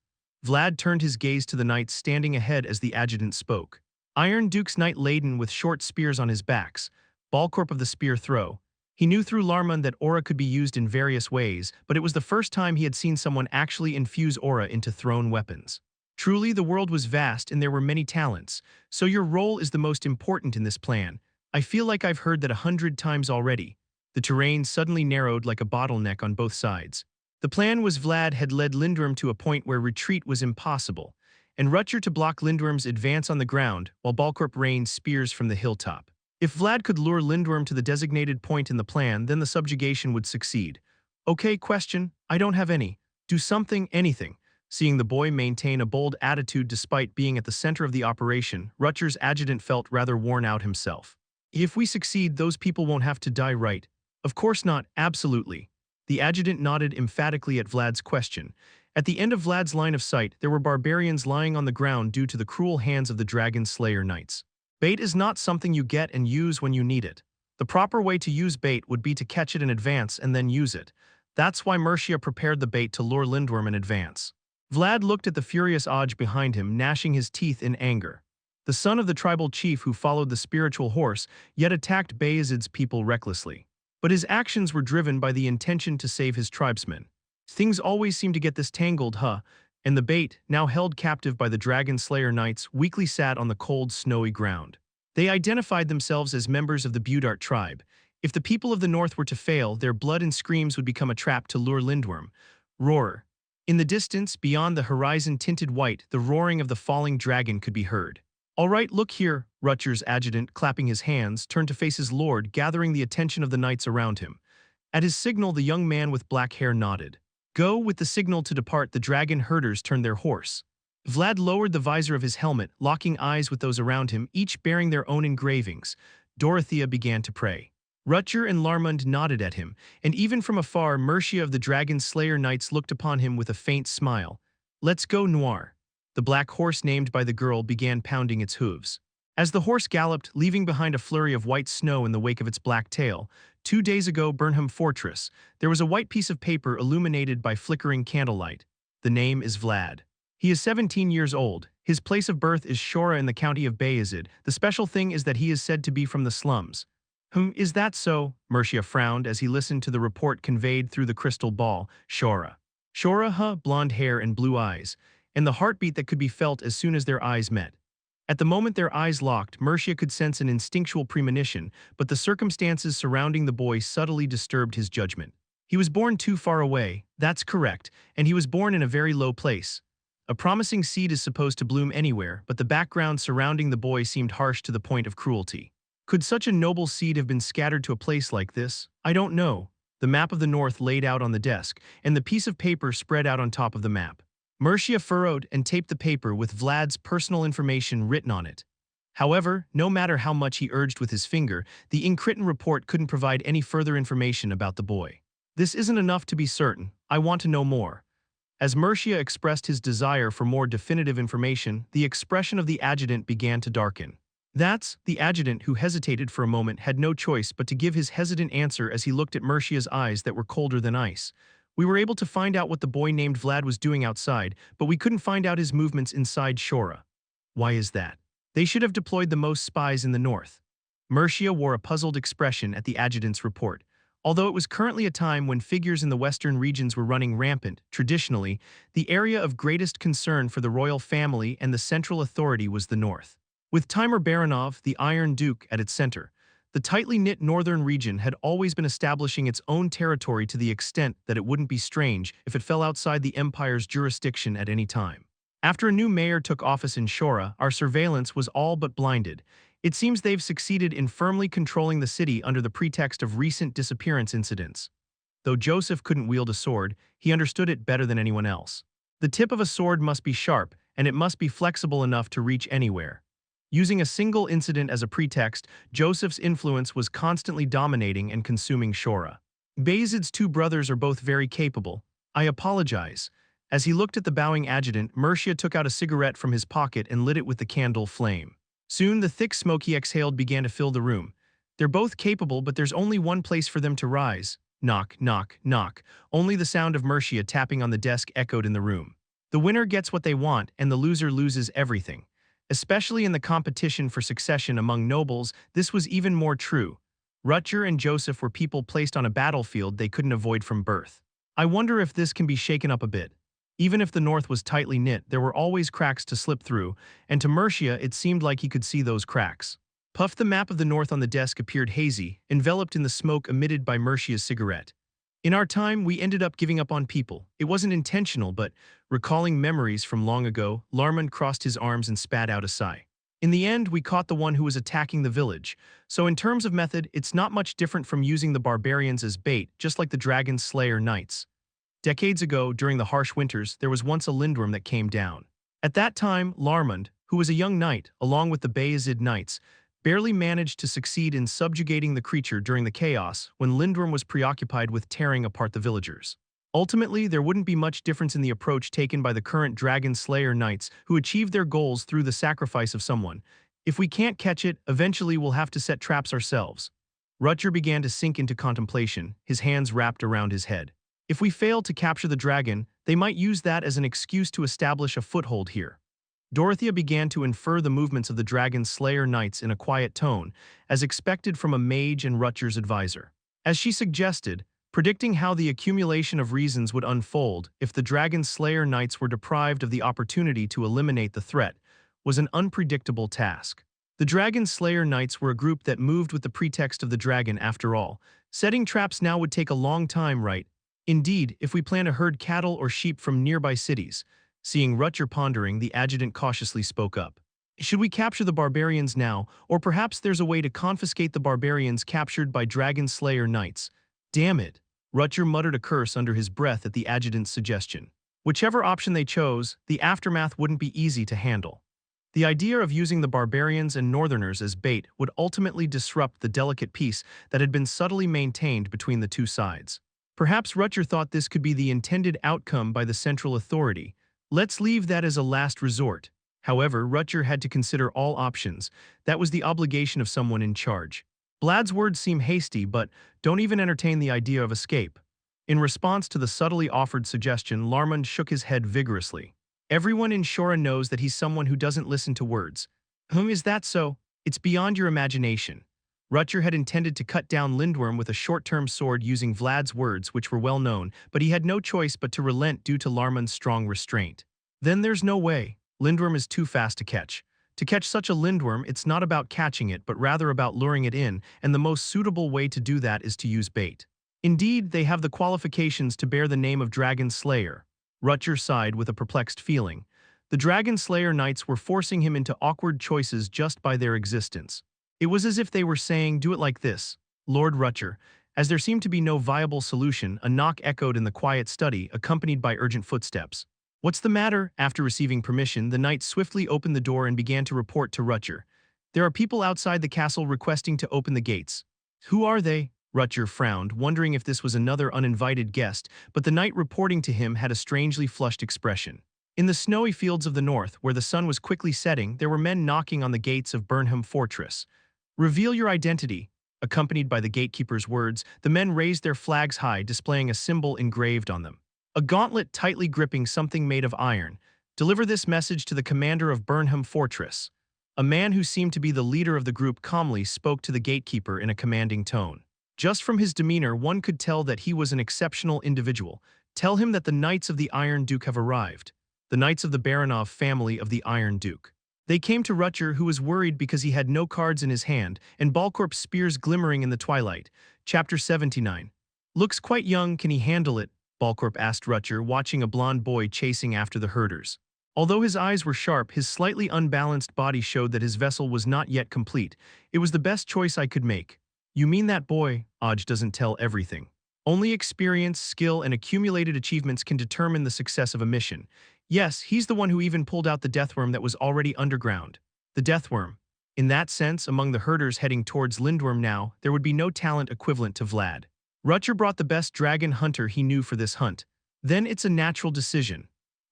Vlad turned his gaze to the knights standing ahead as the adjutant spoke. Iron Duke's knight laden with short spears on his backs, Balcorp of the spear throw. He knew through Larmund that aura could be used in various ways, but it was the first time he had seen someone actually infuse aura into thrown weapons. Truly, the world was vast and there were many talents, so your role is the most important in this plan. I feel like I've heard that 100 times already. The terrain suddenly narrowed like a bottleneck on both sides. The plan was Vlad had led Lindworm to a point where retreat was impossible, and Rutger to block Lindworm's advance on the ground while Balcorp rained spears from the hilltop. If Vlad could lure Lindworm to the designated point in the plan, then the subjugation would succeed. Okay, question, I don't have any. Do something, anything. Seeing the boy maintain a bold attitude despite being at the center of the operation, Rutger's adjutant felt rather worn out himself. If we succeed, those people won't have to die, right? Of course not, absolutely. The adjutant nodded emphatically at Vlad's question. At the end of Vlad's line of sight, there were barbarians lying on the ground due to the cruel hands of the Dragon Slayer Knights. Bait is not something you get and use when you need it. The proper way to use bait would be to catch it in advance and then use it. That's why Mercia prepared the bait to lure Lindworm in advance. Vlad looked at the furious Oj behind him, gnashing his teeth in anger. The son of the tribal chief who followed the spiritual horse, yet attacked Vayezid's people recklessly. But his actions were driven by the intention to save his tribesmen. Things always seem to get this tangled, huh? And the bait, now held captive by the Dragon Slayer Knights, weakly sat on the cold, snowy ground. They identified themselves as members of the Budart tribe. If the people of the north were to fail, their blood and screams would become a trap to lure Lindworm. Roar. In the distance, beyond the horizon tinted white, the roaring of the falling dragon could be heard. All right, look here, Rutger's adjutant, clapping his hands, turned to face his lord, gathering the attention of the knights around him. At his signal, the young man with black hair nodded. Go. With the signal to depart, the dragon herders turned their horse. Vlad lowered the visor of his helmet, locking eyes with those around him, each bearing their own engravings. Dorothea began to pray. Rutger and Larmund nodded at him, and even from afar, Mercia of the Dragon Slayer Knights looked upon him with a faint smile. Let's go, Noir. The black horse named by the girl began pounding its hooves. As the horse galloped, leaving behind a flurry of white snow in the wake of its black tail, 2 days ago, Burnham Fortress, there was a white piece of paper illuminated by flickering candlelight. The name is Vlad. He is 17 years old. His place of birth is Shora in the county of Vayezid. The special thing is that he is said to be from the slums. Is that so? Mercia frowned as he listened to the report conveyed through the crystal ball. Shora. Shora, blonde hair and blue eyes, and the heartbeat that could be felt as soon as their eyes met. At the moment their eyes locked, Mercia could sense an instinctual premonition, but the circumstances surrounding the boy subtly disturbed his judgment. He was born too far away, that's correct, and he was born in a very low place. A promising seed is supposed to bloom anywhere, but the background surrounding the boy seemed harsh to the point of cruelty. Could such a noble seed have been scattered to a place like this? I don't know. The map of the north laid out on the desk, and the piece of paper spread out on top of the map. Mercia furrowed and taped the paper with Vlad's personal information written on it. However, no matter how much he urged with his finger, the ink-written report couldn't provide any further information about the boy. This isn't enough to be certain. I want to know more. As Mercia expressed his desire for more definitive information, the expression of the adjutant began to darken. The adjutant, who hesitated for a moment, had no choice but to give his hesitant answer as he looked at Mercia's eyes that were colder than ice. We were able to find out what the boy named Vlad was doing outside, but we couldn't find out his movements inside Shora. Why is that? They should have deployed the most spies in the north. Mercia wore a puzzled expression at the adjutant's report. Although it was currently a time when figures in the western regions were running rampant, traditionally, the area of greatest concern for the royal family and the central authority was the north. With Timur Baranov, the Iron Duke, at its center, the tightly knit northern region had always been establishing its own territory to the extent that it wouldn't be strange if it fell outside the empire's jurisdiction at any time. After a new mayor took office in Shora, our surveillance was all but blinded. It seems they've succeeded in firmly controlling the city under the pretext of recent disappearance incidents. Though Joseph couldn't wield a sword, he understood it better than anyone else. The tip of a sword must be sharp, and it must be flexible enough to reach anywhere. Using a single incident as a pretext, Joseph's influence was constantly dominating and consuming Shora. Vayezid's two brothers are both very capable. I apologize. As he looked at the bowing adjutant, Mercia took out a cigarette from his pocket and lit it with the candle flame. Soon the thick smoke he exhaled began to fill the room. They're both capable, but there's only one place for them to rise. Knock, knock, knock. Only the sound of Mercia tapping on the desk echoed in the room. The winner gets what they want, and the loser loses everything. Especially in the competition for succession among nobles, this was even more true. Rutger and Joseph were people placed on a battlefield they couldn't avoid from birth. I wonder if this can be shaken up a bit. Even if the north was tightly knit, there were always cracks to slip through, and to Mercia it seemed like he could see those cracks. Puff, the map of the north on the desk appeared hazy, enveloped in the smoke emitted by Mercia's cigarette. In our time, we ended up giving up on people. It wasn't intentional, but, recalling memories from long ago, Larmand crossed his arms and spat out a sigh. In the end, we caught the one who was attacking the village. So in terms of method, it's not much different from using the barbarians as bait, just like the dragon slayer knights. Decades ago, during the harsh winters, there was once a lindworm that came down. At that time, Larmand, who was a young knight, along with the Vayezid knights, barely managed to succeed in subjugating the creature during the chaos when Lindworm was preoccupied with tearing apart the villagers. Ultimately, there wouldn't be much difference in the approach taken by the current Dragon Slayer knights who achieved their goals through the sacrifice of someone. If we can't catch it, eventually we'll have to set traps ourselves. Rutger began to sink into contemplation, his hands wrapped around his head. If we fail to capture the dragon, they might use that as an excuse to establish a foothold here. Dorothea began to infer the movements of the Dragon Slayer knights in a quiet tone, as expected from a mage and Rutger's advisor. As she suggested, predicting how the accumulation of reasons would unfold if the Dragon Slayer knights were deprived of the opportunity to eliminate the threat was an unpredictable task. The Dragon Slayer knights were a group that moved with the pretext of the dragon after all. Setting traps now would take a long time, right? Indeed, if we plan to herd cattle or sheep from nearby cities. Seeing Rutger pondering, the adjutant cautiously spoke up. Should we capture the barbarians now, or perhaps there's a way to confiscate the barbarians captured by Dragon Slayer knights? Damn it! Rutger muttered a curse under his breath at the adjutant's suggestion. Whichever option they chose, the aftermath wouldn't be easy to handle. The idea of using the barbarians and northerners as bait would ultimately disrupt the delicate peace that had been subtly maintained between the two sides. Perhaps Rutger thought this could be the intended outcome by the central authority. Let's leave that as a last resort. However, Rutger had to consider all options. That was the obligation of someone in charge. Vlad's words seem hasty, but don't even entertain the idea of escape. In response to the subtly offered suggestion, Larmand shook his head vigorously. Everyone in Shora knows that he's someone who doesn't listen to words. Is that so? It's beyond your imagination. Rutger had intended to cut down Lindworm with a short-term sword using Vlad's words, which were well known, but he had no choice but to relent due to Larmand's strong restraint. Then there's no way. Lindworm is too fast to catch. To catch such a Lindworm, it's not about catching it, but rather about luring it in, and the most suitable way to do that is to use bait. Indeed, they have the qualifications to bear the name of Dragon Slayer. Rutger sighed with a perplexed feeling. The Dragon Slayer knights were forcing him into awkward choices just by their existence. It was as if they were saying, do it like this, Lord Rutger. As there seemed to be no viable solution, a knock echoed in the quiet study, accompanied by urgent footsteps. What's the matter? After receiving permission, the knight swiftly opened the door and began to report to Rutger. There are people outside the castle requesting to open the gates. Who are they? Rutger frowned, wondering if this was another uninvited guest, but the knight reporting to him had a strangely flushed expression. In the snowy fields of the north, where the sun was quickly setting, there were men knocking on the gates of Burnham Fortress. "Reveal your identity." Accompanied by the gatekeeper's words, the men raised their flags high, displaying a symbol engraved on them. A gauntlet tightly gripping something made of iron. "Deliver this message to the commander of Burnham Fortress." A man who seemed to be the leader of the group calmly spoke to the gatekeeper in a commanding tone. Just from his demeanor, one could tell that he was an exceptional individual. "Tell him that the Knights of the Iron Duke have arrived." The Knights of the Baronov family of the Iron Duke. They came to Rutger, who was worried because he had no cards in his hand, and Balcorp's spears glimmering in the twilight. Chapter 79. "Looks quite young, can he handle it?" Balcorp asked Rutger, watching a blond boy chasing after the herders. Although his eyes were sharp, his slightly unbalanced body showed that his vessel was not yet complete. "It was the best choice I could make." "You mean that boy?" Oj doesn't tell everything. Only experience, skill, and accumulated achievements can determine the success of a mission. Yes, he's the one who even pulled out the deathworm that was already underground. The deathworm. In that sense, among the herders heading towards Lindworm now, there would be no talent equivalent to Vlad. Rutger brought the best dragon hunter he knew for this hunt. Then it's a natural decision.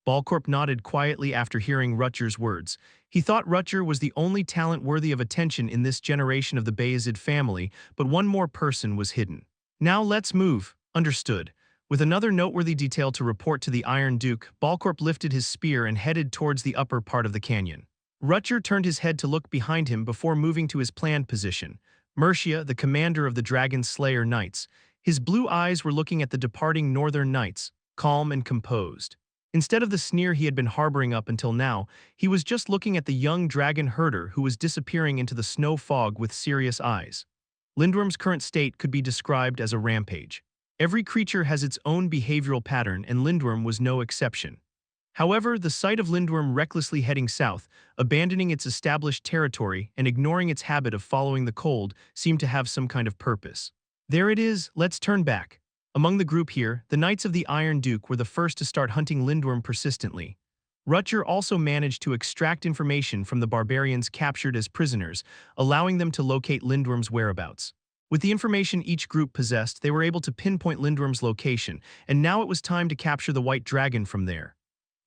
Balcorp nodded quietly after hearing Rutger's words. He thought Rutger was the only talent worthy of attention in this generation of the Vayezid family, but one more person was hidden. "Now let's move." "Understood." With another noteworthy detail to report to the Iron Duke, Balcorp lifted his spear and headed towards the upper part of the canyon. Rutger turned his head to look behind him before moving to his planned position. Mercia, the commander of the Dragon Slayer Knights. His blue eyes were looking at the departing Northern Knights, calm and composed. Instead of the sneer he had been harboring up until now, he was just looking at the young dragon herder who was disappearing into the snow fog with serious eyes. Lindworm's current state could be described as a rampage. Every creature has its own behavioral pattern, and Lindworm was no exception. However, the sight of Lindworm recklessly heading south, abandoning its established territory and ignoring its habit of following the cold, seemed to have some kind of purpose. "There it is, let's turn back." Among the group here, the Knights of the Iron Duke were the first to start hunting Lindworm persistently. Rutger also managed to extract information from the barbarians captured as prisoners, allowing them to locate Lindworm's whereabouts. With the information each group possessed, they were able to pinpoint Lindworm's location, and now it was time to capture the White Dragon from there.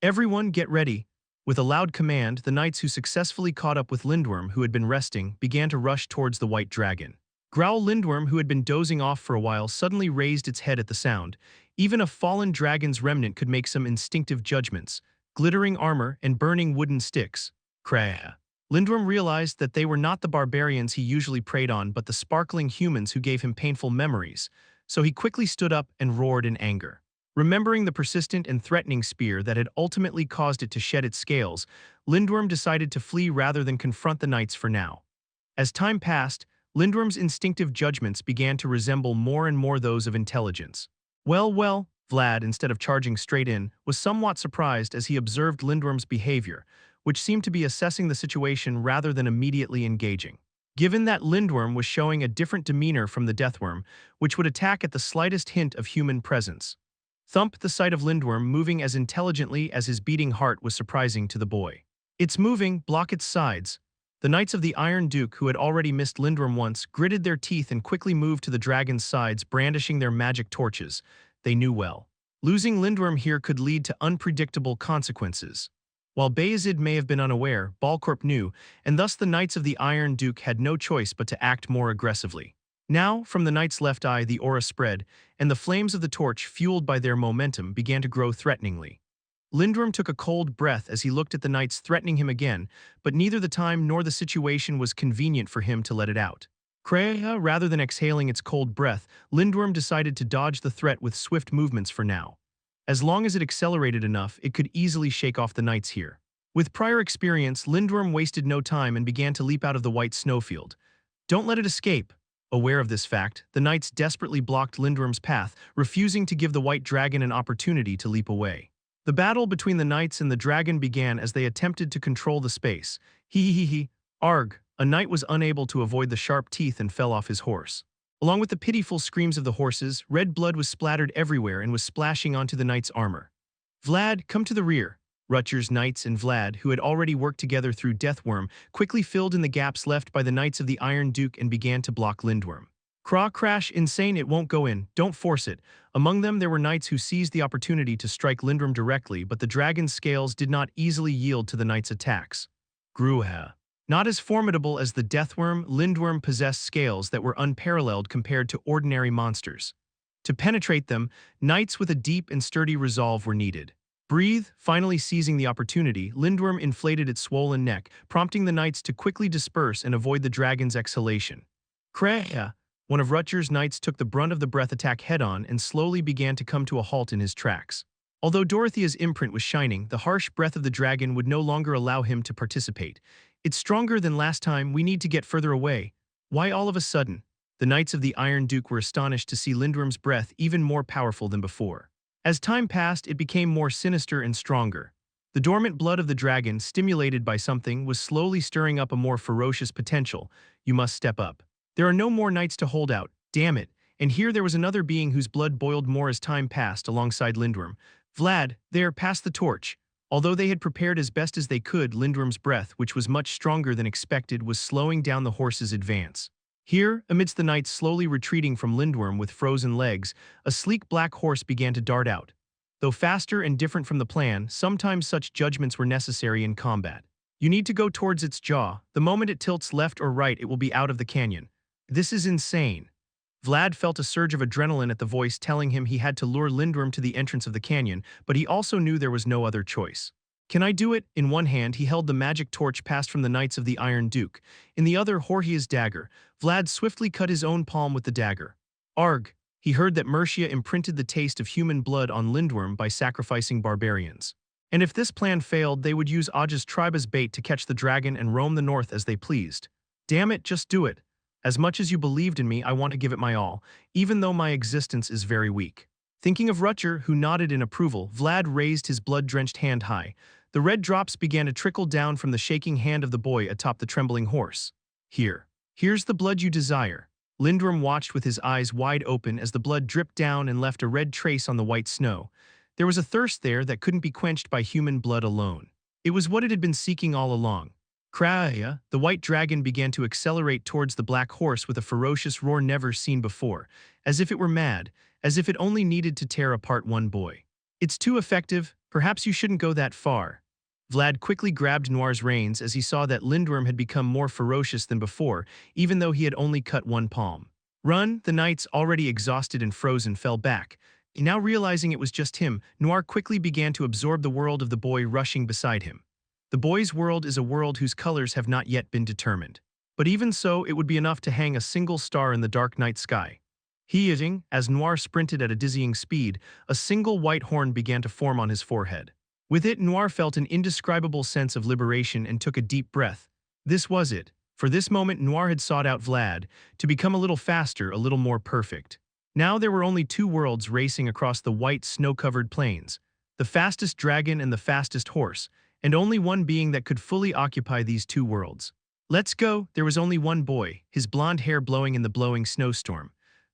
"Everyone, get ready." With a loud command, the knights who successfully caught up with Lindworm, who had been resting, began to rush towards the White Dragon. Growl Lindworm, who had been dozing off for a while, suddenly raised its head at the sound. Even a fallen dragon's remnant could make some instinctive judgments. Glittering armor and burning wooden sticks. Krah. Lindworm realized that they were not the barbarians he usually preyed on, but the sparkling humans who gave him painful memories, so he quickly stood up and roared in anger. Remembering the persistent and threatening spear that had ultimately caused it to shed its scales, Lindworm decided to flee rather than confront the knights for now. As time passed, Lindworm's instinctive judgments began to resemble more and more those of intelligence. Well, Vlad, instead of charging straight in, was somewhat surprised as he observed Lindworm's behavior, which seemed to be assessing the situation rather than immediately engaging. Given that Lindworm was showing a different demeanor from the Deathworm, which would attack at the slightest hint of human presence. Thump, the sight of Lindworm moving as intelligently as his beating heart was surprising to the boy. "It's moving, block its sides." The Knights of the Iron Duke, who had already missed Lindworm once, gritted their teeth and quickly moved to the dragon's sides, brandishing their magic torches. They knew well. Losing Lindworm here could lead to unpredictable consequences. While Vayezid may have been unaware, Balcorp knew, and thus the Knights of the Iron Duke had no choice but to act more aggressively. Now, from the knight's left eye the aura spread, and the flames of the torch, fueled by their momentum, began to grow threateningly. Lindworm took a cold breath as he looked at the knights threatening him again, but neither the time nor the situation was convenient for him to let it out. Rather than exhaling its cold breath, Lindworm decided to dodge the threat with swift movements for now. As long as it accelerated enough, it could easily shake off the knights here. With prior experience, Lindworm wasted no time and began to leap out of the white snowfield. "Don't let it escape." Aware of this fact, the knights desperately blocked Lindworm's path, refusing to give the White Dragon an opportunity to leap away. The battle between the knights and the dragon began as they attempted to control the space. Arg! A knight was unable to avoid the sharp teeth and fell off his horse. Along with the pitiful screams of the horses, red blood was splattered everywhere and was splashing onto the knight's armor. "Vlad, come to the rear." Rutger's knights and Vlad, who had already worked together through Deathworm, quickly filled in the gaps left by the Knights of the Iron Duke and began to block Lindworm. Crash, insane, it won't go in, don't force it. Among them there were knights who seized the opportunity to strike Lindworm directly, but the dragon's scales did not easily yield to the knight's attacks. Gruha. Not as formidable as the deathworm, Lindworm possessed scales that were unparalleled compared to ordinary monsters. To penetrate them, knights with a deep and sturdy resolve were needed. Breathe, finally seizing the opportunity, Lindworm inflated its swollen neck, prompting the knights to quickly disperse and avoid the dragon's exhalation. Kreha. One of Rutger's knights took the brunt of the breath attack head-on and slowly began to come to a halt in his tracks. Although Dorothea's imprint was shining, the harsh breath of the dragon would no longer allow him to participate. It's stronger than last time, we need to get further away. Why all of a sudden? The Knights of the Iron Duke were astonished to see Lindworm's breath even more powerful than before. As time passed, it became more sinister and stronger. The dormant blood of the dragon, stimulated by something, was slowly stirring up a more ferocious potential. You must step up. There are no more knights to hold out, damn it. And here there was another being whose blood boiled more as time passed alongside Lindworm. Vlad, there, pass the torch. Although they had prepared as best as they could, Lindworm's breath, which was much stronger than expected, was slowing down the horse's advance. Here, amidst the knights slowly retreating from Lindworm with frozen legs, a sleek black horse began to dart out. Though faster and different from the plan, sometimes such judgments were necessary in combat. You need to go towards its jaw. The moment it tilts left or right, it will be out of the canyon. This is insane. Vlad felt a surge of adrenaline at the voice telling him he had to lure Lindworm to the entrance of the canyon, but he also knew there was no other choice. Can I do it? In one hand, he held the magic torch passed from the Knights of the Iron Duke. In the other, Jorge's dagger. Vlad swiftly cut his own palm with the dagger. Arg! He heard that Mercia imprinted the taste of human blood on Lindworm by sacrificing barbarians. And if this plan failed, they would use Aj's tribe as bait to catch the dragon and roam the north as they pleased. Damn it, just do it. As much as you believed in me, I want to give it my all, even though my existence is very weak. Thinking of Rutger, who nodded in approval, Vlad raised his blood-drenched hand high. The red drops began to trickle down from the shaking hand of the boy atop the trembling horse. Here's the blood you desire. Lindworm watched with his eyes wide open as the blood dripped down and left a red trace on the white snow. There was a thirst there that couldn't be quenched by human blood alone. It was what it had been seeking all along. Kraya, the white dragon began to accelerate towards the black horse with a ferocious roar never seen before, as if it were mad, as if it only needed to tear apart one boy. It's too effective, perhaps you shouldn't go that far. Vlad quickly grabbed Noir's reins as he saw that Lindworm had become more ferocious than before, even though he had only cut one palm. Run, the knights, already exhausted and frozen, fell back. Now realizing it was just him, Noir quickly began to absorb the world of the boy rushing beside him. The boy's world is a world whose colors have not yet been determined. But even so, it would be enough to hang a single star in the dark night sky. As Noir sprinted at a dizzying speed, a single white horn began to form on his forehead. With it, Noir felt an indescribable sense of liberation and took a deep breath. This was it. For this moment, Noir had sought out Vlad, to become a little faster, a little more perfect. Now there were only two worlds racing across the white, snow-covered plains. The fastest dragon and the fastest horse, and only one being that could fully occupy these two worlds. Let's go, there was only one boy, his blonde hair blowing in the blowing snowstorm.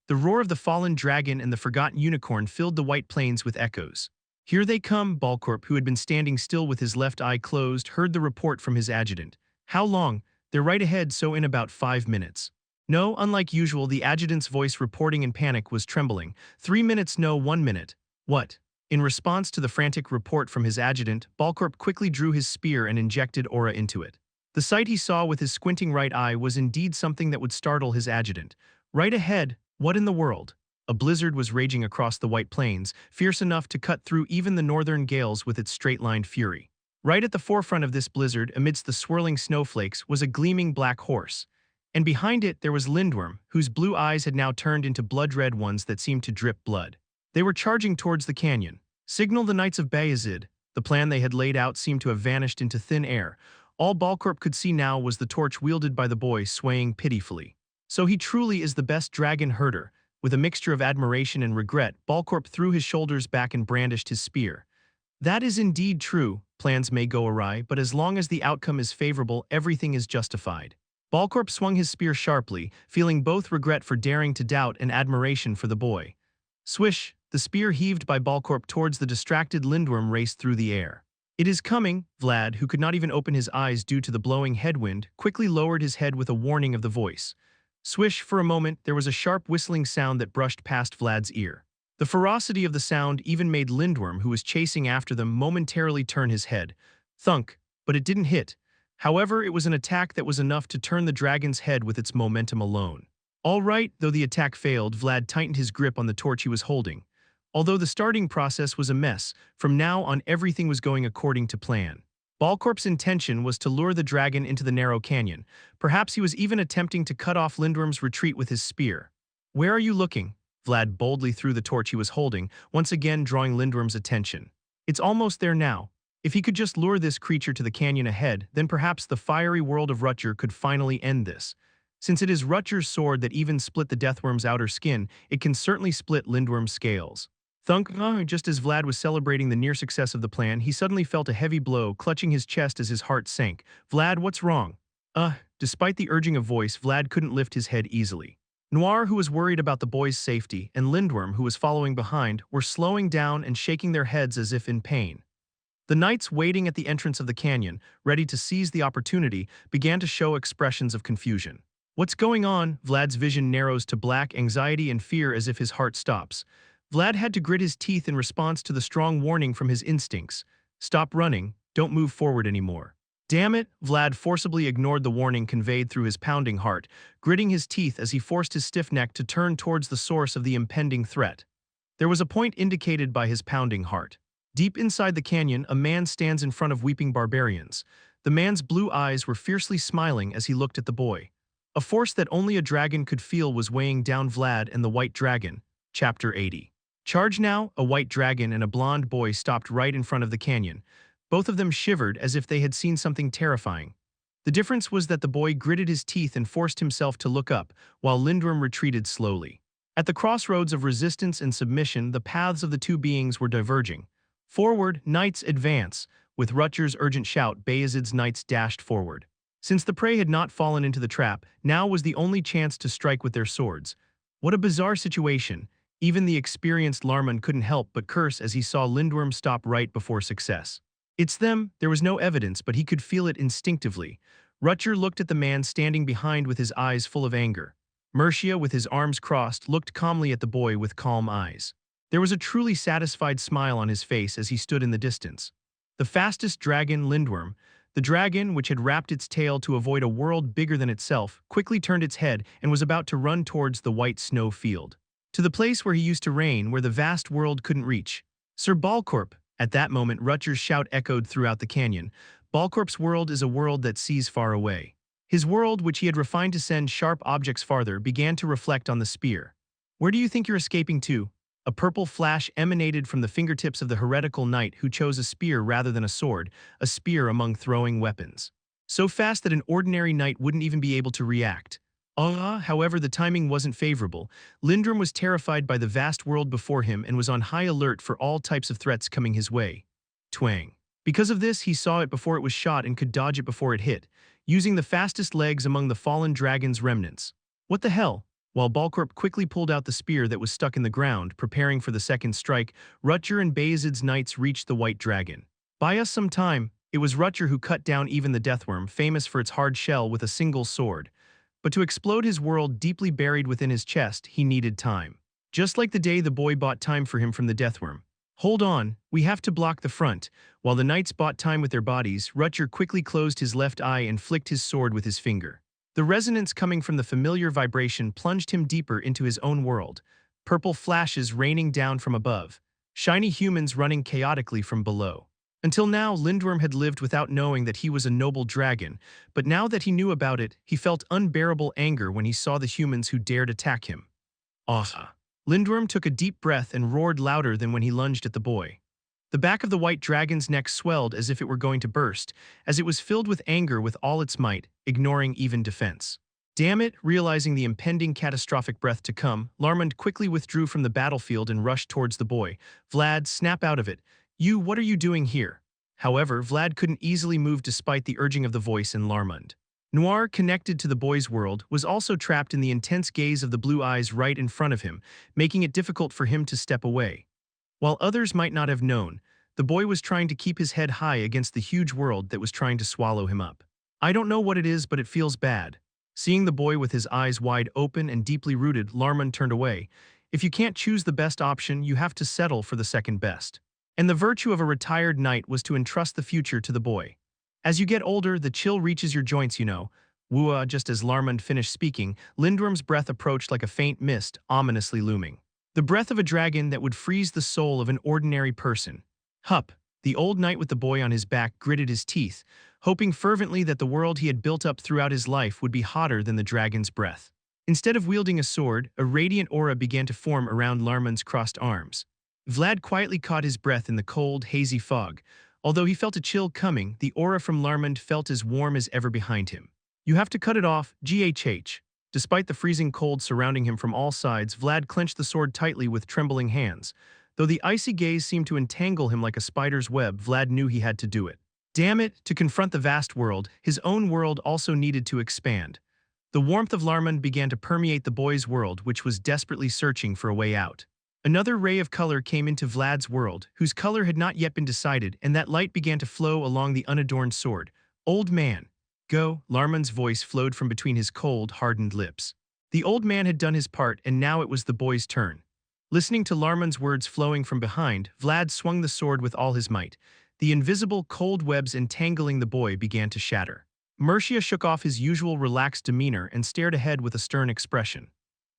The roar of the fallen dragon and the forgotten unicorn filled the white plains with echoes. Here they come, Balcorp, who had been standing still with his left eye closed, heard the report from his adjutant. How long? They're right ahead, so in about 5 minutes. No, unlike usual, the adjutant's voice reporting in panic was trembling. 3 minutes, no, 1 minute. What? In response to the frantic report from his adjutant, Balcorp quickly drew his spear and injected aura into it. The sight he saw with his squinting right eye was indeed something that would startle his adjutant. Right ahead, what in the world? A blizzard was raging across the white plains, fierce enough to cut through even the northern gales with its straight-lined fury. Right at the forefront of this blizzard, amidst the swirling snowflakes, was a gleaming black horse. And behind it there was Lindworm, whose blue eyes had now turned into blood-red ones that seemed to drip blood. They were charging towards the canyon. Signal the Knights of Vayezid. The plan they had laid out seemed to have vanished into thin air. All Balcorp could see now was the torch wielded by the boy swaying pitifully. So he truly is the best dragon herder. With a mixture of admiration and regret, Balcorp threw his shoulders back and brandished his spear. That is indeed true. Plans may go awry, but as long as the outcome is favorable, everything is justified. Balcorp swung his spear sharply, feeling both regret for daring to doubt and admiration for the boy. Swish! The spear heaved by Balcorp towards the distracted Lindworm raced through the air. It is coming, Vlad, who could not even open his eyes due to the blowing headwind, quickly lowered his head with a warning of the voice. Swish, for a moment, there was a sharp whistling sound that brushed past Vlad's ear. The ferocity of the sound even made Lindworm, who was chasing after them, momentarily turn his head. Thunk, but it didn't hit. However, it was an attack that was enough to turn the dragon's head with its momentum alone. All right, though the attack failed, Vlad tightened his grip on the torch he was holding. Although the starting process was a mess, from now on everything was going according to plan. Balcorp's intention was to lure the dragon into the narrow canyon. Perhaps he was even attempting to cut off Lindworm's retreat with his spear. "Where are you looking?" Vlad boldly threw the torch he was holding, once again drawing Lindworm's attention. "It's almost there now. If he could just lure this creature to the canyon ahead, then perhaps the fiery world of Rutger could finally end this. Since it is Rutger's sword that even split the Deathworm's outer skin, it can certainly split Lindworm's scales." Thunk! Just as Vlad was celebrating the near success of the plan, he suddenly felt a heavy blow clutching his chest as his heart sank. "Vlad, what's wrong?" Despite the urging of voice, Vlad couldn't lift his head easily. Noir, who was worried about the boy's safety, and Lindworm, who was following behind, were slowing down and shaking their heads as if in pain. The knights waiting at the entrance of the canyon, ready to seize the opportunity, began to show expressions of confusion. "What's going on?" Vlad's vision narrows to black, anxiety and fear as if his heart stops. Vlad had to grit his teeth in response to the strong warning from his instincts. "Stop running, don't move forward anymore." "Damn it!" Vlad forcibly ignored the warning conveyed through his pounding heart, gritting his teeth as he forced his stiff neck to turn towards the source of the impending threat. There was a point indicated by his pounding heart. Deep inside the canyon, a man stands in front of weeping barbarians. The man's blue eyes were fiercely smiling as he looked at the boy. A force that only a dragon could feel was weighing down Vlad and the White Dragon. Chapter 80. Charge now! A white dragon and a blonde boy stopped right in front of the canyon. Both of them shivered as if they had seen something terrifying. The difference was that the boy gritted his teeth and forced himself to look up, while Lindworm retreated slowly. At the crossroads of resistance and submission, the paths of the two beings were diverging. "Forward, knights, advance!" With Rutger's urgent shout, Vayezid's knights dashed forward. Since the prey had not fallen into the trap, now was the only chance to strike with their swords. What a bizarre situation! Even the experienced Larman couldn't help but curse as he saw Lindworm stop right before success. "It's them." There was no evidence, but he could feel it instinctively. Rutger looked at the man standing behind with his eyes full of anger. Mercia, with his arms crossed, looked calmly at the boy with calm eyes. There was a truly satisfied smile on his face as he stood in the distance. The fastest dragon, Lindworm, the dragon which had wrapped its tail to avoid a world bigger than itself, quickly turned its head and was about to run towards the white snow field. To the place where he used to reign, where the vast world couldn't reach. "Sir Balcorp!" At that moment, Rutger's shout echoed throughout the canyon. Balcorp's world is a world that sees far away. His world, which he had refined to send sharp objects farther, began to reflect on the spear. "Where do you think you're escaping to?" A purple flash emanated from the fingertips of the heretical knight who chose a spear rather than a sword, a spear among throwing weapons. So fast that an ordinary knight wouldn't even be able to react. However, the timing wasn't favorable. Lindworm was terrified by the vast world before him and was on high alert for all types of threats coming his way. Twang. Because of this, he saw it before it was shot and could dodge it before it hit, using the fastest legs among the fallen dragon's remnants. "What the hell?" While Balcorp quickly pulled out the spear that was stuck in the ground, preparing for the second strike, Rutger and Vayezid's knights reached the white dragon. "Buy us some time." It was Rutger who cut down even the Deathworm, famous for its hard shell, with a single sword. But to explode his world deeply buried within his chest, he needed time. Just like the day the boy bought time for him from the Deathworm. "Hold on, we have to block the front." While the knights bought time with their bodies, Rutger quickly closed his left eye and flicked his sword with his finger. The resonance coming from the familiar vibration plunged him deeper into his own world. Purple flashes raining down from above. Shiny humans running chaotically from below. Until now, Lindworm had lived without knowing that he was a noble dragon, but now that he knew about it, he felt unbearable anger when he saw the humans who dared attack him. Lindworm took a deep breath and roared louder than when he lunged at the boy. The back of the white dragon's neck swelled as if it were going to burst, as it was filled with anger with all its might, ignoring even defense. Damn it! Realizing the impending catastrophic breath to come, Larmand quickly withdrew from the battlefield and rushed towards the boy. "Vlad, snap out of it. What are you doing here?" However, Vlad couldn't easily move despite the urging of the voice in Larmand. Noir, connected to the boy's world, was also trapped in the intense gaze of the blue eyes right in front of him, making it difficult for him to step away. While others might not have known, the boy was trying to keep his head high against the huge world that was trying to swallow him up. "I don't know what it is, but it feels bad." Seeing the boy with his eyes wide open and deeply rooted, Larman turned away. If you can't choose the best option, you have to settle for the second best. And the virtue of a retired knight was to entrust the future to the boy. As you get older, the chill reaches your joints, you know. Woo, just as Larman finished speaking, Lindworm's breath approached like a faint mist, ominously looming. The breath of a dragon that would freeze the soul of an ordinary person. Hup, the old knight with the boy on his back gritted his teeth, hoping fervently that the world he had built up throughout his life would be hotter than the dragon's breath. Instead of wielding a sword, a radiant aura began to form around Larman's crossed arms. Vlad quietly caught his breath in the cold, hazy fog. Although he felt a chill coming, the aura from Larman felt as warm as ever behind him. You have to cut it off, GHH. Despite the freezing cold surrounding him from all sides, Vlad clenched the sword tightly with trembling hands. Though the icy gaze seemed to entangle him like a spider's web, Vlad knew he had to do it. Damn it, to confront the vast world, his own world also needed to expand. The warmth of Larman began to permeate the boy's world, which was desperately searching for a way out. Another ray of color came into Vlad's world, whose color had not yet been decided, and that light began to flow along the unadorned sword. Old man. Go, Larman's voice flowed from between his cold, hardened lips. The old man had done his part, and now it was the boy's turn. Listening to Larman's words flowing from behind, Vlad swung the sword with all his might. The invisible, cold webs entangling the boy began to shatter. Mercia shook off his usual relaxed demeanor and stared ahead with a stern expression.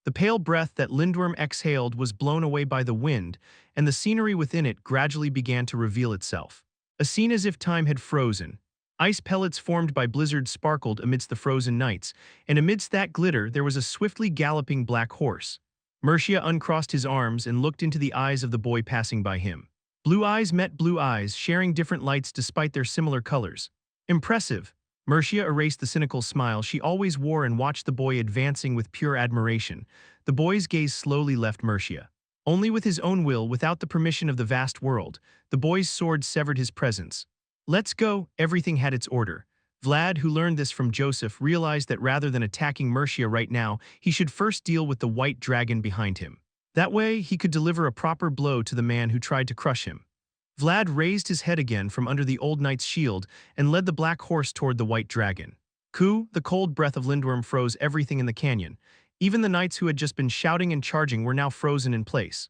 The pale breath that Lindworm exhaled was blown away by the wind, and the scenery within it gradually began to reveal itself. A scene as if time had frozen. Ice pellets formed by blizzards sparkled amidst the frozen nights, and amidst that glitter there was a swiftly galloping black horse. Mercia uncrossed his arms and looked into the eyes of the boy passing by him. Blue eyes met blue eyes, sharing different lights despite their similar colors. Impressive. Mercia erased the cynical smile she always wore and watched the boy advancing with pure admiration. The boy's gaze slowly left Mercia. Only with his own will, without the permission of the vast world, the boy's sword severed his presence. Let's go, everything had its order. Vlad, who learned this from Joseph, realized that rather than attacking Mercia right now, he should first deal with the white dragon behind him. That way, he could deliver a proper blow to the man who tried to crush him. Vlad raised his head again from under the old knight's shield and led the black horse toward the white dragon. Ku, the cold breath of Lindworm froze everything in the canyon. Even the knights who had just been shouting and charging were now frozen in place.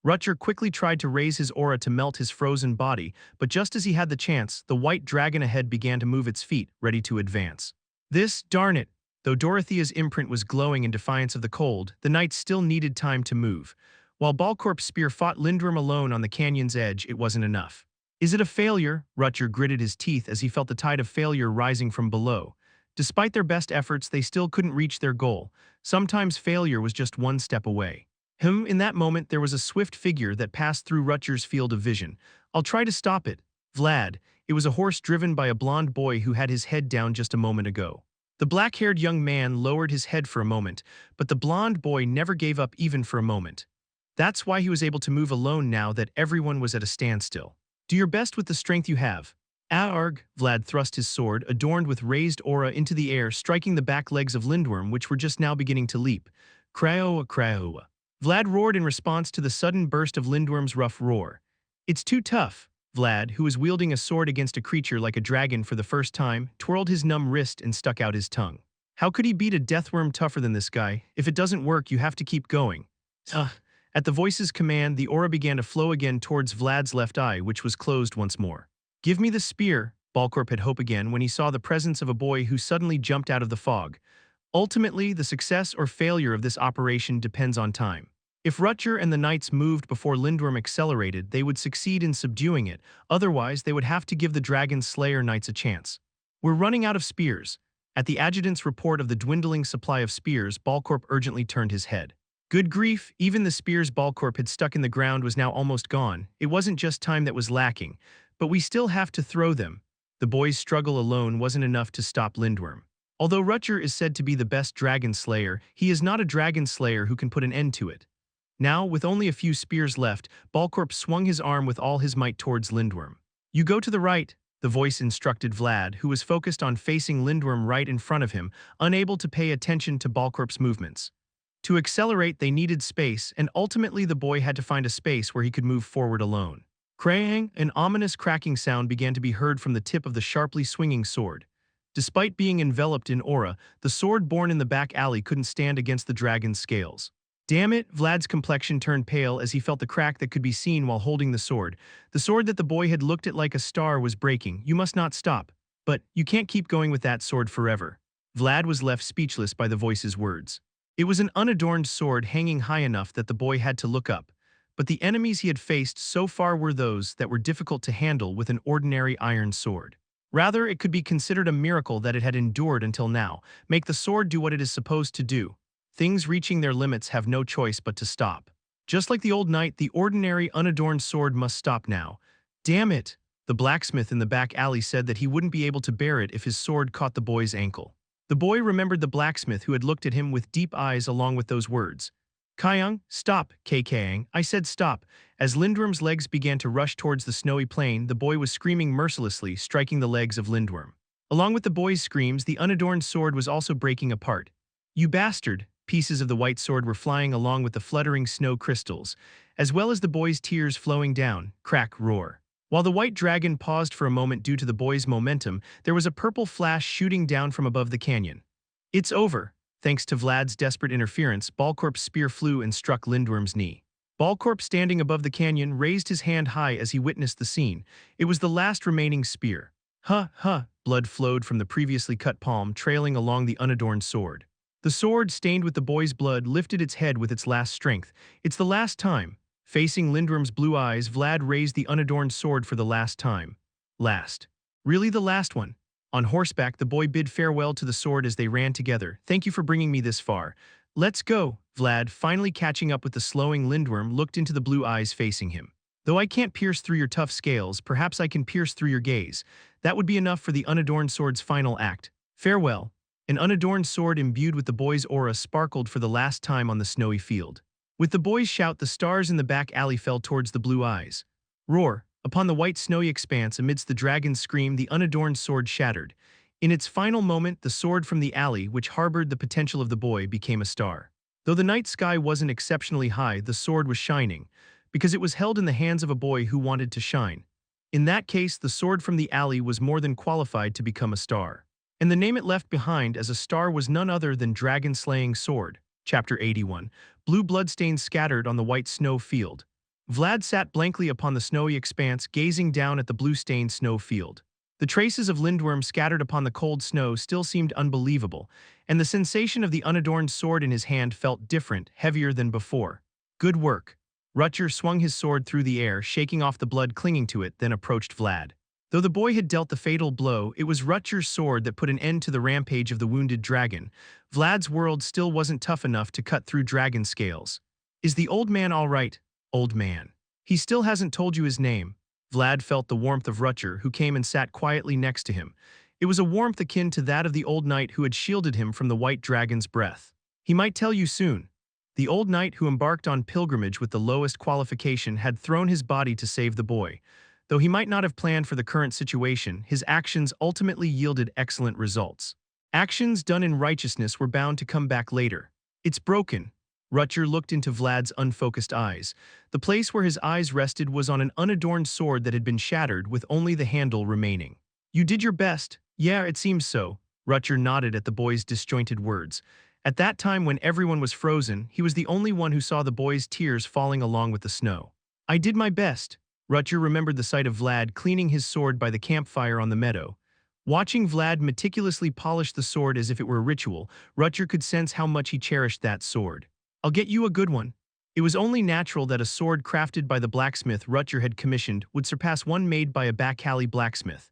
Rutger quickly tried to raise his aura to melt his frozen body, but just as he had the chance, the white dragon ahead began to move its feet, ready to advance. This, darn it! Though Dorothea's imprint was glowing in defiance of the cold, the knights still needed time to move. While Balcorp's spear fought Lindworm alone on the canyon's edge, it wasn't enough. Is it a failure? Rutger gritted his teeth as he felt the tide of failure rising from below. Despite their best efforts, they still couldn't reach their goal. Sometimes failure was just one step away. In that moment, there was a swift figure that passed through Rutger's field of vision. I'll try to stop it. Vlad. It was a horse driven by a blond boy who had his head down just a moment ago. The black-haired young man lowered his head for a moment, but the blond boy never gave up even for a moment. That's why he was able to move alone now that everyone was at a standstill. Do your best with the strength you have. Arg, Vlad thrust his sword, adorned with raised aura, into the air, striking the back legs of Lindworm, which were just now beginning to leap. Kraoa, Kraoa. Vlad roared in response to the sudden burst of Lindworm's rough roar. It's too tough. Vlad, who was wielding a sword against a creature like a dragon for the first time, twirled his numb wrist and stuck out his tongue. How could he beat a deathworm tougher than this guy? If it doesn't work, you have to keep going. At the voice's command, the aura began to flow again towards Vlad's left eye, which was closed once more. Give me the spear, Balcorp had hope again when he saw the presence of a boy who suddenly jumped out of the fog. Ultimately, the success or failure of this operation depends on time. If Rutger and the knights moved before Lindworm accelerated, they would succeed in subduing it, otherwise they would have to give the Dragon Slayer knights a chance. We're running out of spears. At the adjutant's report of the dwindling supply of spears, Balcorp urgently turned his head. Good grief, even the spears Balcorp had stuck in the ground was now almost gone. It wasn't just time that was lacking, but we still have to throw them. The boy's struggle alone wasn't enough to stop Lindworm. Although Rutger is said to be the best dragon slayer, he is not a dragon slayer who can put an end to it. Now, with only a few spears left, Balcorp swung his arm with all his might towards Lindworm. You go to the right, the voice instructed Vlad, who was focused on facing Lindworm right in front of him, unable to pay attention to Balcorp's movements. To accelerate, they needed space, and ultimately the boy had to find a space where he could move forward alone. Krang, an ominous cracking sound began to be heard from the tip of the sharply swinging sword. Despite being enveloped in aura, the sword born in the back alley couldn't stand against the dragon's scales. Damn it, Vlad's complexion turned pale as he felt the crack that could be seen while holding the sword. The sword that the boy had looked at like a star was breaking. You must not stop. But you can't keep going with that sword forever. Vlad was left speechless by the voice's words. It was an unadorned sword hanging high enough that the boy had to look up. But the enemies he had faced so far were those that were difficult to handle with an ordinary iron sword. Rather, it could be considered a miracle that it had endured until now. Make the sword do what it is supposed to do. Things reaching their limits have no choice but to stop. Just like the old knight, the ordinary, unadorned sword must stop now. Damn it! The blacksmith in the back alley said that he wouldn't be able to bear it if his sword caught the boy's ankle. The boy remembered the blacksmith who had looked at him with deep eyes along with those words. Kyung, stop, Kang, I said stop. As Lindworm's legs began to rush towards the snowy plain, the boy was screaming mercilessly, striking the legs of Lindworm. Along with the boy's screams, the unadorned sword was also breaking apart. You bastard! Pieces of the white sword were flying along with the fluttering snow crystals, as well as the boy's tears flowing down, crack, roar. While the white dragon paused for a moment due to the boy's momentum, there was a purple flash shooting down from above the canyon. It's over. Thanks to Vlad's desperate interference, Balcorp's spear flew and struck Lindworm's knee. Balcorp, standing above the canyon, raised his hand high as he witnessed the scene. It was the last remaining spear. Blood flowed from the previously cut palm, trailing along the unadorned sword. The sword, stained with the boy's blood, lifted its head with its last strength. It's the last time. Facing Lindworm's blue eyes, Vlad raised the unadorned sword for the last time. Last. Really the last one. On horseback, the boy bid farewell to the sword as they ran together. Thank you for bringing me this far. Let's go. Vlad, finally catching up with the slowing Lindworm, looked into the blue eyes facing him. Though I can't pierce through your tough scales, perhaps I can pierce through your gaze. That would be enough for the unadorned sword's final act. Farewell. An unadorned sword imbued with the boy's aura sparkled for the last time on the snowy field. With the boy's shout, the stars in the back alley fell towards the blue eyes. Roar! Upon the white snowy expanse, amidst the dragon's scream, the unadorned sword shattered. In its final moment, the sword from the alley, which harbored the potential of the boy, became a star. Though the night sky wasn't exceptionally high, the sword was shining, because it was held in the hands of a boy who wanted to shine. In that case, the sword from the alley was more than qualified to become a star. And the name it left behind as a star was none other than Dragon-Slaying Sword. Chapter 81. Blue bloodstains scattered on the white snow field. Vlad sat blankly upon the snowy expanse, gazing down at the blue-stained snow field. The traces of Lindworm scattered upon the cold snow still seemed unbelievable, and the sensation of the unadorned sword in his hand felt different, heavier than before. Good work. Rutger swung his sword through the air, shaking off the blood clinging to it, then approached Vlad. Though the boy had dealt the fatal blow, it was Rutger's sword that put an end to the rampage of the wounded dragon. Vlad's world still wasn't tough enough to cut through dragon scales. Is the old man all right? Old man. He still hasn't told you his name. Vlad felt the warmth of Rutger, who came and sat quietly next to him. It was a warmth akin to that of the old knight who had shielded him from the white dragon's breath. He might tell you soon. The old knight who embarked on pilgrimage with the lowest qualification had thrown his body to save the boy. Though he might not have planned for the current situation, his actions ultimately yielded excellent results. Actions done in righteousness were bound to come back later. It's broken. Rutger looked into Vlad's unfocused eyes. The place where his eyes rested was on an unadorned sword that had been shattered, with only the handle remaining. You did your best. Yeah, it seems so. Rutger nodded at the boy's disjointed words. At that time when everyone was frozen, he was the only one who saw the boy's tears falling along with the snow. I did my best. Rutger remembered the sight of Vlad cleaning his sword by the campfire on the meadow. Watching Vlad meticulously polish the sword as if it were a ritual, Rutger could sense how much he cherished that sword. I'll get you a good one. It was only natural that a sword crafted by the blacksmith Rutger had commissioned would surpass one made by a back alley blacksmith.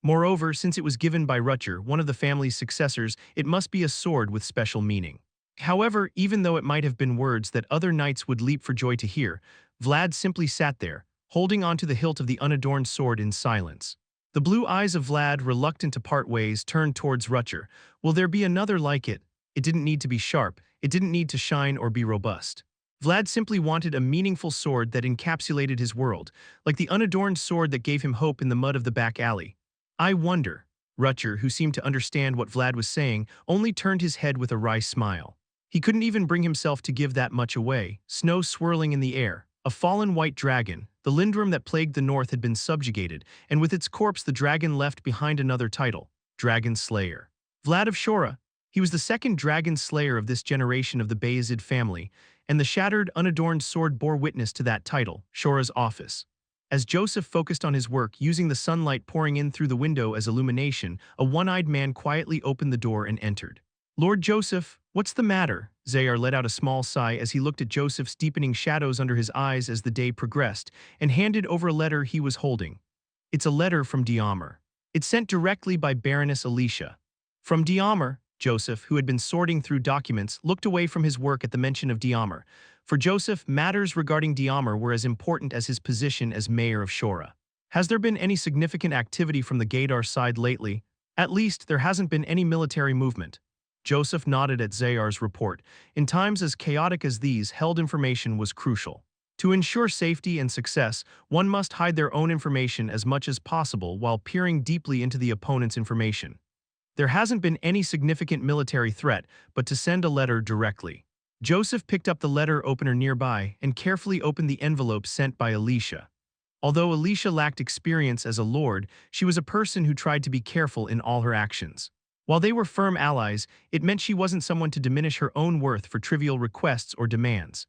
Moreover, since it was given by Rutger, one of the family's successors, it must be a sword with special meaning. However, even though it might have been words that other knights would leap for joy to hear, Vlad simply sat there, holding onto the hilt of the unadorned sword in silence. The blue eyes of Vlad, reluctant to part ways, turned towards Rutger. Will there be another like it? It didn't need to be sharp, it didn't need to shine or be robust. Vlad simply wanted a meaningful sword that encapsulated his world, like the unadorned sword that gave him hope in the mud of the back alley. I wonder. Rutger, who seemed to understand what Vlad was saying, only turned his head with a wry smile. He couldn't even bring himself to give that much away. Snow swirling in the air. A fallen white dragon, the Lindworm that plagued the north, had been subjugated, and with its corpse the dragon left behind another title. Dragon Slayer. Vlad of Shora. He was the second dragon slayer of this generation of the Vayezid family, and the shattered, unadorned sword bore witness to that title, Shora's office. As Joseph focused on his work, using the sunlight pouring in through the window as illumination, a one-eyed man quietly opened the door and entered. "Lord Joseph, what's the matter?" Zayar let out a small sigh as he looked at Joseph's deepening shadows under his eyes as the day progressed, and handed over a letter he was holding. "It's a letter from Diamer. It's sent directly by Baroness Alicia." From Diamer, Joseph, who had been sorting through documents, looked away from his work at the mention of Diamer. For Joseph, matters regarding Diamer were as important as his position as mayor of Shora. "Has there been any significant activity from the Gaidar side lately? At least, there hasn't been any military movement." Joseph nodded at Zayar's report. In times as chaotic as these, held information was crucial. To ensure safety and success, one must hide their own information as much as possible while peering deeply into the opponent's information. There hasn't been any significant military threat, but to send a letter directly. Joseph picked up the letter opener nearby and carefully opened the envelope sent by Alicia. Although Alicia lacked experience as a lord, she was a person who tried to be careful in all her actions. While they were firm allies, it meant she wasn't someone to diminish her own worth for trivial requests or demands.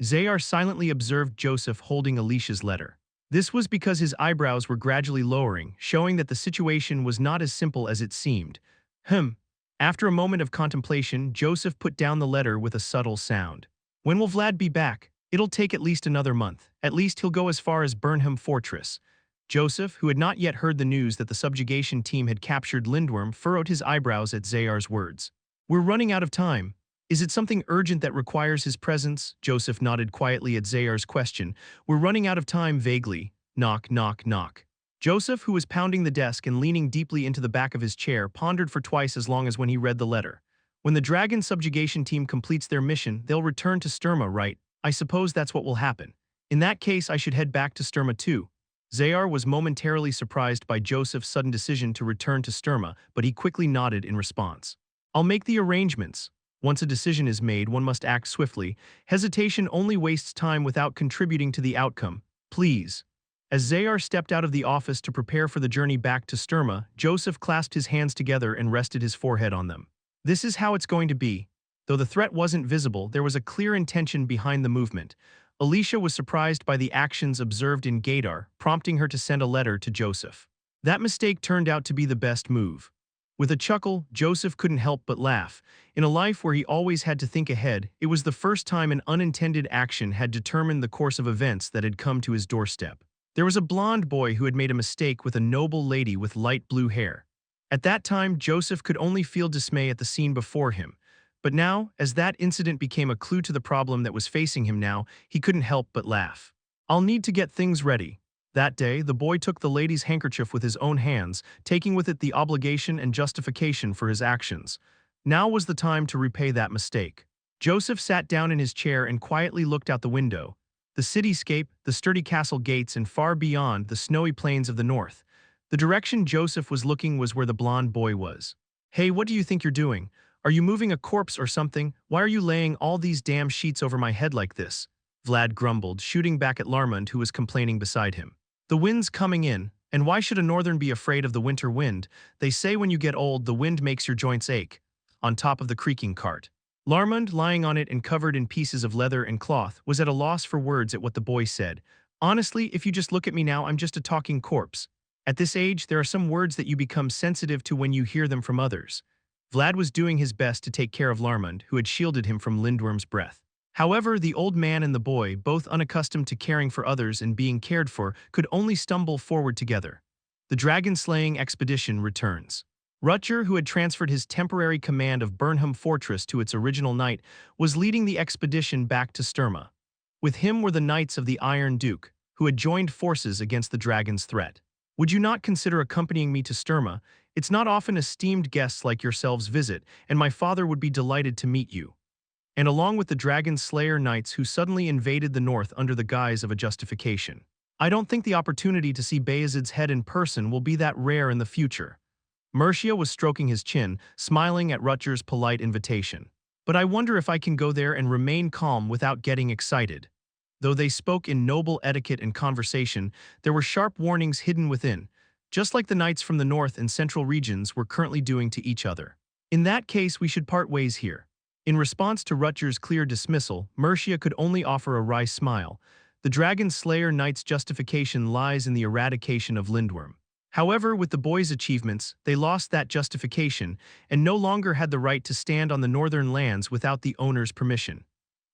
Zayar silently observed Joseph holding Alicia's letter. This was because his eyebrows were gradually lowering, showing that the situation was not as simple as it seemed. After a moment of contemplation, Joseph put down the letter with a subtle sound. "When will Vlad be back?" "It'll take at least another month. At least he'll go as far as Burnham Fortress." Joseph, who had not yet heard the news that the subjugation team had captured Lindworm, furrowed his eyebrows at Zayar's words. "We're running out of time. Is it something urgent that requires his presence?" Joseph nodded quietly at Zayar's question. "We're running out of time," vaguely. Knock, knock, knock. Joseph, who was pounding the desk and leaning deeply into the back of his chair, pondered for twice as long as when he read the letter. "When the dragon subjugation team completes their mission, they'll return to Sturma, right? I suppose that's what will happen. In that case, I should head back to Sturma too." Zayar was momentarily surprised by Joseph's sudden decision to return to Sturma, but he quickly nodded in response. "I'll make the arrangements. Once a decision is made, one must act swiftly. Hesitation only wastes time without contributing to the outcome. Please." As Zayar stepped out of the office to prepare for the journey back to Sturma, Joseph clasped his hands together and rested his forehead on them. "This is how it's going to be." Though the threat wasn't visible, there was a clear intention behind the movement. Alicia was surprised by the actions observed in Gaidar, prompting her to send a letter to Joseph. That mistake turned out to be the best move. With a chuckle, Joseph couldn't help but laugh. In a life where he always had to think ahead, it was the first time an unintended action had determined the course of events that had come to his doorstep. There was a blonde boy who had made a mistake with a noble lady with light blue hair. At that time, Joseph could only feel dismay at the scene before him. But now, as that incident became a clue to the problem that was facing him now, he couldn't help but laugh. "I'll need to get things ready." That day, the boy took the lady's handkerchief with his own hands, taking with it the obligation and justification for his actions. Now was the time to repay that mistake. Joseph sat down in his chair and quietly looked out the window. The cityscape, the sturdy castle gates, and far beyond, the snowy plains of the north. The direction Joseph was looking was where the blonde boy was. "Hey, what do you think you're doing? Are you moving a corpse or something? Why are you laying all these damn sheets over my head like this?" Vlad grumbled, shooting back at Larmund, who was complaining beside him. "The wind's coming in, and why should a northern be afraid of the winter wind? They say when you get old, the wind makes your joints ache." On top of the creaking cart, Larmund, lying on it and covered in pieces of leather and cloth, was at a loss for words at what the boy said. "Honestly, if you just look at me now, I'm just a talking corpse. At this age, there are some words that you become sensitive to when you hear them from others." Vlad was doing his best to take care of Larmund, who had shielded him from Lindworm's breath. However, the old man and the boy, both unaccustomed to caring for others and being cared for, could only stumble forward together. The dragon-slaying expedition returns. Rutger, who had transferred his temporary command of Burnham Fortress to its original knight, was leading the expedition back to Sturma. With him were the Knights of the Iron Duke, who had joined forces against the dragon's threat. "Would you not consider accompanying me to Sturma? It's not often esteemed guests like yourselves visit, and my father would be delighted to meet you." And along with the Dragon Slayer Knights who suddenly invaded the north under the guise of a justification. "I don't think the opportunity to see Vayezid's head in person will be that rare in the future." Mercia was stroking his chin, smiling at Rutger's polite invitation. "But I wonder if I can go there and remain calm without getting excited." Though they spoke in noble etiquette and conversation, there were sharp warnings hidden within. just like the knights from the north and central regions were currently doing to each other. In that case, we should part ways here. In response to Rutger's clear dismissal, Mercia could only offer a wry smile. The Dragon Slayer Knight's justification lies in the eradication of Lindworm. However, with the boys' achievements, they lost that justification and no longer had the right to stand on the northern lands without the owner's permission.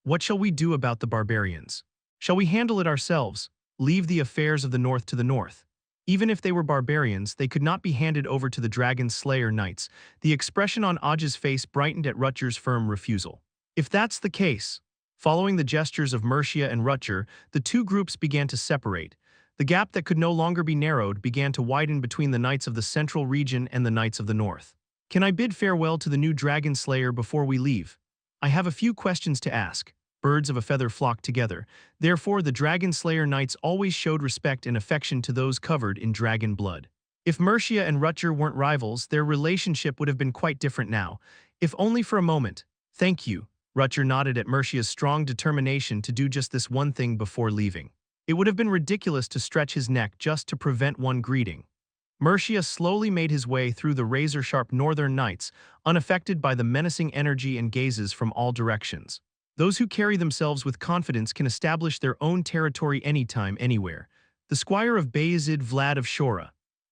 What shall we do about the barbarians? Shall we handle it ourselves? Leave the affairs of the north to the north? Even if they were barbarians, they could not be handed over to the Dragon Slayer Knights. The expression on Aj's face brightened at Rutger's firm refusal. If that's the case, following the gestures of Mercia and Rutger, the two groups began to separate. The gap that could no longer be narrowed began to widen between the Knights of the Central Region and the Knights of the North. Can I bid farewell to the new Dragon Slayer before we leave? I have a few questions to ask. Birds of a feather flock together. Therefore, the Dragon Slayer Knights always showed respect and affection to those covered in dragon blood. If Mercia and Rutger weren't rivals, their relationship would have been quite different now, if only for a moment. Thank you. Rutger nodded at Mercia's strong determination to do just this one thing before leaving. It would have been ridiculous to stretch his neck just to prevent one greeting. Mercia slowly made his way through the razor-sharp northern Knights, unaffected by the menacing energy and gazes from all directions. Those who carry themselves with confidence can establish their own territory anytime, anywhere. The squire of Vayezid, Vlad of Shora.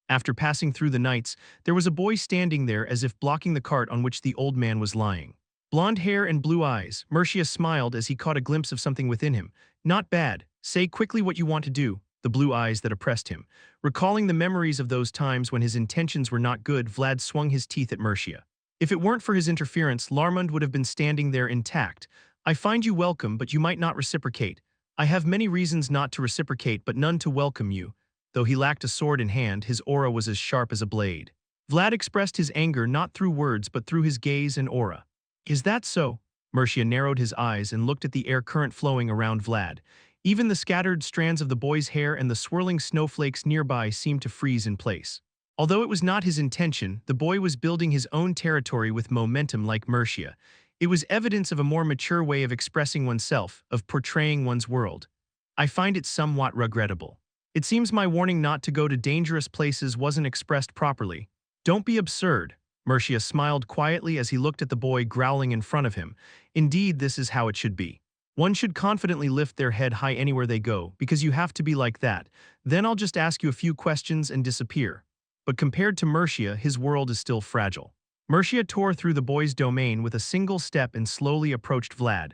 After passing through the Knights, there was a boy standing there as if blocking the cart on which the old man was lying. Blonde hair and blue eyes, Mercia smiled as he caught a glimpse of something within him. Not bad. Say quickly what you want to do. The blue eyes that oppressed him. Recalling the memories of those times when his intentions were not good, Vlad swung his teeth at Mercia. If it weren't for his interference, Larmund would have been standing there intact. I find you welcome, but you might not reciprocate. I have many reasons not to reciprocate, but none to welcome you. Though he lacked a sword in hand, his aura was as sharp as a blade. Vlad expressed his anger not through words but through his gaze and aura. Is that so? Mercia narrowed his eyes and looked at the air current flowing around Vlad. Even the scattered strands of the boy's hair and the swirling snowflakes nearby seemed to freeze in place. Although it was not his intention, the boy was building his own territory with momentum like Mercia. It was evidence of a more mature way of expressing oneself, of portraying one's world. I find it somewhat regrettable. It seems my warning not to go to dangerous places wasn't expressed properly. Don't be absurd. Mercia smiled quietly as he looked at the boy growling in front of him. Indeed, this is how it should be. One should confidently lift their head high anywhere they go, because you have to be like that. Then I'll just ask you a few questions and disappear. But compared to Mercia, his world is still fragile. Mercia tore through the boy's domain with a single step and slowly approached Vlad.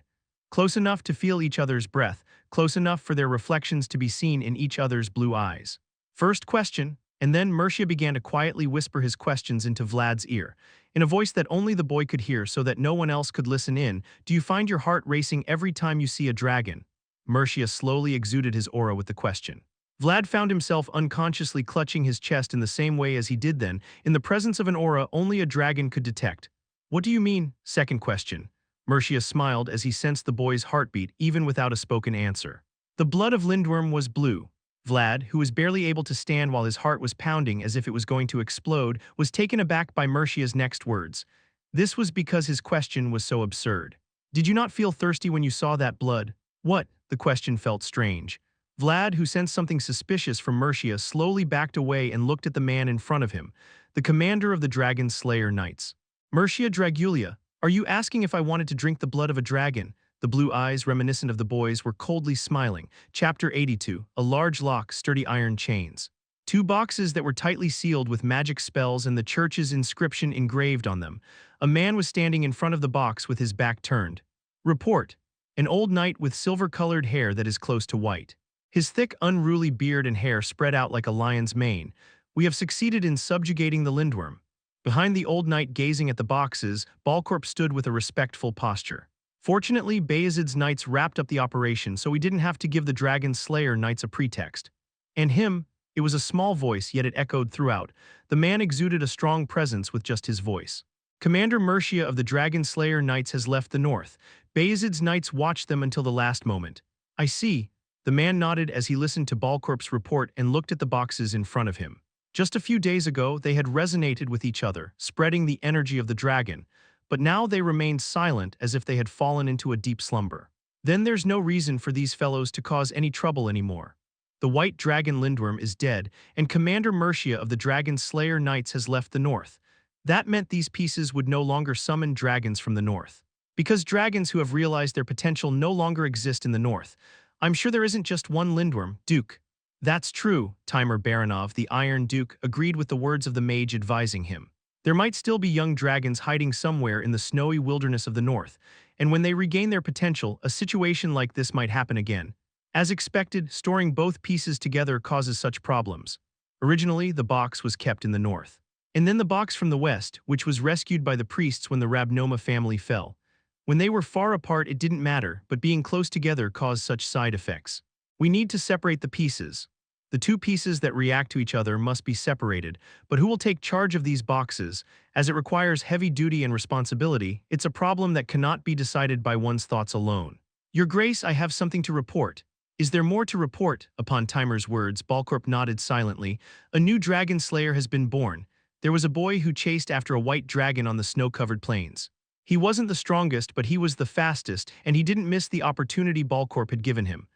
Close enough to feel each other's breath, close enough for their reflections to be seen in each other's blue eyes. First question, and then Mercia began to quietly whisper his questions into Vlad's ear, in a voice that only the boy could hear so that no one else could listen in. Do you find your heart racing every time you see a dragon? Mercia slowly exuded his aura with the question. Vlad found himself unconsciously clutching his chest in the same way as he did then, in the presence of an aura only a dragon could detect. What do you mean? Second question. Mercia smiled as he sensed the boy's heartbeat even without a spoken answer. The blood of Lindworm was blue. Vlad, who was barely able to stand while his heart was pounding as if it was going to explode, was taken aback by Mercia's next words. This was because his question was so absurd. Did you not feel thirsty when you saw that blood? What? The question felt strange. Vlad, who sensed something suspicious from Mercia, slowly backed away and looked at the man in front of him, the commander of the Dragon Slayer Knights. Mercia Dragulia, are you asking if I wanted to drink the blood of a dragon? The blue eyes, reminiscent of the boys, were coldly smiling. Chapter 82, a large lock, sturdy iron chains. Two boxes that were tightly sealed with magic spells and the church's inscription engraved on them. A man was standing in front of the box with his back turned. Report. An old knight with silver-colored hair that is close to white. His thick, unruly beard and hair spread out like a lion's mane. We have succeeded in subjugating the Lindworm. Behind the old knight gazing at the boxes, Balcorp stood with a respectful posture. Fortunately, Vayezid's knights wrapped up the operation, so we didn't have to give the Dragon Slayer knights a pretext. And him, it was a small voice, yet it echoed throughout. The man exuded a strong presence with just his voice. Commander Mercia of the Dragon Slayer Knights has left the north. Vayezid's knights watched them until the last moment. I see. The man nodded as he listened to Balcorp's report and looked at the boxes in front of him. Just a few days ago, they had resonated with each other, spreading the energy of the dragon. But now they remained silent as if they had fallen into a deep slumber. Then there's no reason for these fellows to cause any trouble anymore. The white dragon Lindworm is dead, and Commander Mercia of the Dragon Slayer Knights has left the north. That meant these pieces would no longer summon dragons from the north. Because dragons who have realized their potential no longer exist in the north. I'm sure there isn't just one Lindworm, Duke. That's true, Timer Baranov, the Iron Duke, agreed with the words of the mage advising him. There might still be young dragons hiding somewhere in the snowy wilderness of the north, and when they regain their potential, a situation like this might happen again. As expected, storing both pieces together causes such problems. Originally, the box was kept in the north. And then the box from the west, which was rescued by the priests when the Rabnoma family fell. When they were far apart it didn't matter, but being close together caused such side effects. We need to separate the pieces. The two pieces that react to each other must be separated, but who will take charge of these boxes? As it requires heavy duty and responsibility, it's a problem that cannot be decided by one's thoughts alone. Your Grace, I have something to report. Is there more to report? Upon Timer's words, Balcorp nodded silently. A new dragon slayer has been born. There was a boy who chased after a white dragon on the snow-covered plains. He wasn't the strongest, but he was the fastest, and he didn't miss the opportunity Balcorp had given him.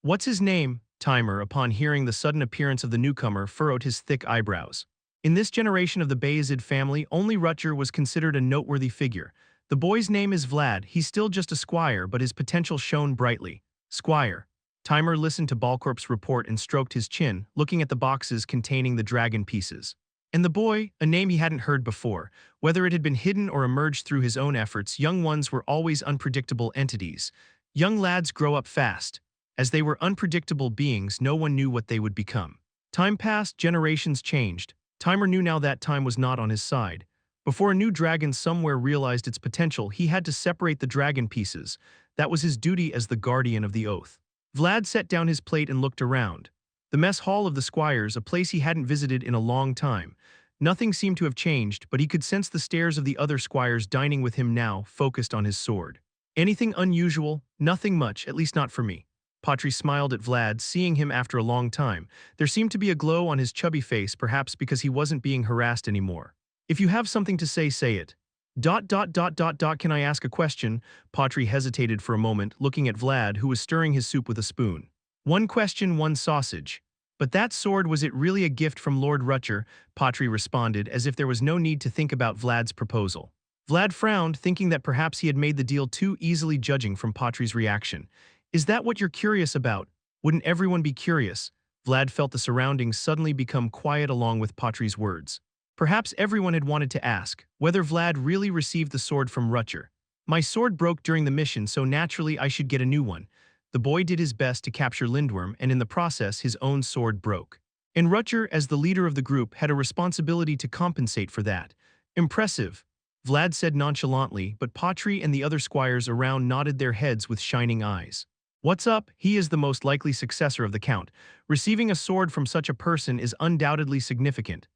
What's his name? Timer, upon hearing the sudden appearance of the newcomer, furrowed his thick eyebrows. In this generation of the Vayezid family, only Rutger was considered a noteworthy figure. The boy's name is Vlad. He's still just a squire, but his potential shone brightly. Squire. Timer listened to Balcorp's report and stroked his chin, looking at the boxes containing the dragon pieces. And the boy, a name he hadn't heard before. Whether it had been hidden or emerged through his own efforts, young ones were always unpredictable entities. Young lads grow up fast. As they were unpredictable beings, no one knew what they would become. Time passed, generations changed. Timer knew now that time was not on his side. Before a new dragon somewhere realized its potential, he had to separate the dragon pieces. That was his duty as the guardian of the oath. Vlad set down his plate and looked around. The mess hall of the squires, a place he hadn't visited in a long time. Nothing seemed to have changed, but he could sense the stares of the other squires dining with him now, focused on his sword. Anything unusual? Nothing much, at least not for me. Patri smiled at Vlad, seeing him after a long time. There seemed to be a glow on his chubby face, perhaps because he wasn't being harassed anymore. If you have something to say it. Can I ask a question? Patri hesitated for a moment, looking at Vlad, who was stirring his soup with a spoon. One question, one sausage. But that sword, was it really a gift from Lord Rutger? Patri responded, as if there was no need to think about Vlad's proposal. Vlad frowned, thinking that perhaps he had made the deal too easily, judging from Patri's reaction. Is that what you're curious about? Wouldn't everyone be curious? Vlad felt the surroundings suddenly become quiet along with Patri's words. Perhaps everyone had wanted to ask whether Vlad really received the sword from Rutger. My sword broke during the mission, so naturally I should get a new one. The boy did his best to capture Lindworm, and in the process his own sword broke. And Rutger, as the leader of the group, had a responsibility to compensate for that. Impressive, Vlad said nonchalantly, but Patri and the other squires around nodded their heads with shining eyes. What's up? He is the most likely successor of the Count. Receiving a sword from such a person is undoubtedly significant.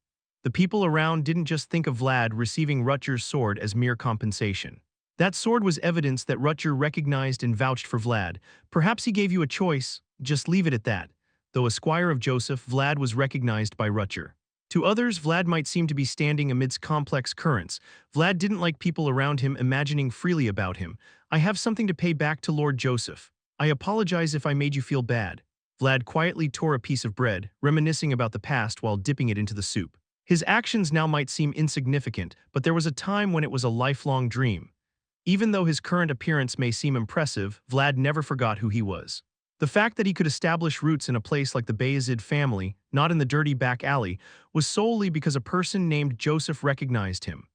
The people around didn't just think of Vlad receiving Rutger's sword as mere compensation. That sword was evidence that Rutger recognized and vouched for Vlad. Perhaps he gave you a choice, just leave it at that. Though a squire of Joseph, Vlad was recognized by Rutger. To others, Vlad might seem to be standing amidst complex currents. Vlad didn't like people around him imagining freely about him. I have something to pay back to Lord Joseph. I apologize if I made you feel bad. Vlad quietly tore a piece of bread, reminiscing about the past while dipping it into the soup. His actions now might seem insignificant, but there was a time when it was a lifelong dream. Even though his current appearance may seem impressive, Vlad never forgot who he was. The fact that he could establish roots in a place like the Vayezid family, not in the dirty back alley, was solely because a person named Joseph recognized him.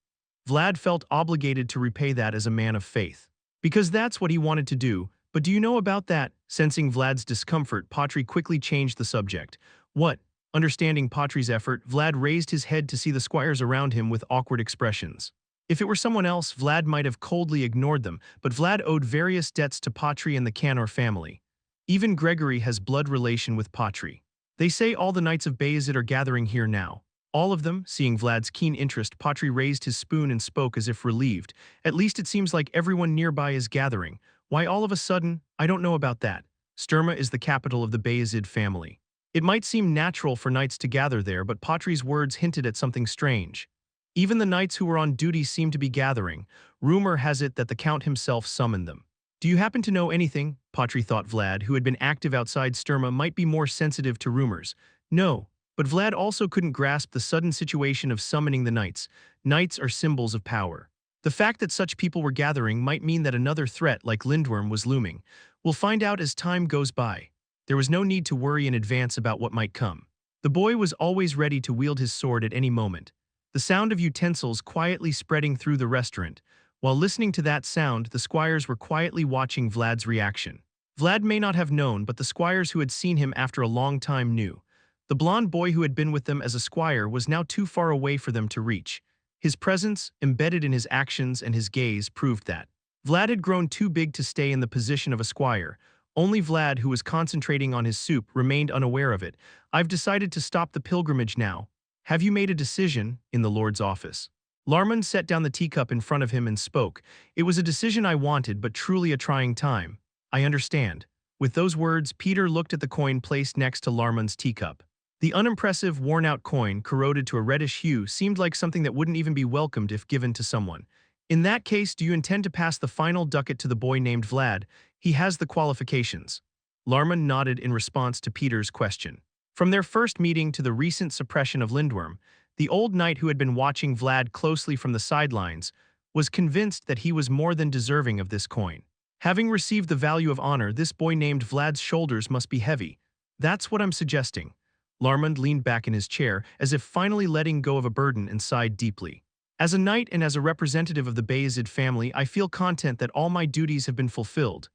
Vlad felt obligated to repay that as a man of faith. Because that's what he wanted to do. But do you know about that? Sensing Vlad's discomfort, Patri quickly changed the subject. What? Understanding Patri's effort, Vlad raised his head to see the squires around him with awkward expressions. If it were someone else, Vlad might have coldly ignored them, but Vlad owed various debts to Patri and the Canor family. Even Gregory has blood relation with Patri. They say all the knights of Vayezid are gathering here now. All of them. Seeing Vlad's keen interest, Patri raised his spoon and spoke as if relieved. At least it seems like everyone nearby is gathering. Why all of a sudden? I don't know about that. Sturma is the capital of the Vayezid family. It might seem natural for knights to gather there, but Patri's words hinted at something strange. Even the knights who were on duty seemed to be gathering. Rumor has it that the Count himself summoned them. Do you happen to know anything? Patri thought Vlad, who had been active outside Sturma, might be more sensitive to rumors. No, but Vlad also couldn't grasp the sudden situation of summoning the knights. Knights are symbols of power. The fact that such people were gathering might mean that another threat like Lindworm was looming. We'll find out as time goes by. There was no need to worry in advance about what might come. The boy was always ready to wield his sword at any moment. The sound of utensils quietly spreading through the restaurant. While listening to that sound, the squires were quietly watching Vlad's reaction. Vlad may not have known, but the squires who had seen him after a long time knew. The blond boy who had been with them as a squire was now too far away for them to reach. His presence, embedded in his actions and his gaze, proved that. Vlad had grown too big to stay in the position of a squire. Only Vlad, who was concentrating on his soup, remained unaware of it. I've decided to stop the pilgrimage now. Have you made a decision? In the Lord's office. Larmund set down the teacup in front of him and spoke. It was a decision I wanted, but truly a trying time. I understand. With those words, Peter looked at the coin placed next to Larmund's teacup. The unimpressive, worn-out coin, corroded to a reddish hue, seemed like something that wouldn't even be welcomed if given to someone. In that case, do you intend to pass the final ducat to the boy named Vlad? He has the qualifications. Larmund nodded in response to Peter's question. From their first meeting to the recent suppression of Lindworm, the old knight who had been watching Vlad closely from the sidelines was convinced that he was more than deserving of this coin. Having received the value of honor, this boy named Vlad's shoulders must be heavy. That's what I'm suggesting. Larmund leaned back in his chair, as if finally letting go of a burden, and sighed deeply. As a knight and as a representative of the Vayezid family, I feel content that all my duties have been fulfilled.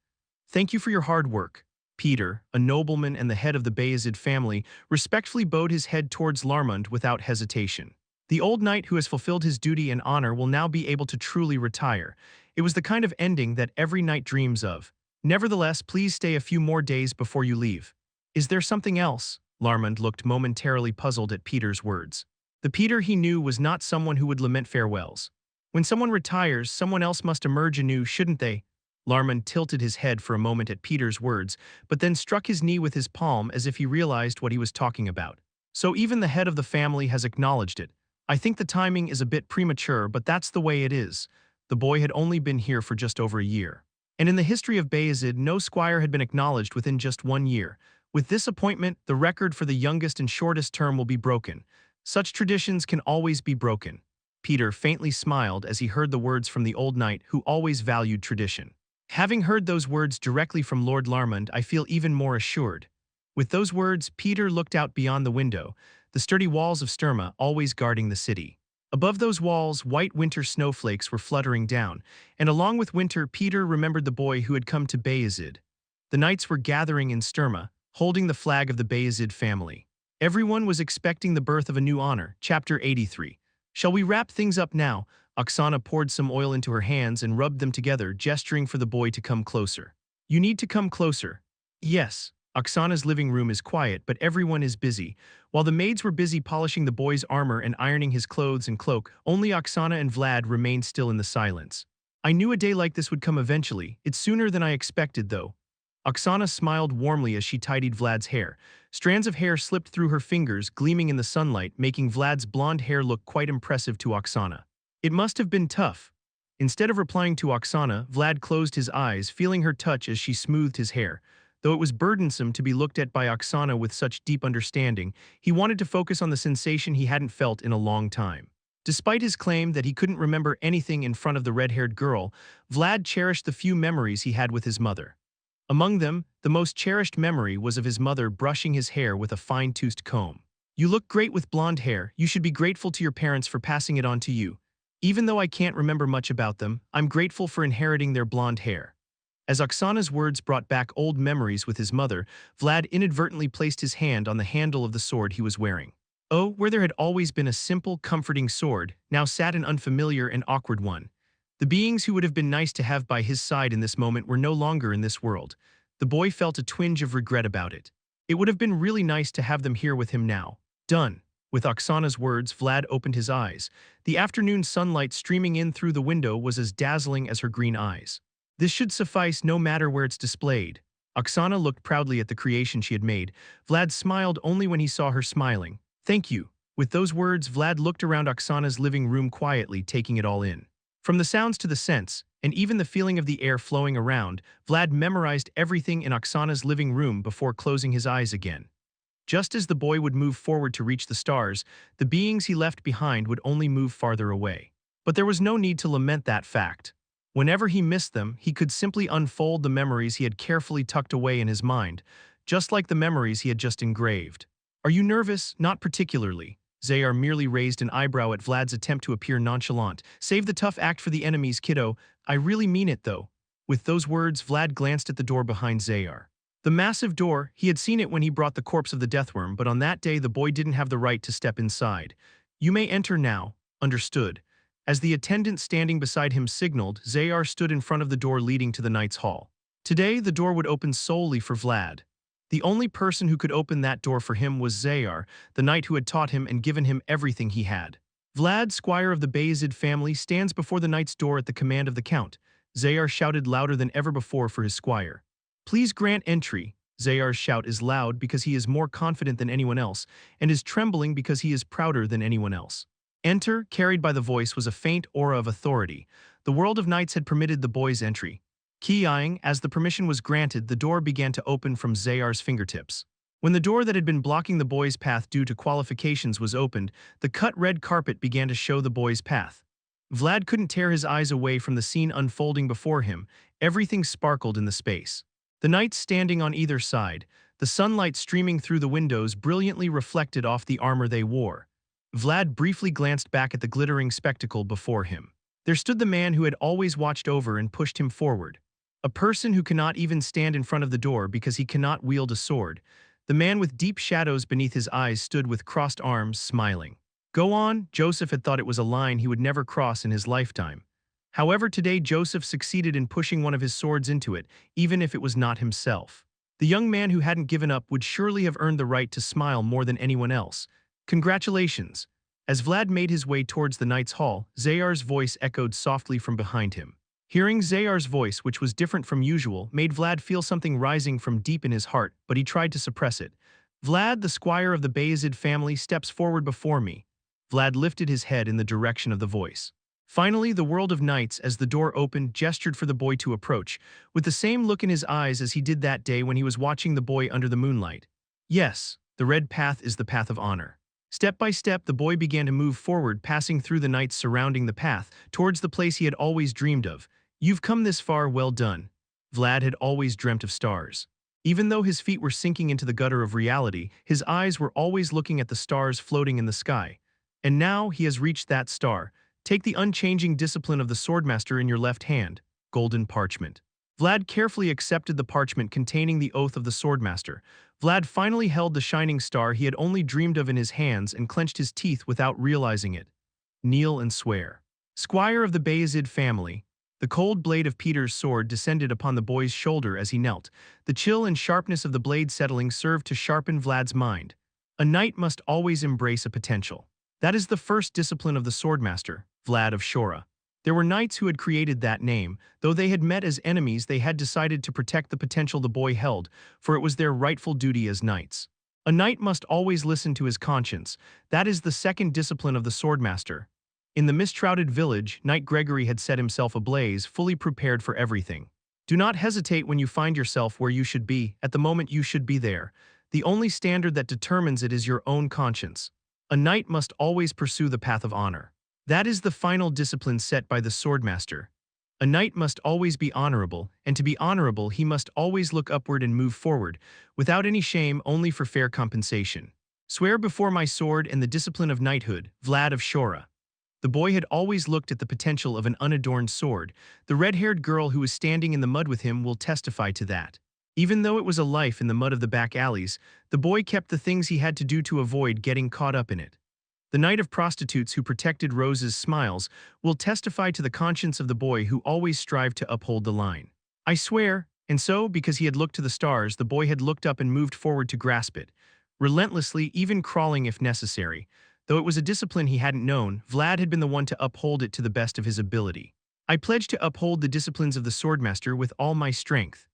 Thank you for your hard work. Peter, a nobleman and the head of the Vayezid family, respectfully bowed his head towards Larmund without hesitation. The old knight who has fulfilled his duty and honor will now be able to truly retire. It was the kind of ending that every knight dreams of. Nevertheless, please stay a few more days before you leave. Is there something else? Larmund looked momentarily puzzled at Peter's words. The Peter he knew was not someone who would lament farewells. When someone retires, someone else must emerge anew, shouldn't they? Larmund tilted his head for a moment at Peter's words, but then struck his knee with his palm as if he realized what he was talking about. So even the head of the family has acknowledged it. I think the timing is a bit premature, but that's the way it is. The boy had only been here for just over a year. And in the history of Vayezid, no squire had been acknowledged within just 1 year. With this appointment, the record for the youngest and shortest term will be broken. Such traditions can always be broken. Peter faintly smiled as he heard the words from the old knight who always valued tradition. Having heard those words directly from Lord Larmund, I feel even more assured. With those words, Peter looked out beyond the window, the sturdy walls of Sturma always guarding the city. Above those walls, white winter snowflakes were fluttering down, and along with winter, Peter remembered the boy who had come to Vayezid. The knights were gathering in Sturma, holding the flag of the Vayezid family. Everyone was expecting the birth of a new honor. Chapter 83. Shall we wrap things up now? Oksana poured some oil into her hands and rubbed them together, gesturing for the boy to come closer. You need to come closer. Yes. Oksana's living room is quiet, but everyone is busy. While the maids were busy polishing the boy's armor and ironing his clothes and cloak, only Oksana and Vlad remained still in the silence. I knew a day like this would come eventually. It's sooner than I expected, though. Oksana smiled warmly as she tidied Vlad's hair. Strands of hair slipped through her fingers, gleaming in the sunlight, making Vlad's blonde hair look quite impressive to Oksana. It must have been tough. Instead of replying to Oksana, Vlad closed his eyes, feeling her touch as she smoothed his hair. Though it was burdensome to be looked at by Oksana with such deep understanding, he wanted to focus on the sensation he hadn't felt in a long time. Despite his claim that he couldn't remember anything in front of the red-haired girl, Vlad cherished the few memories he had with his mother. Among them, the most cherished memory was of his mother brushing his hair with a fine-toothed comb. You look great with blonde hair. You should be grateful to your parents for passing it on to you. Even though I can't remember much about them, I'm grateful for inheriting their blonde hair. As Oksana's words brought back old memories with his mother, Vlad inadvertently placed his hand on the handle of the sword he was wearing. Oh, where there had always been a simple, comforting sword, now sat an unfamiliar and awkward one. The beings who would have been nice to have by his side in this moment were no longer in this world. The boy felt a twinge of regret about it. It would have been really nice to have them here with him now. Done. With Oksana's words, Vlad opened his eyes. The afternoon sunlight streaming in through the window was as dazzling as her green eyes. This should suffice no matter where it's displayed. Oksana looked proudly at the creation she had made. Vlad smiled only when he saw her smiling. Thank you. With those words, Vlad looked around Oksana's living room quietly, taking it all in. From the sounds to the scents, and even the feeling of the air flowing around. Vlad memorized everything in Oksana's living room before closing his eyes again. Just as the boy would move forward to reach the stars, the beings he left behind would only move farther away. But there was no need to lament that fact. Whenever he missed them, he could simply unfold the memories he had carefully tucked away in his mind, just like the memories he had just engraved. Are you nervous? Not particularly. Zayar merely raised an eyebrow at Vlad's attempt to appear nonchalant. Save the tough act for the enemies, kiddo. I really mean it, though. With those words, Vlad glanced at the door behind Zayar. The massive door, he had seen it when he brought the corpse of the deathworm, but on that day the boy didn't have the right to step inside. You may enter now. Understood. As the attendant standing beside him signaled, Zayar stood in front of the door leading to the knight's hall. Today, the door would open solely for Vlad. The only person who could open that door for him was Zayar, the knight who had taught him and given him everything he had. Vlad, squire of the Vayezid family, stands before the knight's door at the command of the count. Zayar shouted louder than ever before for his squire. Please grant entry. Zayar's shout is loud because he is more confident than anyone else, and is trembling because he is prouder than anyone else. Enter, carried by the voice, was a faint aura of authority. The world of knights had permitted the boy's entry. Keying, as the permission was granted, the door began to open from Zayar's fingertips. When the door that had been blocking the boy's path due to qualifications was opened, the cut red carpet began to show the boy's path. Vlad couldn't tear his eyes away from the scene unfolding before him. Everything sparkled in the space. The knights standing on either side, the sunlight streaming through the windows brilliantly reflected off the armor they wore. Vlad briefly glanced back at the glittering spectacle before him. There stood the man who had always watched over and pushed him forward. A person who cannot even stand in front of the door because he cannot wield a sword. The man with deep shadows beneath his eyes stood with crossed arms, smiling. Go on, Joseph had thought it was a line he would never cross in his lifetime. However, today Joseph succeeded in pushing one of his swords into it, even if it was not himself. The young man who hadn't given up would surely have earned the right to smile more than anyone else. Congratulations. As Vlad made his way towards the knight's hall, Zayar's voice echoed softly from behind him. Hearing Zayar's voice, which was different from usual, made Vlad feel something rising from deep in his heart, but he tried to suppress it. Vlad, the squire of the Vayezid family, steps forward before me. Vlad lifted his head in the direction of the voice. Finally, the world of knights, as the door opened, gestured for the boy to approach, with the same look in his eyes as he did that day when he was watching the boy under the moonlight. Yes, the red path is the path of honor. Step by step, the boy began to move forward, passing through the knights surrounding the path, towards the place he had always dreamed of. You've come this far, well done. Vlad had always dreamt of stars. Even though his feet were sinking into the gutter of reality, his eyes were always looking at the stars floating in the sky. And now he has reached that star. Take the unchanging discipline of the Swordmaster in your left hand, golden parchment. Vlad carefully accepted the parchment containing the oath of the Swordmaster. Vlad finally held the shining star he had only dreamed of in his hands and clenched his teeth without realizing it. Kneel and swear. Squire of the Vayezid family. The cold blade of Peter's sword descended upon the boy's shoulder as he knelt. The chill and sharpness of the blade settling served to sharpen Vlad's mind. A knight must always embrace a potential. That is the first discipline of the Swordmaster, Vlad of Shora. There were knights who had created that name. Though they had met as enemies, they had decided to protect the potential the boy held, for it was their rightful duty as knights. A knight must always listen to his conscience. That is the second discipline of the Swordmaster. In the mist-shrouded village, Knight Gregory had set himself ablaze, fully prepared for everything. Do not hesitate when you find yourself where you should be. At the moment you should be there. The only standard that determines it is your own conscience. A knight must always pursue the path of honor. That is the final discipline set by the Swordmaster. A knight must always be honorable, and to be honorable he must always look upward and move forward, without any shame, only for fair compensation. Swear before my sword and the discipline of knighthood, Vlad of Shora. The boy had always looked at the potential of an unadorned sword. The red-haired girl who was standing in the mud with him will testify to that. Even though it was a life in the mud of the back alleys, the boy kept the things he had to do to avoid getting caught up in it. The knight of prostitutes who protected Rose's smiles will testify to the conscience of the boy who always strived to uphold the line. I swear, and so, because he had looked to the stars, the boy had looked up and moved forward to grasp it, relentlessly, even crawling if necessary. Though it was a discipline he hadn't known, Vlad had been the one to uphold it to the best of his ability. I pledge to uphold the disciplines of the Swordmaster with all my strength.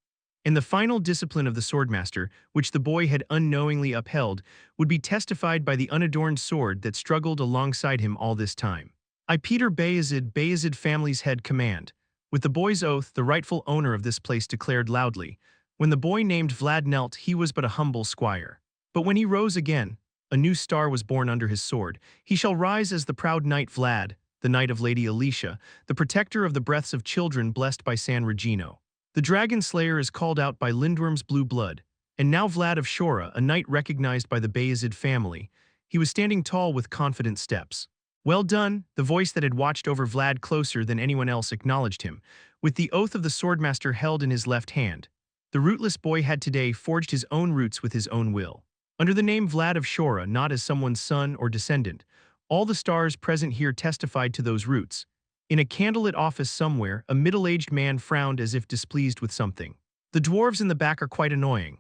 And the final discipline of the Swordmaster, which the boy had unknowingly upheld, would be testified by the unadorned sword that struggled alongside him all this time. I, Peter Vayezid, Vayezid family's head command. With the boy's oath, the rightful owner of this place declared loudly, "When the boy named Vlad knelt, he was but a humble squire. But when he rose again, a new star was born under his sword. He shall rise as the proud knight Vlad, the knight of Lady Alicia, the protector of the breaths of children blessed by San Regino. The dragon slayer is called out by Lindworm's blue blood, and now Vlad of Shora, a knight recognized by the Vayezid family." He was standing tall with confident steps. "Well done," the voice that had watched over Vlad closer than anyone else acknowledged him, with the oath of the Swordmaster held in his left hand. The rootless boy had today forged his own roots with his own will. Under the name Vlad of Shora, not as someone's son or descendant, all the stars present here testified to those roots. In a candlelit office somewhere, a middle-aged man frowned as if displeased with something. "The dwarves in the back are quite annoying."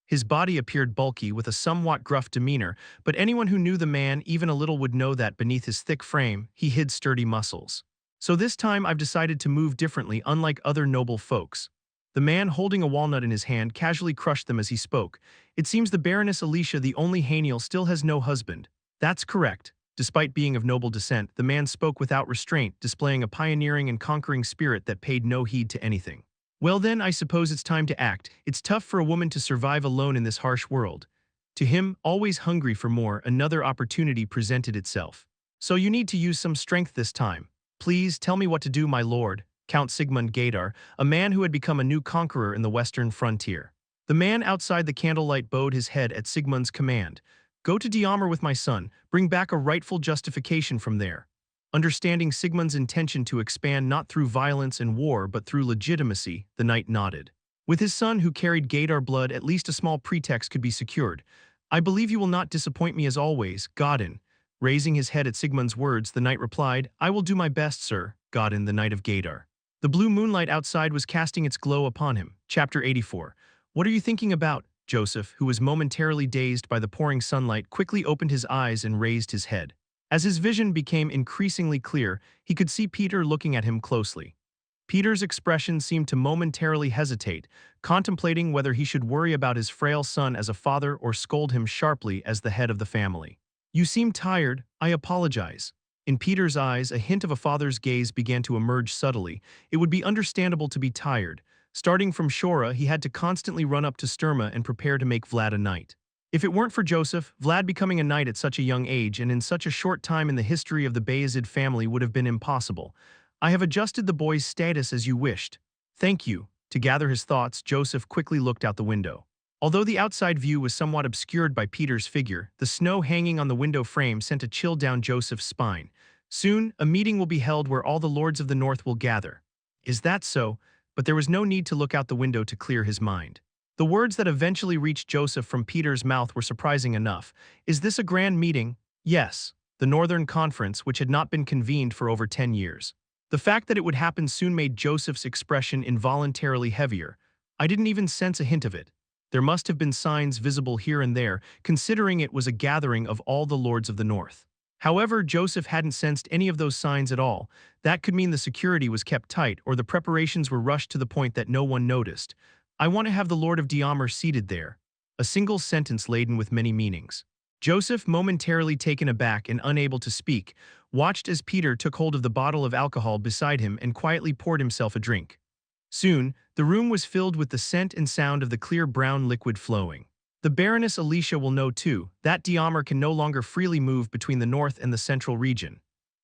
His body appeared bulky with a somewhat gruff demeanor, but anyone who knew the man even a little would know that beneath his thick frame, he hid sturdy muscles. "So this time I've decided to move differently, unlike other noble folks." The man holding a walnut in his hand casually crushed them as he spoke. "It seems the Baroness Alicia, the only Haniel, still has no husband." "That's correct." Despite being of noble descent, the man spoke without restraint, displaying a pioneering and conquering spirit that paid no heed to anything. "Well then, I suppose it's time to act. It's tough for a woman to survive alone in this harsh world." To him, always hungry for more, another opportunity presented itself. "So you need to use some strength this time. Please, tell me what to do, my lord." Count Sigmund Gaidar, a man who had become a new conqueror in the western frontier. The man outside the candlelight bowed his head at Sigmund's command. "Go to Diamar with my son. Bring back a rightful justification from there." Understanding Sigmund's intention to expand not through violence and war but through legitimacy, the knight nodded. With his son who carried Gaidar blood, at least a small pretext could be secured. "I believe you will not disappoint me as always, Godin." Raising his head at Sigmund's words, the knight replied, "I will do my best, sir." Godin, the knight of Gaidar. The blue moonlight outside was casting its glow upon him. Chapter 84. "What are you thinking about?" Joseph, who was momentarily dazed by the pouring sunlight, quickly opened his eyes and raised his head. As his vision became increasingly clear, he could see Peter looking at him closely. Peter's expression seemed to momentarily hesitate, contemplating whether he should worry about his frail son as a father or scold him sharply as the head of the family. "You seem tired. I apologize." In Peter's eyes, a hint of a father's gaze began to emerge subtly. It would be understandable to be tired. Starting from Shora, he had to constantly run up to Sturma and prepare to make Vlad a knight. If it weren't for Joseph, Vlad becoming a knight at such a young age and in such a short time in the history of the Vayezid family would have been impossible. "I have adjusted the boy's status as you wished." "Thank you." To gather his thoughts, Joseph quickly looked out the window. Although the outside view was somewhat obscured by Peter's figure, the snow hanging on the window frame sent a chill down Joseph's spine. "Soon, a meeting will be held where all the lords of the north will gather." "Is that so?" But there was no need to look out the window to clear his mind. The words that eventually reached Joseph from Peter's mouth were surprising enough. "Is this a grand meeting?" "Yes." The Northern Conference, which had not been convened for over 10 years. The fact that it would happen soon made Joseph's expression involuntarily heavier. "I didn't even sense a hint of it." There must have been signs visible here and there, considering it was a gathering of all the lords of the north. However, Joseph hadn't sensed any of those signs at all. That could mean the security was kept tight or the preparations were rushed to the point that no one noticed. "I want to have the Lord of Diamar seated there." A single sentence laden with many meanings. Joseph, momentarily taken aback and unable to speak, watched as Peter took hold of the bottle of alcohol beside him and quietly poured himself a drink. Soon, the room was filled with the scent and sound of the clear brown liquid flowing. "The Baroness Alicia will know too, that Diamar can no longer freely move between the north and the central region.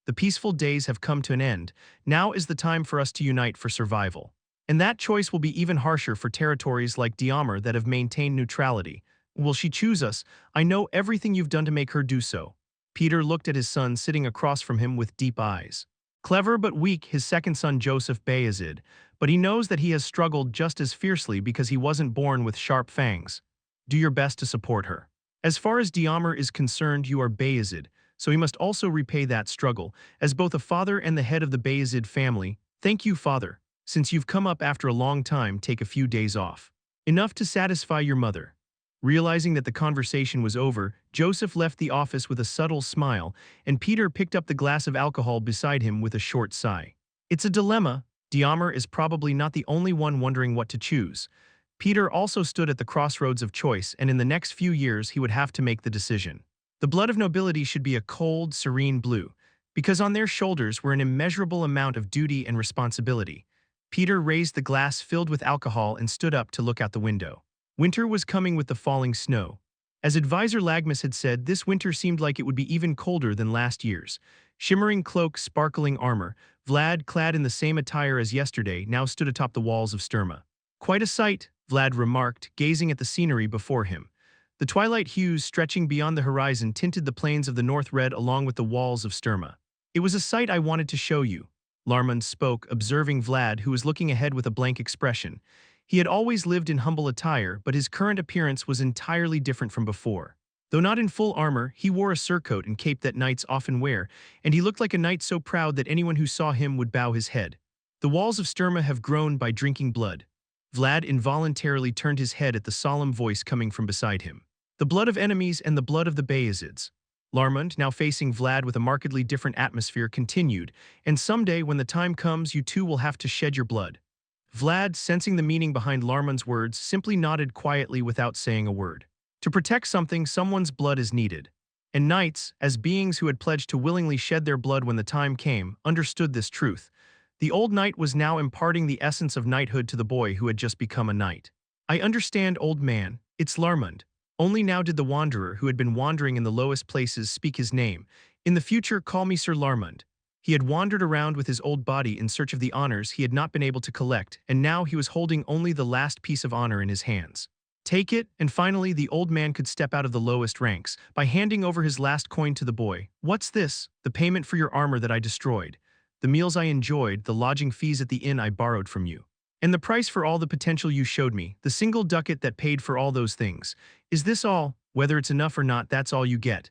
The peaceful days have come to an end. Now is the time for us to unite for survival. And that choice will be even harsher for territories like Diamar that have maintained neutrality. Will she choose us? I know everything you've done to make her do so." Peter looked at his son sitting across from him with deep eyes. Clever but weak, his second son Joseph Vayezid, but he knows that he has struggled just as fiercely because he wasn't born with sharp fangs. Do your best to support her. As far as Diamar is concerned, you are Vayezid, so he must also repay that struggle, as both a father and the head of the Vayezid family. "Thank you, father. Since you've come up after a long time, take a few days off. Enough to satisfy your mother." Realizing that the conversation was over, Joseph left the office with a subtle smile, and Peter picked up the glass of alcohol beside him with a short sigh. It's a dilemma. Diamar is probably not the only one wondering what to choose. Peter also stood at the crossroads of choice, and in the next few years he would have to make the decision. The blood of nobility should be a cold, serene blue, because on their shoulders were an immeasurable amount of duty and responsibility. Peter raised the glass filled with alcohol and stood up to look out the window. Winter was coming with the falling snow. As Advisor Lagmus had said, this winter seemed like it would be even colder than last year's. Shimmering cloak, sparkling armor, Vlad, clad in the same attire as yesterday, now stood atop the walls of Sturma. Quite a sight, Vlad remarked, gazing at the scenery before him. The twilight hues stretching beyond the horizon tinted the plains of the north red along with the walls of Sturma. It was a sight I wanted to show you. Larmund spoke, observing Vlad, who was looking ahead with a blank expression. He had always lived in humble attire, but his current appearance was entirely different from before. Though not in full armor, he wore a surcoat and cape that knights often wear, and he looked like a knight so proud that anyone who saw him would bow his head. The walls of Sturma have grown by drinking blood. Vlad involuntarily turned his head at the solemn voice coming from beside him. The blood of enemies and the blood of the Vayezids. Larmund, now facing Vlad with a markedly different atmosphere, continued, and someday when the time comes you too will have to shed your blood. Vlad, sensing the meaning behind Larmund's words, simply nodded quietly without saying a word. To protect something, someone's blood is needed. And knights, as beings who had pledged to willingly shed their blood when the time came, understood this truth. The old knight was now imparting the essence of knighthood to the boy who had just become a knight. I understand, old man, it's Larmund. Only now did the wanderer who had been wandering in the lowest places speak his name. In the future, call me Sir Larmund. He had wandered around with his old body in search of the honors he had not been able to collect, and now he was holding only the last piece of honor in his hands. Take it, and finally the old man could step out of the lowest ranks by handing over his last coin to the boy. What's this? The payment for your armor that I destroyed. The meals I enjoyed, the lodging fees at the inn I borrowed from you. And the price for all the potential you showed me, the single ducat that paid for all those things. Is this all? Whether it's enough or not, that's all you get.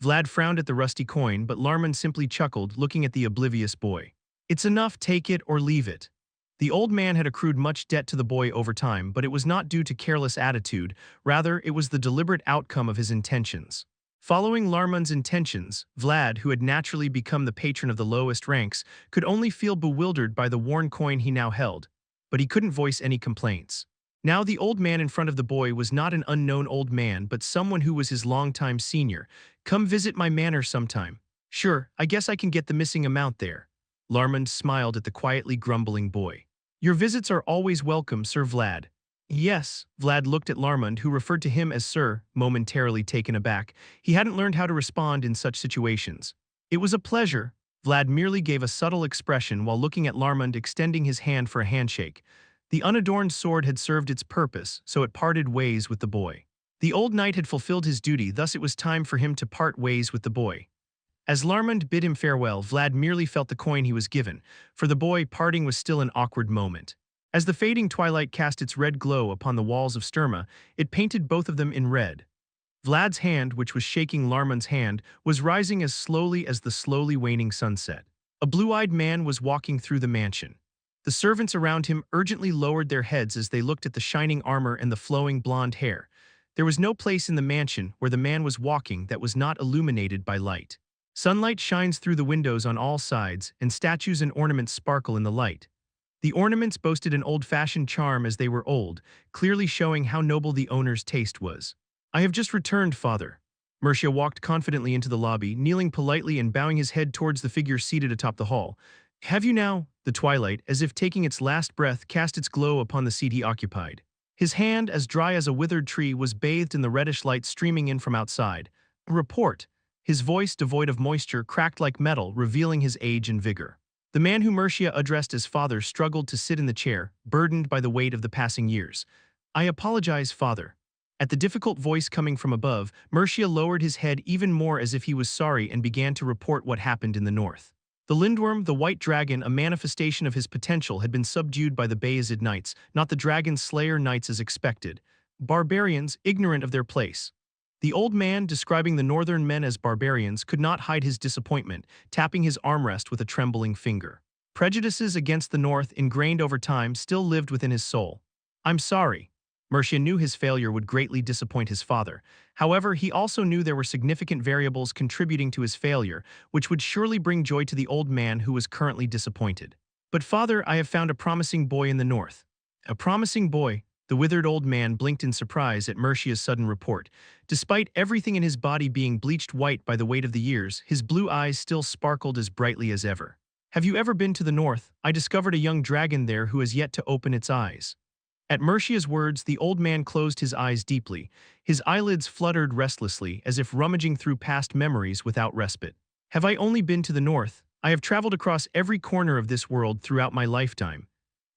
Vlad frowned at the rusty coin, but Larmund simply chuckled, looking at the oblivious boy. It's enough, take it or leave it. The old man had accrued much debt to the boy over time, but it was not due to careless attitude, rather it was the deliberate outcome of his intentions. Following Larmund's intentions, Vlad, who had naturally become the patron of the lowest ranks, could only feel bewildered by the worn coin he now held. But he couldn't voice any complaints. Now the old man in front of the boy was not an unknown old man, but someone who was his longtime senior. Come visit my manor sometime. Sure, I guess I can get the missing amount there. Larmund smiled at the quietly grumbling boy. Your visits are always welcome, Sir Vlad. Yes, Vlad looked at Larmund, who referred to him as Sir, momentarily taken aback. He hadn't learned how to respond in such situations. It was a pleasure. Vlad merely gave a subtle expression while looking at Larmund, extending his hand for a handshake. The unadorned sword had served its purpose, so it parted ways with the boy. The old knight had fulfilled his duty, thus it was time for him to part ways with the boy. As Larmund bid him farewell, Vlad merely felt the coin he was given. For the boy, parting was still an awkward moment. As the fading twilight cast its red glow upon the walls of Sturma, it painted both of them in red. Vlad's hand, which was shaking Larmund's hand, was rising as slowly as the slowly waning sunset. A blue-eyed man was walking through the mansion. The servants around him urgently lowered their heads as they looked at the shining armor and the flowing blonde hair. There was no place in the mansion where the man was walking that was not illuminated by light. Sunlight shines through the windows on all sides, and statues and ornaments sparkle in the light. The ornaments boasted an old-fashioned charm as they were old, clearly showing how noble the owner's taste was. I have just returned, father. Mercia walked confidently into the lobby, kneeling politely and bowing his head towards the figure seated atop the hall. Have you now? The twilight, as if taking its last breath, cast its glow upon the seat he occupied. His hand, as dry as a withered tree, was bathed in the reddish light streaming in from outside. A report. His voice, devoid of moisture, cracked like metal, revealing his age and vigor. The man whom Mercia addressed as father struggled to sit in the chair, burdened by the weight of the passing years. I apologize, father. At the difficult voice coming from above, Mercia lowered his head even more as if he was sorry and began to report what happened in the north. The Lindworm, the white dragon, a manifestation of his potential, had been subdued by the Vayezid knights, not the dragon slayer knights as expected. Barbarians, ignorant of their place. The old man, describing the northern men as barbarians, could not hide his disappointment, tapping his armrest with a trembling finger. Prejudices against the north, ingrained over time, still lived within his soul. I'm sorry. Mercia knew his failure would greatly disappoint his father. However, he also knew there were significant variables contributing to his failure, which would surely bring joy to the old man who was currently disappointed. But father, I have found a promising boy in the north. A promising boy? The withered old man blinked in surprise at Mercia's sudden report. Despite everything in his body being bleached white by the weight of the years, his blue eyes still sparkled as brightly as ever. Have you ever been to the north? I discovered a young dragon there who has yet to open its eyes. At Mercia's words, the old man closed his eyes deeply. His eyelids fluttered restlessly, as if rummaging through past memories without respite. Have I only been to the north? I have traveled across every corner of this world throughout my lifetime.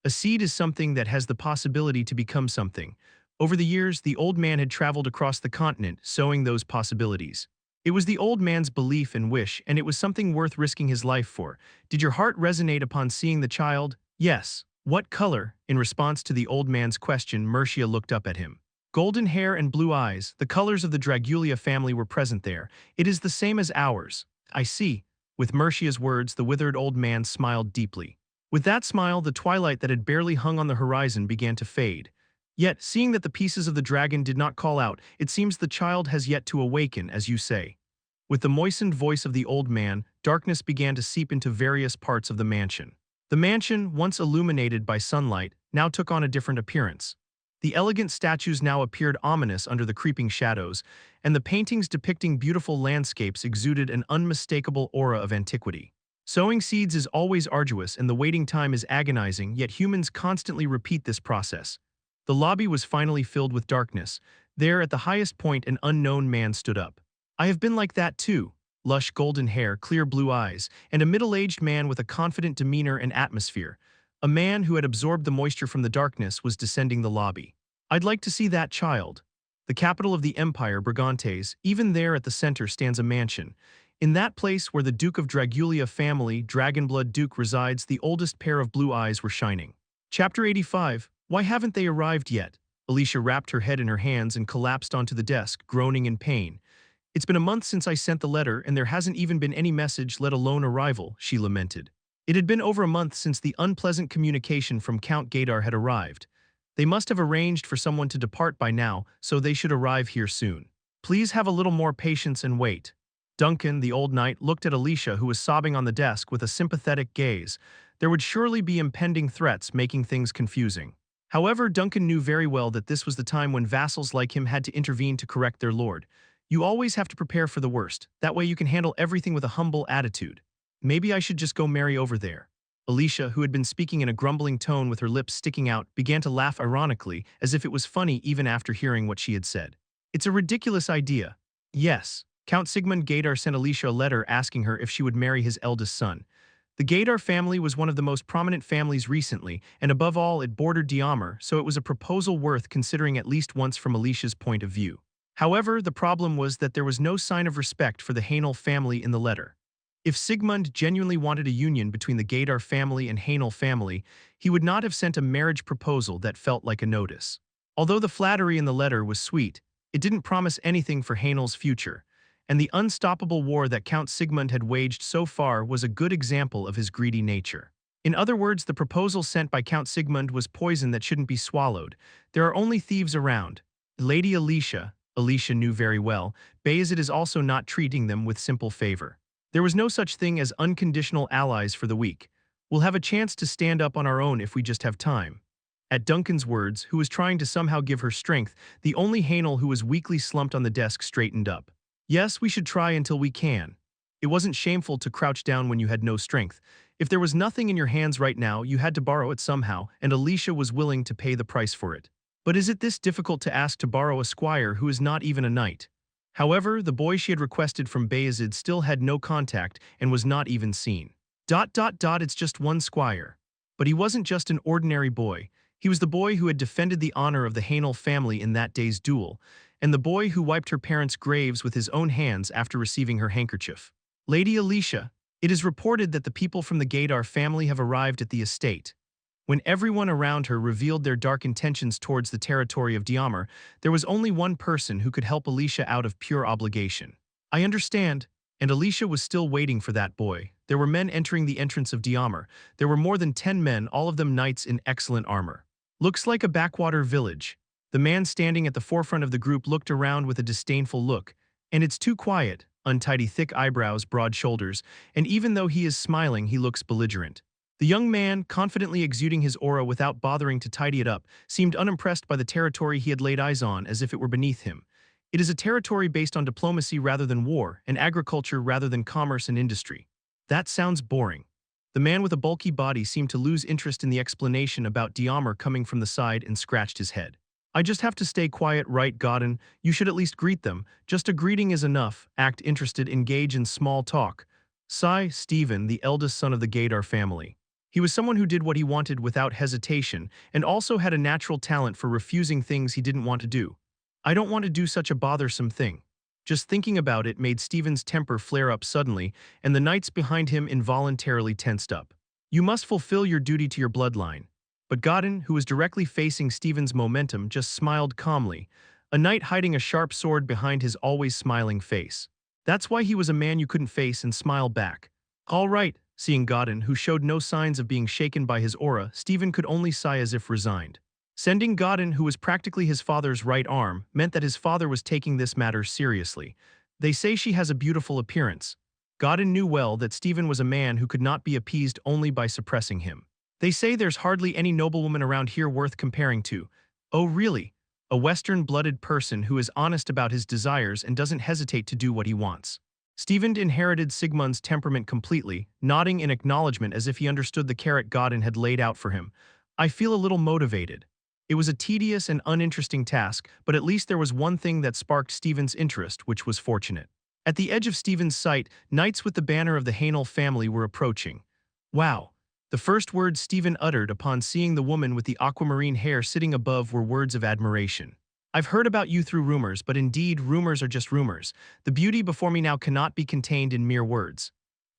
A seed is something that has the possibility to become something. Over the years, the old man had traveled across the continent, sowing those possibilities. It was the old man's belief and wish, and it was something worth risking his life for. Did your heart resonate upon seeing the child? Yes. What color? In response to the old man's question, Mercia looked up at him. Golden hair and blue eyes, the colors of the Dragulia family were present there. It is the same as ours. I see. With Mercia's words, the withered old man smiled deeply. With that smile, the twilight that had barely hung on the horizon began to fade. Yet, seeing that the pieces of the dragon did not call out, it seems the child has yet to awaken, as you say. With the moistened voice of the old man, darkness began to seep into various parts of the mansion. The mansion, once illuminated by sunlight, now took on a different appearance. The elegant statues now appeared ominous under the creeping shadows, and the paintings depicting beautiful landscapes exuded an unmistakable aura of antiquity. Sowing seeds is always arduous and the waiting time is agonizing, yet humans constantly repeat this process. The lobby was finally filled with darkness. There, at the highest point, an unknown man stood up. I have been like that too. Lush golden hair, clear blue eyes, and a middle-aged man with a confident demeanor and atmosphere. A man who had absorbed the moisture from the darkness was descending the lobby. I'd like to see that child. The capital of the empire, Brigantes, even there at the center stands a mansion. In that place where the Duke of Dragulia family, Dragonblood Duke, resides, the oldest pair of blue eyes were shining. Chapter 85. Why haven't they arrived yet? Alicia wrapped her head in her hands and collapsed onto the desk, groaning in pain. It's been a month since I sent the letter, and there hasn't even been any message, let alone arrival, she lamented. It had been over a month since the unpleasant communication from Count Gaydar had arrived. They must have arranged for someone to depart by now, so they should arrive here soon. Please have a little more patience and wait. Duncan, the old knight, looked at Alicia, who was sobbing on the desk, with a sympathetic gaze. There would surely be impending threats, making things confusing. However, Duncan knew very well that this was the time when vassals like him had to intervene to correct their lord. You always have to prepare for the worst. That way you can handle everything with a humble attitude. Maybe I should just go marry over there. Alicia, who had been speaking in a grumbling tone with her lips sticking out, began to laugh ironically, as if it was funny even after hearing what she had said. It's a ridiculous idea. Yes. Count Sigmund Gaydar sent Alicia a letter asking her if she would marry his eldest son. The Gaydar family was one of the most prominent families recently, and above all, it bordered Diamar, so it was a proposal worth considering at least once from Alicia's point of view. However, the problem was that there was no sign of respect for the Hainel family in the letter. If Sigmund genuinely wanted a union between the Gaydar family and Hainel family, he would not have sent a marriage proposal that felt like a notice. Although the flattery in the letter was sweet, it didn't promise anything for Hainel's future, and the unstoppable war that Count Sigmund had waged so far was a good example of his greedy nature. In other words, the proposal sent by Count Sigmund was poison that shouldn't be swallowed. There are only thieves around. Lady Alicia knew very well, Vayezid is also not treating them with simple favor. There was no such thing as unconditional allies for the weak. We'll have a chance to stand up on our own if we just have time. At Duncan's words, who was trying to somehow give her strength, the only Hainel who was weakly slumped on the desk straightened up. Yes, we should try until we can. It wasn't shameful to crouch down when you had no strength. If there was nothing in your hands right now, you had to borrow it somehow, and Alicia was willing to pay the price for it. But is it this difficult to ask to borrow a squire who is not even a knight? However, the boy she had requested from Vayezid still had no contact and was not even seen. It's just one squire. But he wasn't just an ordinary boy. He was the boy who had defended the honor of the Hainel family in that day's duel, and the boy who wiped her parents' graves with his own hands after receiving her handkerchief. Lady Alicia, it is reported that the people from the Gaydar family have arrived at the estate. When everyone around her revealed their dark intentions towards the territory of Diamar, there was only one person who could help Alicia out of pure obligation. I understand. And Alicia was still waiting for that boy. There were men entering the entrance of Diamar. There were more than 10 men, all of them knights in excellent armor. Looks like a backwater village. The man standing at the forefront of the group looked around with a disdainful look. And it's too quiet, untidy thick eyebrows, broad shoulders, and even though he is smiling, he looks belligerent. The young man, confidently exuding his aura without bothering to tidy it up, seemed unimpressed by the territory he had laid eyes on, as if it were beneath him. It is a territory based on diplomacy rather than war, and agriculture rather than commerce and industry. That sounds boring. The man with a bulky body seemed to lose interest in the explanation about Diamar coming from the side and scratched his head. I just have to stay quiet, right, Godin? You should at least greet them. Just a greeting is enough. Act interested, engage in small talk. Sigh, Stephen, the eldest son of the Gaydar family. He was someone who did what he wanted without hesitation and also had a natural talent for refusing things he didn't want to do. I don't want to do such a bothersome thing. Just thinking about it made Stephen's temper flare up suddenly, and the knights behind him involuntarily tensed up. You must fulfill your duty to your bloodline. But Godin, who was directly facing Stephen's momentum, just smiled calmly, a knight hiding a sharp sword behind his always smiling face. That's why he was a man you couldn't face and smile back. All right, seeing Godin, who showed no signs of being shaken by his aura, Stephen could only sigh as if resigned. Sending Godin, who was practically his father's right arm, meant that his father was taking this matter seriously. They say she has a beautiful appearance. Godin knew well that Stephen was a man who could not be appeased only by suppressing him. They say there's hardly any noblewoman around here worth comparing to. Oh really? A Western-blooded person who is honest about his desires and doesn't hesitate to do what he wants. Stephen inherited Sigmund's temperament completely, nodding in acknowledgement as if he understood the carrot Godin had laid out for him. I feel a little motivated. It was a tedious and uninteresting task, but at least there was one thing that sparked Stephen's interest, which was fortunate. At the edge of Stephen's sight, knights with the banner of the Hainel family were approaching. Wow. The first words Stephen uttered upon seeing the woman with the aquamarine hair sitting above were words of admiration. I've heard about you through rumors, but indeed rumors are just rumors. The beauty before me now cannot be contained in mere words.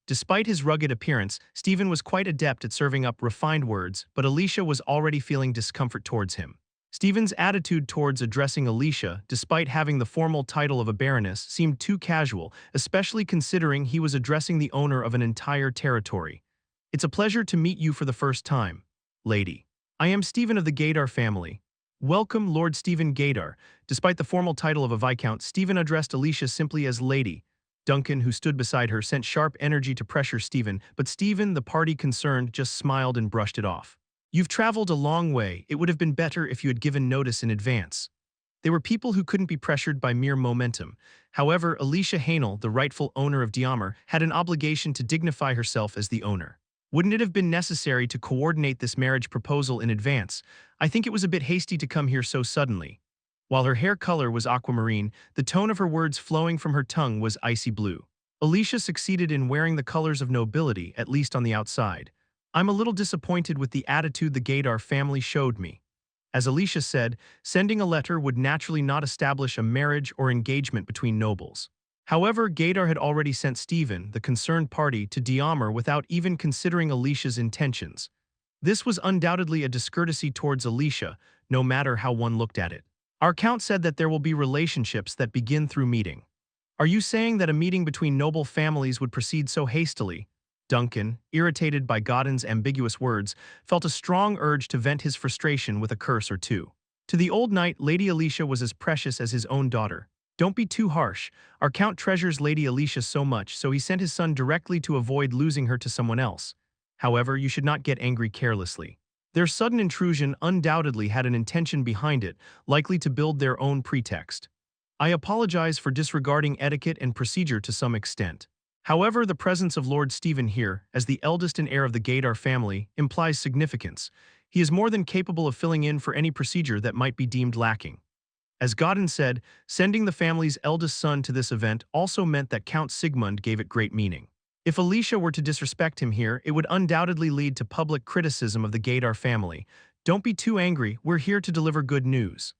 Despite his rugged appearance, Stephen was quite adept at serving up refined words, but Alicia was already feeling discomfort towards him. Stephen's attitude towards addressing Alicia, despite having the formal title of a baroness, seemed too casual, especially considering he was addressing the owner of an entire territory. It's a pleasure to meet you for the first time, lady. I am Stephen of the Gaydar family. Welcome, Lord Stephen Gaydar. Despite the formal title of a viscount, Stephen addressed Alicia simply as lady. Duncan, who stood beside her, sent sharp energy to pressure Stephen, but Stephen, the party concerned, just smiled and brushed it off. You've traveled a long way. It would have been better if you had given notice in advance. They were people who couldn't be pressured by mere momentum. However, Alicia Hainel, the rightful owner of Diamar, had an obligation to dignify herself as the owner. Wouldn't it have been necessary to coordinate this marriage proposal in advance? I think it was a bit hasty to come here so suddenly. While her hair color was aquamarine, the tone of her words flowing from her tongue was icy blue. Alicia succeeded in wearing the colors of nobility, at least on the outside. I'm a little disappointed with the attitude the Gaydar family showed me. As Alicia said, sending a letter would naturally not establish a marriage or engagement between nobles. However, Gaydar had already sent Stephen, the concerned party, to Diamar without even considering Alicia's intentions. This was undoubtedly a discourtesy towards Alicia, no matter how one looked at it. Our count said that there will be relationships that begin through meeting. Are you saying that a meeting between noble families would proceed so hastily? Duncan, irritated by Godin's ambiguous words, felt a strong urge to vent his frustration with a curse or two. To the old knight, Lady Alicia was as precious as his own daughter. Don't be too harsh. Our count treasures Lady Alicia so much, so he sent his son directly to avoid losing her to someone else. However, you should not get angry carelessly. Their sudden intrusion undoubtedly had an intention behind it, likely to build their own pretext. I apologize for disregarding etiquette and procedure to some extent. However, the presence of Lord Stephen here, as the eldest and heir of the Gaydar family, implies significance. He is more than capable of filling in for any procedure that might be deemed lacking. As Godin said, sending the family's eldest son to this event also meant that Count Sigmund gave it great meaning. If Alicia were to disrespect him here, it would undoubtedly lead to public criticism of the Gaydar family. Don't be too angry, we're here to deliver good news.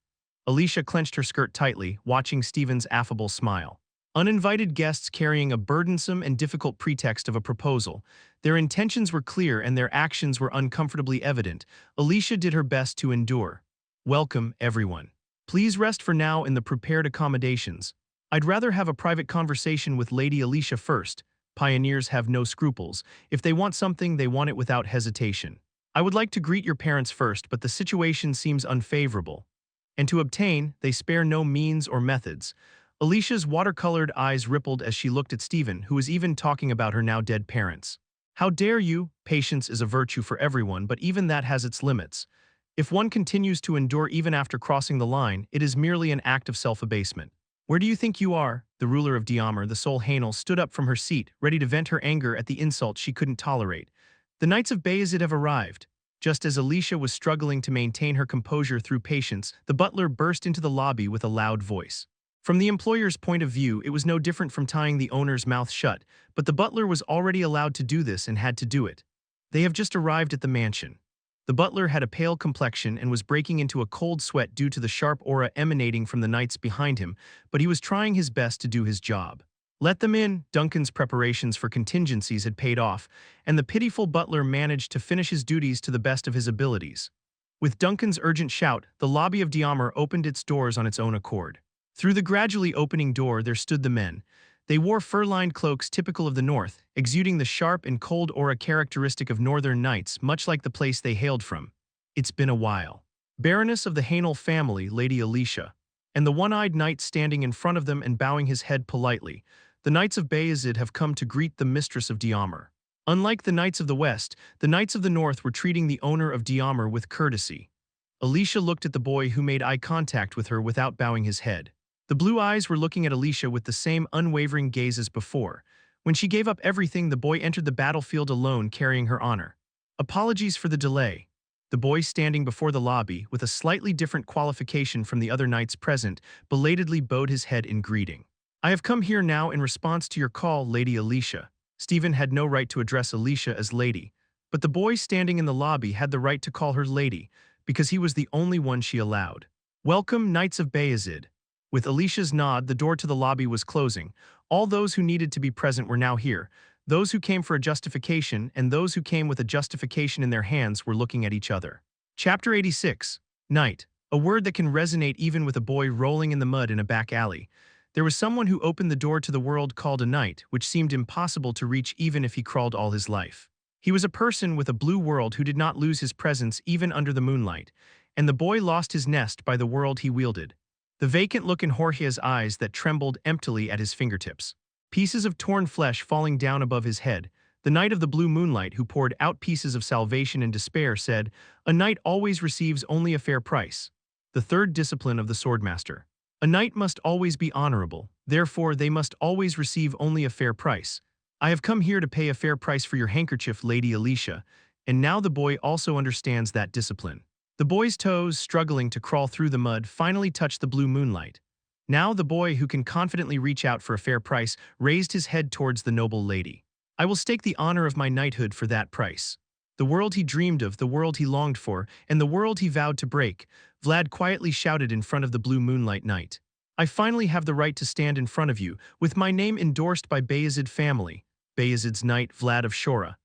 Alicia clenched her skirt tightly, watching Stephen's affable smile. Uninvited guests carrying a burdensome and difficult pretext of a proposal. Their intentions were clear and their actions were uncomfortably evident. Alicia did her best to endure. Welcome, everyone. Please rest for now in the prepared accommodations. I'd rather have a private conversation with Lady Alicia first. Pioneers have no scruples. If they want something, they want it without hesitation. I would like to greet your parents first, but the situation seems unfavorable. And to obtain, they spare no means or methods. Alicia's watercolored eyes rippled as she looked at Stephen, who was even talking about her now dead parents. How dare you? Patience is a virtue for everyone, but even that has its limits. If one continues to endure even after crossing the line, it is merely an act of self-abasement. Where do you think you are? The ruler of Diamar, the sole Hainel, stood up from her seat, ready to vent her anger at the insult she couldn't tolerate. The Knights of Bayezid have arrived. Just as Alicia was struggling to maintain her composure through patience, the butler burst into the lobby with a loud voice. From the employer's point of view, it was no different from tying the owner's mouth shut, but the butler was already allowed to do this and had to do it. They have just arrived at the mansion. The butler had a pale complexion and was breaking into a cold sweat due to the sharp aura emanating from the knights behind him, but he was trying his best to do his job. Let them in. Duncan's preparations for contingencies had paid off, and the pitiful butler managed to finish his duties to the best of his abilities. With Duncan's urgent shout, the lobby of Diamar opened its doors on its own accord. Through the gradually opening door there stood the men. They wore fur-lined cloaks typical of the north, exuding the sharp and cold aura characteristic of northern knights, much like the place they hailed from. It's been a while. Baroness of the Hainel family, Lady Alicia, and the one-eyed knight standing in front of them and bowing his head politely. The Knights of Bayezid have come to greet the mistress of Diamar. Unlike the Knights of the West, the Knights of the North were treating the owner of Diamar with courtesy. Alicia looked at the boy who made eye contact with her without bowing his head. The blue eyes were looking at Alicia with the same unwavering gaze as before. When she gave up everything, the boy entered the battlefield alone carrying her honor. Apologies for the delay. The boy standing before the lobby, with a slightly different qualification from the other knights present, belatedly bowed his head in greeting. I have come here now in response to your call, Lady Alicia. Stephen had no right to address Alicia as lady, but the boy standing in the lobby had the right to call her lady, because he was the only one she allowed. Welcome, Knights of Bayezid. With Alicia's nod, the door to the lobby was closing. All those who needed to be present were now here. Those who came for a justification and those who came with a justification in their hands were looking at each other. Chapter 86. Knight. A word that can resonate even with a boy rolling in the mud in a back alley. There was someone who opened the door to the world called a knight, which seemed impossible to reach even if he crawled all his life. He was a person with a blue world who did not lose his presence even under the moonlight, and the boy lost his nest by the world he wielded. The vacant look in Jorge's eyes that trembled emptily at his fingertips. Pieces of torn flesh falling down above his head. The knight of the blue moonlight who poured out pieces of salvation and despair said, "A knight always receives only a fair price." The third discipline of the Swordmaster. A knight must always be honorable, therefore they must always receive only a fair price. I have come here to pay a fair price for your handkerchief, Lady Alicia, and now the boy also understands that discipline. The boy's toes, struggling to crawl through the mud, finally touched the blue moonlight. Now the boy, who can confidently reach out for a fair price, raised his head towards the noble lady. I will stake the honor of my knighthood for that price. The world he dreamed of, the world he longed for, and the world he vowed to break, Vlad quietly shouted in front of the blue moonlight knight. I finally have the right to stand in front of you, with my name endorsed by Bayezid family. Bayezid's knight, Vlad of Shora.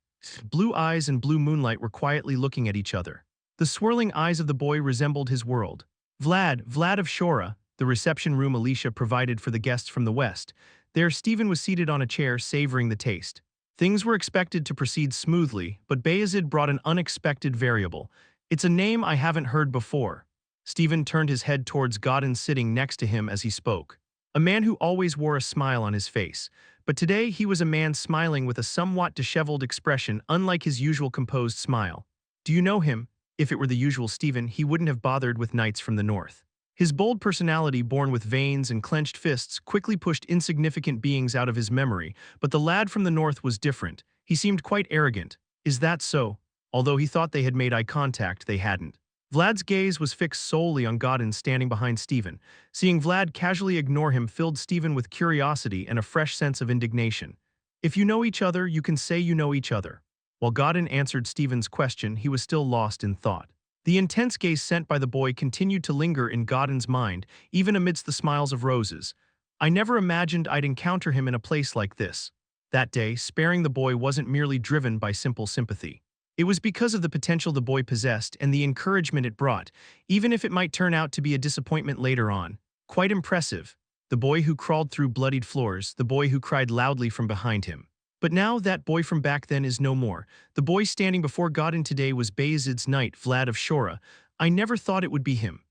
Blue eyes and blue moonlight were quietly looking at each other. The swirling eyes of the boy resembled his world. Vlad of Shora, the reception room Alicia provided for the guests from the west. There Stephen was seated on a chair savoring the taste. Things were expected to proceed smoothly, but Bayezid brought an unexpected variable. It's a name I haven't heard before. Stephen turned his head towards Godin sitting next to him as he spoke. A man who always wore a smile on his face, but today he was a man smiling with a somewhat disheveled expression, unlike his usual composed smile. Do you know him? If it were the usual Stephen, he wouldn't have bothered with knights from the north. His bold personality, born with veins and clenched fists, quickly pushed insignificant beings out of his memory, but the lad from the north was different. He seemed quite arrogant. Is that so? Although he thought they had made eye contact, they hadn't. Vlad's gaze was fixed solely on Godin standing behind Stephen. Seeing Vlad casually ignore him filled Stephen with curiosity and a fresh sense of indignation. If you know each other, you can say you know each other. While Godin answered Stephen's question, he was still lost in thought. The intense gaze sent by the boy continued to linger in Godin's mind, even amidst the smiles of roses. I never imagined I'd encounter him in a place like this. That day, sparing the boy wasn't merely driven by simple sympathy. It was because of the potential the boy possessed and the encouragement it brought, even if it might turn out to be a disappointment later on. Quite impressive. The boy who crawled through bloodied floors, the boy who cried loudly from behind him. But now that boy from back then is no more. The boy standing before Godin today was Bayezid's knight, Vlad of Shora. I never thought it would be him.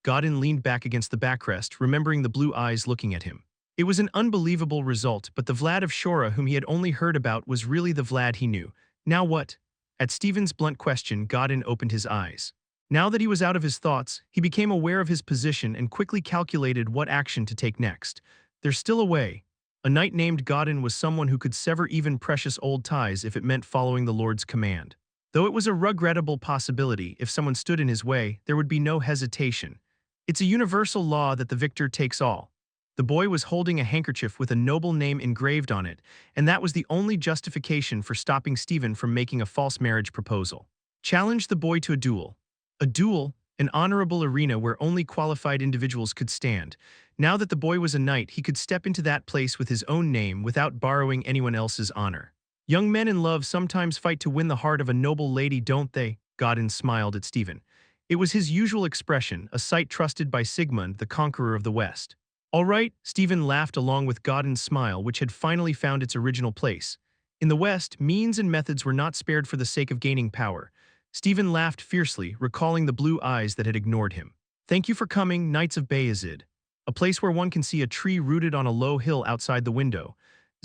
Godin leaned back against the backrest, remembering the blue eyes looking at him. It was an unbelievable result, but the Vlad of Shora whom he had only heard about was really the Vlad he knew. Now what? At Stephen's blunt question, Godin opened his eyes. Now that he was out of his thoughts, he became aware of his position and quickly calculated what action to take next. There's still a way. A knight named Godin was someone who could sever even precious old ties if it meant following the Lord's command. Though it was a regrettable possibility, if someone stood in his way, there would be no hesitation. It's a universal law that the victor takes all. The boy was holding a handkerchief with a noble name engraved on it, and that was the only justification for stopping Stephen from making a false marriage proposal. Challenge the boy to a duel. A duel, an honorable arena where only qualified individuals could stand. Now that the boy was a knight, he could step into that place with his own name without borrowing anyone else's honor. Young men in love sometimes fight to win the heart of a noble lady, don't they? Godin smiled at Stephen. It was his usual expression, a sight trusted by Sigmund, the conqueror of the West. All right, Stephen laughed along with Godin's smile, which had finally found its original place. In the West, means and methods were not spared for the sake of gaining power. Stephen laughed fiercely, recalling the blue eyes that had ignored him. Thank you for coming, Knights of Vayezid. A place where one can see a tree rooted on a low hill outside the window.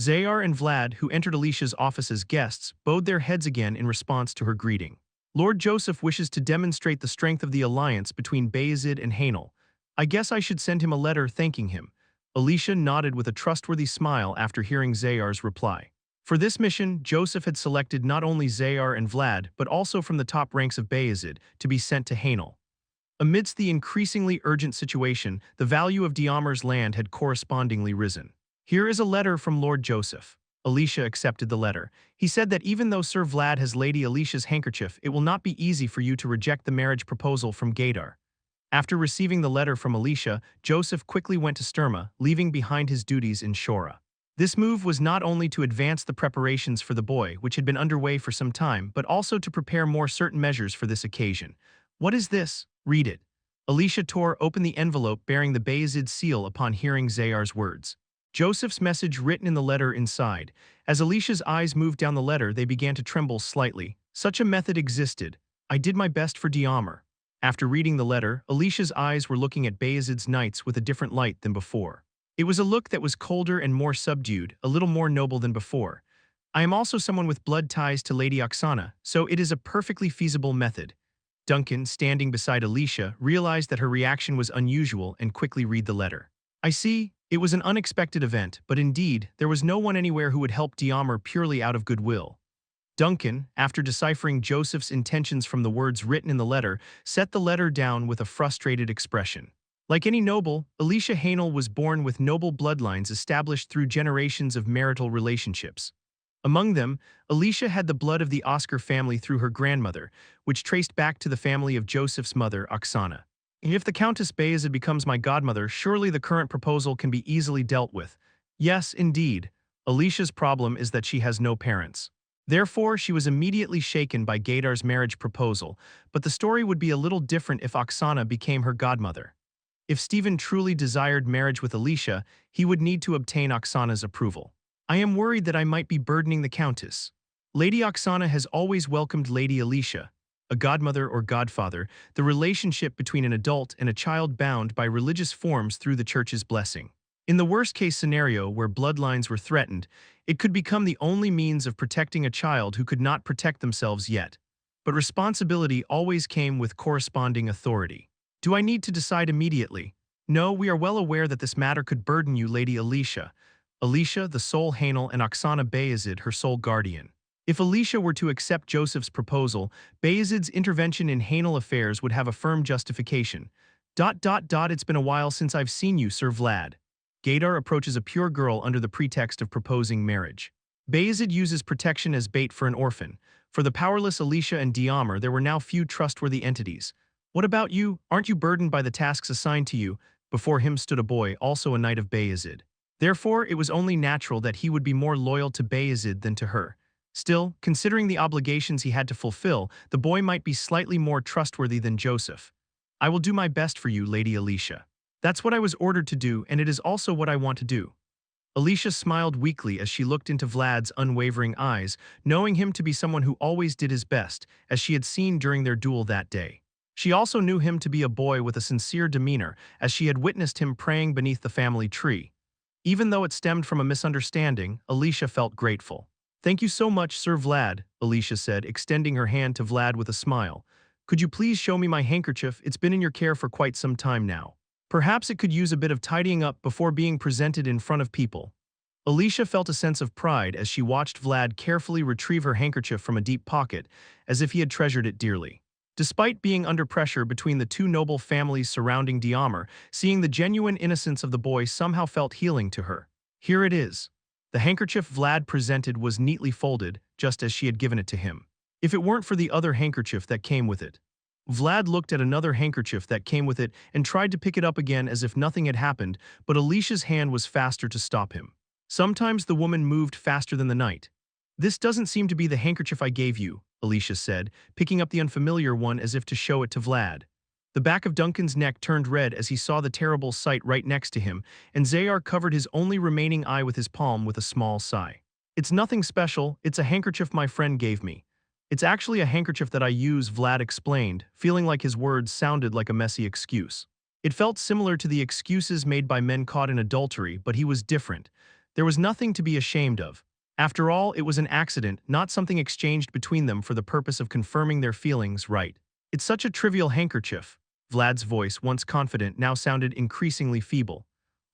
Zayar and Vlad, who entered Alicia's office as guests, bowed their heads again in response to her greeting. Lord Joseph wishes to demonstrate the strength of the alliance between Vayezid and Hainel. I guess I should send him a letter thanking him. Alicia nodded with a trustworthy smile after hearing Zayar's reply. For this mission, Joseph had selected not only Zayar and Vlad, but also from the top ranks of Vayezid, to be sent to Hainel. Amidst the increasingly urgent situation, the value of Diamar's land had correspondingly risen. Here is a letter from Lord Joseph. Alicia accepted the letter. He said that even though Sir Vlad has Lady Alicia's handkerchief, it will not be easy for you to reject the marriage proposal from Gaidar. After receiving the letter from Alicia, Joseph quickly went to Sturma, leaving behind his duties in Shora. This move was not only to advance the preparations for the boy, which had been underway for some time, but also to prepare more certain measures for this occasion. What is this? Read it. Alicia tore open the envelope bearing the Vayezid seal upon hearing Zayar's words. Joseph's message written in the letter inside. As Alicia's eyes moved down the letter, they began to tremble slightly. Such a method existed. I did my best for Diamar. After reading the letter, Alicia's eyes were looking at Vayezid's knights with a different light than before. It was a look that was colder and more subdued, a little more noble than before. I am also someone with blood ties to Lady Oksana, so it is a perfectly feasible method. Duncan, standing beside Alicia, realized that her reaction was unusual and quickly read the letter. I see, it was an unexpected event, but indeed, there was no one anywhere who would help Diamar purely out of goodwill. Duncan, after deciphering Joseph's intentions from the words written in the letter, set the letter down with a frustrated expression. Like any noble, Alicia Hainel was born with noble bloodlines established through generations of marital relationships. Among them, Alicia had the blood of the Oscar family through her grandmother, which traced back to the family of Joseph's mother, Oksana. If the Countess Vayezid becomes my godmother, surely the current proposal can be easily dealt with. Yes, indeed. Alicia's problem is that she has no parents. Therefore, she was immediately shaken by Gaidar's marriage proposal, but the story would be a little different if Oksana became her godmother. If Stephen truly desired marriage with Alicia, he would need to obtain Oksana's approval. I am worried that I might be burdening the Countess. Lady Oksana has always welcomed Lady Alicia, a godmother or godfather, the relationship between an adult and a child bound by religious forms through the Church's blessing. In the worst-case scenario where bloodlines were threatened, it could become the only means of protecting a child who could not protect themselves yet. But responsibility always came with corresponding authority. Do I need to decide immediately? No, we are well aware that this matter could burden you, Lady Alicia. Alicia, the sole Hainel, and Oksana Vayezid, her sole guardian. If Alicia were to accept Joseph's proposal, Vayezid's intervention in Hainel affairs would have a firm justification. It's been a while since I've seen you, Sir Vlad. Gaidar approaches a pure girl under the pretext of proposing marriage. Vayezid uses protection as bait for an orphan. For the powerless Alicia and Diamar, there were now few trustworthy entities. What about you? Aren't you burdened by the tasks assigned to you? Before him stood a boy, also a knight of Vayezid. Therefore, it was only natural that he would be more loyal to Vayezid than to her. Still, considering the obligations he had to fulfill, the boy might be slightly more trustworthy than Joseph. I will do my best for you, Lady Alicia. That's what I was ordered to do, and it is also what I want to do. Alicia smiled weakly as she looked into Vlad's unwavering eyes, knowing him to be someone who always did his best, as she had seen during their duel that day. She also knew him to be a boy with a sincere demeanor, as she had witnessed him praying beneath the family tree. Even though it stemmed from a misunderstanding, Alicia felt grateful. Thank you so much, Sir Vlad, Alicia said, extending her hand to Vlad with a smile. Could you please show me my handkerchief? It's been in your care for quite some time now. Perhaps it could use a bit of tidying up before being presented in front of people. Alicia felt a sense of pride as she watched Vlad carefully retrieve her handkerchief from a deep pocket, as if he had treasured it dearly. Despite being under pressure between the two noble families surrounding Diamar, seeing the genuine innocence of the boy somehow felt healing to her. Here it is. The handkerchief Vlad presented was neatly folded, just as she had given it to him. If it weren't for the other handkerchief that came with it. Vlad looked at another handkerchief that came with it and tried to pick it up again as if nothing had happened, but Alicia's hand was faster to stop him. Sometimes the woman moved faster than the night. This doesn't seem to be the handkerchief I gave you, Alicia said, picking up the unfamiliar one as if to show it to Vlad. The back of Duncan's neck turned red as he saw the terrible sight right next to him, and Zayar covered his only remaining eye with his palm with a small sigh. It's nothing special, it's a handkerchief my friend gave me. It's actually a handkerchief that I use, Vlad explained, feeling like his words sounded like a messy excuse. It felt similar to the excuses made by men caught in adultery, but he was different. There was nothing to be ashamed of. After all, it was an accident, not something exchanged between them for the purpose of confirming their feelings, right? It's such a trivial handkerchief. Vlad's voice, once confident, now sounded increasingly feeble.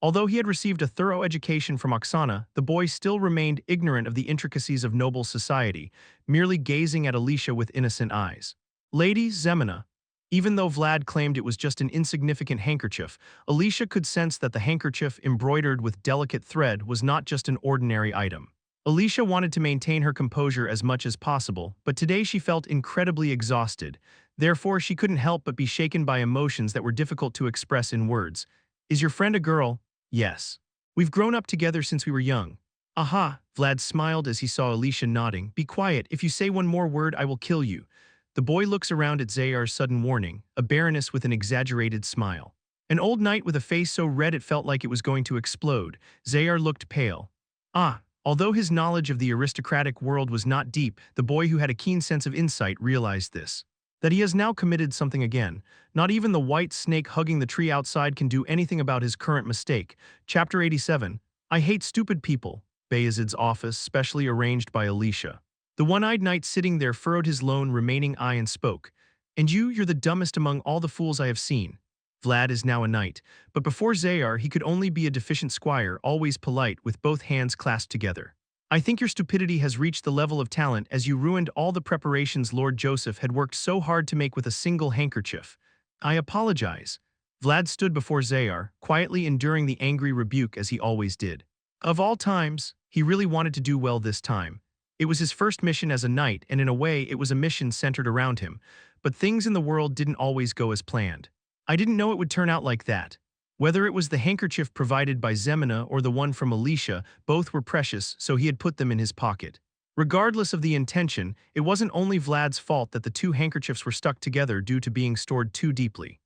Although he had received a thorough education from Oksana, the boy still remained ignorant of the intricacies of noble society, merely gazing at Alicia with innocent eyes. Lady Zemina. Even though Vlad claimed it was just an insignificant handkerchief, Alicia could sense that the handkerchief, embroidered with delicate thread, was not just an ordinary item. Alicia wanted to maintain her composure as much as possible, but today she felt incredibly exhausted. Therefore, she couldn't help but be shaken by emotions that were difficult to express in words. Is your friend a girl? Yes. We've grown up together since we were young. Aha, Vlad smiled as he saw Alicia nodding. Be quiet, if you say one more word I will kill you. The boy looks around at Zayar's sudden warning, a baroness with an exaggerated smile. An old knight with a face so red it felt like it was going to explode. Zayar looked pale. Although his knowledge of the aristocratic world was not deep, the boy who had a keen sense of insight realized this. That he has now committed something again. Not even the white snake hugging the tree outside can do anything about his current mistake. Chapter 87. I hate stupid people. Vayezid's office, specially arranged by Alicia. The one-eyed knight sitting there furrowed his lone remaining eye and spoke. And you're the dumbest among all the fools I have seen. Vlad is now a knight, but before Zayar he could only be a deficient squire, always polite, with both hands clasped together. I think your stupidity has reached the level of talent as you ruined all the preparations Lord Joseph had worked so hard to make with a single handkerchief. I apologize. Vlad stood before Zayar, quietly enduring the angry rebuke as he always did. Of all times, he really wanted to do well this time. It was his first mission as a knight, and in a way it was a mission centered around him, but things in the world didn't always go as planned. I didn't know it would turn out like that. Whether it was the handkerchief provided by Zemina or the one from Alicia, both were precious, so he had put them in his pocket. Regardless of the intention, it wasn't only Vlad's fault that the two handkerchiefs were stuck together due to being stored too deeply.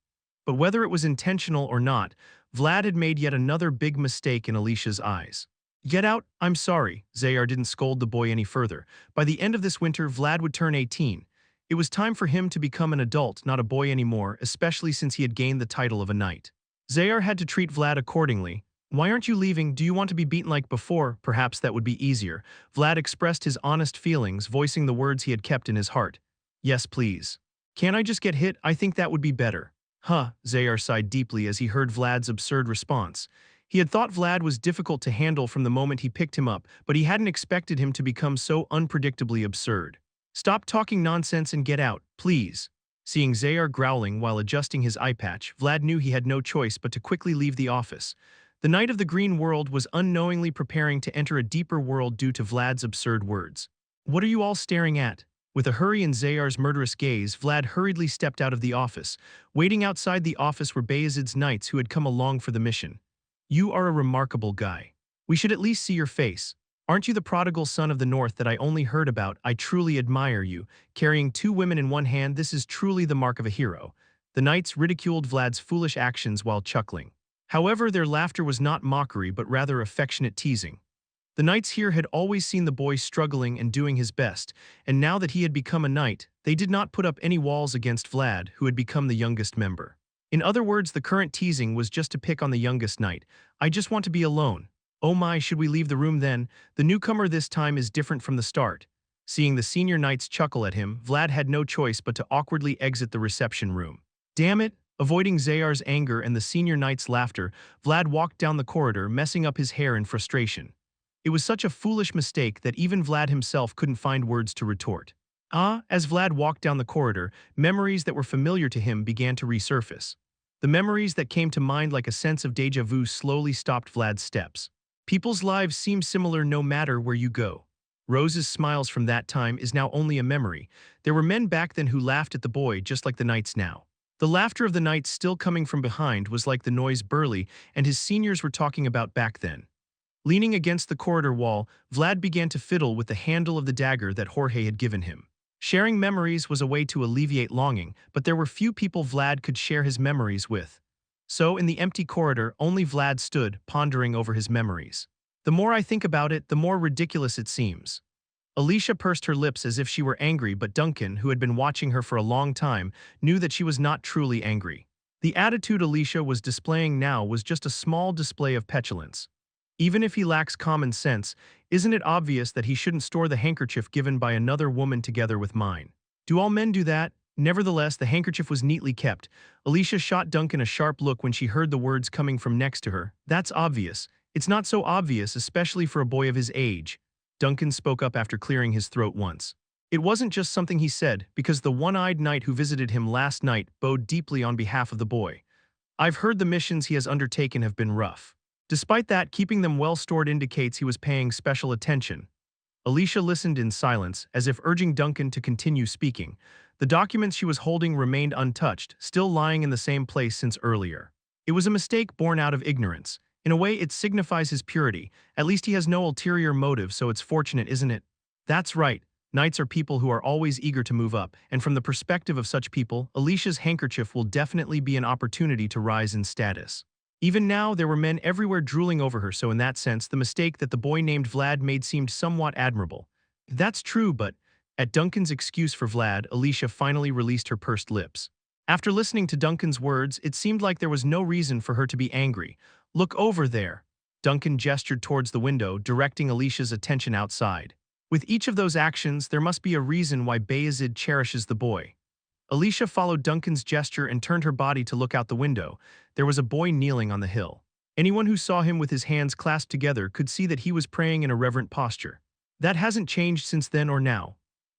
But whether it was intentional or not, Vlad had made yet another big mistake in Alicia's eyes. Get out, I'm sorry. Zayar didn't scold the boy any further. By the end of this winter, Vlad would turn 18. It was time for him to become an adult, not a boy anymore, especially since he had gained the title of a knight. Zayar had to treat Vlad accordingly. Why aren't you leaving? Do you want to be beaten like before? Perhaps that would be easier. Vlad expressed his honest feelings, voicing the words he had kept in his heart. Yes, please. Can't I just get hit? I think that would be better. Zayar sighed deeply as he heard Vlad's absurd response. He had thought Vlad was difficult to handle from the moment he picked him up, but he hadn't expected him to become so unpredictably absurd. Stop talking nonsense and get out, please. Seeing Zayar growling while adjusting his eye patch, Vlad knew he had no choice but to quickly leave the office. The Knight of the Green World was unknowingly preparing to enter a deeper world due to Vlad's absurd words. What are you all staring at? With a hurry in Zayar's murderous gaze, Vlad hurriedly stepped out of the office. Waiting outside the office were Vayezid's knights who had come along for the mission. You are a remarkable guy. We should at least see your face. Aren't you the prodigal son of the north that I only heard about? I truly admire you. Carrying two women in one hand, this is truly the mark of a hero. The knights ridiculed Vlad's foolish actions while chuckling. However, their laughter was not mockery but rather affectionate teasing. The knights here had always seen the boy struggling and doing his best, and now that he had become a knight, they did not put up any walls against Vlad, who had become the youngest member. In other words, the current teasing was just to pick on the youngest knight. I just want to be alone. Oh my, should we leave the room then? The newcomer this time is different from the start. Seeing the senior knights chuckle at him, Vlad had no choice but to awkwardly exit the reception room. Damn it! Avoiding Zayar's anger and the senior knight's laughter, Vlad walked down the corridor, messing up his hair in frustration. It was such a foolish mistake that even Vlad himself couldn't find words to retort. As Vlad walked down the corridor, memories that were familiar to him began to resurface. The memories that came to mind like a sense of déjà vu slowly stopped Vlad's steps. People's lives seem similar no matter where you go. Rose's smiles from that time is now only a memory. There were men back then who laughed at the boy just like the knights now. The laughter of the knights still coming from behind was like the noise Burley and his seniors were talking about back then. Leaning against the corridor wall, Vlad began to fiddle with the handle of the dagger that Jorge had given him. Sharing memories was a way to alleviate longing, but there were few people Vlad could share his memories with. So, in the empty corridor, only Vlad stood, pondering over his memories. The more I think about it, the more ridiculous it seems. Alicia pursed her lips as if she were angry, but Duncan, who had been watching her for a long time, knew that she was not truly angry. The attitude Alicia was displaying now was just a small display of petulance. Even if he lacks common sense, isn't it obvious that he shouldn't store the handkerchief given by another woman together with mine? Do all men do that? Nevertheless, the handkerchief was neatly kept. Alicia shot Duncan a sharp look when she heard the words coming from next to her. That's obvious. It's not so obvious, especially for a boy of his age. Duncan spoke up after clearing his throat once. It wasn't just something he said, because the one-eyed knight who visited him last night bowed deeply on behalf of the boy. I've heard the missions he has undertaken have been rough. Despite that, keeping them well stored indicates he was paying special attention. Alicia listened in silence, as if urging Duncan to continue speaking. The documents she was holding remained untouched, still lying in the same place since earlier. It was a mistake born out of ignorance. In a way, it signifies his purity. At least he has no ulterior motive, so it's fortunate, isn't it? That's right. Knights are people who are always eager to move up, and from the perspective of such people, Alicia's handkerchief will definitely be an opportunity to rise in status. Even now, there were men everywhere drooling over her, so in that sense, the mistake that the boy named Vlad made seemed somewhat admirable. That's true, but at Duncan's excuse for Vlad, Alicia finally released her pursed lips. After listening to Duncan's words, it seemed like there was no reason for her to be angry. Look over there. Duncan gestured towards the window, directing Alicia's attention outside. With each of those actions, there must be a reason why Vayezid cherishes the boy. Alicia followed Duncan's gesture and turned her body to look out the window. There was a boy kneeling on the hill. Anyone who saw him with his hands clasped together could see that he was praying in a reverent posture. That hasn't changed since then or now.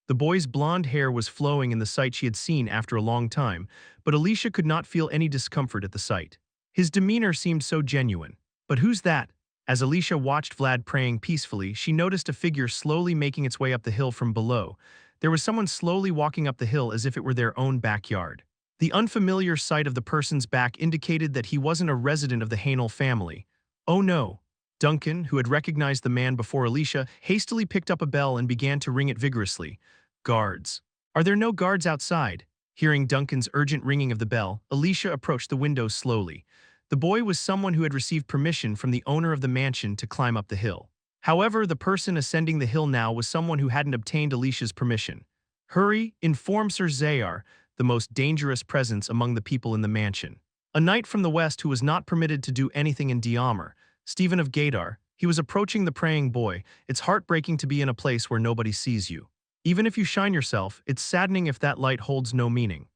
The boy's blonde hair was flowing in the sight she had seen after a long time, but Alicia could not feel any discomfort at the sight. His demeanor seemed so genuine. But who's that? As Alicia watched Vlad praying peacefully, she noticed a figure slowly making its way up the hill from below. There was someone slowly walking up the hill as if it were their own backyard. The unfamiliar sight of the person's back indicated that he wasn't a resident of the Hainel family. Oh no. Duncan, who had recognized the man before Alicia, hastily picked up a bell and began to ring it vigorously. Guards. Are there no guards outside? Hearing Duncan's urgent ringing of the bell, Alicia approached the window slowly. The boy was someone who had received permission from the owner of the mansion to climb up the hill. However, the person ascending the hill now was someone who hadn't obtained Alicia's permission. Hurry, inform Sir Zayar, the most dangerous presence among the people in the mansion. A knight from the west who was not permitted to do anything in Diamar, Stephen of Gadar. He was approaching the praying boy. It's heartbreaking to be in a place where nobody sees you. Even if you shine yourself, it's saddening if that light holds no meaning.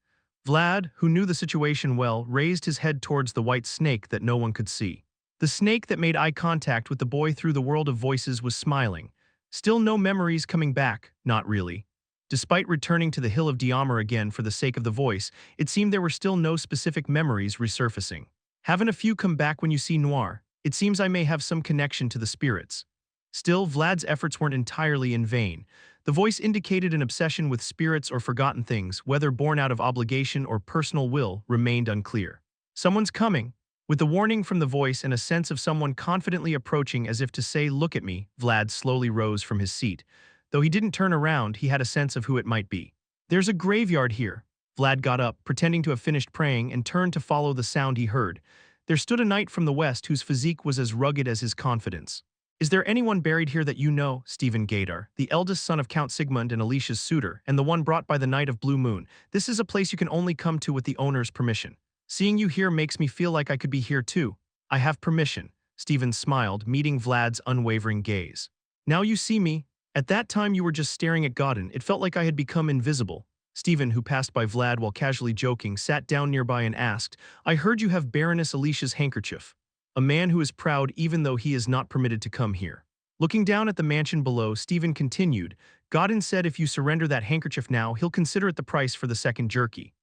Vlad, who knew the situation well, raised his head towards the white snake that no one could see. The snake that made eye contact with the boy through the world of voices was smiling. Still no memories coming back, not really. Despite returning to the Hill of Diamar again for the sake of the voice, it seemed there were still no specific memories resurfacing. Haven't a few come back when you see Noir? It seems I may have some connection to the spirits. Still, Vlad's efforts weren't entirely in vain. The voice indicated an obsession with spirits or forgotten things, whether born out of obligation or personal will, remained unclear. Someone's coming. With the warning from the voice and a sense of someone confidently approaching as if to say, "Look at me," Vlad slowly rose from his seat. Though he didn't turn around, he had a sense of who it might be. There's a graveyard here. Vlad got up, pretending to have finished praying, and turned to follow the sound he heard. There stood a knight from the west whose physique was as rugged as his confidence. Is there anyone buried here that you know? Stephen Gadar, the eldest son of Count Sigmund and Alicia's suitor, and the one brought by the Knight of Blue Moon. This is a place you can only come to with the owner's permission. Seeing you here makes me feel like I could be here too. I have permission. Stephen smiled, meeting Vlad's unwavering gaze. Now you see me. At that time you were just staring at Godin. It felt like I had become invisible. Stephen, who passed by Vlad while casually joking, sat down nearby and asked, I heard you have Baroness Alicia's handkerchief. A man who is proud even though he is not permitted to come here. Looking down at the mansion below, Stephen continued, Godin said if you surrender that handkerchief now, he'll consider it the price for the second jerky.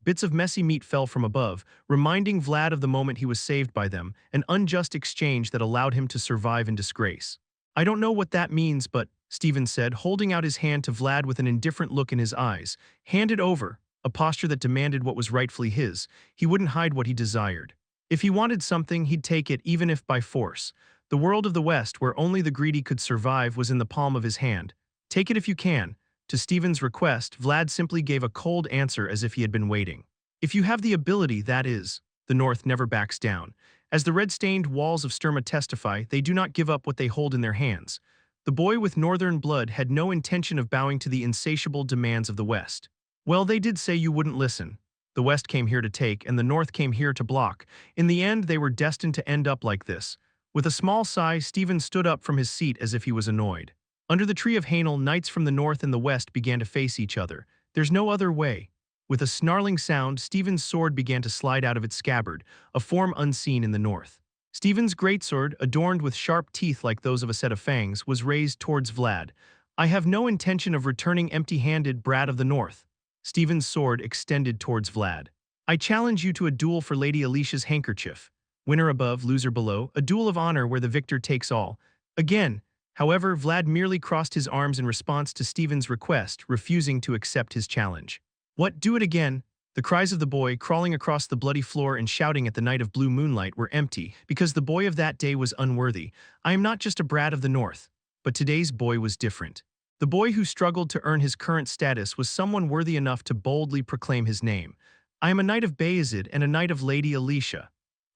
Bits of messy meat fell from above, reminding Vlad of the moment he was saved by them, an unjust exchange that allowed him to survive in disgrace. I don't know what that means, but, Stephen said, holding out his hand to Vlad with an indifferent look in his eyes, hand it over, a posture that demanded what was rightfully his. He wouldn't hide what he desired. If he wanted something, he'd take it, even if by force. The world of the West, where only the greedy could survive, was in the palm of his hand. Take it if you can. To Stephen's request, Vlad simply gave a cold answer as if he had been waiting. If you have the ability, that is. The North never backs down. As the red-stained walls of Sturma testify, they do not give up what they hold in their hands. The boy with northern blood had no intention of bowing to the insatiable demands of the West. Well, they did say you wouldn't listen. The West came here to take, and the North came here to block. In the end, they were destined to end up like this. With a small sigh, Stephen stood up from his seat as if he was annoyed. Under the tree of Hainel, knights from the north and the west began to face each other. There's no other way. With a snarling sound, Stephen's sword began to slide out of its scabbard, a form unseen in the north. Stephen's greatsword, adorned with sharp teeth like those of a set of fangs, was raised towards Vlad. I have no intention of returning empty-handed, brat of the north. Stephen's sword extended towards Vlad. I challenge you to a duel for Lady Alicia's handkerchief. Winner above, loser below, a duel of honor where the victor takes all. Again. However, Vlad merely crossed his arms in response to Stephen's request, refusing to accept his challenge. What, do it again? The cries of the boy, crawling across the bloody floor and shouting at the night of blue moonlight, were empty, because the boy of that day was unworthy. I am not just a brat of the north. But today's boy was different. The boy who struggled to earn his current status was someone worthy enough to boldly proclaim his name. I am a knight of Vayezid and a knight of Lady Alicia.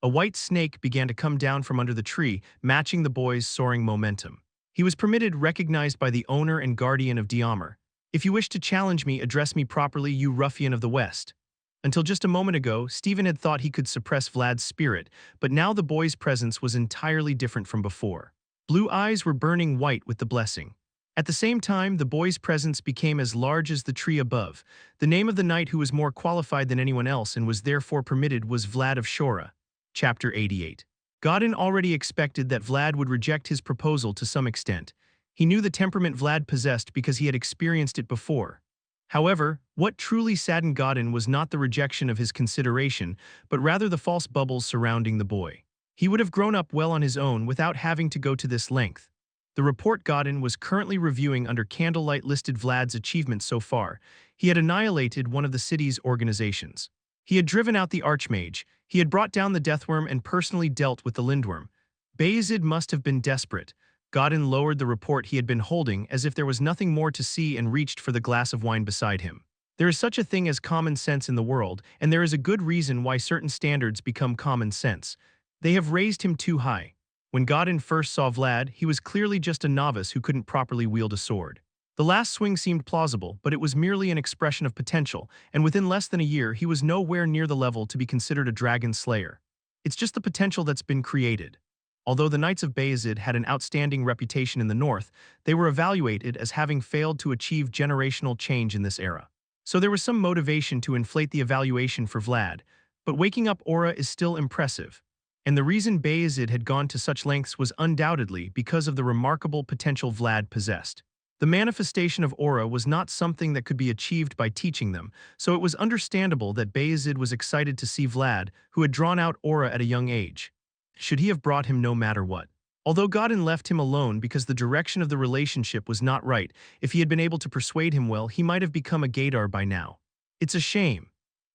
A white snake began to come down from under the tree, matching the boy's soaring momentum. He was permitted, recognized by the owner and guardian of Diamar. If you wish to challenge me, address me properly, you ruffian of the West. Until just a moment ago, Stephen had thought he could suppress Vlad's spirit, but now the boy's presence was entirely different from before. Blue eyes were burning white with the blessing. At the same time, the boy's presence became as large as the tree above. The name of the knight who was more qualified than anyone else and was therefore permitted was Vlad of Shora. Chapter 88. Godin already expected that Vlad would reject his proposal to some extent. He knew the temperament Vlad possessed because he had experienced it before. However, what truly saddened Godin was not the rejection of his consideration, but rather the false bubbles surrounding the boy. He would have grown up well on his own without having to go to this length. The report Godin was currently reviewing under candlelight listed Vlad's achievements so far. He had annihilated one of the city's organizations. He had driven out the Archmage. He had brought down the Deathworm and personally dealt with the Lindworm. Vayezid must have been desperate. Godin lowered the report he had been holding as if there was nothing more to see and reached for the glass of wine beside him. There is such a thing as common sense in the world, and there is a good reason why certain standards become common sense. They have raised him too high. When Godin first saw Vlad, he was clearly just a novice who couldn't properly wield a sword. The last swing seemed plausible, but it was merely an expression of potential, and within less than a year he was nowhere near the level to be considered a dragon slayer. It's just the potential that's been created. Although the Knights of Vayezid had an outstanding reputation in the north, they were evaluated as having failed to achieve generational change in this era. So there was some motivation to inflate the evaluation for Vlad, but waking up aura is still impressive. And the reason Vayezid had gone to such lengths was undoubtedly because of the remarkable potential Vlad possessed. The manifestation of aura was not something that could be achieved by teaching them, so it was understandable that Vayezid was excited to see Vlad, who had drawn out aura at a young age. Should he have brought him no matter what? Although Godin left him alone because the direction of the relationship was not right, if he had been able to persuade him well, he might have become a Gaidar by now. It's a shame.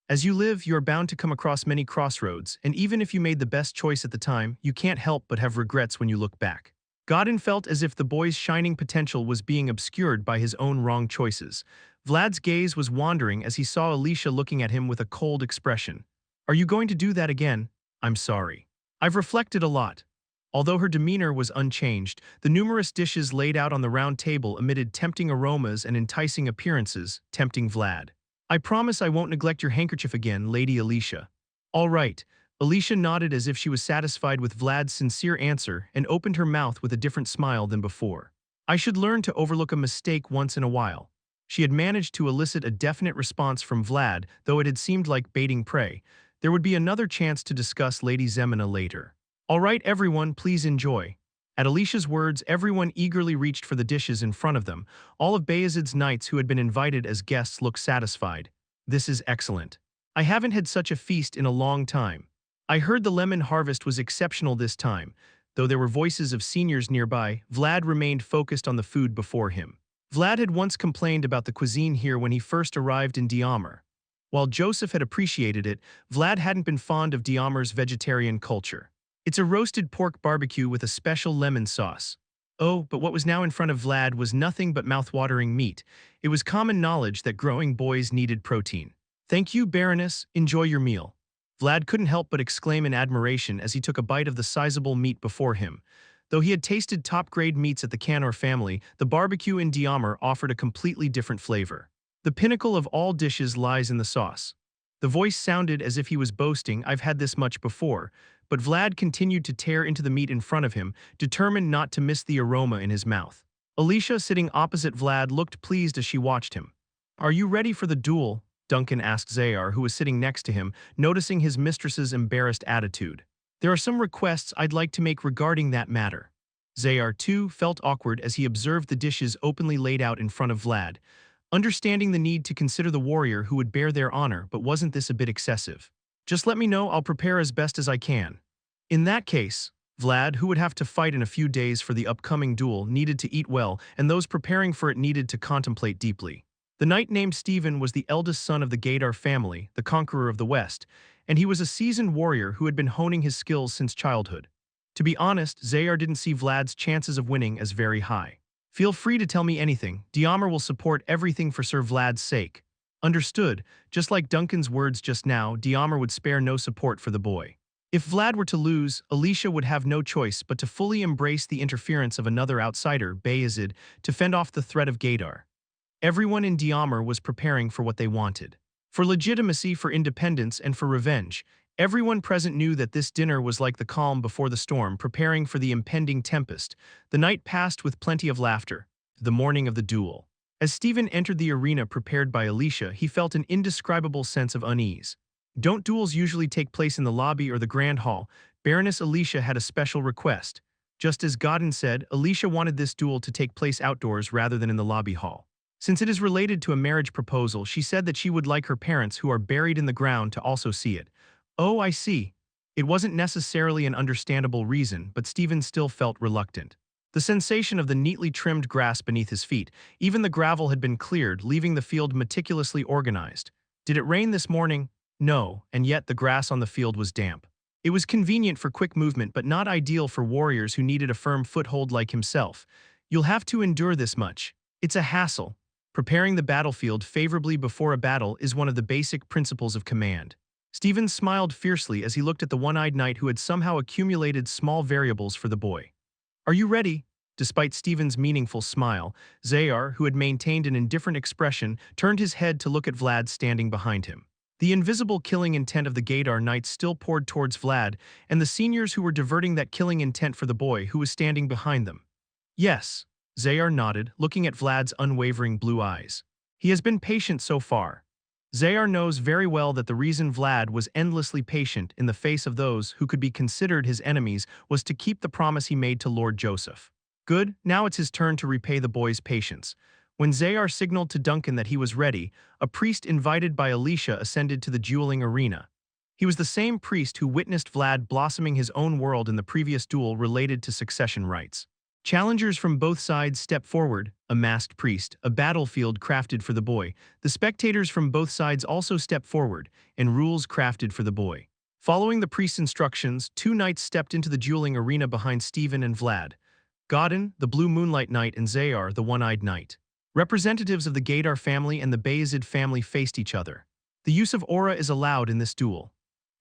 As you live, you are bound to come across many crossroads, and even if you made the best choice at the time, you can't help but have regrets when you look back. Godin felt as if the boy's shining potential was being obscured by his own wrong choices. Vlad's gaze was wandering as he saw Alicia looking at him with a cold expression. Are you going to do that again? I'm sorry. I've reflected a lot. Although her demeanor was unchanged, the numerous dishes laid out on the round table emitted tempting aromas and enticing appearances, tempting Vlad. I promise I won't neglect your handkerchief again, Lady Alicia. All right. Alicia nodded as if she was satisfied with Vlad's sincere answer and opened her mouth with a different smile than before. I should learn to overlook a mistake once in a while. She had managed to elicit a definite response from Vlad, though it had seemed like baiting prey. There would be another chance to discuss Lady Zemina later. All right, everyone, please enjoy. At Alicia's words, everyone eagerly reached for the dishes in front of them. All of Bayezid's knights who had been invited as guests looked satisfied. This is excellent. I haven't had such a feast in a long time. I heard the lemon harvest was exceptional this time. Though there were voices of seniors nearby, Vlad remained focused on the food before him. Vlad had once complained about the cuisine here when he first arrived in Diamar. While Joseph had appreciated it, Vlad hadn't been fond of Diamar's vegetarian culture. It's a roasted pork barbecue with a special lemon sauce. Oh, but what was now in front of Vlad was nothing but mouth-watering meat. It was common knowledge that growing boys needed protein. Thank you, Baroness. Enjoy your meal. Vlad couldn't help but exclaim in admiration as he took a bite of the sizable meat before him. Though he had tasted top-grade meats at the Canor family, the barbecue in Diamar offered a completely different flavor. The pinnacle of all dishes lies in the sauce. The voice sounded as if he was boasting, "I've had this much before," but Vlad continued to tear into the meat in front of him, determined not to miss the aroma in his mouth. Alicia, sitting opposite Vlad, looked pleased as she watched him. "Are you ready for the duel?" Duncan asked Zayar, who was sitting next to him, noticing his mistress's embarrassed attitude. "There are some requests I'd like to make regarding that matter." Zayar, too, felt awkward as he observed the dishes openly laid out in front of Vlad, understanding the need to consider the warrior who would bear their honor, but wasn't this a bit excessive? "Just let me know, I'll prepare as best as I can." In that case, Vlad, who would have to fight in a few days for the upcoming duel, needed to eat well, and those preparing for it needed to contemplate deeply. The knight named Stephen was the eldest son of the Gaidar family, the conqueror of the West, and he was a seasoned warrior who had been honing his skills since childhood. To be honest, Zayar didn't see Vlad's chances of winning as very high. "Feel free to tell me anything. Diamar will support everything for Sir Vlad's sake." Understood. Just like Duncan's words just now, Diamar would spare no support for the boy. If Vlad were to lose, Alicia would have no choice but to fully embrace the interference of another outsider, Vayezid, to fend off the threat of Gaidar. Everyone in Diamar was preparing for what they wanted. For legitimacy, for independence, and for revenge. Everyone present knew that this dinner was like the calm before the storm, preparing for the impending tempest. The night passed with plenty of laughter. The morning of the duel. As Stephen entered the arena prepared by Alicia, he felt an indescribable sense of unease. Don't duels usually take place in the lobby or the grand hall? Baroness Alicia had a special request. Just as Godin said, Alicia wanted this duel to take place outdoors rather than in the lobby hall. Since it is related to a marriage proposal, she said that she would like her parents, who are buried in the ground, to also see it. Oh, I see. It wasn't necessarily an understandable reason, but Stephen still felt reluctant. The sensation of the neatly trimmed grass beneath his feet, even the gravel had been cleared, leaving the field meticulously organized. Did it rain this morning? No, and yet the grass on the field was damp. It was convenient for quick movement, but not ideal for warriors who needed a firm foothold like himself. You'll have to endure this much. It's a hassle. Preparing the battlefield favorably before a battle is one of the basic principles of command. Stephen smiled fiercely as he looked at the one-eyed knight who had somehow accumulated small variables for the boy. "Are you ready?" Despite Stephen's meaningful smile, Zayar, who had maintained an indifferent expression, turned his head to look at Vlad standing behind him. The invisible killing intent of the Gaidar knights still poured towards Vlad, and the seniors who were diverting that killing intent for the boy who was standing behind them. "Yes," Zayar nodded, looking at Vlad's unwavering blue eyes. "He has been patient so far." Zayar knows very well that the reason Vlad was endlessly patient in the face of those who could be considered his enemies was to keep the promise he made to Lord Joseph. Good, now it's his turn to repay the boy's patience. When Zayar signaled to Duncan that he was ready, a priest invited by Alicia ascended to the dueling arena. He was the same priest who witnessed Vlad blossoming his own world in the previous duel related to succession rights. Challengers from both sides stepped forward, a masked priest, a battlefield crafted for the boy. The spectators from both sides also stepped forward, and rules crafted for the boy. Following the priest's instructions, two knights stepped into the dueling arena behind Stephen and Vlad. Godin, the blue-moonlight knight, and Zayar, the one-eyed knight. Representatives of the Gaidar family and the Vayezid family faced each other. The use of aura is allowed in this duel.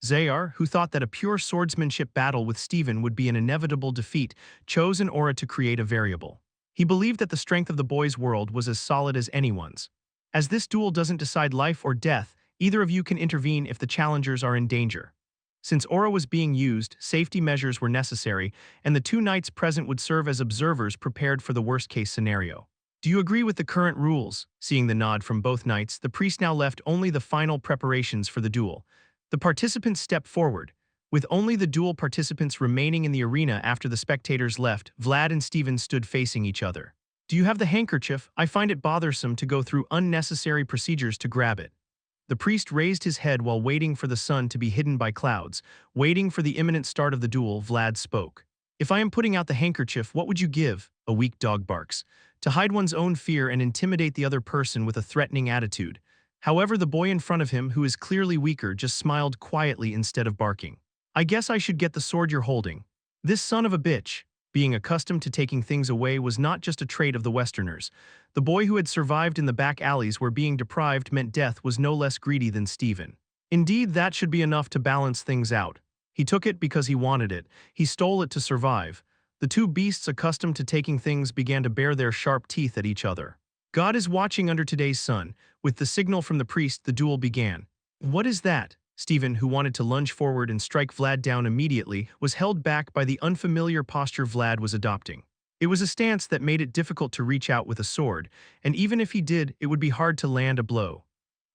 Zayar, who thought that a pure swordsmanship battle with Stephen would be an inevitable defeat, chose an aura to create a variable. He believed that the strength of the boy's world was as solid as anyone's. As this duel doesn't decide life or death, either of you can intervene if the challengers are in danger. Since aura was being used, safety measures were necessary, and the two knights present would serve as observers prepared for the worst-case scenario. "Do you agree with the current rules?" Seeing the nod from both knights, the priest now left only the final preparations for the duel. The participants stepped forward. With only the duel participants remaining in the arena after the spectators left, Vlad and Steven stood facing each other. Do you have the handkerchief? I find it bothersome to go through unnecessary procedures to grab it. The priest raised his head while waiting for the sun to be hidden by clouds. Waiting for the imminent start of the duel, Vlad spoke. If I am putting out the handkerchief, what would you give? A weak dog barks. To hide one's own fear and intimidate the other person with a threatening attitude. However, the boy in front of him, who is clearly weaker, just smiled quietly instead of barking. I guess I should get the sword you're holding. This son of a bitch. Being accustomed to taking things away was not just a trait of the Westerners. The boy who had survived in the back alleys where being deprived meant death was no less greedy than Steven. Indeed, that should be enough to balance things out. He took it because he wanted it. He stole it to survive. The two beasts accustomed to taking things began to bare their sharp teeth at each other. God is watching under today's sun. With the signal from the priest, the duel began. What is that? Steven, who wanted to lunge forward and strike Vlad down immediately, was held back by the unfamiliar posture Vlad was adopting. It was a stance that made it difficult to reach out with a sword, and even if he did, it would be hard to land a blow.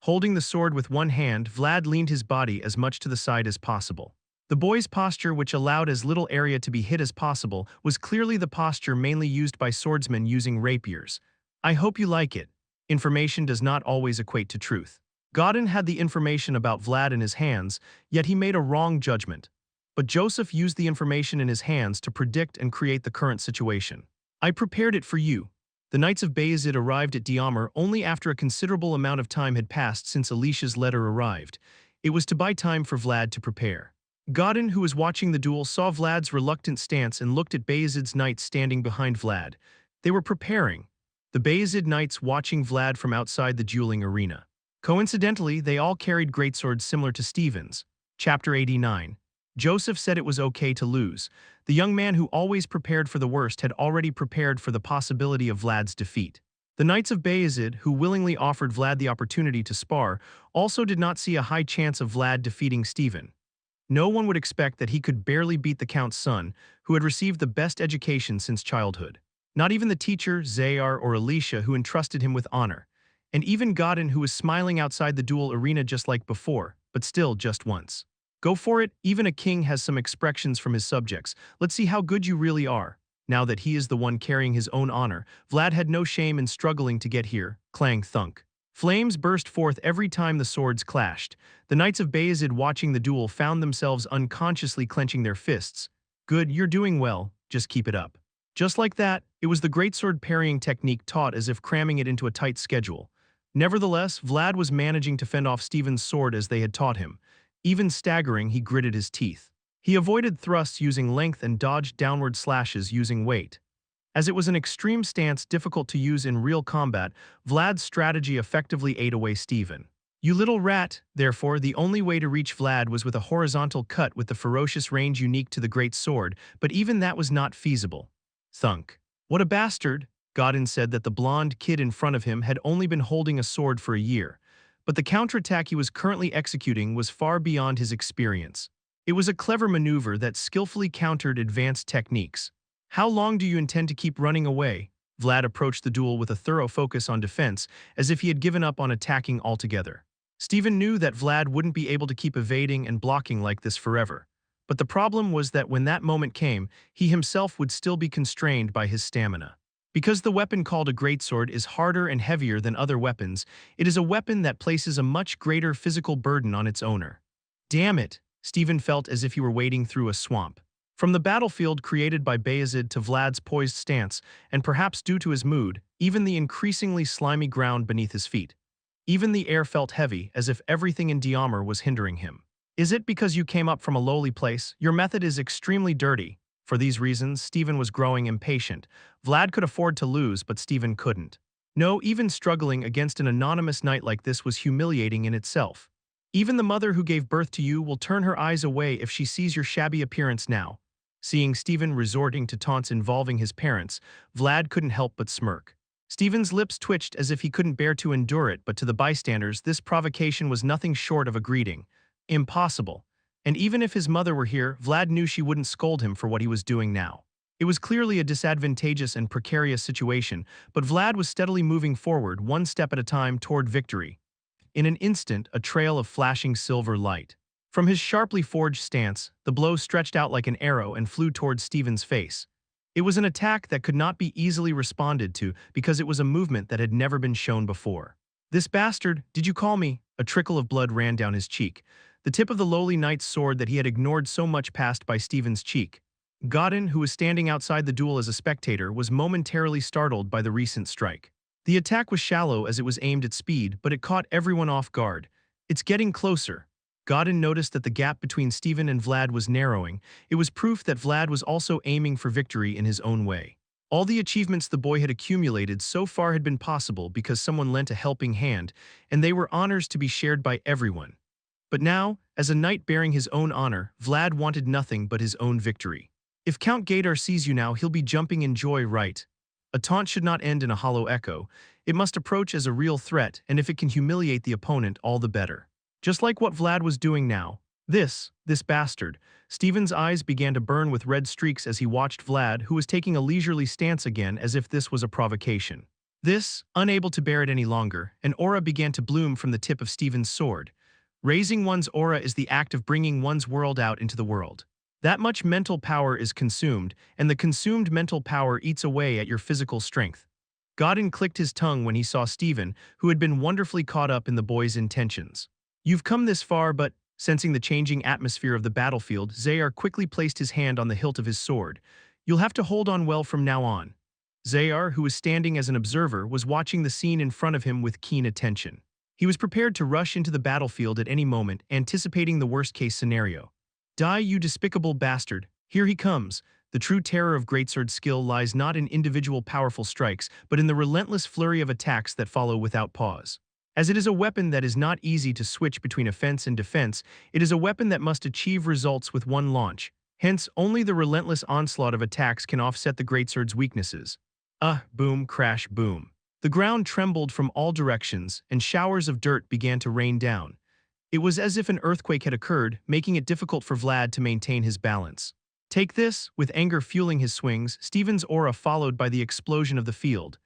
Holding the sword with one hand, Vlad leaned his body as much to the side as possible. The boy's posture, which allowed as little area to be hit as possible, was clearly the posture mainly used by swordsmen using rapiers. I hope you like it. Information does not always equate to truth. Godin had the information about Vlad in his hands, yet he made a wrong judgment. But Joseph used the information in his hands to predict and create the current situation. I prepared it for you. The Knights of Vayezid arrived at Diamar only after a considerable amount of time had passed since Alicia's letter arrived. It was to buy time for Vlad to prepare. Godin, who was watching the duel, saw Vlad's reluctant stance and looked at Vayezid's knights standing behind Vlad. They were preparing. The Vayezid knights watching Vlad from outside the dueling arena. Coincidentally, they all carried greatswords similar to Steven's. Chapter 89. Joseph said it was okay to lose. The young man who always prepared for the worst had already prepared for the possibility of Vlad's defeat. The Knights of Vayezid, who willingly offered Vlad the opportunity to spar, also did not see a high chance of Vlad defeating Steven. No one would expect that he could barely beat the Count's son, who had received the best education since childhood. Not even the teacher, Zayar, or Alicia, who entrusted him with honor. And even Godin, who was smiling outside the duel arena just like before, but still just once. Go for it, even a king has some expressions from his subjects. Let's see how good you really are. Now that he is the one carrying his own honor, Vlad had no shame in struggling to get here. Clang thunk. Flames burst forth every time the swords clashed. The Knights of Vayezid watching the duel found themselves unconsciously clenching their fists. Good, you're doing well, just keep it up. Just like that, it was the greatsword parrying technique taught as if cramming it into a tight schedule. Nevertheless, Vlad was managing to fend off Steven's sword as they had taught him. Even staggering, he gritted his teeth. He avoided thrusts using length and dodged downward slashes using weight. As it was an extreme stance difficult to use in real combat, Vlad's strategy effectively ate away Steven. You little rat! Therefore, the only way to reach Vlad was with a horizontal cut with the ferocious range unique to the great sword, but even that was not feasible. Thunk. What a bastard! Godin said that the blonde kid in front of him had only been holding a sword for a year, but the counterattack he was currently executing was far beyond his experience. It was a clever maneuver that skillfully countered advanced techniques. How long do you intend to keep running away? Vlad approached the duel with a thorough focus on defense, as if he had given up on attacking altogether. Steven knew that Vlad wouldn't be able to keep evading and blocking like this forever. But the problem was that when that moment came, he himself would still be constrained by his stamina. Because the weapon called a greatsword is harder and heavier than other weapons, it is a weapon that places a much greater physical burden on its owner. Damn it! Steven felt as if he were wading through a swamp. From the battlefield created by Vayezid to Vlad's poised stance, and perhaps due to his mood, even the increasingly slimy ground beneath his feet. Even the air felt heavy, as if everything in Diamar was hindering him. Is it because you came up from a lowly place? Your method is extremely dirty. For these reasons, Steven was growing impatient. Vlad could afford to lose, but Steven couldn't. No, even struggling against an anonymous knight like this was humiliating in itself. Even the mother who gave birth to you will turn her eyes away if she sees your shabby appearance now. Seeing Steven resorting to taunts involving his parents, Vlad couldn't help but smirk. Steven's lips twitched as if he couldn't bear to endure it, but to the bystanders, this provocation was nothing short of a greeting. Impossible. And even if his mother were here, Vlad knew she wouldn't scold him for what he was doing now. It was clearly a disadvantageous and precarious situation, but Vlad was steadily moving forward, one step at a time toward victory. In an instant, a trail of flashing silver light. From his sharply forged stance, the blow stretched out like an arrow and flew towards Stephen's face. It was an attack that could not be easily responded to because it was a movement that had never been shown before. "This bastard, did you call me?" A trickle of blood ran down his cheek. The tip of the lowly knight's sword that he had ignored so much passed by Stephen's cheek. Godin, who was standing outside the duel as a spectator, was momentarily startled by the recent strike. The attack was shallow as it was aimed at speed, but it caught everyone off guard. "It's getting closer." Godin noticed that the gap between Stephen and Vlad was narrowing. It was proof that Vlad was also aiming for victory in his own way. All the achievements the boy had accumulated so far had been possible because someone lent a helping hand, and they were honors to be shared by everyone. But now, as a knight bearing his own honor, Vlad wanted nothing but his own victory. "If Count Gaidar sees you now, he'll be jumping in joy, right?" A taunt should not end in a hollow echo. It must approach as a real threat, and if it can humiliate the opponent, all the better. Just like what Vlad was doing now. This bastard. Stephen's eyes began to burn with red streaks as he watched Vlad, who was taking a leisurely stance again as if this was a provocation. Unable to bear it any longer, an aura began to bloom from the tip of Stephen's sword. Raising one's aura is the act of bringing one's world out into the world. That much mental power is consumed, and the consumed mental power eats away at your physical strength. Godin clicked his tongue when he saw Stephen, who had been wonderfully caught up in the boy's intentions. "You've come this far, but..." Sensing the changing atmosphere of the battlefield, Zayar quickly placed his hand on the hilt of his sword. "You'll have to hold on well from now on." Zayar, who was standing as an observer, was watching the scene in front of him with keen attention. He was prepared to rush into the battlefield at any moment, anticipating the worst-case scenario. "Die, you despicable bastard. Here he comes." The true terror of greatsword skill lies not in individual powerful strikes, but in the relentless flurry of attacks that follow without pause. As it is a weapon that is not easy to switch between offense and defense, it is a weapon that must achieve results with one launch. Hence, only the relentless onslaught of attacks can offset the greatsword's weaknesses. Boom, crash, boom. The ground trembled from all directions, and showers of dirt began to rain down. It was as if an earthquake had occurred, making it difficult for Vlad to maintain his balance. "Take this," with anger fueling his swings, Stephen's aura followed by the explosion of the field.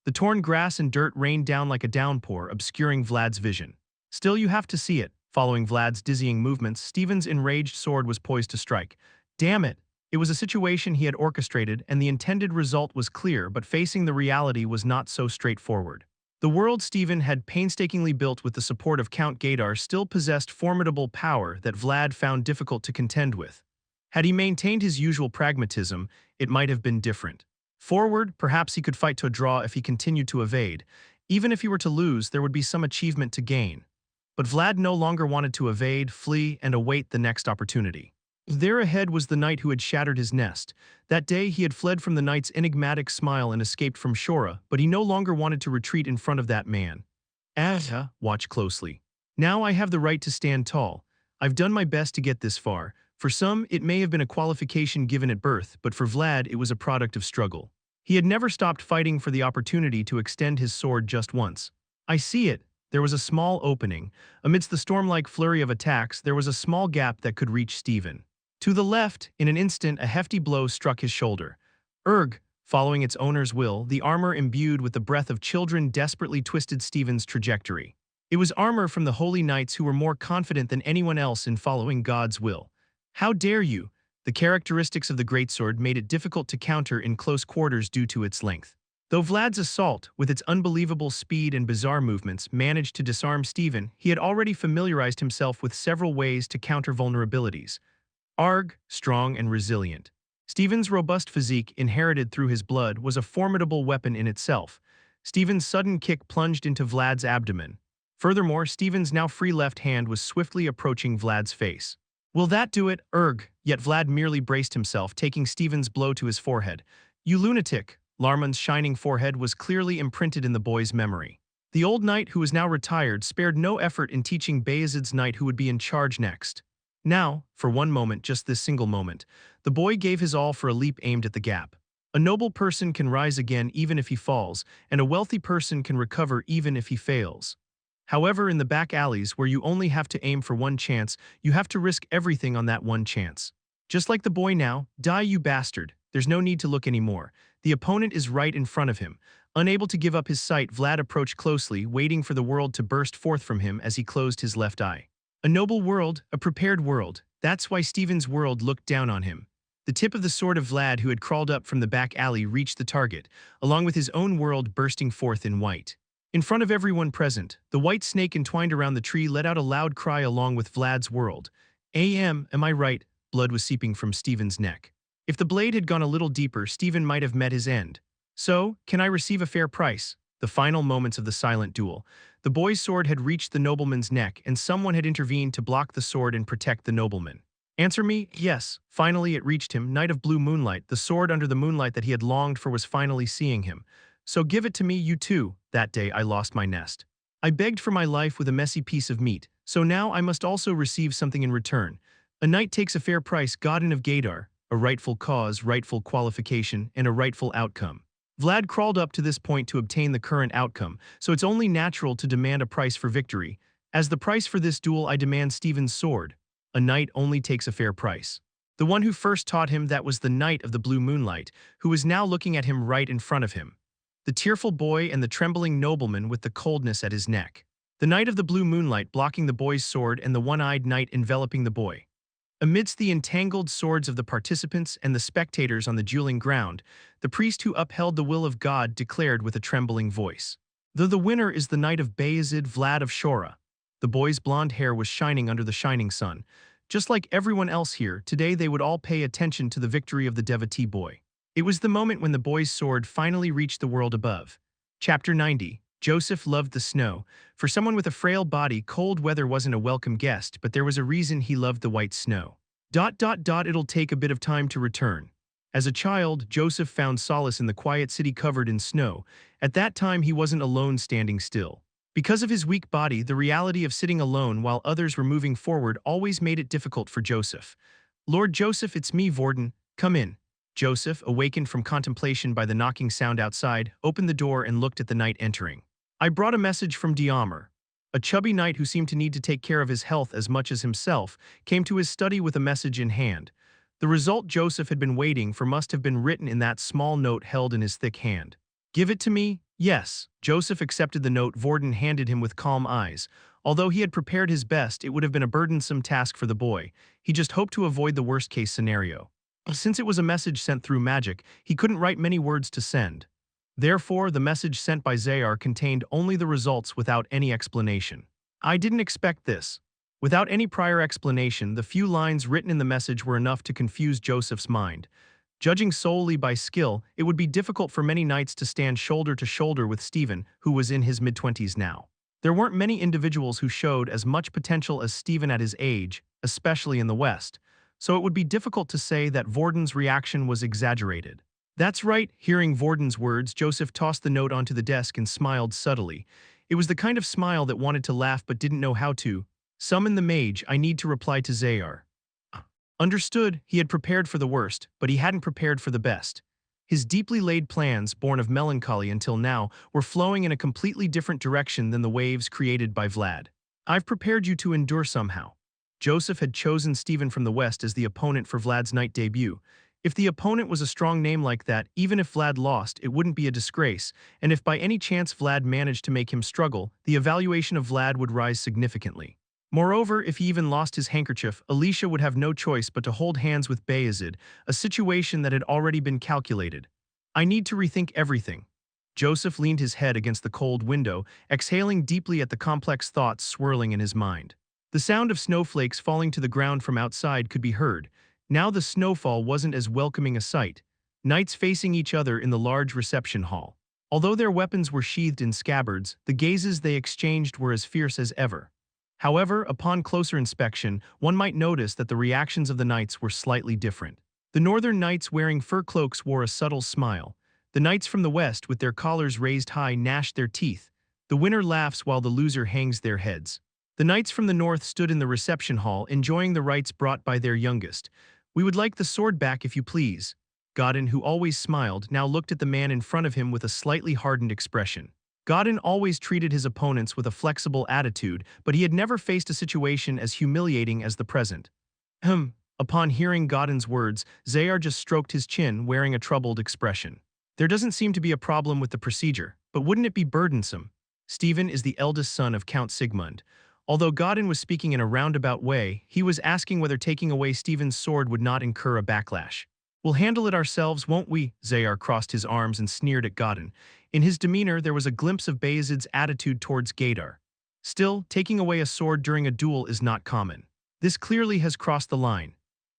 The torn grass and dirt rained down like a downpour, obscuring Vlad's vision. "Still, you have to see it." Following Vlad's dizzying movements, Stephen's enraged sword was poised to strike. Damn it! It was a situation he had orchestrated, and the intended result was clear, but facing the reality was not so straightforward. The world Stephen had painstakingly built with the support of Count Gaidar still possessed formidable power that Vlad found difficult to contend with. Had he maintained his usual pragmatism, it might have been different. Forward, perhaps he could fight to a draw if he continued to evade. Even if he were to lose, there would be some achievement to gain. But Vlad no longer wanted to evade, flee, and await the next opportunity. There ahead was the knight who had shattered his nest. That day he had fled from the knight's enigmatic smile and escaped from Shora, but he no longer wanted to retreat in front of that man. Watch closely. Now I have the right to stand tall. I've done my best to get this far. For some, it may have been a qualification given at birth, but for Vlad, it was a product of struggle. He had never stopped fighting for the opportunity to extend his sword just once. "I see it." There was a small opening. Amidst the storm-like flurry of attacks, there was a small gap that could reach Stephen. To the left, in an instant, a hefty blow struck his shoulder. Erg! Following its owner's will, the armor imbued with the breath of children desperately twisted Stephen's trajectory. It was armor from the holy knights who were more confident than anyone else in following God's will. "How dare you!" The characteristics of the greatsword made it difficult to counter in close quarters due to its length. Though Vlad's assault, with its unbelievable speed and bizarre movements, managed to disarm Stephen, he had already familiarized himself with several ways to counter vulnerabilities. Arg, strong and resilient. Stephen's robust physique, inherited through his blood, was a formidable weapon in itself. Stephen's sudden kick plunged into Vlad's abdomen. Furthermore, Stephen's now free left hand was swiftly approaching Vlad's face. "Will that do it, Erg?" Yet Vlad merely braced himself, taking Stephen's blow to his forehead. "You lunatic!" Larman's shining forehead was clearly imprinted in the boy's memory. The old knight, who was now retired, spared no effort in teaching Vayezid's knight who would be in charge next. Now, for one moment, just this single moment, the boy gave his all for a leap aimed at the gap. A noble person can rise again even if he falls, and a wealthy person can recover even if he fails. However, in the back alleys where you only have to aim for one chance, you have to risk everything on that one chance. Just like the boy now, "Die, you bastard." There's no need to look anymore. The opponent is right in front of him. Unable to give up his sight, Vlad approached closely, waiting for the world to burst forth from him as he closed his left eye. A noble world, a prepared world. That's why Stephen's world looked down on him. The tip of the sword of Vlad, who had crawled up from the back alley, reached the target, along with his own world bursting forth in white. In front of everyone present, the white snake entwined around the tree let out a loud cry along with Vlad's world. Am I right? Blood was seeping from Stephen's neck. If the blade had gone a little deeper, Stephen might have met his end. So, can I receive a fair price? The final moments of the silent duel. The boy's sword had reached the nobleman's neck, and someone had intervened to block the sword and protect the nobleman. Answer me, yes. Finally it reached him, knight of blue moonlight. The sword under the moonlight that he had longed for was finally seeing him. So give it to me, you too. That day I lost my nest. I begged for my life with a messy piece of meat, so now I must also receive something in return. A knight takes a fair price, Godin of Gadar, a rightful cause, rightful qualification, and a rightful outcome. Vlad crawled up to this point to obtain the current outcome, so it's only natural to demand a price for victory. As the price for this duel, I demand Stephen's sword. A knight only takes a fair price. The one who first taught him that was the knight of the blue moonlight, who was now looking at him right in front of him. The tearful boy and the trembling nobleman with the coldness at his neck. The knight of the blue moonlight blocking the boy's sword and the one-eyed knight enveloping the boy. Amidst the entangled swords of the participants and the spectators on the dueling ground, the priest who upheld the will of God declared with a trembling voice, "Though the winner is the knight of Vayezid, Vlad of Shora." The boy's blonde hair was shining under the shining sun. Just like everyone else here, today they would all pay attention to the victory of the devotee boy. It was the moment when the boy's sword finally reached the world above. Chapter 90. Joseph loved the snow. For someone with a frail body, cold weather wasn't a welcome guest, but there was a reason he loved the white snow. It'll take a bit of time to return. As a child, Joseph found solace in the quiet city covered in snow. At that time, he wasn't alone standing still. Because of his weak body, the reality of sitting alone while others were moving forward always made it difficult for Joseph. "Lord Joseph, it's me, Vorden. Come in." Joseph, awakened from contemplation by the knocking sound outside, opened the door and looked at the knight entering. "I brought a message from Diarmur." A chubby knight who seemed to need to take care of his health as much as himself came to his study with a message in hand. The result Joseph had been waiting for must have been written in that small note held in his thick hand. "Give it to me?" "Yes." Joseph accepted the note Vorden handed him with calm eyes. Although he had prepared his best, it would have been a burdensome task for the boy. He just hoped to avoid the worst-case scenario. Since it was a message sent through magic, he couldn't write many words to send. Therefore, the message sent by Xayar contained only the results without any explanation. "I didn't expect this." Without any prior explanation, the few lines written in the message were enough to confuse Joseph's mind. Judging solely by skill, it would be difficult for many knights to stand shoulder to shoulder with Stephen, who was in his mid-20s now. There weren't many individuals who showed as much potential as Stephen at his age, especially in the West, so it would be difficult to say that Vorden's reaction was exaggerated. "That's right." Hearing Vorden's words, Joseph tossed the note onto the desk and smiled subtly. It was the kind of smile that wanted to laugh but didn't know how to. "Summon the mage, I need to reply to Xayar." Understood. He had prepared for the worst, but he hadn't prepared for the best. His deeply laid plans, born of melancholy until now, were flowing in a completely different direction than the waves created by Vlad. "I've prepared you to endure somehow." Joseph had chosen Stephen from the West as the opponent for Vlad's night debut. If the opponent was a strong name like that, even if Vlad lost, it wouldn't be a disgrace, and if by any chance Vlad managed to make him struggle, the evaluation of Vlad would rise significantly. Moreover, if he even lost his handkerchief, Alicia would have no choice but to hold hands with Vayezid, a situation that had already been calculated. "I need to rethink everything." Joseph leaned his head against the cold window, exhaling deeply at the complex thoughts swirling in his mind. The sound of snowflakes falling to the ground from outside could be heard. Now the snowfall wasn't as welcoming a sight. Knights facing each other in the large reception hall. Although their weapons were sheathed in scabbards, the gazes they exchanged were as fierce as ever. However, upon closer inspection, one might notice that the reactions of the knights were slightly different. The northern knights wearing fur cloaks wore a subtle smile. The knights from the west, with their collars raised high, gnashed their teeth. The winner laughs while the loser hangs their heads. The knights from the north stood in the reception hall, enjoying the rites brought by their youngest. "We would like the sword back if you please." Godin, who always smiled, now looked at the man in front of him with a slightly hardened expression. Godin always treated his opponents with a flexible attitude, but he had never faced a situation as humiliating as the present. Upon hearing Godin's words, Xayar just stroked his chin, wearing a troubled expression. "There doesn't seem to be a problem with the procedure, but wouldn't it be burdensome? Stephen is the eldest son of Count Sigmund. Although Godin was speaking in a roundabout way, he was asking whether taking away Stephen's sword would not incur a backlash. "We'll handle it ourselves, won't we?" Zayar crossed his arms and sneered at Godin. In his demeanor there was a glimpse of Bayezid's attitude towards Gaydar. Still, taking away a sword during a duel is not common. This clearly has crossed the line.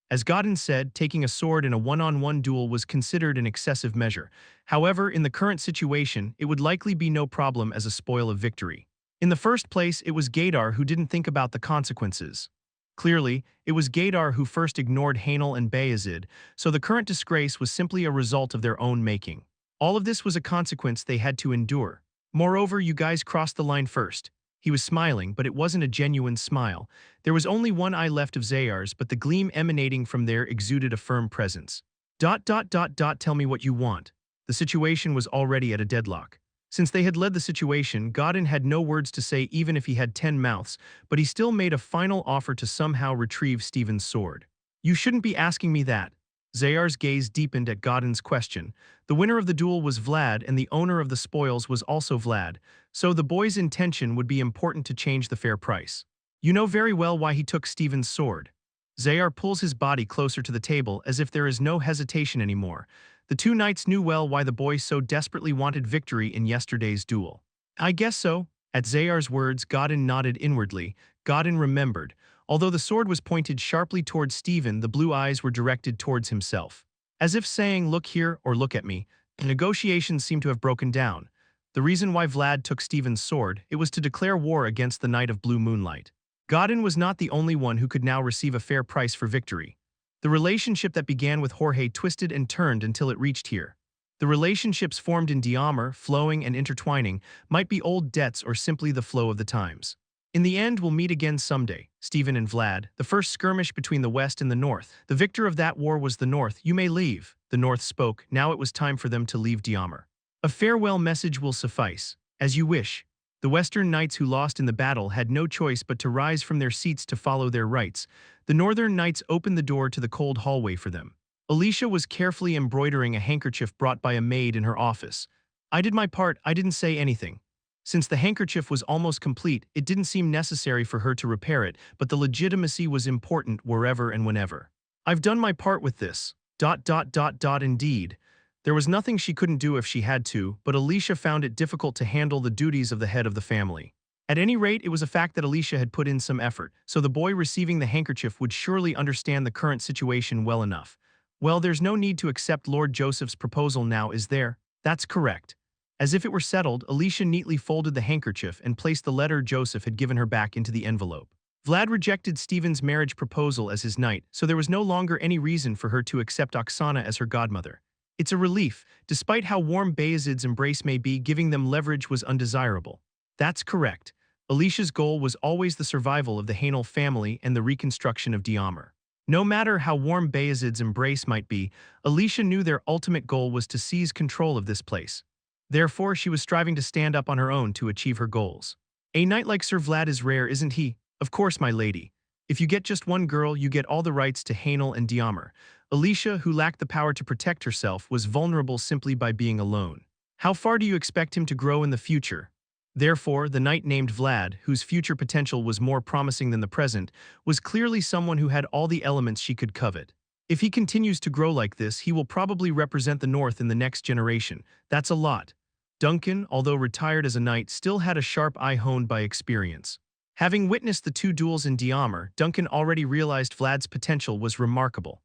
As Godin said, taking a sword in a one-on-one duel was considered an excessive measure. However, in the current situation, it would likely be no problem as a spoil of victory. In the first place, it was Gaydar who didn't think about the consequences. Clearly, it was Gaydar who first ignored Hanel and Bayezid, so the current disgrace was simply a result of their own making. All of this was a consequence they had to endure. Moreover, you guys crossed the line first. He was smiling, but it wasn't a genuine smile. There was only one eye left of Zayar's, but the gleam emanating from there exuded a firm presence. Tell me what you want. The situation was already at a deadlock. Since they had led the situation, Godin had no words to say even if he had 10 mouths, but he still made a final offer to somehow retrieve Stephen's sword. "You shouldn't be asking me that." Zayar's gaze deepened at Godin's question. The winner of the duel was Vlad, and the owner of the spoils was also Vlad, so the boy's intention would be important to change the fair price. "You know very well why he took Stephen's sword." Zayar pulls his body closer to the table as if there is no hesitation anymore. The two knights knew well why the boy so desperately wanted victory in yesterday's duel. "I guess so." At Zayar's words, Godin nodded inwardly. Godin remembered. Although the sword was pointed sharply towards Stephen, the blue eyes were directed towards himself. As if saying, "Look here," or "Look at me." The negotiations seemed to have broken down. The reason why Vlad took Stephen's sword, it was to declare war against the Knight of Blue-Moonlight. Godin was not the only one who could now receive a fair price for victory. The relationship that began with Jorge twisted and turned until it reached here. The relationships formed in Diamar, flowing and intertwining, might be old debts or simply the flow of the times. "In the end, we'll meet again someday, Stephen and Vlad, the first skirmish between the West and the North. The victor of that war was the North. You may leave." The North spoke. Now it was time for them to leave Diamar. "A farewell message will suffice." "As you wish." The Western knights who lost in the battle had no choice but to rise from their seats to follow their rights. The Northern knights opened the door to the cold hallway for them. Alicia was carefully embroidering a handkerchief brought by a maid in her office. "I did my part, I didn't say anything." Since the handkerchief was almost complete, it didn't seem necessary for her to repair it, but the legitimacy was important wherever and whenever. "I've done my part with this." Indeed. There was nothing she couldn't do if she had to, but Alicia found it difficult to handle the duties of the head of the family. At any rate, it was a fact that Alicia had put in some effort, so the boy receiving the handkerchief would surely understand the current situation well enough. "Well, there's no need to accept Lord Joseph's proposal now, is there?" "That's correct." As if it were settled, Alicia neatly folded the handkerchief and placed the letter Joseph had given her back into the envelope. Vlad rejected Stephen's marriage proposal as his knight, so there was no longer any reason for her to accept Oksana as her godmother. It's a relief. Despite how warm Bayezid's embrace may be, giving them leverage was undesirable. That's correct. Alicia's goal was always the survival of the Hanel family and the reconstruction of Diamar. No matter how warm Bayezid's embrace might be, Alicia knew their ultimate goal was to seize control of this place. Therefore, she was striving to stand up on her own to achieve her goals. "A knight like Sir Vlad is rare, isn't he?" "Of course, my lady. If you get just one girl, you get all the rights to Hanel and Diamar." Alicia, who lacked the power to protect herself, was vulnerable simply by being alone. How far do you expect him to grow in the future? Therefore, the knight named Vlad, whose future potential was more promising than the present, was clearly someone who had all the elements she could covet. If he continues to grow like this, he will probably represent the North in the next generation. That's a lot. Duncan, although retired as a knight, still had a sharp eye honed by experience. Having witnessed the two duels in Diamar, Duncan already realized Vlad's potential was remarkable.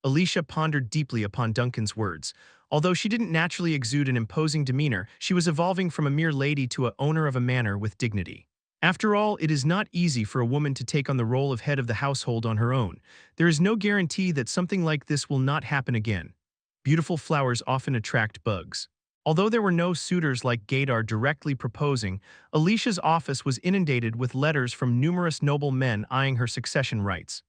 Alicia pondered deeply upon Duncan's words. Although she didn't naturally exude an imposing demeanor, she was evolving from a mere lady to a owner of a manor with dignity. After all, it is not easy for a woman to take on the role of head of the household on her own. There is no guarantee that something like this will not happen again. Beautiful flowers often attract bugs. Although there were no suitors like Gaydar directly proposing, Alicia's office was inundated with letters from numerous noble men eyeing her succession rights.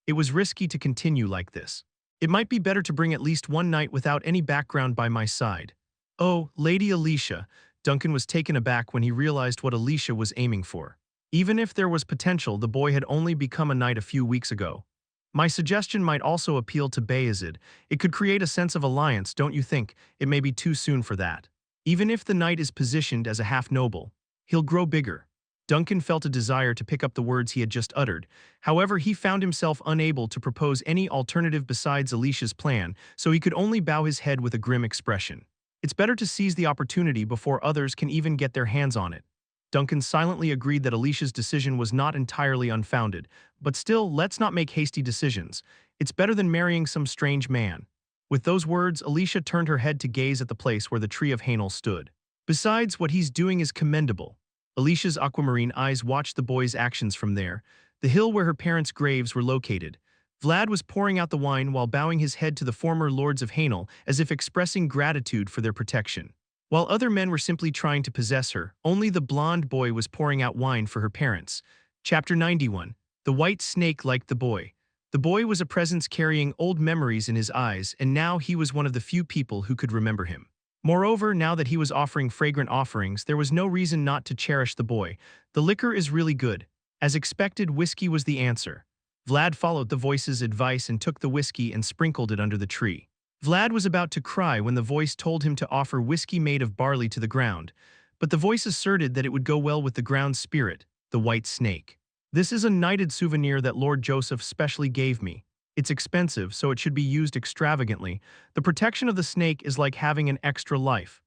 It was risky to continue like this. It might be better to bring at least one knight without any background by my side. "Oh, Lady Alicia," Duncan was taken aback when he realized what Alicia was aiming for. Even if there was potential, the boy had only become a knight a few weeks ago. "My suggestion might also appeal to Bayezid. It could create a sense of alliance, don't you think? It may be too soon for that. Even if the knight is positioned as a half-noble, he'll grow bigger." Duncan felt a desire to pick up the words he had just uttered. However, he found himself unable to propose any alternative besides Alicia's plan, so he could only bow his head with a grim expression. It's better to seize the opportunity before others can even get their hands on it. Duncan silently agreed that Alicia's decision was not entirely unfounded, but still, let's not make hasty decisions. It's better than marrying some strange man. With those words, Alicia turned her head to gaze at the place where the tree of Hainel stood. Besides, what he's doing is commendable. Alicia's aquamarine eyes watched the boy's actions from there, the hill where her parents' graves were located. Vlad was pouring out the wine while bowing his head to the former lords of Hainel as if expressing gratitude for their protection. While other men were simply trying to possess her, only the blonde boy was pouring out wine for her parents. Chapter 91. The White Snake Liked the Boy. The boy was a presence carrying old memories in his eyes, and now he was one of the few people who could remember him. Moreover, now that he was offering fragrant offerings, there was no reason not to cherish the boy. The liquor is really good. As expected, whiskey was the answer. Vlad followed the voice's advice and took the whiskey and sprinkled it under the tree. Vlad was about to cry when the voice told him to offer whiskey made of barley to the ground, but the voice asserted that it would go well with the ground's spirit, the white snake. This is a knighted souvenir that Lord Joseph specially gave me. It's expensive, so it should be used extravagantly. The protection of the snake is like having an extra life.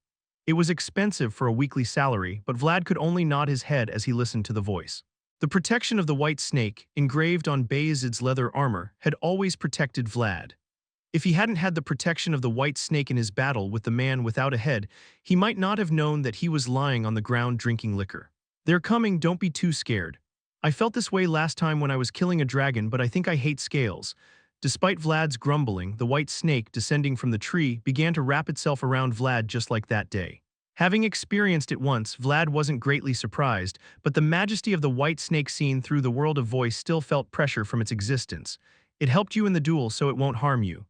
It was expensive for a weekly salary, but Vlad could only nod his head as he listened to the voice. The protection of the white snake, engraved on Vayezid's leather armor, had always protected Vlad. If he hadn't had the protection of the white snake in his battle with the man without a head, he might not have known that he was lying on the ground drinking liquor. They're coming, don't be too scared. I felt this way last time when I was killing a dragon, but I think I hate scales. Despite Vlad's grumbling, the white snake, descending from the tree, began to wrap itself around Vlad just like that day. Having experienced it once, Vlad wasn't greatly surprised, but the majesty of the white snake seen through the world of voice still felt pressure from its existence. It helped you in the duel, so it won't harm you.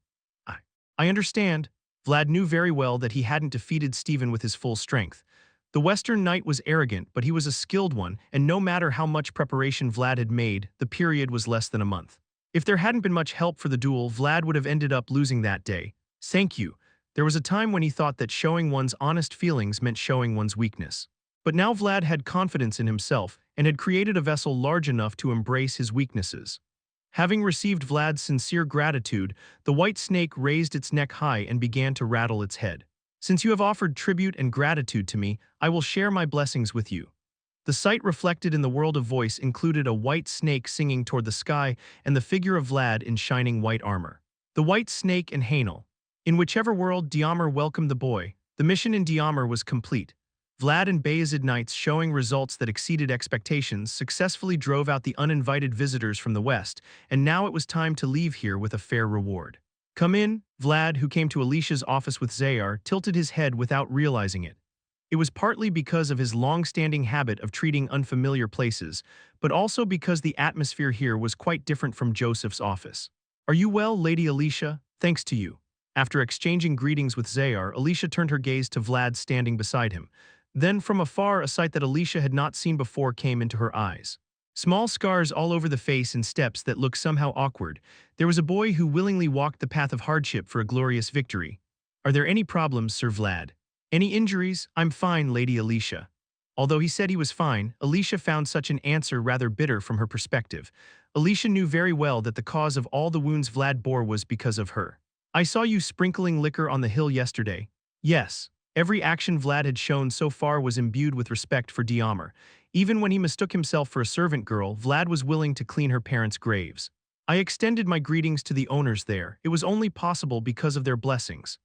I understand. Vlad knew very well that he hadn't defeated Stephen with his full strength. The Western Knight was arrogant, but he was a skilled one, and no matter how much preparation Vlad had made, the period was less than a month. If there hadn't been much help for the duel, Vlad would have ended up losing that day. Thank you. There was a time when he thought that showing one's honest feelings meant showing one's weakness. But now Vlad had confidence in himself and had created a vessel large enough to embrace his weaknesses. Having received Vlad's sincere gratitude, the white snake raised its neck high and began to rattle its head. Since you have offered tribute and gratitude to me, I will share my blessings with you. The sight reflected in the world of voice included a white snake singing toward the sky and the figure of Vlad in shining white armor. The white snake and Hainel. In whichever world Diamar welcomed the boy, the mission in Diamar was complete. Vlad and Vayezid knights, showing results that exceeded expectations, successfully drove out the uninvited visitors from the west, and now it was time to leave here with a fair reward. Come in. Vlad, who came to Alicia's office with Zayar, tilted his head without realizing it. It was partly because of his long-standing habit of treating unfamiliar places, but also because the atmosphere here was quite different from Joseph's office. Are you well, Lady Alicia? Thanks to you. After exchanging greetings with Zayar, Alicia turned her gaze to Vlad standing beside him. Then, from afar, a sight that Alicia had not seen before came into her eyes. Small scars all over the face and steps that looked somehow awkward. There was a boy who willingly walked the path of hardship for a glorious victory. Are there any problems, Sir Vlad? Any injuries? I'm fine, Lady Alicia. Although he said he was fine, Alicia found such an answer rather bitter from her perspective. Alicia knew very well that the cause of all the wounds Vlad bore was because of her. I saw you sprinkling liquor on the hill yesterday. Yes. Every action Vlad had shown so far was imbued with respect for Diamar. Even when he mistook himself for a servant girl, Vlad was willing to clean her parents' graves. I extended my greetings to the owners there. It was only possible because of their blessings.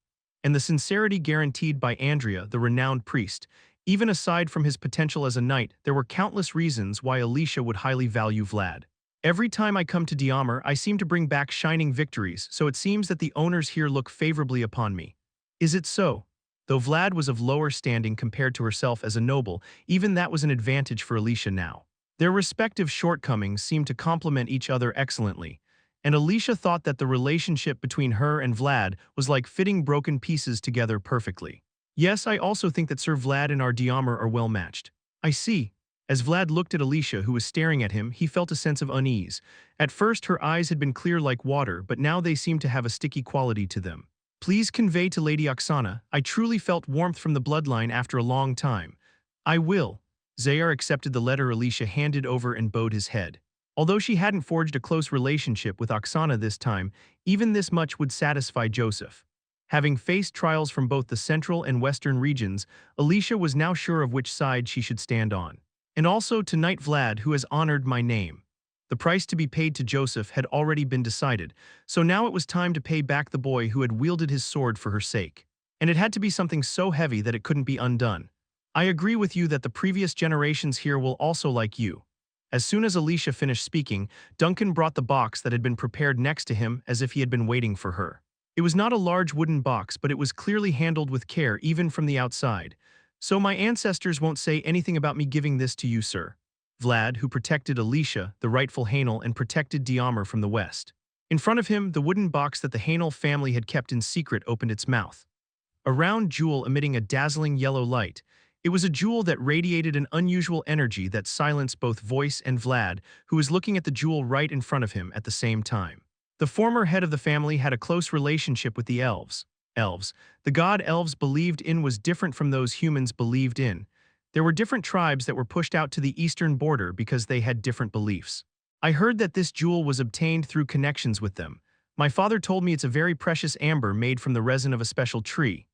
And the sincerity guaranteed by Andrea, the renowned priest. Even aside from his potential as a knight, there were countless reasons why Alicia would highly value Vlad. Every time I come to Diamar, I seem to bring back shining victories, so it seems that the owners here look favorably upon me. Is it so? Though Vlad was of lower standing compared to herself as a noble, even that was an advantage for Alicia now. Their respective shortcomings seemed to complement each other excellently, and Alicia thought that the relationship between her and Vlad was like fitting broken pieces together perfectly. Yes, I also think that Sir Vlad and our Diamar are well matched. I see. As Vlad looked at Alicia, who was staring at him, he felt a sense of unease. At first, her eyes had been clear like water, but now they seemed to have a sticky quality to them. Please convey to Lady Oksana, I truly felt warmth from the bloodline after a long time. I will. Zayar accepted the letter Alicia handed over and bowed his head. Although she hadn't forged a close relationship with Oksana this time, even this much would satisfy Joseph. Having faced trials from both the central and western regions, Alicia was now sure of which side she should stand on. And also to knight Vlad, who has honored my name. The price to be paid to Joseph had already been decided, so now it was time to pay back the boy who had wielded his sword for her sake. And it had to be something so heavy that it couldn't be undone. I agree with you that the previous generations here will also like you. As soon as Alicia finished speaking, Duncan brought the box that had been prepared next to him as if he had been waiting for her. It was not a large wooden box, but it was clearly handled with care even from the outside. So my ancestors won't say anything about me giving this to you, sir. Vlad, who protected Alicia, the rightful Hainel, and protected Diamar from the west. In front of him, the wooden box that the Hainel family had kept in secret opened its mouth. A round jewel emitting a dazzling yellow light. It was a jewel that radiated an unusual energy that silenced both Voice and Vlad, who was looking at the jewel right in front of him at the same time. The former head of the family had a close relationship with the elves. The god elves believed in was different from those humans believed in. There were different tribes that were pushed out to the eastern border because they had different beliefs. I heard that this jewel was obtained through connections with them. My father told me it's a very precious amber made from the resin of a special tree.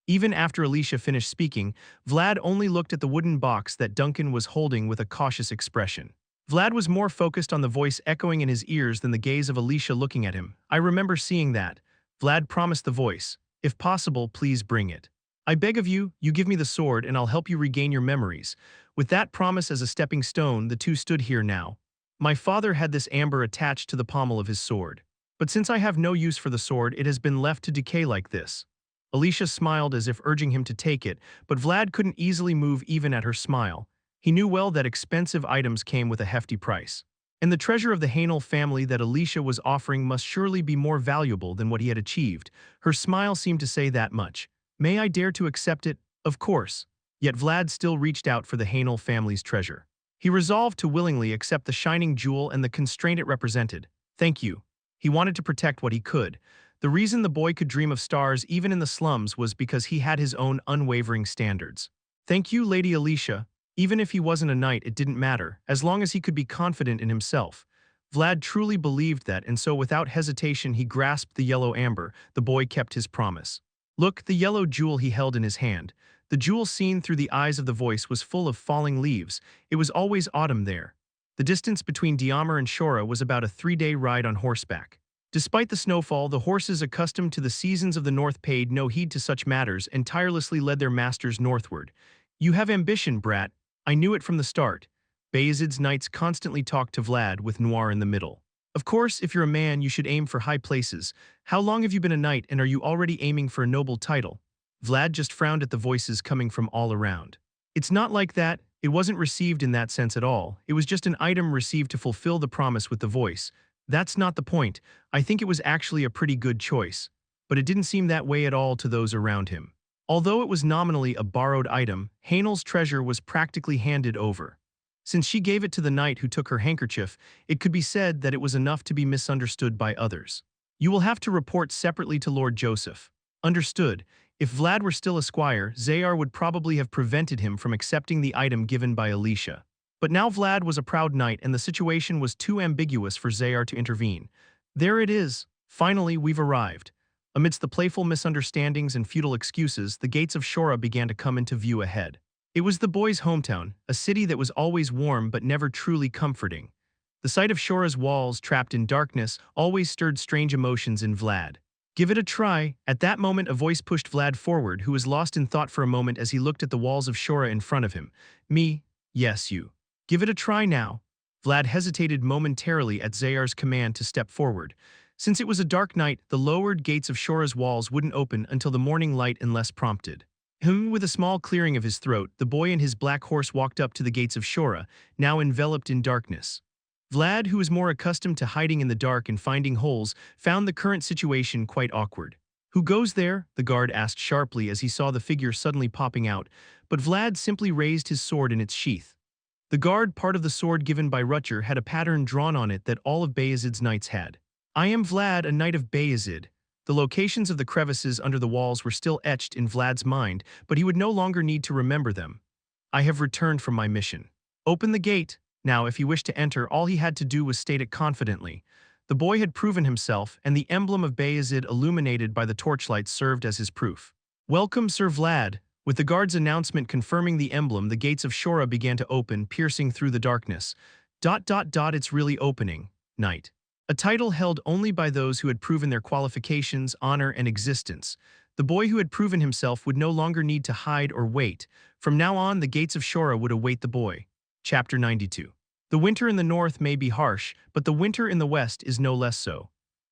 Even after Alicia finished speaking, Vlad only looked at the wooden box that Duncan was holding with a cautious expression. Vlad was more focused on the voice echoing in his ears than the gaze of Alicia looking at him. I remember seeing that. Vlad promised the voice, "If possible, please bring it. I beg of you, you give me the sword and I'll help you regain your memories." With that promise as a stepping stone, the two stood here now. My father had this amber attached to the pommel of his sword. But since I have no use for the sword, it has been left to decay like this. Alicia smiled as if urging him to take it, but Vlad couldn't easily move even at her smile. He knew well that expensive items came with a hefty price. And the treasure of the Hainel family that Alicia was offering must surely be more valuable than what he had achieved. Her smile seemed to say that much. May I dare to accept it? Of course. Yet Vlad still reached out for the Hainel family's treasure. He resolved to willingly accept the shining jewel and the constraint it represented. Thank you. He wanted to protect what he could. The reason the boy could dream of stars even in the slums was because he had his own unwavering standards. Thank you, Lady Alicia. Even if he wasn't a knight, it didn't matter, as long as he could be confident in himself. Vlad truly believed that, and so without hesitation he grasped the yellow amber. The boy kept his promise. Look, the yellow jewel he held in his hand. The jewel seen through the eyes of the voice was full of falling leaves. It was always autumn there. The distance between Diamar and Shora was about a 3-day ride on horseback. Despite the snowfall, the horses accustomed to the seasons of the north paid no heed to such matters and tirelessly led their masters northward. You have ambition, brat. I knew it from the start. Vayezid's knights constantly talked to Vlad with Noir in the middle. Of course, if you're a man, you should aim for high places. How long have you been a knight and are you already aiming for a noble title? Vlad just frowned at the voices coming from all around. It's not like that. It wasn't received in that sense at all. It was just an item received to fulfill the promise with the voice. That's not the point. I think it was actually a pretty good choice. But it didn't seem that way at all to those around him. Although it was nominally a borrowed item, Hainel's treasure was practically handed over. Since she gave it to the knight who took her handkerchief, it could be said that it was enough to be misunderstood by others. You will have to report separately to Lord Joseph. Understood. If Vlad were still a squire, Zayar would probably have prevented him from accepting the item given by Alicia. But now Vlad was a proud knight and the situation was too ambiguous for Zayar to intervene. There it is. Finally, we've arrived. Amidst the playful misunderstandings and futile excuses, the gates of Shora began to come into view ahead. It was the boy's hometown, a city that was always warm but never truly comforting. The sight of Shora's walls trapped in darkness always stirred strange emotions in Vlad. Give it a try. At that moment, a voice pushed Vlad forward, who was lost in thought for a moment as he looked at the walls of Shora in front of him. Me? Yes, you. Give it a try now. Vlad hesitated momentarily at Zayar's command to step forward. Since it was a dark night, the lowered gates of Shora's walls wouldn't open until the morning light unless prompted. With a small clearing of his throat, the boy and his black horse walked up to the gates of Shora, now enveloped in darkness. Vlad, who was more accustomed to hiding in the dark and finding holes, found the current situation quite awkward. Who goes there? The guard asked sharply as he saw the figure suddenly popping out, but Vlad simply raised his sword in its sheath. The guard part of the sword given by Rutger had a pattern drawn on it that all of Vayezid's knights had. I am Vlad, a knight of Vayezid. The locations of the crevices under the walls were still etched in Vlad's mind, but he would no longer need to remember them. I have returned from my mission. Open the gate. Now, if he wished to enter, all he had to do was state it confidently. The boy had proven himself, and the emblem of Vayezid illuminated by the torchlight served as his proof. Welcome, Sir Vlad. With the guard's announcement confirming the emblem, the gates of Shora began to open, piercing through the darkness. It's really opening. Knight. A title held only by those who had proven their qualifications, honor, and existence. The boy who had proven himself would no longer need to hide or wait. From now on, the gates of Shora would await the boy. Chapter 92. The winter in the north may be harsh, but the winter in the west is no less so.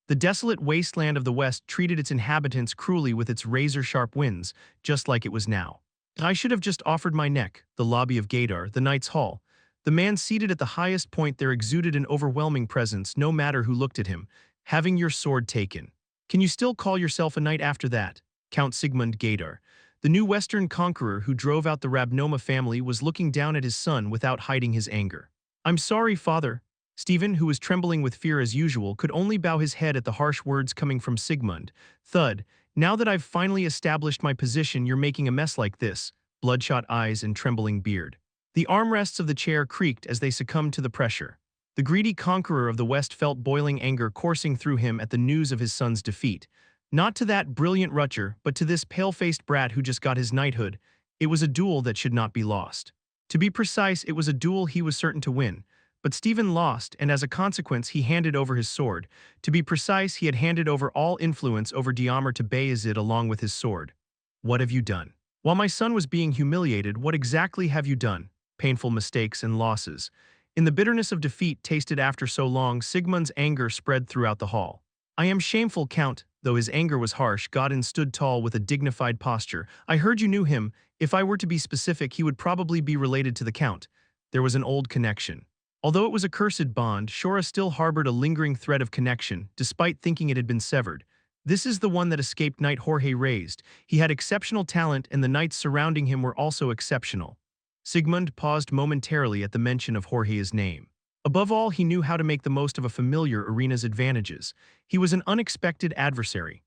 The desolate wasteland of the west treated its inhabitants cruelly with its razor-sharp winds, just like it was now. I should have just offered my neck. The lobby of Gadar, the knight's hall. The man seated at the highest point there exuded an overwhelming presence, no matter who looked at him. Having your sword taken. Can you still call yourself a knight after that? Count Sigmund Gadar, the new western conqueror who drove out the Rabnoma family, was looking down at his son without hiding his anger. I'm sorry, father. Stephen, who was trembling with fear as usual, could only bow his head at the harsh words coming from Sigmund. Thud. Now that I've finally established my position, you're making a mess like this. Bloodshot eyes and trembling beard. The armrests of the chair creaked as they succumbed to the pressure. The greedy conqueror of the West felt boiling anger coursing through him at the news of his son's defeat. Not to that brilliant Rutcher, but to this pale-faced brat who just got his knighthood. It was a duel that should not be lost. To be precise, it was a duel he was certain to win. But Stephen lost, and as a consequence, he handed over his sword. To be precise, he had handed over all influence over Diamir to Vayezid along with his sword. What have you done? While my son was being humiliated, what exactly have you done? Painful mistakes and losses. In the bitterness of defeat tasted after so long, Sigmund's anger spread throughout the hall. I am shameful, Count. Though his anger was harsh, Godin stood tall with a dignified posture. I heard you knew him. If I were to be specific, he would probably be related to the Count. There was an old connection. Although it was a cursed bond, Shora still harbored a lingering thread of connection, despite thinking it had been severed. This is the one that escaped Knight Jorge raised. He had exceptional talent, and the knights surrounding him were also exceptional. Sigmund paused momentarily at the mention of Jorge's name. Above all, he knew how to make the most of a familiar arena's advantages. He was an unexpected adversary.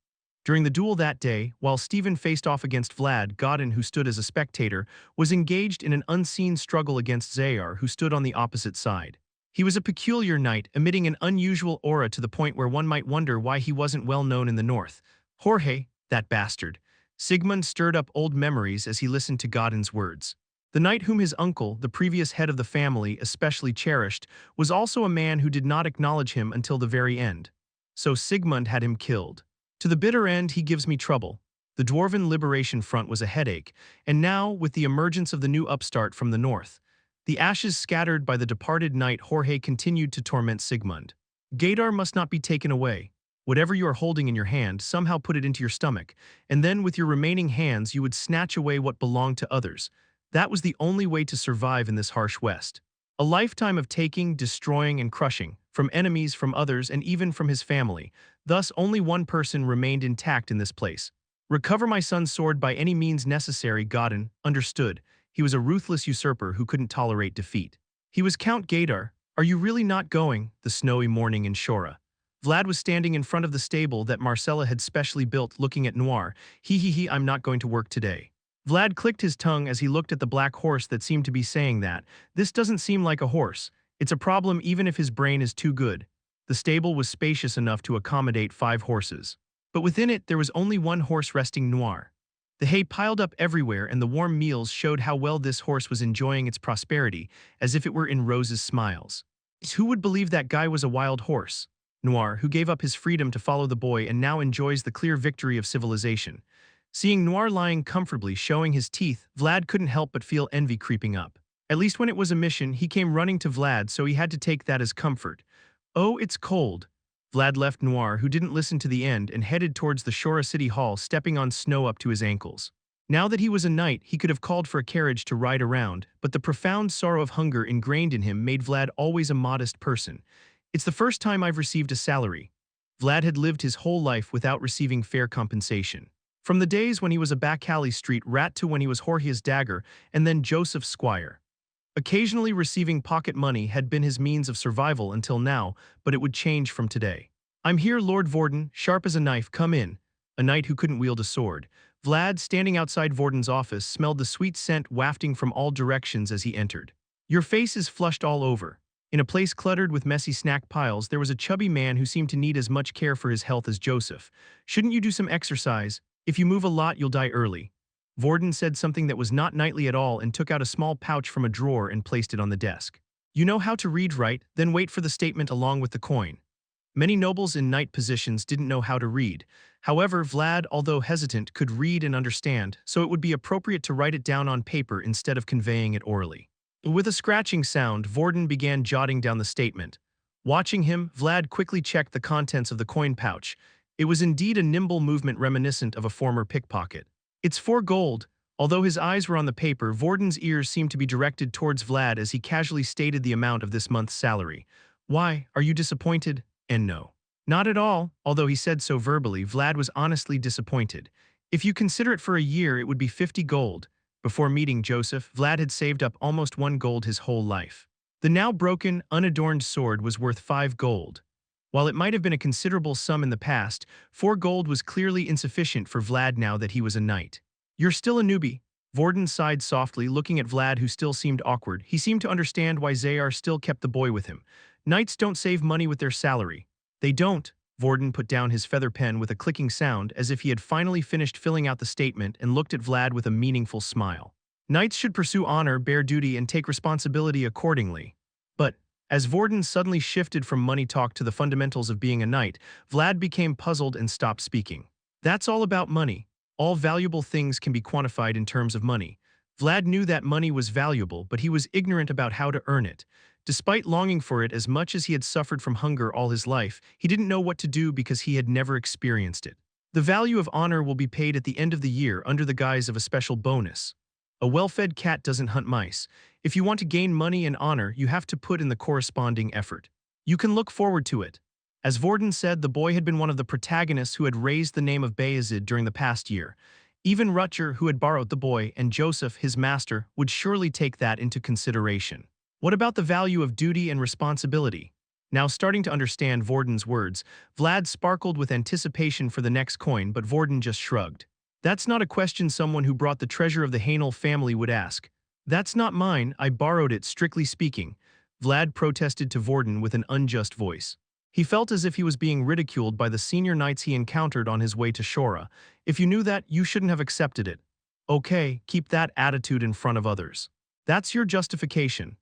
During the duel that day, while Stephen faced off against Vlad, Godin, who stood as a spectator, was engaged in an unseen struggle against Zayar, who stood on the opposite side. He was a peculiar knight, emitting an unusual aura to the point where one might wonder why he wasn't well known in the north. Jorge, that bastard. Sigmund stirred up old memories as he listened to Godin's words. The knight whom his uncle, the previous head of the family, especially cherished, was also a man who did not acknowledge him until the very end. So Sigmund had him killed. To the bitter end, he gives me trouble. The Dwarven Liberation Front was a headache, and now, with the emergence of the new upstart from the north, the ashes scattered by the departed knight, Jorge continued to torment Sigmund. Gadar must not be taken away. Whatever you are holding in your hand, somehow put it into your stomach, and then with your remaining hands you would snatch away what belonged to others. That was the only way to survive in this harsh West. A lifetime of taking, destroying, and crushing, from enemies, from others, and even from his family. Thus, only one person remained intact in this place. Recover my son's sword by any means necessary, Godin understood. He was a ruthless usurper who couldn't tolerate defeat. He was Count Gadar. Are you really not going? The snowy morning in Shora. Vlad was standing in front of the stable that Marcella had specially built, looking at Noir. I'm not going to work today. Vlad clicked his tongue as he looked at the black horse that seemed to be saying that. This doesn't seem like a horse. It's a problem even if his brain is too good. The stable was spacious enough to accommodate 5 horses. But within it, there was only one horse resting, Noir. The hay piled up everywhere, and the warm meals showed how well this horse was enjoying its prosperity, as if it were in Rose's smiles. Who would believe that guy was a wild horse? Noir, who gave up his freedom to follow the boy and now enjoys the clear victory of civilization. Seeing Noir lying comfortably, showing his teeth, Vlad couldn't help but feel envy creeping up. At least when it was a mission, he came running to Vlad, so he had to take that as comfort. Oh, it's cold. Vlad left Noir, who didn't listen to the end, and headed towards the Shora City Hall, stepping on snow up to his ankles. Now that he was a knight, he could have called for a carriage to ride around, but the profound sorrow of hunger ingrained in him made Vlad always a modest person. It's the first time I've received a salary. Vlad had lived his whole life without receiving fair compensation. From the days when he was a back alley street rat to when he was Jorge's dagger and then Joseph's squire. Occasionally receiving pocket money had been his means of survival until now, but it would change from today. I'm here, Lord Vorden, sharp as a knife, come in. A knight who couldn't wield a sword. Vlad, standing outside Vorden's office, smelled the sweet scent wafting from all directions as he entered. Your face is flushed all over. In a place cluttered with messy snack piles, there was a chubby man who seemed to need as much care for his health as Joseph. Shouldn't you do some exercise? If you move a lot, you'll die early. Vorden said something that was not knightly at all and took out a small pouch from a drawer and placed it on the desk. You know how to read, right? Then wait for the statement along with the coin. Many nobles in knight positions didn't know how to read. However, Vlad, although hesitant, could read and understand, so it would be appropriate to write it down on paper instead of conveying it orally. With a scratching sound, Vorden began jotting down the statement. Watching him, Vlad quickly checked the contents of the coin pouch. It was indeed a nimble movement reminiscent of a former pickpocket. It's 4 gold. Although his eyes were on the paper, Vorden's ears seemed to be directed towards Vlad as he casually stated the amount of this month's salary. Why, are you disappointed? And no. Not at all. Although he said so verbally, Vlad was honestly disappointed. If you consider it for a year, it would be 50 gold. Before meeting Joseph, Vlad had saved up almost 1 gold his whole life. The now broken, unadorned sword was worth 5 gold. While it might have been a considerable sum in the past, 4 gold was clearly insufficient for Vlad now that he was a knight. You're still a newbie. Vorden sighed softly, looking at Vlad, who still seemed awkward. He seemed to understand why Xayar still kept the boy with him. Knights don't save money with their salary. They don't. Vorden put down his feather pen with a clicking sound as if he had finally finished filling out the statement and looked at Vlad with a meaningful smile. Knights should pursue honor, bear duty, and take responsibility accordingly. But, as Vorden suddenly shifted from money talk to the fundamentals of being a knight, Vlad became puzzled and stopped speaking. That's all about money. All valuable things can be quantified in terms of money. Vlad knew that money was valuable, but he was ignorant about how to earn it. Despite longing for it as much as he had suffered from hunger all his life, he didn't know what to do because he had never experienced it. The value of honor will be paid at the end of the year under the guise of a special bonus. A well-fed cat doesn't hunt mice. If you want to gain money and honor, you have to put in the corresponding effort. You can look forward to it. As Vorden said, the boy had been one of the protagonists who had raised the name of Vayezid during the past year. Even Rutger, who had borrowed the boy, and Joseph, his master, would surely take that into consideration. What about the value of duty and responsibility? Now starting to understand Vorden's words, Vlad sparkled with anticipation for the next coin, but Vorden just shrugged. That's not a question someone who brought the treasure of the Hainel family would ask. That's not mine, I borrowed it, strictly speaking. Vlad protested to Vorden with an unjust voice. He felt as if he was being ridiculed by the senior knights he encountered on his way to Shora. If you knew that, you shouldn't have accepted it. Okay, keep that attitude in front of others. That's your justification.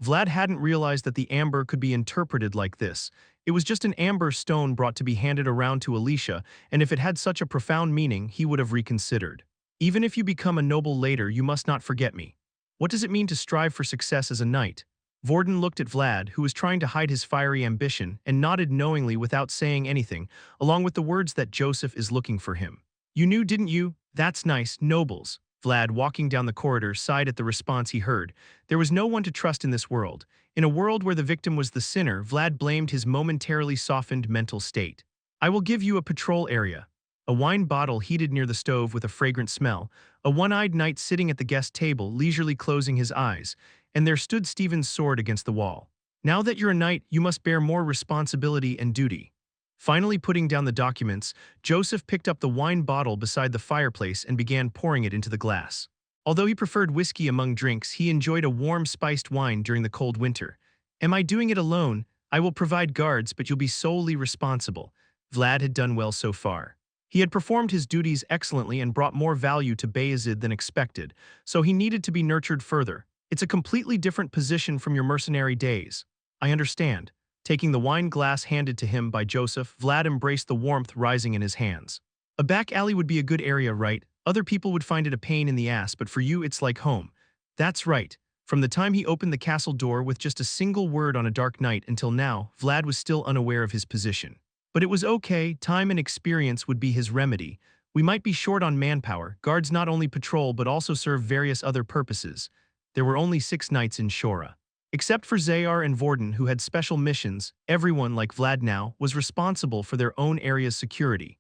Vlad hadn't realized that the amber could be interpreted like this. It was just an amber stone brought to be handed around to Alicia, and if it had such a profound meaning, he would have reconsidered. Even if you become a noble later, you must not forget me. What does it mean to strive for success as a knight? Vorden looked at Vlad, who was trying to hide his fiery ambition, and nodded knowingly without saying anything, along with the words that Joseph is looking for him. You knew, didn't you? That's nice, nobles. Vlad, walking down the corridor, sighed at the response he heard. There was no one to trust in this world. In a world where the victim was the sinner, Vlad blamed his momentarily softened mental state. I will give you a patrol area. A wine bottle heated near the stove with a fragrant smell, a one-eyed knight sitting at the guest table leisurely closing his eyes, and there stood Stephen's sword against the wall. Now that you're a knight, you must bear more responsibility and duty. Finally putting down the documents, Joseph picked up the wine bottle beside the fireplace and began pouring it into the glass. Although he preferred whiskey among drinks, he enjoyed a warm spiced wine during the cold winter. Am I doing it alone? I will provide guards, but you'll be solely responsible. Vlad had done well so far. He had performed his duties excellently and brought more value to Vayezid than expected, so he needed to be nurtured further. It's a completely different position from your mercenary days. I understand. Taking the wine glass handed to him by Joseph, Vlad embraced the warmth rising in his hands. A back alley would be a good area, right? Other people would find it a pain in the ass, but for you it's like home. That's right. From the time he opened the castle door with just a single word on a dark night until now, Vlad was still unaware of his position. But it was okay, time and experience would be his remedy. We might be short on manpower, guards not only patrol but also serve various other purposes. There were only 6 knights in Shora. Except for Xayar and Vorden, who had special missions, everyone, like Vlad now, was responsible for their own area's security.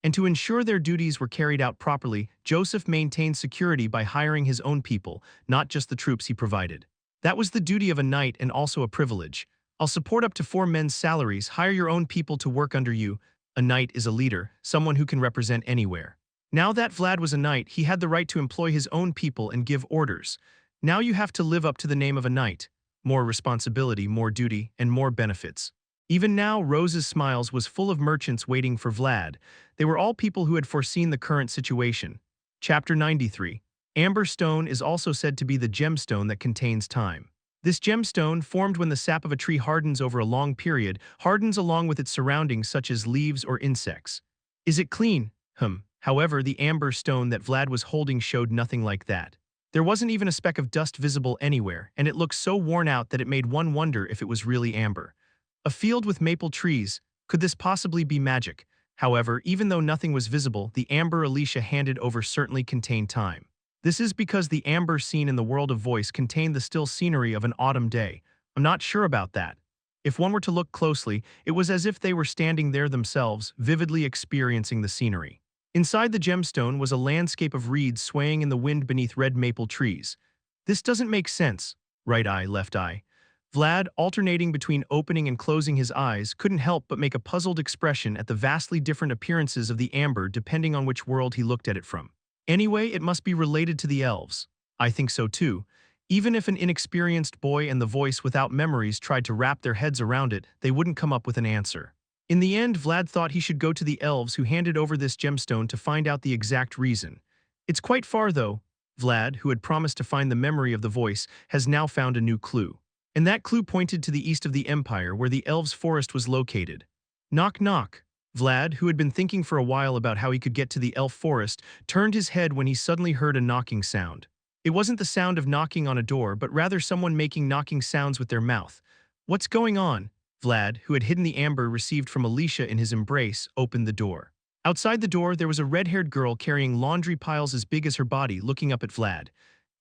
And to ensure their duties were carried out properly, Joseph maintained security by hiring his own people, not just the troops he provided. That was the duty of a knight and also a privilege. I'll support up to 4 men's salaries, hire your own people to work under you. A knight is a leader, someone who can represent anywhere. Now that Vlad was a knight, he had the right to employ his own people and give orders. Now you have to live up to the name of a knight. More responsibility, more duty, and more benefits. Even now, Rose's Smiles was full of merchants waiting for Vlad. They were all people who had foreseen the current situation. Chapter 93. Amber Stone is also said to be the gemstone that contains time. This gemstone, formed when the sap of a tree hardens over a long period, hardens along with its surroundings such as leaves or insects. Is it clean? However, the amber stone that Vlad was holding showed nothing like that. There wasn't even a speck of dust visible anywhere, and it looked so worn out that it made one wonder if it was really amber. A field with maple trees. Could this possibly be magic? However, even though nothing was visible, the amber Alicia handed over certainly contained time. This is because the amber seen in the world of voice contained the still scenery of an autumn day. I'm not sure about that. If one were to look closely, it was as if they were standing there themselves, vividly experiencing the scenery. Inside the gemstone was a landscape of reeds swaying in the wind beneath red maple trees. This doesn't make sense. Right eye, left eye. Vlad, alternating between opening and closing his eyes, couldn't help but make a puzzled expression at the vastly different appearances of the amber depending on which world he looked at it from. Anyway, it must be related to the elves. I think so too. Even if an inexperienced boy and the voice without memories tried to wrap their heads around it, they wouldn't come up with an answer. In the end, Vlad thought he should go to the elves who handed over this gemstone to find out the exact reason. It's quite far though. Vlad, who had promised to find the memory of the voice, has now found a new clue. And that clue pointed to the east of the empire where the elves' forest was located. Knock knock. Vlad, who had been thinking for a while about how he could get to the elf forest, turned his head when he suddenly heard a knocking sound. It wasn't the sound of knocking on a door, but rather someone making knocking sounds with their mouth. What's going on? Vlad, who had hidden the amber received from Alicia in his embrace, opened the door. Outside the door, there was a red-haired girl carrying laundry piles as big as her body, looking up at Vlad.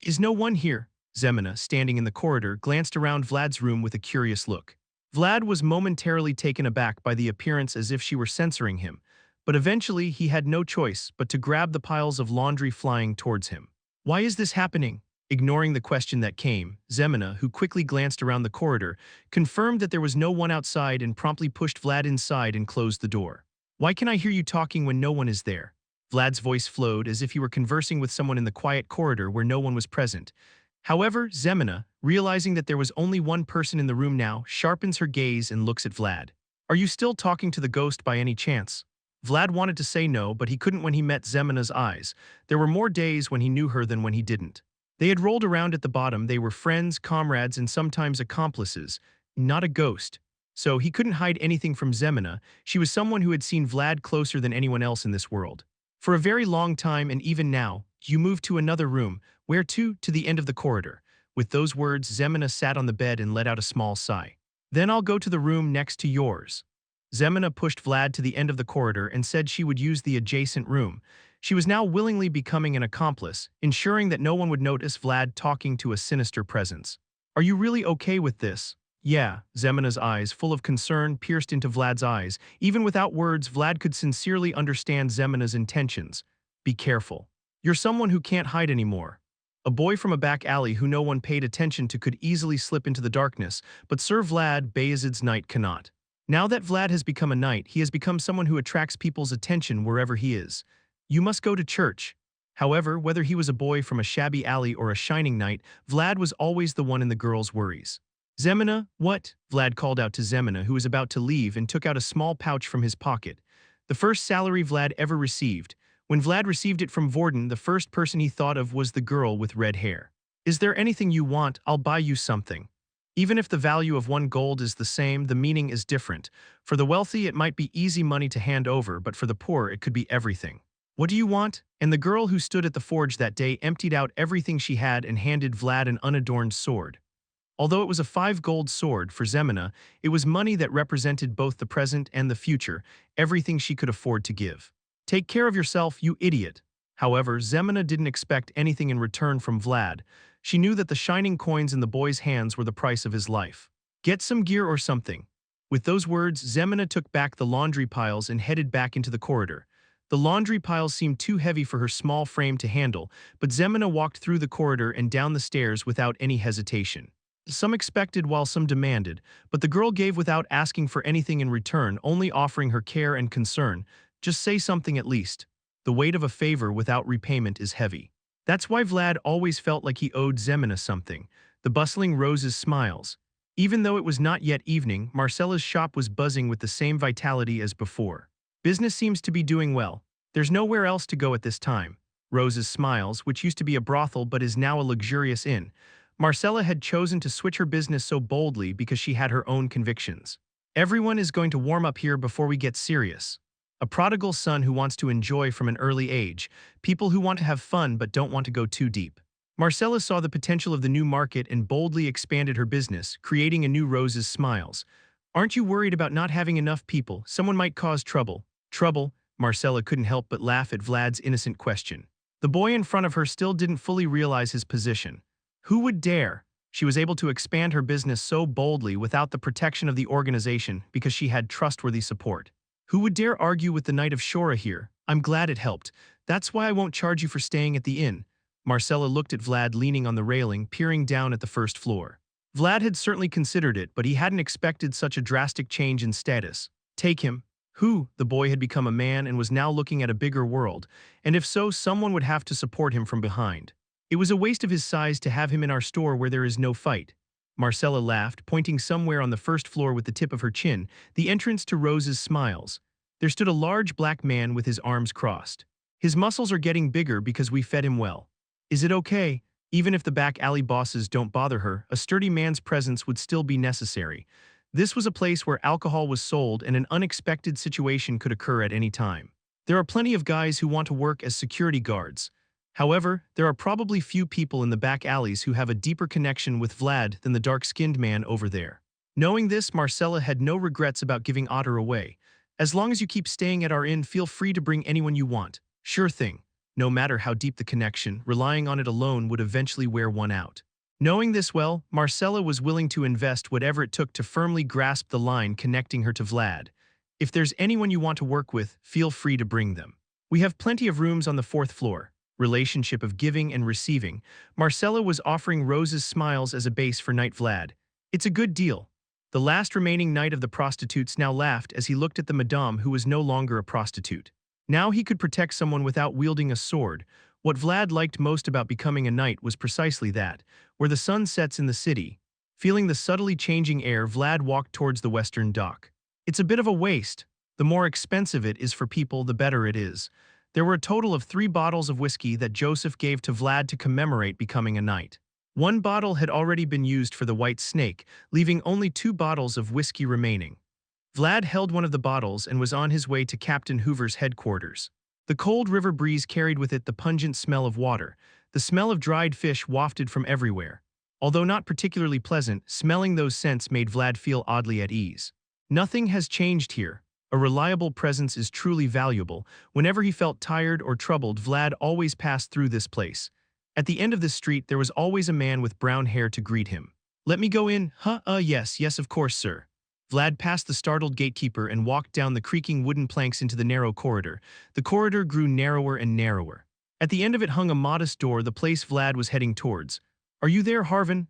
Is no one here? Zemina, standing in the corridor, glanced around Vlad's room with a curious look. Vlad was momentarily taken aback by the appearance as if she were censoring him, but eventually he had no choice but to grab the piles of laundry flying towards him. Why is this happening? Ignoring the question that came, Zemina, who quickly glanced around the corridor, confirmed that there was no one outside and promptly pushed Vlad inside and closed the door. Why can I hear you talking when no one is there? Vlad's voice flowed as if he were conversing with someone in the quiet corridor where no one was present. However, Zemina, realizing that there was only one person in the room now, sharpens her gaze and looks at Vlad. Are you still talking to the ghost by any chance? Vlad wanted to say no, but he couldn't when he met Zemina's eyes. There were more days when he knew her than when he didn't. They had rolled around at the bottom, they were friends, comrades, and sometimes accomplices, not a ghost. So he couldn't hide anything from Zemina. She was someone who had seen Vlad closer than anyone else in this world. For a very long time, and even now, you moved to another room. Where to? To the end of the corridor. With those words, Zemina sat on the bed and let out a small sigh. Then I'll go to the room next to yours. Zemina pushed Vlad to the end of the corridor and said she would use the adjacent room. She was now willingly becoming an accomplice, ensuring that no one would notice Vlad talking to a sinister presence. Are you really okay with this? Yeah, Zemina's eyes, full of concern, pierced into Vlad's eyes. Even without words, Vlad could sincerely understand Zemina's intentions. Be careful. You're someone who can't hide anymore. A boy from a back alley who no one paid attention to could easily slip into the darkness, but Sir Vlad Vayezid's knight cannot. Now that Vlad has become a knight, he has become someone who attracts people's attention wherever he is. You must go to church. However, whether he was a boy from a shabby alley or a shining knight, Vlad was always the one in the girl's worries. Zemina, what? Vlad called out to Zemina, who was about to leave, and took out a small pouch from his pocket. The first salary Vlad ever received. When Vlad received it from Vorden, the first person he thought of was the girl with red hair. Is there anything you want? I'll buy you something. Even if the value of one gold is the same, the meaning is different. For the wealthy, it might be easy money to hand over, but for the poor, it could be everything. What do you want? And the girl who stood at the forge that day emptied out everything she had and handed Vlad an unadorned sword. Although it was a 5 gold sword for Zemina, it was money that represented both the present and the future, everything she could afford to give. Take care of yourself, you idiot. However, Zemina didn't expect anything in return from Vlad. She knew that the shining coins in the boy's hands were the price of his life. Get some gear or something. With those words, Zemina took back the laundry piles and headed back into the corridor. The laundry piles seemed too heavy for her small frame to handle, but Zemina walked through the corridor and down the stairs without any hesitation. Some expected while some demanded, but the girl gave without asking for anything in return, only offering her care and concern. Just say something at least. The weight of a favor without repayment is heavy. That's why Vlad always felt like he owed Zemina something. The bustling Rose's smiles. Even though it was not yet evening, Marcella's shop was buzzing with the same vitality as before. Business seems to be doing well. There's nowhere else to go at this time. Rose's smiles, which used to be a brothel but is now a luxurious inn. Marcella had chosen to switch her business so boldly because she had her own convictions. Everyone is going to warm up here before we get serious. A prodigal son who wants to enjoy from an early age, people who want to have fun but don't want to go too deep. Marcella saw the potential of the new market and boldly expanded her business, creating a new Rose's smiles. Aren't you worried about not having enough people? Someone might cause trouble. Trouble? Marcella couldn't help but laugh at Vlad's innocent question. The boy in front of her still didn't fully realize his position. Who would dare? She was able to expand her business so boldly without the protection of the organization because she had trustworthy support. Who would dare argue with the Knight of Shora here? I'm glad it helped. That's why I won't charge you for staying at the inn. Marcella looked at Vlad leaning on the railing, peering down at the first floor. Vlad had certainly considered it, but he hadn't expected such a drastic change in status. Take him. Who? The boy had become a man and was now looking at a bigger world, and if so, someone would have to support him from behind. It was a waste of his size to have him in our store where there is no fight. Marcella laughed, pointing somewhere on the first floor with the tip of her chin, the entrance to Rose's smiles. There stood a large black man with his arms crossed. His muscles are getting bigger because we fed him well. Is it okay? Even if the back alley bosses don't bother her, a sturdy man's presence would still be necessary. This was a place where alcohol was sold and an unexpected situation could occur at any time. There are plenty of guys who want to work as security guards. However, there are probably few people in the back alleys who have a deeper connection with Vlad than the dark-skinned man over there. Knowing this, Marcella had no regrets about giving Otter away. As long as you keep staying at our inn, feel free to bring anyone you want. Sure thing. No matter how deep the connection, relying on it alone would eventually wear one out. Knowing this well, Marcella was willing to invest whatever it took to firmly grasp the line connecting her to Vlad. If there's anyone you want to work with, feel free to bring them. We have plenty of rooms on the 4th floor. Relationship of giving and receiving. Marcella was offering Rose's smiles as a base for Knight Vlad. It's a good deal. The last remaining knight of the prostitutes now laughed as he looked at the madame who was no longer a prostitute. Now he could protect someone without wielding a sword. What Vlad liked most about becoming a knight was precisely that, where the sun sets in the city. Feeling the subtly changing air, Vlad walked towards the western dock. It's a bit of a waste. The more expensive it is for people, the better it is. There were a total of 3 bottles of whiskey that Joseph gave to Vlad to commemorate becoming a knight. 1 bottle had already been used for the White Snake, leaving only 2 bottles of whiskey remaining. Vlad held one of the bottles and was on his way to Captain Hoover's headquarters. The cold river breeze carried with it the pungent smell of water. The smell of dried fish wafted from everywhere. Although not particularly pleasant, smelling those scents made Vlad feel oddly at ease. Nothing has changed here. A reliable presence is truly valuable. Whenever he felt tired or troubled, Vlad always passed through this place. At the end of the street, there was always a man with brown hair to greet him. Let me go in? Yes, of course, sir. Vlad passed the startled gatekeeper and walked down the creaking wooden planks into the narrow corridor. The corridor grew narrower and narrower. At the end of it hung a modest door, the place Vlad was heading towards. Are you there, Harvin?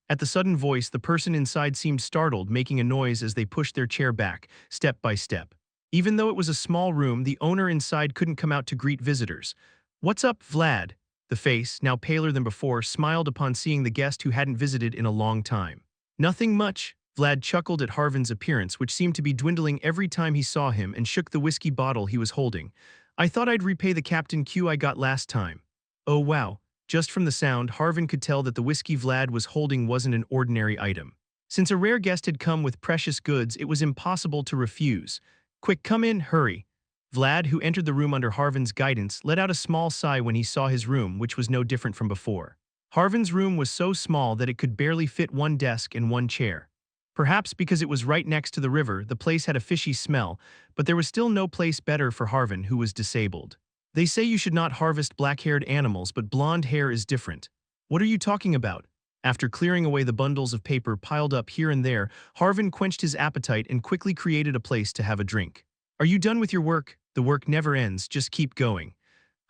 At the sudden voice, the person inside seemed startled, making a noise as they pushed their chair back, step by step. Even though it was a small room, the owner inside couldn't come out to greet visitors. What's up, Vlad? The face, now paler than before, smiled upon seeing the guest who hadn't visited in a long time. Nothing much. Vlad chuckled at Harvin's appearance, which seemed to be dwindling every time he saw him, and shook the whiskey bottle he was holding. I thought I'd repay the Captain Q I got last time. Oh wow. Just from the sound, Harvin could tell that the whiskey Vlad was holding wasn't an ordinary item. Since a rare guest had come with precious goods, it was impossible to refuse. Quick, come in, hurry. Vlad, who entered the room under Harvin's guidance, let out a small sigh when he saw his room, which was no different from before. Harvin's room was so small that it could barely fit 1 desk and 1 chair. Perhaps because it was right next to the river, the place had a fishy smell, but there was still no place better for Harvin, who was disabled. They say you should not harvest black-haired animals, but blonde hair is different. What are you talking about? After clearing away the bundles of paper piled up here and there, Harvin quenched his appetite and quickly created a place to have a drink. Are you done with your work? The work never ends, just keep going.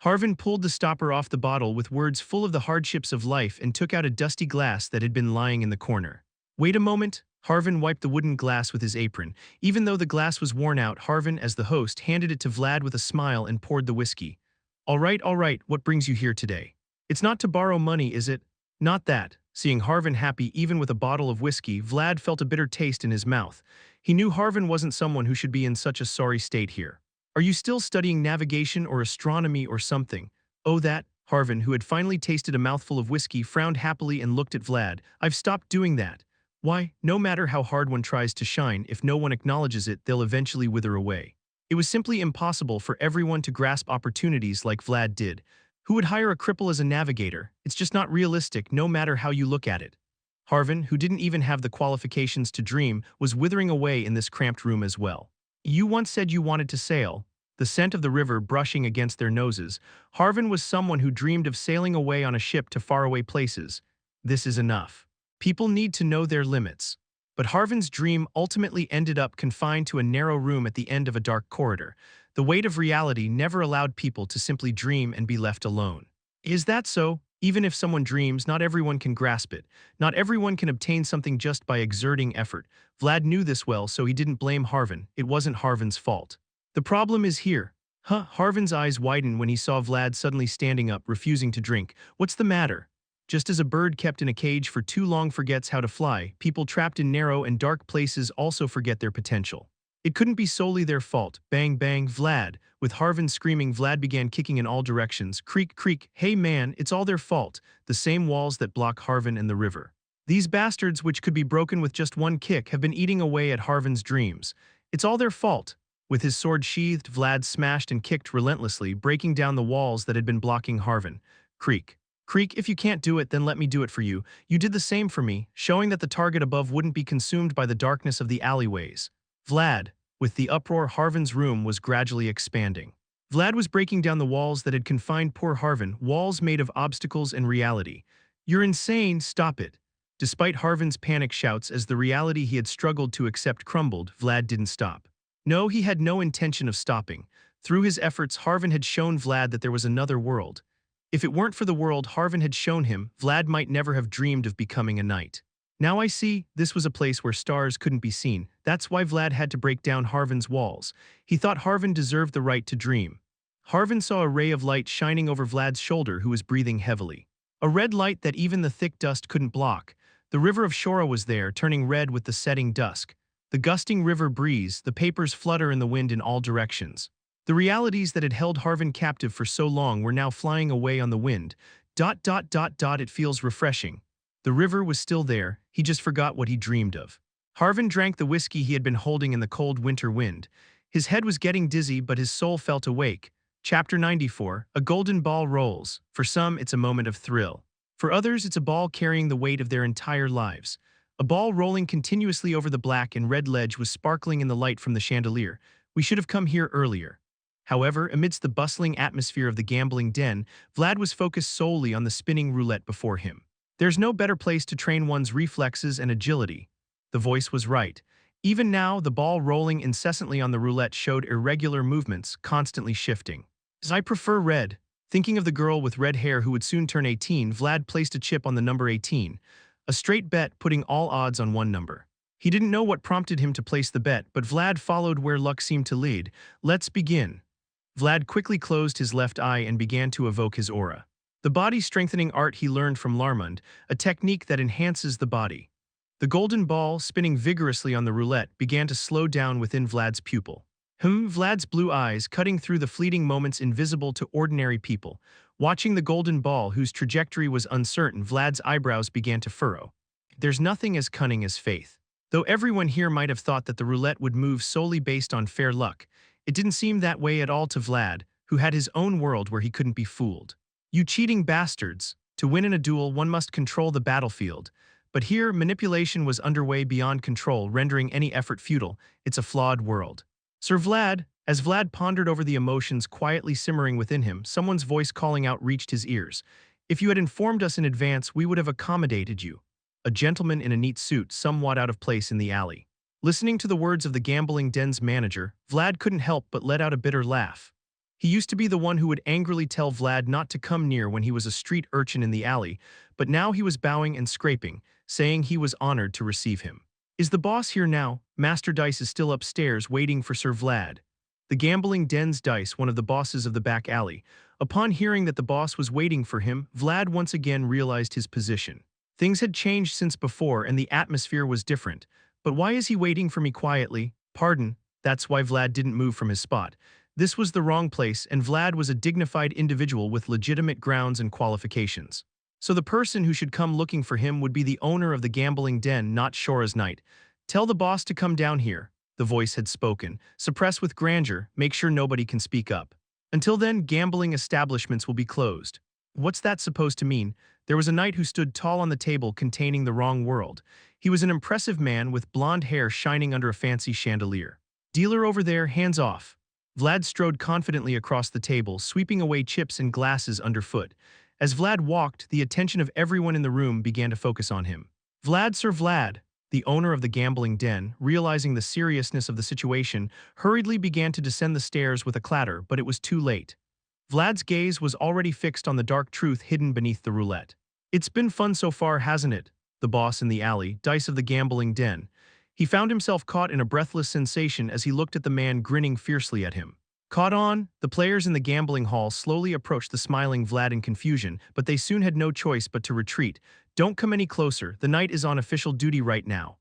Harvin pulled the stopper off the bottle with words full of the hardships of life and took out a dusty glass that had been lying in the corner. Wait a moment. Harvin wiped the wooden glass with his apron. Even though the glass was worn out, Harvin, as the host, handed it to Vlad with a smile and poured the whiskey. All right, what brings you here today? It's not to borrow money, is it? Not that. Seeing Harvin happy even with a bottle of whiskey, Vlad felt a bitter taste in his mouth. He knew Harvin wasn't someone who should be in such a sorry state here. Are you still studying navigation or astronomy or something? Oh that, Harvin, who had finally tasted a mouthful of whiskey, frowned happily and looked at Vlad. I've stopped doing that. Why, no matter how hard one tries to shine, if no one acknowledges it, they'll eventually wither away. It was simply impossible for everyone to grasp opportunities like Vlad did. Who would hire a cripple as a navigator? It's just not realistic, no matter how you look at it. Harvin, who didn't even have the qualifications to dream, was withering away in this cramped room as well. You once said you wanted to sail. The scent of the river brushing against their noses. Harvin was someone who dreamed of sailing away on a ship to faraway places. This is enough. People need to know their limits. But Harvin's dream ultimately ended up confined to a narrow room at the end of a dark corridor. The weight of reality never allowed people to simply dream and be left alone. Is that so? Even if someone dreams, not everyone can grasp it. Not everyone can obtain something just by exerting effort. Vlad knew this well, so he didn't blame Harvin. It wasn't Harvin's fault. The problem is here. Harvin's eyes widened when he saw Vlad suddenly standing up, refusing to drink. What's the matter? Just as a bird kept in a cage for too long forgets how to fly, people trapped in narrow and dark places also forget their potential. It couldn't be solely their fault. Bang, bang, Vlad. With Harvin screaming, Vlad began kicking in all directions. Creak, creak. Hey man, it's all their fault. The same walls that block Harvin and the river. These bastards, which could be broken with just one kick, have been eating away at Harvin's dreams. It's all their fault. With his sword sheathed, Vlad smashed and kicked relentlessly, breaking down the walls that had been blocking Harvin. Creak. Creak, if you can't do it, then let me do it for you. You did the same for me, showing that the target above wouldn't be consumed by the darkness of the alleyways. Vlad. With the uproar, Harvin's room was gradually expanding. Vlad was breaking down the walls that had confined poor Harvin, walls made of obstacles and reality. You're insane, stop it. Despite Harvin's panic shouts as the reality he had struggled to accept crumbled, Vlad didn't stop. No, he had no intention of stopping. Through his efforts, Harvin had shown Vlad that there was another world. If it weren't for the world Harvin had shown him, Vlad might never have dreamed of becoming a knight. Now I see, this was a place where stars couldn't be seen. That's why Vlad had to break down Harvin's walls. He thought Harvin deserved the right to dream. Harvin saw a ray of light shining over Vlad's shoulder, who was breathing heavily. A red light that even the thick dust couldn't block. The river of Shora was there, turning red with the setting dusk. The gusting river breeze, the papers flutter in the wind in all directions. The realities that had held Harvin captive for so long were now flying away on the wind. It feels refreshing. The river was still there, he just forgot what he dreamed of. Harvin drank the whiskey he had been holding in the cold winter wind. His head was getting dizzy, but his soul felt awake. Chapter 94, A Golden Ball Rolls. For some, it's a moment of thrill. For others, it's a ball carrying the weight of their entire lives. A ball rolling continuously over the black and red ledge was sparkling in the light from the chandelier. We should have come here earlier. However, amidst the bustling atmosphere of the gambling den, Vlad was focused solely on the spinning roulette before him. There's no better place to train one's reflexes and agility. The voice was right. Even now, the ball rolling incessantly on the roulette showed irregular movements, constantly shifting. I prefer red. Thinking of the girl with red hair who would soon turn 18, Vlad placed a chip on the number 18. A straight bet, putting all odds on one number. He didn't know what prompted him to place the bet, but Vlad followed where luck seemed to lead. Let's begin. Vlad quickly closed his left eye and began to evoke his aura. The body-strengthening art he learned from Larmund, a technique that enhances the body. The golden ball, spinning vigorously on the roulette, began to slow down within Vlad's pupil. Vlad's blue eyes cutting through the fleeting moments invisible to ordinary people. Watching the golden ball, whose trajectory was uncertain, Vlad's eyebrows began to furrow. There's nothing as cunning as faith. Though everyone here might have thought that the roulette would move solely based on fair luck, it didn't seem that way at all to Vlad, who had his own world where he couldn't be fooled. You cheating bastards! To win in a duel, one must control the battlefield. But here, manipulation was underway beyond control, rendering any effort futile. It's a flawed world. Sir Vlad, as Vlad pondered over the emotions quietly simmering within him, someone's voice calling out reached his ears. If you had informed us in advance, we would have accommodated you. A gentleman in a neat suit, somewhat out of place in the alley. Listening to the words of the gambling den's manager, Vlad couldn't help but let out a bitter laugh. He used to be the one who would angrily tell Vlad not to come near when he was a street urchin in the alley, but now he was bowing and scraping, saying he was honored to receive him. Is the boss here now? Master Dice is still upstairs waiting for Sir Vlad. The gambling den's Dice, one of the bosses of the back alley, Upon hearing that the boss was waiting for him, Vlad once again realized his position. Things had changed since before and the atmosphere was different. But why is he waiting for me quietly? Pardon, that's why Vlad didn't move from his spot. This was the wrong place, and Vlad was a dignified individual with legitimate grounds and qualifications. So the person who should come looking for him would be the owner of the gambling den, not Shora's knight. Tell the boss to come down here, the voice had spoken. Suppress with grandeur, make sure nobody can speak up. Until then, gambling establishments will be closed. What's that supposed to mean? There was a knight who stood tall on the table containing the wrong world. He was an impressive man with blonde hair shining under a fancy chandelier. Dealer over there, hands off. Vlad strode confidently across the table, sweeping away chips and glasses underfoot. As Vlad walked, the attention of everyone in the room began to focus on him. Vlad, Sir Vlad, the owner of the gambling den, realizing the seriousness of the situation, hurriedly began to descend the stairs with a clatter, but it was too late. Vlad's gaze was already fixed on the dark truth hidden beneath the roulette. It's been fun so far, hasn't it? The boss in the alley, dice of the gambling den. He found himself caught in a breathless sensation as he looked at the man grinning fiercely at him. Caught on, the players in the gambling hall slowly approached the smiling Vlad in confusion, but they soon had no choice but to retreat. Don't come any closer, the knight is on official duty right now.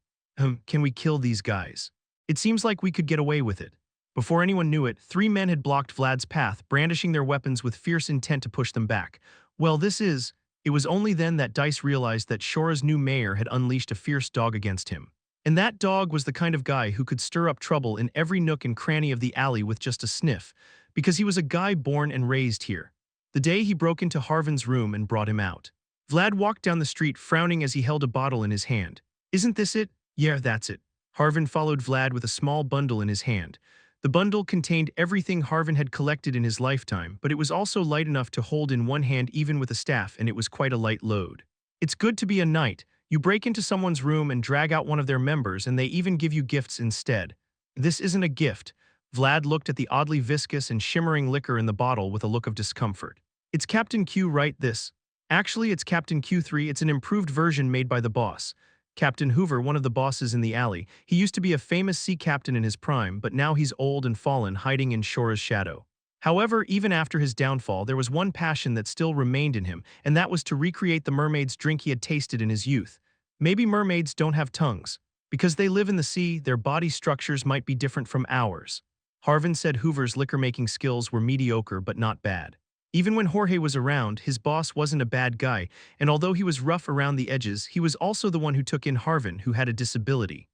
Can we kill these guys? It seems like we could get away with it. Before anyone knew it, 3 men had blocked Vlad's path, brandishing their weapons with fierce intent to push them back. Well, it was only then that Dice realized that Shora's new mayor had unleashed a fierce dog against him. And that dog was the kind of guy who could stir up trouble in every nook and cranny of the alley with just a sniff, because he was a guy born and raised here. The day he broke into Harvin's room and brought him out. Vlad walked down the street frowning as he held a bottle in his hand. Isn't this it? Yeah, that's it. Harvin followed Vlad with a small bundle in his hand. The bundle contained everything Harvin had collected in his lifetime, but it was also light enough to hold in one hand even with a staff, and it was quite a light load. It's good to be a knight. You break into someone's room and drag out one of their members, and they even give you gifts instead. This isn't a gift. Vlad looked at the oddly viscous and shimmering liquor in the bottle with a look of discomfort. It's Captain Q, right, this? Actually, it's Captain Q3, it's an improved version made by the boss. Captain Hoover, one of the bosses in the alley. He used to be a famous sea captain in his prime, but now he's old and fallen, hiding in Shora's shadow. However, even after his downfall, there was one passion that still remained in him, and that was to recreate the mermaid's drink he had tasted in his youth. Maybe mermaids don't have tongues. Because they live in the sea, their body structures might be different from ours. Harvin said Hoover's liquor-making skills were mediocre but not bad. Even when Jorge was around, his boss wasn't a bad guy, and although he was rough around the edges, he was also the one who took in Harvin, who had a disability.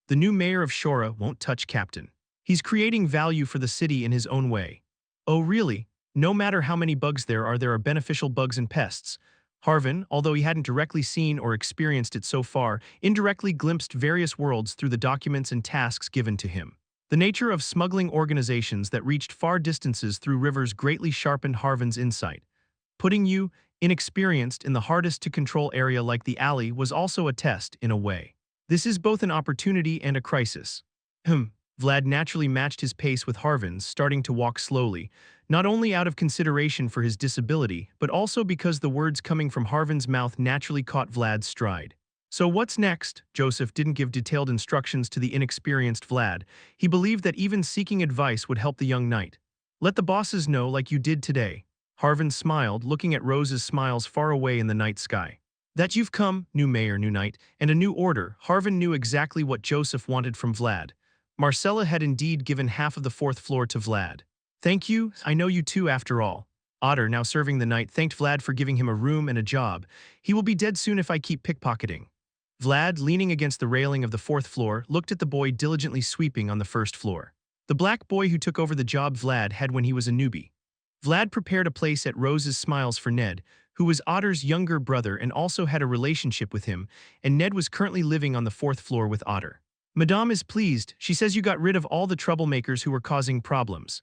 The new mayor of Shora won't touch Captain. He's creating value for the city in his own way. Oh really? No matter how many bugs there are beneficial bugs and pests. Harvin, although he hadn't directly seen or experienced it so far, indirectly glimpsed various worlds through the documents and tasks given to him. The nature of smuggling organizations that reached far distances through rivers greatly sharpened Harvin's insight. Putting you, inexperienced, in the hardest-to-control area like the alley was also a test, in a way. This is both an opportunity and a crisis. Vlad naturally matched his pace with Harvin's, starting to walk slowly, not only out of consideration for his disability, but also because the words coming from Harvin's mouth naturally caught Vlad's stride. So what's next? Joseph didn't give detailed instructions to the inexperienced Vlad. He believed that even seeking advice would help the young knight. Let the bosses know like you did today. Harvin smiled, looking at Rose's smiles far away in the night sky. That you've come, new mayor, new knight, and a new order. Harvin knew exactly what Joseph wanted from Vlad. Marcella had indeed given half of the 4th floor to Vlad. Thank you, I know you too after all. Otter, now serving the knight, thanked Vlad for giving him a room and a job. He will be dead soon if I keep pickpocketing. Vlad, leaning against the railing of the 4th floor, looked at the boy diligently sweeping on the 1st floor. The black boy who took over the job Vlad had when he was a newbie. Vlad prepared a place at Rose's Smiles for Ned, who was Otter's younger brother and also had a relationship with him, and Ned was currently living on the 4th floor with Otter. Madame is pleased. She says you got rid of all the troublemakers who were causing problems.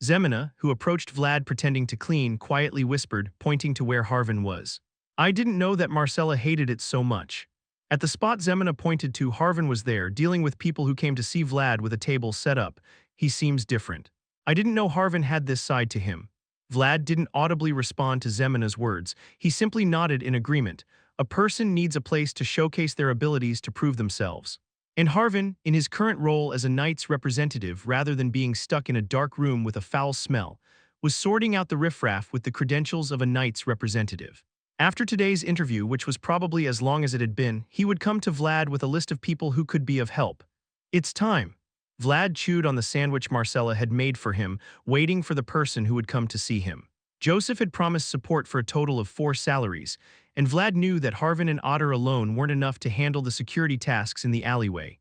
Zemina, who approached Vlad pretending to clean, quietly whispered, pointing to where Harvin was. I didn't know that Marcella hated it so much. At the spot Zemina pointed to, Harvin was there, dealing with people who came to see Vlad with a table set up. He seems different. I didn't know Harvin had this side to him. Vlad didn't audibly respond to Zemina's words. He simply nodded in agreement. A person needs a place to showcase their abilities to prove themselves. And Harvin, in his current role as a knight's representative rather than being stuck in a dark room with a foul smell, was sorting out the riffraff with the credentials of a knight's representative. After today's interview, which was probably as long as it had been, he would come to Vlad with a list of people who could be of help. It's time. Vlad chewed on the sandwich Marcella had made for him, waiting for the person who would come to see him. Joseph had promised support for a total of 4 salaries, and Vlad knew that Harvin and Otter alone weren't enough to handle the security tasks in the alleyway.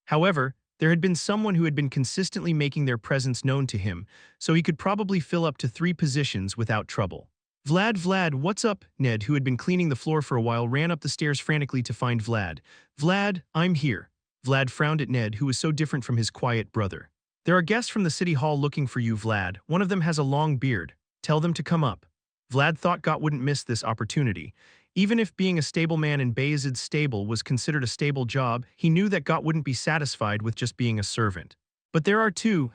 However, there had been someone who had been consistently making their presence known to him, so he could probably fill up to 3 positions without trouble. Vlad, what's up? Ned, who had been cleaning the floor for a while, ran up the stairs frantically to find Vlad. Vlad, I'm here. Vlad frowned at Ned, who was so different from his quiet brother. There are guests from the city hall looking for you, Vlad. One of them has a long beard. Tell them to come up. Vlad thought Got wouldn't miss this opportunity. Even if being a stableman in Vayezid's stable was considered a stable job, he knew that Got wouldn't be satisfied with just being a servant. But there are 2,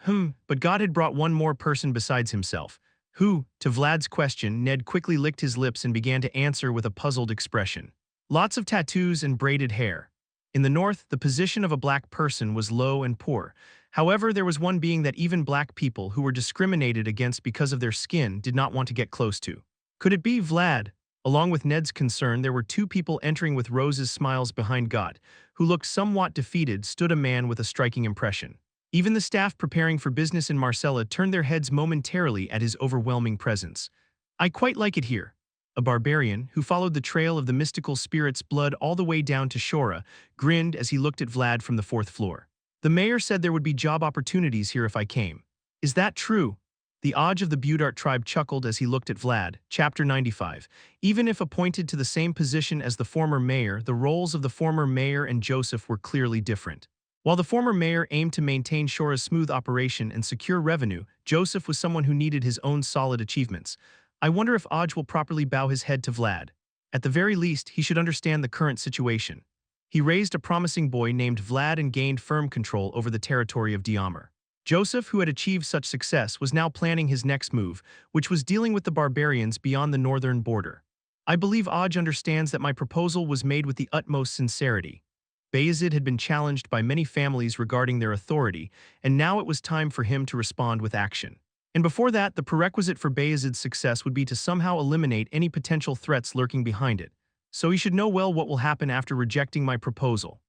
but Got had brought one more person besides himself. Who? To Vlad's question, Ned quickly licked his lips and began to answer with a puzzled expression. Lots of tattoos and braided hair. In the north, the position of a black person was low and poor. However, there was one being that even black people who were discriminated against because of their skin did not want to get close to. Could it be Vlad? Along with Ned's concern, there were 2 people entering with roses smiles behind Got, who looked somewhat defeated. Stood a man with a striking impression. Even the staff preparing for business in Marcella turned their heads momentarily at his overwhelming presence. I quite like it here. A barbarian, who followed the trail of the mystical spirit's blood all the way down to Shora, grinned as he looked at Vlad from the 4th floor. The mayor said there would be job opportunities here if I came. Is that true? The Oj of the Budart tribe chuckled as he looked at Vlad. Chapter 95. Even if appointed to the same position as the former mayor, the roles of the former mayor and Joseph were clearly different. While the former mayor aimed to maintain Shora's smooth operation and secure revenue, Joseph was someone who needed his own solid achievements. I wonder if Oj will properly bow his head to Vlad. At the very least, he should understand the current situation. He raised a promising boy named Vlad and gained firm control over the territory of Diamar. Joseph, who had achieved such success, was now planning his next move, which was dealing with the barbarians beyond the northern border. I believe Oj understands that my proposal was made with the utmost sincerity. Vayezid had been challenged by many families regarding their authority, and now it was time for him to respond with action. And before that, the prerequisite for Vayezid's success would be to somehow eliminate any potential threats lurking behind it. So he should know well what will happen after rejecting my proposal.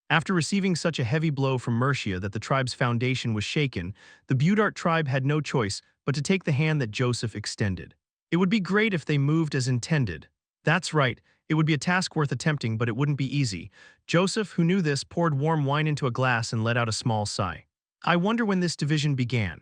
After receiving such a heavy blow from Mercia that the tribe's foundation was shaken, the Budart tribe had no choice but to take the hand that Joseph extended. It would be great if they moved as intended. That's right. It would be a task worth attempting, but it wouldn't be easy. Joseph, who knew this, poured warm wine into a glass and let out a small sigh. I wonder when this division began.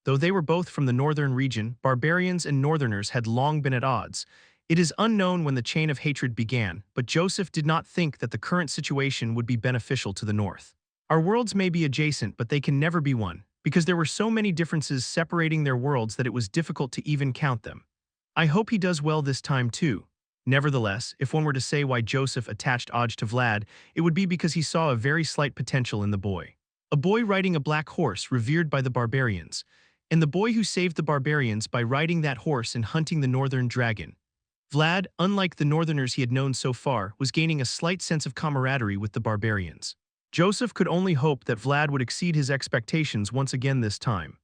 Though they were both from the northern region, barbarians and northerners had long been at odds. It is unknown when the chain of hatred began, but Joseph did not think that the current situation would be beneficial to the north. Our worlds may be adjacent, but they can never be one, because there were so many differences separating their worlds that it was difficult to even count them. I hope he does well this time too. Nevertheless, if one were to say why Joseph attached Oj to Vlad, it would be because he saw a very slight potential in the boy. A boy riding a black horse revered by the barbarians, and the boy who saved the barbarians by riding that horse and hunting the northern dragon. Vlad, unlike the northerners he had known so far, was gaining a slight sense of camaraderie with the barbarians. Joseph could only hope that Vlad would exceed his expectations once again this time.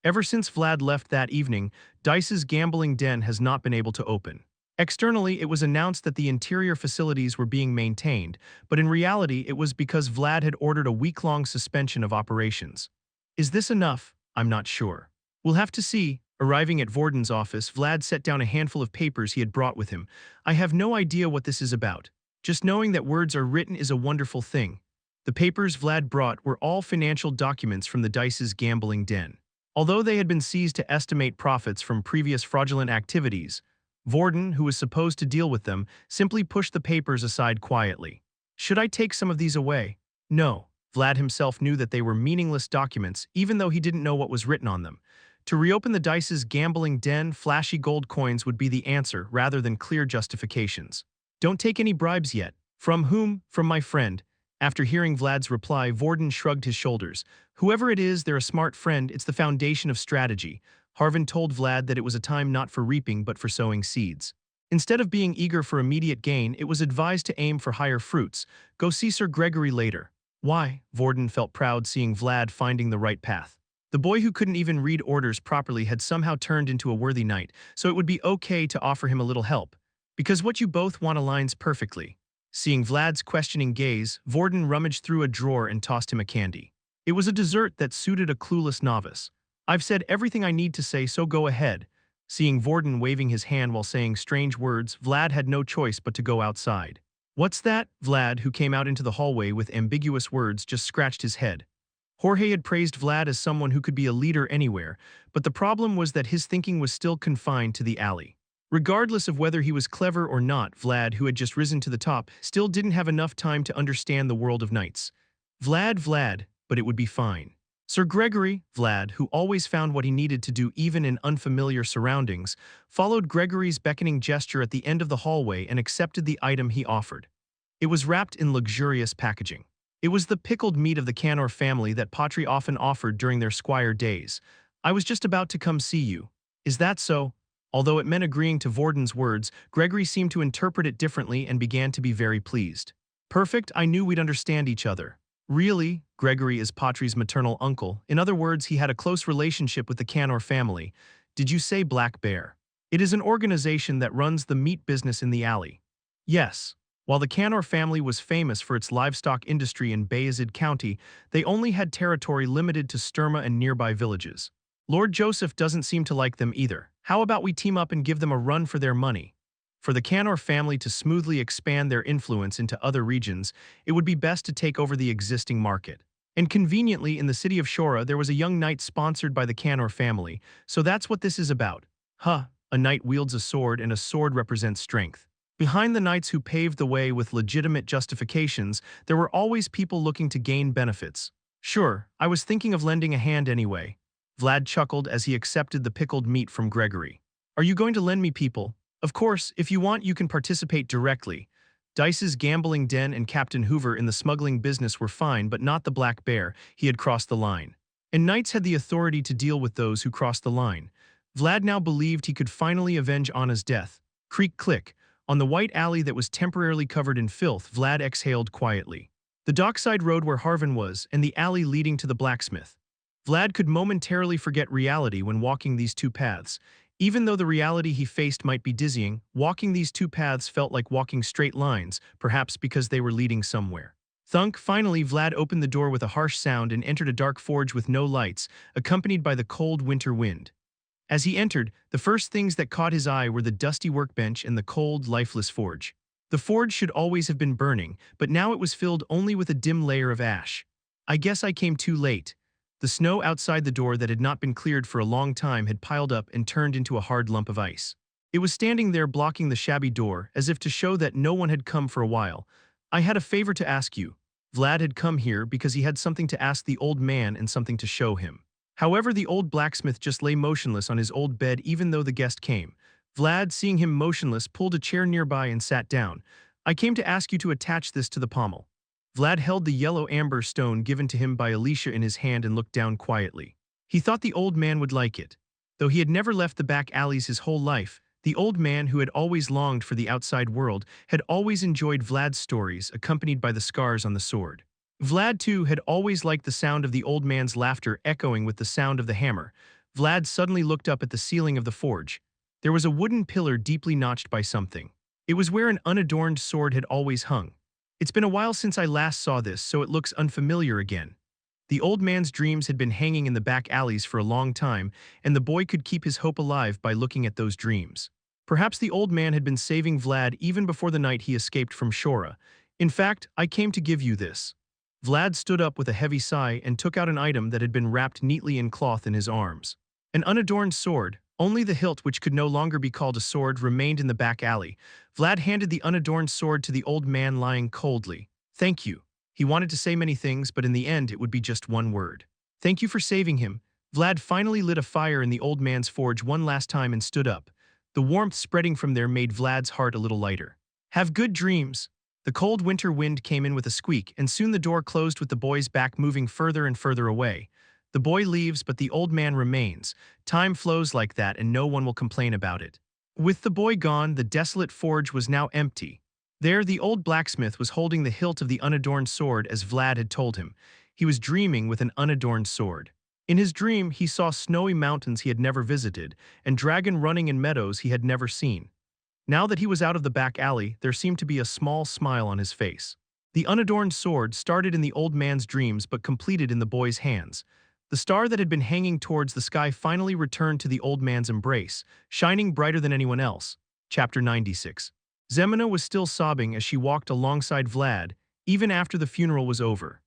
Ever since Vlad left that evening, Dice's gambling den has not been able to open. Externally, it was announced that the interior facilities were being maintained, but in reality it was because Vlad had ordered a week-long suspension of operations. Is this enough? I'm not sure. We'll have to see. Arriving at Vorden's office, Vlad set down a handful of papers he had brought with him. I have no idea what this is about. Just knowing that words are written is a wonderful thing. The papers Vlad brought were all financial documents from the Dice's gambling den. Although they had been seized to estimate profits from previous fraudulent activities, Vorden, who was supposed to deal with them, simply pushed the papers aside quietly. Should I take some of these away? No. Vlad himself knew that they were meaningless documents, even though he didn't know what was written on them. To reopen the Dice's gambling den, flashy gold coins would be the answer rather than clear justifications. Don't take any bribes yet. From whom? From my friend. After hearing Vlad's reply, Vorden shrugged his shoulders. Whoever it is, they're a smart friend. It's the foundation of strategy. Harvin told Vlad that it was a time not for reaping but for sowing seeds. Instead of being eager for immediate gain, it was advised to aim for higher fruits. Go see Sir Gregory later. Why? Vorden felt proud seeing Vlad finding the right path. The boy who couldn't even read orders properly had somehow turned into a worthy knight, so it would be okay to offer him a little help. Because what you both want aligns perfectly. Seeing Vlad's questioning gaze, Vorden rummaged through a drawer and tossed him a candy. It was a dessert that suited a clueless novice. I've said everything I need to say, so go ahead. Seeing Vorden waving his hand while saying strange words, Vlad had no choice but to go outside. What's that? Vlad, who came out into the hallway with ambiguous words, just scratched his head. Jorge had praised Vlad as someone who could be a leader anywhere, but the problem was that his thinking was still confined to the alley. Regardless of whether he was clever or not, Vlad, who had just risen to the top, still didn't have enough time to understand the world of knights. Vlad, but it would be fine. Sir Gregory, Vlad, who always found what he needed to do even in unfamiliar surroundings, followed Gregory's beckoning gesture at the end of the hallway and accepted the item he offered. It was wrapped in luxurious packaging. It was the pickled meat of the Canor family that Patri often offered during their squire days. I was just about to come see you. Is that so? Although it meant agreeing to Vorden's words, Gregory seemed to interpret it differently and began to be very pleased. Perfect, I knew we'd understand each other. Really? Gregory is Patri's maternal uncle. In other words, he had a close relationship with the Canor family. Did you say Black Bear? It is an organization that runs the meat business in the alley. Yes. While the Canor family was famous for its livestock industry in Vayezid County, they only had territory limited to Sturma and nearby villages. Lord Joseph doesn't seem to like them either. How about we team up and give them a run for their money? For the Canor family to smoothly expand their influence into other regions, it would be best to take over the existing market. And conveniently, in the city of Shora, there was a young knight sponsored by the Canor family, so that's what this is about. A knight wields a sword, and a sword represents strength. Behind the knights who paved the way with legitimate justifications, there were always people looking to gain benefits. Sure, I was thinking of lending a hand anyway. Vlad chuckled as he accepted the pickled meat from Gregory. Are you going to lend me people? Of course, if you want, you can participate directly. Dice's gambling den and Captain Hoover in the smuggling business were fine, but not the Black Bear. He had crossed the line. And knights had the authority to deal with those who crossed the line. Vlad now believed he could finally avenge Anna's death. Creak click. On the white alley that was temporarily covered in filth, Vlad exhaled quietly. The dockside road where Harvin was, and the alley leading to the blacksmith. Vlad could momentarily forget reality when walking these two paths. Even though the reality he faced might be dizzying, walking these two paths felt like walking straight lines, perhaps because they were leading somewhere. Thunk, finally Vlad opened the door with a harsh sound and entered a dark forge with no lights, accompanied by the cold winter wind. As he entered, the first things that caught his eye were the dusty workbench and the cold, lifeless forge. The forge should always have been burning, but now it was filled only with a dim layer of ash. I guess I came too late. The snow outside the door that had not been cleared for a long time had piled up and turned into a hard lump of ice. It was standing there blocking the shabby door, as if to show that no one had come for a while. I had a favor to ask you. Vlad had come here because he had something to ask the old man and something to show him. However, the old blacksmith just lay motionless on his old bed even though the guest came. Vlad, seeing him motionless, pulled a chair nearby and sat down. I came to ask you to attach this to the pommel. Vlad held the yellow amber stone given to him by Alicia in his hand and looked down quietly. He thought the old man would like it. Though he had never left the back alleys his whole life, the old man, who had always longed for the outside world, had always enjoyed Vlad's stories, accompanied by the scars on the sword. Vlad, too, had always liked the sound of the old man's laughter echoing with the sound of the hammer. Vlad suddenly looked up at the ceiling of the forge. There was a wooden pillar deeply notched by something. It was where an unadorned sword had always hung. It's been a while since I last saw this, so it looks unfamiliar again. The old man's dreams had been hanging in the back alleys for a long time, and the boy could keep his hope alive by looking at those dreams. Perhaps the old man had been saving Vlad even before the night he escaped from Shora. In fact, I came to give you this. Vlad stood up with a heavy sigh and took out an item that had been wrapped neatly in cloth in his arms. An unadorned sword, only the hilt, which could no longer be called a sword, remained in the back alley. Vlad handed the unadorned sword to the old man lying coldly. Thank you. He wanted to say many things, but in the end it would be just one word. Thank you for saving him. Vlad finally lit a fire in the old man's forge one last time and stood up. The warmth spreading from there made Vlad's heart a little lighter. Have good dreams. The cold winter wind came in with a squeak, and soon the door closed with the boy's back moving further and further away. The boy leaves, but the old man remains. Time flows like that, and no one will complain about it. With the boy gone, the desolate forge was now empty. There, the old blacksmith was holding the hilt of the unadorned sword as Vlad had told him. He was dreaming with an unadorned sword. In his dream, he saw snowy mountains he had never visited, and dragon running in meadows he had never seen. Now that he was out of the back alley, there seemed to be a small smile on his face. The unadorned sword started in the old man's dreams but completed in the boy's hands. The star that had been hanging towards the sky finally returned to the old man's embrace, shining brighter than anyone else. Chapter 96. Zemina was still sobbing as she walked alongside Vlad, even after the funeral was over.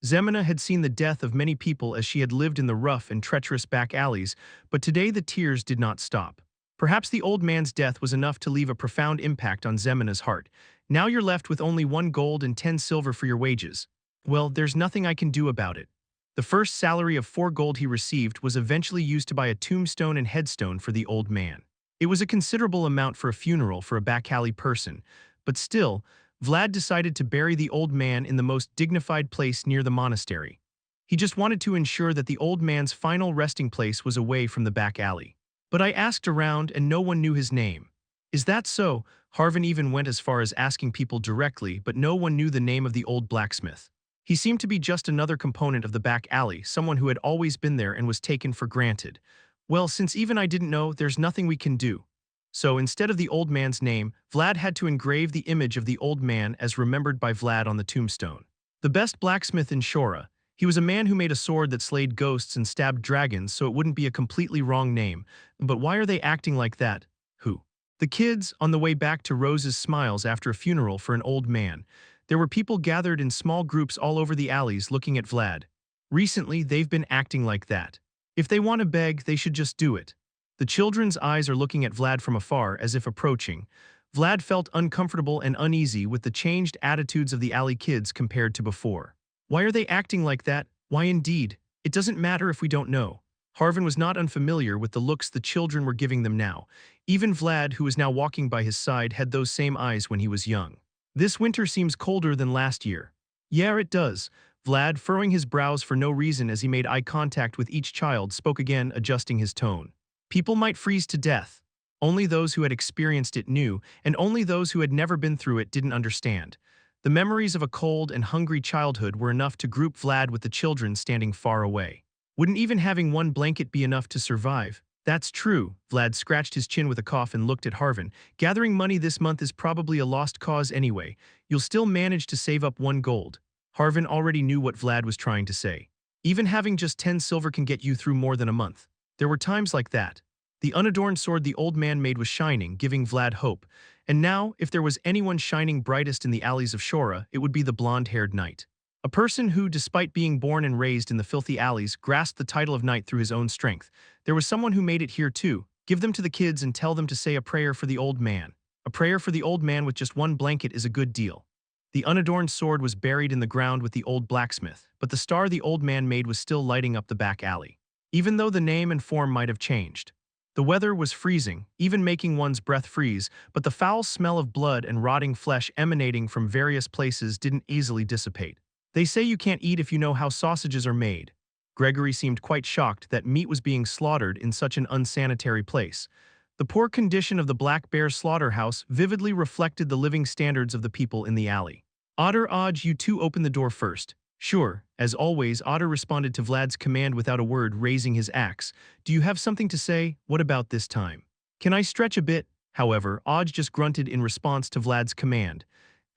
Zemina had seen the death of many people as she had lived in the rough and treacherous back alleys, but today the tears did not stop. Perhaps the old man's death was enough to leave a profound impact on Zemina's heart. Now you're left with only 1 gold and 10 silver for your wages. Well, there's nothing I can do about it. The first salary of 4 gold he received was eventually used to buy a tombstone and headstone for the old man. It was a considerable amount for a funeral for a back alley person, but still, Vlad decided to bury the old man in the most dignified place near the monastery. He just wanted to ensure that the old man's final resting place was away from the back alley. But I asked around and no one knew his name. Is that so? Harvin even went as far as asking people directly, but no one knew the name of the old blacksmith. He seemed to be just another component of the back alley, someone who had always been there and was taken for granted. Well, since even I didn't know, there's nothing we can do. So instead of the old man's name, Vlad had to engrave the image of the old man as remembered by Vlad on the tombstone. The best blacksmith in Shora. He was a man who made a sword that slayed ghosts and stabbed dragons, so it wouldn't be a completely wrong name. But why are they acting like that? Who? The kids, on the way back to Rose's Smiles after a funeral for an old man. There were people gathered in small groups all over the alleys looking at Vlad. Recently, they've been acting like that. If they want to beg, they should just do it. The children's eyes are looking at Vlad from afar as if approaching. Vlad felt uncomfortable and uneasy with the changed attitudes of the alley kids compared to before. Why are they acting like that? Why indeed? It doesn't matter if we don't know. Harvin was not unfamiliar with the looks the children were giving them now. Even Vlad, who was now walking by his side, had those same eyes when he was young. This winter seems colder than last year. Yeah, it does. Vlad, furrowing his brows for no reason as he made eye contact with each child, spoke again, adjusting his tone. People might freeze to death. Only those who had experienced it knew, and only those who had never been through it didn't understand. The memories of a cold and hungry childhood were enough to group Vlad with the children standing far away. Wouldn't even having 1 blanket be enough to survive? That's true. Vlad scratched his chin with a cough and looked at Harvin. Gathering money this month is probably a lost cause anyway. You'll still manage to save up 1 gold. Harvin already knew what Vlad was trying to say. Even having just 10 silver can get you through more than a month. There were times like that. The unadorned sword the old man made was shining, giving Vlad hope. And now, if there was anyone shining brightest in the alleys of Shora, it would be the blonde-haired knight. A person who, despite being born and raised in the filthy alleys, grasped the title of knight through his own strength. There was someone who made it here too. Give them to the kids and tell them to say a prayer for the old man. A prayer for the old man with just 1 blanket is a good deal. The unadorned sword was buried in the ground with the old blacksmith, but the star the old man made was still lighting up the back alley. Even though the name and form might have changed. The weather was freezing, even making one's breath freeze, but the foul smell of blood and rotting flesh emanating from various places didn't easily dissipate. They say you can't eat if you know how sausages are made. Gregory seemed quite shocked that meat was being slaughtered in such an unsanitary place. The poor condition of the Black Bear slaughterhouse vividly reflected the living standards of the people in the alley. Otter, Oj, you two open the door first. Sure. As always, Otter responded to Vlad's command without a word, raising his axe. Do you have something to say? What about this time? Can I stretch a bit? However, Oj just grunted in response to Vlad's command.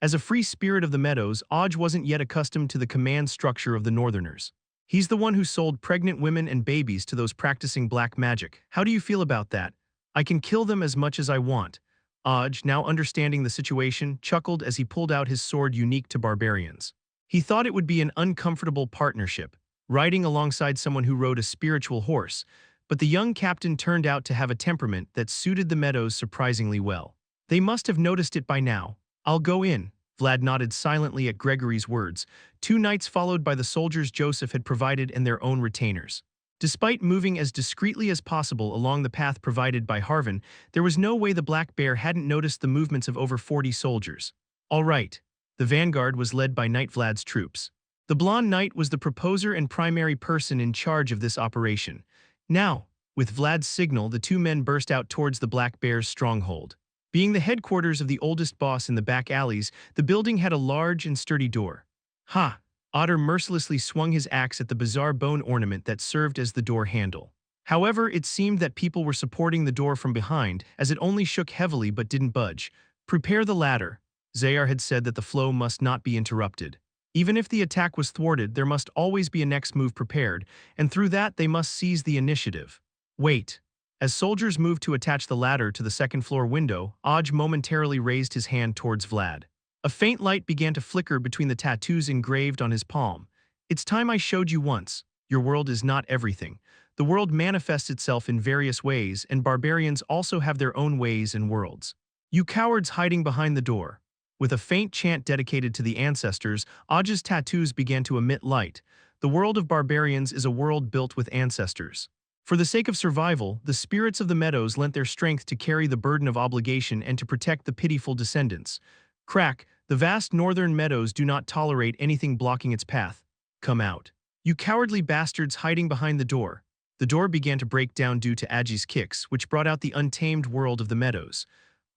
As a free spirit of the meadows, Oj wasn't yet accustomed to the command structure of the Northerners. He's the one who sold pregnant women and babies to those practicing black magic. How do you feel about that? I can kill them as much as I want. Oj, now understanding the situation, chuckled as he pulled out his sword unique to barbarians. He thought it would be an uncomfortable partnership, riding alongside someone who rode a spiritual horse, but the young captain turned out to have a temperament that suited the meadows surprisingly well. They must have noticed it by now. I'll go in. Vlad nodded silently at Gregory's words. 2 knights followed by the soldiers Joseph had provided and their own retainers. Despite moving as discreetly as possible along the path provided by Harvin, there was no way the Black Bear hadn't noticed the movements of over 40 soldiers. All right. The vanguard was led by Knight Vlad's troops. The blonde knight was the proposer and primary person in charge of this operation. Now, with Vlad's signal, the 2 men burst out towards the Black Bear's stronghold. Being the headquarters of the oldest boss in the back alleys, the building had a large and sturdy door. Ha! Otter mercilessly swung his axe at the bizarre bone ornament that served as the door handle. However, it seemed that people were supporting the door from behind, as it only shook heavily but didn't budge. Prepare the ladder. Zayar had said that the flow must not be interrupted. Even if the attack was thwarted, there must always be a next move prepared, and through that they must seize the initiative. Wait. As soldiers moved to attach the ladder to the second-floor window, Oj momentarily raised his hand towards Vlad. A faint light began to flicker between the tattoos engraved on his palm. It's time I showed you once. Your world is not everything. The world manifests itself in various ways, and barbarians also have their own ways and worlds. You cowards hiding behind the door. With a faint chant dedicated to the ancestors, Oj's tattoos began to emit light. The world of barbarians is a world built with ancestors. For the sake of survival, the spirits of the meadows lent their strength to carry the burden of obligation and to protect the pitiful descendants. Crack, the vast northern meadows do not tolerate anything blocking its path. Come out. You cowardly bastards hiding behind the door. The door began to break down due to Aji's kicks, which brought out the untamed world of the meadows.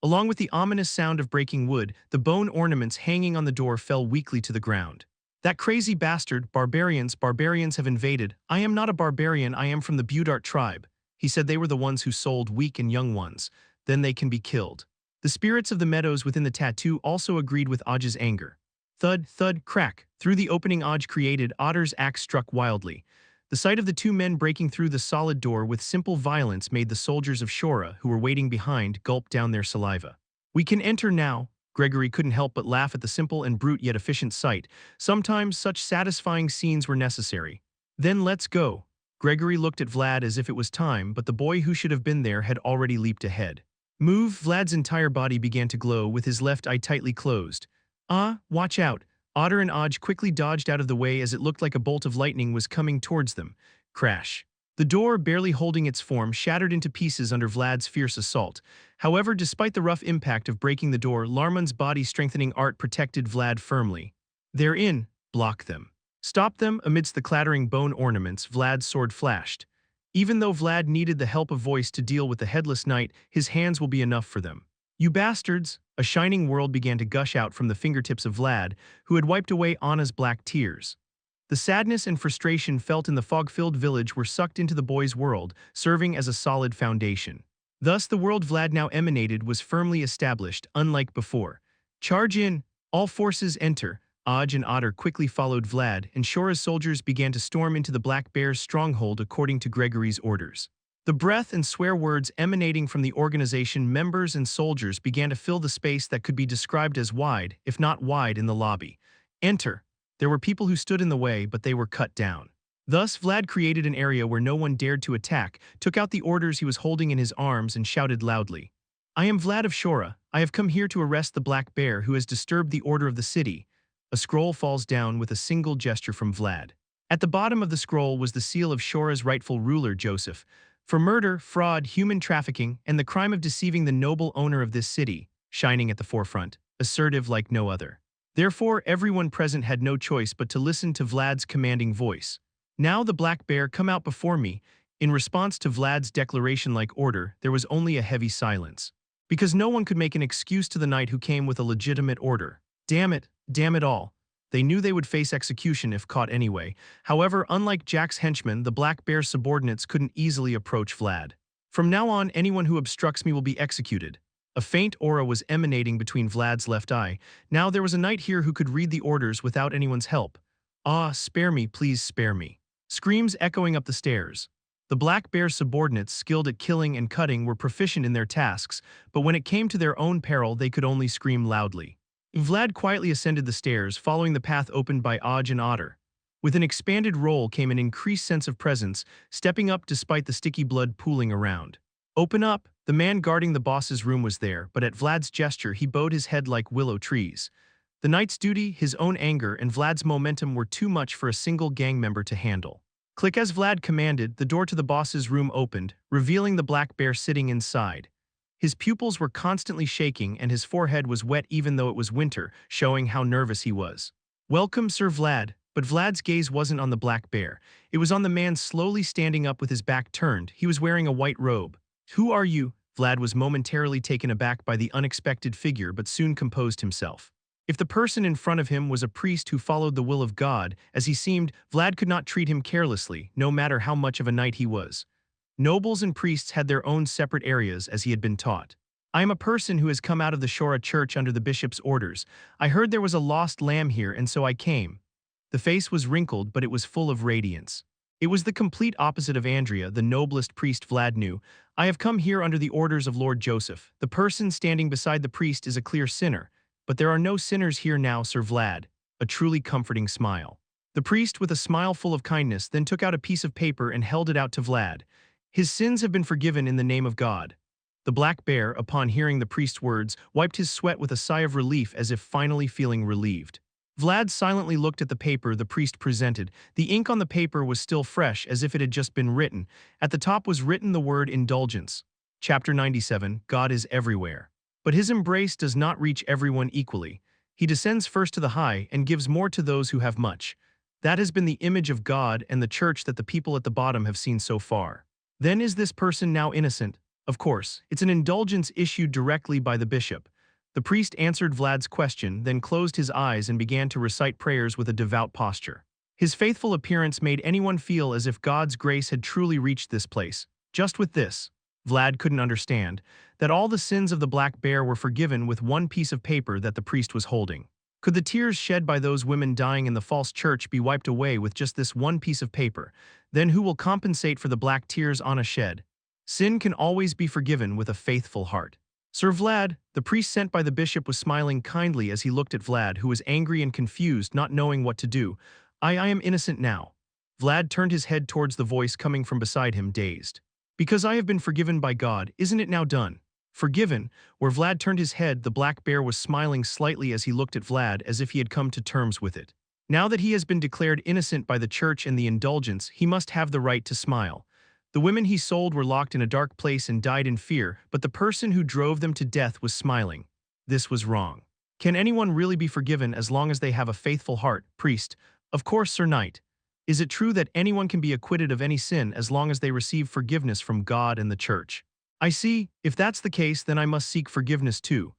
Along with the ominous sound of breaking wood, the bone ornaments hanging on the door fell weakly to the ground. That crazy bastard, barbarians have invaded. I am not a barbarian, I am from the Budart tribe. He said they were the ones who sold weak and young ones. Then they can be killed. The spirits of the meadows within the tattoo also agreed with Oj's anger. Thud, thud, crack. Through the opening Oj created, Otter's axe struck wildly. The sight of the two men breaking through the solid door with simple violence made the soldiers of Shora, who were waiting behind, gulp down their saliva. We can enter now. Gregory couldn't help but laugh at the simple and brute yet efficient sight. Sometimes such satisfying scenes were necessary. Then let's go. Gregory looked at Vlad as if it was time, but the boy who should have been there had already leaped ahead. Move. Vlad's entire body began to glow, with his left eye tightly closed. Watch out. Otter and Oj quickly dodged out of the way as it looked like a bolt of lightning was coming towards them. Crash. The door, barely holding its form, shattered into pieces under Vlad's fierce assault. However, despite the rough impact of breaking the door, Larman's body-strengthening art protected Vlad firmly. They're in. Block them. Stop them. Amidst the clattering bone ornaments, Vlad's sword flashed. Even though Vlad needed the help of voice to deal with the headless knight, his hands will be enough for them. You bastards! A shining world began to gush out from the fingertips of Vlad, who had wiped away Anna's black tears. The sadness and frustration felt in the fog-filled village were sucked into the boy's world, serving as a solid foundation. Thus, the world Vlad now emanated was firmly established, unlike before. Charge in! All forces enter! Oj and Otter quickly followed Vlad, and Shora's soldiers began to storm into the Black Bear's stronghold according to Gregory's orders. The breath and swear words emanating from the organization members and soldiers began to fill the space that could be described as wide, if not wide, in the lobby. Enter. There were people who stood in the way, but they were cut down. Thus, Vlad created an area where no one dared to attack, took out the orders he was holding in his arms, and shouted loudly. I am Vlad of Shora. I have come here to arrest the Black Bear who has disturbed the order of the city. A scroll falls down with a single gesture from Vlad. At the bottom of the scroll was the seal of Shora's rightful ruler, Joseph. For murder, fraud, human trafficking, and the crime of deceiving the noble owner of this city, shining at the forefront, assertive like no other. Therefore, everyone present had no choice but to listen to Vlad's commanding voice. Now the Black Bear, come out before me. In response to Vlad's declaration-like order, there was only a heavy silence. Because no one could make an excuse to the knight who came with a legitimate order. Damn it all. They knew they would face execution if caught anyway. However, unlike Jack's henchmen, the Black Bear's subordinates couldn't easily approach Vlad. From now on, anyone who obstructs me will be executed. A faint aura was emanating between Vlad's left eye. Now there was a knight here who could read the orders without anyone's help. Spare me, please spare me. Screams echoing up the stairs. The Black Bear's subordinates, skilled at killing and cutting, were proficient in their tasks, but when it came to their own peril, they could only scream loudly. Vlad quietly ascended the stairs, following the path opened by Oj and Otter. With an expanded roll came an increased sense of presence, stepping up despite the sticky blood pooling around. Open up! The man guarding the boss's room was there, but at Vlad's gesture he bowed his head like willow trees. The knight's duty, his own anger, and Vlad's momentum were too much for a single gang member to handle. Click as Vlad commanded, the door to the boss's room opened, revealing the Black Bear sitting inside. His pupils were constantly shaking and his forehead was wet even though it was winter, showing how nervous he was. Welcome, Sir Vlad. But Vlad's gaze wasn't on the Black Bear. It was on the man slowly standing up with his back turned. He was wearing a white robe. Who are you? Vlad was momentarily taken aback by the unexpected figure but soon composed himself. If the person in front of him was a priest who followed the will of God, as he seemed, Vlad could not treat him carelessly, no matter how much of a knight he was. Nobles and priests had their own separate areas, as he had been taught. I am a person who has come out of the Shora church under the bishop's orders. I heard there was a lost lamb here, and so I came. The face was wrinkled, but it was full of radiance. It was the complete opposite of Andrea, the noblest priest Vlad knew. I have come here under the orders of Lord Joseph. The person standing beside the priest is a clear sinner. But there are no sinners here now, Sir Vlad. A truly comforting smile. The priest, with a smile full of kindness, then took out a piece of paper and held it out to Vlad. His sins have been forgiven in the name of God. The black bear, upon hearing the priest's words, wiped his sweat with a sigh of relief as if finally feeling relieved. Vlad silently looked at the paper the priest presented. The ink on the paper was still fresh, as if it had just been written. At the top was written the word indulgence. Chapter 97, God is everywhere. But his embrace does not reach everyone equally. He descends first to the high and gives more to those who have much. That has been the image of God and the church that the people at the bottom have seen so far. Then is this person now innocent? Of course, it's an indulgence issued directly by the bishop. The priest answered Vlad's question, then closed his eyes and began to recite prayers with a devout posture. His faithful appearance made anyone feel as if God's grace had truly reached this place. Just with this, Vlad couldn't understand, that all the sins of the black bear were forgiven with one piece of paper that the priest was holding. Could the tears shed by those women dying in the false church be wiped away with just this one piece of paper? Then who will compensate for the black tears Anna shed? Sin can always be forgiven with a faithful heart. Sir Vlad, the priest sent by the bishop, was smiling kindly as he looked at Vlad, who was angry and confused, not knowing what to do. I am innocent now. Vlad turned his head towards the voice coming from beside him, dazed. Because I have been forgiven by God, isn't it now done? Forgiven? Where Vlad turned his head, the black bear was smiling slightly as he looked at Vlad, as if he had come to terms with it. Now that he has been declared innocent by the church and the indulgence, he must have the right to smile. The women he sold were locked in a dark place and died in fear, but the person who drove them to death was smiling. This was wrong. Can anyone really be forgiven as long as they have a faithful heart? Priest: Of course, Sir Knight. Is it true that anyone can be acquitted of any sin as long as they receive forgiveness from God and the church? I see. If that's the case, then I must seek forgiveness too.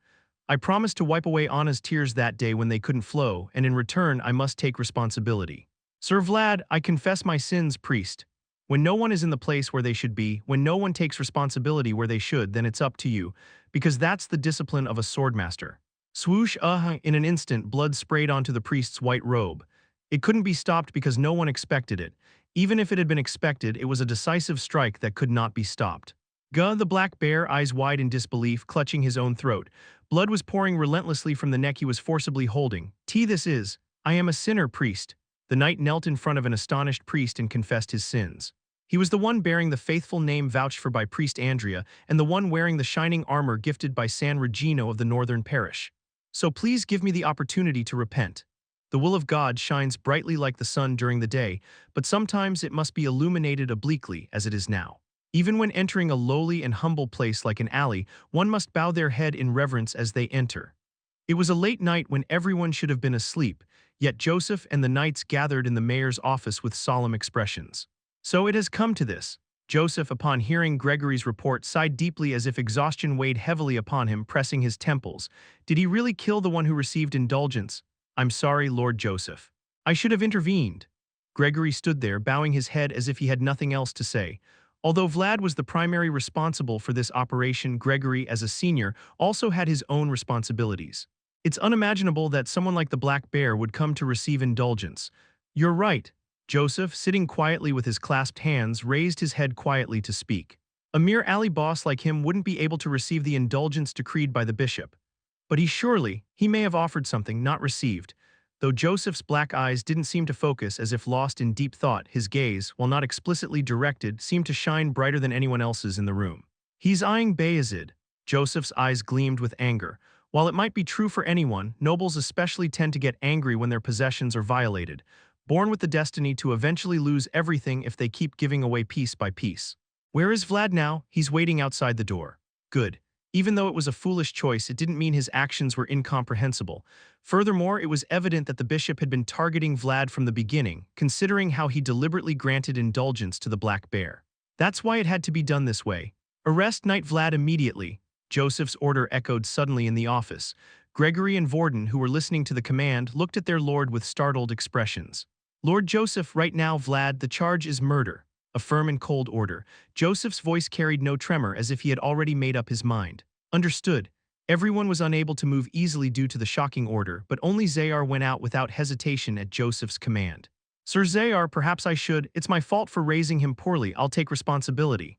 I promised to wipe away Anna's tears that day when they couldn't flow, and in return I must take responsibility. Sir Vlad, I confess my sins, priest. When no one is in the place where they should be, when no one takes responsibility where they should, then it's up to you, because that's the discipline of a swordmaster. Swoosh, in an instant blood sprayed onto the priest's white robe. It couldn't be stopped because no one expected it. Even if it had been expected, it was a decisive strike that could not be stopped. The black bear, eyes wide in disbelief, clutching his own throat. Blood was pouring relentlessly from the neck he was forcibly holding. This is. I am a sinner, priest. The knight knelt in front of an astonished priest and confessed his sins. He was the one bearing the faithful name vouched for by priest Andrea, and the one wearing the shining armor gifted by San Regino of the northern parish. So please give me the opportunity to repent. The will of God shines brightly like the sun during the day, but sometimes it must be illuminated obliquely as it is now. Even when entering a lowly and humble place like an alley, one must bow their head in reverence as they enter. It was a late night when everyone should have been asleep, yet Joseph and the knights gathered in the mayor's office with solemn expressions. So it has come to this. Joseph, upon hearing Gregory's report, sighed deeply as if exhaustion weighed heavily upon him, pressing his temples. Did he really kill the one who received indulgence? I'm sorry, Lord Joseph. I should have intervened. Gregory stood there, bowing his head as if he had nothing else to say. Although Vlad was the primary responsible for this operation, Gregory, as a senior, also had his own responsibilities. It's unimaginable that someone like the Black Bear would come to receive indulgence. You're right. Joseph, sitting quietly with his clasped hands, raised his head quietly to speak. A mere alley boss like him wouldn't be able to receive the indulgence decreed by the bishop. But he may have offered something not received. Though Joseph's black eyes didn't seem to focus, as if lost in deep thought, his gaze, while not explicitly directed, seemed to shine brighter than anyone else's in the room. He's eyeing Vayezid. Joseph's eyes gleamed with anger. While it might be true for anyone, nobles especially tend to get angry when their possessions are violated, born with the destiny to eventually lose everything if they keep giving away piece by piece. Where is Vlad now? He's waiting outside the door. Good. Even though it was a foolish choice, it didn't mean his actions were incomprehensible. Furthermore, it was evident that the bishop had been targeting Vlad from the beginning, considering how he deliberately granted indulgence to the Black Bear. That's why it had to be done this way. Arrest Knight Vlad immediately. Joseph's order echoed suddenly in the office. Gregory and Vorden, who were listening to the command, looked at their lord with startled expressions. Lord Joseph, right now, Vlad, the charge is murder. A firm and cold order. Joseph's voice carried no tremor, as if he had already made up his mind. Understood. Everyone was unable to move easily due to the shocking order, but only Zayar went out without hesitation at Joseph's command. Sir Zayar, perhaps I should. It's my fault for raising him poorly. I'll take responsibility.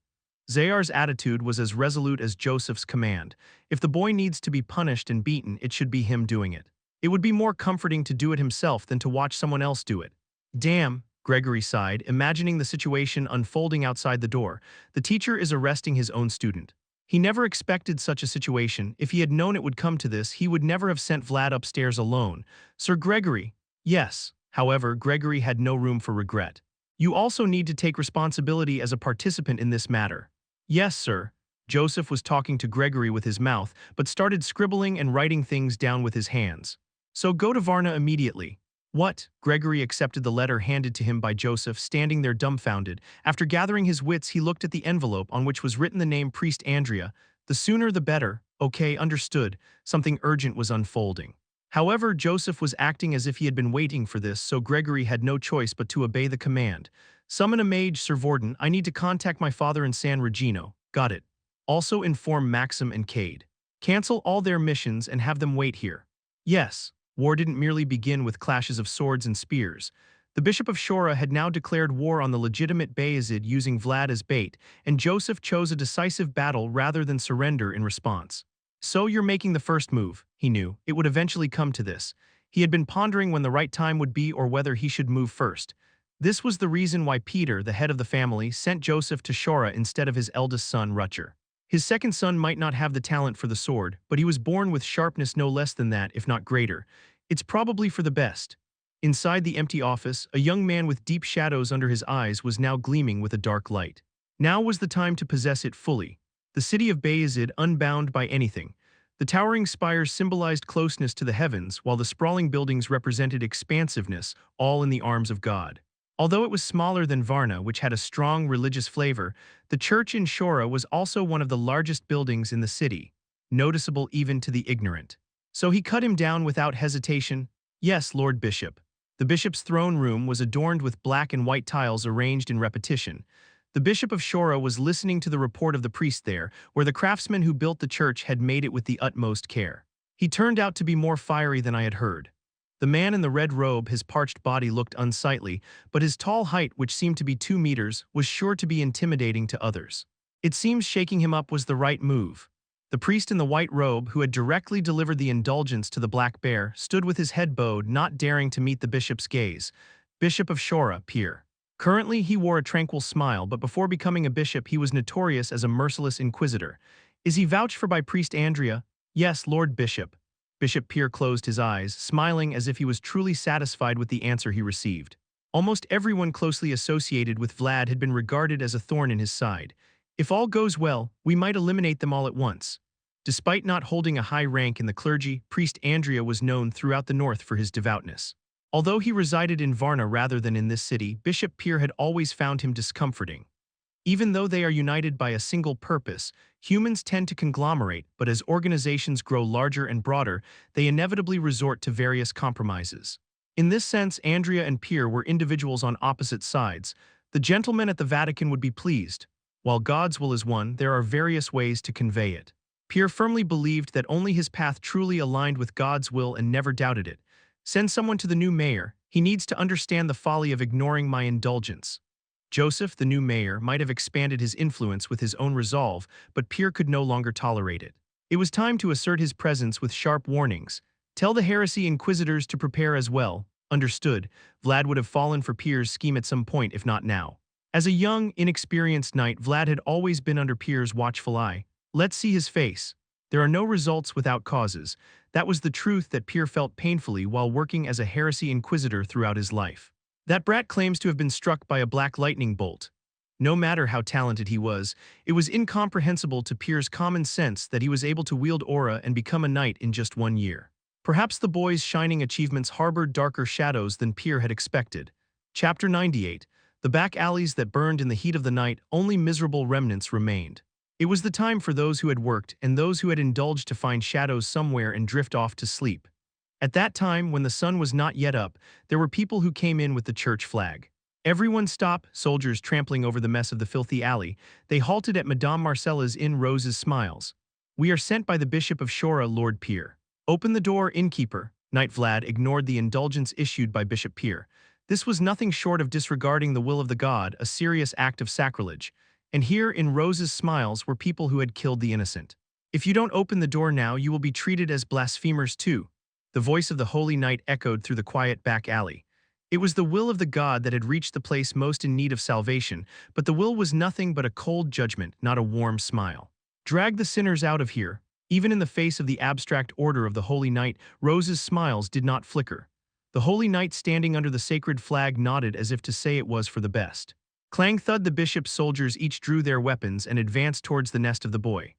Zayar's attitude was as resolute as Joseph's command. If the boy needs to be punished and beaten, it should be him doing it. It would be more comforting to do it himself than to watch someone else do it. Damn, Gregory sighed, imagining the situation unfolding outside the door. The teacher is arresting his own student. He never expected such a situation. If he had known it would come to this, he would never have sent Vlad upstairs alone. Sir Gregory. Yes. However, Gregory had no room for regret. You also need to take responsibility as a participant in this matter. Yes, sir. Joseph was talking to Gregory with his mouth, but started scribbling and writing things down with his hands. So go to Varna immediately. What? Gregory accepted the letter handed to him by Joseph, standing there dumbfounded. After gathering his wits, he looked at the envelope on which was written the name Priest Andrea. The sooner the better. Okay, understood. Something urgent was unfolding. However, Joseph was acting as if he had been waiting for this, so Gregory had no choice but to obey the command. Summon a mage, Sir Vorden. I need to contact my father in San Regino. Got it. Also inform Maxim and Cade. Cancel all their missions and have them wait here. Yes. War didn't merely begin with clashes of swords and spears. The Bishop of Shora had now declared war on the legitimate Vayezid using Vlad as bait, and Joseph chose a decisive battle rather than surrender in response. So you're making the first move, he knew. It would eventually come to this. He had been pondering when the right time would be or whether he should move first. This was the reason why Peter, the head of the family, sent Joseph to Shora instead of his eldest son, Rutger. His second son might not have the talent for the sword, but he was born with sharpness no less than that, if not greater. It's probably for the best. Inside the empty office, a young man with deep shadows under his eyes was now gleaming with a dark light. Now was the time to possess it fully. The city of Vayezid, unbound by anything. The towering spires symbolized closeness to the heavens, while the sprawling buildings represented expansiveness, all in the arms of God. Although it was smaller than Varna, which had a strong religious flavor, the church in Shora was also one of the largest buildings in the city, noticeable even to the ignorant. So he cut him down without hesitation. Yes, Lord Bishop. The bishop's throne room was adorned with black and white tiles arranged in repetition. The Bishop of Shora was listening to the report of the priest there, where the craftsman who built the church had made it with the utmost care. He turned out to be more fiery than I had heard. The man in the red robe, his parched body looked unsightly, but his tall height, which seemed to be 2 meters, was sure to be intimidating to others. It seems shaking him up was the right move. The priest in the white robe, who had directly delivered the indulgence to the black bear, stood with his head bowed, not daring to meet the bishop's gaze. Bishop of Shora, Peer. Currently, he wore a tranquil smile, but before becoming a bishop, he was notorious as a merciless inquisitor. Is he vouched for by Priest Andrea? Yes, Lord Bishop. Bishop Peer closed his eyes, smiling as if he was truly satisfied with the answer he received. Almost everyone closely associated with Vlad had been regarded as a thorn in his side. If all goes well, we might eliminate them all at once. Despite not holding a high rank in the clergy, Priest Andrea was known throughout the north for his devoutness. Although he resided in Varna rather than in this city, Bishop Peer had always found him discomforting. Even though they are united by a single purpose, humans tend to conglomerate, but as organizations grow larger and broader, they inevitably resort to various compromises. In this sense, Andrea and Peer were individuals on opposite sides. The gentleman at the Vatican would be pleased. While God's will is one, there are various ways to convey it. Peer firmly believed that only his path truly aligned with God's will and never doubted it. Send someone to the new mayor. He needs to understand the folly of ignoring my indulgence. Joseph, the new mayor, might have expanded his influence with his own resolve, but Peer could no longer tolerate it. It was time to assert his presence with sharp warnings. Tell the heresy inquisitors to prepare as well. Understood. Vlad would have fallen for Peer's scheme at some point, if not now. As a young, inexperienced knight, Vlad had always been under Peer's watchful eye. Let's see his face. There are no results without causes. That was the truth that Peer felt painfully while working as a heresy inquisitor throughout his life. That brat claims to have been struck by a black lightning bolt. No matter how talented he was, it was incomprehensible to Peer's common sense that he was able to wield aura and become a knight in just 1 year. Perhaps the boy's shining achievements harbored darker shadows than Peer had expected. Chapter 98. The back alleys that burned in the heat of the night, only miserable remnants remained. It was the time for those who had worked and those who had indulged to find shadows somewhere and drift off to sleep. At that time, when the sun was not yet up, there were people who came in with the church flag. Everyone stop, soldiers trampling over the mess of the filthy alley. They halted at Madame Marcella's Inn Rose's Smiles. We are sent by the Bishop of Shora, Lord Pier. Open the door, innkeeper. Knight Vlad ignored the indulgence issued by Bishop Pier. This was nothing short of disregarding the will of the god, a serious act of sacrilege. And here, in Rose's Smiles, were people who had killed the innocent. If you don't open the door now, you will be treated as blasphemers too. The voice of the holy knight echoed through the quiet back alley. It was the will of the god that had reached the place most in need of salvation, but the will was nothing but a cold judgment, not a warm smile. Drag the sinners out of here. Even in the face of the abstract order of the holy knight, Rose's Smiles did not flicker. The holy knight standing under the sacred flag nodded as if to say it was for the best. Clang thud, the bishop's soldiers each drew their weapons and advanced towards the nest of the boy.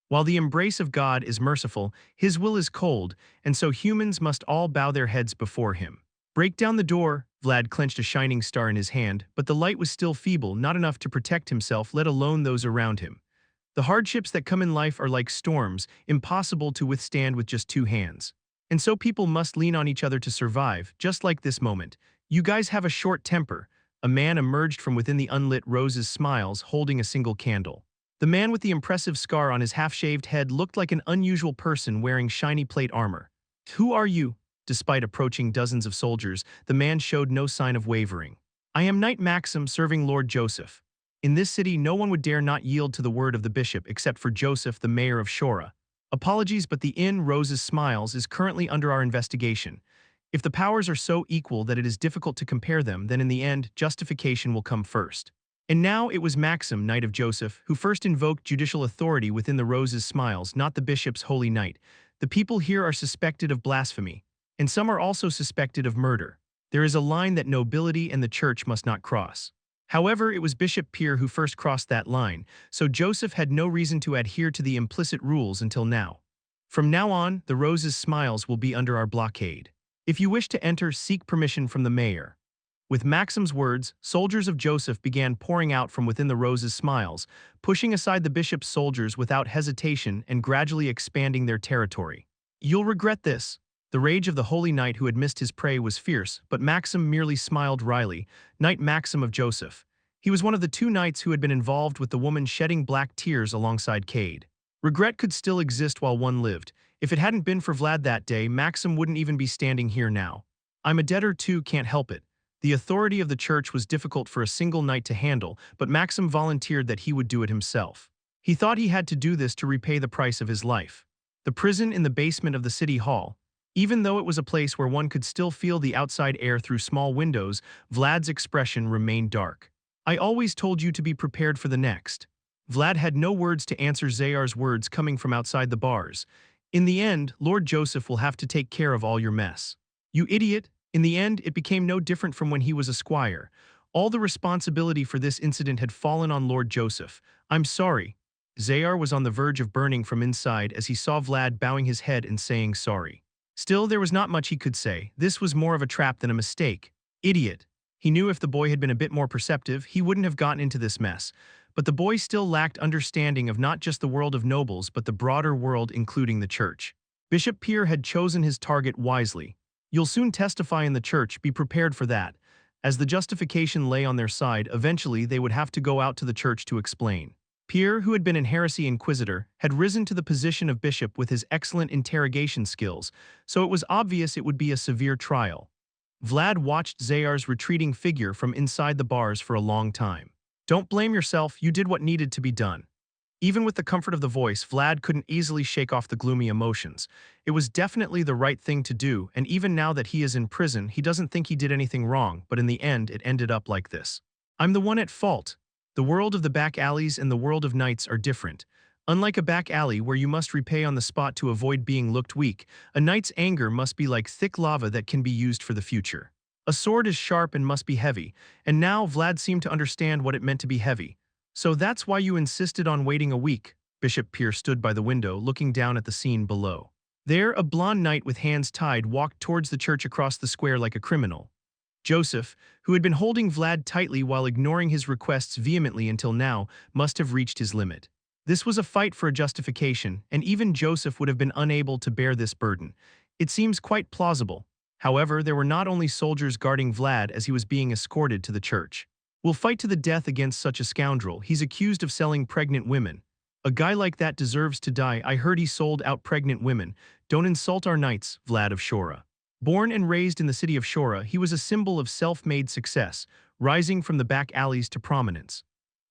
While the embrace of God is merciful, his will is cold, and so humans must all bow their heads before him. Break down the door. Vlad clenched a shining star in his hand, but the light was still feeble, not enough to protect himself, let alone those around him. The hardships that come in life are like storms, impossible to withstand with just two hands. And so people must lean on each other to survive, just like this moment. You guys have a short temper. A man emerged from within the unlit Rose's Smiles, holding a single candle. The man with the impressive scar on his half-shaved head looked like an unusual person wearing shiny plate armor. Who are you? Despite approaching dozens of soldiers, the man showed no sign of wavering. I am Knight Maxim, serving Lord Joseph. In this city, no one would dare not yield to the word of the bishop except for Joseph, the mayor of Shora. Apologies, but the Inn Rose's Smiles is currently under our investigation. If the powers are so equal that it is difficult to compare them, then in the end, justification will come first. And now it was Maxim, Knight of Joseph, who first invoked judicial authority within the Rose's Smiles, not the bishop's holy knight. The people here are suspected of blasphemy, and some are also suspected of murder. There is a line that nobility and the church must not cross. However, it was Bishop Pier who first crossed that line, so Joseph had no reason to adhere to the implicit rules until now. From now on, the Rose's Smiles will be under our blockade. If you wish to enter, seek permission from the mayor. With Maxim's words, soldiers of Joseph began pouring out from within the Rose's Smiles, pushing aside the bishop's soldiers without hesitation and gradually expanding their territory. You'll regret this. The rage of the holy knight who had missed his prey was fierce, but Maxim merely smiled wryly. Knight Maxim of Joseph. He was one of the two knights who had been involved with the woman shedding black tears alongside Cade. Regret could still exist while one lived. If it hadn't been for Vlad that day, Maxim wouldn't even be standing here now. I'm a debtor too, can't help it. The authority of the church was difficult for a single knight to handle, but Maxim volunteered that he would do it himself. He thought he had to do this to repay the price of his life. The prison in the basement of the city hall. Even though it was a place where one could still feel the outside air through small windows, Vlad's expression remained dark. I always told you to be prepared for the next. Vlad had no words to answer Zayar's words coming from outside the bars. In the end, Lord Joseph will have to take care of all your mess. You idiot! In the end, it became no different from when he was a squire. All the responsibility for this incident had fallen on Lord Joseph. I'm sorry. Zayar was on the verge of burning from inside as he saw Vlad bowing his head and saying sorry. Still, there was not much he could say. This was more of a trap than a mistake. Idiot. He knew if the boy had been a bit more perceptive, he wouldn't have gotten into this mess. But the boy still lacked understanding of not just the world of nobles, but the broader world, including the church. Bishop Pier had chosen his target wisely. You'll soon testify in the church, be prepared for that. As the justification lay on their side, eventually they would have to go out to the church to explain. Pier, who had been an heresy inquisitor, had risen to the position of bishop with his excellent interrogation skills, so it was obvious it would be a severe trial. Vlad watched Zayar's retreating figure from inside the bars for a long time. Don't blame yourself, you did what needed to be done. Even with the comfort of the voice, Vlad couldn't easily shake off the gloomy emotions. It was definitely the right thing to do, and even now that he is in prison, he doesn't think he did anything wrong, but in the end, it ended up like this. I'm the one at fault. The world of the back alleys and the world of knights are different. Unlike a back alley where you must repay on the spot to avoid being looked weak, a knight's anger must be like thick lava that can be used for the future. A sword is sharp and must be heavy, and now Vlad seemed to understand what it meant to be heavy. So that's why you insisted on waiting a week. Bishop Pier stood by the window, looking down at the scene below. There, a blonde knight with hands tied walked towards the church across the square like a criminal. Joseph, who had been holding Vlad tightly while ignoring his requests vehemently until now, must have reached his limit. This was a fight for a justification, and even Joseph would have been unable to bear this burden. It seems quite plausible. However, there were not only soldiers guarding Vlad as he was being escorted to the church. We'll fight to the death against such a scoundrel. He's accused of selling pregnant women. A guy like that deserves to die. I heard he sold out pregnant women. Don't insult our knights, Vlad of Shora. Born and raised in the city of Shora, he was a symbol of self-made success, rising from the back alleys to prominence.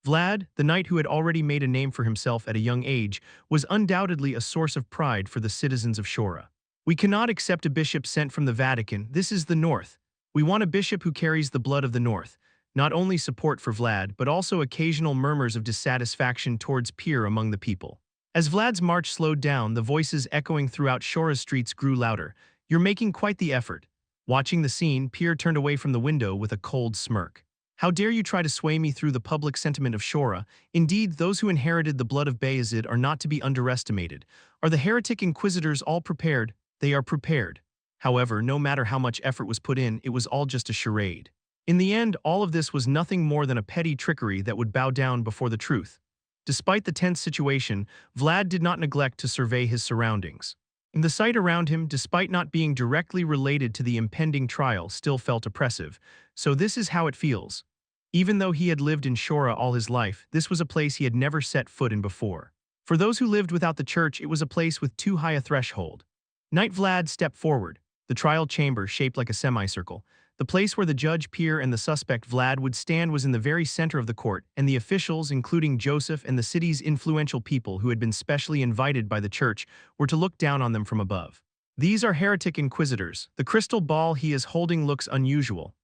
Vlad, the knight who had already made a name for himself at a young age, was undoubtedly a source of pride for the citizens of Shora. We cannot accept a bishop sent from the Vatican. This is the North. We want a bishop who carries the blood of the North. Not only support for Vlad, but also occasional murmurs of dissatisfaction towards Pierre among the people. As Vlad's march slowed down, the voices echoing throughout Shora's streets grew louder. You're making quite the effort. Watching the scene, Pierre turned away from the window with a cold smirk. How dare you try to sway me through the public sentiment of Shora? Indeed, those who inherited the blood of Vayezid are not to be underestimated. Are the heretic inquisitors all prepared? They are prepared. However, no matter how much effort was put in, it was all just a charade. In the end, all of this was nothing more than a petty trickery that would bow down before the truth. Despite the tense situation, Vlad did not neglect to survey his surroundings. The sight around him, despite not being directly related to the impending trial, still felt oppressive. So this is how it feels. Even though he had lived in Shora all his life, this was a place he had never set foot in before. For those who lived without the church, it was a place with too high a threshold. Knight Vlad stepped forward. The trial chamber, shaped like a semicircle. The place where the judge, Pierre, and the suspect, Vlad, would stand was in the very center of the court, and the officials, including Joseph and the city's influential people who had been specially invited by the church, were to look down on them from above. These are heretic inquisitors. The crystal ball he is holding looks unusual.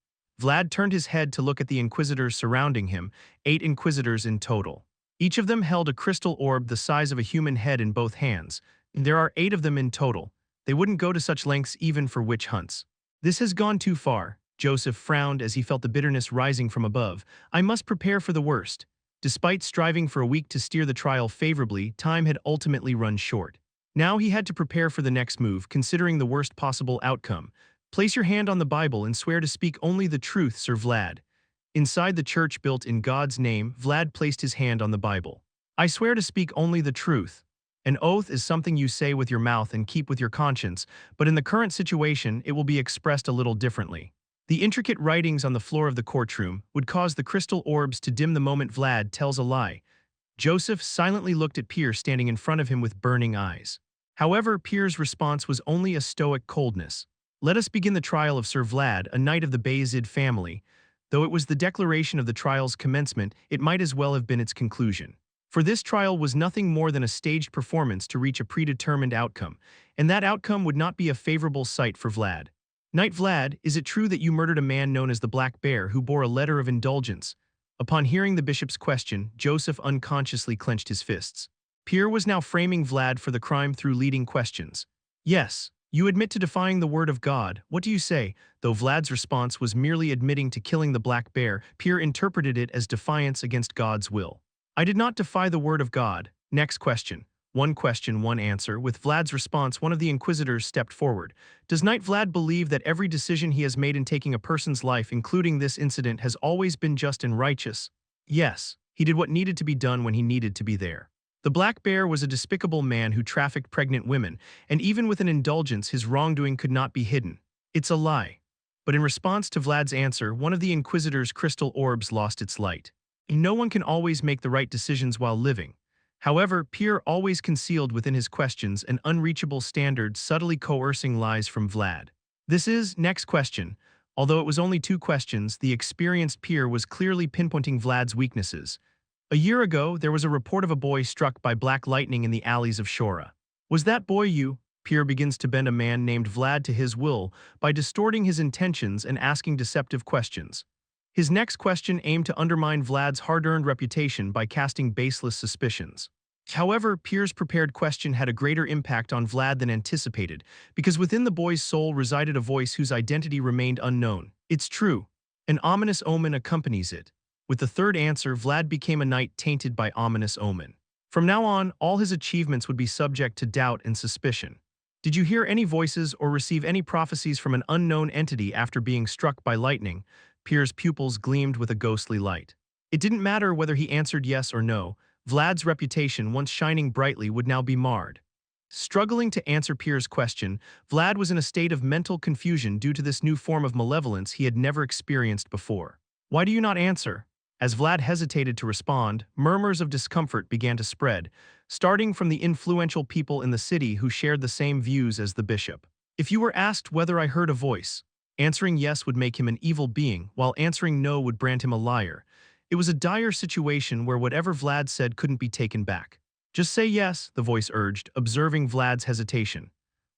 Vlad turned his head to look at the inquisitors surrounding him, 8 inquisitors in total. Each of them held a crystal orb the size of a human head in both hands. There are 8 of them in total. They wouldn't go to such lengths even for witch hunts. This has gone too far. Joseph frowned as he felt the bitterness rising from above. I must prepare for the worst. Despite striving for a week to steer the trial favorably, time had ultimately run short. Now he had to prepare for the next move, considering the worst possible outcome. Place your hand on the Bible and swear to speak only the truth, Sir Vlad. Inside the church built in God's name, Vlad placed his hand on the Bible. I swear to speak only the truth. An oath is something you say with your mouth and keep with your conscience, but in the current situation, it will be expressed a little differently. The intricate writings on the floor of the courtroom would cause the crystal orbs to dim the moment Vlad tells a lie. Joseph silently looked at Pierre standing in front of him with burning eyes. However, Pierre's response was only a stoic coldness. Let us begin the trial of Sir Vlad, a knight of the Vayezid family. Though it was the declaration of the trial's commencement, it might as well have been its conclusion. For this trial was nothing more than a staged performance to reach a predetermined outcome, and that outcome would not be a favorable sight for Vlad. Knight Vlad, is it true that you murdered a man known as the Black Bear who bore a letter of indulgence? Upon hearing the bishop's question, Joseph unconsciously clenched his fists. Pierre was now framing Vlad for the crime through leading questions. Yes, you admit to defying the word of God. What do you say? Though Vlad's response was merely admitting to killing the Black Bear, Pierre interpreted it as defiance against God's will. I did not defy the word of God. Next question, one answer. With Vlad's response, one of the inquisitors stepped forward. Does Knight Vlad believe that every decision he has made in taking a person's life, including this incident, has always been just and righteous? Yes, he did what needed to be done when he needed to be there. The Black Bear was a despicable man who trafficked pregnant women, and even with an indulgence, his wrongdoing could not be hidden. It's a lie. But in response to Vlad's answer, one of the inquisitor's crystal orbs lost its light. No one can always make the right decisions while living. However, Pierre always concealed within his questions an unreachable standard, subtly coercing lies from Vlad. Next question. Although it was only 2 questions, the experienced Pierre was clearly pinpointing Vlad's weaknesses. A year ago, there was a report of a boy struck by black lightning in the alleys of Shora. Was that boy you? Pierre begins to bend a man named Vlad to his will by distorting his intentions and asking deceptive questions. His next question aimed to undermine Vlad's hard-earned reputation by casting baseless suspicions. However, Pierre's prepared question had a greater impact on Vlad than anticipated, because within the boy's soul resided a voice whose identity remained unknown. It's true. An ominous omen accompanies it. With the third answer, Vlad became a knight tainted by ominous omen. From now on, all his achievements would be subject to doubt and suspicion. Did you hear any voices or receive any prophecies from an unknown entity after being struck by lightning? Pierre's pupils gleamed with a ghostly light. It didn't matter whether he answered yes or no. Vlad's reputation, once shining brightly, would now be marred. Struggling to answer Pierre's question, Vlad was in a state of mental confusion due to this new form of malevolence he had never experienced before. "Why do you not answer?" As Vlad hesitated to respond, murmurs of discomfort began to spread, starting from the influential people in the city who shared the same views as the bishop. "If you were asked whether I heard a voice, answering yes would make him an evil being, while answering no would brand him a liar." It was a dire situation where whatever Vlad said couldn't be taken back. "Just say yes," the voice urged, observing Vlad's hesitation.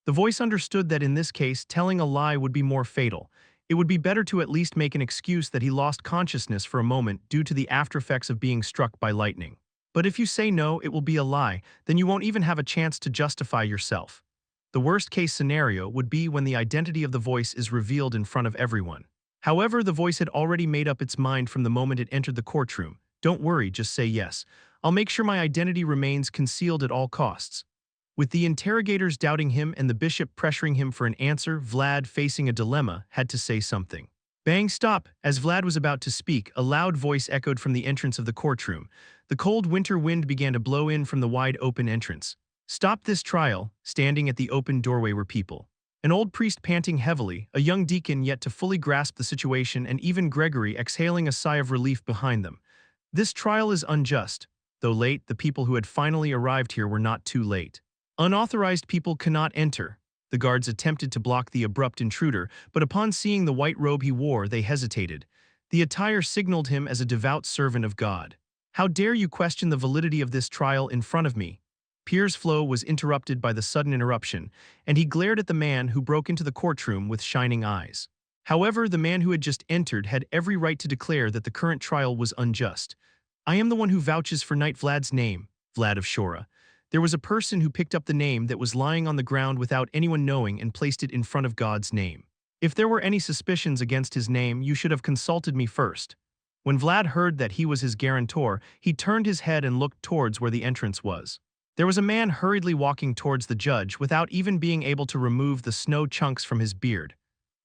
The voice understood that in this case, telling a lie would be more fatal. It would be better to at least make an excuse that he lost consciousness for a moment due to the aftereffects of being struck by lightning. "But if you say no, it will be a lie, then you won't even have a chance to justify yourself." The worst-case scenario would be when the identity of the voice is revealed in front of everyone. However, the voice had already made up its mind from the moment it entered the courtroom. "Don't worry, just say yes. I'll make sure my identity remains concealed at all costs." With the interrogators doubting him and the bishop pressuring him for an answer, Vlad, facing a dilemma, had to say something. "Bang, stop!" As Vlad was about to speak, a loud voice echoed from the entrance of the courtroom. The cold winter wind began to blow in from the wide-open entrance. "Stop this trial!" Standing at the open doorway were people. An old priest panting heavily, a young deacon yet to fully grasp the situation, and even Gregory exhaling a sigh of relief behind them. "This trial is unjust." Though late, the people who had finally arrived here were not too late. "Unauthorized people cannot enter." The guards attempted to block the abrupt intruder, but upon seeing the white robe he wore, they hesitated. The attire signaled him as a devout servant of God. "How dare you question the validity of this trial in front of me?" Pierre's flow was interrupted by the sudden interruption, and he glared at the man who broke into the courtroom with shining eyes. However, the man who had just entered had every right to declare that the current trial was unjust. "I am the one who vouches for Knight Vlad's name, Vlad of Shora." There was a person who picked up the name that was lying on the ground without anyone knowing and placed it in front of God's name. "If there were any suspicions against his name, you should have consulted me first." When Vlad heard that he was his guarantor, he turned his head and looked towards where the entrance was. There was a man hurriedly walking towards the judge without even being able to remove the snow chunks from his beard.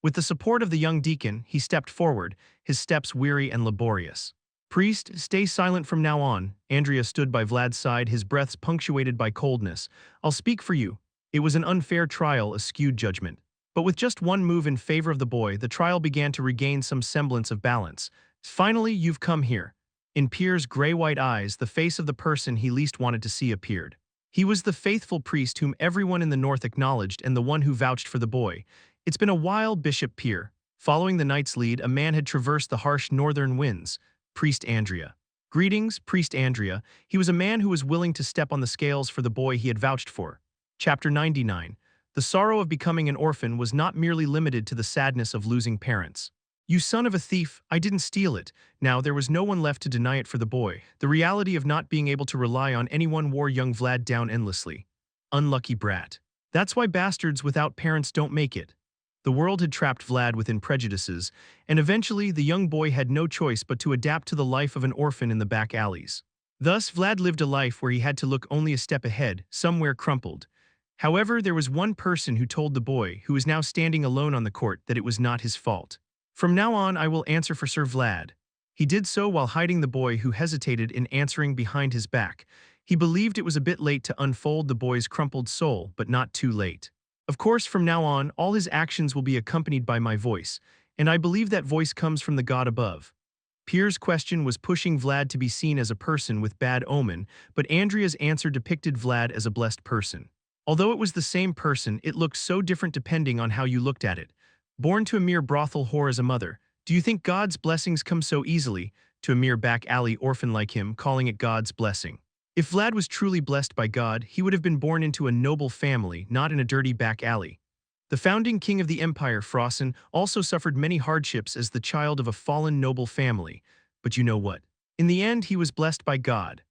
With the support of the young deacon, he stepped forward, his steps weary and laborious. "Priest, stay silent from now on." Andrea stood by Vlad's side, his breaths punctuated by coldness. "I'll speak for you." It was an unfair trial, a skewed judgment. But with just one move in favor of the boy, the trial began to regain some semblance of balance. "Finally, you've come here." In Pierre's gray-white eyes, the face of the person he least wanted to see appeared. He was the faithful priest whom everyone in the north acknowledged and the one who vouched for the boy. "It's been a while, Bishop Pierre." Following the knight's lead, a man had traversed the harsh northern winds. Priest Andrea. "Greetings, Priest Andrea." He was a man who was willing to step on the scales for the boy he had vouched for. Chapter 99. The sorrow of becoming an orphan was not merely limited to the sadness of losing parents. "You son of a thief, I didn't steal it." Now there was no one left to deny it for the boy. The reality of not being able to rely on anyone wore young Vlad down endlessly. Unlucky brat. That's why bastards without parents don't make it. The world had trapped Vlad within prejudices, and eventually the young boy had no choice but to adapt to the life of an orphan in the back alleys. Thus, Vlad lived a life where he had to look only a step ahead, somewhere crumpled. However, there was one person who told the boy, who was now standing alone on the court, that it was not his fault. "From now on, I will answer for Sir Vlad." He did so while hiding the boy who hesitated in answering behind his back. He believed it was a bit late to unfold the boy's crumpled soul, but not too late. "Of course, from now on, all his actions will be accompanied by my voice, and I believe that voice comes from the God above." Pierre's question was pushing Vlad to be seen as a person with bad omen, but Andrea's answer depicted Vlad as a blessed person. Although it was the same person, it looked so different depending on how you looked at it. "Born to a mere brothel whore as a mother, do you think God's blessings come so easily?" To a mere back-alley orphan like him, calling it God's blessing. If Vlad was truly blessed by God, he would have been born into a noble family, not in a dirty back alley. The founding king of the empire, Frossen, also suffered many hardships as the child of a fallen noble family. But you know what? In the end, he was blessed by God.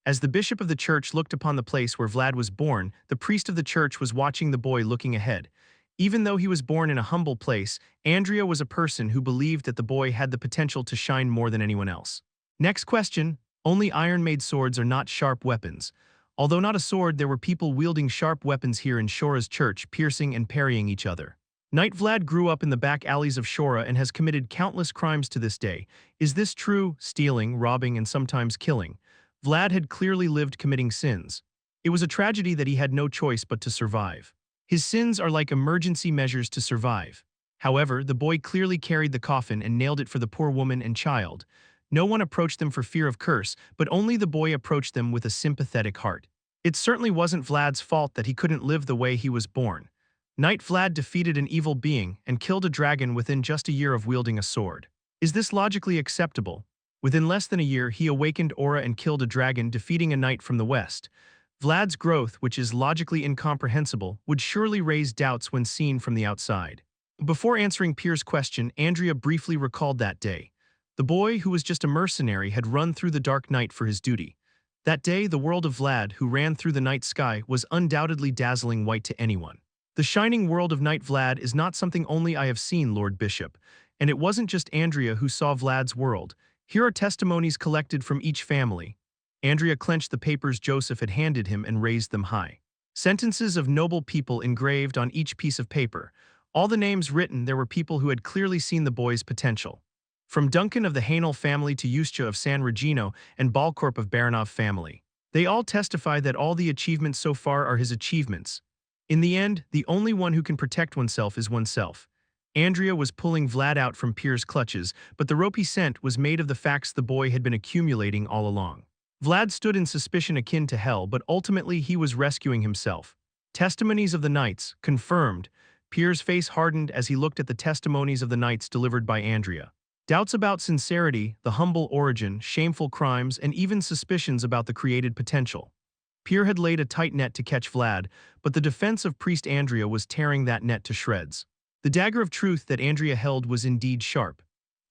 As the bishop of the church looked upon the place where Vlad was born, the priest of the church was watching the boy looking ahead. Even though he was born in a humble place, Andrea was a person who believed that the boy had the potential to shine more than anyone else. Next question. Only iron-made swords are not sharp weapons. Although not a sword, there were people wielding sharp weapons here in Shora's church, piercing and parrying each other. Knight Vlad grew up in the back alleys of Shora and has committed countless crimes to this day. Is this true? Stealing, robbing, and sometimes killing. Vlad had clearly lived committing sins. It was a tragedy that he had no choice but to survive. His sins are like emergency measures to survive. However, the boy clearly carried the coffin and nailed it for the poor woman and child. No one approached them for fear of curse, but only the boy approached them with a sympathetic heart. It certainly wasn't Vlad's fault that he couldn't live the way he was born. Knight Vlad defeated an evil being and killed a dragon within just a year of wielding a sword. Is this logically acceptable? Within less than a year, he awakened Aura and killed a dragon, defeating a knight from the west. Vlad's growth, which is logically incomprehensible, would surely raise doubts when seen from the outside. Before answering Pierre's question, Andrea briefly recalled that day. The boy, who was just a mercenary, had run through the dark night for his duty. That day, the world of Vlad, who ran through the night sky, was undoubtedly dazzling white to anyone. The shining world of Knight Vlad is not something only I have seen, Lord Bishop. And it wasn't just Andrea who saw Vlad's world. Here are testimonies collected from each family. Andrea clenched the papers Joseph had handed him and raised them high. Sentences of noble people engraved on each piece of paper. All the names written, there were people who had clearly seen the boy's potential. From Duncan of the Hainel family to Yuscha of San Regino and Balcorp of Baranov family. They all testify that all the achievements so far are his achievements. In the end, the only one who can protect oneself is oneself. Andrea was pulling Vlad out from Pierre's clutches, but the rope he sent was made of the facts the boy had been accumulating all along. Vlad stood in suspicion akin to hell, but ultimately he was rescuing himself. Testimonies of the knights, confirmed. Pierre's face hardened as he looked at the testimonies of the knights delivered by Andrea. Doubts about sincerity, the humble origin, shameful crimes, and even suspicions about the created potential. Pierre had laid a tight net to catch Vlad, but the defense of priest Andrea was tearing that net to shreds. The dagger of truth that Andrea held was indeed sharp.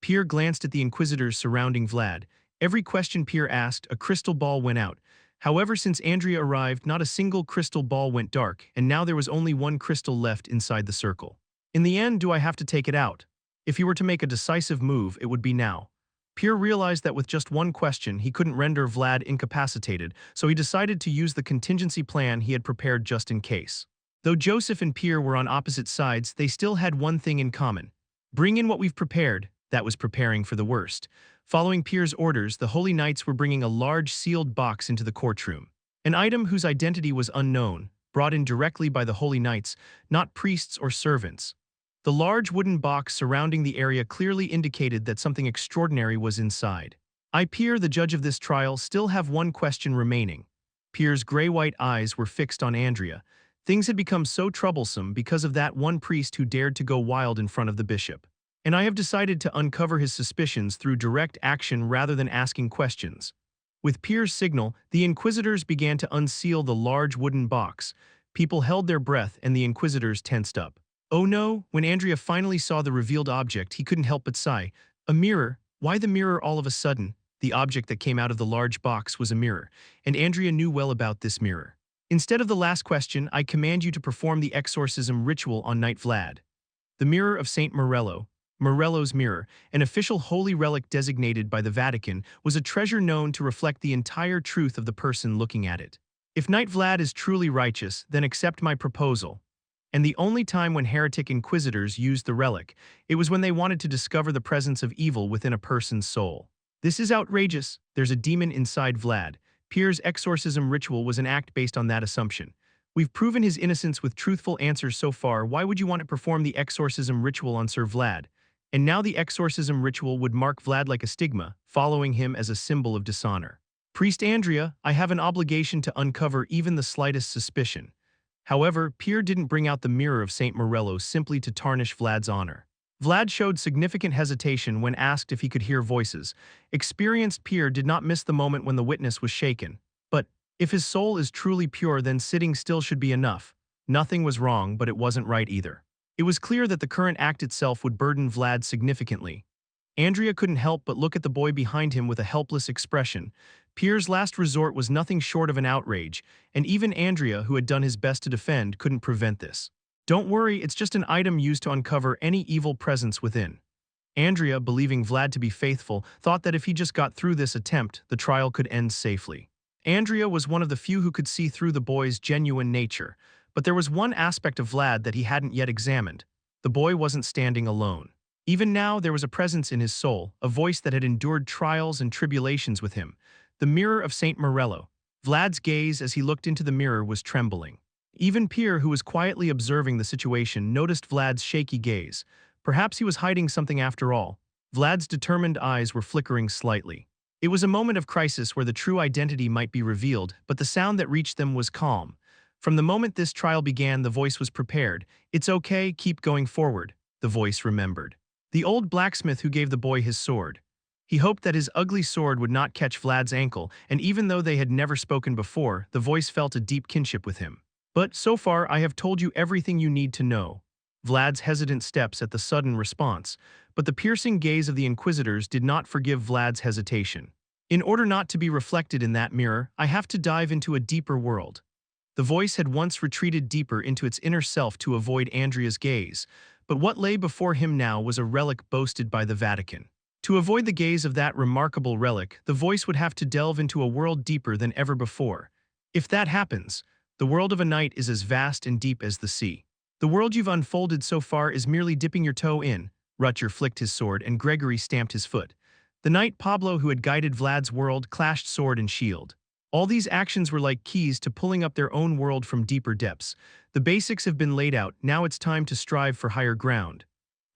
Pierre glanced at the inquisitors surrounding Vlad. Every question Pierre asked, a crystal ball went out. However, since Andrea arrived, not a single crystal ball went dark, and now there was only one crystal left inside the circle. In the end, do I have to take it out? If he were to make a decisive move, it would be now. Pierre realized that with just one question, he couldn't render Vlad incapacitated, so he decided to use the contingency plan he had prepared just in case. Though Joseph and Pierre were on opposite sides, they still had one thing in common. Bring in what we've prepared. That was preparing for the worst. Following Pierre's orders, the Holy Knights were bringing a large sealed box into the courtroom. An item whose identity was unknown, brought in directly by the Holy Knights, not priests or servants. The large wooden box surrounding the area clearly indicated that something extraordinary was inside. I, Pierre, the judge of this trial, still have one question remaining. Pierre's gray-white eyes were fixed on Andrea. Things had become so troublesome because of that one priest who dared to go wild in front of the bishop. And I have decided to uncover his suspicions through direct action rather than asking questions. With Pierre's signal, the inquisitors began to unseal the large wooden box. People held their breath and the inquisitors tensed up. Oh no, when Andrea finally saw the revealed object, he couldn't help but sigh. A mirror? Why the mirror all of a sudden? The object that came out of the large box was a mirror, and Andrea knew well about this mirror. Instead of the last question, I command you to perform the exorcism ritual on Knight Vlad. The mirror of Saint Morello, Morello's mirror, an official holy relic designated by the Vatican, was a treasure known to reflect the entire truth of the person looking at it. If Knight Vlad is truly righteous, then accept my proposal. And the only time when heretic inquisitors used the relic, it was when they wanted to discover the presence of evil within a person's soul. This is outrageous. There's a demon inside Vlad. Pierre's exorcism ritual was an act based on that assumption. We've proven his innocence with truthful answers so far. Why would you want to perform the exorcism ritual on Sir Vlad? And now the exorcism ritual would mark Vlad like a stigma, following him as a symbol of dishonor. Priest Andrea, I have an obligation to uncover even the slightest suspicion. However, Pierre didn't bring out the mirror of Saint Morello simply to tarnish Vlad's honor. Vlad showed significant hesitation when asked if he could hear voices. Experienced Pierre did not miss the moment when the witness was shaken. But, if his soul is truly pure, then sitting still should be enough. Nothing was wrong, but it wasn't right either. It was clear that the current act itself would burden Vlad significantly. Andrea couldn't help but look at the boy behind him with a helpless expression. Pierre's last resort was nothing short of an outrage, and even Andrea, who had done his best to defend, couldn't prevent this. Don't worry, it's just an item used to uncover any evil presence within. Andrea, believing Vlad to be faithful, thought that if he just got through this attempt, the trial could end safely. Andrea was one of the few who could see through the boy's genuine nature, but there was one aspect of Vlad that he hadn't yet examined. The boy wasn't standing alone. Even now, there was a presence in his soul, a voice that had endured trials and tribulations with him. The mirror of Saint Morello. Vlad's gaze as he looked into the mirror was trembling. Even Pierre, who was quietly observing the situation, noticed Vlad's shaky gaze. Perhaps he was hiding something after all. Vlad's determined eyes were flickering slightly. It was a moment of crisis where the true identity might be revealed, but the sound that reached them was calm. From the moment this trial began, the voice was prepared. "It's okay, keep going forward," the voice remembered. The old blacksmith who gave the boy his sword. He hoped that his ugly sword would not catch Vlad's ankle, and even though they had never spoken before, the voice felt a deep kinship with him. "But so far I have told you everything you need to know." Vlad's hesitant steps at the sudden response, but the piercing gaze of the inquisitors did not forgive Vlad's hesitation. "In order not to be reflected in that mirror, I have to dive into a deeper world." The voice had once retreated deeper into its inner self to avoid Andrea's gaze, but what lay before him now was a relic boasted by the Vatican. To avoid the gaze of that remarkable relic, the voice would have to delve into a world deeper than ever before. If that happens, the world of a knight is as vast and deep as the sea. The world you've unfolded so far is merely dipping your toe in. Rutger flicked his sword and Gregory stamped his foot. The knight Pablo, who had guided Vlad's world, clashed sword and shield. All these actions were like keys to pulling up their own world from deeper depths. The basics have been laid out, now it's time to strive for higher ground.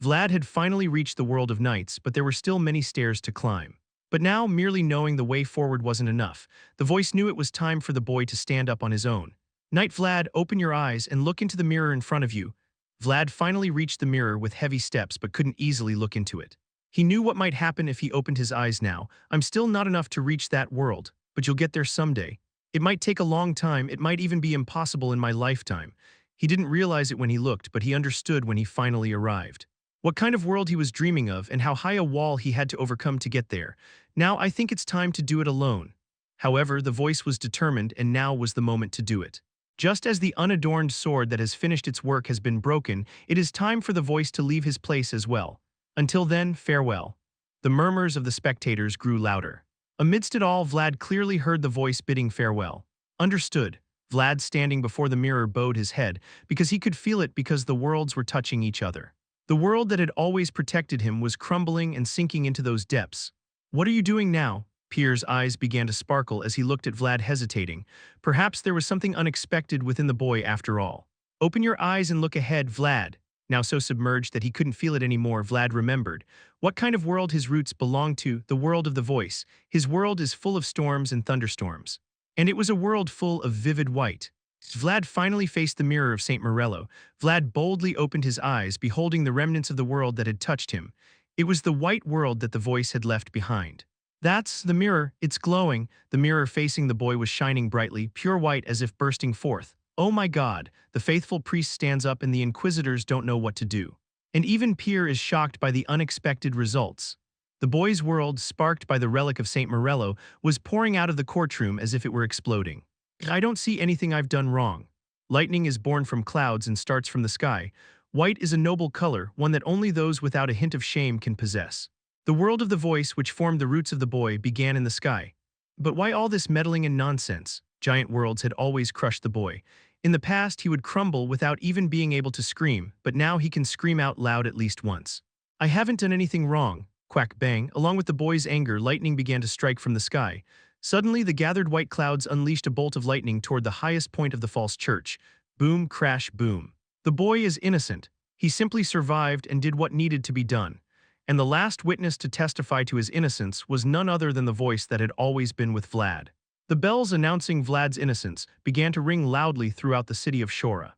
Vlad had finally reached the world of knights, but there were still many stairs to climb. But now, merely knowing the way forward wasn't enough. The voice knew it was time for the boy to stand up on his own. "Knight Vlad, open your eyes and look into the mirror in front of you." Vlad finally reached the mirror with heavy steps but couldn't easily look into it. He knew what might happen if he opened his eyes now. "I'm still not enough to reach that world, but you'll get there someday. It might take a long time, it might even be impossible in my lifetime." He didn't realize it when he looked, but he understood when he finally arrived. What kind of world he was dreaming of and how high a wall he had to overcome to get there. "Now I think it's time to do it alone." However, the voice was determined, and now was the moment to do it. Just as the unadorned sword that has finished its work has been broken, it is time for the voice to leave his place as well. Until then, farewell. The murmurs of the spectators grew louder. Amidst it all, Vlad clearly heard the voice bidding farewell. Understood. Vlad, standing before the mirror, bowed his head, because he could feel it, because the worlds were touching each other. The world that had always protected him was crumbling and sinking into those depths. "What are you doing now?" Pierre's eyes began to sparkle as he looked at Vlad, hesitating. Perhaps there was something unexpected within the boy after all. "Open your eyes and look ahead, Vlad." Now so submerged that he couldn't feel it anymore, Vlad remembered what kind of world his roots belonged to, the world of the voice. His world is full of storms and thunderstorms. And it was a world full of vivid white. Vlad finally faced the mirror of Saint Morello. Vlad boldly opened his eyes, beholding the remnants of the world that had touched him. It was the white world that the voice had left behind. "That's the mirror, it's glowing." The mirror facing the boy was shining brightly, pure white as if bursting forth. "Oh my God!" The faithful priest stands up and the inquisitors don't know what to do. And even Pierre is shocked by the unexpected results. The boy's world, sparked by the relic of Saint Morello, was pouring out of the courtroom as if it were exploding. "I don't see anything I've done wrong. Lightning is born from clouds and starts from the sky. White is a noble color, one that only those without a hint of shame can possess." The world of the voice, which formed the roots of the boy, began in the sky. But why all this meddling and nonsense? Giant worlds had always crushed the boy. In the past, he would crumble without even being able to scream, but now he can scream out loud at least once. "I haven't done anything wrong." Quack bang, along with the boy's anger, lightning began to strike from the sky. Suddenly, the gathered white clouds unleashed a bolt of lightning toward the highest point of the false church. Boom, crash, boom. The boy is innocent. He simply survived and did what needed to be done. And the last witness to testify to his innocence was none other than the voice that had always been with Vlad. The bells announcing Vlad's innocence began to ring loudly throughout the city of Shora.